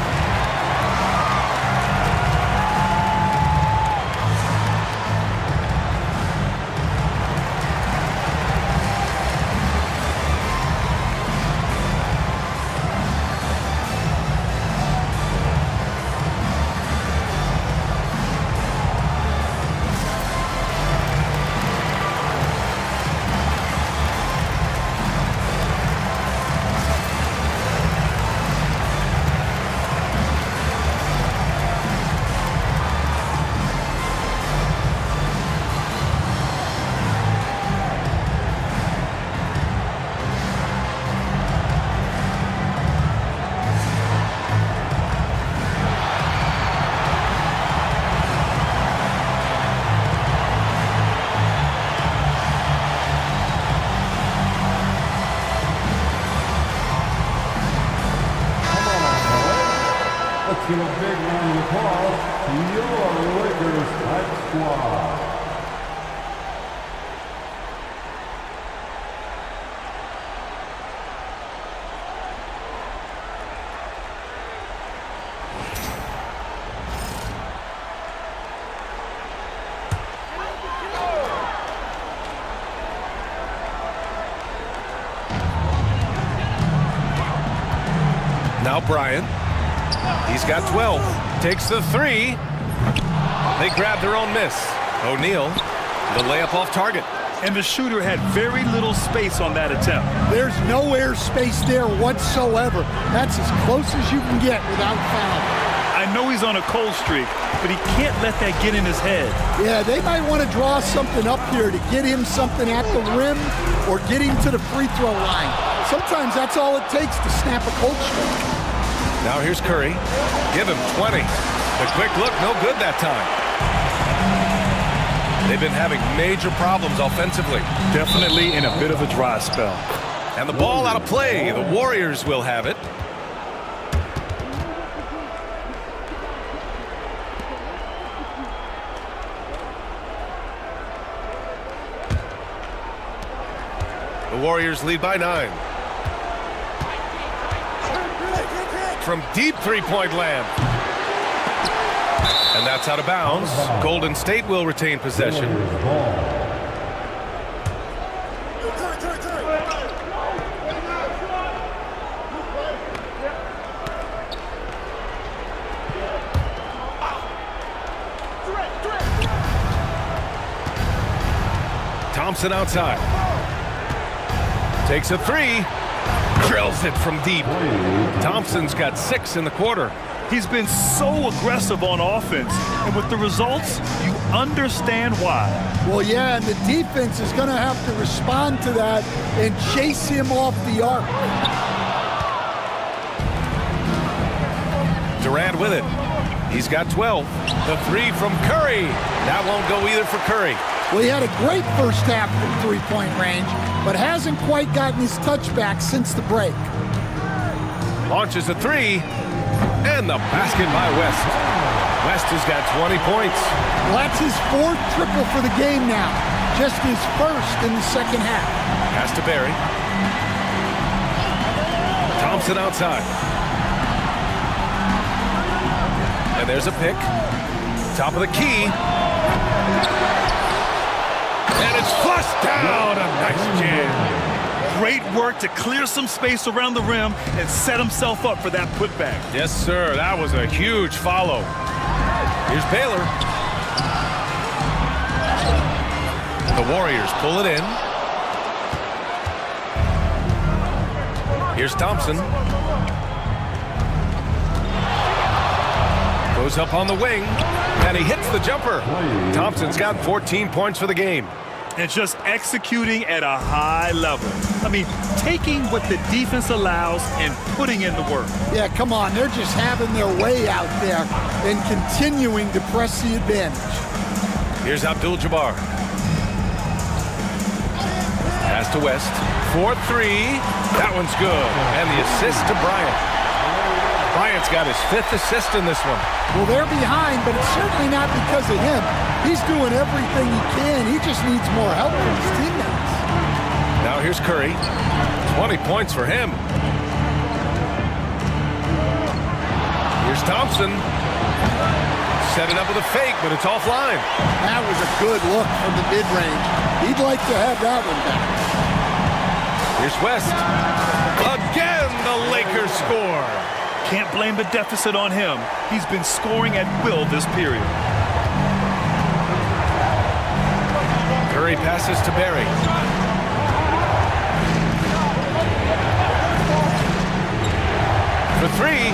Speaker 4: Let's give a big round of applause to your Lakers Hype Squad.
Speaker 1: Now Bryant. He's got 12. Takes the 3. They grab their own miss. O'Neal, the layup off target.
Speaker 3: And the shooter had very little space on that attempt.
Speaker 11: There's no air space there whatsoever. That's as close as you can get without foul.
Speaker 3: I know he's on a cold streak, but he can't let that get in his head.
Speaker 11: Yeah, they might want to draw something up here to get him something at the rim or get him to the free throw line. Sometimes that's all it takes to snap a cold streak.
Speaker 1: Now here's Curry. Give him 20. The quick look, no good that time. They've been having major problems offensively.
Speaker 3: Definitely in a bit of a dry spell.
Speaker 1: And the ball out of play. The Warriors will have it. The Warriors lead by 9. From deep three-point land. And that's out of bounds. Golden State will retain possession. Thompson outside. Takes a 3. Drills it from deep. Thompson's got 6 in the quarter.
Speaker 3: He's been so aggressive on offense, and with the results, you understand why.
Speaker 11: Well, yeah, and the defense is going to have to respond to that and chase him off the arc.
Speaker 1: Durant with it. He's got 12. The three from Curry. That won't go either for Curry.
Speaker 11: Well, he had a great first half from three-point range, but hasn't quite gotten his touchback since the break.
Speaker 1: Launches a three, and the basket by West. West has got 20 points.
Speaker 11: Well, that's his fourth triple for the game now, just his first in the second half.
Speaker 1: Pass to Barry. Thompson outside. And there's a pick. Top of the key. And it's flushed down. A nice jam.
Speaker 3: Great work to clear some space around the rim and set himself up for that putback.
Speaker 1: Yes, sir. That was a huge follow. Here's Baylor. The Warriors pull it in. Here's Thompson. Goes up on the wing, and he hits the jumper. Thompson's got 14 points for the game.
Speaker 3: And just executing at a high level. I mean, taking what the defense allows and putting in the work.
Speaker 11: Yeah, come on. They're just having their way out there and continuing to press the advantage.
Speaker 1: Here's Abdul-Jabbar. Pass to West. 4-3. That one's good. And the assist to Bryant. Bryant's got his 5th assist in this one.
Speaker 11: Well, they're behind, but it's certainly not because of him. He's doing everything he can. He just needs more help from his teammates.
Speaker 1: Now here's Curry. 20 points for him. Here's Thompson. Set it up with a fake, but it's offline.
Speaker 11: That was a good look from the mid-range. He'd like to have that one back.
Speaker 1: Here's West. Again, the Lakers score.
Speaker 3: Can't blame the deficit on him. He's been scoring at will this period.
Speaker 1: Curry passes to Barry. For three.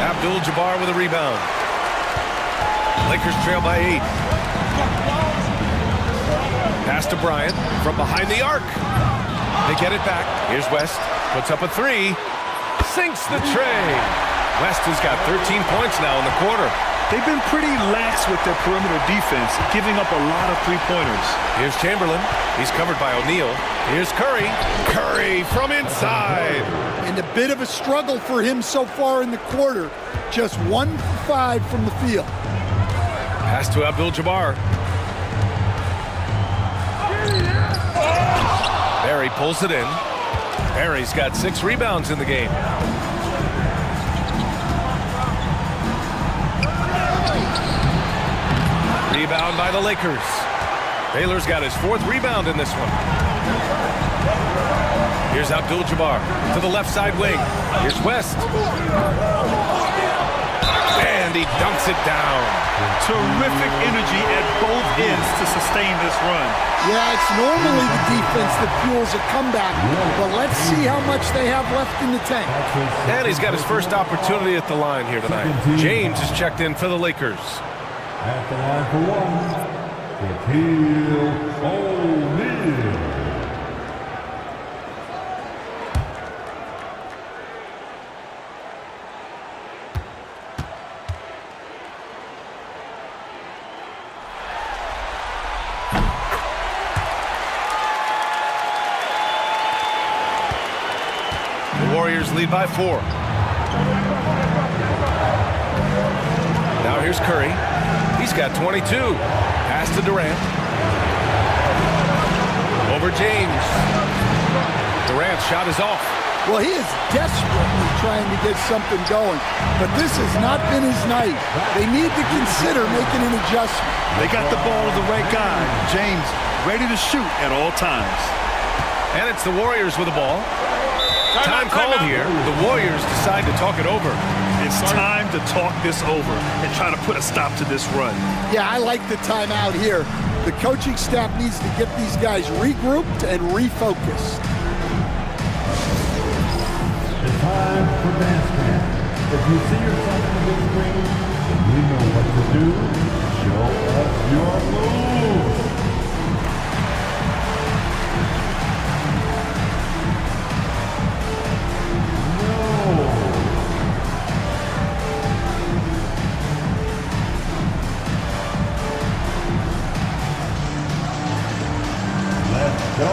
Speaker 1: Abdul-Jabbar with a rebound. Lakers trail by 8. Pass to Bryant from behind the arc. They get it back. Here's West. Puts up a three. Sinks the tray. West has got 13 points now in the quarter.
Speaker 3: They've been pretty lax with their perimeter defense, giving up a lot of three-pointers.
Speaker 1: Here's Chamberlain. He's covered by O'Neal. Here's Curry. Curry from inside.
Speaker 11: And a bit of a struggle for him so far in the quarter. Just 1 for 5 from the field.
Speaker 1: Pass to Abdul-Jabbar. Barry pulls it in. Barry's got 6 rebounds in the game. Rebound by the Lakers. Baylor's got his 4th rebound in this one. Here's Abdul-Jabbar to the left side wing. Here's West. And he dunks it down.
Speaker 3: Terrific energy at both ends to sustain this run.
Speaker 11: Yeah, it's normally the defense that fuels a comeback, but let's see how much they have left in the tank.
Speaker 1: And he's got his first opportunity at the line here tonight. James is checked in for the Lakers.
Speaker 4: At the line for one, Shaquille O'Neal.
Speaker 1: Warriors lead by 4. Now here's Curry. He's got 22. Pass to Durant. Over James. Durant's shot is off.
Speaker 11: Well, he is desperately trying to get something going, but this has not been his night. They need to consider making an adjustment.
Speaker 3: They got the ball to the right guy. James ready to shoot at all times.
Speaker 1: And it's the Warriors with the ball. Time called here. The Warriors decide to talk it over.
Speaker 3: It's time to talk this over and try to put a stop to this run.
Speaker 11: Yeah, I like the timeout here. The coaching staff needs to get these guys regrouped and refocused.
Speaker 4: It's time for dance camp. If you see yourself on the big screen and you know what to do, Show us your move. Let's go.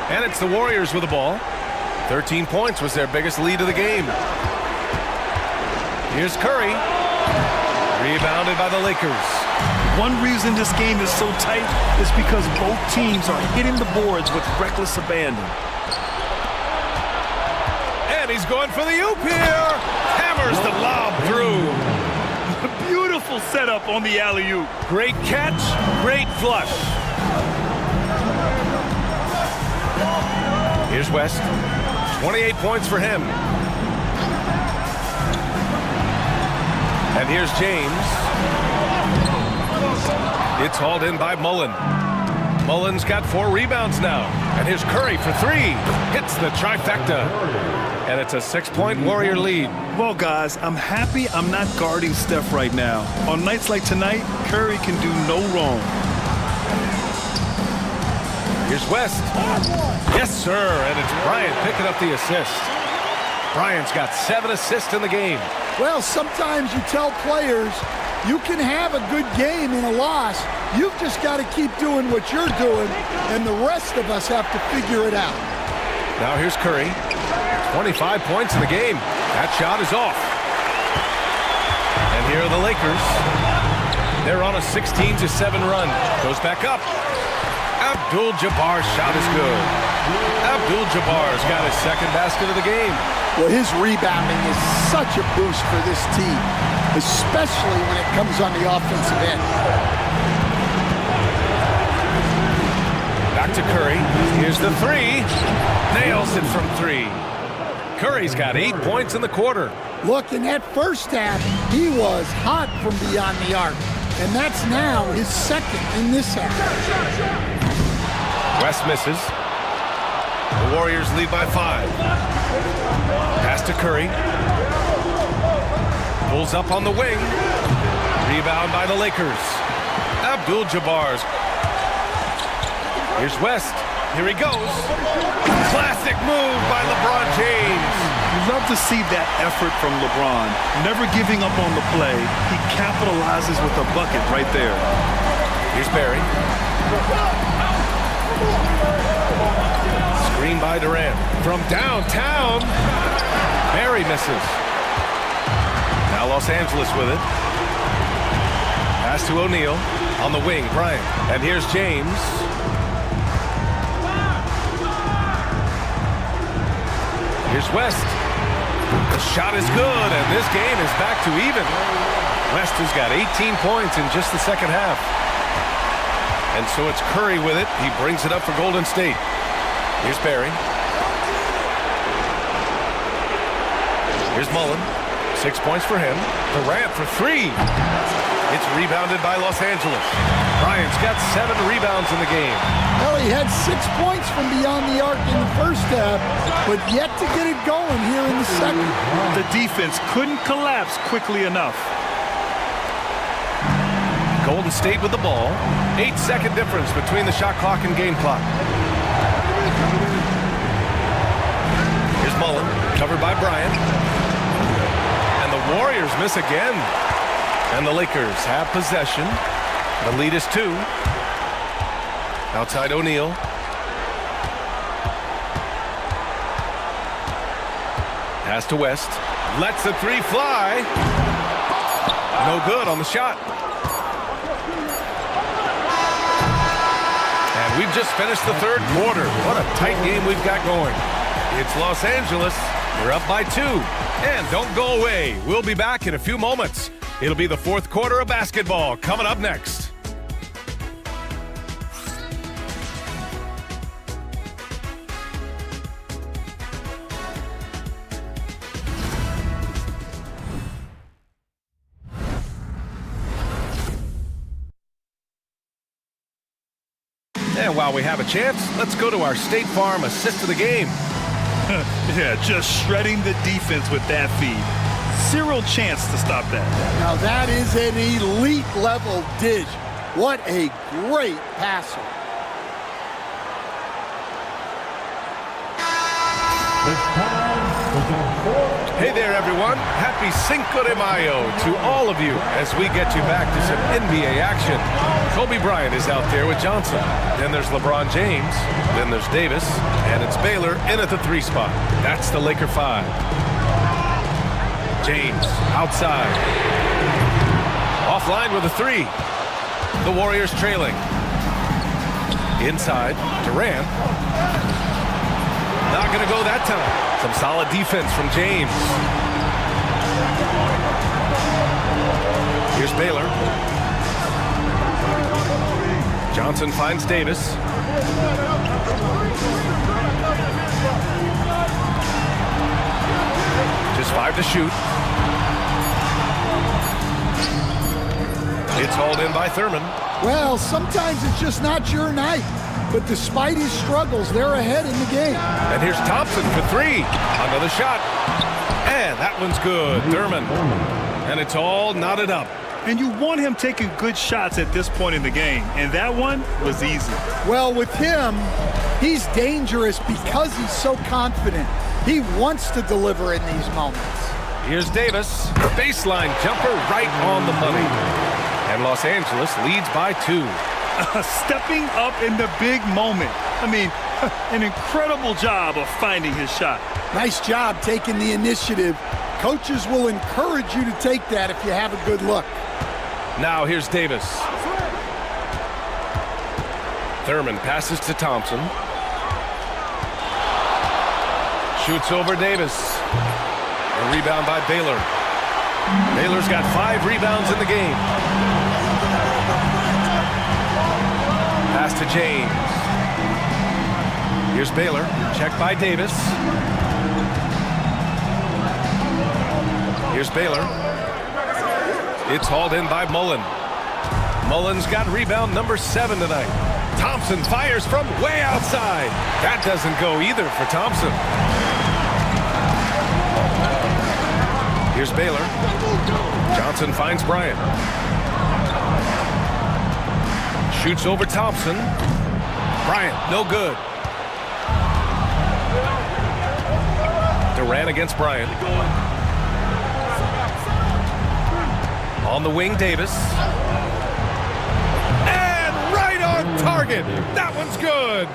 Speaker 1: And it's the Warriors with the ball. 13 points was their biggest lead of the game. Here's Curry. Rebounded by the Lakers.
Speaker 3: One reason this game is so tight is because both teams are hitting the boards with reckless abandon.
Speaker 1: And he's going for the oop here. Hammers the lob through.
Speaker 3: Beautiful setup on the alley-oop.
Speaker 1: Great catch, great flush. Here's West. 28 points for him. And here's James. It's hauled in by Mullen. Mullen's got 4 rebounds now. And here's Curry for 3. Hits the trifecta. And it's a 6-point Warrior lead.
Speaker 3: Well, guys, I'm happy I'm not guarding Steph right now. On nights like tonight, Curry can do no wrong.
Speaker 1: Here's West. Yes, sir. And it's Bryant picking up the assist. Bryant's got 7 assists in the game.
Speaker 11: Well, sometimes you tell players you can have a good game in a loss. You've just got to keep doing what you're doing, and the rest of us have to figure it out.
Speaker 1: Now here's Curry. 25 points in the game. That shot is off. And here are the Lakers. They're on a 16-7 run. Goes back up. Abdul-Jabbar's shot is good. Abdul-Jabbar's got his second basket of the game.
Speaker 11: Well, his rebounding is such a boost for this team, especially when it comes on the offensive end.
Speaker 1: Back to Curry. Here's the 3. Nails it from 3. Curry's got 8 points in the quarter.
Speaker 11: Look, in that first half, he was hot from beyond the arc, and that's now his second in this half.
Speaker 1: West misses. The Warriors lead by 5. Pass to Curry. Pulls up on the wing. Rebound by the Lakers. Abdul-Jabbar's. Here's West. Here he goes. Classic move by LeBron James.
Speaker 3: You love to see that effort from LeBron. Never giving up on the play. He capitalizes with a bucket right there.
Speaker 1: Here's Barry. Screen by Durant. From downtown. Barry misses. Now Los Angeles with it. Pass to O'Neal. On the wing, Bryant. And here's James. Here's West. The shot is good, and this game is back to even. West has got 18 points in just the second half. And so it's Curry with it. He brings it up for Golden State. Here's Barry. Here's Mullen. 6 points for him. Durant for 3. It's rebounded by Los Angeles. Bryant's got 7 rebounds in the game.
Speaker 11: Well, he had 6 points from beyond the arc in the first half, but yet to get it going here in the second.
Speaker 3: The defense couldn't collapse quickly enough.
Speaker 1: Golden State with the ball. 8-second difference between the shot clock and game clock. Here's Mullen, covered by Bryant. And the Warriors miss again. And the Lakers have possession. The lead is 2. Outside O'Neal. Pass to West. Lets the 3 fly. No good on the shot. And we've just finished the third quarter. What a tight game we've got going. It's Los Angeles. We're up by 2. And don't go away. We'll be back in a few moments. It'll be the fourth quarter of basketball coming up next. And while we have a chance, let's go to our State Farm assist of the game.
Speaker 3: Yeah, just shredding the defense with that feed. Zero chance to stop that.
Speaker 11: Now that is an elite level dish. What a great passer.
Speaker 1: Hey there, everyone. Happy Cinco de Mayo to all of you as we get you back to some NBA action. Kobe Bryant is out there with Johnson. Then there's LeBron James. Then there's Davis. And it's Baylor in at the 3 spot. That's the Laker 5. James outside. Offline with a 3. The Warriors trailing. Inside, Durant. Not going to go that time. Some solid defense from James. Here's Baylor. Johnson finds Davis. Just 5 to shoot. It's hauled in by Thurman.
Speaker 11: Well, sometimes it's just not your night. But despite his struggles, they're ahead in the game.
Speaker 1: And here's Thompson for 3. Another shot. And that one's good. Thurman. And it's all knotted up.
Speaker 3: And you want him taking good shots at this point in the game. And that one was easy.
Speaker 11: Well, with him, he's dangerous because he's so confident. He wants to deliver in these moments.
Speaker 1: Here's Davis. Baseline jumper right on the money. And Los Angeles leads by 2.
Speaker 3: Stepping up in the big moment. I mean, an incredible job of finding his shot.
Speaker 11: Nice job taking the initiative. Coaches will encourage you to take that if you have a good look.
Speaker 1: Now here's Davis. Thurman passes to Thompson. Shoots over Davis. A rebound by Baylor. Baylor's got 5 rebounds in the game. Pass to James. Here's Baylor. Checked by Davis. Here's Baylor. It's hauled in by Mullen. Mullen's got rebound number 7 tonight. Thompson fires from way outside. That doesn't go either for Thompson. Here's Baylor. Johnson finds Bryant. Shoots over Thompson. Bryant, no good. Durant against Bryant. On the wing, Davis. And right on target. That one's good.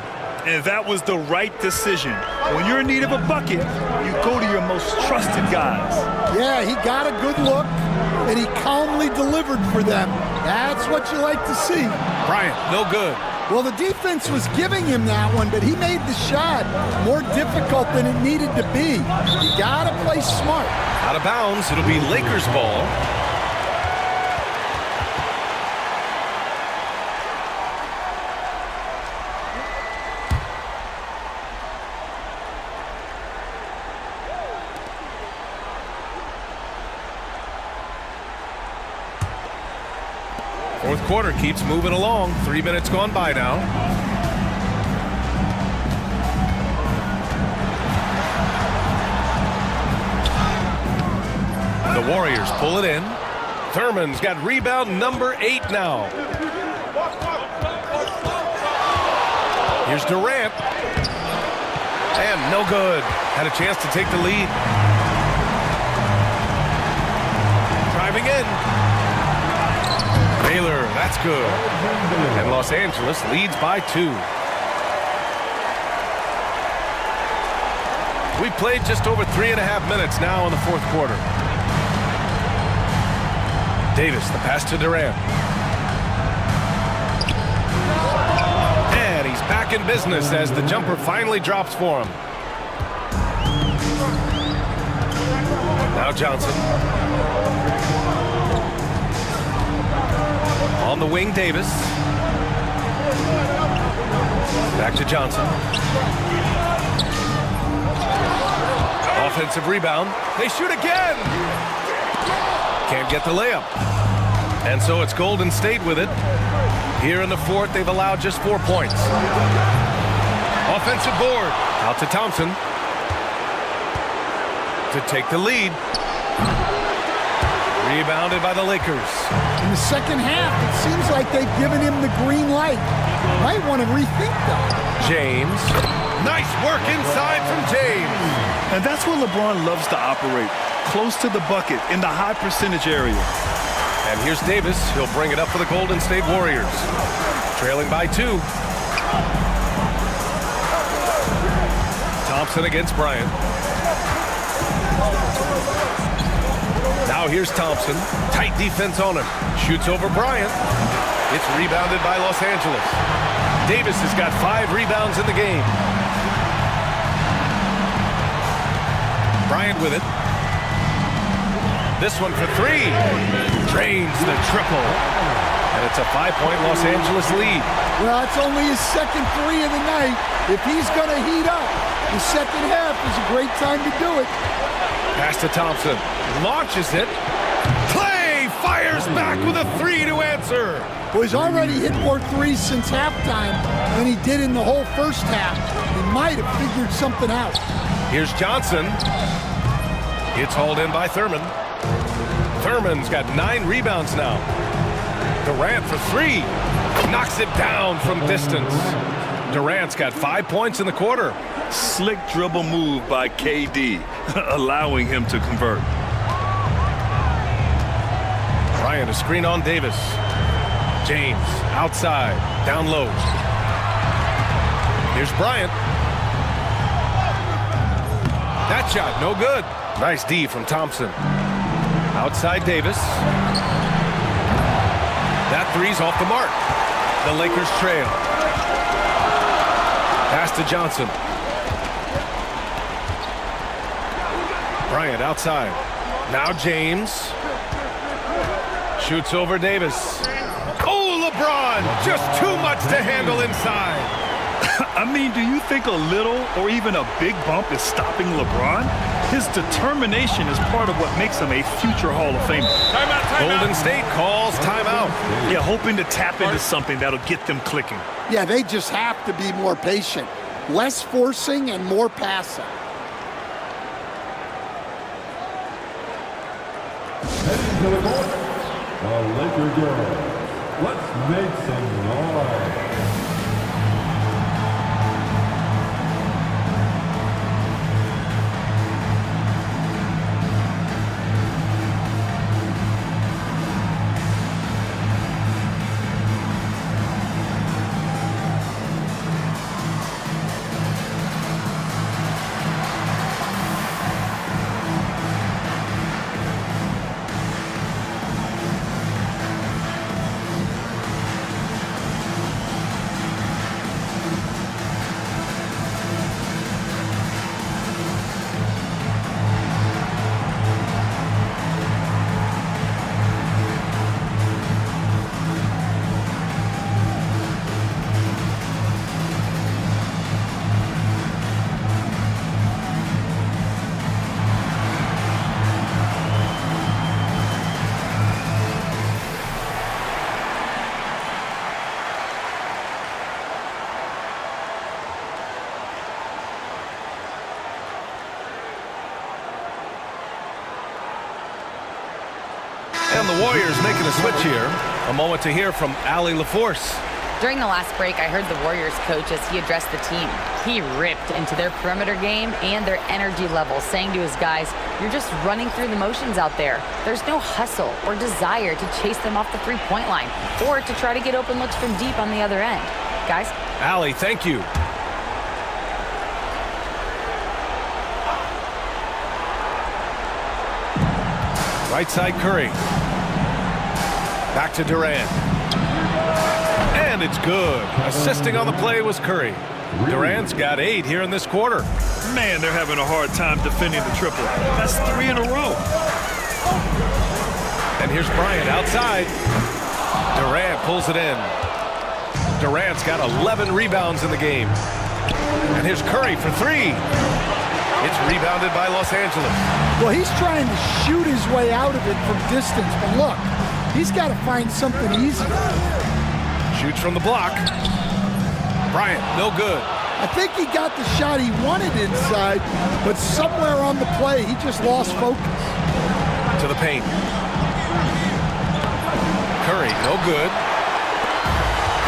Speaker 3: And that was the right decision. When you're in need of a bucket, you go to your most trusted guys.
Speaker 11: Yeah, he got a good look, and he calmly delivered for them. That's what you like to see.
Speaker 1: Bryant, no good.
Speaker 11: Well, the defense was giving him that one, but he made the shot more difficult than it needed to be. You got to play smart.
Speaker 1: Out of bounds, it'll be Lakers ball. Fourth quarter keeps moving along. 3 minutes gone by now. The Warriors pull it in. Thurman's got rebound number 8 now. Here's Durant. And no good. Had a chance to take the lead. Driving in. Baylor, that's good. And Los Angeles leads by 2. We played just over 3.5 minutes now in the fourth quarter. Davis, the pass to Durant. And he's back in business as the jumper finally drops for him. Now Johnson. On the wing, Davis. Back to Johnson. Offensive rebound. They shoot again. Can't get the layup. And so it's Golden State with it. Here in the fourth, they've allowed just 4 points. Offensive board. Out to Thompson. To take the lead. Rebounded by the Lakers.
Speaker 11: In the second half, it seems like they've given him the green light. Might want to rethink that.
Speaker 1: James. Nice work inside from James.
Speaker 3: And that's where LeBron loves to operate. Close to the bucket in the high percentage area.
Speaker 1: And here's Davis. He'll bring it up for the Golden State Warriors. Trailing by 2. Thompson against Bryant. Now here's Thompson. Tight defense on him. Shoots over Bryant. It's rebounded by Los Angeles. Davis has got 5 rebounds in the game. Bryant with it. This one for 3. Drains the triple. And it's a 5-point Los Angeles lead.
Speaker 11: Well, it's only his second 3 of the night. If he's going to heat up, the second half is a great time to do it.
Speaker 1: Pass to Thompson. Launches it. Clay fires back with a 3 to answer.
Speaker 11: Well, he's already hit more 3s since halftime than he did in the whole first half. He might have figured something out.
Speaker 1: Here's Johnson. It's hauled in by Thurman. Thurman's got 9 rebounds now. Durant for 3. Knocks it down from distance. Durant's got 5 points in the quarter.
Speaker 3: Slick dribble move by KD, allowing him to convert.
Speaker 1: Bryant, a screen on Davis. James, outside, down low. Here's Bryant. That shot, no good. Nice D from Thompson. Outside Davis. That 3's off the mark. The Lakers trail. Pass to Johnson. Bryant outside. Now James. Shoots over Davis. Oh, LeBron! Just too much to handle inside.
Speaker 3: I mean, do you think a little or even a big bump is stopping LeBron? His determination is part of what makes him a future Hall of Famer.
Speaker 1: Golden State calls timeout.
Speaker 3: Yeah, hoping to tap into something that'll get them clicking.
Speaker 11: Yeah, they just have to be more patient. Less forcing and more passing.
Speaker 4: Heading to the court, the Laker girls. Let's make some noise.
Speaker 1: And the Warriors making a switch here. A moment to hear from Allie LaForce.
Speaker 9: During the last break, I heard the Warriors coach as he addressed the team. He ripped into their perimeter game and their energy level, saying to his guys, you're just running through the motions out there. There's no hustle or desire to chase them off the three-point line or to try to get open looks from deep on the other end. Guys?
Speaker 1: Allie, thank you. Right side, Curry. Back to Durant. And it's good. Assisting on the play was Curry. Durant's got 8 here in this quarter.
Speaker 3: Man, they're having a hard time defending the triple. That's 3 in a row.
Speaker 1: And here's Bryant outside. Durant pulls it in. Durant's got 11 rebounds in the game. And here's Curry for 3. It's rebounded by Los Angeles.
Speaker 11: Well, he's trying to shoot his way out of it from distance, but look, he's got to find something easier.
Speaker 1: Shoots from the block. Bryant, no good.
Speaker 11: I think he got the shot he wanted inside, but somewhere on the play, he just lost focus.
Speaker 1: To the paint. Curry, no good.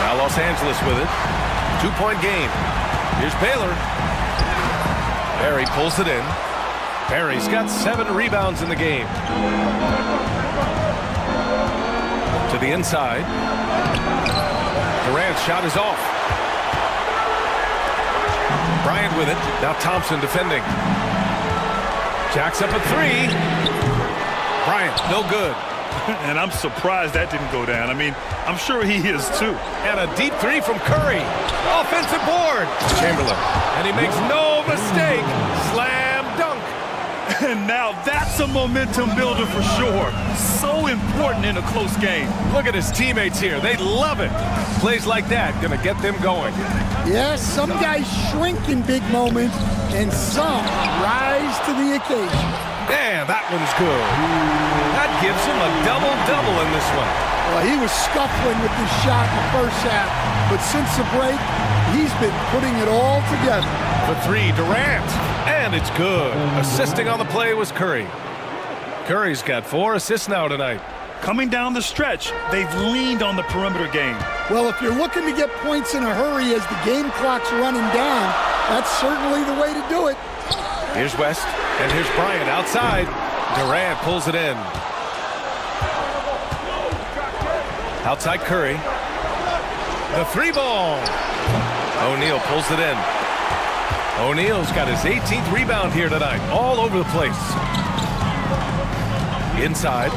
Speaker 1: Now Los Angeles with it. 2-point game. Here's Baylor. Barry pulls it in. Barry's got 7 rebounds in the game. To the inside. Durant's shot is off. Bryant with it. Now Thompson defending. Jacks up a 3. Bryant, no good.
Speaker 3: And I'm surprised that didn't go down. I mean, I'm sure he is too.
Speaker 1: And a deep 3 from Curry. Offensive board. Chamberlain. And he makes no mistake. Slam dunk.
Speaker 3: And now that's a momentum builder for sure. So important in a close game.
Speaker 1: Look at his teammates here. They love it. Plays like that gonna get them going.
Speaker 11: Yes, some guys shrink in big moments, and some rise to the occasion.
Speaker 1: Man, that one's good. That gives him a double-double in this one.
Speaker 11: Well, he was scuffling with this shot in the first half, but since the break, he's been putting it all together.
Speaker 1: For 3, Durant. And it's good. Assisting on the play was Curry. Curry's got 4 assists now tonight.
Speaker 3: Coming down the stretch, they've leaned on the perimeter game.
Speaker 11: Well, if you're looking to get points in a hurry as the game clock's running down, that's certainly the way to do it.
Speaker 1: Here's West, and here's Bryant outside. Durant pulls it in. Outside Curry. The 3-ball. O'Neal pulls it in. O'Neal's got his 18th rebound here tonight, all over the place. Inside.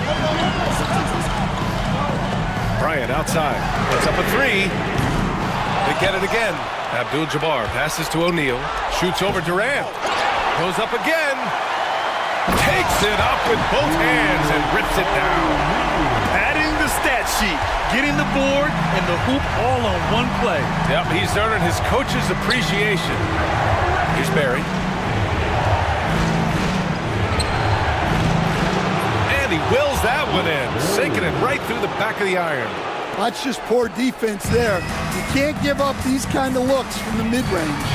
Speaker 1: Bryant outside. Puts up a 3. They get it again. Abdul-Jabbar passes to O'Neal. Shoots over Durant. Goes up again. Takes it up with both hands and rips it down.
Speaker 3: Adding the stat sheet. Getting the board and the hoop all on one play.
Speaker 1: Yep, he's earning his coach's appreciation. Here's Barry. And he wills that one in, sinking it right through the back of the iron.
Speaker 11: That's just poor defense there. You can't give up these kind of looks from the mid-range.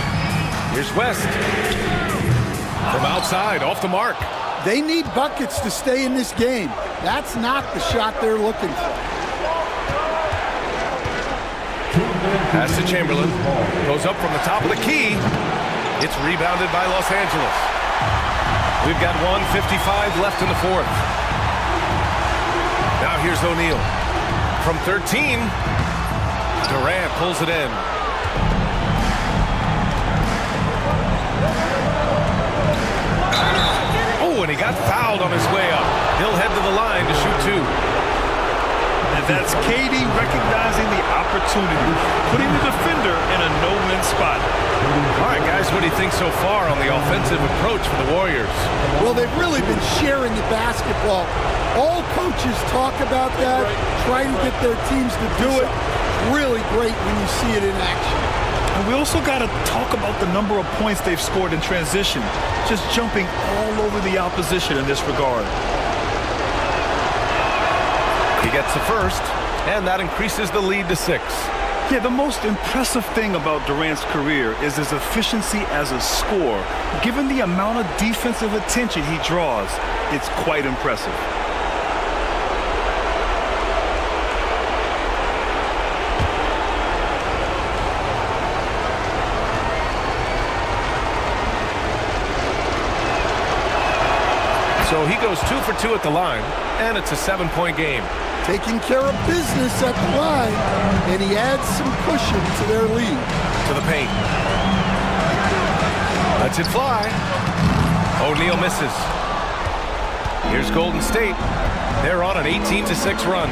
Speaker 1: Here's West. From outside, off the mark.
Speaker 11: They need buckets to stay in this game. That's not the shot they're looking for.
Speaker 1: Pass to Chamberlain. Goes up from the top of the key. It's rebounded by Los Angeles. We've got 1:55 left in the 4th. Now here's O'Neal. From 13, Durant pulls it in. Oh, and he got fouled on his way up. He'll head to the line to shoot 2.
Speaker 3: And that's KD recognizing the opportunity, putting the defender in a no-win spot.
Speaker 1: All right, guys, what do you think so far on the offensive approach for the Warriors?
Speaker 11: Well, they've really been sharing the basketball. All coaches talk about that, trying to get their teams to do it. Really great when you see it in action.
Speaker 3: And we also got to talk about the number of points they've scored in transition, just jumping all over the opposition in this regard.
Speaker 1: He gets the first, and that increases the lead to 6.
Speaker 3: Yeah, the most impressive thing about Durant's career is his efficiency as a scorer. Given the amount of defensive attention he draws, it's quite impressive.
Speaker 1: so he goes 2 for 2 at the line, and it's a 7-point game.
Speaker 11: Taking care of business at the line, and he adds some cushion to their lead.
Speaker 1: To the paint. Lets it fly. O'Neal misses. Here's Golden State. They're on an 18-6 run.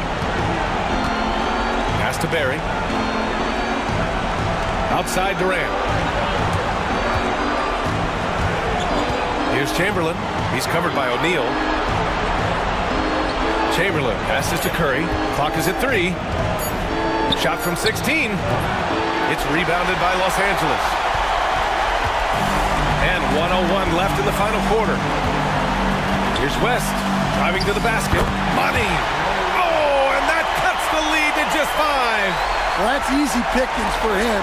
Speaker 1: Pass to Barry. Outside Durant. Here's Chamberlain. He's covered by O'Neal. Chamberlain passes to Curry. Clock is at 3. Shot from 16. It's rebounded by Los Angeles. And 1:01 left in the final quarter. Here's West driving to the basket. Money! Oh, and that cuts the lead to just 5.
Speaker 11: Well, that's easy pickings for him.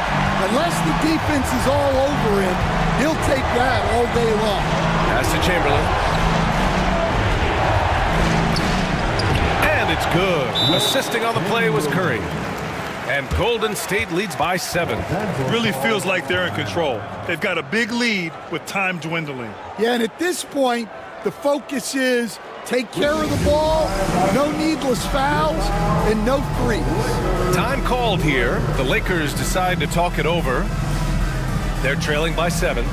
Speaker 11: Unless the defense is all over him, he'll take that all day long.
Speaker 1: Pass to Chamberlain. And it's good. Assisting on the play was Curry. And Golden State leads by 7.
Speaker 3: Really feels like they're in control. They've got a big lead with time dwindling.
Speaker 11: Yeah, and at this point, the focus is take care of the ball, no needless fouls, and no threes.
Speaker 1: Time called here. The Lakers decide to talk it over. They're trailing by 7.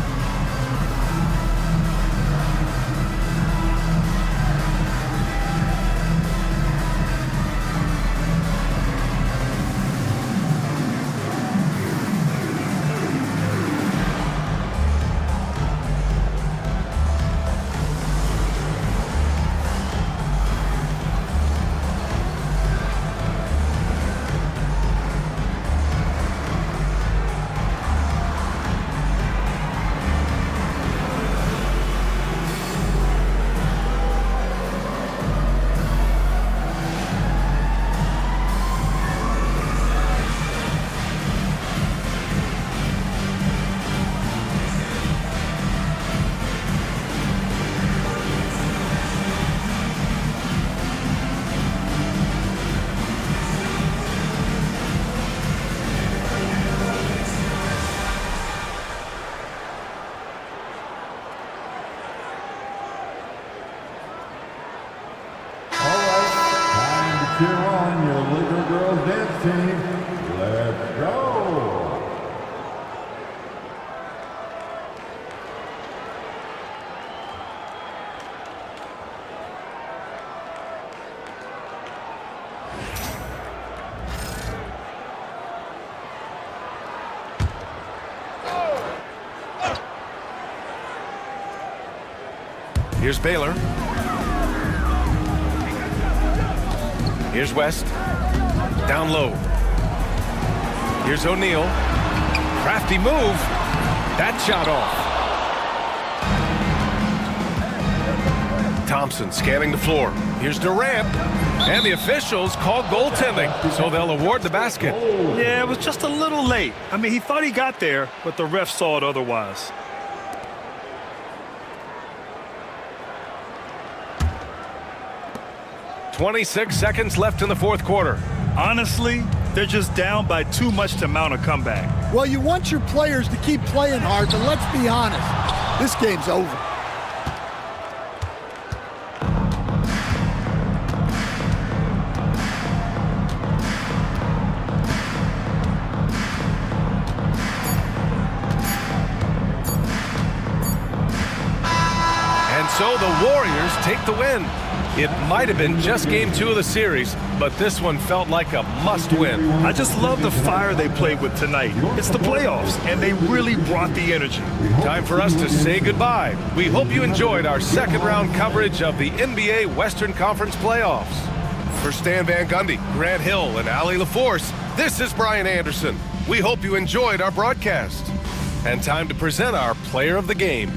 Speaker 4: Cheer on your little girls dance team. Let's go.
Speaker 1: Here's Baylor. Here's West. Down low. Here's O'Neal. Crafty move. That shot off. Thompson scanning the floor. Here's Durant. And the officials called goaltending, so they'll award the basket.
Speaker 3: Yeah, it was just a little late. I mean, he thought he got there, but the ref saw it otherwise.
Speaker 1: .26 seconds left in the fourth quarter.
Speaker 3: Honestly, they're just down by too much to mount a comeback.
Speaker 11: Well, you want your players to keep playing hard, but let's be honest, this game's over.
Speaker 1: And so the Warriors take the win. It might have been just game 2 of the series, but this one felt like a must-win.
Speaker 3: I just love the fire they played with tonight. It's the playoffs, and they really brought the energy.
Speaker 1: Time for us to say goodbye. We hope you enjoyed our second-round coverage of the NBA Western Conference playoffs. For Stan Van Gundy, Grant Hill, and Allie LaForce, this is Brian Anderson. We hope you enjoyed our broadcast. And time to present our player of the game.